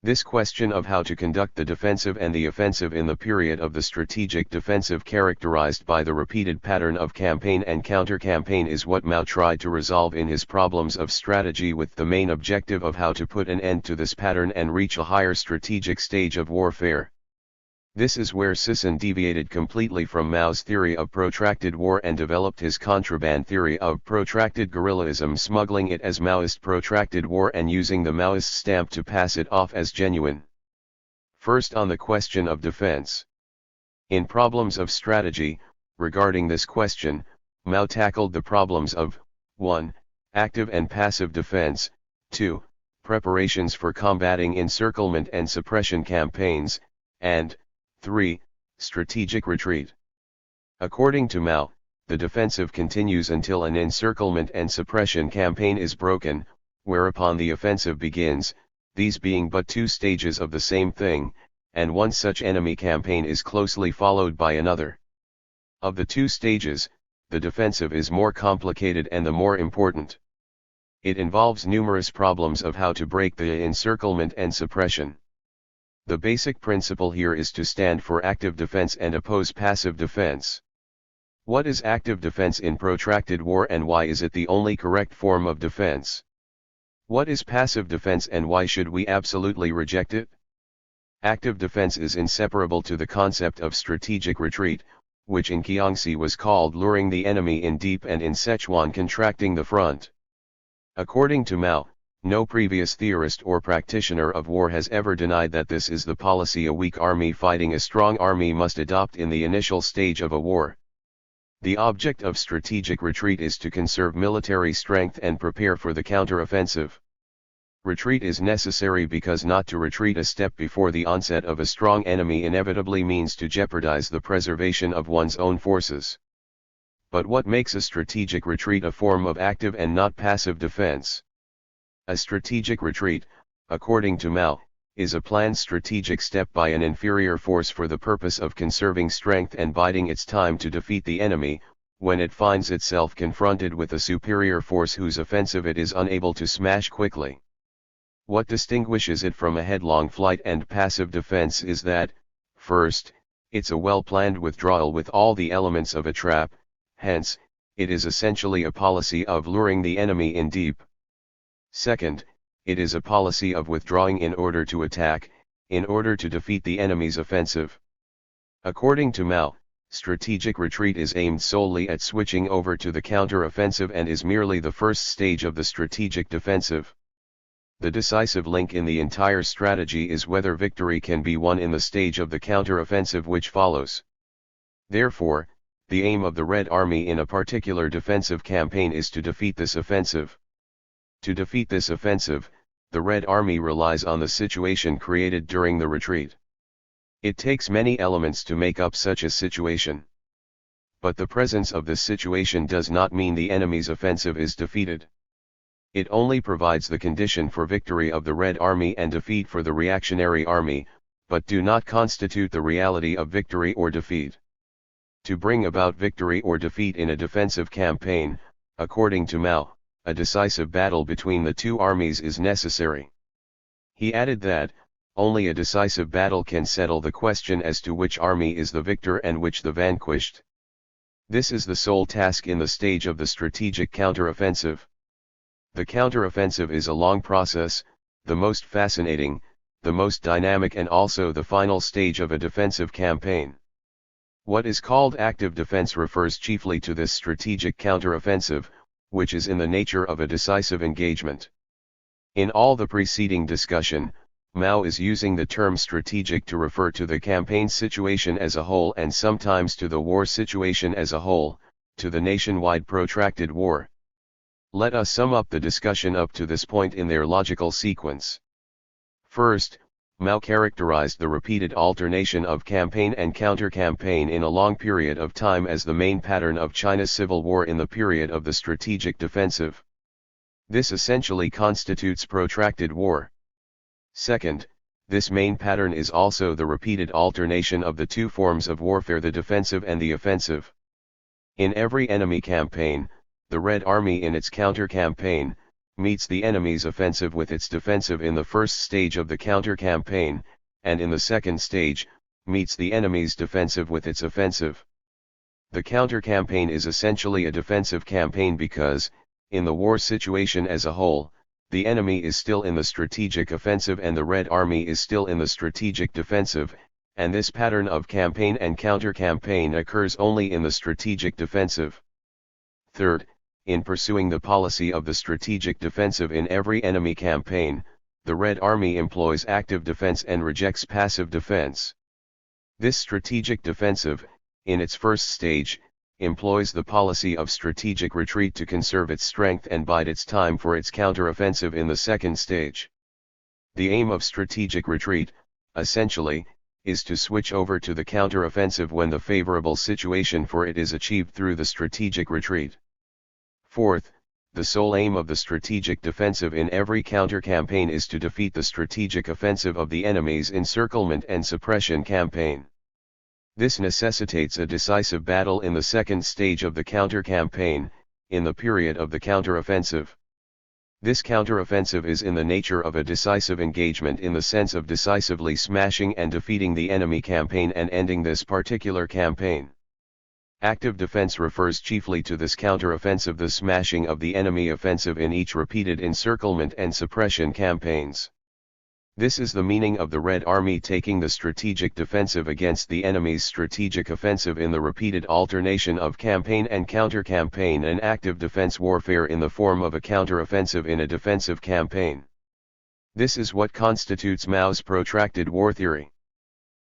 This question of how to conduct the defensive and the offensive in the period of the strategic defensive characterized by the repeated pattern of campaign and counter-campaign is what Mao tried to resolve in his problems of strategy, with the main objective of how to put an end to this pattern and reach a higher strategic stage of warfare. This is where Sisson deviated completely from Mao's theory of protracted war and developed his contraband theory of protracted guerrillism, smuggling it as Maoist protracted war and using the Maoist stamp to pass it off as genuine. First, on the question of defense. In Problems of Strategy, regarding this question, Mao tackled the problems of 1. Active and passive defense, 2. Preparations for combating encirclement and suppression campaigns, and 3. Strategic retreat. According to Mao, the defensive continues until an encirclement and suppression campaign is broken, whereupon the offensive begins, these being but two stages of the same thing, and one such enemy campaign is closely followed by another. Of the two stages, the defensive is more complicated and the more important. It involves numerous problems of how to break the encirclement and suppression. The basic principle here is to stand for active defense and oppose passive defense. What is active defense in protracted war and why is it the only correct form of defense? What is passive defense and why should we absolutely reject it? Active defense is inseparable to the concept of strategic retreat, which in Jiangxi was called luring the enemy in deep and in Sichuan contracting the front. According to Mao, no previous theorist or practitioner of war has ever denied that this is the policy a weak army fighting a strong army must adopt in the initial stage of a war. The object of strategic retreat is to conserve military strength and prepare for the counteroffensive. Retreat is necessary because not to retreat a step before the onset of a strong enemy inevitably means to jeopardize the preservation of one's own forces. But what makes a strategic retreat a form of active and not passive defense? A strategic retreat, according to Mao, is a planned strategic step by an inferior force for the purpose of conserving strength and biding its time to defeat the enemy, when it finds itself confronted with a superior force whose offensive it is unable to smash quickly. What distinguishes it from a headlong flight and passive defense is that, first, it's a well-planned withdrawal with all the elements of a trap, hence, it is essentially a policy of luring the enemy in deep. Second, it is a policy of withdrawing in order to attack, in order to defeat the enemy's offensive. According to Mao, strategic retreat is aimed solely at switching over to the counter-offensive and is merely the first stage of the strategic defensive. The decisive link in the entire strategy is whether victory can be won in the stage of the counter-offensive which follows. Therefore, the aim of the Red Army in a particular defensive campaign is to defeat this offensive. To defeat this offensive, the Red Army relies on the situation created during the retreat. It takes many elements to make up such a situation. But the presence of this situation does not mean the enemy's offensive is defeated. It only provides the condition for victory of the Red Army and defeat for the reactionary army, but do not constitute the reality of victory or defeat. To bring about victory or defeat in a defensive campaign, according to Mao, a decisive battle between the two armies is necessary. He added that, only a decisive battle can settle the question as to which army is the victor and which the vanquished. This is the sole task in the stage of the strategic counteroffensive. The counteroffensive is a long process, the most fascinating, the most dynamic and also the final stage of a defensive campaign. What is called active defense refers chiefly to this strategic counteroffensive, which is in the nature of a decisive engagement. In all the preceding discussion, Mao is using the term strategic to refer to the campaign situation as a whole and sometimes to the war situation as a whole, to the nationwide protracted war. Let us sum up the discussion up to this point in their logical sequence. First, Mao characterized the repeated alternation of campaign and counter-campaign in a long period of time as the main pattern of China's civil war in the period of the strategic defensive. This essentially constitutes protracted war. Second, This main pattern is also the repeated alternation of the two forms of warfare, the defensive and the offensive. In every enemy campaign, the Red Army in its counter-campaign, meets the enemy's offensive with its defensive in the first stage of the counter-campaign, and in the second stage, meets the enemy's defensive with its offensive. The counter-campaign is essentially a defensive campaign because, in the war situation as a whole, the enemy is still in the strategic offensive and the Red Army is still in the strategic defensive, and this pattern of campaign and counter-campaign occurs only in the strategic defensive. Third, in pursuing the policy of the strategic defensive in every enemy campaign, the Red Army employs active defense and rejects passive defense. This strategic defensive, in its first stage, employs the policy of strategic retreat to conserve its strength and bide its time for its counter-offensive in the second stage. The aim of strategic retreat, essentially, is to switch over to the counter-offensive when the favorable situation for it is achieved through the strategic retreat. Fourth, the sole aim of the strategic defensive in every counter-campaign is to defeat the strategic offensive of the enemy's encirclement and suppression campaign. This necessitates a decisive battle in the second stage of the counter-campaign, in the period of the counter-offensive. This counter-offensive is in the nature of a decisive engagement in the sense of decisively smashing and defeating the enemy campaign and ending this particular campaign. Active defense refers chiefly to this counter-offensive, the smashing of the enemy offensive in each repeated encirclement and suppression campaigns. This is the meaning of the Red Army taking the strategic defensive against the enemy's strategic offensive in the repeated alternation of campaign and counter-campaign and active defense warfare in the form of a counter-offensive in a defensive campaign. This is what constitutes Mao's protracted war theory.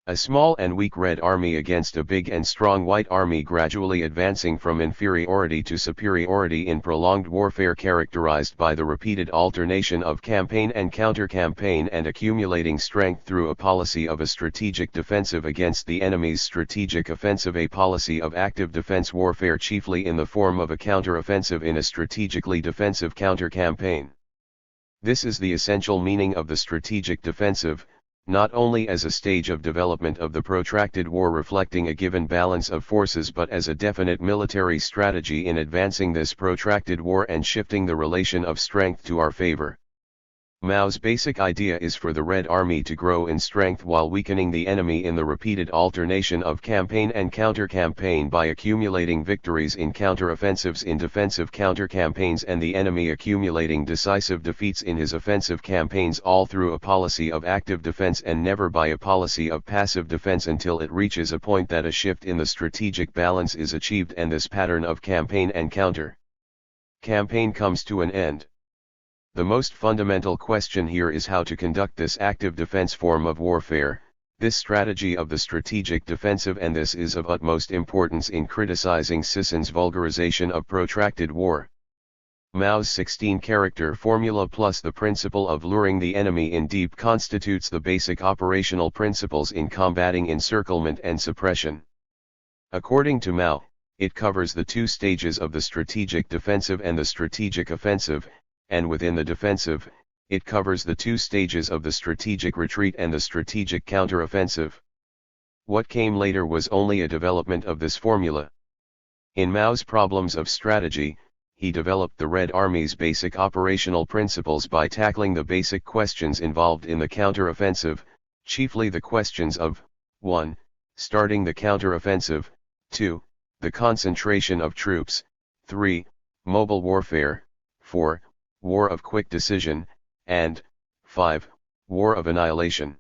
A small and weak Red Army against a big and strong White Army gradually advancing from inferiority to superiority in prolonged warfare characterized by the repeated alternation of campaign and counter-campaign and accumulating strength through a policy of a strategic defensive against the enemy's strategic offensive, a policy of active defense warfare chiefly in the form of a counter-offensive in a strategically defensive counter-campaign. This is the essential meaning of the strategic defensive, not only as a stage of development of the protracted war reflecting a given balance of forces but as a definite military strategy in advancing this protracted war and shifting the relation of strength to our favor. Mao's basic idea is for the Red Army to grow in strength while weakening the enemy in the repeated alternation of campaign and counter-campaign by accumulating victories in counter-offensives in defensive counter-campaigns and the enemy accumulating decisive defeats in his offensive campaigns, all through a policy of active defense and never by a policy of passive defense until it reaches a point that a shift in the strategic balance is achieved and this pattern of campaign and counter-campaign comes to an end. The most fundamental question here is how to conduct this active defense form of warfare, this strategy of the strategic defensive, and this is of utmost importance in criticizing Sisson's vulgarization of protracted war. Mao's 16-character formula plus the principle of luring the enemy in deep constitutes the basic operational principles in combating encirclement and suppression. According to Mao, it covers the two stages of the strategic defensive and the strategic offensive, and within the defensive, it covers the two stages of the strategic retreat and the strategic counteroffensive. What came later was only a development of this formula. In Mao's Problems of Strategy, he developed the Red Army's basic operational principles by tackling the basic questions involved in the counteroffensive, chiefly the questions of 1. Starting the counteroffensive, 2. The concentration of troops, 3. Mobile warfare, 4. War of quick decision, and 5. War of annihilation.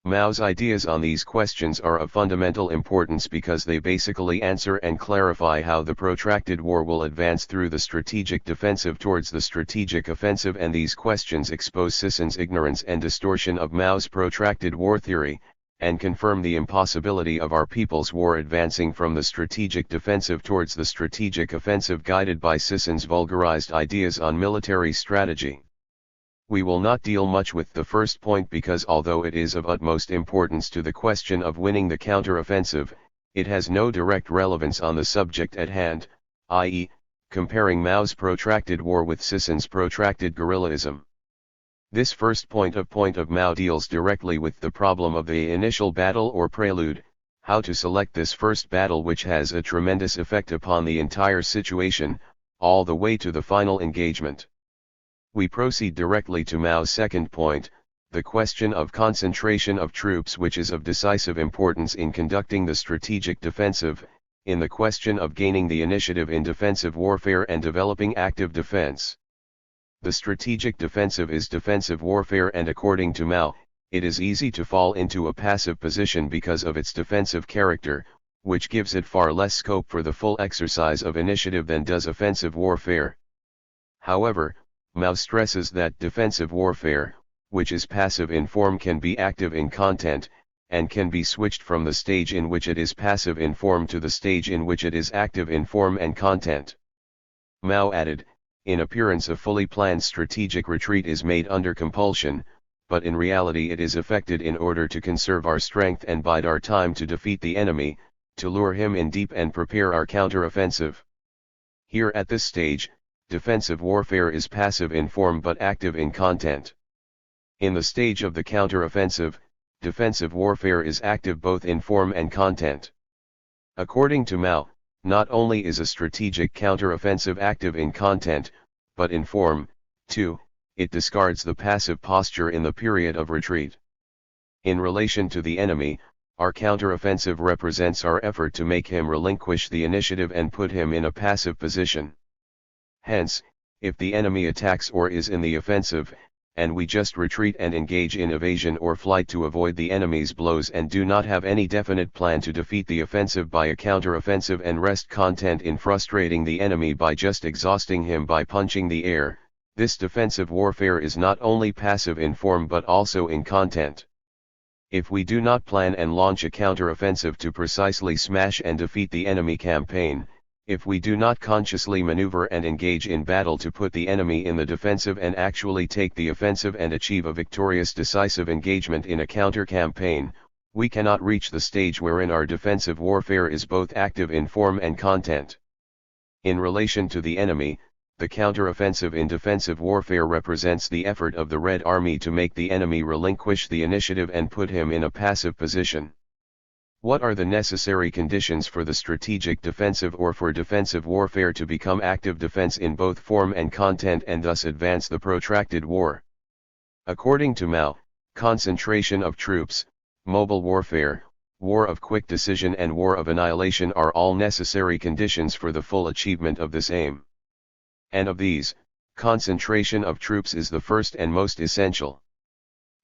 Mao's ideas on these questions are of fundamental importance because they basically answer and clarify how the protracted war will advance through the strategic defensive towards the strategic offensive, and these questions expose Sisson's ignorance and distortion of Mao's protracted war theory, and confirm the impossibility of our people's war advancing from the strategic defensive towards the strategic offensive guided by Sisson's vulgarized ideas on military strategy. We will not deal much with the first point because although it is of utmost importance to the question of winning the counteroffensive, it has no direct relevance on the subject at hand, i.e., comparing Mao's protracted war with Sisson's protracted guerrillaism. This first point of Mao deals directly with the problem of the initial battle or prelude, how to select this first battle which has a tremendous effect upon the entire situation, all the way to the final engagement. We proceed directly to Mao's second point, the question of concentration of troops, which is of decisive importance in conducting the strategic defensive, in the question of gaining the initiative in defensive warfare and developing active defense. The strategic defensive is defensive warfare, and according to Mao, it is easy to fall into a passive position because of its defensive character, which gives it far less scope for the full exercise of initiative than does offensive warfare. However, Mao stresses that defensive warfare, which is passive in form, can be active in content, and can be switched from the stage in which it is passive in form to the stage in which it is active in form and content. Mao added, in appearance a fully planned strategic retreat is made under compulsion, but in reality it is effected in order to conserve our strength and bide our time to defeat the enemy, to lure him in deep and prepare our counter-offensive. Here at this stage, defensive warfare is passive in form but active in content. In the stage of the counter-offensive, defensive warfare is active both in form and content. According to Mao, not only is a strategic counter-offensive active in content, but in form, too, it discards the passive posture in the period of retreat. In relation to the enemy, our counter-offensive represents our effort to make him relinquish the initiative and put him in a passive position. Hence, if the enemy attacks or is in the offensive, and we just retreat and engage in evasion or flight to avoid the enemy's blows and do not have any definite plan to defeat the offensive by a counter-offensive and rest content in frustrating the enemy by just exhausting him by punching the air, this defensive warfare is not only passive in form but also in content. If we do not plan and launch a counter-offensive to precisely smash and defeat the enemy campaign, if we do not consciously maneuver and engage in battle to put the enemy in the defensive and actually take the offensive and achieve a victorious decisive engagement in a counter-campaign, we cannot reach the stage wherein our defensive warfare is both active in form and content. In relation to the enemy, the counter-offensive in defensive warfare represents the effort of the Red Army to make the enemy relinquish the initiative and put him in a passive position. What are the necessary conditions for the strategic defensive or for defensive warfare to become active defense in both form and content and thus advance the protracted war? According to Mao, concentration of troops, mobile warfare, war of quick decision and war of annihilation are all necessary conditions for the full achievement of this aim. And of these, concentration of troops is the first and most essential.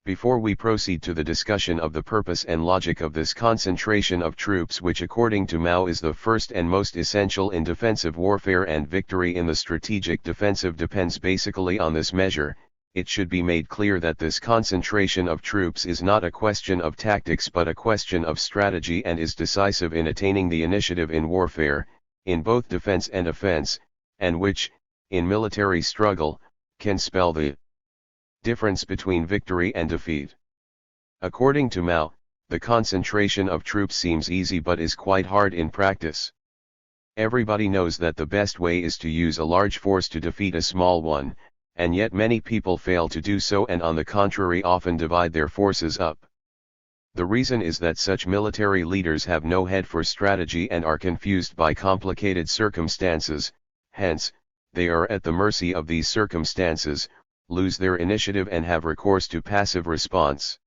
Before we proceed to the discussion of the purpose and logic of this concentration of troops, which according to Mao is the first and most essential in defensive warfare and victory in the strategic defensive depends basically on this measure, it should be made clear that this concentration of troops is not a question of tactics but a question of strategy and is decisive in attaining the initiative in warfare, in both defense and offense, and which, in military struggle, can spell the difference between victory and defeat. According to Mao, the concentration of troops seems easy but is quite hard in practice. Everybody knows that the best way is to use a large force to defeat a small one, and yet many people fail to do so and on the contrary often divide their forces up. The reason is that such military leaders have no head for strategy and are confused by complicated circumstances, hence, they are at the mercy of these circumstances, lose their initiative and have recourse to passive response.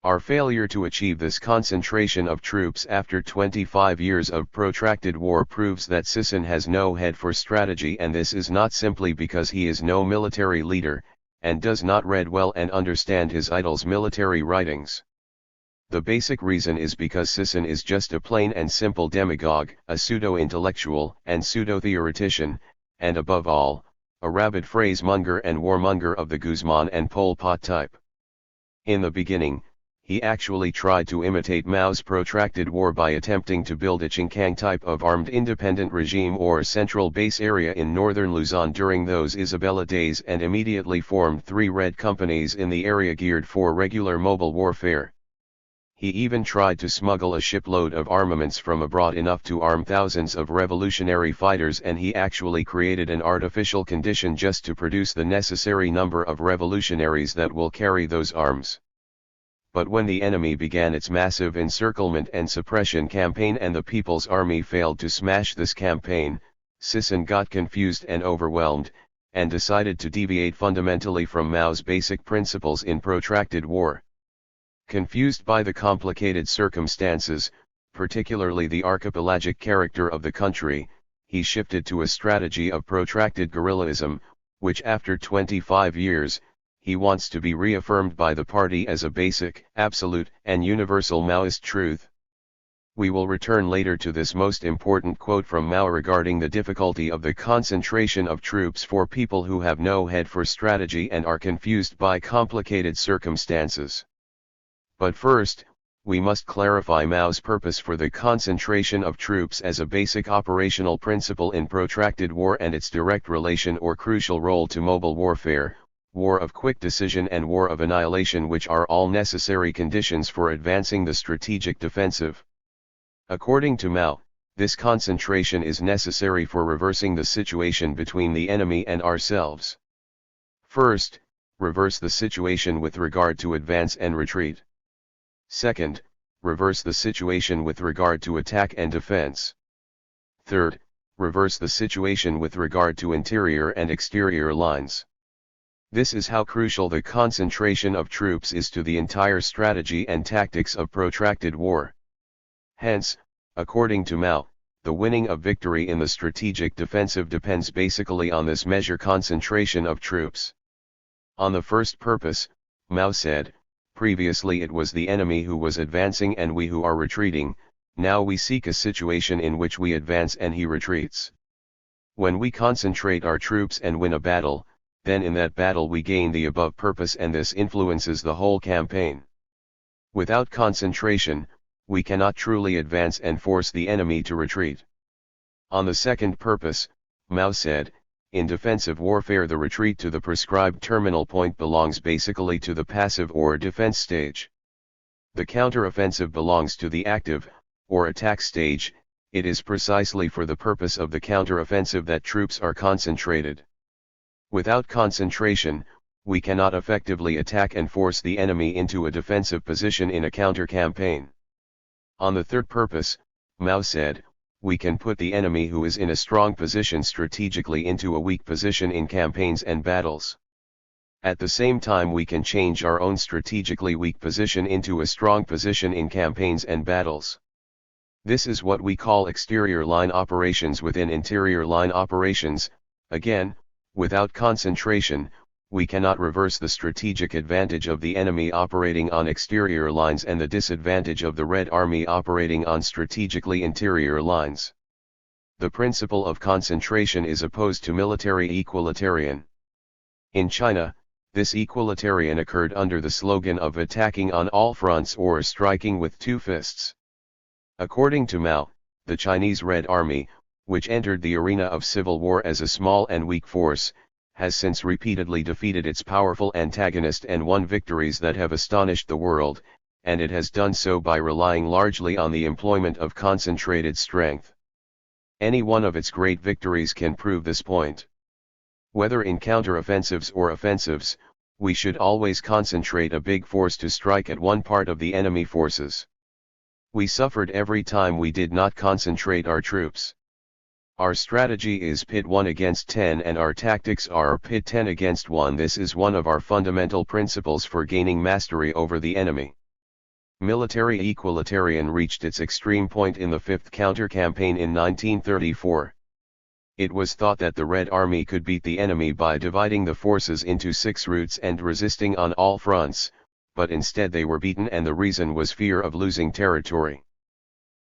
Our failure to achieve this concentration of troops after 25 years of protracted war proves that Sisson has no head for strategy, and this is not simply because he is no military leader, and does not read well and understand his idol's military writings. The basic reason is because Sisson is just a plain and simple demagogue, a pseudo-intellectual and pseudo-theoretician, and above all, a rabid phrase-monger and warmonger of the Guzman and Pol Pot type. In the beginning, he actually tried to imitate Mao's protracted war by attempting to build a Chinkang type of armed independent regime or central base area in northern Luzon during those Isabella days and immediately formed 3 red companies in the area geared for regular mobile warfare. He even tried to smuggle a shipload of armaments from abroad enough to arm thousands of revolutionary fighters, and he actually created an artificial condition just to produce the necessary number of revolutionaries that will carry those arms. But when the enemy began its massive encirclement and suppression campaign and the People's Army failed to smash this campaign, Sisson got confused and overwhelmed, and decided to deviate fundamentally from Mao's basic principles in protracted war. Confused by the complicated circumstances, particularly the archipelagic character of the country, he shifted to a strategy of protracted guerrillism, which after 25 years, he wants to be reaffirmed by the party as a basic, absolute, and universal Maoist truth. We will return later to this most important quote from Mao regarding the difficulty of the concentration of troops for people who have no head for strategy and are confused by complicated circumstances. But first, we must clarify Mao's purpose for the concentration of troops as a basic operational principle in protracted war and its direct relation or crucial role to mobile warfare, war of quick decision and war of annihilation, which are all necessary conditions for advancing the strategic defensive. According to Mao, this concentration is necessary for reversing the situation between the enemy and ourselves. First, reverse the situation with regard to advance and retreat. Second, reverse the situation with regard to attack and defense. Third, reverse the situation with regard to interior and exterior lines. This is how crucial the concentration of troops is to the entire strategy and tactics of protracted war. Hence, according to Mao, the winning of victory in the strategic defensive depends basically on this measure concentration of troops. On the first purpose, Mao said, previously it was the enemy who was advancing and we who are retreating, now we seek a situation in which we advance and he retreats. When we concentrate our troops and win a battle, then in that battle we gain the above purpose and this influences the whole campaign. Without concentration, we cannot truly advance and force the enemy to retreat. On the second purpose, Mao said, in defensive warfare the retreat to the prescribed terminal point belongs basically to the passive or defense stage. The counteroffensive belongs to the active, or attack stage. It is precisely for the purpose of the counteroffensive that troops are concentrated. Without concentration, we cannot effectively attack and force the enemy into a defensive position in a counter-campaign. On the third purpose, Mao said, we can put the enemy who is in a strong position strategically into a weak position in campaigns and battles. At the same time we can change our own strategically weak position into a strong position in campaigns and battles. This is what we call exterior line operations within interior line operations. Again, without concentration, we cannot reverse the strategic advantage of the enemy operating on exterior lines and the disadvantage of the Red Army operating on strategically interior lines. The principle of concentration is opposed to military equalitarian. In China, this equalitarian occurred under the slogan of attacking on all fronts or striking with two fists. According to Mao, the Chinese Red Army, which entered the arena of civil war as a small and weak force, has since repeatedly defeated its powerful antagonist and won victories that have astonished the world, and it has done so by relying largely on the employment of concentrated strength. Any one of its great victories can prove this point. Whether in counter-offensives or offensives, we should always concentrate a big force to strike at one part of the enemy forces. We suffered every time we did not concentrate our troops. Our strategy is pit 1 against 10 and our tactics are pit 10 against 1. This is one of our fundamental principles for gaining mastery over the enemy. Military equalitarian reached its extreme point in the 5th counter-campaign in 1934. It was thought that the Red Army could beat the enemy by dividing the forces into 6 routes and resisting on all fronts, but instead they were beaten and the reason was fear of losing territory.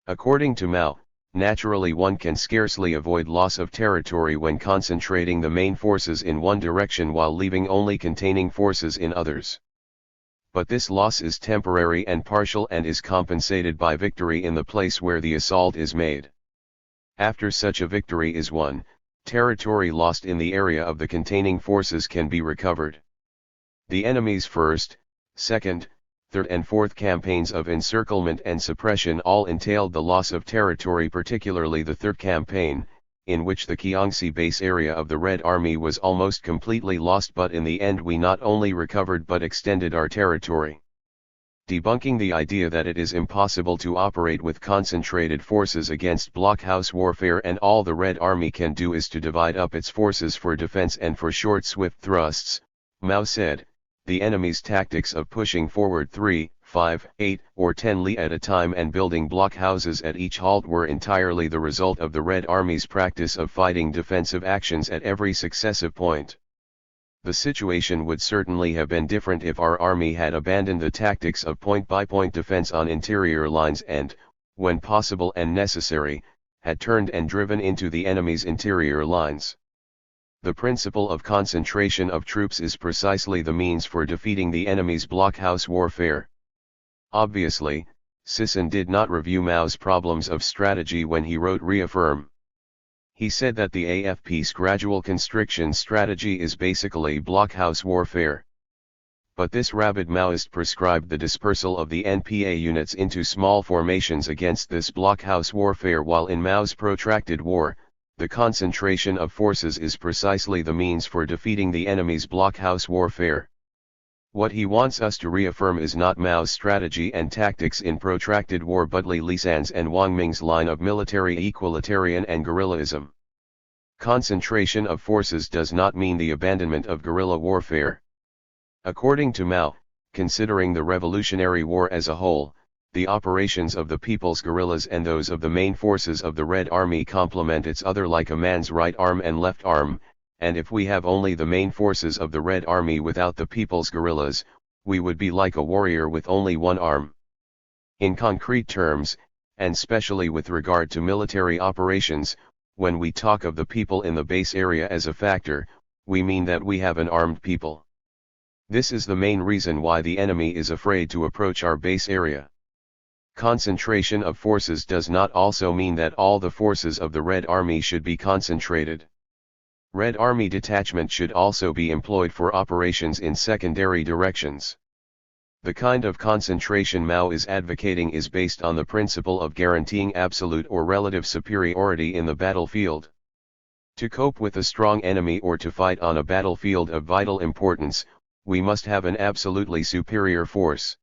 According to Mao, naturally one can scarcely avoid loss of territory when concentrating the main forces in one direction while leaving only containing forces in others. But this loss is temporary and partial and is compensated by victory in the place where the assault is made. After such a victory is won, territory lost in the area of the containing forces can be recovered. The enemy's 1st, 2nd, third and fourth campaigns of encirclement and suppression all entailed the loss of territory, particularly the third campaign, in which the Kiangsi base area of the Red Army was almost completely lost, but in the end we not only recovered but extended our territory. Debunking the idea that it is impossible to operate with concentrated forces against blockhouse warfare, and all the Red Army can do is to divide up its forces for defense and for short swift thrusts, Mao said. The enemy's tactics of pushing forward 3, 5, 8, or 10 li at a time and building blockhouses at each halt were entirely the result of the Red Army's practice of fighting defensive actions at every successive point. The situation would certainly have been different if our army had abandoned the tactics of point-by-point defense on interior lines and, when possible and necessary, had turned and driven into the enemy's interior lines. The principle of concentration of troops is precisely the means for defeating the enemy's blockhouse warfare. Obviously, Sisson did not review Mao's problems of strategy when he wrote Reaffirm. He said that the AFP's gradual constriction strategy is basically blockhouse warfare. But this rabid Maoist prescribed the dispersal of the NPA units into small formations against this blockhouse warfare, while in Mao's protracted war, the concentration of forces is precisely the means for defeating the enemy's blockhouse warfare. What he wants us to reaffirm is not Mao's strategy and tactics in protracted war, but Li Lisan's and Wang Ming's line of military equalitarian and guerrillaism. Concentration of forces does not mean the abandonment of guerrilla warfare. According to Mao, considering the Revolutionary War as a whole, the operations of the People's Guerrillas and those of the main forces of the Red Army complement each other like a man's right arm and left arm, and if we have only the main forces of the Red Army without the People's Guerrillas, we would be like a warrior with only one arm. In concrete terms, and specially with regard to military operations, when we talk of the people in the base area as a factor, we mean that we have an armed people. This is the main reason why the enemy is afraid to approach our base area. Concentration of forces does not also mean that all the forces of the Red Army should be concentrated. Red Army detachment should also be employed for operations in secondary directions. The kind of concentration Mao is advocating is based on the principle of guaranteeing absolute or relative superiority in the battlefield. To cope with a strong enemy or to fight on a battlefield of vital importance, we must have an absolutely superior force.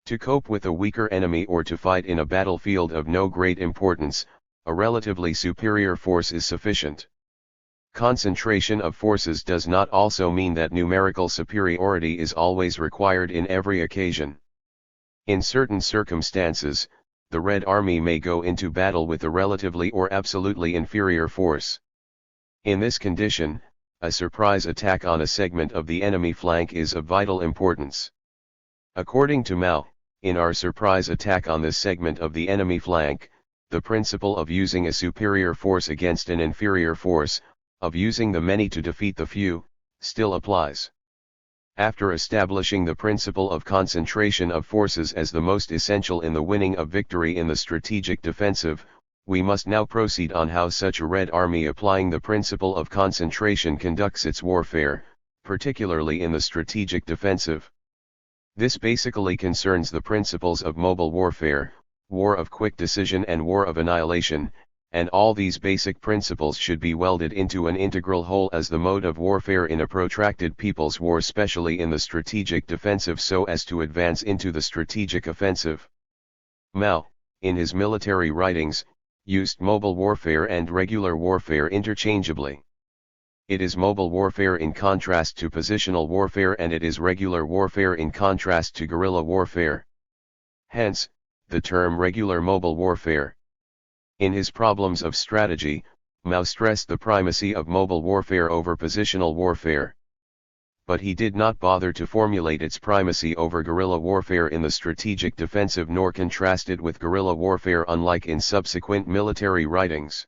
To cope with a weaker enemy or to fight in a battlefield of no great importance, a relatively superior force is sufficient. Concentration of forces does not also mean that numerical superiority is always required in every occasion. In certain circumstances, the Red Army may go into battle with a relatively or absolutely inferior force. In this condition, a surprise attack on a segment of the enemy flank is of vital importance. According to Mao, in our surprise attack on this segment of the enemy flank, the principle of using a superior force against an inferior force, of using the many to defeat the few, still applies. After establishing the principle of concentration of forces as the most essential in the winning of victory in the strategic defensive, we must now proceed on how such a Red Army applying the principle of concentration conducts its warfare, particularly in the strategic defensive. This basically concerns the principles of mobile warfare, war of quick decision and war of annihilation, and all these basic principles should be welded into an integral whole as the mode of warfare in a protracted people's war, especially in the strategic defensive, so as to advance into the strategic offensive. Mao, in his military writings, used mobile warfare and regular warfare interchangeably. It is mobile warfare in contrast to positional warfare, and it is regular warfare in contrast to guerrilla warfare. Hence, the term regular mobile warfare. In his problems of strategy, Mao stressed the primacy of mobile warfare over positional warfare. But he did not bother to formulate its primacy over guerrilla warfare in the strategic defensive, nor contrast it with guerrilla warfare unlike in subsequent military writings.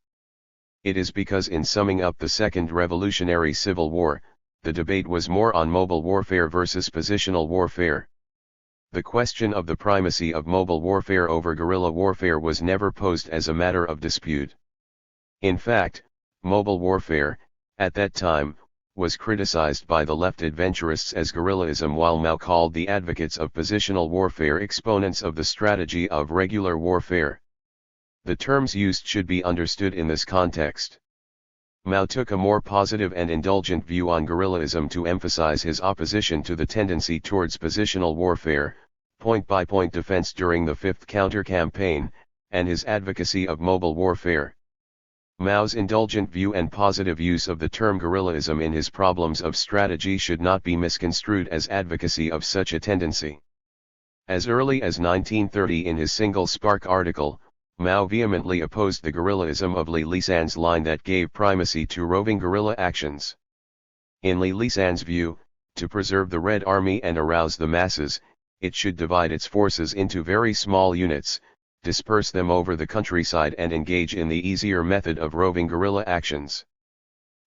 It is because in summing up the Second Revolutionary Civil War, the debate was more on mobile warfare versus positional warfare. The question of the primacy of mobile warfare over guerrilla warfare was never posed as a matter of dispute. In fact, mobile warfare, at that time, was criticized by the left adventurists as guerrillism, while Mao called the advocates of positional warfare exponents of the strategy of regular warfare. The terms used should be understood in this context. Mao took a more positive and indulgent view on guerrillism to emphasize his opposition to the tendency towards positional warfare, point-by-point defense during the Fifth Counter-Campaign, and his advocacy of mobile warfare. Mao's indulgent view and positive use of the term guerrillism in his problems of strategy should not be misconstrued as advocacy of such a tendency. As early as 1930, in his Single Spark article, Mao vehemently opposed the guerrillism of Li Lisan's line that gave primacy to roving guerrilla actions. In Li Lisan's view, to preserve the Red Army and arouse the masses, it should divide its forces into very small units, disperse them over the countryside, and engage in the easier method of roving guerrilla actions.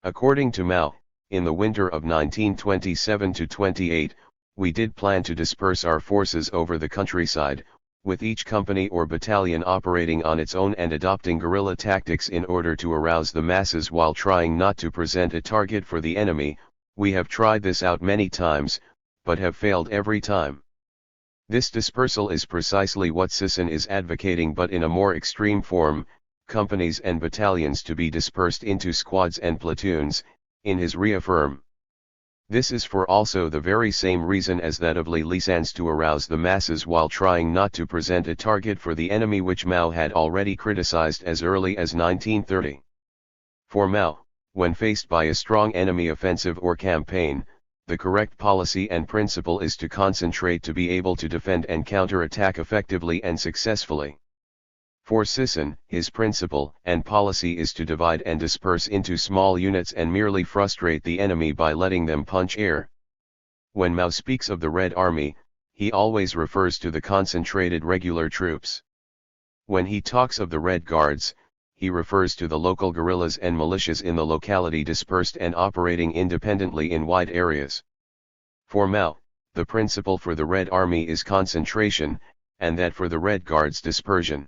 According to Mao, in the winter of 1927-28, we did plan to disperse our forces over the countryside, with each company or battalion operating on its own and adopting guerrilla tactics in order to arouse the masses while trying not to present a target for the enemy. We have tried this out many times, but have failed every time. This dispersal is precisely what Sisson is advocating, but in a more extreme form, companies and battalions to be dispersed into squads and platoons, in his reaffirm. This is for also the very same reason as that of Li Lisan's, to arouse the masses while trying not to present a target for the enemy, which Mao had already criticized as early as 1930. For Mao, when faced by a strong enemy offensive or campaign, the correct policy and principle is to concentrate to be able to defend and counter-attack effectively and successfully. For Sisson, his principle and policy is to divide and disperse into small units and merely frustrate the enemy by letting them punch air. When Mao speaks of the Red Army, he always refers to the concentrated regular troops. When he talks of the Red Guards, he refers to the local guerrillas and militias in the locality dispersed and operating independently in wide areas. For Mao, the principle for the Red Army is concentration, and that for the Red Guards dispersion.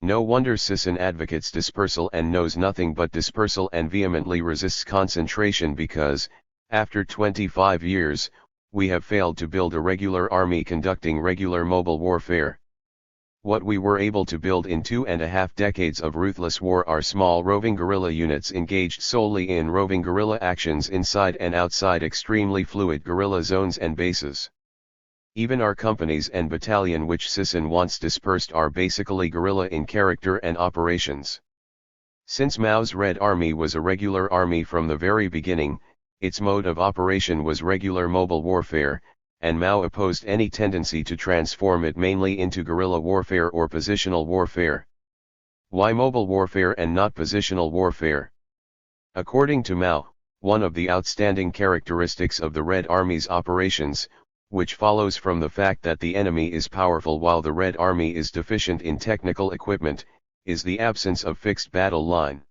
No wonder Sisson advocates dispersal and knows nothing but dispersal and vehemently resists concentration, because, after 25 years, we have failed to build a regular army conducting regular mobile warfare. What we were able to build in 2.5 decades of ruthless war are small roving guerrilla units engaged solely in roving guerrilla actions inside and outside extremely fluid guerrilla zones and bases. Even our companies and battalion which Sisson wants dispersed are basically guerrilla in character and operations. Since Mao's Red Army was a regular army from the very beginning, its mode of operation was regular mobile warfare, and Mao opposed any tendency to transform it mainly into guerrilla warfare or positional warfare. Why mobile warfare and not positional warfare? According to Mao, one of the outstanding characteristics of the Red Army's operations, which follows from the fact that the enemy is powerful while the Red Army is deficient in technical equipment, is the absence of fixed battle line.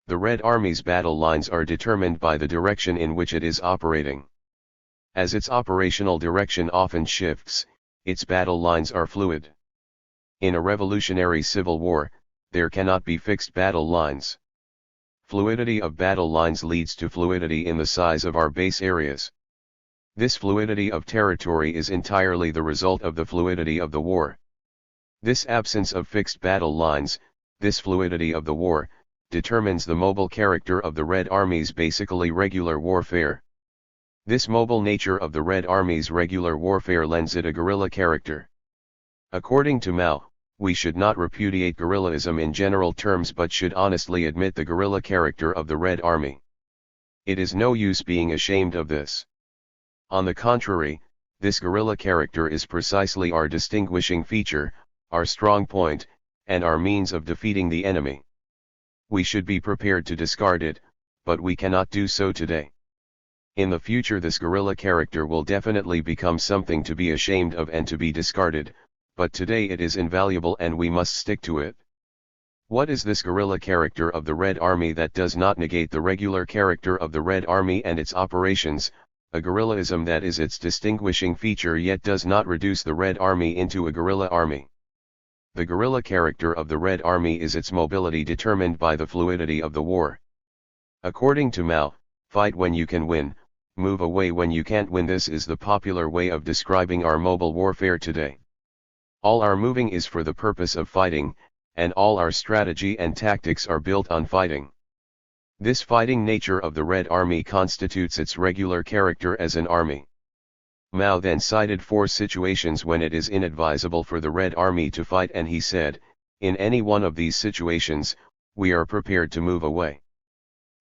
The Red Army's battle lines are determined by the direction in which it is operating. As its operational direction often shifts, its battle lines are fluid. In a revolutionary civil war, there cannot be fixed battle lines. Fluidity of battle lines leads to fluidity in the size of our base areas. This fluidity of territory is entirely the result of the fluidity of the war. This absence of fixed battle lines, this fluidity of the war, determines the mobile character of the Red Army's basically regular warfare. This mobile nature of the Red Army's regular warfare lends it a guerrilla character. According to Mao, we should not repudiate guerrillism in general terms but should honestly admit the guerrilla character of the Red Army. It is no use being ashamed of this. On the contrary, this guerrilla character is precisely our distinguishing feature, our strong point, and our means of defeating the enemy. We should be prepared to discard it, but we cannot do so today. In the future this guerrilla character will definitely become something to be ashamed of and to be discarded, but today it is invaluable and we must stick to it. What is this guerrilla character of the Red Army that does not negate the regular character of the Red Army and its operations? A guerrillism that is its distinguishing feature yet does not reduce the Red Army into a guerrilla army. The guerrilla character of the Red Army is its mobility determined by the fluidity of the war. According to Mao, fight when you can win, move away when you can't win. This is the popular way of describing our mobile warfare today. All our moving is for the purpose of fighting, and all our strategy and tactics are built on fighting. This fighting nature of the Red Army constitutes its regular character as an army. Mao then cited 4 situations when it is inadvisable for the Red Army to fight, and he said, in any one of these situations, we are prepared to move away.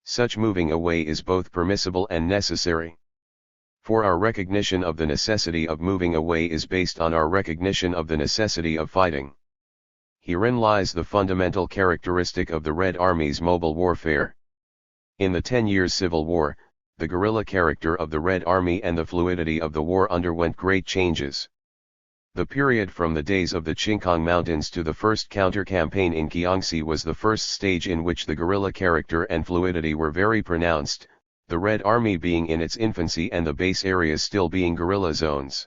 Such moving away is both permissible and necessary. For our recognition of the necessity of moving away is based on our recognition of the necessity of fighting. Herein lies the fundamental characteristic of the Red Army's mobile warfare. In the 10 years Civil War, the guerrilla character of the Red Army and the fluidity of the war underwent great changes. The period from the days of the Qingkang Mountains to the first counter-campaign in Jiangxi was the first stage in which the guerrilla character and fluidity were very pronounced, the Red Army being in its infancy and the base areas still being guerrilla zones.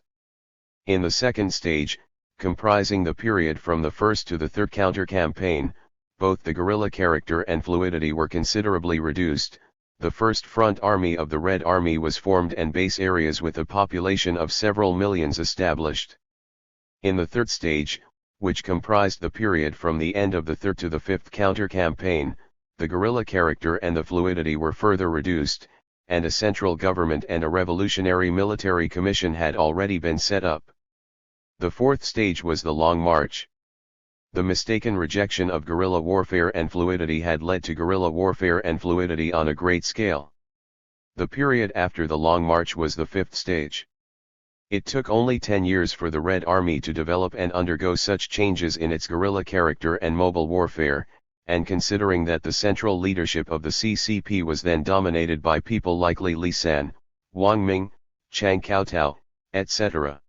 In the second stage, comprising the period from the first to the third counter-campaign, both the guerrilla character and fluidity were considerably reduced. The first front army of the Red Army was formed and base areas with a population of several millions established. In the third stage, which comprised the period from the end of the third to the fifth counter-campaign, the guerrilla character and the fluidity were further reduced, and a central government and a revolutionary military commission had already been set up. The fourth stage was the Long March. The mistaken rejection of guerrilla warfare and fluidity had led to guerrilla warfare and fluidity on a great scale. The period after the Long March was the fifth stage. It took only 10 years for the Red Army to develop and undergo such changes in its guerrilla character and mobile warfare, and considering that the central leadership of the CCP was then dominated by people like Li Lisan, Wang Ming, Chiang Kai-tao, etc.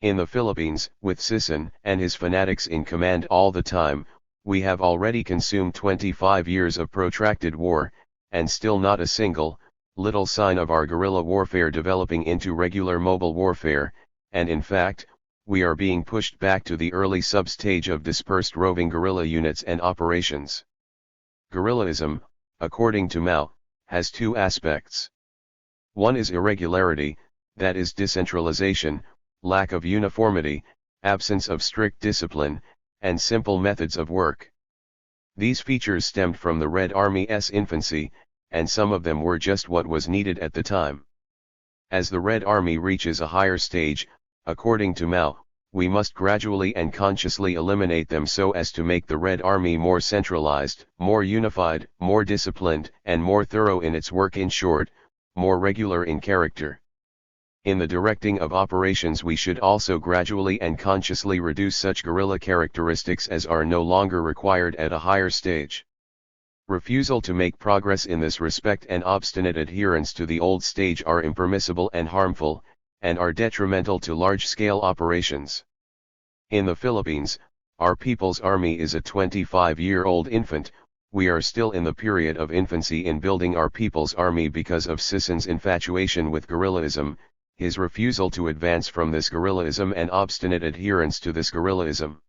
In the Philippines, with Sison and his fanatics in command all the time, we have already consumed 25 years of protracted war, and still not a single, little sign of our guerrilla warfare developing into regular mobile warfare, and in fact, we are being pushed back to the early sub-stage of dispersed roving guerrilla units and operations. Guerrillism, according to Mao, has 2 aspects. One is irregularity, that is decentralization, lack of uniformity, absence of strict discipline, and simple methods of work. These features stemmed from the Red Army's infancy, and some of them were just what was needed at the time. As the Red Army reaches a higher stage, according to Mao, we must gradually and consciously eliminate them so as to make the Red Army more centralized, more unified, more disciplined, and more thorough in its work. In short, more regular in character. In the directing of operations we should also gradually and consciously reduce such guerrilla characteristics as are no longer required at a higher stage. Refusal to make progress in this respect and obstinate adherence to the old stage are impermissible and harmful, and are detrimental to large-scale operations. In the Philippines, our People's Army is a 25-year-old infant. We are still in the period of infancy in building our People's Army because of Sison's infatuation with guerrillism, his refusal to advance from this guerrillism and obstinate adherence to this guerrillism.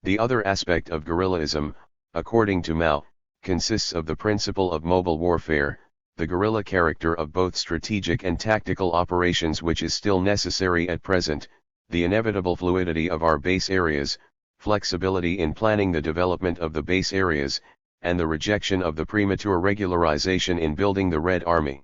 The other aspect of guerrillism, according to Mao, consists of the principle of mobile warfare, the guerrilla character of both strategic and tactical operations which is still necessary at present, the inevitable fluidity of our base areas, flexibility in planning the development of the base areas, and the rejection of the premature regularization in building the Red Army.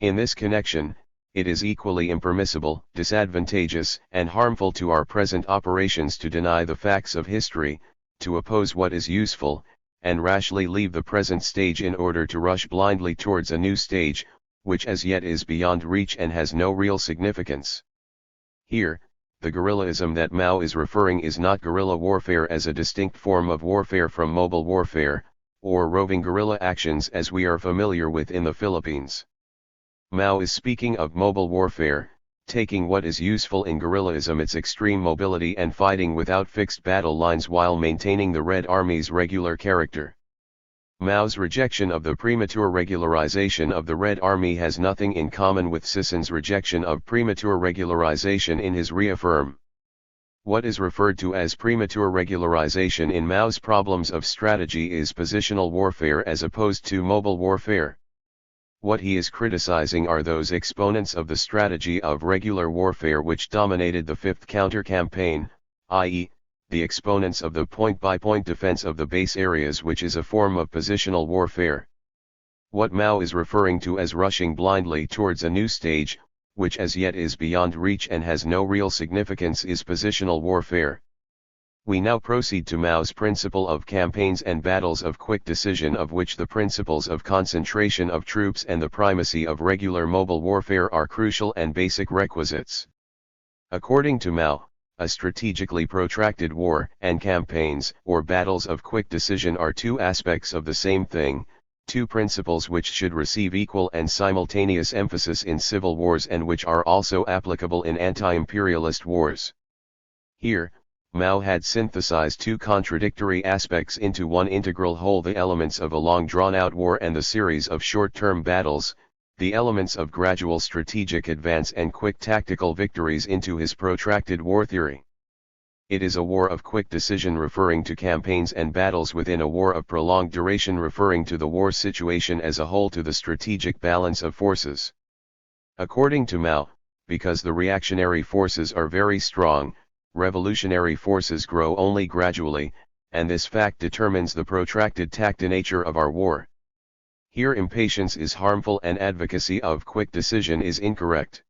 In this connection, it is equally impermissible, disadvantageous, and harmful to our present operations to deny the facts of history, to oppose what is useful, and rashly leave the present stage in order to rush blindly towards a new stage, which as yet is beyond reach and has no real significance. Here, the guerrillism that Mao is referring is not guerrilla warfare as a distinct form of warfare from mobile warfare, or roving guerrilla actions as we are familiar with in the Philippines. Mao is speaking of mobile warfare, taking what is useful in guerrillism, its extreme mobility and fighting without fixed battle lines while maintaining the Red Army's regular character. Mao's rejection of the premature regularization of the Red Army has nothing in common with Sison's rejection of premature regularization in his reaffirm. What is referred to as premature regularization in Mao's problems of strategy is positional warfare as opposed to mobile warfare. What he is criticizing are those exponents of the strategy of regular warfare which dominated the fifth counter-campaign, i.e., the exponents of the point-by-point defense of the base areas, which is a form of positional warfare. What Mao is referring to as rushing blindly towards a new stage, which as yet is beyond reach and has no real significance, is positional warfare. We now proceed to Mao's principle of campaigns and battles of quick decision, of which the principles of concentration of troops and the primacy of regular mobile warfare are crucial and basic requisites. According to Mao, a strategically protracted war and campaigns or battles of quick decision are two aspects of the same thing, two principles which should receive equal and simultaneous emphasis in civil wars and which are also applicable in anti-imperialist wars. Here, Mao had synthesized two contradictory aspects into one integral whole: the elements of a long drawn-out war and the series of short-term battles, the elements of gradual strategic advance and quick tactical victories, into his protracted war theory. It is a war of quick decision referring to campaigns and battles within a war of prolonged duration referring to the war situation as a whole, to the strategic balance of forces. According to Mao, because the reactionary forces are very strong, revolutionary forces grow only gradually, and this fact determines the protracted tactic nature of our war. Here impatience is harmful and advocacy of quick decision is incorrect.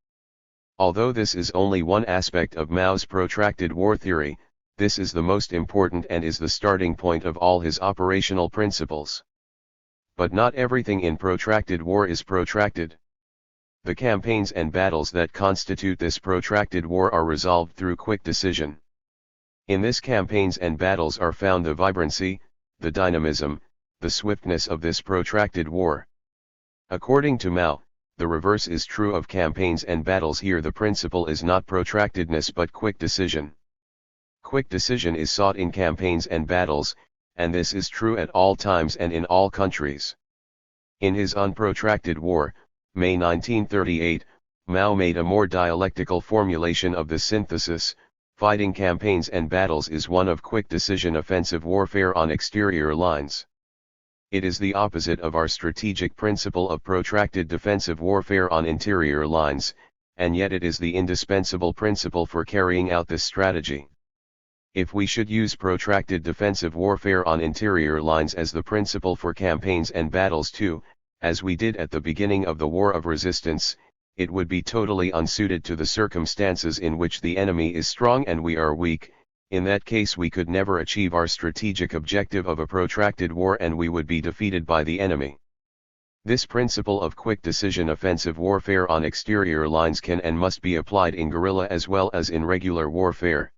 Although this is only one aspect of Mao's protracted war theory, this is the most important and is the starting point of all his operational principles. But not everything in protracted war is protracted. The campaigns and battles that constitute this protracted war are resolved through quick decision. In this campaigns and battles are found the vibrancy, the dynamism, the swiftness of this protracted war. According to Mao, the reverse is true of campaigns and battles. Here the principle is not protractedness but quick decision. Quick decision is sought in campaigns and battles, and this is true at all times and in all countries. In his Unprotracted War, May 1938, Mao made a more dialectical formulation of the synthesis: fighting campaigns and battles is one of quick decision offensive warfare on exterior lines. It is the opposite of our strategic principle of protracted defensive warfare on interior lines, and yet it is the indispensable principle for carrying out this strategy. If we should use protracted defensive warfare on interior lines as the principle for campaigns and battles too, as we did at the beginning of the War of Resistance, it would be totally unsuited to the circumstances in which the enemy is strong and we are weak. In that case we could never achieve our strategic objective of a protracted war and we would be defeated by the enemy. This principle of quick decision offensive warfare on exterior lines can and must be applied in guerrilla as well as in regular warfare.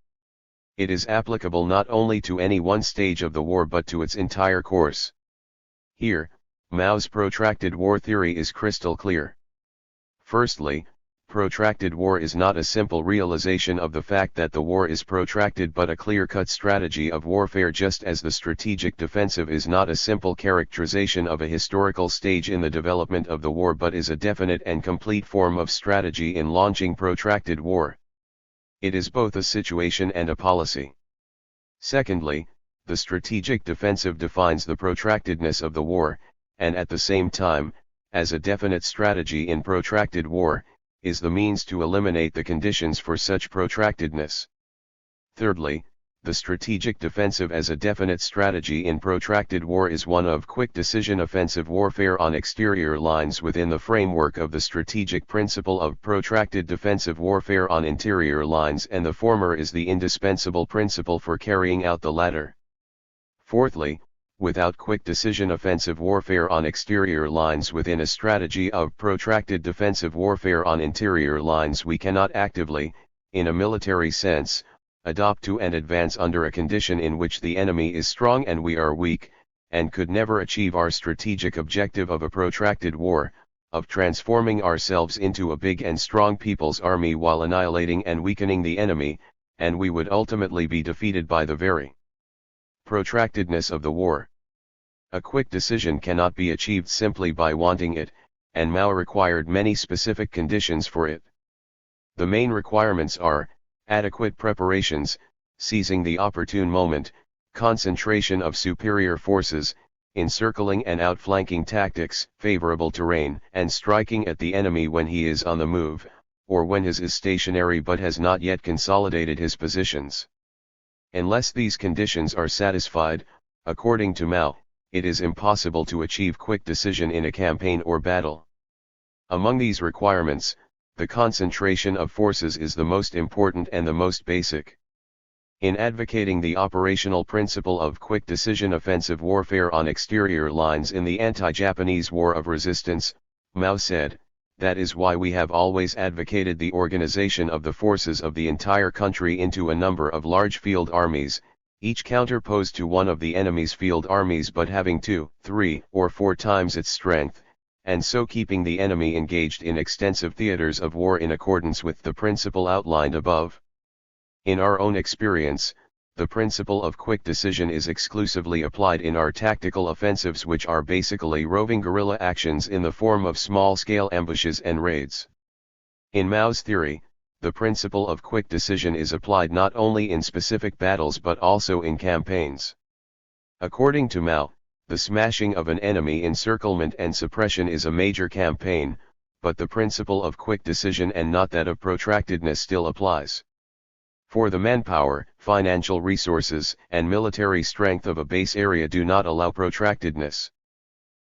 It is applicable not only to any one stage of the war but to its entire course. Here, Mao's protracted war theory is crystal clear. Firstly, protracted war is not a simple realization of the fact that the war is protracted but a clear-cut strategy of warfare, just as the strategic defensive is not a simple characterization of a historical stage in the development of the war but is a definite and complete form of strategy in launching protracted war. It is both a situation and a policy. Secondly, the strategic defensive defines the protractedness of the war, and at the same time, as a definite strategy in protracted war, is the means to eliminate the conditions for such protractedness. Thirdly, the strategic defensive as a definite strategy in protracted war is one of quick decision offensive warfare on exterior lines within the framework of the strategic principle of protracted defensive warfare on interior lines, and the former is the indispensable principle for carrying out the latter. Fourthly, without quick decision offensive warfare on exterior lines within a strategy of protracted defensive warfare on interior lines, we cannot actively, in a military sense, adopt to and advance under a condition in which the enemy is strong and we are weak, and could never achieve our strategic objective of a protracted war, of transforming ourselves into a big and strong people's army while annihilating and weakening the enemy, and we would ultimately be defeated by the very protractedness of the war. A quick decision cannot be achieved simply by wanting it, and Mao required many specific conditions for it. The main requirements are: adequate preparations, seizing the opportune moment, concentration of superior forces, encircling and outflanking tactics, favorable terrain, and striking at the enemy when he is on the move, or when he is stationary but has not yet consolidated his positions. Unless these conditions are satisfied, according to Mao, it is impossible to achieve quick decision in a campaign or battle. Among these requirements, the concentration of forces is the most important and the most basic. In advocating the operational principle of quick decision offensive warfare on exterior lines in the anti-Japanese War of Resistance, Mao said, "That is why we have always advocated the organization of the forces of the entire country into a number of large field armies, each counterposed to one of the enemy's field armies but having 2, 3, or 4 times its strength, and so keeping the enemy engaged in extensive theaters of war in accordance with the principle outlined above. In our own experience, the principle of quick decision is exclusively applied in our tactical offensives, which are basically roving guerrilla actions in the form of small-scale ambushes and raids." In Mao's theory, the principle of quick decision is applied not only in specific battles but also in campaigns. According to Mao, the smashing of an enemy encirclement and suppression is a major campaign, but the principle of quick decision and not that of protractedness still applies. For the manpower, financial resources, and military strength of a base area do not allow protractedness.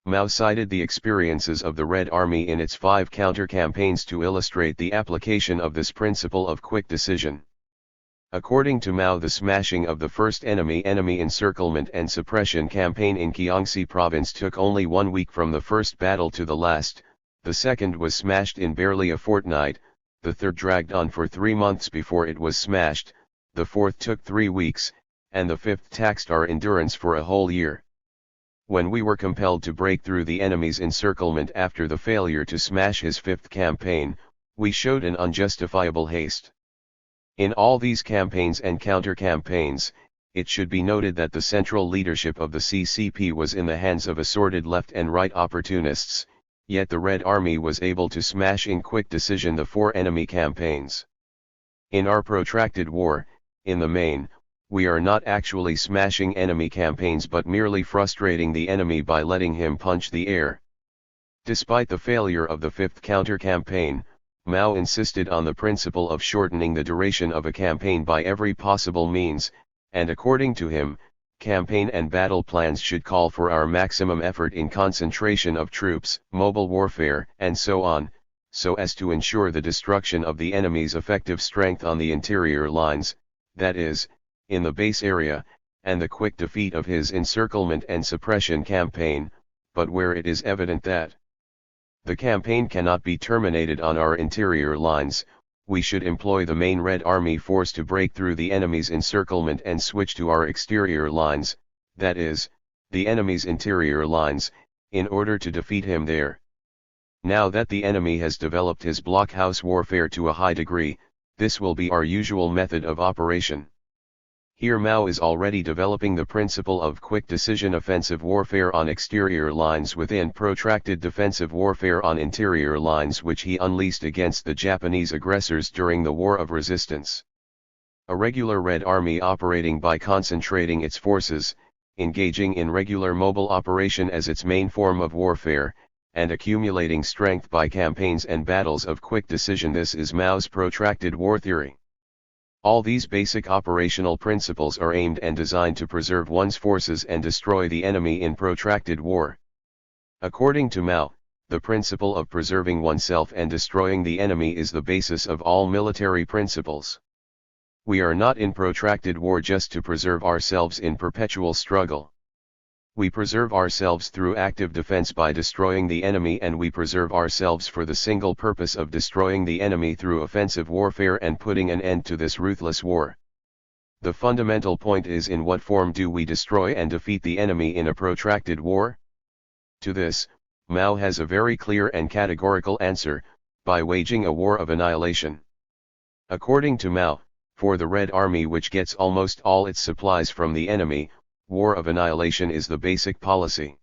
Mao cited the experiences of the Red Army in its 5 counter-campaigns to illustrate the application of this principle of quick decision. According to Mao, the smashing of the first enemy encirclement and suppression campaign in Jiangxi province took only 1 week from the first battle to the last, the second was smashed in barely a fortnight, the third dragged on for 3 months before it was smashed, the fourth took 3 weeks, and the fifth taxed our endurance for a whole year. When we were compelled to break through the enemy's encirclement after the failure to smash his 5th campaign, we showed an unjustifiable haste. In all these campaigns and counter-campaigns, it should be noted that the central leadership of the CCP was in the hands of assorted left and right opportunists, yet the Red Army was able to smash in quick decision the 4 enemy campaigns. In our protracted war, in the main, we are not actually smashing enemy campaigns but merely frustrating the enemy by letting him punch the air. Despite the failure of the 5th counter-campaign, Mao insisted on the principle of shortening the duration of a campaign by every possible means, and according to him, campaign and battle plans should call for our maximum effort in concentration of troops, mobile warfare, and so on, so as to ensure the destruction of the enemy's effective strength on the interior lines, that is, in the base area, and the quick defeat of his encirclement and suppression campaign, but where it is evident that the campaign cannot be terminated on our interior lines, we should employ the main Red Army force to break through the enemy's encirclement and switch to our exterior lines, that is, the enemy's interior lines, in order to defeat him there. Now that the enemy has developed his blockhouse warfare to a high degree, this will be our usual method of operation. Here Mao is already developing the principle of quick decision offensive warfare on exterior lines within protracted defensive warfare on interior lines, which he unleashed against the Japanese aggressors during the War of Resistance. A regular Red Army operating by concentrating its forces, engaging in regular mobile operation as its main form of warfare, and accumulating strength by campaigns and battles of quick decision. This is Mao's protracted war theory. All these basic operational principles are aimed and designed to preserve one's forces and destroy the enemy in protracted war. According to Mao, the principle of preserving oneself and destroying the enemy is the basis of all military principles. We are not in protracted war just to preserve ourselves in perpetual struggle. We preserve ourselves through active defense by destroying the enemy, and we preserve ourselves for the single purpose of destroying the enemy through offensive warfare and putting an end to this ruthless war. The fundamental point is, in what form do we destroy and defeat the enemy in a protracted war? To this, Mao has a very clear and categorical answer: by waging a war of annihilation. According to Mao, for the Red Army, which gets almost all its supplies from the enemy, war of annihilation is the basic policy.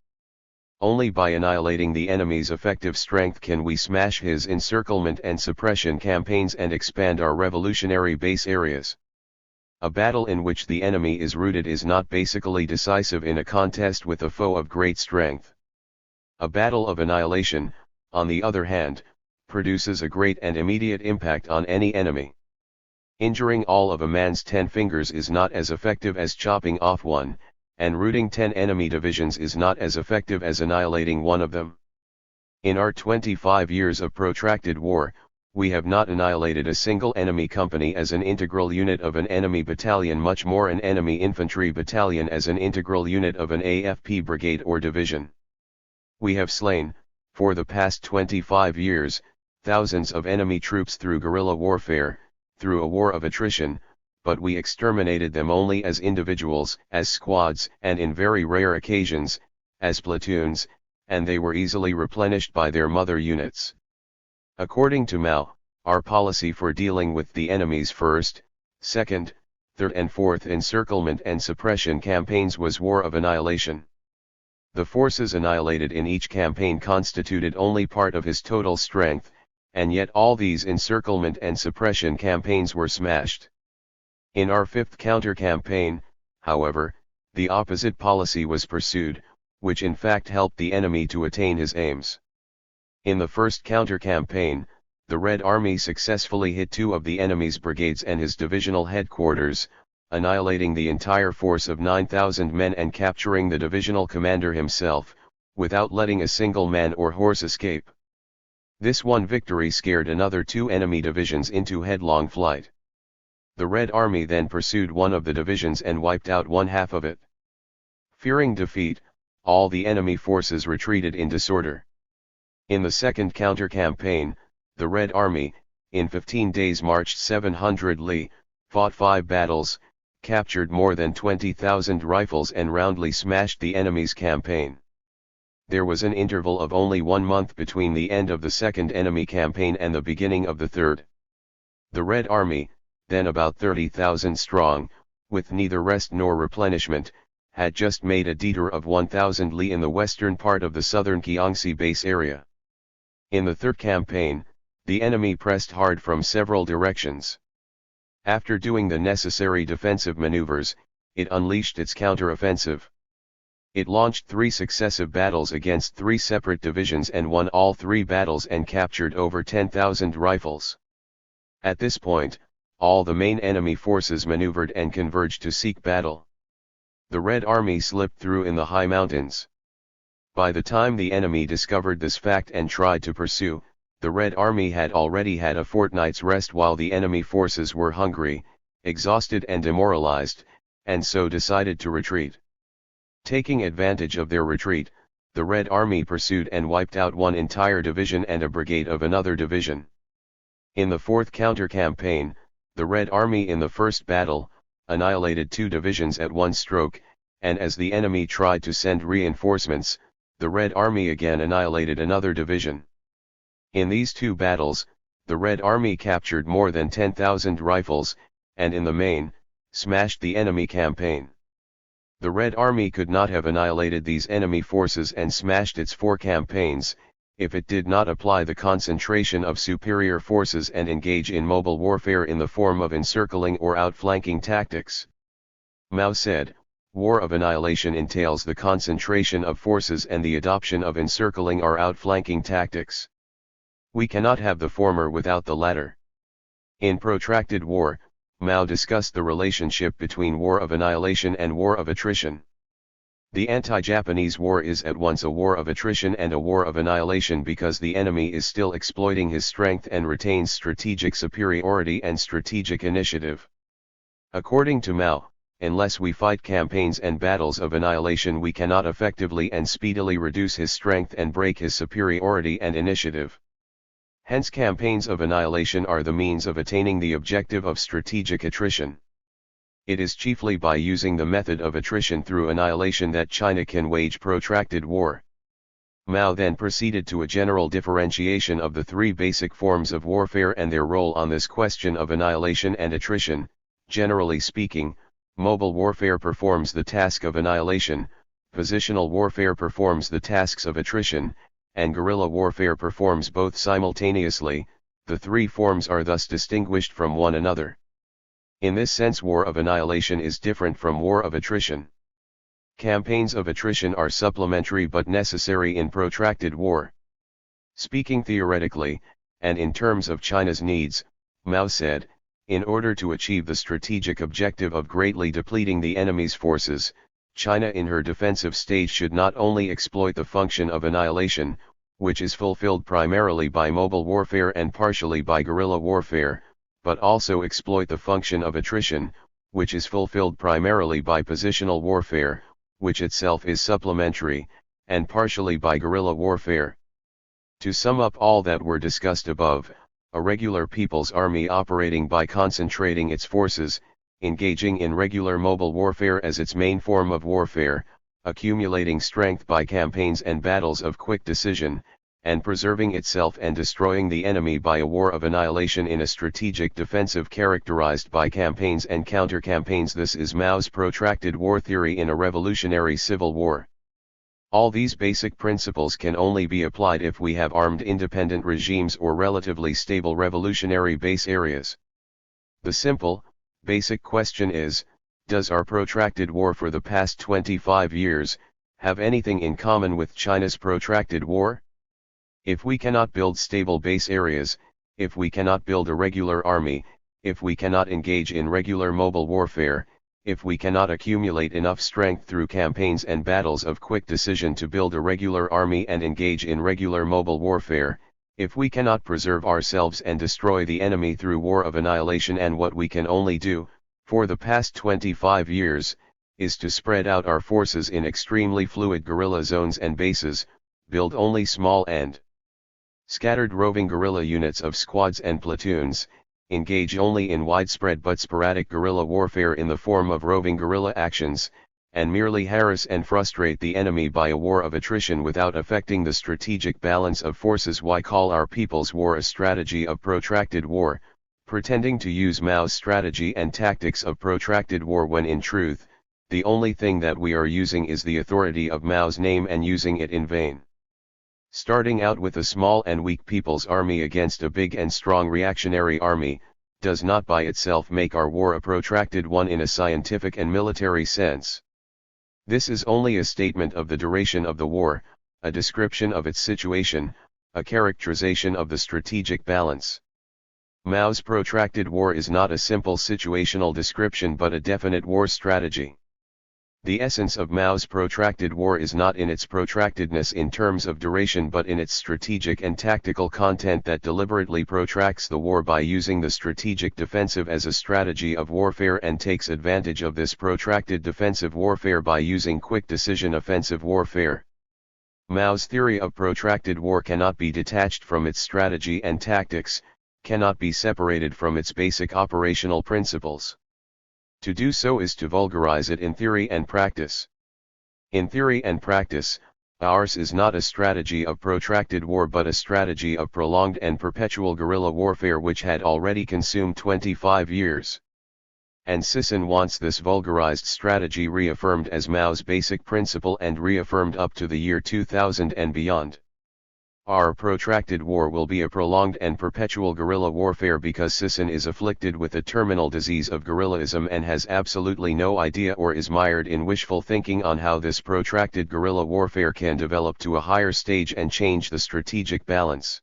Only by annihilating the enemy's effective strength can we smash his encirclement and suppression campaigns and expand our revolutionary base areas. A battle in which the enemy is routed is not basically decisive in a contest with a foe of great strength. A battle of annihilation, on the other hand, produces a great and immediate impact on any enemy. Injuring all of a man's 10 fingers is not as effective as chopping off one, and routing 10 enemy divisions is not as effective as annihilating one of them. In our 25 years of protracted war, we have not annihilated a single enemy company as an integral unit of an enemy battalion, much more an enemy infantry battalion as an integral unit of an AFP brigade or division. We have slain, for the past 25 years, thousands of enemy troops through guerrilla warfare, through a war of attrition, but we exterminated them only as individuals, as squads, and in very rare occasions, as platoons, and they were easily replenished by their mother units. According to Mao, our policy for dealing with the enemy's first, second, third and fourth encirclement and suppression campaigns was war of annihilation. The forces annihilated in each campaign constituted only part of his total strength, and yet all these encirclement and suppression campaigns were smashed. In our fifth counter-campaign, however, the opposite policy was pursued, which in fact helped the enemy to attain his aims. In the first counter-campaign, the Red Army successfully hit 2 of the enemy's brigades and his divisional headquarters, annihilating the entire force of 9,000 men and capturing the divisional commander himself, without letting a single man or horse escape. This one victory scared another 2 enemy divisions into headlong flight. The Red Army then pursued one of the divisions and wiped out one half of it. Fearing defeat, all the enemy forces retreated in disorder. In the second counter-campaign, the Red Army, in 15 days marched 700 li, fought 5 battles, captured more than 20,000 rifles and roundly smashed the enemy's campaign. There was an interval of only 1 month between the end of the second enemy campaign and the beginning of the third. The Red Army, then about 30,000 strong, with neither rest nor replenishment, had just made a detour of 1,000 li in the western part of the southern Kiangsi base area. In the third campaign, the enemy pressed hard from several directions. After doing the necessary defensive maneuvers, it unleashed its counter-offensive. It launched 3 successive battles against 3 separate divisions and won all 3 battles and captured over 10,000 rifles. At this point, all the main enemy forces maneuvered and converged to seek battle. The Red Army slipped through in the high mountains. By the time the enemy discovered this fact and tried to pursue, the Red Army had already had a fortnight's rest while the enemy forces were hungry, exhausted and demoralized, and so decided to retreat. Taking advantage of their retreat, the Red Army pursued and wiped out one entire division and a brigade of another division. In the fourth counter-campaign, the Red Army in the first battle, annihilated 2 divisions at one stroke, and as the enemy tried to send reinforcements, the Red Army again annihilated another division. In these 2 battles, the Red Army captured more than 10,000 rifles, and in the main, smashed the enemy campaign. The Red Army could not have annihilated these enemy forces and smashed its 4 campaigns, if it did not apply the concentration of superior forces and engage in mobile warfare in the form of encircling or outflanking tactics. Mao said, war of annihilation entails the concentration of forces and the adoption of encircling or outflanking tactics. We cannot have the former without the latter. In protracted war, Mao discussed the relationship between war of annihilation and war of attrition. The anti-Japanese war is at once a war of attrition and a war of annihilation because the enemy is still exploiting his strength and retains strategic superiority and strategic initiative. According to Mao, unless we fight campaigns and battles of annihilation, we cannot effectively and speedily reduce his strength and break his superiority and initiative. Hence, campaigns of annihilation are the means of attaining the objective of strategic attrition. It is chiefly by using the method of attrition through annihilation that China can wage protracted war. Mao then proceeded to a general differentiation of the 3 basic forms of warfare and their role on this question of annihilation and attrition. Generally speaking, mobile warfare performs the task of annihilation, positional warfare performs the tasks of attrition, and guerrilla warfare performs both simultaneously. The 3 forms are thus distinguished from one another. In this sense, war of annihilation is different from war of attrition. Campaigns of attrition are supplementary but necessary in protracted war. Speaking theoretically, and in terms of China's needs, Mao said, in order to achieve the strategic objective of greatly depleting the enemy's forces, China in her defensive stage should not only exploit the function of annihilation, which is fulfilled primarily by mobile warfare and partially by guerrilla warfare, but also exploit the function of attrition, which is fulfilled primarily by positional warfare, which itself is supplementary, and partially by guerrilla warfare. To sum up all that were discussed above, a regular people's army operating by concentrating its forces, engaging in regular mobile warfare as its main form of warfare, accumulating strength by campaigns and battles of quick decision, and preserving itself and destroying the enemy by a war of annihilation in a strategic defensive characterized by campaigns and counter-campaigns. This is Mao's protracted war theory in a revolutionary civil war. All these basic principles can only be applied if we have armed independent regimes or relatively stable revolutionary base areas. The simple, basic question is, does our protracted war for the past 25 years, have anything in common with China's protracted war? If we cannot build stable base areas, if we cannot build a regular army, if we cannot engage in regular mobile warfare, if we cannot accumulate enough strength through campaigns and battles of quick decision to build a regular army and engage in regular mobile warfare, if we cannot preserve ourselves and destroy the enemy through war of annihilation, and what we can only do, for the past 25 years, is to spread out our forces in extremely fluid guerrilla zones and bases, build only small and scattered roving guerrilla units of squads and platoons, engage only in widespread but sporadic guerrilla warfare in the form of roving guerrilla actions, and merely harass and frustrate the enemy by a war of attrition without affecting the strategic balance of forces. Why call our people's war a strategy of protracted war, pretending to use Mao's strategy and tactics of protracted war when in truth, the only thing that we are using is the authority of Mao's name and using it in vain. Starting out with a small and weak people's army against a big and strong reactionary army, does not by itself make our war a protracted one in a scientific and military sense. This is only a statement of the duration of the war, a description of its situation, a characterization of the strategic balance. Mao's protracted war is not a simple situational description but a definite war strategy. The essence of Mao's protracted war is not in its protractedness in terms of duration but in its strategic and tactical content that deliberately protracts the war by using the strategic defensive as a strategy of warfare and takes advantage of this protracted defensive warfare by using quick decision offensive warfare. Mao's theory of protracted war cannot be detached from its strategy and tactics, cannot be separated from its basic operational principles. To do so is to vulgarize it in theory and practice. In theory and practice, ours is not a strategy of protracted war but a strategy of prolonged and perpetual guerrilla warfare which had already consumed 25 years. And Sisson wants this vulgarized strategy reaffirmed as Mao's basic principle and reaffirmed up to the year 2000 and beyond. Our protracted war will be a prolonged and perpetual guerrilla warfare because Sisson is afflicted with a terminal disease of guerrillism and has absolutely no idea or is mired in wishful thinking on how this protracted guerrilla warfare can develop to a higher stage and change the strategic balance.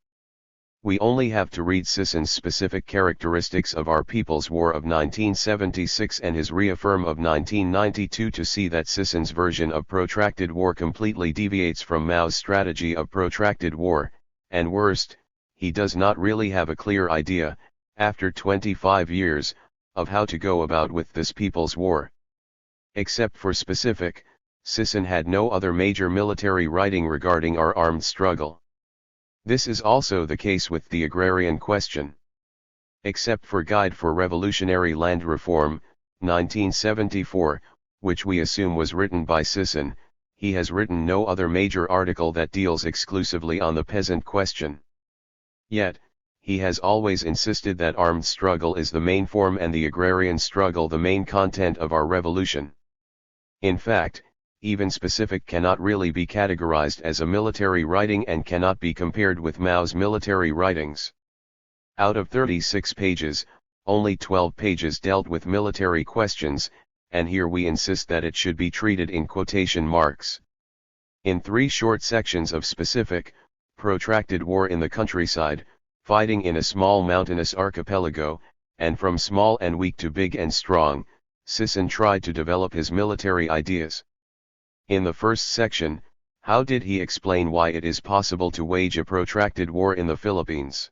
We only have to read Sisson's specific characteristics of our People's War of 1976 and his reaffirm of 1992 to see that Sisson's version of protracted war completely deviates from Mao's strategy of protracted war, and worst, he does not really have a clear idea, after 25 years, of how to go about with this People's War. Except for specific, Sisson had no other major military writing regarding our armed struggle. This is also the case with the agrarian question. Except for Guide for Revolutionary Land Reform, 1974, which we assume was written by Sisson, he has written no other major article that deals exclusively on the peasant question. Yet, he has always insisted that armed struggle is the main form and the agrarian struggle the main content of our revolution. In fact, even specific cannot really be categorized as a military writing and cannot be compared with Mao's military writings. Out of 36 pages, only 12 pages dealt with military questions, and here we insist that it should be treated in quotation marks. In 3 short sections of specific, protracted war in the countryside, fighting in a small mountainous archipelago, and from small and weak to big and strong, Sisson tried to develop his military ideas. In the first section, how did he explain why it is possible to wage a protracted war in the Philippines?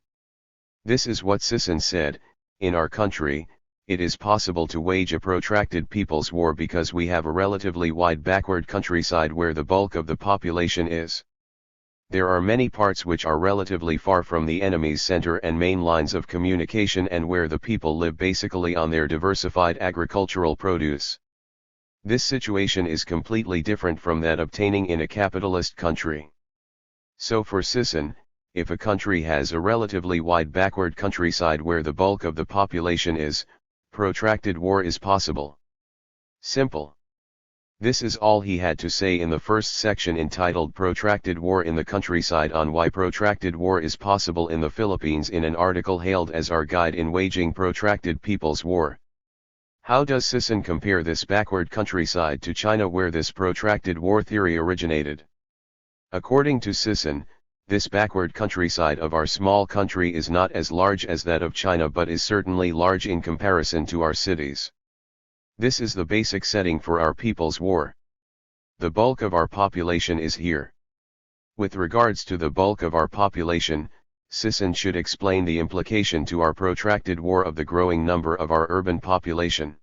This is what Sisson said: in our country, it is possible to wage a protracted people's war because we have a relatively wide backward countryside where the bulk of the population is. There are many parts which are relatively far from the enemy's center and main lines of communication and where the people live basically on their diversified agricultural produce. This situation is completely different from that obtaining in a capitalist country. So for Sisson, if a country has a relatively wide backward countryside where the bulk of the population is, protracted war is possible. Simple. This is all he had to say in the first section entitled Protracted War in the Countryside on why protracted war is possible in the Philippines, in an article hailed as our guide in waging protracted people's war. How does Sisson compare this backward countryside to China where this protracted war theory originated? According to Sisson, this backward countryside of our small country is not as large as that of China but is certainly large in comparison to our cities. This is the basic setting for our people's war. The bulk of our population is here. With regards to the bulk of our population, Sisson should explain the implication to our protracted war of the growing number of our urban population.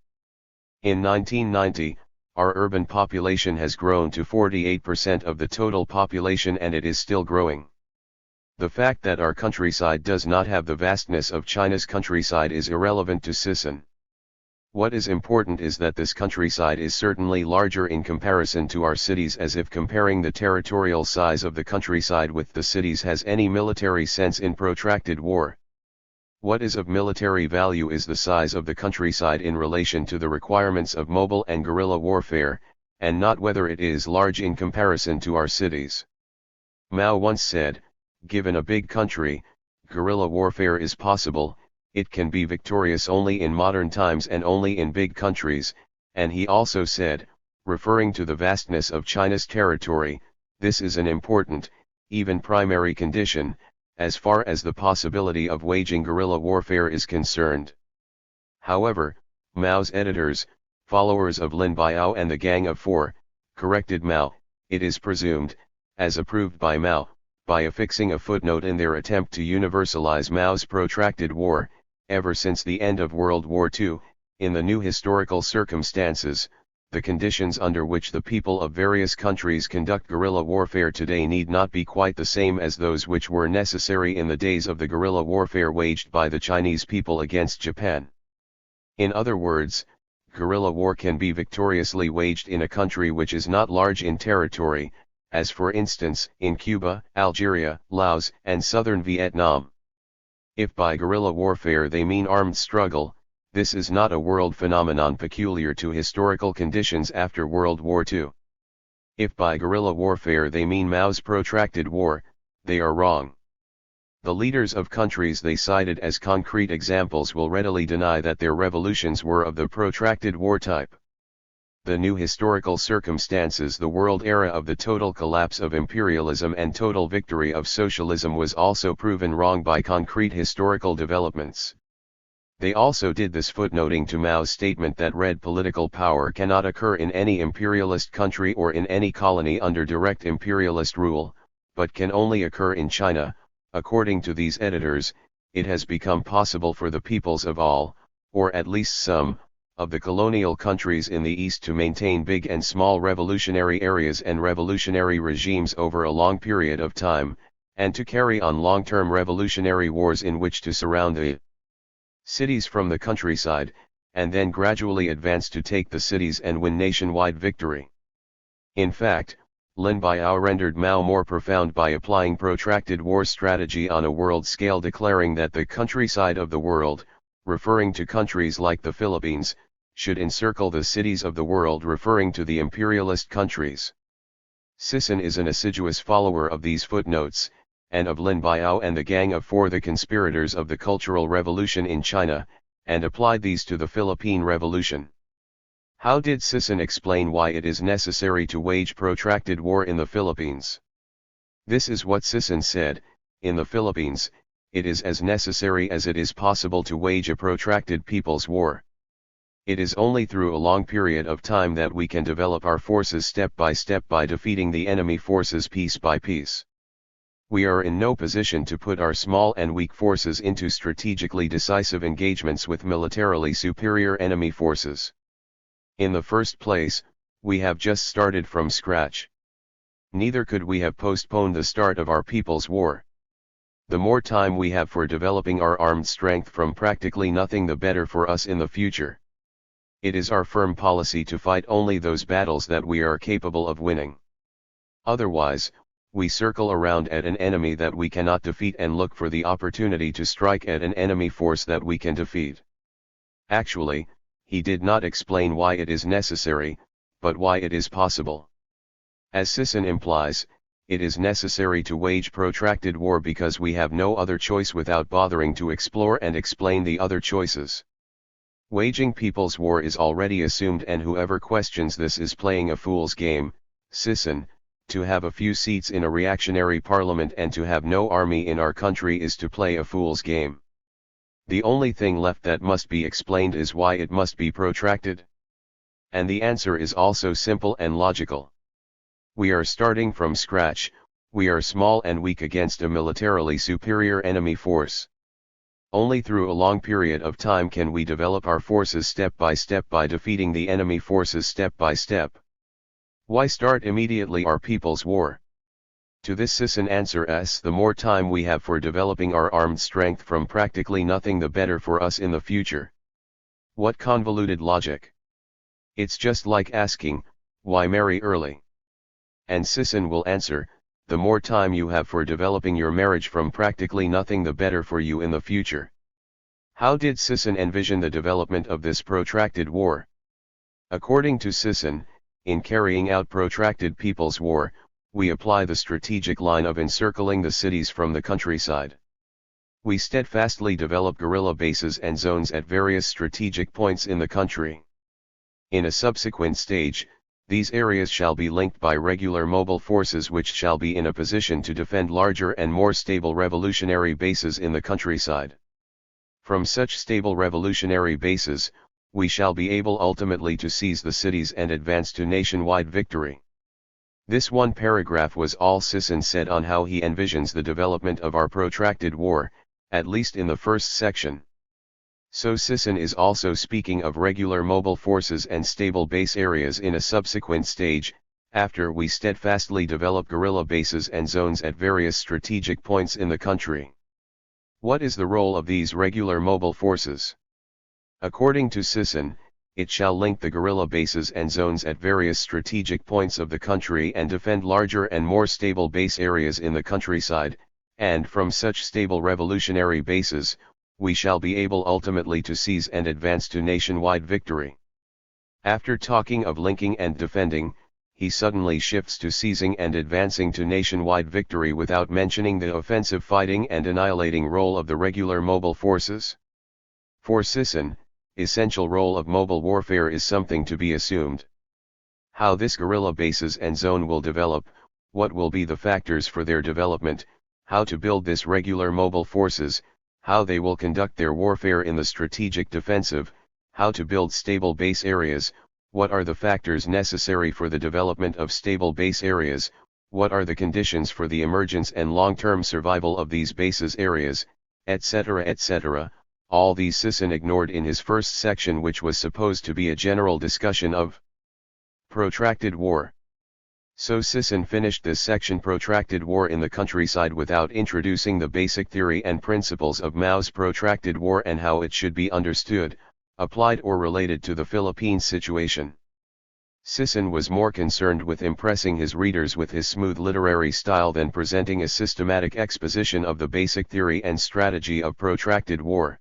In 1990, our urban population has grown to 48% of the total population and it is still growing. The fact that our countryside does not have the vastness of China's countryside is irrelevant to Sisson. What is important is that this countryside is certainly larger in comparison to our cities, as if comparing the territorial size of the countryside with the cities has any military sense in protracted war. What is of military value is the size of the countryside in relation to the requirements of mobile and guerrilla warfare, and not whether it is large in comparison to our cities. Mao once said, given a big country, guerrilla warfare is possible. It can be victorious only in modern times and only in big countries, and he also said, referring to the vastness of China's territory, this is an important, even primary condition, as far as the possibility of waging guerrilla warfare is concerned. However, Mao's editors, followers of Lin Biao and the Gang of Four, corrected Mao, it is presumed, as approved by Mao, by affixing a footnote in their attempt to universalize Mao's protracted war. Ever since the end of World War II, in the new historical circumstances, the conditions under which the people of various countries conduct guerrilla warfare today need not be quite the same as those which were necessary in the days of the guerrilla warfare waged by the Chinese people against Japan. In other words, guerrilla war can be victoriously waged in a country which is not large in territory, as for instance in Cuba, Algeria, Laos, and southern Vietnam. If by guerrilla warfare they mean armed struggle, this is not a world phenomenon peculiar to historical conditions after World War II. If by guerrilla warfare they mean Mao's protracted war, they are wrong. The leaders of countries they cited as concrete examples will readily deny that their revolutions were of the protracted war type. The new historical circumstances, the world era of the total collapse of imperialism and total victory of socialism, was also proven wrong by concrete historical developments. They also did this footnoting to Mao's statement that read political power cannot occur in any imperialist country or in any colony under direct imperialist rule, but can only occur in China. According to these editors, it has become possible for the peoples of all, or at least some, of the colonial countries in the East to maintain big and small revolutionary areas and revolutionary regimes over a long period of time, and to carry on long-term revolutionary wars in which to surround the cities from the countryside, and then gradually advance to take the cities and win nationwide victory. In fact, Lin Biao rendered Mao more profound by applying protracted war strategy on a world scale, declaring that the countryside of the world, referring to countries like the Philippines, should encircle the cities of the world, referring to the imperialist countries. Sisson is an assiduous follower of these footnotes, and of Lin Biao and the Gang of Four, the conspirators of the Cultural Revolution in China, and applied these to the Philippine Revolution. How did Sisson explain why it is necessary to wage protracted war in the Philippines? This is what Sisson said: in the Philippines, it is as necessary as it is possible to wage a protracted people's war. It is only through a long period of time that we can develop our forces step by defeating the enemy forces piece by piece. We are in no position to put our small and weak forces into strategically decisive engagements with militarily superior enemy forces. In the first place, we have just started from scratch. Neither could we have postponed the start of our people's war. The more time we have for developing our armed strength from practically nothing, the better for us in the future. It is our firm policy to fight only those battles that we are capable of winning. Otherwise, we circle around at an enemy that we cannot defeat and look for the opportunity to strike at an enemy force that we can defeat. Actually, he did not explain why it is necessary, but why it is possible. As Sisson implies, it is necessary to wage protracted war because we have no other choice without bothering to explore and explain the other choices. Waging people's war is already assumed, and whoever questions this is playing a fool's game. Sisson: to have a few seats in a reactionary parliament and to have no army in our country is to play a fool's game. The only thing left that must be explained is why it must be protracted. And the answer is also simple and logical. We are starting from scratch, we are small and weak against a militarily superior enemy force. Only through a long period of time can we develop our forces step by defeating the enemy forces step by step. Why start immediately our people's war? To this Sisson answers: the more time we have for developing our armed strength from practically nothing, the better for us in the future. What convoluted logic! It's just like asking, why marry early? And Sisson will answer, the more time you have for developing your marriage from practically nothing, the better for you in the future. How did Sisson envision the development of this protracted war? According to Sisson, in carrying out protracted people's war, we apply the strategic line of encircling the cities from the countryside. We steadfastly develop guerrilla bases and zones at various strategic points in the country. In a subsequent stage, these areas shall be linked by regular mobile forces which shall be in a position to defend larger and more stable revolutionary bases in the countryside. From such stable revolutionary bases, we shall be able ultimately to seize the cities and advance to nationwide victory. This one paragraph was all Sisson said on how he envisions the development of our protracted war, at least in the first section. So Sisson is also speaking of regular mobile forces and stable base areas in a subsequent stage, after we steadfastly develop guerrilla bases and zones at various strategic points in the country. What is the role of these regular mobile forces? According to Sisson, it shall link the guerrilla bases and zones at various strategic points of the country and defend larger and more stable base areas in the countryside, and from such stable revolutionary bases, we shall be able ultimately to seize and advance to nationwide victory. After talking of linking and defending, he suddenly shifts to seizing and advancing to nationwide victory without mentioning the offensive fighting and annihilating role of the regular mobile forces. For Sisson, essential role of mobile warfare is something to be assumed. How this guerrilla bases and zone will develop, what will be the factors for their development, how to build this regular mobile forces, how they will conduct their warfare in the strategic defensive, how to build stable base areas, what are the factors necessary for the development of stable base areas, what are the conditions for the emergence and long-term survival of these bases areas, etc., all these Sisson ignored in his first section, which was supposed to be a general discussion of protracted war. So Sisson finished this section, protracted war in the countryside, without introducing the basic theory and principles of Mao's protracted war and how it should be understood, applied or related to the Philippine situation. Sisson was more concerned with impressing his readers with his smooth literary style than presenting a systematic exposition of the basic theory and strategy of protracted war.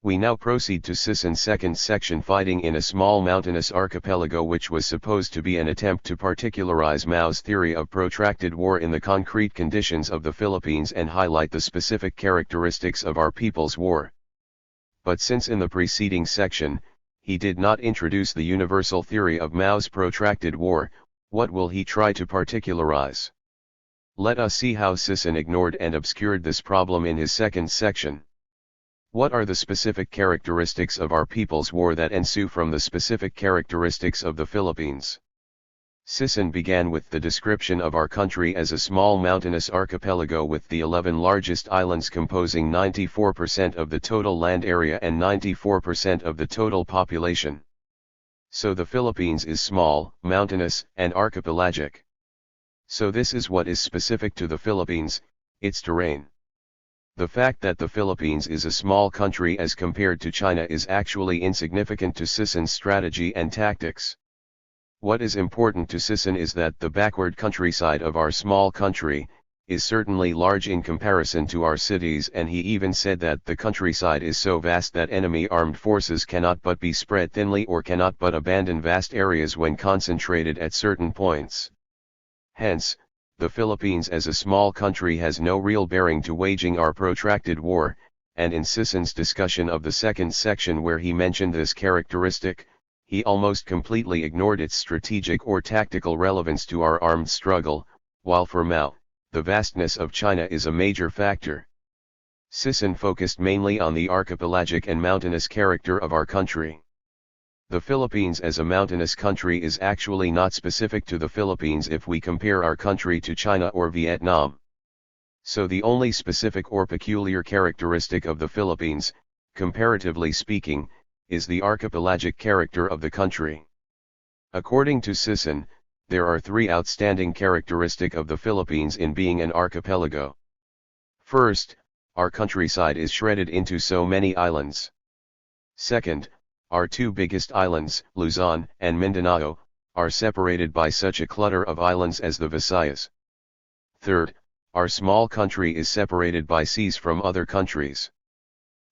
We now proceed to Sisson's second section, fighting in a small mountainous archipelago, which was supposed to be an attempt to particularize Mao's theory of protracted war in the concrete conditions of the Philippines and highlight the specific characteristics of our people's war. But since in the preceding section, he did not introduce the universal theory of Mao's protracted war, what will he try to particularize? Let us see how Sisson ignored and obscured this problem in his second section. What are the specific characteristics of our people's war that ensue from the specific characteristics of the Philippines? Sisson began with the description of our country as a small mountainous archipelago with the 11 largest islands composing 94% of the total land area and 94% of the total population. So the Philippines is small, mountainous, and archipelagic. So this is what is specific to the Philippines, its terrain. The fact that the Philippines is a small country as compared to China is actually insignificant to Sisson's strategy and tactics. What is important to Sisson is that the backward countryside of our small country is certainly large in comparison to our cities, and he even said that the countryside is so vast that enemy armed forces cannot but be spread thinly or cannot but abandon vast areas when concentrated at certain points. Hence, the Philippines as a small country has no real bearing to waging our protracted war, and in Sisson's discussion of the second section where he mentioned this characteristic, he almost completely ignored its strategic or tactical relevance to our armed struggle, while for Mao, the vastness of China is a major factor. Sisson focused mainly on the archipelagic and mountainous character of our country. The Philippines as a mountainous country is actually not specific to the Philippines if we compare our country to China or Vietnam. So the only specific or peculiar characteristic of the Philippines, comparatively speaking, is the archipelagic character of the country. According to Sisson, there are three outstanding characteristics of the Philippines in being an archipelago. First, our countryside is shredded into so many islands. Second, our two biggest islands, Luzon and Mindanao, are separated by such a clutter of islands as the Visayas. Third, our small country is separated by seas from other countries.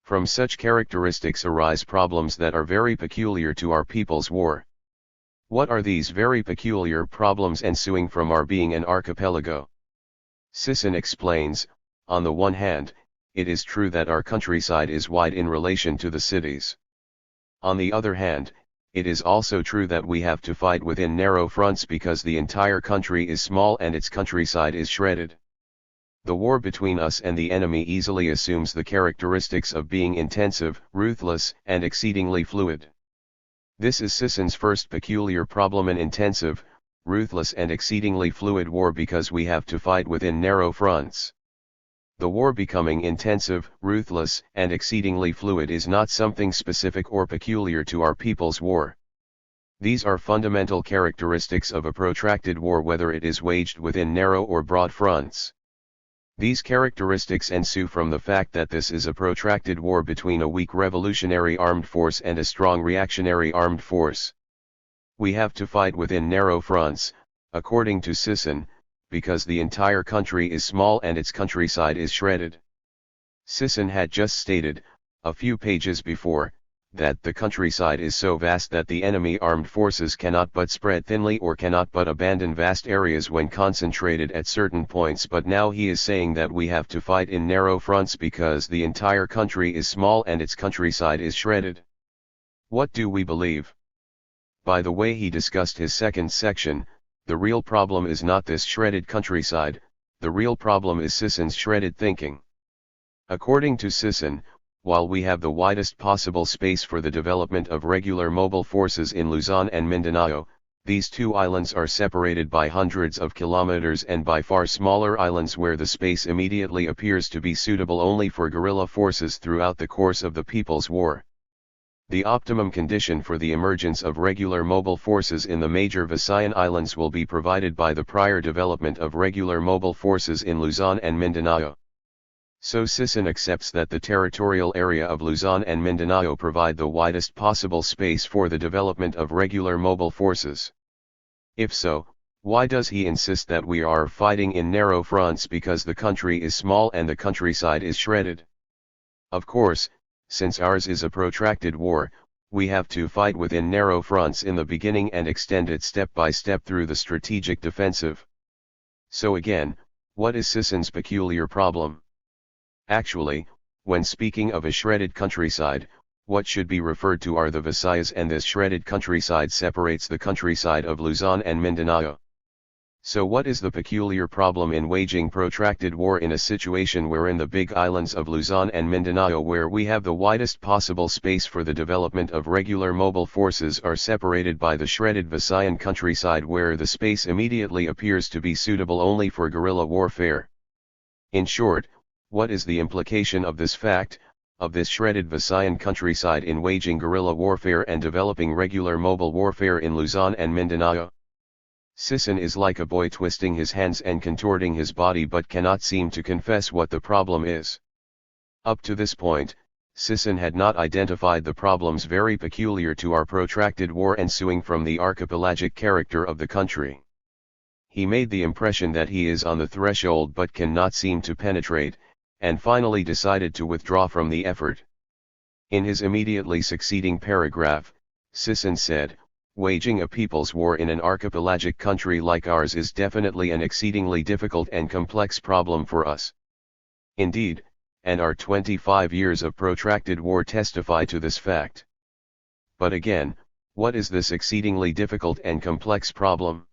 From such characteristics arise problems that are very peculiar to our people's war. What are these very peculiar problems ensuing from our being an archipelago? Sisson explains, on the one hand, it is true that our countryside is wide in relation to the cities. On the other hand, it is also true that we have to fight within narrow fronts because the entire country is small and its countryside is shredded. The war between us and the enemy easily assumes the characteristics of being intensive, ruthless, and exceedingly fluid. This is Sisson's first peculiar problem: an intensive, ruthless and exceedingly fluid war because we have to fight within narrow fronts. The war becoming intensive, ruthless, and exceedingly fluid is not something specific or peculiar to our people's war. These are fundamental characteristics of a protracted war, whether it is waged within narrow or broad fronts. These characteristics ensue from the fact that this is a protracted war between a weak revolutionary armed force and a strong reactionary armed force. We have to fight within narrow fronts, according to Sisson, because the entire country is small and its countryside is shredded. Sisson had just stated, a few pages before, that the countryside is so vast that the enemy armed forces cannot but spread thinly or cannot but abandon vast areas when concentrated at certain points, but now he is saying that we have to fight in narrow fronts because the entire country is small and its countryside is shredded. What do we believe? By the way he discussed his second section, the real problem is not this shredded countryside, the real problem is Sisson's shredded thinking. According to Sisson, while we have the widest possible space for the development of regular mobile forces in Luzon and Mindanao, these two islands are separated by hundreds of kilometers and by far smaller islands where the space immediately appears to be suitable only for guerrilla forces throughout the course of the People's War. The optimum condition for the emergence of regular mobile forces in the major Visayan Islands will be provided by the prior development of regular mobile forces in Luzon and Mindanao. So Sisson accepts that the territorial area of Luzon and Mindanao provide the widest possible space for the development of regular mobile forces. If so, why does he insist that we are fighting in narrow fronts because the country is small and the countryside is shredded? Of course, since ours is a protracted war, we have to fight within narrow fronts in the beginning and extend it step by step through the strategic defensive. So again, what is Sisson's peculiar problem? Actually, when speaking of a shredded countryside, What should be referred to are the Visayas, and this shredded countryside separates the countryside of Luzon and Mindanao. So what is the peculiar problem in waging protracted war in a situation wherein the big islands of Luzon and Mindanao, where we have the widest possible space for the development of regular mobile forces, are separated by the shredded Visayan countryside, where the space immediately appears to be suitable only for guerrilla warfare? In short, what is the implication of this fact, of this shredded Visayan countryside in waging guerrilla warfare and developing regular mobile warfare in Luzon and Mindanao? Sison is like a boy twisting his hands and contorting his body, but cannot seem to confess what the problem is. Up to this point, Sison had not identified the problems very peculiar to our protracted war ensuing from the archipelagic character of the country. He made the impression that he is on the threshold but cannot seem to penetrate, and finally decided to withdraw from the effort. In his immediately succeeding paragraph, Sison said, "Waging a people's war in an archipelagic country like ours is definitely an exceedingly difficult and complex problem for us. Indeed, and our 25 years of protracted war testify to this fact." But again, what is this exceedingly difficult and complex problem?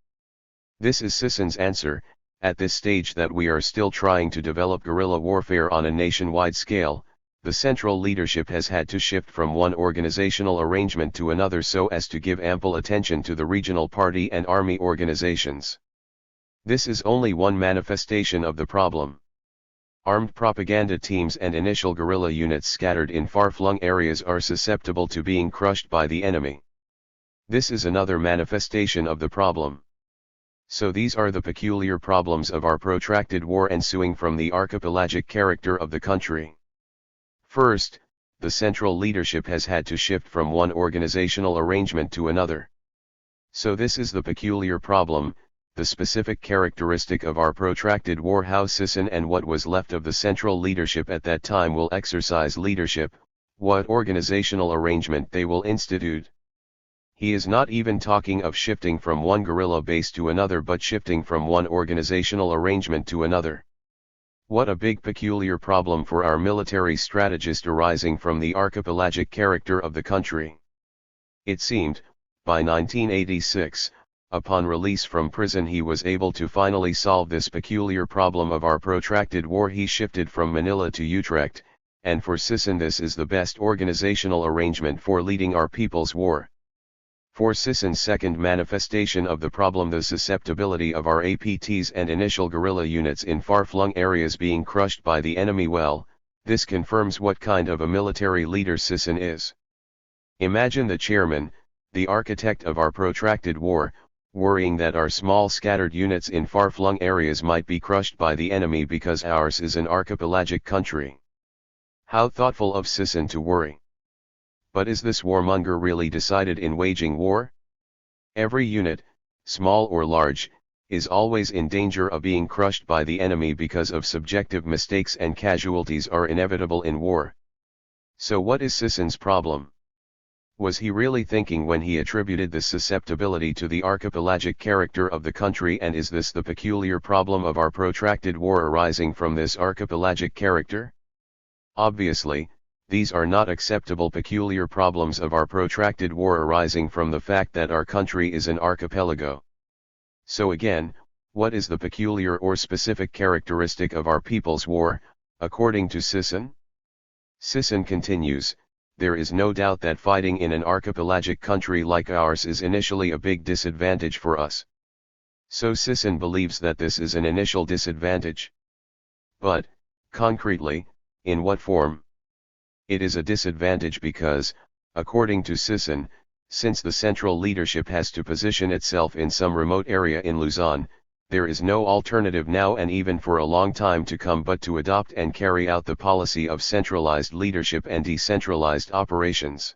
This is Sison's answer: at this stage that we are still trying to develop guerrilla warfare on a nationwide scale, the central leadership has had to shift from one organizational arrangement to another so as to give ample attention to the regional party and army organizations. This is only one manifestation of the problem. Armed propaganda teams and initial guerrilla units scattered in far-flung areas are susceptible to being crushed by the enemy. This is another manifestation of the problem. So these are the peculiar problems of our protracted war ensuing from the archipelagic character of the country. First, the central leadership has had to shift from one organizational arrangement to another. So this is the peculiar problem, the specific characteristic of our protracted war: how Sison and what was left of the central leadership at that time will exercise leadership, what organizational arrangement they will institute. He is not even talking of shifting from one guerrilla base to another, but shifting from one organizational arrangement to another. What a big peculiar problem for our military strategist arising from the archipelagic character of the country. It seemed, by 1986, upon release from prison, he was able to finally solve this peculiar problem of our protracted war. He shifted from Manila to Utrecht, and for Sison this is the best organizational arrangement for leading our people's war. For Sison's second manifestation of the problem, the susceptibility of our APTs and initial guerrilla units in far-flung areas being crushed by the enemy, well, this confirms what kind of a military leader Sison is. Imagine the chairman, the architect of our protracted war, worrying that our small scattered units in far-flung areas might be crushed by the enemy because ours is an archipelagic country. How thoughtful of Sison to worry. But is this warmonger really decided in waging war? Every unit, small or large, is always in danger of being crushed by the enemy because of subjective mistakes, and casualties are inevitable in war. So what is Sison's problem? Was he really thinking when he attributed this susceptibility to the archipelagic character of the country, and is this the peculiar problem of our protracted war arising from this archipelagic character? Obviously, these are not acceptable peculiar problems of our protracted war arising from the fact that our country is an archipelago. So again, what is the peculiar or specific characteristic of our people's war, according to Sison? Sison continues, "There is no doubt that fighting in an archipelagic country like ours is initially a big disadvantage for us." So Sison believes that this is an initial disadvantage. But, concretely, in what form? It is a disadvantage because, according to Sison, since the central leadership has to position itself in some remote area in Luzon, there is no alternative now and even for a long time to come but to adopt and carry out the policy of centralized leadership and decentralized operations.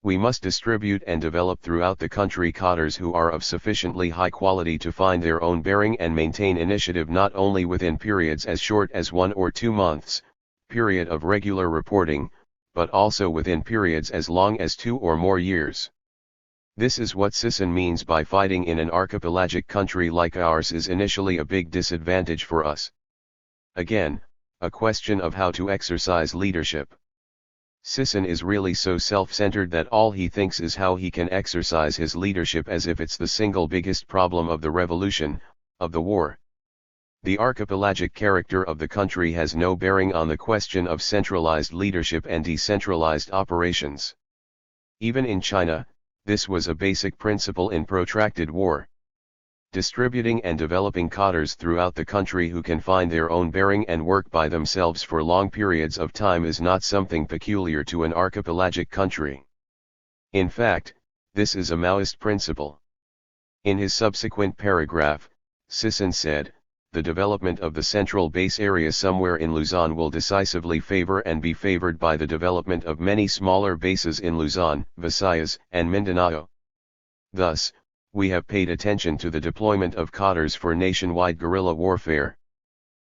We must distribute and develop throughout the country cadres who are of sufficiently high quality to find their own bearing and maintain initiative not only within periods as short as 1 or 2 months, period of regular reporting, but also within periods as long as 2 or more years. This is what Sison means by fighting in an archipelagic country like ours is initially a big disadvantage for us. Again, a question of how to exercise leadership. Sisson is really so self-centered that all he thinks is how he can exercise his leadership, as if it's the single biggest problem of the revolution, of the war. The archipelagic character of the country has no bearing on the question of centralized leadership and decentralized operations. Even in China, this was a basic principle in protracted war. Distributing and developing cadres throughout the country who can find their own bearing and work by themselves for long periods of time is not something peculiar to an archipelagic country. In fact, this is a Maoist principle. In his subsequent paragraph, Sisson said, "The development of the central base area somewhere in Luzon will decisively favor and be favored by the development of many smaller bases in Luzon, Visayas, and Mindanao. Thus, we have paid attention to the deployment of cadres for nationwide guerrilla warfare.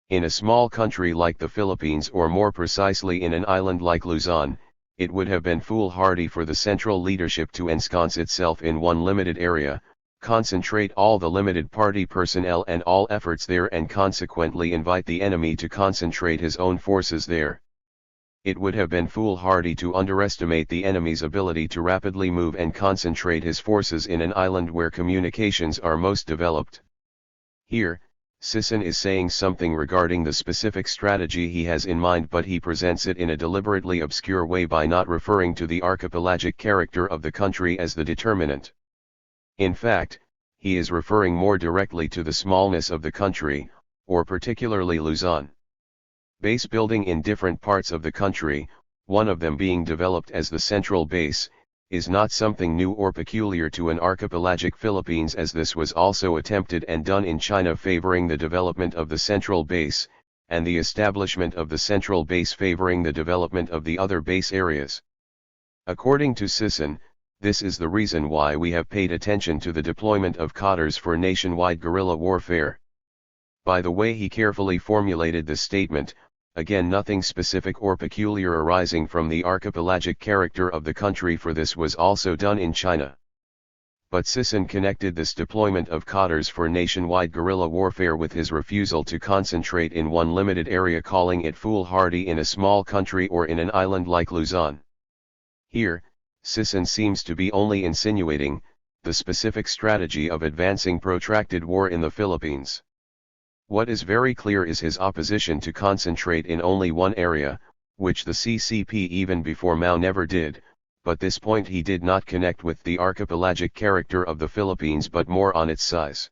In a small country like the Philippines, or more precisely in an island like Luzon, it would have been foolhardy for the central leadership to ensconce itself in one limited area, concentrate all the limited party personnel and all efforts there, and consequently invite the enemy to concentrate his own forces there. It would have been foolhardy to underestimate the enemy's ability to rapidly move and concentrate his forces in an island where communications are most developed." Here, Sisson is saying something regarding the specific strategy he has in mind, but he presents it in a deliberately obscure way by not referring to the archipelagic character of the country as the determinant. In fact, he is referring more directly to the smallness of the country, or particularly Luzon. Base building in different parts of the country, one of them being developed as the central base, is not something new or peculiar to an archipelagic Philippines, as this was also attempted and done in China, favoring the development of the central base, and the establishment of the central base favoring the development of the other base areas. According to Sisson, this is the reason why we have paid attention to the deployment of cadres for nationwide guerrilla warfare. By the way he carefully formulated this statement, again nothing specific or peculiar arising from the archipelagic character of the country, for this was also done in China. But Sisson connected this deployment of cadres for nationwide guerrilla warfare with his refusal to concentrate in one limited area, calling it foolhardy in a small country or in an island like Luzon. Here, Sisson seems to be only insinuating the specific strategy of advancing protracted war in the Philippines. What is very clear is his opposition to concentrate in only one area, which the CCP even before Mao never did, but this point he did not connect with the archipelagic character of the Philippines but more on its size.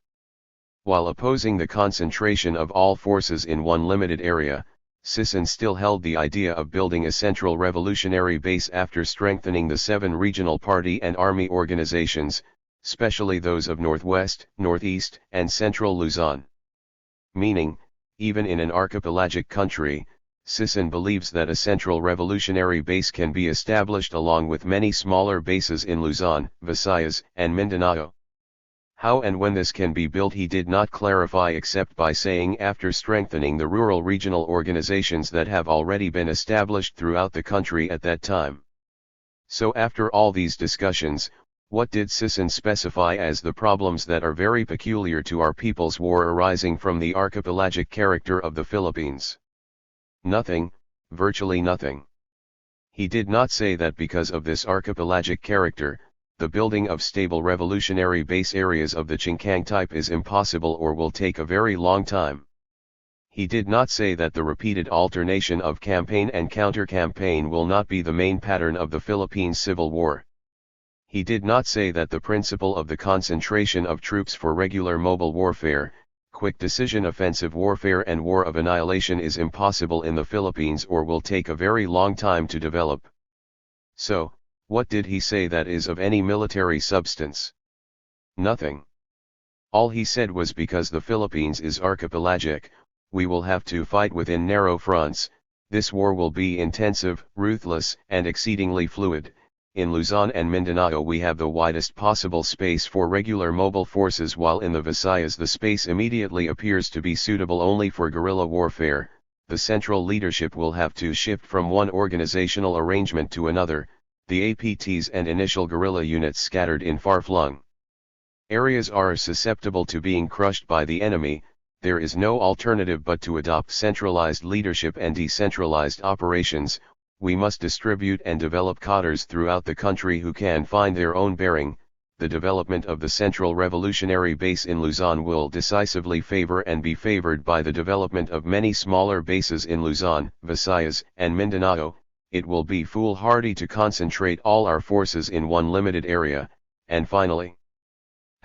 While opposing the concentration of all forces in one limited area, Sisson still held the idea of building a central revolutionary base after strengthening the 7 regional party and army organizations, especially those of Northwest, Northeast, and Central Luzon. Meaning, even in an archipelagic country, Sisson believes that a central revolutionary base can be established along with many smaller bases in Luzon, Visayas, and Mindanao. How and when this can be built he did not clarify, except by saying after strengthening the rural regional organizations that have already been established throughout the country at that time. So after all these discussions, what did Sisson specify as the problems that are very peculiar to our people's war arising from the archipelagic character of the Philippines? Nothing, virtually nothing. He did not say that because of this archipelagic character, the building of stable revolutionary base areas of the Chinkang type is impossible or will take a very long time. He did not say that the repeated alternation of campaign and counter-campaign will not be the main pattern of the Philippine Civil War. He did not say that the principle of the concentration of troops for regular mobile warfare, quick decision offensive warfare and war of annihilation is impossible in the Philippines or will take a very long time to develop. So, what did he say that is of any military substance? Nothing. All he said was because the Philippines is archipelagic, we will have to fight within narrow fronts, this war will be intensive, ruthless, and exceedingly fluid. In Luzon and Mindanao we have the widest possible space for regular mobile forces, while in the Visayas the space immediately appears to be suitable only for guerrilla warfare. The central leadership will have to shift from one organizational arrangement to another, the APTs and initial guerrilla units scattered in far-flung areas are susceptible to being crushed by the enemy. There is no alternative but to adopt centralized leadership and decentralized operations, we must distribute and develop cadres throughout the country who can find their own bearing. The development of the Central Revolutionary Base in Luzon will decisively favor and be favored by the development of many smaller bases in Luzon, Visayas, and Mindanao. It will be foolhardy to concentrate all our forces in one limited area. And finally,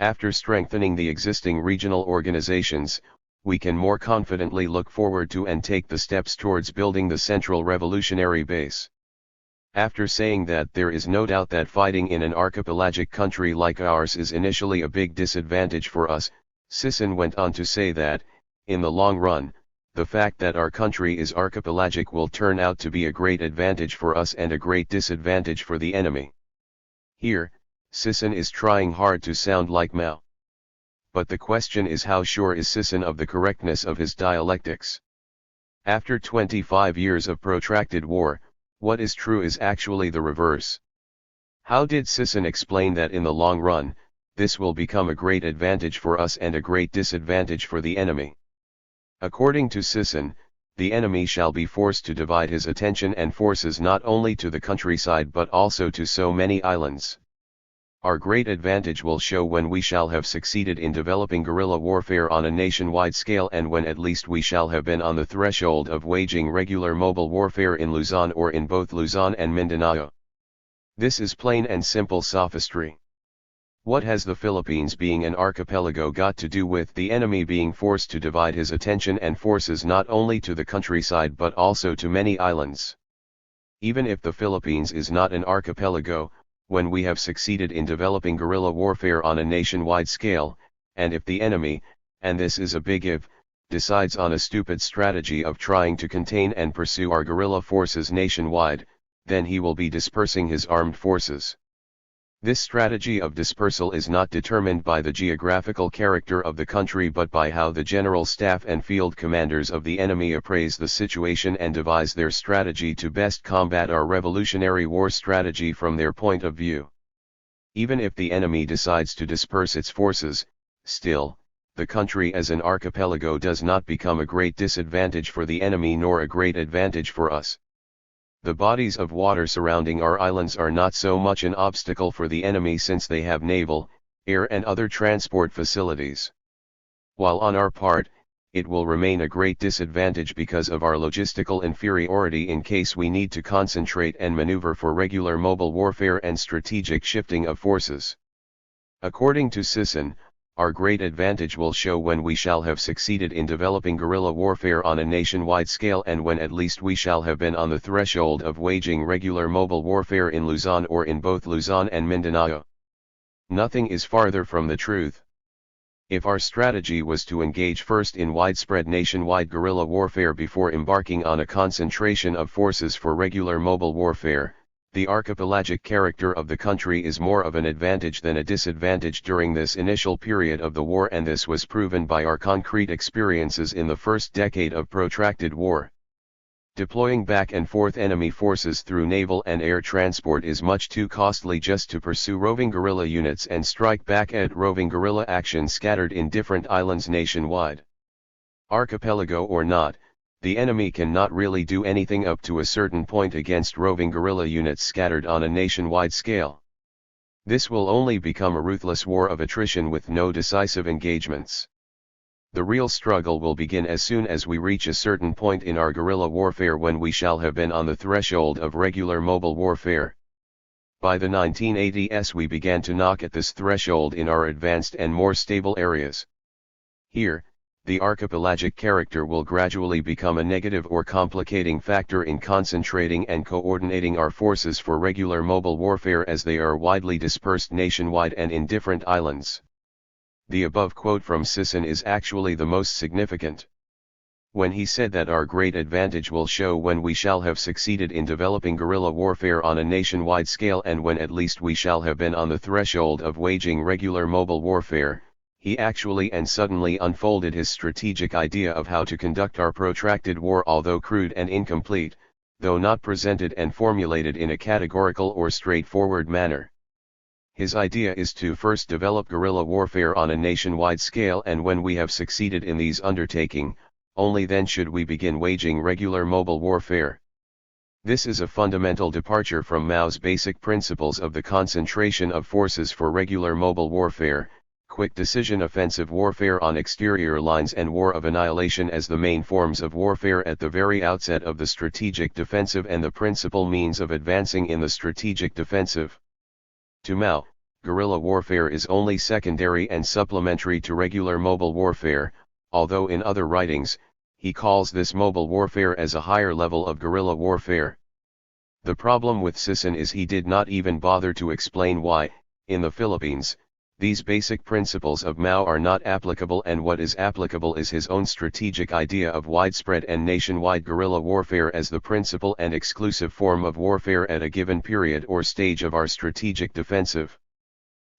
after strengthening the existing regional organizations, we can more confidently look forward to and take the steps towards building the Central Revolutionary Base. After saying that there is no doubt that fighting in an archipelagic country like ours is initially a big disadvantage for us, Sisson went on to say that, in the long run, the fact that our country is archipelagic will turn out to be a great advantage for us and a great disadvantage for the enemy. Here, Sisson is trying hard to sound like Mao. But the question is, how sure is Sisson of the correctness of his dialectics? After 25 years of protracted war, what is true is actually the reverse. How did Sisson explain that in the long run, this will become a great advantage for us and a great disadvantage for the enemy? According to Sisson, the enemy shall be forced to divide his attention and forces not only to the countryside but also to so many islands. Our great advantage will show when we shall have succeeded in developing guerrilla warfare on a nationwide scale and when at least we shall have been on the threshold of waging regular mobile warfare in Luzon or in both Luzon and Mindanao. This is plain and simple sophistry. What has the Philippines being an archipelago got to do with the enemy being forced to divide his attention and forces not only to the countryside but also to many islands? Even if the Philippines is not an archipelago, when we have succeeded in developing guerrilla warfare on a nationwide scale, and if the enemy, and this is a big if, decides on a stupid strategy of trying to contain and pursue our guerrilla forces nationwide, then he will be dispersing his armed forces. This strategy of dispersal is not determined by the geographical character of the country but by how the general staff and field commanders of the enemy appraise the situation and devise their strategy to best combat our Revolutionary War strategy from their point of view. Even if the enemy decides to disperse its forces, still, the country as an archipelago does not become a great disadvantage for the enemy nor a great advantage for us. The bodies of water surrounding our islands are not so much an obstacle for the enemy since they have naval, air and other transport facilities. While on our part, it will remain a great disadvantage because of our logistical inferiority in case we need to concentrate and maneuver for regular mobile warfare and strategic shifting of forces. According to Sisson, our great advantage will show when we shall have succeeded in developing guerrilla warfare on a nationwide scale and when at least we shall have been on the threshold of waging regular mobile warfare in Luzon or in both Luzon and Mindanao. Nothing is farther from the truth. If our strategy was to engage first in widespread nationwide guerrilla warfare before embarking on a concentration of forces for regular mobile warfare, the archipelagic character of the country is more of an advantage than a disadvantage during this initial period of the war, and this was proven by our concrete experiences in the first decade of protracted war. Deploying back and forth enemy forces through naval and air transport is much too costly just to pursue roving guerrilla units and strike back at roving guerrilla action scattered in different islands nationwide. Archipelago or not, the enemy cannot really do anything up to a certain point against roving guerrilla units scattered on a nationwide scale. This will only become a ruthless war of attrition with no decisive engagements. The real struggle will begin as soon as we reach a certain point in our guerrilla warfare when we shall have been on the threshold of regular mobile warfare. By the 1980s we began to knock at this threshold in our advanced and more stable areas. Here, the archipelagic character will gradually become a negative or complicating factor in concentrating and coordinating our forces for regular mobile warfare as they are widely dispersed nationwide and in different islands. The above quote from Sisson is actually the most significant. When he said that our great advantage will show when we shall have succeeded in developing guerrilla warfare on a nationwide scale and when at least we shall have been on the threshold of waging regular mobile warfare, he actually and suddenly unfolded his strategic idea of how to conduct our protracted war, although crude and incomplete, though not presented and formulated in a categorical or straightforward manner. His idea is to first develop guerrilla warfare on a nationwide scale, and when we have succeeded in these undertaking, only then should we begin waging regular mobile warfare. This is a fundamental departure from Mao's basic principles of the concentration of forces for regular mobile warfare, quick decision offensive warfare on exterior lines and war of annihilation as the main forms of warfare at the very outset of the strategic defensive and the principal means of advancing in the strategic defensive. To Mao, guerrilla warfare is only secondary and supplementary to regular mobile warfare, although in other writings, he calls this mobile warfare as a higher level of guerrilla warfare. The problem with Sisson is he did not even bother to explain why, in the Philippines, these basic principles of Mao are not applicable, and what is applicable is his own strategic idea of widespread and nationwide guerrilla warfare as the principal and exclusive form of warfare at a given period or stage of our strategic defensive.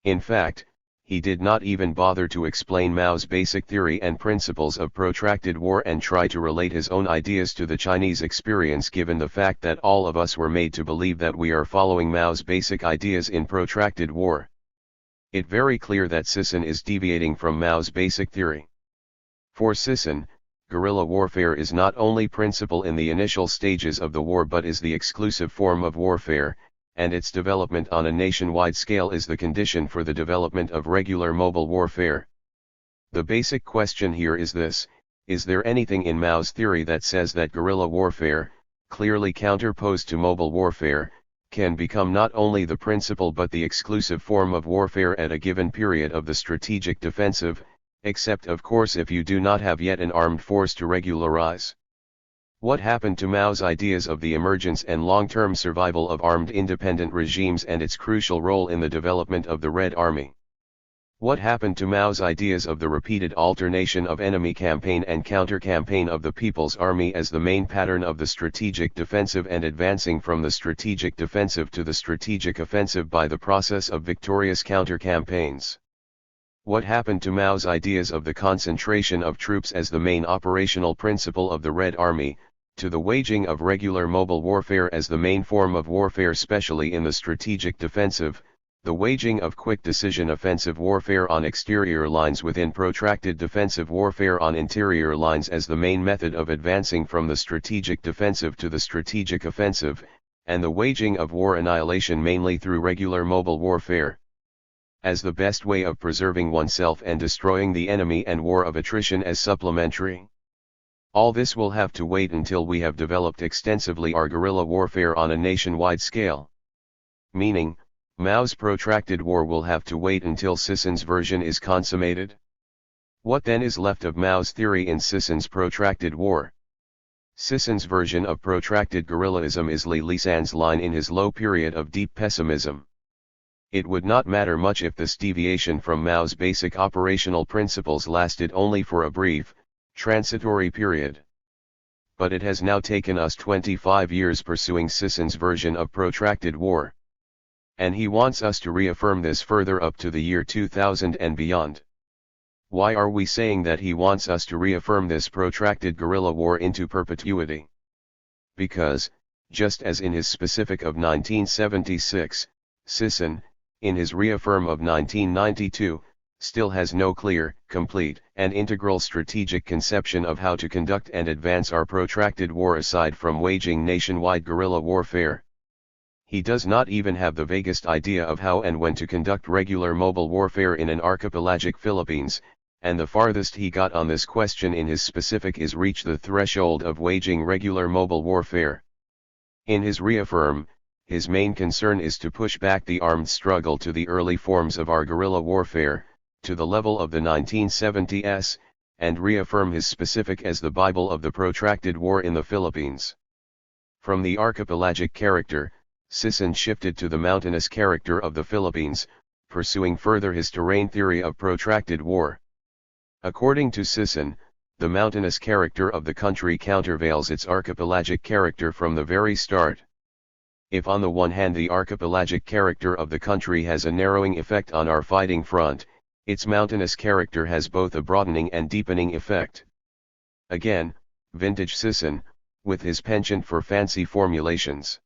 In fact, he did not even bother to explain Mao's basic theory and principles of protracted war and try to relate his own ideas to the Chinese experience, given the fact that all of us were made to believe that we are following Mao's basic ideas in protracted war. It's very clear that Sisson is deviating from Mao's basic theory. For Sisson, guerrilla warfare is not only principal in the initial stages of the war but is the exclusive form of warfare, and its development on a nationwide scale is the condition for the development of regular mobile warfare. The basic question here is this: is there anything in Mao's theory that says that guerrilla warfare, clearly counterposed to mobile warfare, can become not only the principal but the exclusive form of warfare at a given period of the strategic defensive, except of course if you do not have yet an armed force to regularize? What happened to Mao's ideas of the emergence and long-term survival of armed independent regimes and its crucial role in the development of the Red Army? What happened to Mao's ideas of the repeated alternation of enemy campaign and counter-campaign of the People's Army as the main pattern of the strategic defensive and advancing from the strategic defensive to the strategic offensive by the process of victorious counter-campaigns? What happened to Mao's ideas of the concentration of troops as the main operational principle of the Red Army, to the waging of regular mobile warfare as the main form of warfare, especially in the strategic defensive, the waging of quick decision offensive warfare on exterior lines within protracted defensive warfare on interior lines as the main method of advancing from the strategic defensive to the strategic offensive, and the waging of war annihilation mainly through regular mobile warfare as the best way of preserving oneself and destroying the enemy, and war of attrition as supplementary? All this will have to wait until we have developed extensively our guerrilla warfare on a nationwide scale. Meaning, Mao's protracted war will have to wait until Sisson's version is consummated. What then is left of Mao's theory in Sisson's protracted war? Sisson's version of protracted guerrillism is Li Lisan's line in his low period of deep pessimism. It would not matter much if this deviation from Mao's basic operational principles lasted only for a brief, transitory period. But it has now taken us 25 years pursuing Sisson's version of protracted war. And he wants us to reaffirm this further up to the year 2000 and beyond. Why are we saying that he wants us to reaffirm this protracted guerrilla war into perpetuity? Because, just as in his specific of 1976, Sisson, in his reaffirm of 1992, still has no clear, complete, and integral strategic conception of how to conduct and advance our protracted war aside from waging nationwide guerrilla warfare. He does not even have the vaguest idea of how and when to conduct regular mobile warfare in an archipelagic Philippines, and the farthest he got on this question in his specific is reach the threshold of waging regular mobile warfare. In his reaffirm, his main concern is to push back the armed struggle to the early forms of our guerrilla warfare, to the level of the 1970s, and reaffirm his specific as the Bible of the protracted war in the Philippines. From the archipelagic character, Sisson shifted to the mountainous character of the Philippines, pursuing further his terrain theory of protracted war. According to Sisson, the mountainous character of the country countervails its archipelagic character from the very start. If on the one hand the archipelagic character of the country has a narrowing effect on our fighting front, its mountainous character has both a broadening and deepening effect. Again, vintage Sisson, with his penchant for fancy formulations.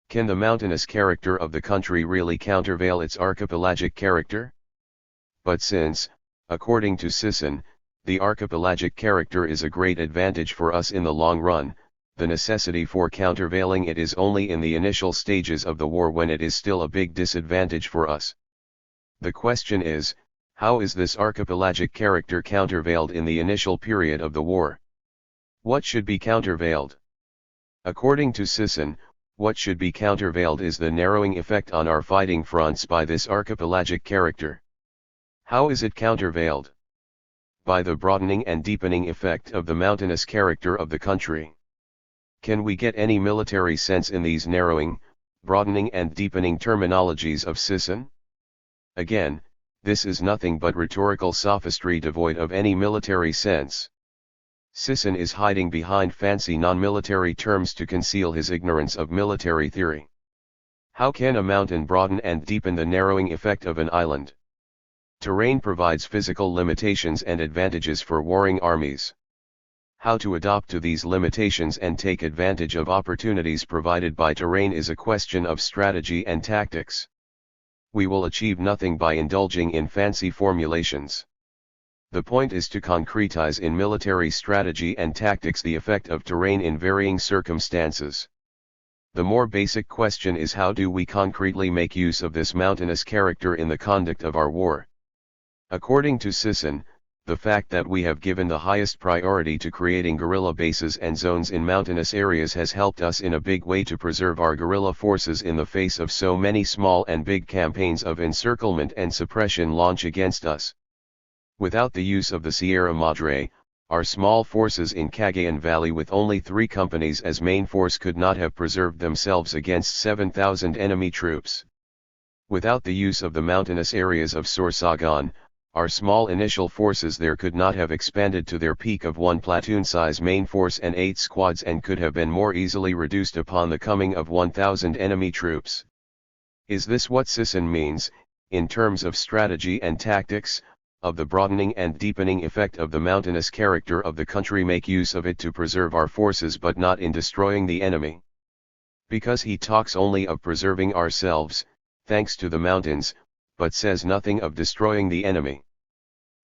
Can the mountainous character of the country really countervail its archipelagic character? But since, according to Sisson, the archipelagic character is a great advantage for us in the long run, the necessity for countervailing it is only in the initial stages of the war when it is still a big disadvantage for us. The question is, how is this archipelagic character countervailed in the initial period of the war? What should be countervailed? According to Sisson, what should be countervailed is the narrowing effect on our fighting fronts by this archipelagic character. How is it countervailed? By the broadening and deepening effect of the mountainous character of the country. Can we get any military sense in these narrowing, broadening and deepening terminologies of Sisson? Again, this is nothing but rhetorical sophistry devoid of any military sense. Sisson is hiding behind fancy non-military terms to conceal his ignorance of military theory. How can a mountain broaden and deepen the narrowing effect of an island? Terrain provides physical limitations and advantages for warring armies. How to adapt to these limitations and take advantage of opportunities provided by terrain is a question of strategy and tactics. We will achieve nothing by indulging in fancy formulations. The point is to concretize in military strategy and tactics the effect of terrain in varying circumstances. The more basic question is, how do we concretely make use of this mountainous character in the conduct of our war? According to Sisson, the fact that we have given the highest priority to creating guerrilla bases and zones in mountainous areas has helped us in a big way to preserve our guerrilla forces in the face of so many small and big campaigns of encirclement and suppression launched against us. Without the use of the Sierra Madre, our small forces in Cagayan Valley with only 3 companies as main force could not have preserved themselves against 7,000 enemy troops. Without the use of the mountainous areas of Sorsogon, our small initial forces there could not have expanded to their peak of 1 platoon-size main force and 8 squads and could have been more easily reduced upon the coming of 1,000 enemy troops. Is this what Sisson means, in terms of strategy and tactics, of the broadening and deepening effect of the mountainous character of the country? Make use of it to preserve our forces but not in destroying the enemy? Because he talks only of preserving ourselves, thanks to the mountains, but says nothing of destroying the enemy.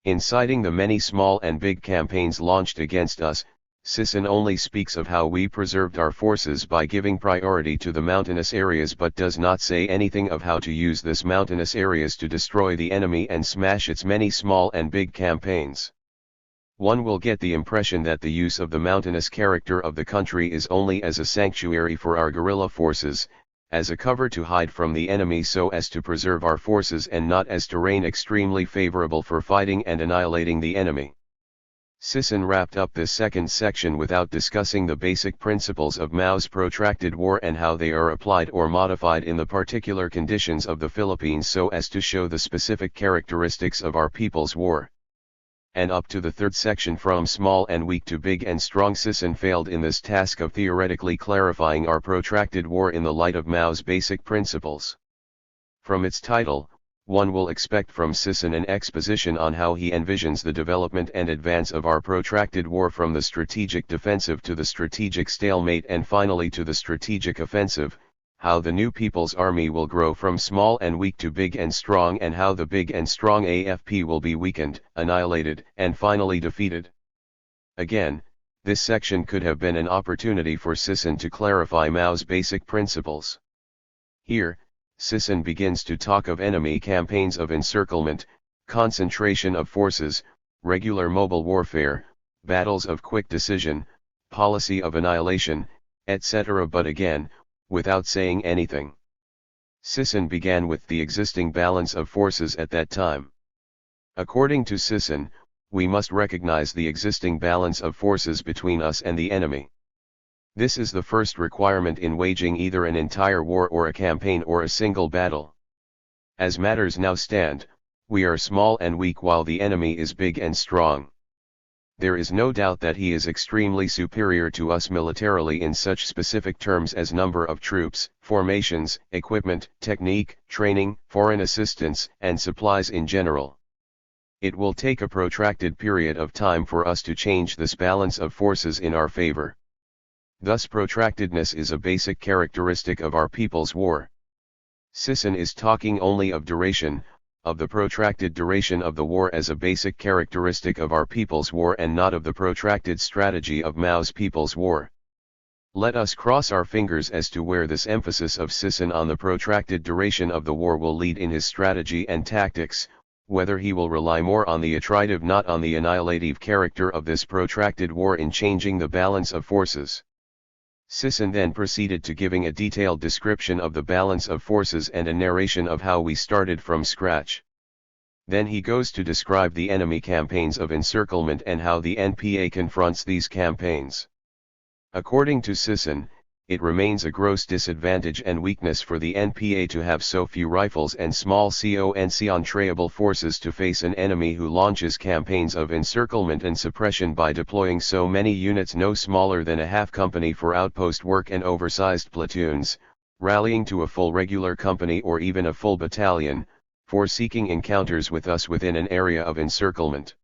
In citing the many small and big campaigns launched against us, Sisson only speaks of how we preserved our forces by giving priority to the mountainous areas but does not say anything of how to use this mountainous areas to destroy the enemy and smash its many small and big campaigns. One will get the impression that the use of the mountainous character of the country is only as a sanctuary for our guerrilla forces, as a cover to hide from the enemy so as to preserve our forces, and not as terrain extremely favorable for fighting and annihilating the enemy. Sisson wrapped up this second section without discussing the basic principles of Mao's protracted war and how they are applied or modified in the particular conditions of the Philippines so as to show the specific characteristics of our people's war. And up to the third section, from small and weak to big and strong, Sisson failed in this task of theoretically clarifying our protracted war in the light of Mao's basic principles. From its title, one will expect from Sisson an exposition on how he envisions the development and advance of our protracted war from the strategic defensive to the strategic stalemate and finally to the strategic offensive, how the new People's Army will grow from small and weak to big and strong, and how the big and strong AFP will be weakened, annihilated, and finally defeated. Again, this section could have been an opportunity for Sisson to clarify Mao's basic principles. Here, Sisson begins to talk of enemy campaigns of encirclement, concentration of forces, regular mobile warfare, battles of quick decision, policy of annihilation, etc., but again, without saying anything. Sisson began with the existing balance of forces at that time. According to Sisson, we must recognize the existing balance of forces between us and the enemy. This is the first requirement in waging either an entire war or a campaign or a single battle. As matters now stand, we are small and weak while the enemy is big and strong. There is no doubt that he is extremely superior to us militarily in such specific terms as number of troops, formations, equipment, technique, training, foreign assistance, and supplies in general. It will take a protracted period of time for us to change this balance of forces in our favor. Thus protractedness is a basic characteristic of our people's war. Sisson is talking only of duration, of the protracted duration of the war as a basic characteristic of our people's war, and not of the protracted strategy of Mao's people's war. Let us cross our fingers as to where this emphasis of Sisson on the protracted duration of the war will lead in his strategy and tactics, whether he will rely more on the attritive not on the annihilative character of this protracted war in changing the balance of forces. Sisson then proceeded to giving a detailed description of the balance of forces and a narration of how we started from scratch. Then he goes to describe the enemy campaigns of encirclement and how the NPA confronts these campaigns. According to Sisson, it remains a gross disadvantage and weakness for the NPA to have so few rifles and small concentrable forces to face an enemy who launches campaigns of encirclement and suppression by deploying so many units no smaller than a half company for outpost work and oversized platoons, rallying to a full regular company or even a full battalion, for seeking encounters with us within an area of encirclement.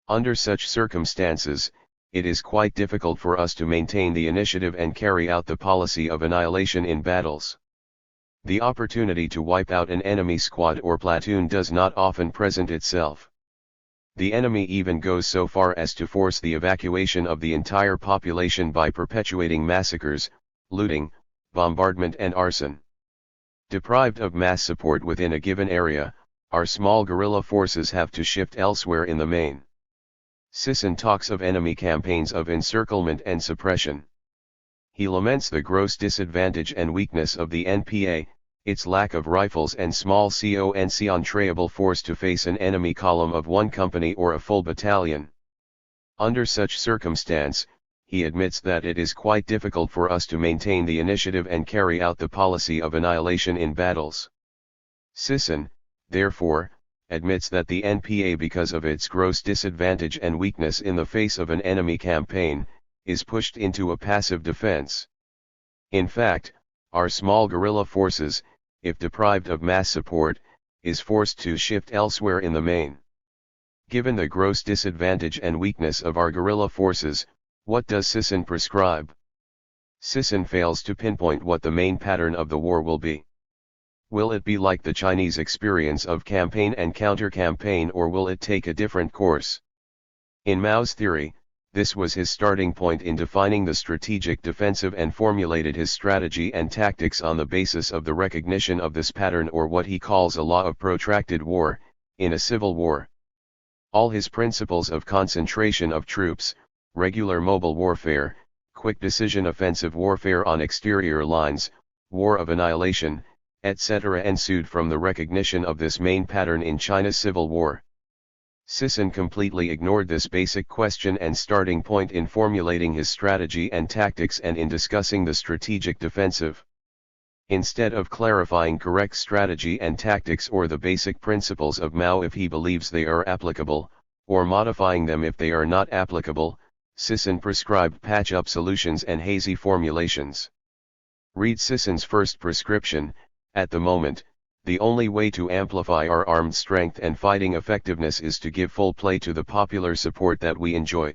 Under such circumstances, it is quite difficult for us to maintain the initiative and carry out the policy of annihilation in battles. The opportunity to wipe out an enemy squad or platoon does not often present itself. The enemy even goes so far as to force the evacuation of the entire population by perpetuating massacres, looting, bombardment and arson. Deprived of mass support within a given area, our small guerrilla forces have to shift elsewhere in the main. Sisson talks of enemy campaigns of encirclement and suppression. He laments the gross disadvantage and weakness of the NPA, its lack of rifles and small concentrable force to face an enemy column of one company or a full battalion. Under such circumstance, he admits that it is quite difficult for us to maintain the initiative and carry out the policy of annihilation in battles. Sisson, therefore, admits that the NPA, because of its gross disadvantage and weakness in the face of an enemy campaign, is pushed into a passive defense. In fact, our small guerrilla forces, if deprived of mass support, is forced to shift elsewhere in the main. Given the gross disadvantage and weakness of our guerrilla forces, what does Sisson prescribe? Sisson fails to pinpoint what the main pattern of the war will be. Will it be like the Chinese experience of campaign and counter-campaign, or will it take a different course? In Mao's theory, this was his starting point in defining the strategic defensive and formulated his strategy and tactics on the basis of the recognition of this pattern, or what he calls a law of protracted war, in a civil war. All his principles of concentration of troops, regular mobile warfare, quick decision offensive warfare on exterior lines, war of annihilation, etc. ensued from the recognition of this main pattern in China's civil war. Sisson completely ignored this basic question and starting point in formulating his strategy and tactics and in discussing the strategic defensive. Instead of clarifying correct strategy and tactics or the basic principles of Mao if he believes they are applicable, or modifying them if they are not applicable, Sisson prescribed patch-up solutions and hazy formulations. Read Sisson's first prescription. At the moment, the only way to amplify our armed strength and fighting effectiveness is to give full play to the popular support that we enjoy.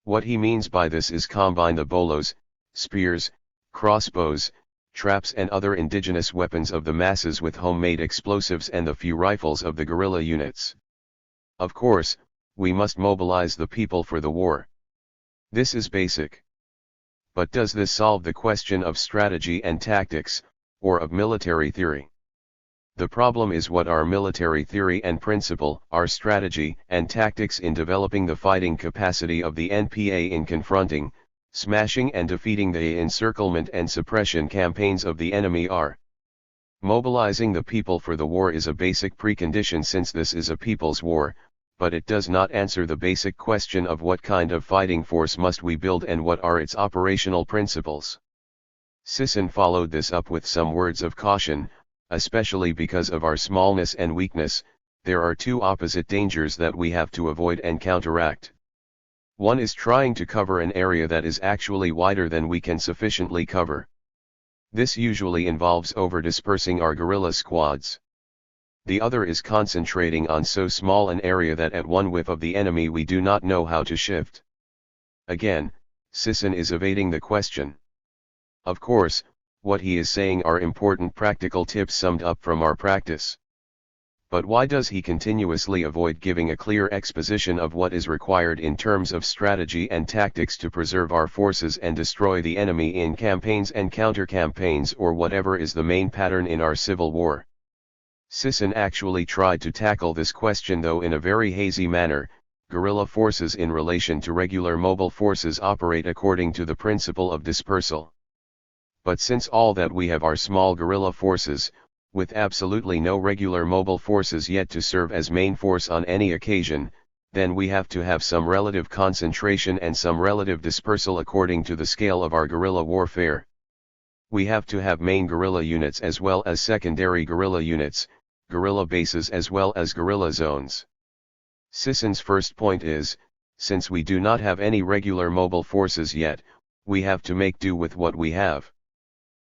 What he means by this is combine the bolos, spears, crossbows, traps and other indigenous weapons of the masses with homemade explosives and the few rifles of the guerrilla units. Of course, we must mobilize the people for the war. This is basic. But does this solve the question of strategy and tactics, or of military theory? The problem is what our military theory and principle, our strategy and tactics in developing the fighting capacity of the NPA in confronting, smashing and defeating the encirclement and suppression campaigns of the enemy are. Mobilizing the people for the war is a basic precondition since this is a people's war, but it does not answer the basic question of what kind of fighting force must we build and what are its operational principles. Sisson followed this up with some words of caution, especially because of our smallness and weakness. There are two opposite dangers that we have to avoid and counteract. One is trying to cover an area that is actually wider than we can sufficiently cover. This usually involves over-dispersing our guerrilla squads. The other is concentrating on so small an area that at one whiff of the enemy we do not know how to shift. Again, Sisson is evading the question. Of course, what he is saying are important practical tips summed up from our practice. But why does he continuously avoid giving a clear exposition of what is required in terms of strategy and tactics to preserve our forces and destroy the enemy in campaigns and counter-campaigns, or whatever is the main pattern in our civil war? Sisson actually tried to tackle this question, though in a very hazy manner. Guerrilla forces in relation to regular mobile forces operate according to the principle of dispersal. But since all that we have are small guerrilla forces, with absolutely no regular mobile forces yet to serve as main force on any occasion, then we have to have some relative concentration and some relative dispersal according to the scale of our guerrilla warfare. We have to have main guerrilla units as well as secondary guerrilla units, guerrilla bases as well as guerrilla zones. Sisson's first point is, since we do not have any regular mobile forces yet, we have to make do with what we have.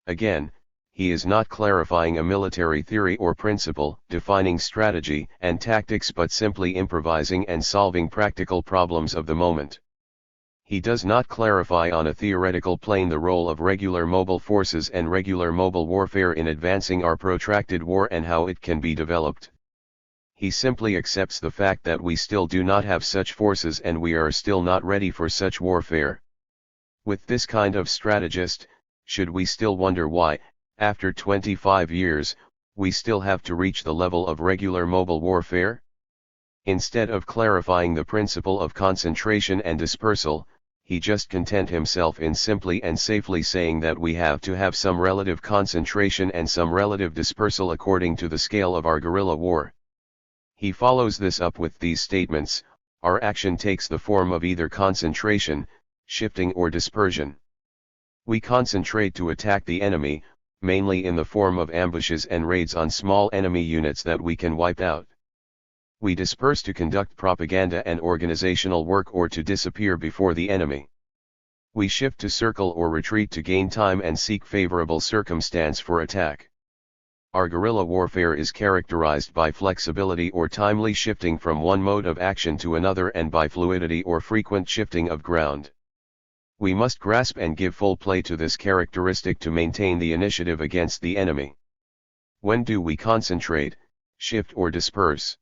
Again, he is not clarifying a military theory or principle, defining strategy and tactics, but simply improvising and solving practical problems of the moment. He does not clarify on a theoretical plane the role of regular mobile forces and regular mobile warfare in advancing our protracted war and how it can be developed. He simply accepts the fact that we still do not have such forces and we are still not ready for such warfare. With this kind of strategist, should we still wonder why, after 25 years, we still have to reach the level of regular mobile warfare? Instead of clarifying the principle of concentration and dispersal, he just content himself in simply and safely saying that we have to have some relative concentration and some relative dispersal according to the scale of our guerrilla war. He follows this up with these statements: our action takes the form of either concentration, shifting, or dispersion. We concentrate to attack the enemy, mainly in the form of ambushes and raids on small enemy units that we can wipe out. We disperse to conduct propaganda and organizational work or to disappear before the enemy. We shift to circle or retreat to gain time and seek favorable circumstance for attack. Our guerrilla warfare is characterized by flexibility or timely shifting from one mode of action to another, and by fluidity or frequent shifting of ground. We must grasp and give full play to this characteristic to maintain the initiative against the enemy. When do we concentrate, shift, or disperse?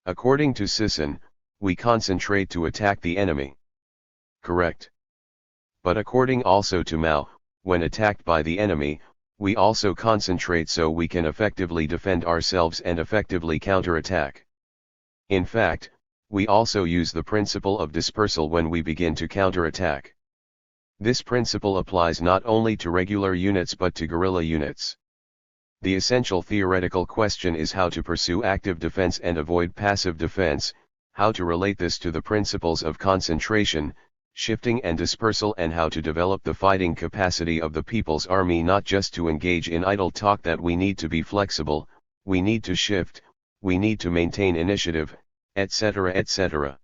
According to Sisson, we concentrate to attack the enemy. Correct. But according also to Mao, when attacked by the enemy, we also concentrate so we can effectively defend ourselves and effectively counterattack. In fact, we also use the principle of dispersal when we begin to counterattack. This principle applies not only to regular units but to guerrilla units. The essential theoretical question is how to pursue active defense and avoid passive defense, how to relate this to the principles of concentration, shifting, and dispersal, and how to develop the fighting capacity of the People's Army, not just to engage in idle talk that we need to be flexible, we need to shift, we need to maintain initiative, etc., etc.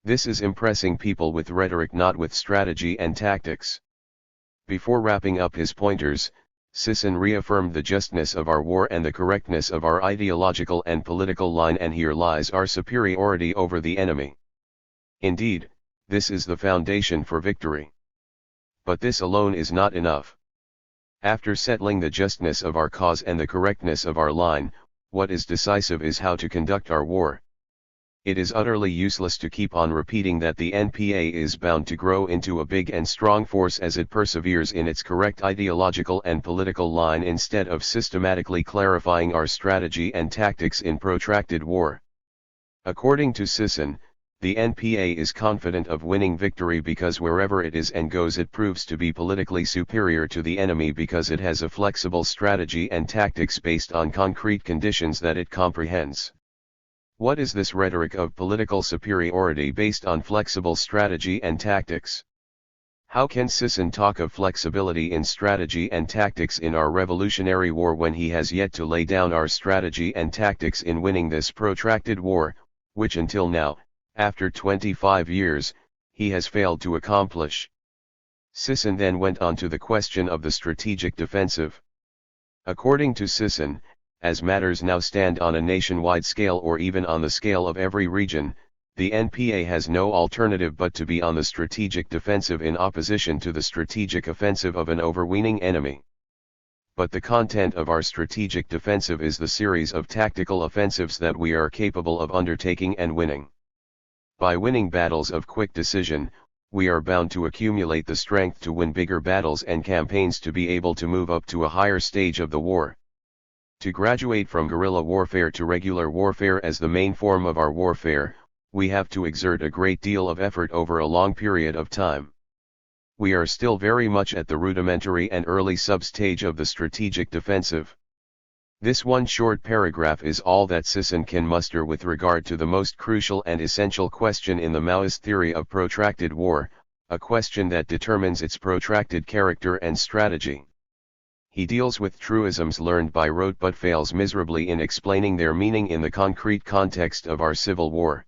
This is impressing people with rhetoric, not with strategy and tactics. Before wrapping up his pointers, Sisson reaffirmed the justness of our war and the correctness of our ideological and political line, and here lies our superiority over the enemy. Indeed, this is the foundation for victory. But this alone is not enough. After settling the justness of our cause and the correctness of our line, what is decisive is how to conduct our war. It is utterly useless to keep on repeating that the NPA is bound to grow into a big and strong force as it perseveres in its correct ideological and political line, instead of systematically clarifying our strategy and tactics in protracted war. According to Sisson, the NPA is confident of winning victory because wherever it is and goes it proves to be politically superior to the enemy, because it has a flexible strategy and tactics based on concrete conditions that it comprehends. What is this rhetoric of political superiority based on flexible strategy and tactics? How can Sisson talk of flexibility in strategy and tactics in our revolutionary war when he has yet to lay down our strategy and tactics in winning this protracted war, which until now, after 25 years, he has failed to accomplish? Sisson then went on to the question of the strategic defensive. According to Sisson, as matters now stand on a nationwide scale or even on the scale of every region, the NPA has no alternative but to be on the strategic defensive in opposition to the strategic offensive of an overweening enemy. but the content of our strategic defensive is the series of tactical offensives that we are capable of undertaking and winning. By winning battles of quick decision, we are bound to accumulate the strength to win bigger battles and campaigns, to be able to move up to a higher stage of the war. To graduate from guerrilla warfare to regular warfare as the main form of our warfare, we have to exert a great deal of effort over a long period of time. We are still very much at the rudimentary and early sub-stage of the strategic defensive. This one short paragraph is all that Sisson can muster with regard to the most crucial and essential question in the Maoist theory of protracted war, a question that determines its protracted character and strategy. He deals with truisms learned by rote but fails miserably in explaining their meaning in the concrete context of our civil war.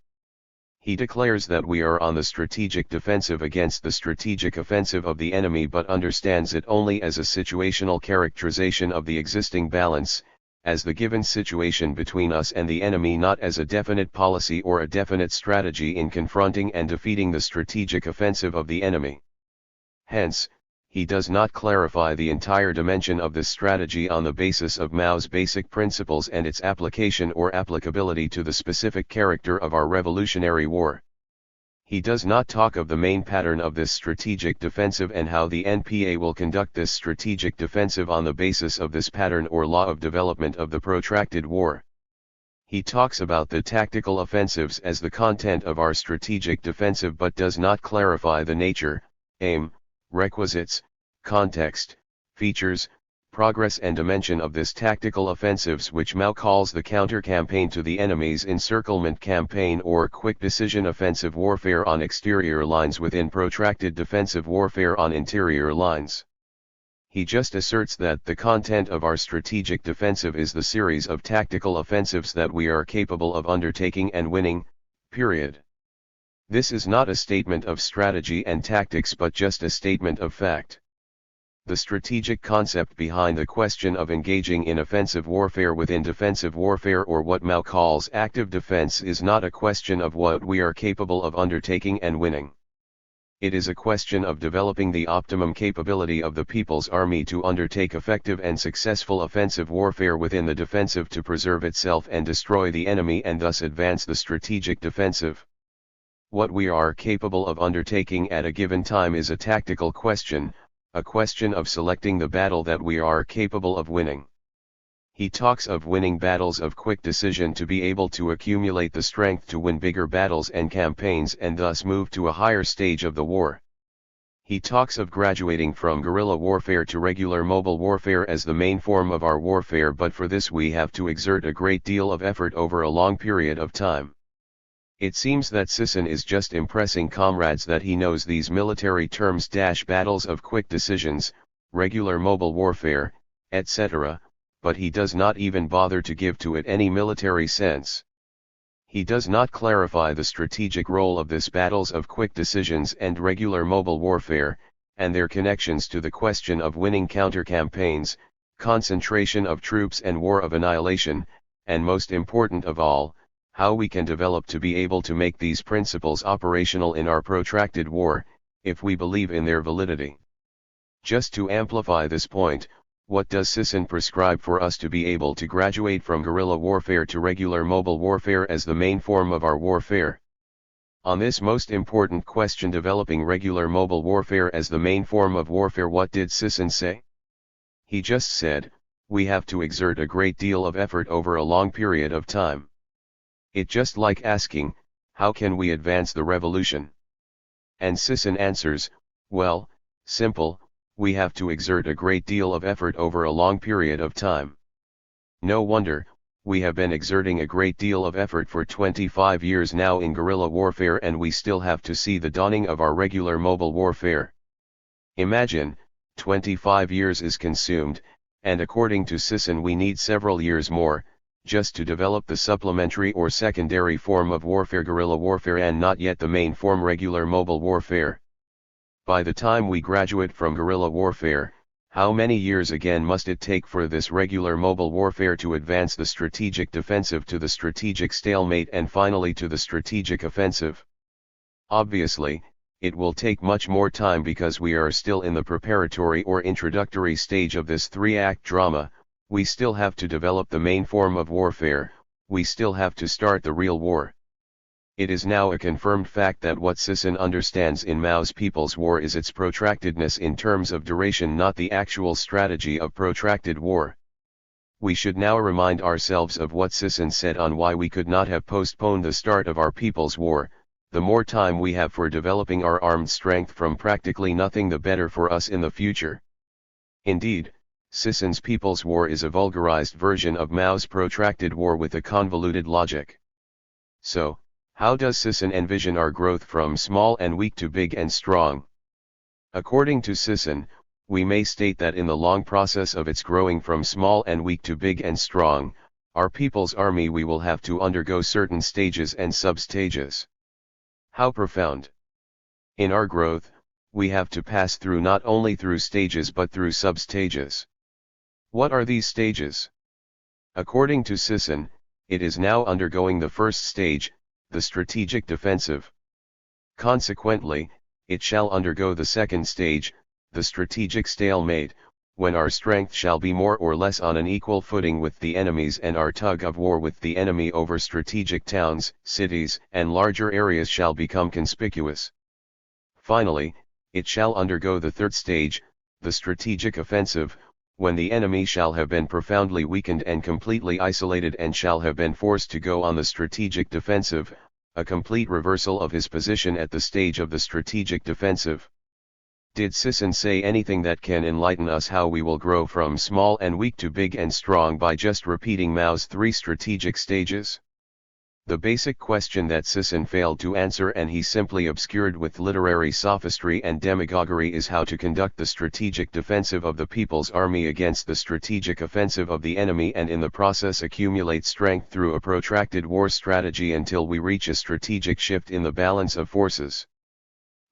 He declares that we are on the strategic defensive against the strategic offensive of the enemy, but understands it only as a situational characterization of the existing balance, as the given situation between us and the enemy, not as a definite policy or a definite strategy in confronting and defeating the strategic offensive of the enemy. Hence, he does not clarify the entire dimension of this strategy on the basis of Mao's basic principles and its application or applicability to the specific character of our revolutionary war. He does not talk of the main pattern of this strategic defensive and how the NPA will conduct this strategic defensive on the basis of this pattern or law of development of the protracted war. He talks about the tactical offensives as the content of our strategic defensive, but does not clarify the nature, aim, requisites, context, features, progress and dimension of this tactical offensives, which Mao calls the counter-campaign to the enemy's encirclement campaign or quick decision offensive warfare on exterior lines within protracted defensive warfare on interior lines. He just asserts that the content of our strategic defensive is the series of tactical offensives that we are capable of undertaking and winning, period. This is not a statement of strategy and tactics, but just a statement of fact. The strategic concept behind the question of engaging in offensive warfare within defensive warfare, or what Mao calls active defense, is not a question of what we are capable of undertaking and winning. It is a question of developing the optimum capability of the People's Army to undertake effective and successful offensive warfare within the defensive, to preserve itself and destroy the enemy and thus advance the strategic defensive. What we are capable of undertaking at a given time is a tactical question, a question of selecting the battle that we are capable of winning. He talks of winning battles of quick decision to be able to accumulate the strength to win bigger battles and campaigns and thus move to a higher stage of the war. He talks of graduating from guerrilla warfare to regular mobile warfare as the main form of our warfare, but for this we have to exert a great deal of effort over a long period of time. It seems that Sisson is just impressing comrades that he knows these military terms: battles of quick decisions, regular mobile warfare, etc., but he does not even bother to give to it any military sense. He does not clarify the strategic role of this battles of quick decisions and regular mobile warfare, and their connections to the question of winning counter-campaigns, concentration of troops and war of annihilation, and most important of all, how we can develop to be able to make these principles operational in our protracted war, if we believe in their validity. Just to amplify this point, what does Sisson prescribe for us to be able to graduate from guerrilla warfare to regular mobile warfare as the main form of our warfare? On this most important question, developing regular mobile warfare as the main form of warfare, what did Sisson say? He just said, we have to exert a great deal of effort over a long period of time. It's just like asking, how can we advance the revolution? And Sisson answers, well, simple, we have to exert a great deal of effort over a long period of time. No wonder, we have been exerting a great deal of effort for 25 years now in guerrilla warfare, and we still have to see the dawning of our regular mobile warfare. Imagine, 25 years is consumed, and according to Sisson we need several years more, just to develop the supplementary or secondary form of warfare, guerrilla warfare, and not yet the main form, regular mobile warfare. By the time we graduate from guerrilla warfare, how many years again must it take for this regular mobile warfare to advance the strategic defensive to the strategic stalemate and finally to the strategic offensive? Obviously, it will take much more time because we are still in the preparatory or introductory stage of this three-act drama. We still have to develop the main form of warfare, we still have to start the real war. It is now a confirmed fact that what Sisson understands in Mao's People's War is its protractedness in terms of duration, not the actual strategy of protracted war. We should now remind ourselves of what Sisson said on why we could not have postponed the start of our People's War. The more time we have for developing our armed strength from practically nothing, the better for us in the future. Indeed, Sisson's People's War is a vulgarized version of Mao's protracted war with a convoluted logic. So, how does Sisson envision our growth from small and weak to big and strong? According to Sisson, we may state that in the long process of its growing from small and weak to big and strong, our people's army we will have to undergo certain stages and substages. How profound! In our growth, we have to pass through not only through stages but through substages. What are these stages? According to Sisson, it is now undergoing the first stage, the strategic defensive. Consequently, it shall undergo the second stage, the strategic stalemate, when our strength shall be more or less on an equal footing with the enemy's and our tug of war with the enemy over strategic towns, cities, and larger areas shall become conspicuous. Finally, it shall undergo the third stage, the strategic offensive, when the enemy shall have been profoundly weakened and completely isolated and shall have been forced to go on the strategic defensive, a complete reversal of his position at the stage of the strategic defensive. Did Sisson say anything that can enlighten us how we will grow from small and weak to big and strong by just repeating Mao's three strategic stages? The basic question that Sisson failed to answer and he simply obscured with literary sophistry and demagoguery is how to conduct the strategic defensive of the people's army against the strategic offensive of the enemy and in the process accumulate strength through a protracted war strategy until we reach a strategic shift in the balance of forces.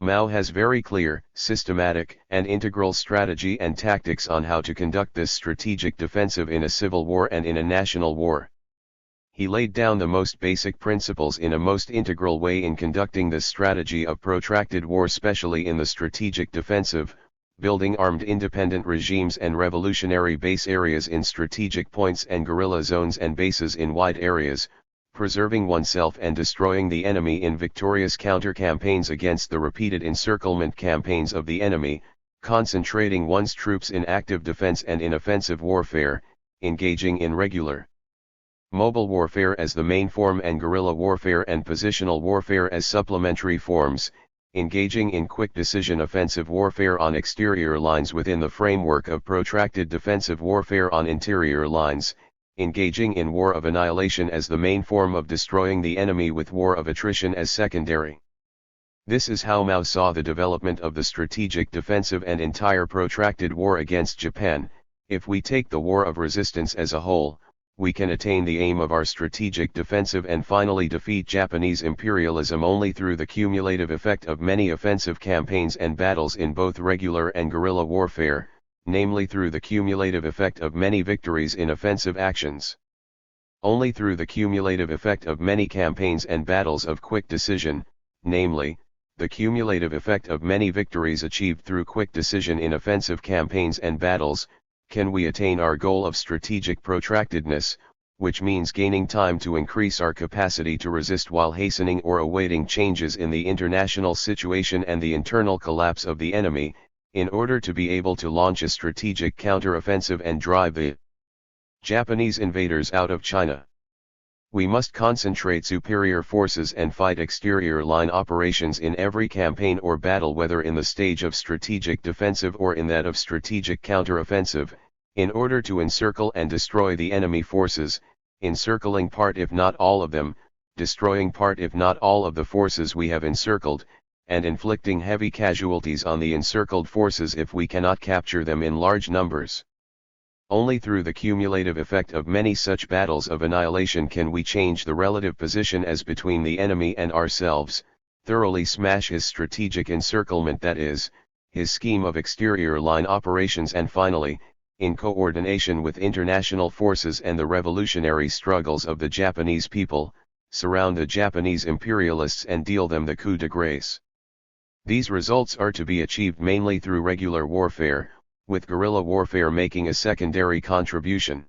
Mao has very clear, systematic, and integral strategy and tactics on how to conduct this strategic defensive in a civil war and in a national war. He laid down the most basic principles in a most integral way in conducting this strategy of protracted war, especially in the strategic defensive, building armed independent regimes and revolutionary base areas in strategic points and guerrilla zones and bases in wide areas, preserving oneself and destroying the enemy in victorious counter-campaigns against the repeated encirclement campaigns of the enemy, concentrating one's troops in active defense and in offensive warfare, engaging in regular mobile warfare as the main form and guerrilla warfare and positional warfare as supplementary forms, engaging in quick decision offensive warfare on exterior lines within the framework of protracted defensive warfare on interior lines, engaging in war of annihilation as the main form of destroying the enemy with war of attrition as secondary. This is how Mao saw the development of the strategic defensive and entire protracted war against Japan. If we take the war of resistance as a whole, we can attain the aim of our strategic defensive and finally defeat Japanese imperialism only through the cumulative effect of many offensive campaigns and battles in both regular and guerrilla warfare, namely through the cumulative effect of many victories in offensive actions. Only through the cumulative effect of many campaigns and battles of quick decision, namely, the cumulative effect of many victories achieved through quick decision in offensive campaigns and battles, can we attain our goal of strategic protractedness, which means gaining time to increase our capacity to resist while hastening or awaiting changes in the international situation and the internal collapse of the enemy, in order to be able to launch a strategic counter-offensive and drive the Japanese invaders out of China. We must concentrate superior forces and fight exterior line operations in every campaign or battle, whether in the stage of strategic defensive or in that of strategic counter-offensive, in order to encircle and destroy the enemy forces, encircling part if not all of them, destroying part if not all of the forces we have encircled, and inflicting heavy casualties on the encircled forces if we cannot capture them in large numbers. Only through the cumulative effect of many such battles of annihilation can we change the relative position as between the enemy and ourselves, thoroughly smash his strategic encirclement, that is, his scheme of exterior line operations, and finally, in coordination with international forces and the revolutionary struggles of the Japanese people, surround the Japanese imperialists and deal them the coup de grace. These results are to be achieved mainly through regular warfare, with guerrilla warfare making a secondary contribution.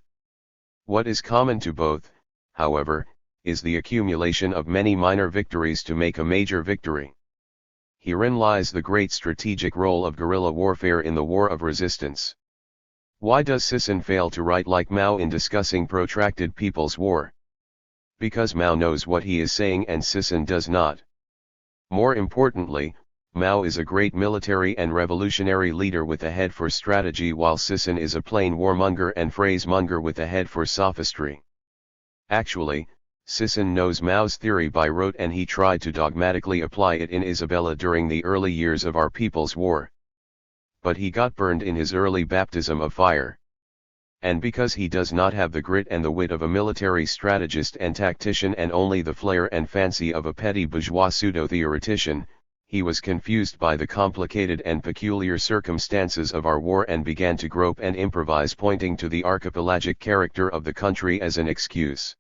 What is common to both, however, is the accumulation of many minor victories to make a major victory. Herein lies the great strategic role of guerrilla warfare in the war of resistance. Why does Sisson fail to write like Mao in discussing protracted people's war? Because Mao knows what he is saying and Sisson does not. More importantly, Mao is a great military and revolutionary leader with a head for strategy, while Sisson is a plain warmonger and phrasemonger with a head for sophistry. Actually, Sisson knows Mao's theory by rote, and he tried to dogmatically apply it in Isabella during the early years of our people's war. But he got burned in his early baptism of fire. And because he does not have the grit and the wit of a military strategist and tactician, and only the flair and fancy of a petty bourgeois pseudo-theoretician, he was confused by the complicated and peculiar circumstances of our war and began to grope and improvise, pointing to the archipelagic character of the country as an excuse.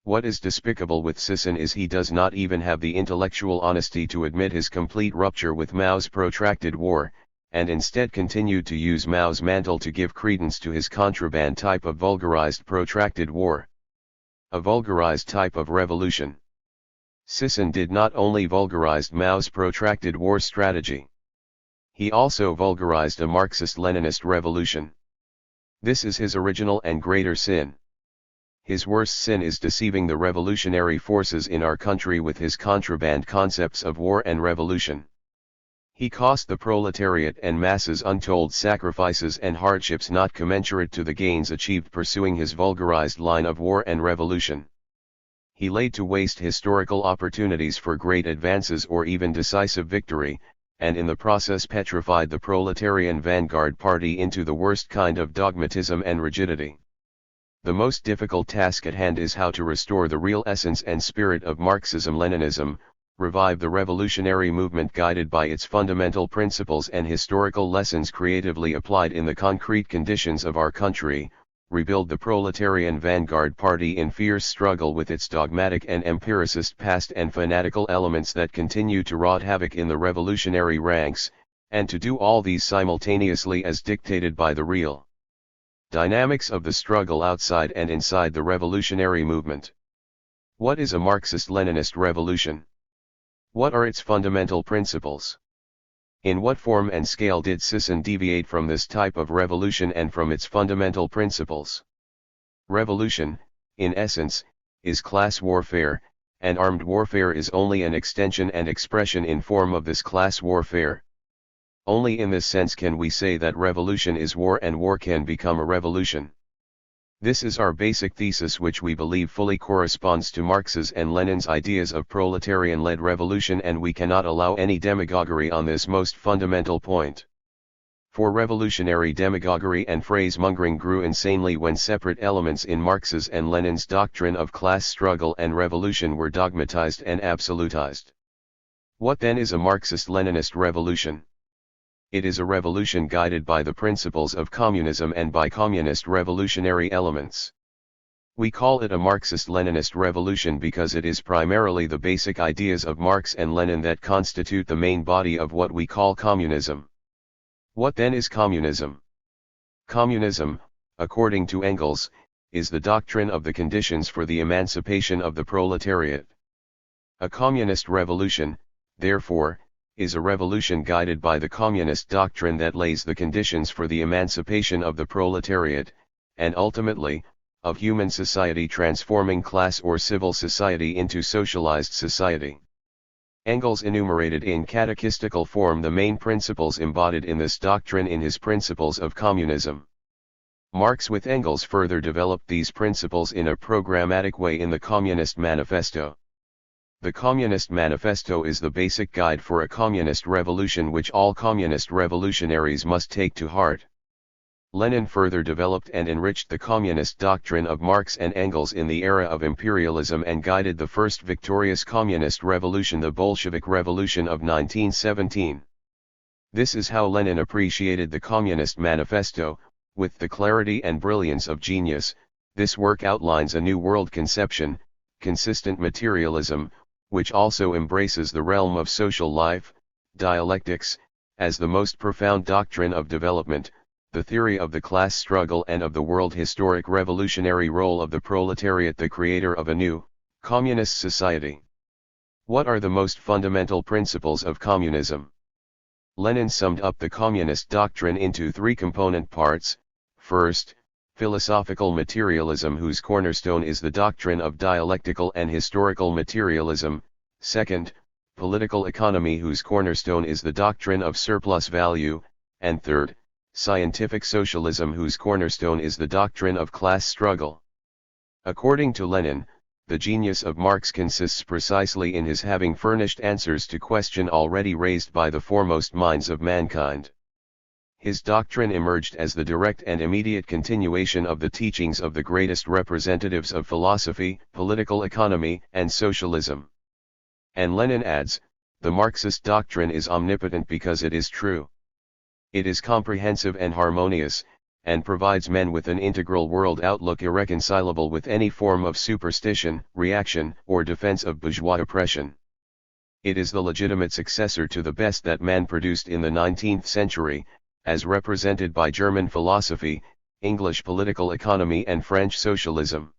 What is despicable with Sisson is he does not even have the intellectual honesty to admit his complete rupture with Mao's protracted war, and instead continued to use Mao's mantle to give credence to his contraband type of vulgarized protracted war. A vulgarized type of revolution. Sisson did not only vulgarized Mao's protracted war strategy. He also vulgarized a Marxist-Leninist revolution. This is his original and greater sin. His worst sin is deceiving the revolutionary forces in our country with his contraband concepts of war and revolution. He cost the proletariat and masses untold sacrifices and hardships not commensurate to the gains achieved pursuing his vulgarized line of war and revolution. He laid to waste historical opportunities for great advances or even decisive victory, and in the process petrified the proletarian vanguard party into the worst kind of dogmatism and rigidity. The most difficult task at hand is how to restore the real essence and spirit of Marxism-Leninism, revive the revolutionary movement guided by its fundamental principles and historical lessons creatively applied in the concrete conditions of our country, rebuild the proletarian vanguard party in fierce struggle with its dogmatic and empiricist past and fanatical elements that continue to wrought havoc in the revolutionary ranks, and to do all these simultaneously as dictated by the real dynamics of the struggle outside and inside the revolutionary movement. What is a Marxist-Leninist revolution? What are its fundamental principles? In what form and scale did Sisson deviate from this type of revolution and from its fundamental principles? Revolution, in essence, is class warfare, and armed warfare is only an extension and expression in form of this class warfare. Only in this sense can we say that revolution is war and war can become a revolution. This is our basic thesis, which we believe fully corresponds to Marx's and Lenin's ideas of proletarian-led revolution, and we cannot allow any demagoguery on this most fundamental point. For revolutionary demagoguery and phrasemongering grew insanely when separate elements in Marx's and Lenin's doctrine of class struggle and revolution were dogmatized and absolutized. What then is a Marxist-Leninist revolution? It is a revolution guided by the principles of communism and by communist revolutionary elements. We call it a Marxist-Leninist revolution because it is primarily the basic ideas of Marx and Lenin that constitute the main body of what we call communism. What then is communism? Communism, according to Engels, is the doctrine of the conditions for the emancipation of the proletariat. A communist revolution, therefore, is a revolution guided by the communist doctrine that lays the conditions for the emancipation of the proletariat, and ultimately, of human society, transforming class or civil society into socialized society. Engels enumerated in catechistical form the main principles embodied in this doctrine in his Principles of Communism. Marx with Engels further developed these principles in a programmatic way in the Communist Manifesto. The Communist Manifesto is the basic guide for a communist revolution which all communist revolutionaries must take to heart. Lenin further developed and enriched the communist doctrine of Marx and Engels in the era of imperialism and guided the first victorious communist revolution, the Bolshevik Revolution of 1917. This is how Lenin appreciated the Communist Manifesto. With the clarity and brilliance of genius, this work outlines a new world conception, consistent materialism, which also embraces the realm of social life, dialectics, as the most profound doctrine of development, the theory of the class struggle and of the world historic revolutionary role of the proletariat, the creator of a new, communist society. What are the most fundamental principles of communism? Lenin summed up the communist doctrine into three component parts. First, philosophical materialism, whose cornerstone is the doctrine of dialectical and historical materialism. Second, political economy, whose cornerstone is the doctrine of surplus value. And third, scientific socialism, whose cornerstone is the doctrine of class struggle. According to Lenin, the genius of Marx consists precisely in his having furnished answers to questions already raised by the foremost minds of mankind. His doctrine emerged as the direct and immediate continuation of the teachings of the greatest representatives of philosophy, political economy, and socialism. And Lenin adds, the Marxist doctrine is omnipotent because it is true. It is comprehensive and harmonious, and provides men with an integral world outlook irreconcilable with any form of superstition, reaction, or defense of bourgeois oppression. It is the legitimate successor to the best that man produced in the 19th century, as represented by German philosophy, English political economy and French socialism.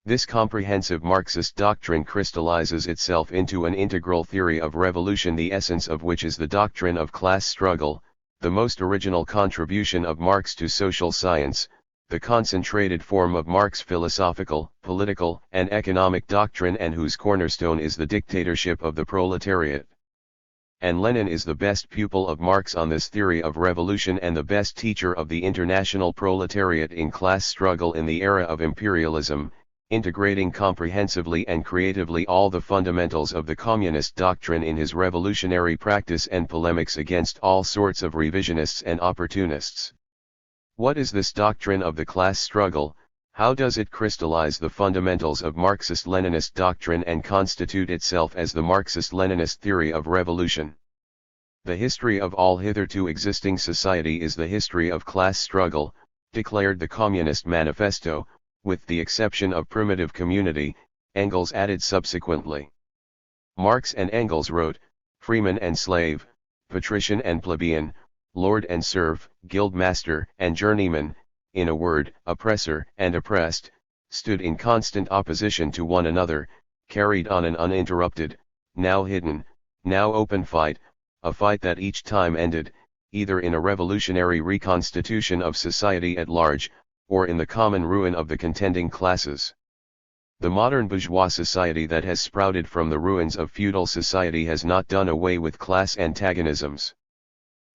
This comprehensive Marxist doctrine crystallizes itself into an integral theory of revolution, the essence of which is the doctrine of class struggle, the most original contribution of Marx to social science, the concentrated form of Marx's philosophical, political, and economic doctrine, and whose cornerstone is the dictatorship of the proletariat. And Lenin is the best pupil of Marx on this theory of revolution and the best teacher of the international proletariat in class struggle in the era of imperialism, integrating comprehensively and creatively all the fundamentals of the communist doctrine in his revolutionary practice and polemics against all sorts of revisionists and opportunists. What is this doctrine of the class struggle? How does it crystallize the fundamentals of Marxist-Leninist doctrine and constitute itself as the Marxist-Leninist theory of revolution? The history of all hitherto existing society is the history of class struggle, declared the Communist Manifesto, with the exception of primitive community, Engels added subsequently. Marx and Engels wrote, freeman and slave, patrician and plebeian, lord and serf, guildmaster and journeyman, in a word, oppressor and oppressed, stood in constant opposition to one another, carried on an uninterrupted, now hidden, now open fight, a fight that each time ended, either in a revolutionary reconstitution of society at large, or in the common ruin of the contending classes. The modern bourgeois society that has sprouted from the ruins of feudal society has not done away with class antagonisms.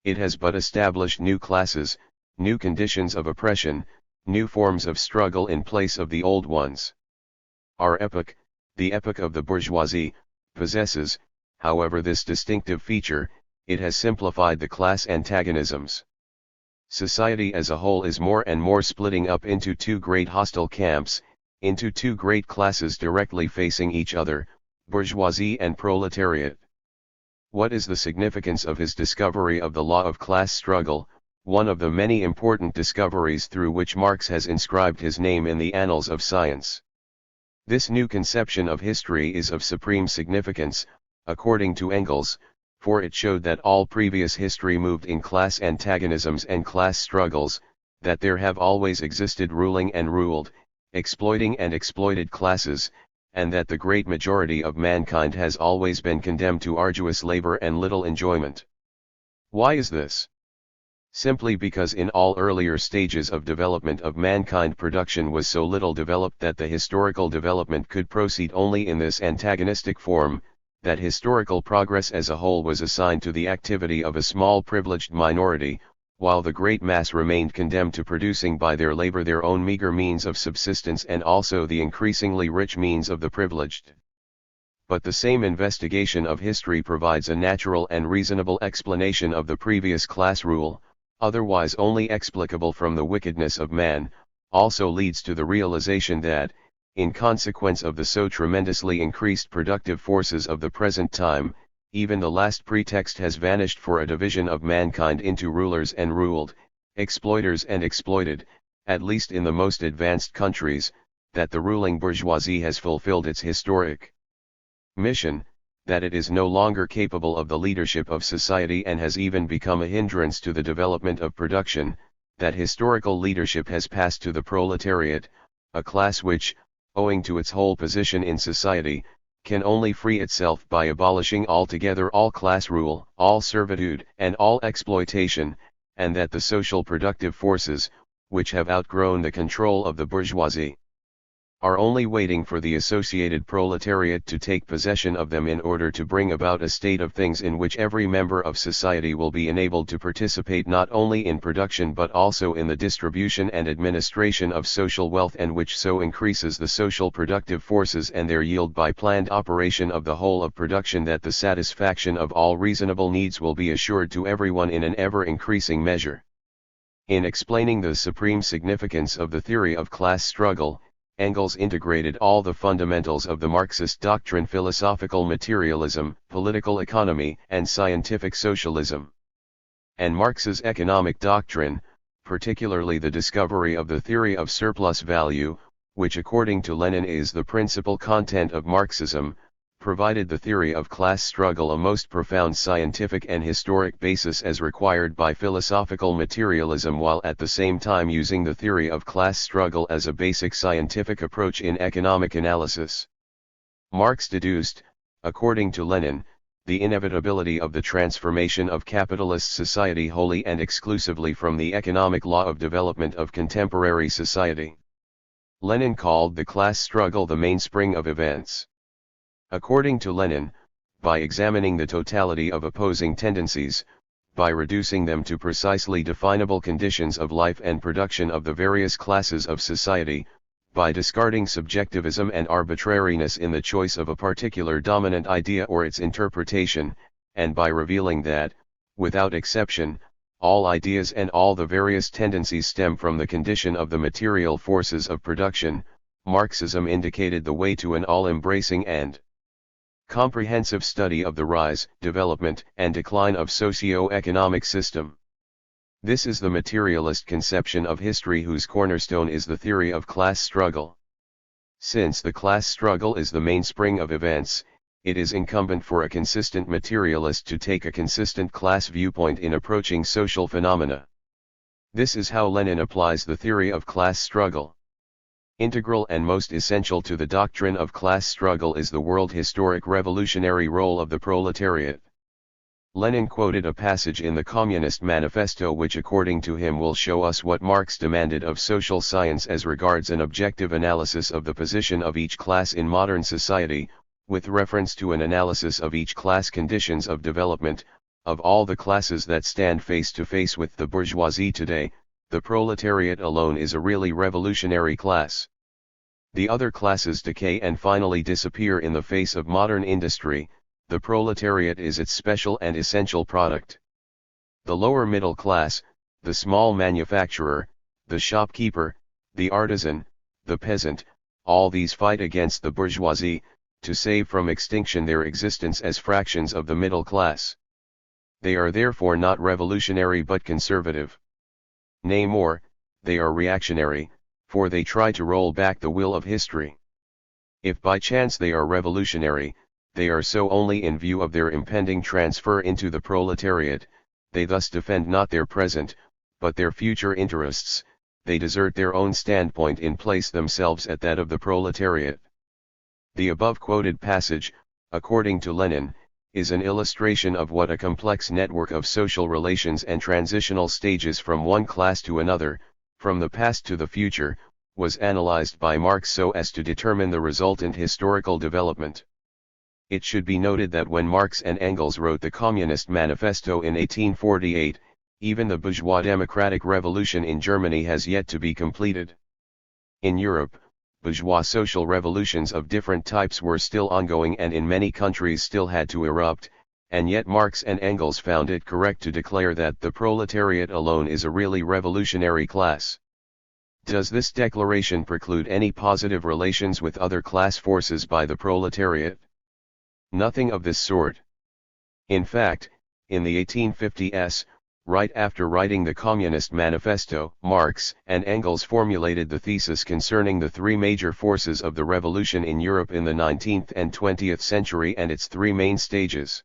It has but established new classes, new conditions of oppression, new forms of struggle in place of the old ones. Our epoch, the epoch of the bourgeoisie, possesses, however, this distinctive feature: it has simplified the class antagonisms. Society as a whole is more and more splitting up into two great hostile camps, into two great classes directly facing each other, bourgeoisie and proletariat. What is the significance of his discovery of the law of class struggle, one of the many important discoveries through which Marx has inscribed his name in the annals of science? This new conception of history is of supreme significance, according to Engels, for it showed that all previous history moved in class antagonisms and class struggles, that there have always existed ruling and ruled, exploiting and exploited classes, and that the great majority of mankind has always been condemned to arduous labor and little enjoyment. Why is this? Simply because in all earlier stages of development of mankind, production was so little developed that the historical development could proceed only in this antagonistic form, that historical progress as a whole was assigned to the activity of a small privileged minority, while the great mass remained condemned to producing by their labor their own meager means of subsistence and also the increasingly rich means of the privileged. But the same investigation of history provides a natural and reasonable explanation of the previous class rule, otherwise only explicable from the wickedness of man, also leads to the realization that, in consequence of the so tremendously increased productive forces of the present time, even the last pretext has vanished for a division of mankind into rulers and ruled, exploiters and exploited, at least in the most advanced countries, that the ruling bourgeoisie has fulfilled its historic mission, that it is no longer capable of the leadership of society and has even become a hindrance to the development of production, that historical leadership has passed to the proletariat, a class which, owing to its whole position in society, can only free itself by abolishing altogether all class rule, all servitude, and all exploitation, and that the social productive forces, which have outgrown the control of the bourgeoisie, are only waiting for the associated proletariat to take possession of them in order to bring about a state of things in which every member of society will be enabled to participate not only in production but also in the distribution and administration of social wealth, and which so increases the social productive forces and their yield by planned operation of the whole of production that the satisfaction of all reasonable needs will be assured to everyone in an ever-increasing measure. In explaining the supreme significance of the theory of class struggle, Engels integrated all the fundamentals of the Marxist doctrine: philosophical materialism, political economy, and scientific socialism. And Marx's economic doctrine, particularly the discovery of the theory of surplus value, which according to Lenin is the principal content of Marxism, provided the theory of class struggle a most profound scientific and historic basis as required by philosophical materialism, while at the same time using the theory of class struggle as a basic scientific approach in economic analysis. Marx deduced, according to Lenin, the inevitability of the transformation of capitalist society wholly and exclusively from the economic law of development of contemporary society. Lenin called the class struggle the mainspring of events. According to Lenin, by examining the totality of opposing tendencies, by reducing them to precisely definable conditions of life and production of the various classes of society, by discarding subjectivism and arbitrariness in the choice of a particular dominant idea or its interpretation, and by revealing that, without exception, all ideas and all the various tendencies stem from the condition of the material forces of production, Marxism indicated the way to an all-embracing and comprehensive study of the rise, development, and decline of socio-economic system. This is the materialist conception of history whose cornerstone is the theory of class struggle. Since the class struggle is the mainspring of events, it is incumbent for a consistent materialist to take a consistent class viewpoint in approaching social phenomena. This is how Lenin applies the theory of class struggle. Integral and most essential to the doctrine of class struggle is the world historic revolutionary role of the proletariat. Lenin quoted a passage in the Communist Manifesto which according to him will show us what Marx demanded of social science as regards an objective analysis of the position of each class in modern society, with reference to an analysis of each class conditions of development. Of all the classes that stand face to face with the bourgeoisie today, the proletariat alone is a really revolutionary class. The other classes decay and finally disappear in the face of modern industry. The proletariat is its special and essential product. The lower middle class, the small manufacturer, the shopkeeper, the artisan, the peasant, all these fight against the bourgeoisie, to save from extinction their existence as fractions of the middle class. They are therefore not revolutionary but conservative. Nay more, they are reactionary, for they try to roll back the wheel of history. If by chance they are revolutionary, they are so only in view of their impending transfer into the proletariat. They thus defend not their present, but their future interests. They desert their own standpoint and place themselves at that of the proletariat. The above quoted passage, according to Lenin, is an illustration of what a complex network of social relations and transitional stages from one class to another, from the past to the future, was analyzed by Marx so as to determine the resultant historical development. It should be noted that when Marx and Engels wrote the Communist Manifesto in 1848, even the bourgeois democratic revolution in Germany has yet to be completed. In Europe, bourgeois social revolutions of different types were still ongoing and in many countries still had to erupt, and yet Marx and Engels found it correct to declare that the proletariat alone is a really revolutionary class. Does this declaration preclude any positive relations with other class forces by the proletariat? Nothing of this sort. In fact, in the 1850s, Right after writing the Communist Manifesto, Marx and Engels formulated the thesis concerning the three major forces of the revolution in Europe in the 19th and 20th century and its three main stages.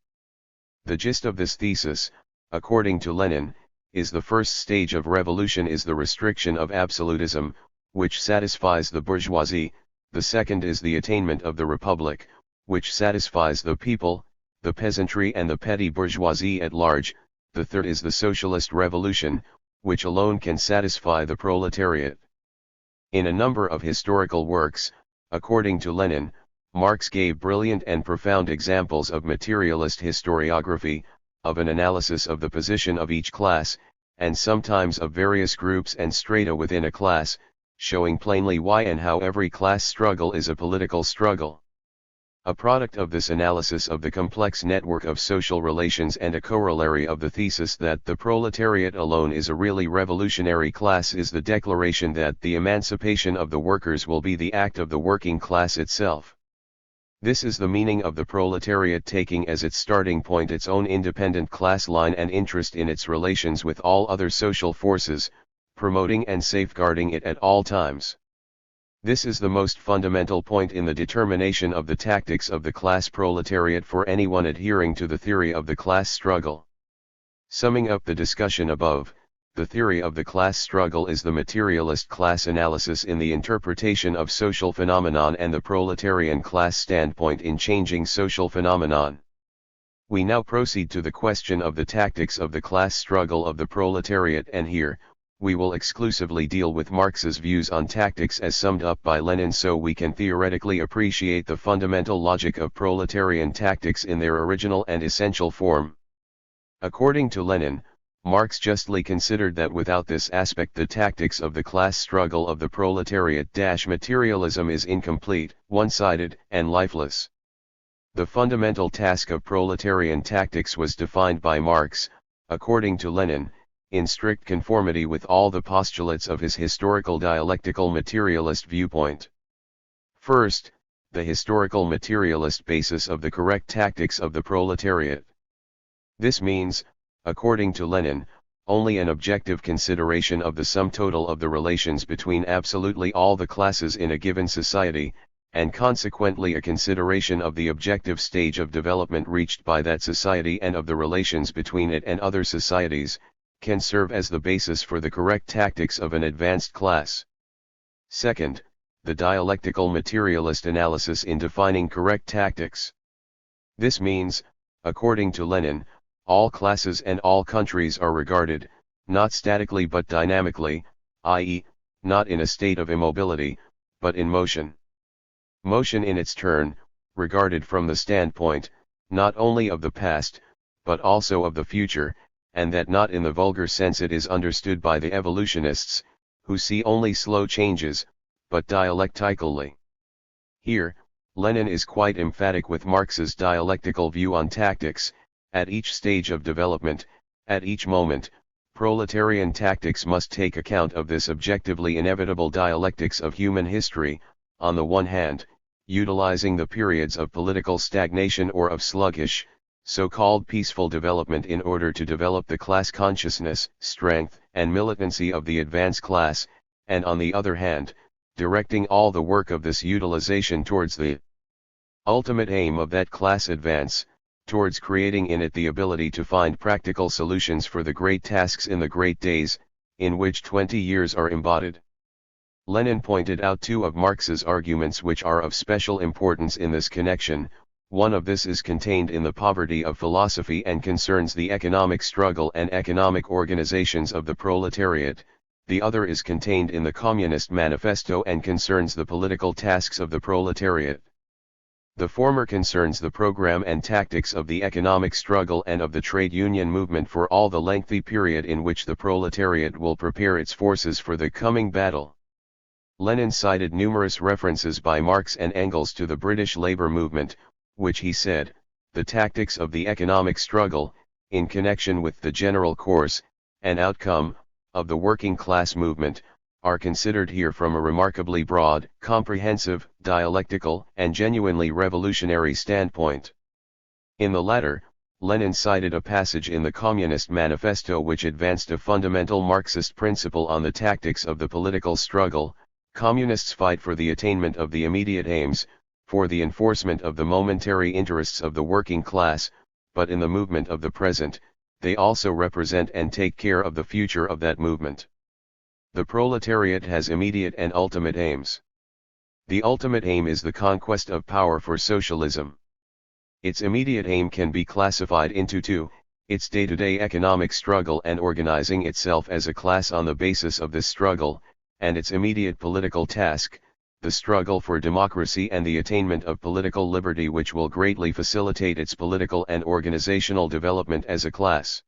The gist of this thesis, according to Lenin, is the first stage of revolution is the restriction of absolutism, which satisfies the bourgeoisie, the second is the attainment of the republic, which satisfies the people, the peasantry and the petty bourgeoisie at large, the third is the socialist revolution, which alone can satisfy the proletariat. In a number of historical works, according to Lenin, Marx gave brilliant and profound examples of materialist historiography, of an analysis of the position of each class, and sometimes of various groups and strata within a class, showing plainly why and how every class struggle is a political struggle. A product of this analysis of the complex network of social relations and a corollary of the thesis that the proletariat alone is a really revolutionary class is the declaration that the emancipation of the workers will be the act of the working class itself. This is the meaning of the proletariat taking as its starting point its own independent class line and interest in its relations with all other social forces, promoting and safeguarding it at all times. This is the most fundamental point in the determination of the tactics of the class proletariat for anyone adhering to the theory of the class struggle. Summing up the discussion above, the theory of the class struggle is the materialist class analysis in the interpretation of social phenomenon and the proletarian class standpoint in changing social phenomenon. We now proceed to the question of the tactics of the class struggle of the proletariat, and here, we will exclusively deal with Marx's views on tactics as summed up by Lenin so we can theoretically appreciate the fundamental logic of proletarian tactics in their original and essential form. According to Lenin, Marx justly considered that without this aspect the tactics of the class struggle of the proletariat-materialism is incomplete, one-sided, and lifeless. The fundamental task of proletarian tactics was defined by Marx, according to Lenin, in strict conformity with all the postulates of his historical dialectical materialist viewpoint. First, the historical materialist basis of the correct tactics of the proletariat. This means, according to Lenin, only an objective consideration of the sum total of the relations between absolutely all the classes in a given society, and consequently a consideration of the objective stage of development reached by that society and of the relations between it and other societies, can serve as the basis for the correct tactics of an advanced class. Second, the dialectical materialist analysis in defining correct tactics. This means, according to Lenin, all classes and all countries are regarded, not statically but dynamically, i.e., not in a state of immobility, but in motion. Motion in its turn, regarded from the standpoint, not only of the past, but also of the future, and that not in the vulgar sense it is understood by the evolutionists, who see only slow changes, but dialectically. Here, Lenin is quite emphatic with Marx's dialectical view on tactics. At each stage of development, at each moment, proletarian tactics must take account of this objectively inevitable dialectics of human history, on the one hand, utilizing the periods of political stagnation or of sluggish, so-called peaceful development in order to develop the class consciousness, strength, and militancy of the advance class, and on the other hand, directing all the work of this utilization towards the ultimate aim of that class advance, towards creating in it the ability to find practical solutions for the great tasks in the great days, in which 20 years are embodied. Lenin pointed out two of Marx's arguments which are of special importance in this connection. One of this is contained in the poverty of philosophy and concerns the economic struggle and economic organizations of the proletariat, the other is contained in the Communist Manifesto and concerns the political tasks of the proletariat. The former concerns the program and tactics of the economic struggle and of the trade union movement for all the lengthy period in which the proletariat will prepare its forces for the coming battle. Lenin cited numerous references by Marx and Engels to the British labor movement, which he said, the tactics of the economic struggle, in connection with the general course, and outcome, of the working class movement, are considered here from a remarkably broad, comprehensive, dialectical, and genuinely revolutionary standpoint. In the latter, Lenin cited a passage in the Communist Manifesto which advanced a fundamental Marxist principle on the tactics of the political struggle. Communists fight for the attainment of the immediate aims, for the enforcement of the momentary interests of the working class, but in the movement of the present, they also represent and take care of the future of that movement. The proletariat has immediate and ultimate aims. The ultimate aim is the conquest of power for socialism. Its immediate aim can be classified into two: its day-to-day economic struggle and organizing itself as a class on the basis of this struggle, and its immediate political task, the struggle for democracy and the attainment of political liberty, which will greatly facilitate its political and organizational development as a class.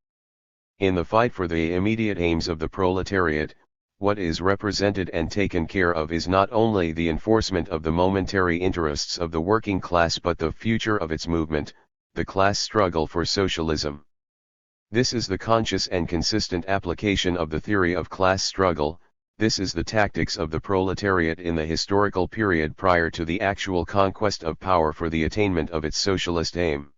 In the fight for the immediate aims of the proletariat, what is represented and taken care of is not only the enforcement of the momentary interests of the working class but the future of its movement, the class struggle for socialism. This is the conscious and consistent application of the theory of class struggle. This is the tactics of the proletariat in the historical period prior to the actual conquest of power for the attainment of its socialist aim.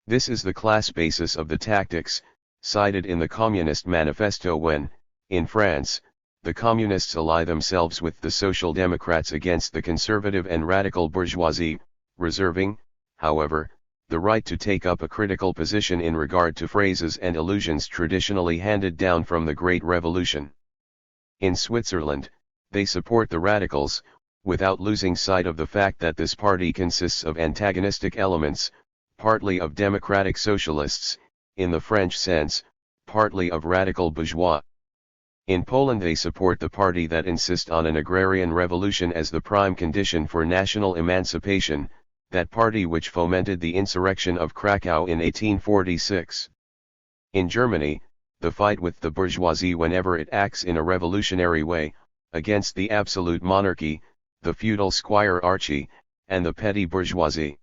This is the class basis of the tactics, cited in the Communist Manifesto when, in France, the Communists ally themselves with the Social Democrats against the conservative and radical bourgeoisie, reserving, however, the right to take up a critical position in regard to phrases and allusions traditionally handed down from the Great Revolution. In Switzerland, they support the radicals, without losing sight of the fact that this party consists of antagonistic elements, partly of democratic socialists, in the French sense, partly of radical bourgeois. In Poland they support the party that insists on an agrarian revolution as the prime condition for national emancipation, that party which fomented the insurrection of Krakow in 1846. In Germany, the fight with the bourgeoisie whenever it acts in a revolutionary way, against the absolute monarchy, the feudal squirearchy, and the petty bourgeoisie.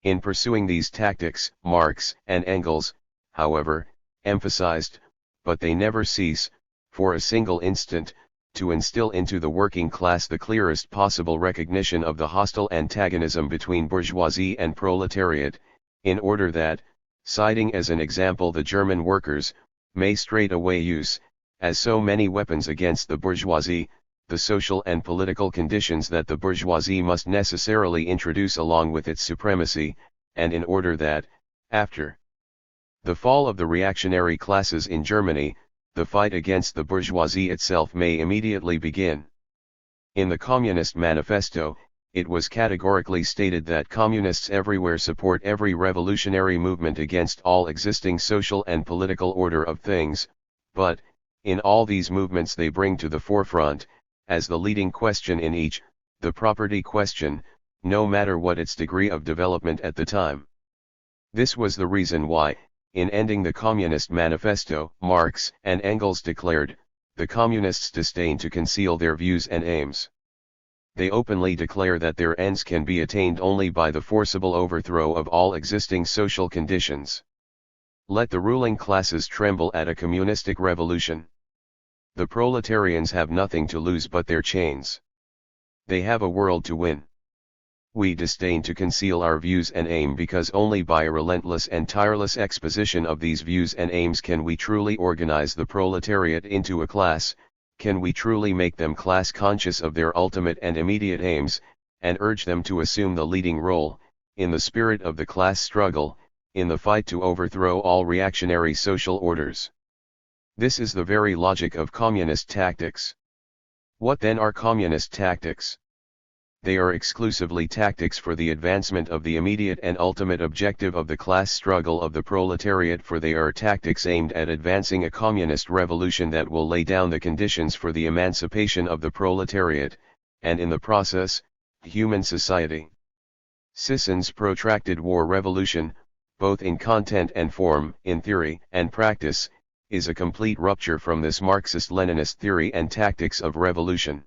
In pursuing these tactics, Marx and Engels, however, emphasized, but they never cease, for a single instant, to instill into the working class the clearest possible recognition of the hostile antagonism between bourgeoisie and proletariat, in order that, citing as an example the German workers, may straightway use, as so many weapons against the bourgeoisie, the social and political conditions that the bourgeoisie must necessarily introduce along with its supremacy, and in order that, after the fall of the reactionary classes in Germany, the fight against the bourgeoisie itself may immediately begin. In the Communist Manifesto, it was categorically stated that communists everywhere support every revolutionary movement against all existing social and political order of things, but, in all these movements they bring to the forefront, as the leading question in each, the property question, no matter what its degree of development at the time. This was the reason why, in ending the Communist Manifesto, Marx and Engels declared, the communists disdain to conceal their views and aims. They openly declare that their ends can be attained only by the forcible overthrow of all existing social conditions. Let the ruling classes tremble at a communistic revolution. The proletarians have nothing to lose but their chains. They have a world to win. We disdain to conceal our views and aim because only by a relentless and tireless exposition of these views and aims can we truly organize the proletariat into a class, can we truly make them class conscious of their ultimate and immediate aims, and urge them to assume the leading role, in the spirit of the class struggle, in the fight to overthrow all reactionary social orders. This is the very logic of communist tactics. What then are communist tactics? They are exclusively tactics for the advancement of the immediate and ultimate objective of the class struggle of the proletariat, for they are tactics aimed at advancing a communist revolution that will lay down the conditions for the emancipation of the proletariat, and in the process, human society. Sisson's protracted war revolution, both in content and form, in theory and practice, is a complete rupture from this Marxist-Leninist theory and tactics of revolution.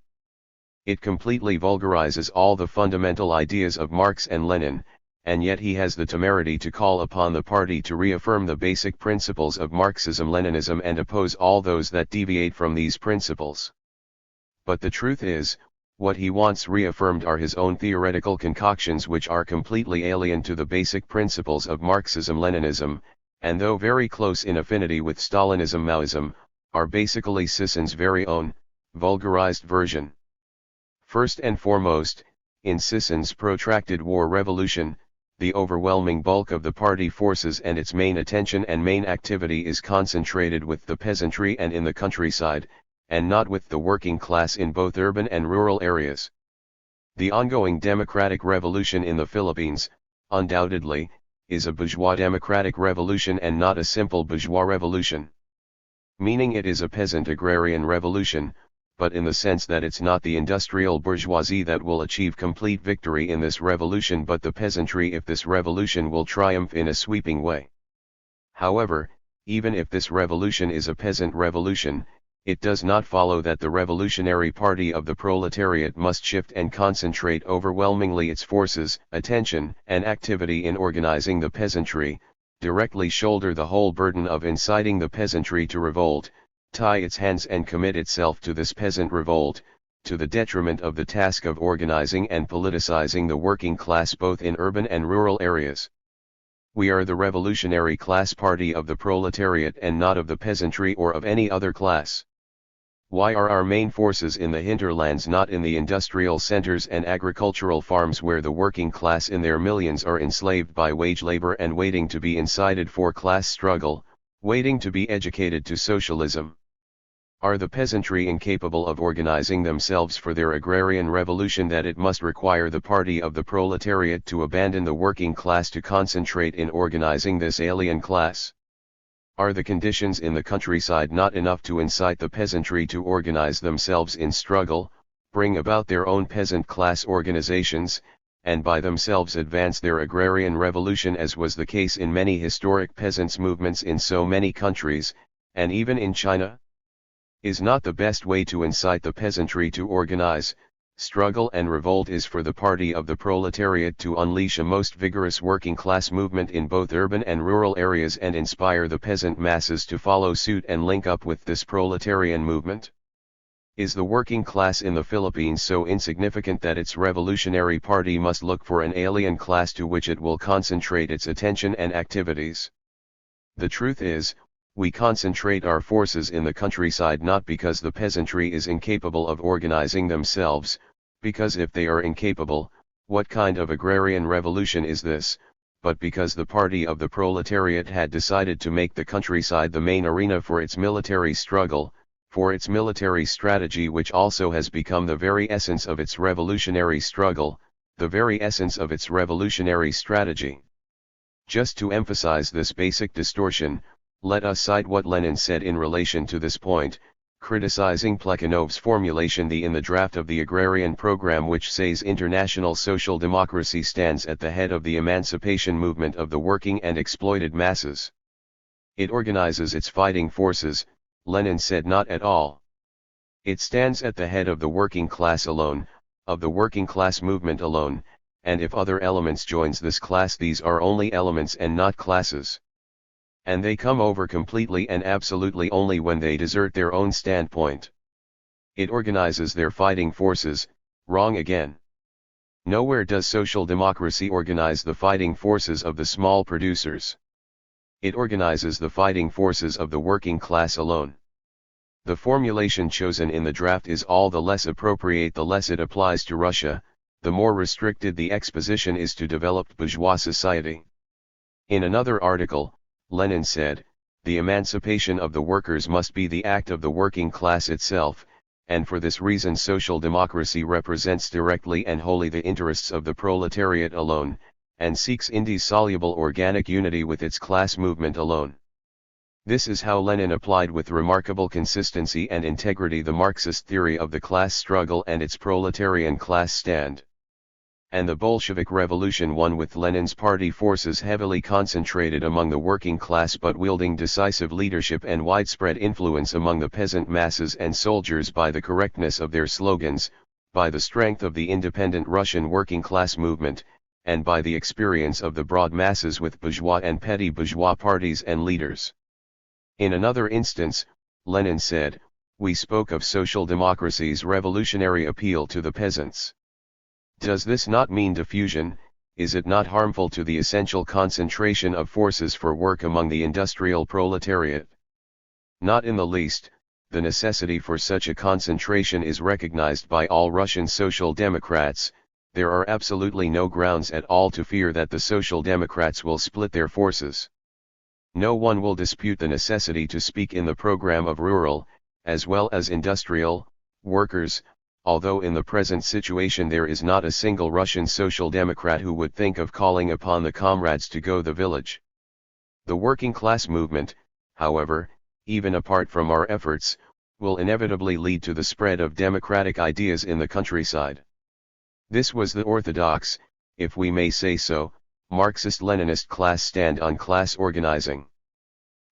It completely vulgarizes all the fundamental ideas of Marx and Lenin, and yet he has the temerity to call upon the party to reaffirm the basic principles of Marxism-Leninism and oppose all those that deviate from these principles. But the truth is, What he once reaffirmed are his own theoretical concoctions which are completely alien to the basic principles of Marxism-Leninism, and though very close in affinity with Stalinism-Maoism, are basically Sisson's very own, vulgarized version. First and foremost, in Sisson's protracted war revolution, the overwhelming bulk of the party forces and its main attention and main activity is concentrated with the peasantry and in the countryside, and not with the working class in both urban and rural areas. The ongoing democratic revolution in the Philippines, undoubtedly, is a bourgeois democratic revolution and not a simple bourgeois revolution. Meaning it is a peasant agrarian revolution, but in the sense that it's not the industrial bourgeoisie that will achieve complete victory in this revolution but the peasantry if this revolution will triumph in a sweeping way. However, even if this revolution is a peasant revolution, it does not follow that the revolutionary party of the proletariat must shift and concentrate overwhelmingly its forces, attention, and activity in organizing the peasantry, directly shoulder the whole burden of inciting the peasantry to revolt, tie its hands and commit itself to this peasant revolt, to the detriment of the task of organizing and politicizing the working class both in urban and rural areas. We are the revolutionary class party of the proletariat and not of the peasantry or of any other class. Why are our main forces in the hinterlands not in the industrial centers and agricultural farms where the working class in their millions are enslaved by wage labor and waiting to be incited for class struggle, waiting to be educated to socialism? Are the peasantry incapable of organizing themselves for their agrarian revolution that it must require the party of the proletariat to abandon the working class to concentrate in organizing this alien class? Are the conditions in the countryside not enough to incite the peasantry to organize themselves in struggle, bring about their own peasant class organizations, and by themselves advance their agrarian revolution as was the case in many historic peasants' movements in so many countries, and even in China? Is not the best way to incite the peasantry to organize, struggle and revolt is for the party of the proletariat to unleash a most vigorous working class movement in both urban and rural areas and inspire the peasant masses to follow suit and link up with this proletarian movement? Is the working class in the Philippines so insignificant that its revolutionary party must look for an alien class to which it will concentrate its attention and activities? The truth is, we concentrate our forces in the countryside not because the peasantry is incapable of organizing themselves, because if they are incapable, what kind of agrarian revolution is this, but because the party of the proletariat had decided to make the countryside the main arena for its military struggle, for its military strategy which also has become the very essence of its revolutionary struggle, the very essence of its revolutionary strategy. Just to emphasize this basic distortion, let us cite what Lenin said in relation to this point, criticizing Plekhanov's formulation in the draft of the agrarian program which says international social democracy stands at the head of the emancipation movement of the working and exploited masses. It organizes its fighting forces, Lenin said not at all. It stands at the head of the working class alone, of the working class movement alone, and if other elements joins this class these are only elements and not classes. And they come over completely and absolutely only when they desert their own standpoint. It organizes their fighting forces, wrong again. Nowhere does social democracy organize the fighting forces of the small producers. It organizes the fighting forces of the working class alone. The formulation chosen in the draft is all the less appropriate the less it applies to Russia, the more restricted the exposition is to developed bourgeois society. In another article, Lenin said, the emancipation of the workers must be the act of the working class itself, and for this reason social democracy represents directly and wholly the interests of the proletariat alone, and seeks indissoluble organic unity with its class movement alone. This is how Lenin applied with remarkable consistency and integrity the Marxist theory of the class struggle and its proletarian class stand. And the Bolshevik Revolution won with Lenin's party forces heavily concentrated among the working class but wielding decisive leadership and widespread influence among the peasant masses and soldiers by the correctness of their slogans, by the strength of the independent Russian working class movement, and by the experience of the broad masses with bourgeois and petty bourgeois parties and leaders. In another instance, Lenin said, We spoke of social democracy's revolutionary appeal to the peasants. Does this not mean diffusion? Is it not harmful to the essential concentration of forces for work among the industrial proletariat? Not in the least. The necessity for such a concentration is recognized by all Russian Social Democrats. There are absolutely no grounds at all to fear that the Social Democrats will split their forces. No one will dispute the necessity to speak in the program of rural, as well as industrial, workers, although in the present situation there is not a single Russian Social Democrat who would think of calling upon the comrades to go the village. The working class movement, however, even apart from our efforts, will inevitably lead to the spread of democratic ideas in the countryside. This was the orthodox, if we may say so, Marxist-Leninist class stand on class organizing.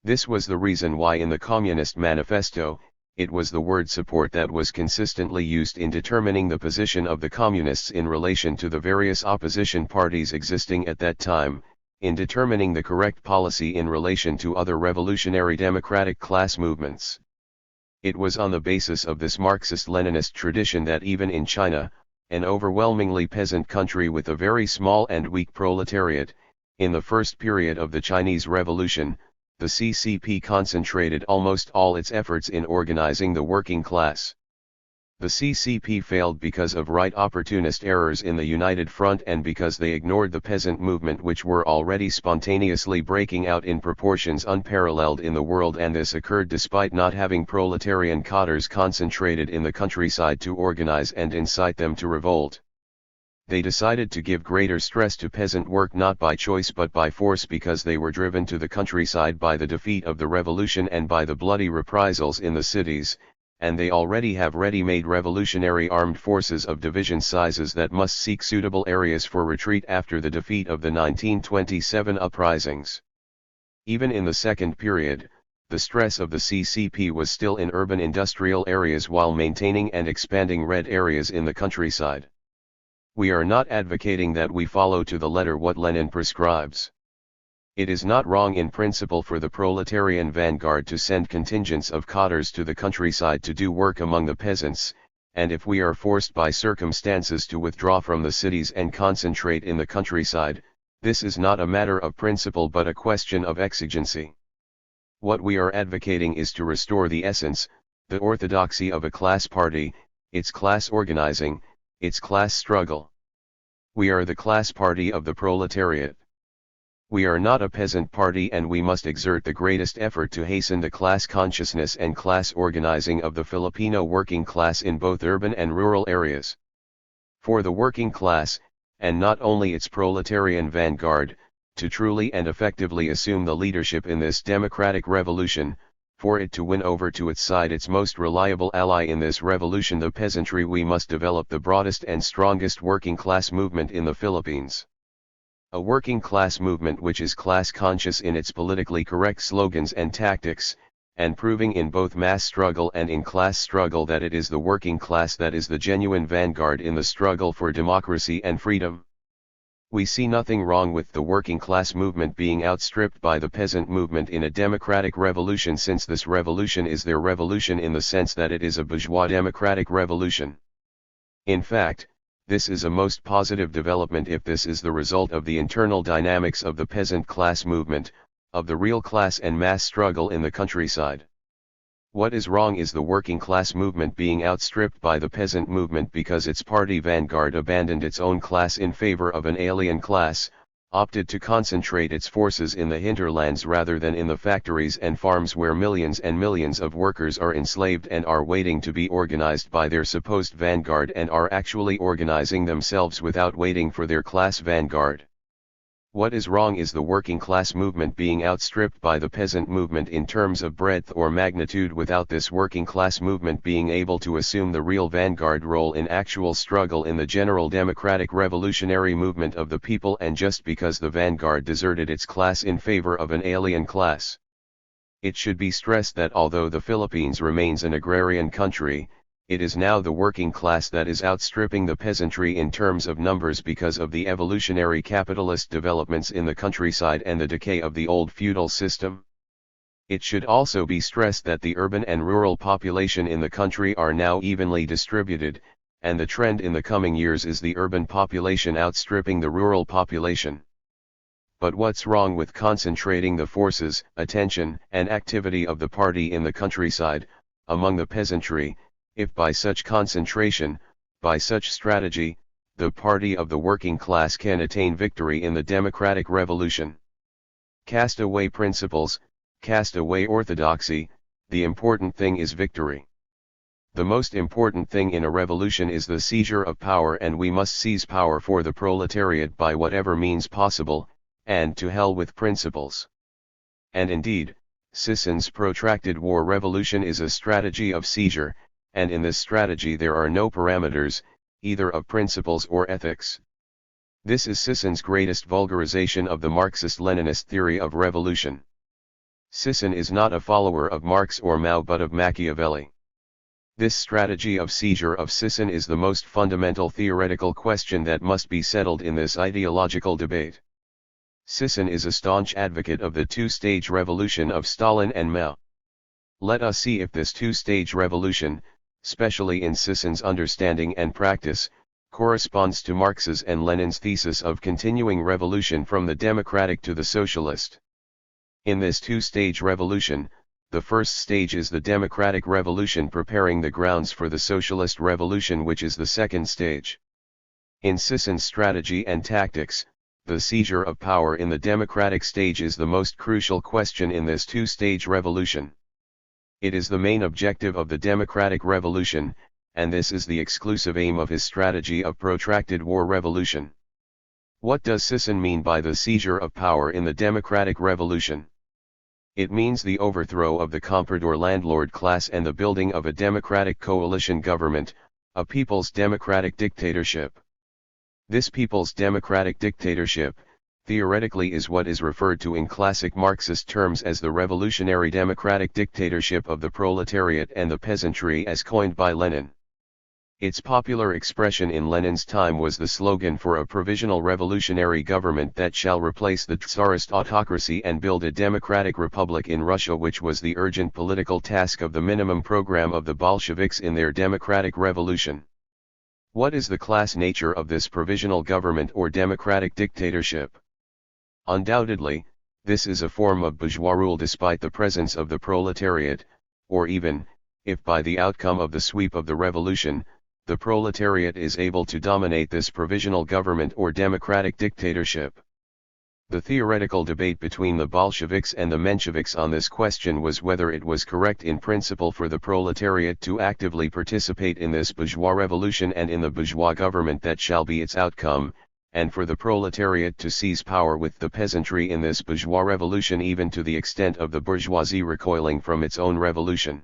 This was the reason why in the Communist Manifesto, it was the word support that was consistently used in determining the position of the Communists in relation to the various opposition parties existing at that time, in determining the correct policy in relation to other revolutionary democratic class movements. It was on the basis of this Marxist-Leninist tradition that even in China, an overwhelmingly peasant country with a very small and weak proletariat, in the first period of the Chinese Revolution, the CCP concentrated almost all its efforts in organizing the working class. The CCP failed because of right opportunist errors in the United Front and because they ignored the peasant movement, which were already spontaneously breaking out in proportions unparalleled in the world, and this occurred despite not having proletarian cadres concentrated in the countryside to organize and incite them to revolt. They decided to give greater stress to peasant work not by choice but by force, because they were driven to the countryside by the defeat of the revolution and by the bloody reprisals in the cities, and they already have ready-made revolutionary armed forces of division sizes that must seek suitable areas for retreat after the defeat of the 1927 uprisings. Even in the second period, the stress of the CCP was still in urban industrial areas while maintaining and expanding red areas in the countryside. We are not advocating that we follow to the letter what Lenin prescribes. It is not wrong in principle for the proletarian vanguard to send contingents of cadres to the countryside to do work among the peasants, and if we are forced by circumstances to withdraw from the cities and concentrate in the countryside, this is not a matter of principle but a question of exigency. What we are advocating is to restore the essence, the orthodoxy of a class party, its class organizing, its class struggle. We are the class party of the proletariat. We are not a peasant party, and we must exert the greatest effort to hasten the class consciousness and class organizing of the Filipino working class in both urban and rural areas. For the working class, and not only its proletarian vanguard, to truly and effectively assume the leadership in this democratic revolution, for it to win over to its side its most reliable ally in this revolution, the peasantry, we must develop the broadest and strongest working class movement in the Philippines. A working class movement which is class conscious in its politically correct slogans and tactics, and proving in both mass struggle and in class struggle that it is the working class that is the genuine vanguard in the struggle for democracy and freedom. We see nothing wrong with the working class movement being outstripped by the peasant movement in a democratic revolution, since this revolution is their revolution in the sense that it is a bourgeois democratic revolution. In fact, this is a most positive development if this is the result of the internal dynamics of the peasant class movement, of the real class and mass struggle in the countryside. What is wrong is the working class movement being outstripped by the peasant movement because its party vanguard abandoned its own class in favor of an alien class, opted to concentrate its forces in the hinterlands rather than in the factories and farms where millions and millions of workers are enslaved and are waiting to be organized by their supposed vanguard, and are actually organizing themselves without waiting for their class vanguard. What is wrong is the working class movement being outstripped by the peasant movement in terms of breadth or magnitude, without this working class movement being able to assume the real vanguard role in actual struggle in the general democratic revolutionary movement of the people, and just because the vanguard deserted its class in favor of an alien class. It should be stressed that although the Philippines remains an agrarian country, it is now the working class that is outstripping the peasantry in terms of numbers because of the evolutionary capitalist developments in the countryside and the decay of the old feudal system. It should also be stressed that the urban and rural population in the country are now evenly distributed, and the trend in the coming years is the urban population outstripping the rural population. But what's wrong with concentrating the forces, attention, and activity of the party in the countryside, among the peasantry, if by such concentration, by such strategy, the party of the working class can attain victory in the democratic revolution? Cast away principles, cast away orthodoxy, the important thing is victory. The most important thing in a revolution is the seizure of power, and we must seize power for the proletariat by whatever means possible, and to hell with principles. And indeed, Sisson's protracted war revolution is a strategy of seizure, and in this strategy there are no parameters, either of principles or ethics. This is Sisson's greatest vulgarization of the Marxist-Leninist theory of revolution. Sisson is not a follower of Marx or Mao but of Machiavelli. This strategy of seizure of Sisson is the most fundamental theoretical question that must be settled in this ideological debate. Sisson is a staunch advocate of the two-stage revolution of Stalin and Mao. Let us see if this two-stage revolution, especially in Sisson's understanding and practice, corresponds to Marx's and Lenin's thesis of continuing revolution from the democratic to the socialist. In this two-stage revolution, the first stage is the democratic revolution preparing the grounds for the socialist revolution, which is the second stage. In Sisson's strategy and tactics, the seizure of power in the democratic stage is the most crucial question in this two-stage revolution. It is the main objective of the democratic revolution, and this is the exclusive aim of his strategy of protracted war revolution. What does Sisson mean by the seizure of power in the democratic revolution? It means the overthrow of the comprador landlord class and the building of a democratic coalition government, a people's democratic dictatorship. This people's democratic dictatorship, theoretically, is what is referred to in classic Marxist terms as the revolutionary democratic dictatorship of the proletariat and the peasantry, as coined by Lenin. Its popular expression in Lenin's time was the slogan for a provisional revolutionary government that shall replace the Tsarist autocracy and build a democratic republic in Russia, which was the urgent political task of the minimum program of the Bolsheviks in their democratic revolution. What is the class nature of this provisional government or democratic dictatorship? Undoubtedly, this is a form of bourgeois rule despite the presence of the proletariat, or even, if by the outcome of the sweep of the revolution, the proletariat is able to dominate this provisional government or democratic dictatorship. The theoretical debate between the Bolsheviks and the Mensheviks on this question was whether it was correct in principle for the proletariat to actively participate in this bourgeois revolution and in the bourgeois government that shall be its outcome, and for the proletariat to seize power with the peasantry in this bourgeois revolution, even to the extent of the bourgeoisie recoiling from its own revolution.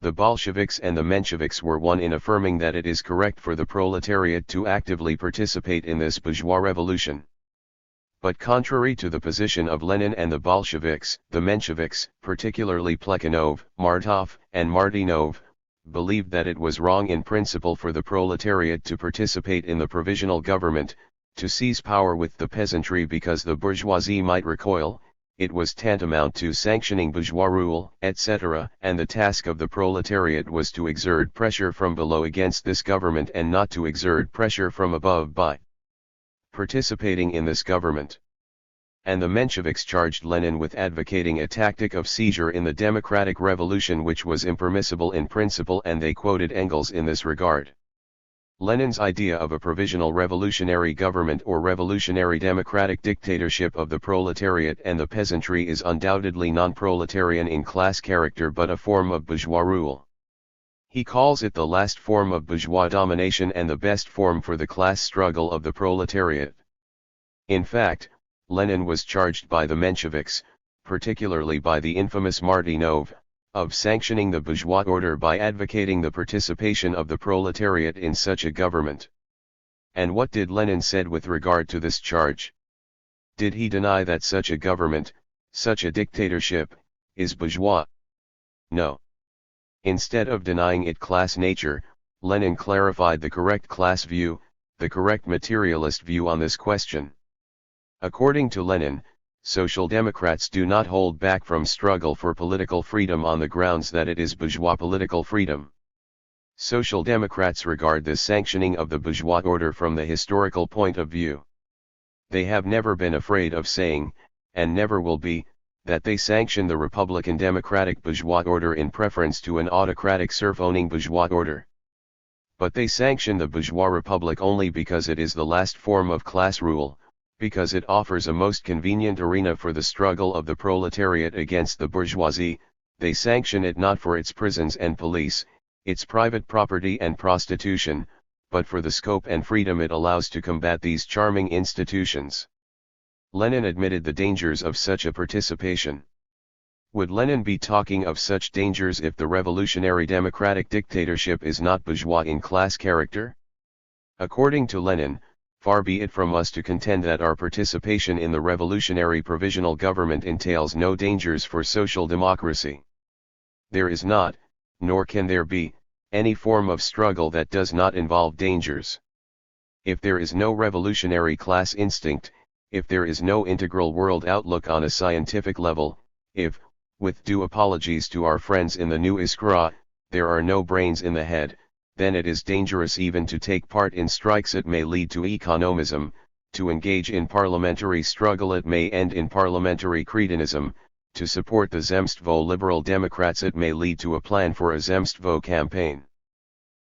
The Bolsheviks and the Mensheviks were one in affirming that it is correct for the proletariat to actively participate in this bourgeois revolution. But contrary to the position of Lenin and the Bolsheviks, the Mensheviks, particularly Plekhanov, Martov, and Martynov, believed that it was wrong in principle for the proletariat to participate in the provisional government, to seize power with the peasantry because the bourgeoisie might recoil. It was tantamount to sanctioning bourgeois rule, etc., and the task of the proletariat was to exert pressure from below against this government and not to exert pressure from above by participating in this government. And the Mensheviks charged Lenin with advocating a tactic of seizure in the democratic revolution which was impermissible in principle, and they quoted Engels in this regard. Lenin's idea of a provisional revolutionary government or revolutionary democratic dictatorship of the proletariat and the peasantry is undoubtedly non-proletarian in class character but a form of bourgeois rule. He calls it the last form of bourgeois domination and the best form for the class struggle of the proletariat. In fact, Lenin was charged by the Mensheviks, particularly by the infamous Martynov, of sanctioning the bourgeois order by advocating the participation of the proletariat in such a government. And what did Lenin said with regard to this charge? Did he deny that such a government, such a dictatorship, is bourgeois? No. Instead of denying it class nature, Lenin clarified the correct class view, the correct materialist view on this question. According to Lenin, Social Democrats do not hold back from struggle for political freedom on the grounds that it is bourgeois political freedom. Social Democrats regard this sanctioning of the bourgeois order from the historical point of view. They have never been afraid of saying, and never will be, that they sanction the Republican Democratic bourgeois order in preference to an autocratic serf-owning bourgeois order. But they sanction the bourgeois republic only because it is the last form of class rule, because it offers a most convenient arena for the struggle of the proletariat against the bourgeoisie. They sanction it not for its prisons and police, its private property and prostitution, but for the scope and freedom it allows to combat these charming institutions. Lenin admitted the dangers of such a participation. Would Lenin be talking of such dangers if the revolutionary democratic dictatorship is not bourgeois in class character? According to Lenin, far be it from us to contend that our participation in the revolutionary provisional government entails no dangers for social democracy. There is not, nor can there be, any form of struggle that does not involve dangers. If there is no revolutionary class instinct, if there is no integral world outlook on a scientific level, if, with due apologies to our friends in the New Iskra, there are no brains in the head, then it is dangerous even to take part in strikes. It may lead to economism, to engage in parliamentary struggle it may end in parliamentary cretinism, to support the Zemstvo liberal Democrats it may lead to a plan for a Zemstvo campaign.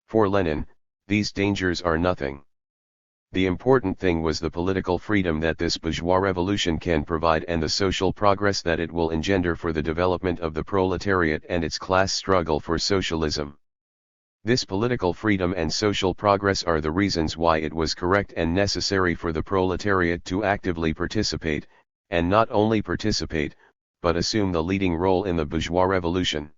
For Lenin, these dangers are nothing. The important thing was the political freedom that this bourgeois revolution can provide and the social progress that it will engender for the development of the proletariat and its class struggle for socialism. This political freedom and social progress are the reasons why it was correct and necessary for the proletariat to actively participate, and not only participate, but assume the leading role in the bourgeois revolution.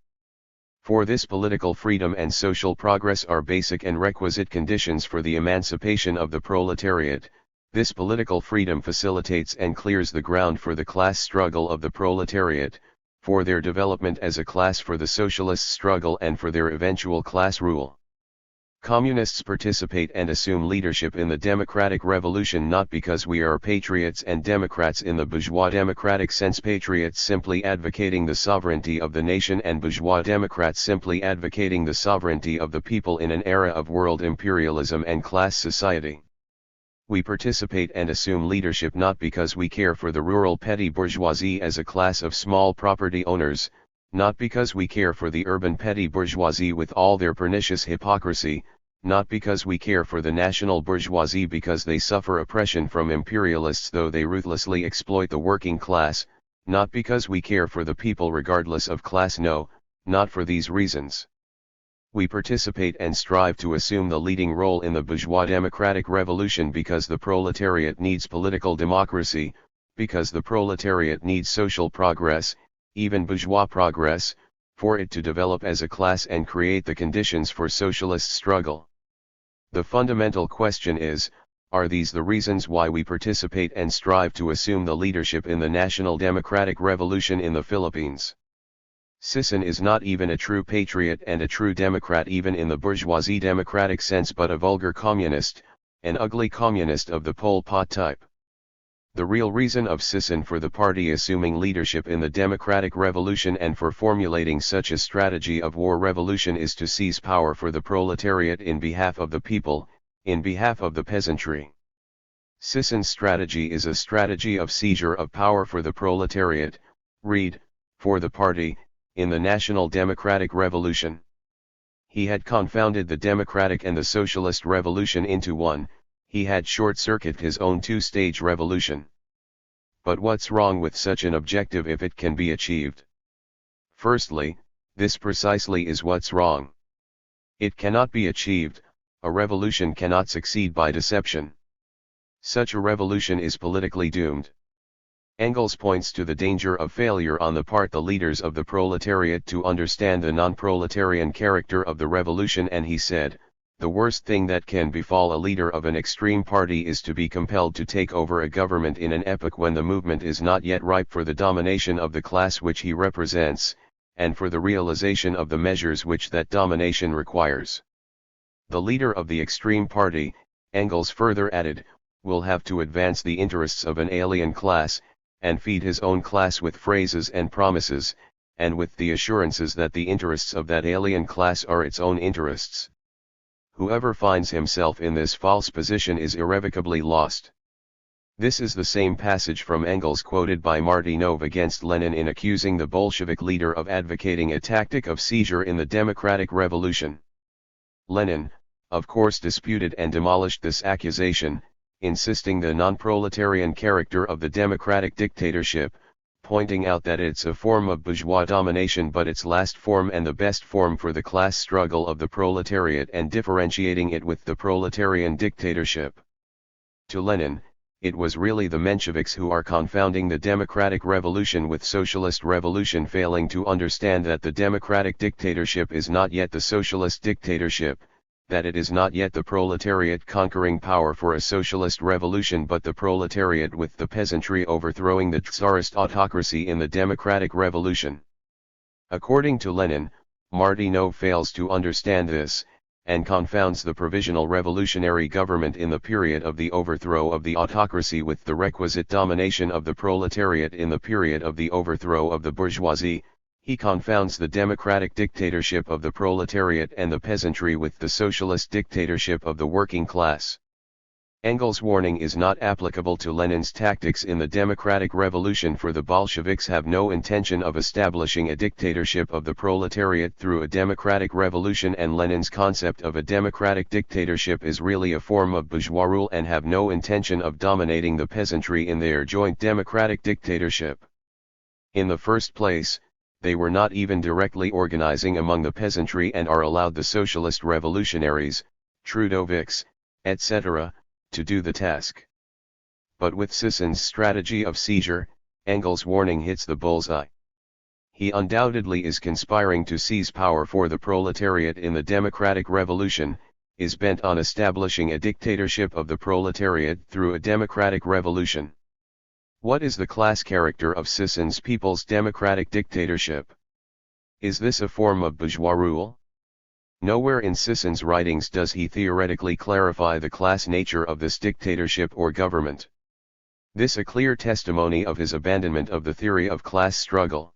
For this political freedom and social progress are basic and requisite conditions for the emancipation of the proletariat. This political freedom facilitates and clears the ground for the class struggle of the proletariat, for their development as a class, for the socialist struggle and for their eventual class rule. Communists participate and assume leadership in the democratic revolution not because we are patriots and democrats in the bourgeois democratic sense, patriots simply advocating the sovereignty of the nation and bourgeois democrats simply advocating the sovereignty of the people in an era of world imperialism and class society. We participate and assume leadership not because we care for the rural petty bourgeoisie as a class of small property owners, not because we care for the urban petty bourgeoisie with all their pernicious hypocrisy, not because we care for the national bourgeoisie because they suffer oppression from imperialists though they ruthlessly exploit the working class, not because we care for the people regardless of class, no, not for these reasons. We participate and strive to assume the leading role in the bourgeois democratic revolution because the proletariat needs political democracy, because the proletariat needs social progress, even bourgeois progress, for it to develop as a class and create the conditions for socialist struggle. The fundamental question is, are these the reasons why we participate and strive to assume the leadership in the national democratic revolution in the Philippines? Sison is not even a true patriot and a true democrat even in the bourgeoisie democratic sense but a vulgar communist, an ugly communist of the Pol Pot type. The real reason of Sison for the party assuming leadership in the democratic revolution and for formulating such a strategy of war revolution is to seize power for the proletariat in behalf of the people, in behalf of the peasantry. Sison's strategy is a strategy of seizure of power for the proletariat, read, for the party, in the national democratic revolution. He had confounded the democratic and the socialist revolution into one. He had short-circuited his own two-stage revolution. But what's wrong with such an objective if it can be achieved? Firstly, this precisely is what's wrong. It cannot be achieved, a revolution cannot succeed by deception. Such a revolution is politically doomed. Engels points to the danger of failure on the part the leaders of the proletariat to understand the non-proletarian character of the revolution and he said, the worst thing that can befall a leader of an extreme party is to be compelled to take over a government in an epoch when the movement is not yet ripe for the domination of the class which he represents, and for the realization of the measures which that domination requires. The leader of the extreme party, Engels further added, will have to advance the interests of an alien class, and feed his own class with phrases and promises, and with the assurances that the interests of that alien class are its own interests. Whoever finds himself in this false position is irrevocably lost. This is the same passage from Engels quoted by Martynov against Lenin in accusing the Bolshevik leader of advocating a tactic of seizure in the democratic revolution. Lenin, of course, disputed and demolished this accusation, insisting the non-proletarian character of the democratic dictatorship, pointing out that it's a form of bourgeois domination but its last form and the best form for the class struggle of the proletariat, and differentiating it with the proletarian dictatorship. To Lenin, it was really the Mensheviks who are confounding the democratic revolution with socialist revolution, failing to understand that the democratic dictatorship is not yet the socialist dictatorship, that it is not yet the proletariat conquering power for a socialist revolution but the proletariat with the peasantry overthrowing the Tsarist autocracy in the democratic revolution. According to Lenin, Martynov fails to understand this, and confounds the provisional revolutionary government in the period of the overthrow of the autocracy with the requisite domination of the proletariat in the period of the overthrow of the bourgeoisie. He confounds the democratic dictatorship of the proletariat and the peasantry with the socialist dictatorship of the working class. Engels' warning is not applicable to Lenin's tactics in the democratic revolution, for the Bolsheviks have no intention of establishing a dictatorship of the proletariat through a democratic revolution, and Lenin's concept of a democratic dictatorship is really a form of bourgeois rule, and have no intention of dominating the peasantry in their joint democratic dictatorship. In the first place, they were not even directly organizing among the peasantry and are allowed the socialist revolutionaries, Trudoviks, etc., to do the task. But with Sisson's strategy of seizure, Engels' warning hits the bullseye. He undoubtedly is conspiring to seize power for the proletariat in the democratic revolution, is bent on establishing a dictatorship of the proletariat through a democratic revolution. What is the class character of Sisson's People's Democratic Dictatorship? Is this a form of bourgeois rule? Nowhere in Sisson's writings does he theoretically clarify the class nature of this dictatorship or government. This a clear testimony of his abandonment of the theory of class struggle.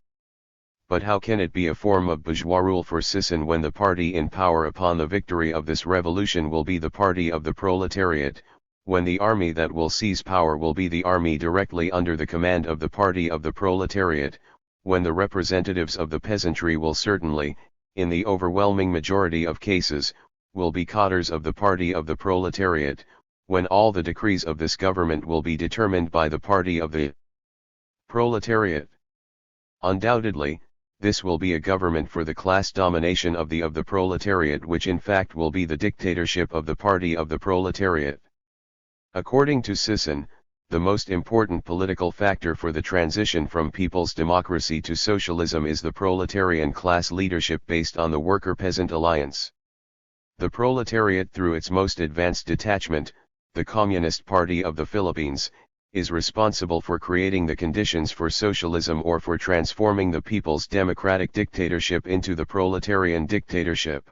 But how can it be a form of bourgeois rule for Sisson when the party in power upon the victory of this revolution will be the party of the proletariat, when the army that will seize power will be the army directly under the command of the party of the proletariat, when the representatives of the peasantry will certainly, in the overwhelming majority of cases, will be cadres of the party of the proletariat, when all the decrees of this government will be determined by the party of the proletariat? Undoubtedly, this will be a government for the class domination of the proletariat, which in fact will be the dictatorship of the party of the proletariat. According to Sisson, the most important political factor for the transition from people's democracy to socialism is the proletarian class leadership based on the worker-peasant alliance. The proletariat, through its most advanced detachment, the Communist Party of the Philippines, is responsible for creating the conditions for socialism or for transforming the people's democratic dictatorship into the proletarian dictatorship.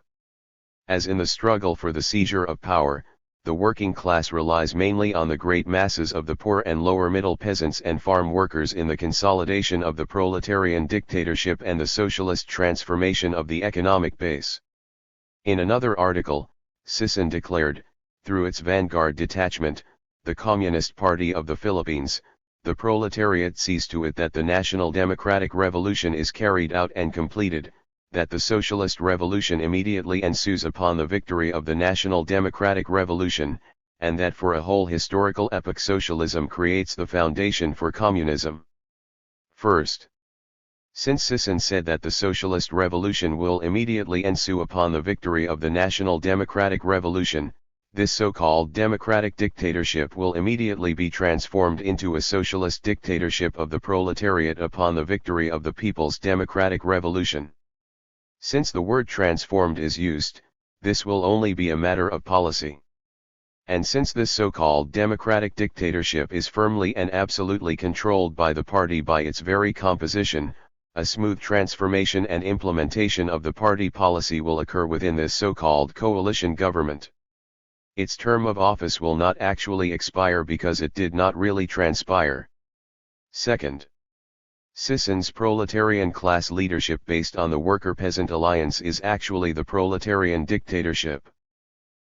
As in the struggle for the seizure of power, the working class relies mainly on the great masses of the poor and lower middle peasants and farm workers in the consolidation of the proletarian dictatorship and the socialist transformation of the economic base. In another article, Sisson declared, through its vanguard detachment, the Communist Party of the Philippines, the proletariat sees to it that the National Democratic Revolution is carried out and completed, that the socialist revolution immediately ensues upon the victory of the National Democratic Revolution, and that for a whole historical epoch socialism creates the foundation for communism. First, since Sisson said that the socialist revolution will immediately ensue upon the victory of the National Democratic Revolution, this so-called democratic dictatorship will immediately be transformed into a socialist dictatorship of the proletariat upon the victory of the People's Democratic Revolution. Since the word transformed is used, this will only be a matter of policy. And since this so-called democratic dictatorship is firmly and absolutely controlled by the party by its very composition, a smooth transformation and implementation of the party policy will occur within this so-called coalition government. Its term of office will not actually expire because it did not really transpire. Second, Sisson's proletarian class leadership based on the worker-peasant alliance is actually the proletarian dictatorship.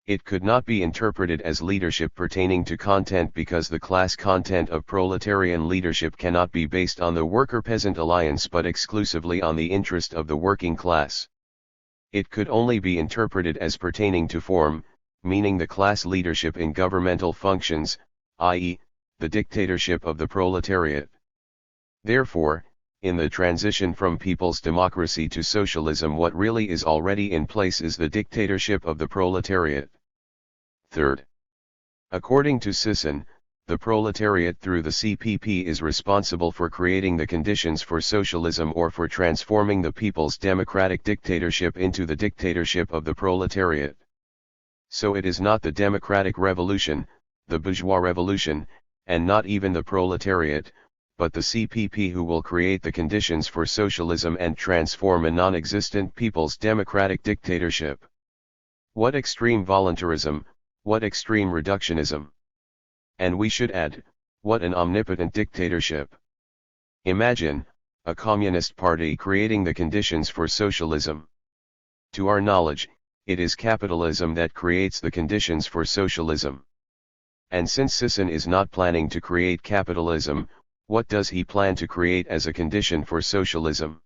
It could not be interpreted as leadership pertaining to content because the class content of proletarian leadership cannot be based on the worker-peasant alliance but exclusively on the interest of the working class. It could only be interpreted as pertaining to form, meaning the class leadership in governmental functions, i.e., the dictatorship of the proletariat. Therefore, in the transition from people's democracy to socialism, what really is already in place is the dictatorship of the proletariat. Third, according to Sisson, the proletariat through the CPP is responsible for creating the conditions for socialism or for transforming the people's democratic dictatorship into the dictatorship of the proletariat. So it is not the democratic revolution, the bourgeois revolution, and not even the proletariat, but the CPP who will create the conditions for socialism and transform a non-existent people's democratic dictatorship. What extreme voluntarism, what extreme reductionism! And we should add, what an omnipotent dictatorship! Imagine, a communist party creating the conditions for socialism. To our knowledge, it is capitalism that creates the conditions for socialism. And since Sisson is not planning to create capitalism, what does he plan to create as a condition for socialism?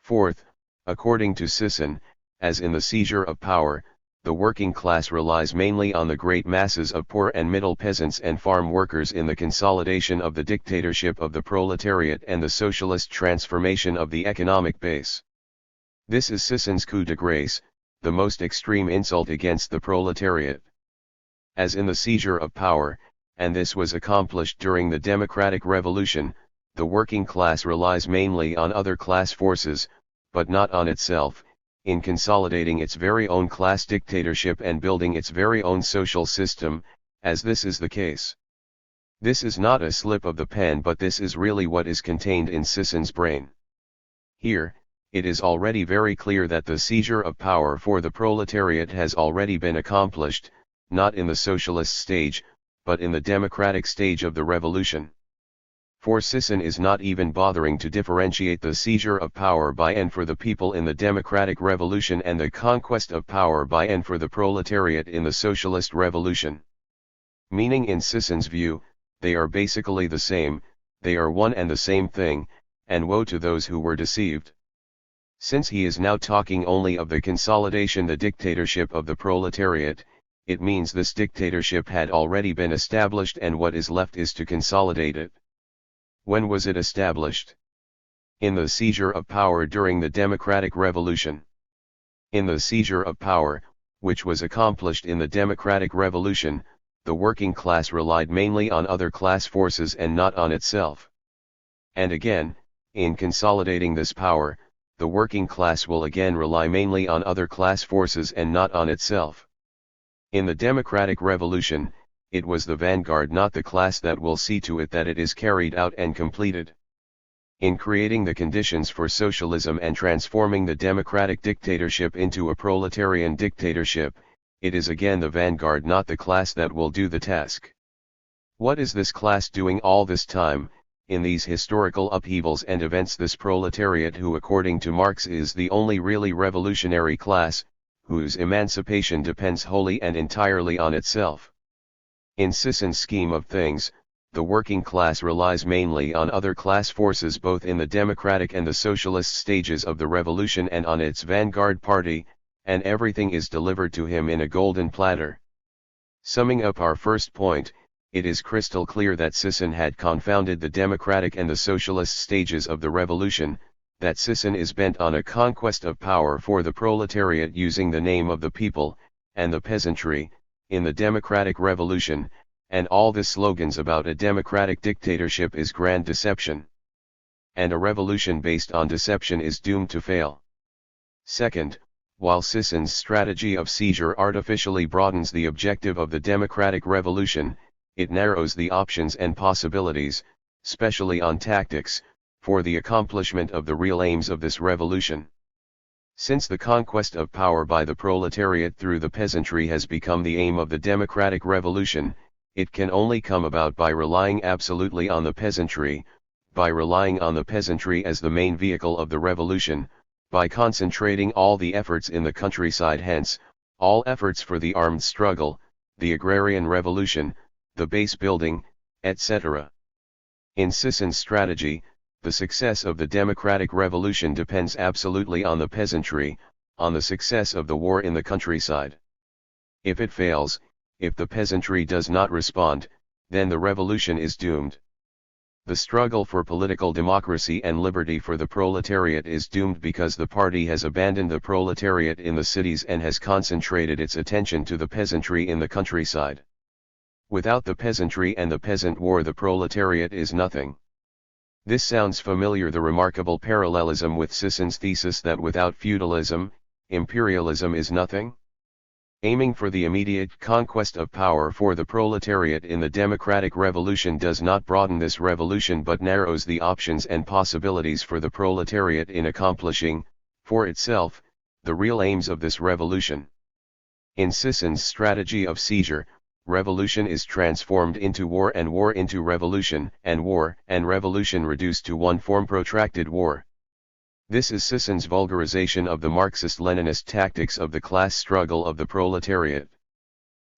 Fourth, according to Sisson, as in the seizure of power, the working class relies mainly on the great masses of poor and middle peasants and farm workers in the consolidation of the dictatorship of the proletariat and the socialist transformation of the economic base. This is Sisson's coup de grace, the most extreme insult against the proletariat. As in the seizure of power, and this was accomplished during the democratic revolution, the working class relies mainly on other class forces, but not on itself, in consolidating its very own class dictatorship and building its very own social system, as this is the case. This is not a slip of the pen, but this is really what is contained in Sisson's brain. Here, it is already very clear that the seizure of power for the proletariat has already been accomplished, not in the socialist stage, but in the democratic stage of the revolution. For Sisson is not even bothering to differentiate the seizure of power by and for the people in the democratic revolution and the conquest of power by and for the proletariat in the socialist revolution. Meaning in Sisson's view, they are basically the same, they are one and the same thing, and woe to those who were deceived. Since he is now talking only of the consolidation, the dictatorship of the proletariat, it means this dictatorship had already been established and what is left is to consolidate it. When was it established? In the seizure of power during the democratic revolution. In the seizure of power, which was accomplished in the democratic revolution, the working class relied mainly on other class forces and not on itself. And again, in consolidating this power, the working class will again rely mainly on other class forces and not on itself. In the democratic revolution, it was the vanguard, not the class, that will see to it that it is carried out and completed. In creating the conditions for socialism and transforming the democratic dictatorship into a proletarian dictatorship, it is again the vanguard, not the class, that will do the task. What is this class doing all this time, in these historical upheavals and events? This proletariat, who according to Marx is the only really revolutionary class, whose emancipation depends wholly and entirely on itself. In Sisson's scheme of things, the working class relies mainly on other class forces both in the democratic and the socialist stages of the revolution and on its vanguard party, and everything is delivered to him in a golden platter. Summing up our first point, it is crystal clear that Sisson had confounded the democratic and the socialist stages of the revolution, that Sisson is bent on a conquest of power for the proletariat using the name of the people, and the peasantry, in the democratic revolution, and all the slogans about a democratic dictatorship is grand deception. And a revolution based on deception is doomed to fail. Second, while Sisson's strategy of seizure artificially broadens the objective of the democratic revolution, it narrows the options and possibilities, especially on tactics, for the accomplishment of the real aims of this revolution. Since the conquest of power by the proletariat through the peasantry has become the aim of the democratic revolution, it can only come about by relying absolutely on the peasantry, by relying on the peasantry as the main vehicle of the revolution, by concentrating all the efforts in the countryside, hence, all efforts for the armed struggle, the agrarian revolution, the base building, etc. In Sisson's strategy, the success of the democratic revolution depends absolutely on the peasantry, on the success of the war in the countryside. If it fails, if the peasantry does not respond, then the revolution is doomed. The struggle for political democracy and liberty for the proletariat is doomed because the party has abandoned the proletariat in the cities and has concentrated its attention to the peasantry in the countryside. Without the peasantry and the peasant war, the proletariat is nothing. This sounds familiar, the remarkable parallelism with Sisson's thesis that without feudalism, imperialism is nothing. Aiming for the immediate conquest of power for the proletariat in the democratic revolution does not broaden this revolution but narrows the options and possibilities for the proletariat in accomplishing, for itself, the real aims of this revolution. In Sisson's strategy of seizure, revolution is transformed into war and war into revolution, and war and revolution reduced to one form, protracted war. This is Sisson's vulgarization of the Marxist-Leninist tactics of the class struggle of the proletariat.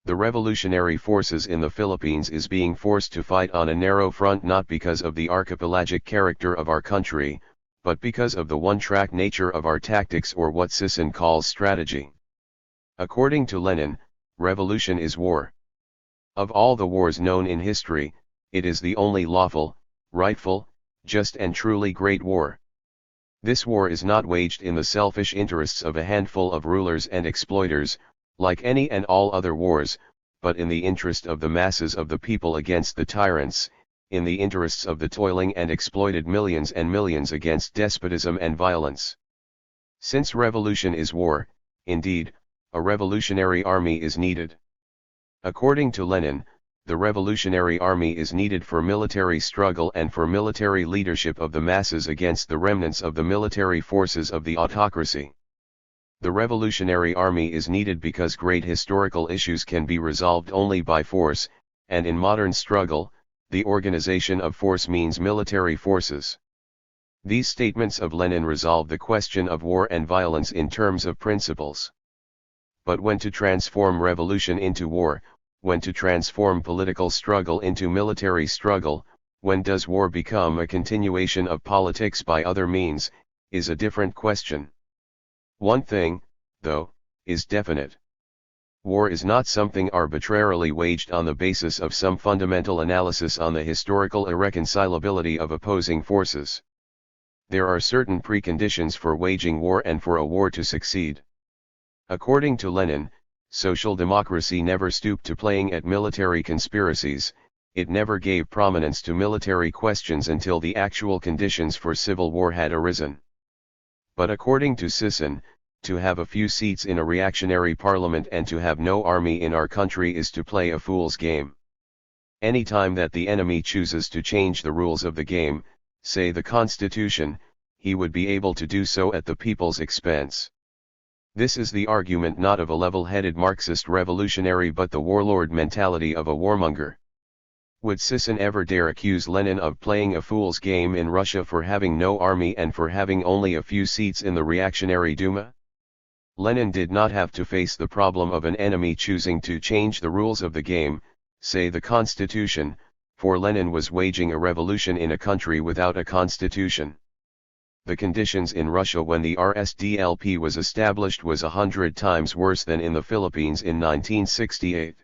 The revolutionary forces in the Philippines is being forced to fight on a narrow front not because of the archipelagic character of our country, but because of the one-track nature of our tactics, or what Sisson calls strategy. According to Lenin, revolution is war. Of all the wars known in history, it is the only lawful, rightful, just and truly great war. This war is not waged in the selfish interests of a handful of rulers and exploiters, like any and all other wars, but in the interest of the masses of the people against the tyrants, in the interests of the toiling and exploited millions and millions against despotism and violence. Since revolution is war, indeed, a revolutionary army is needed. According to Lenin, the revolutionary army is needed for military struggle and for military leadership of the masses against the remnants of the military forces of the autocracy. The revolutionary army is needed because great historical issues can be resolved only by force, and in modern struggle, the organization of force means military forces. These statements of Lenin resolve the question of war and violence in terms of principles. But when to transform revolution into war, when to transform political struggle into military struggle, when does war become a continuation of politics by other means, is a different question. One thing, though, is definite. War is not something arbitrarily waged on the basis of some fundamental analysis on the historical irreconcilability of opposing forces. There are certain preconditions for waging war and for a war to succeed. According to Lenin, social democracy never stooped to playing at military conspiracies, it never gave prominence to military questions until the actual conditions for civil war had arisen. But according to Sisson, to have a few seats in a reactionary parliament and to have no army in our country is to play a fool's game. Any time that the enemy chooses to change the rules of the game, say the Constitution, he would be able to do so at the people's expense. This is the argument not of a level-headed Marxist revolutionary but the warlord mentality of a warmonger. Would Sisson ever dare accuse Lenin of playing a fool's game in Russia for having no army and for having only a few seats in the reactionary Duma? Lenin did not have to face the problem of an enemy choosing to change the rules of the game, say the Constitution, for Lenin was waging a revolution in a country without a constitution. The conditions in Russia when the RSDLP was established was 100 times worse than in the Philippines in 1968.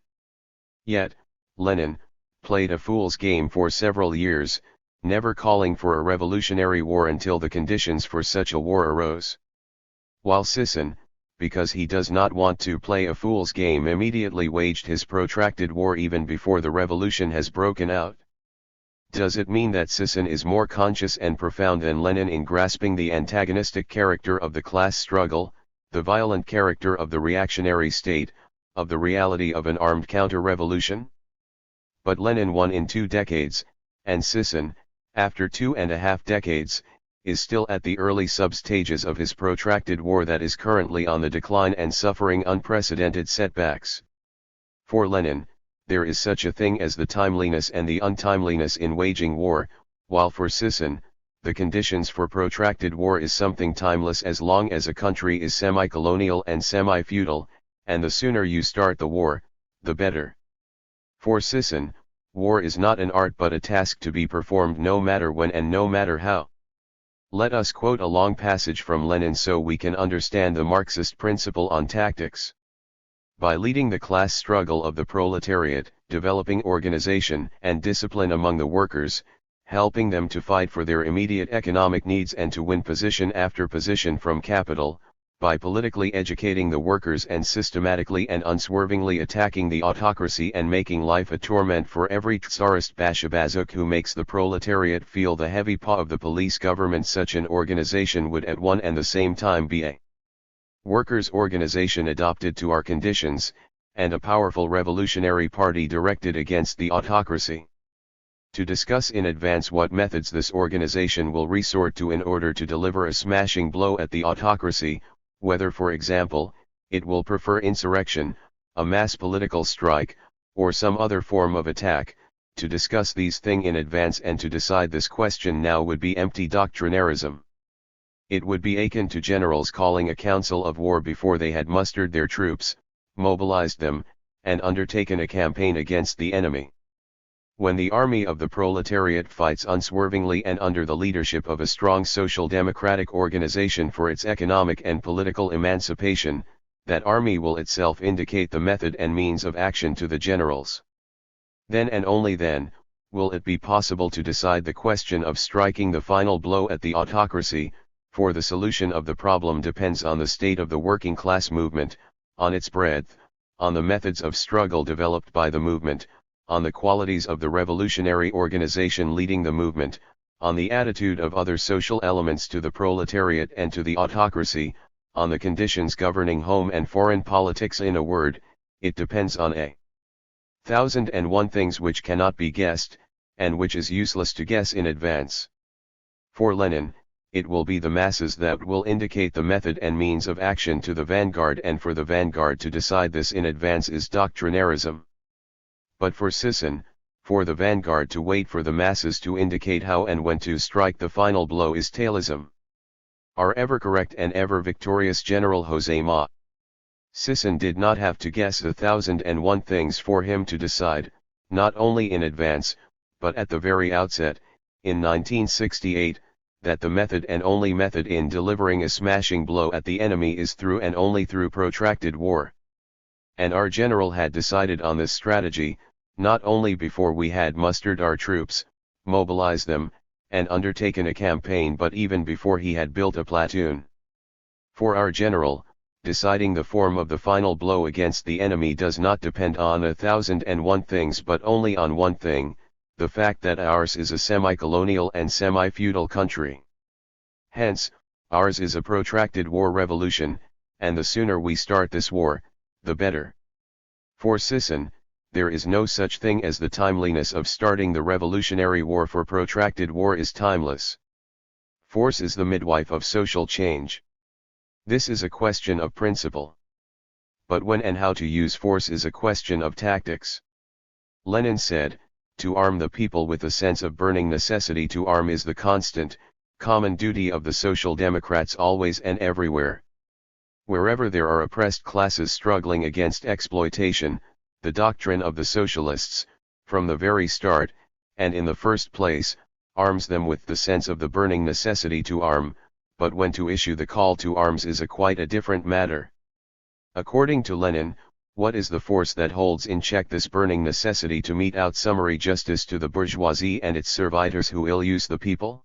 Yet, Lenin played a fool's game for several years, never calling for a revolutionary war until the conditions for such a war arose. While Sisson, because he does not want to play a fool's game, immediately waged his protracted war even before the revolution has broken out. Does it mean that Sisson is more conscious and profound than Lenin in grasping the antagonistic character of the class struggle, the violent character of the reactionary state, of the reality of an armed counter-revolution? But Lenin won in 2 decades, and Sisson, after 2.5 decades, is still at the early sub-stages of his protracted war that is currently on the decline and suffering unprecedented setbacks. For Lenin, there is such a thing as the timeliness and the untimeliness in waging war, while for Sisson, the conditions for protracted war is something timeless as long as a country is semi-colonial and semi-feudal, and the sooner you start the war, the better. For Sisson, war is not an art but a task to be performed no matter when and no matter how. Let us quote a long passage from Lenin so we can understand the Marxist principle on tactics. By leading the class struggle of the proletariat, developing organization and discipline among the workers, helping them to fight for their immediate economic needs and to win position after position from capital, by politically educating the workers and systematically and unswervingly attacking the autocracy and making life a torment for every Tsarist Bashabazuk who makes the proletariat feel the heavy paw of the police government, such an organization would at one and the same time be a workers' organization adopted to our conditions, and a powerful revolutionary party directed against the autocracy. To discuss in advance what methods this organization will resort to in order to deliver a smashing blow at the autocracy, whether for example, it will prefer insurrection, a mass political strike, or some other form of attack, to discuss these things in advance and to decide this question now would be empty doctrinarism. It would be akin to generals calling a council of war before they had mustered their troops, mobilized them, and undertaken a campaign against the enemy. When the army of the proletariat fights unswervingly and under the leadership of a strong social democratic organization for its economic and political emancipation, that army will itself indicate the method and means of action to the generals. Then and only then, will it be possible to decide the question of striking the final blow at the autocracy, for the solution of the problem depends on the state of the working class movement, on its breadth, on the methods of struggle developed by the movement, on the qualities of the revolutionary organization leading the movement, on the attitude of other social elements to the proletariat and to the autocracy, on the conditions governing home and foreign politics. In a word, it depends on 1,001 things which cannot be guessed, and which is useless to guess in advance. For Lenin, it will be the masses that will indicate the method and means of action to the vanguard, and for the vanguard to decide this in advance is doctrinarism. But for Sisson, for the vanguard to wait for the masses to indicate how and when to strike the final blow is tailism. Our ever correct and ever victorious General José Ma. Sisson did not have to guess 1,001 things for him to decide, not only in advance, but at the very outset, in 1968, that the method and only method in delivering a smashing blow at the enemy is through and only through protracted war. And our general had decided on this strategy, not only before we had mustered our troops, mobilized them, and undertaken a campaign, but even before he had built a platoon. For our general, deciding the form of the final blow against the enemy does not depend on 1,001 things but only on one thing, the fact that ours is a semi-colonial and semi-feudal country. Hence, ours is a protracted war revolution, and the sooner we start this war, the better. For Sisson, there is no such thing as the timeliness of starting the revolutionary war, for protracted war is timeless. Force is the midwife of social change. This is a question of principle. But when and how to use force is a question of tactics. Lenin said, "To arm the people with a sense of burning necessity to arm is the constant, common duty of the Social Democrats always and everywhere." Wherever there are oppressed classes struggling against exploitation, the doctrine of the socialists, from the very start, and in the first place, arms them with the sense of the burning necessity to arm, but when to issue the call to arms is quite a different matter. According to Lenin, what is the force that holds in check this burning necessity to mete out summary justice to the bourgeoisie and its servitors who ill-use the people?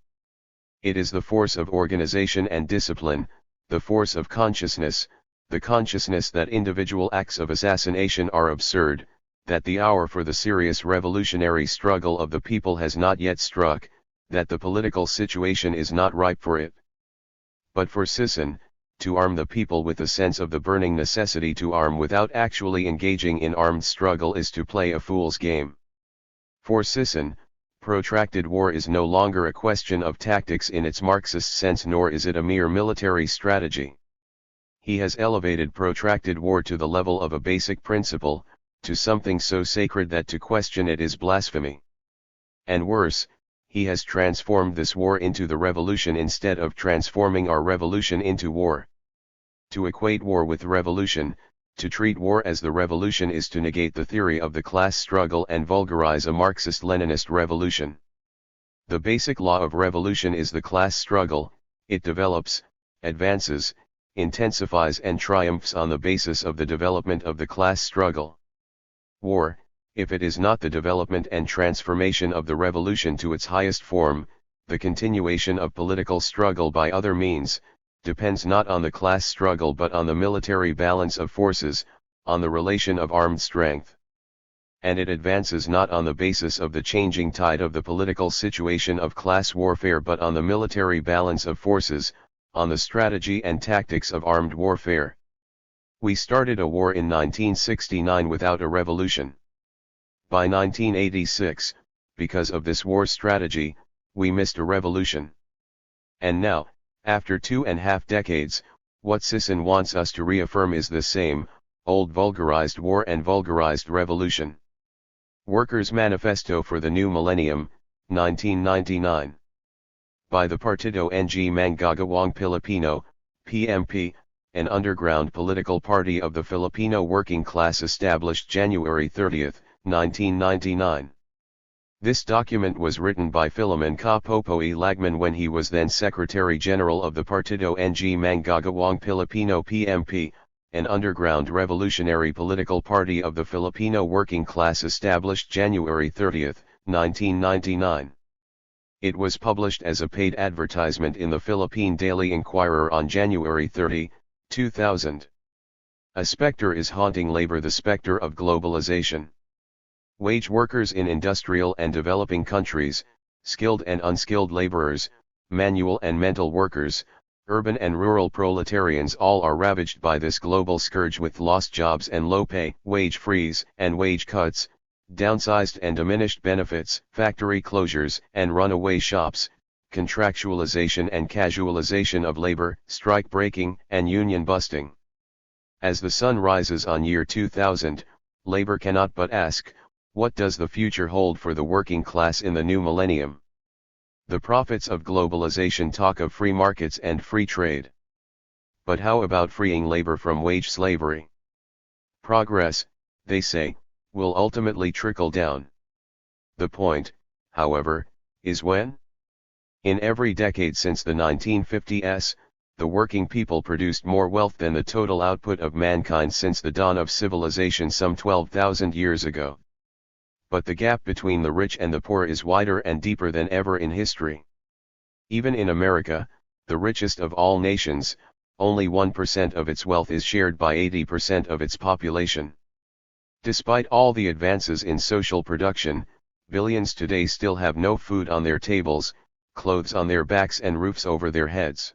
It is the force of organization and discipline, the force of consciousness, the consciousness that individual acts of assassination are absurd, that the hour for the serious revolutionary struggle of the people has not yet struck, that the political situation is not ripe for it. But for Sisson, to arm the people with a sense of the burning necessity to arm without actually engaging in armed struggle is to play a fool's game. For Sisson, protracted war is no longer a question of tactics in its Marxist sense, nor is it a mere military strategy. He has elevated protracted war to the level of a basic principle, to something so sacred that to question it is blasphemy. And worse, he has transformed this war into the revolution instead of transforming our revolution into war. To equate war with revolution, to treat war as the revolution is to negate the theory of the class struggle and vulgarize a Marxist-Leninist revolution. The basic law of revolution is the class struggle. It develops, advances, intensifies and triumphs on the basis of the development of the class struggle. War, if it is not the development and transformation of the revolution to its highest form, the continuation of political struggle by other means, depends not on the class struggle but on the military balance of forces, on the relation of armed strength. And it advances not on the basis of the changing tide of the political situation of class warfare but on the military balance of forces, on the strategy and tactics of armed warfare. We started a war in 1969 without a revolution. By 1986, because of this war strategy, we missed a revolution. And now, after 2.5 decades, what Sisson wants us to reaffirm is the same, old vulgarized war and vulgarized revolution. Workers' Manifesto for the New Millennium, 1999. By the Partido ng Manggagawang Pilipino, PMP, an underground political party of the Filipino working class established January 30, 1999. This document was written by Philemon Kapopoy Lagman when he was then Secretary General of the Partido ng Manggagawang Pilipino PMP, an underground revolutionary political party of the Filipino working class established January 30, 1999. It was published as a paid advertisement in the Philippine Daily Inquirer on January 30, 2000. A specter is haunting labor, the specter of globalization. Wage workers in industrial and developing countries, skilled and unskilled laborers, manual and mental workers, urban and rural proletarians all are ravaged by this global scourge with lost jobs and low pay, wage freeze and wage cuts, downsized and diminished benefits, factory closures and runaway shops, contractualization and casualization of labor, strike breaking and union busting. As the sun rises on year 2000, labor cannot but ask, what does the future hold for the working class in the new millennium? The prophets of globalization talk of free markets and free trade. But how about freeing labor from wage slavery? Progress, they say, will ultimately trickle down. The point, however, is when? In every decade since the 1950s, the working people produced more wealth than the total output of mankind since the dawn of civilization some 12,000 years ago. But the gap between the rich and the poor is wider and deeper than ever in history. Even in America, the richest of all nations, only 1% of its wealth is shared by 80% of its population. Despite all the advances in social production, billions today still have no food on their tables, clothes on their backs and roofs over their heads.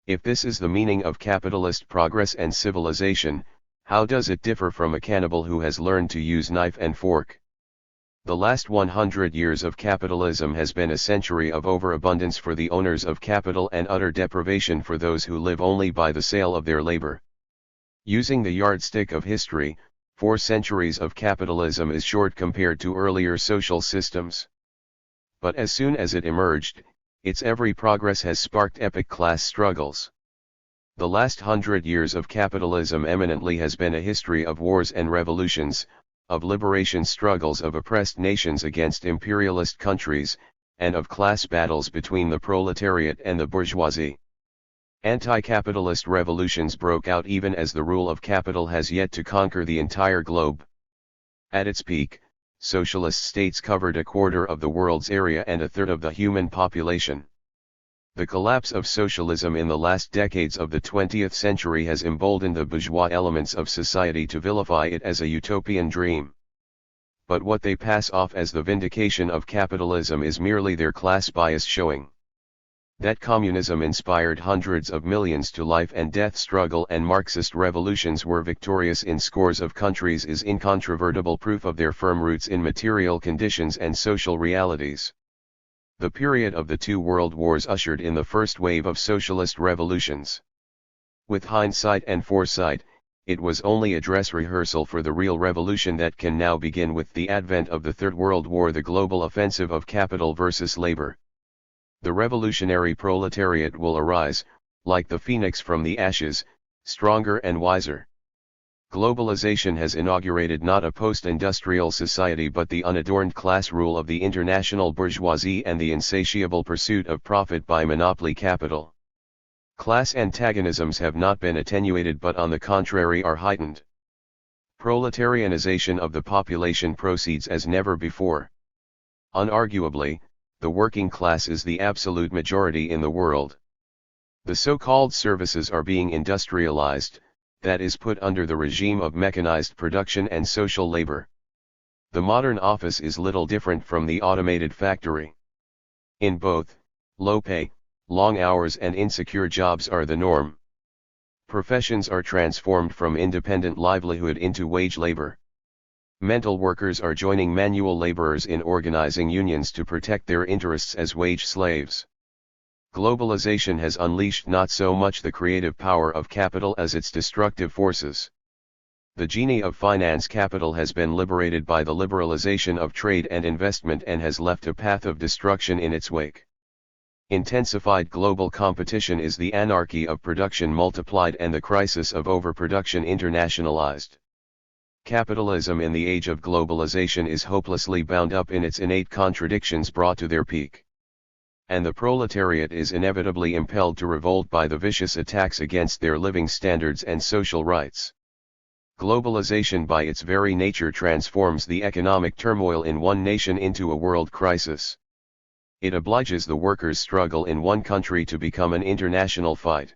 If this is the meaning of capitalist progress and civilization, how does it differ from a cannibal who has learned to use knife and fork? The last 100 years of capitalism has been a century of overabundance for the owners of capital and utter deprivation for those who live only by the sale of their labor. Using the yardstick of history, 4 centuries of capitalism is short compared to earlier social systems. But as soon as it emerged, its every progress has sparked epic class struggles. The last 100 years of capitalism eminently has been a history of wars and revolutions, of liberation struggles of oppressed nations against imperialist countries, and of class battles between the proletariat and the bourgeoisie. Anti-capitalist revolutions broke out even as the rule of capital has yet to conquer the entire globe. At its peak, socialist states covered a quarter of the world's area and a third of the human population. The collapse of socialism in the last decades of the 20th century has emboldened the bourgeois elements of society to vilify it as a utopian dream. But what they pass off as the vindication of capitalism is merely their class bias showing. That communism inspired hundreds of millions to life and death struggle and Marxist revolutions were victorious in scores of countries is incontrovertible proof of their firm roots in material conditions and social realities. The period of the 2 world wars ushered in the first wave of socialist revolutions. With hindsight and foresight, it was only a dress rehearsal for the real revolution that can now begin with the advent of the Third World War, the global offensive of capital versus labor. The revolutionary proletariat will arise, like the phoenix from the ashes, stronger and wiser. Globalization has inaugurated not a post-industrial society but the unadorned class rule of the international bourgeoisie and the insatiable pursuit of profit by monopoly capital. Class antagonisms have not been attenuated but on the contrary are heightened. Proletarianization of the population proceeds as never before. Unarguably, the working class is the absolute majority in the world. The so-called services are being industrialized, that is put under the regime of mechanized production and social labor. The modern office is little different from the automated factory. In both, low pay, long hours and insecure jobs are the norm. Professions are transformed from independent livelihood into wage labor. Mental workers are joining manual laborers in organizing unions to protect their interests as wage slaves. Globalization has unleashed not so much the creative power of capital as its destructive forces. The genie of finance capital has been liberated by the liberalization of trade and investment and has left a path of destruction in its wake. Intensified global competition is the anarchy of production multiplied and the crisis of overproduction internationalized. Capitalism in the age of globalization is hopelessly bound up in its innate contradictions brought to their peak. And the proletariat is inevitably impelled to revolt by the vicious attacks against their living standards and social rights. Globalization by its very nature transforms the economic turmoil in one nation into a world crisis. It obliges the workers' struggle in one country to become an international fight.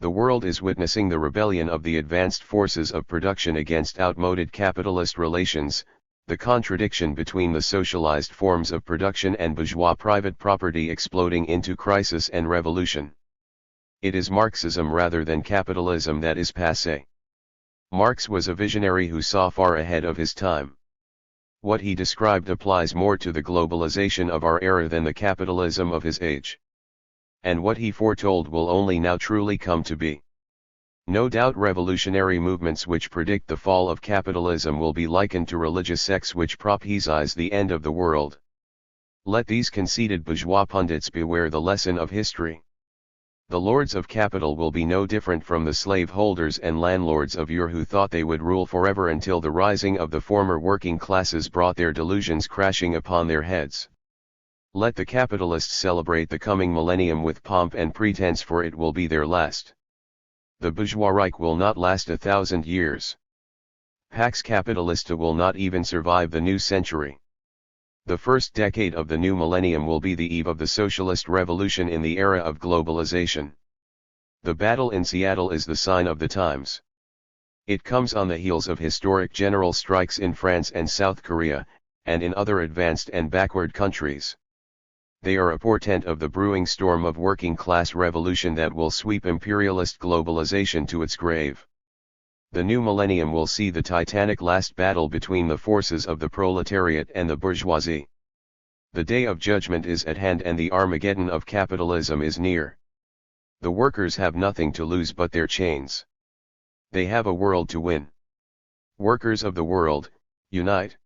The world is witnessing the rebellion of the advanced forces of production against outmoded capitalist relations, the contradiction between the socialized forms of production and bourgeois private property exploding into crisis and revolution. It is Marxism rather than capitalism that is passé. Marx was a visionary who saw far ahead of his time. What he described applies more to the globalization of our era than the capitalism of his age. And what he foretold will only now truly come to be. No doubt revolutionary movements which predict the fall of capitalism will be likened to religious sects which prophesize the end of the world. Let these conceited bourgeois pundits beware the lesson of history. The lords of capital will be no different from the slave holders and landlords of yore who thought they would rule forever until the rising of the former working classes brought their delusions crashing upon their heads. Let the capitalists celebrate the coming millennium with pomp and pretense, for it will be their last. The bourgeois Reich will not last 1,000 years. Pax Capitalista will not even survive the new century. The first decade of the new millennium will be the eve of the socialist revolution in the era of globalization. The battle in Seattle is the sign of the times. It comes on the heels of historic general strikes in France and South Korea, and in other advanced and backward countries. They are a portent of the brewing storm of working-class revolution that will sweep imperialist globalization to its grave. The new millennium will see the titanic last battle between the forces of the proletariat and the bourgeoisie. The day of judgment is at hand and the Armageddon of capitalism is near. The workers have nothing to lose but their chains. They have a world to win. Workers of the world, unite.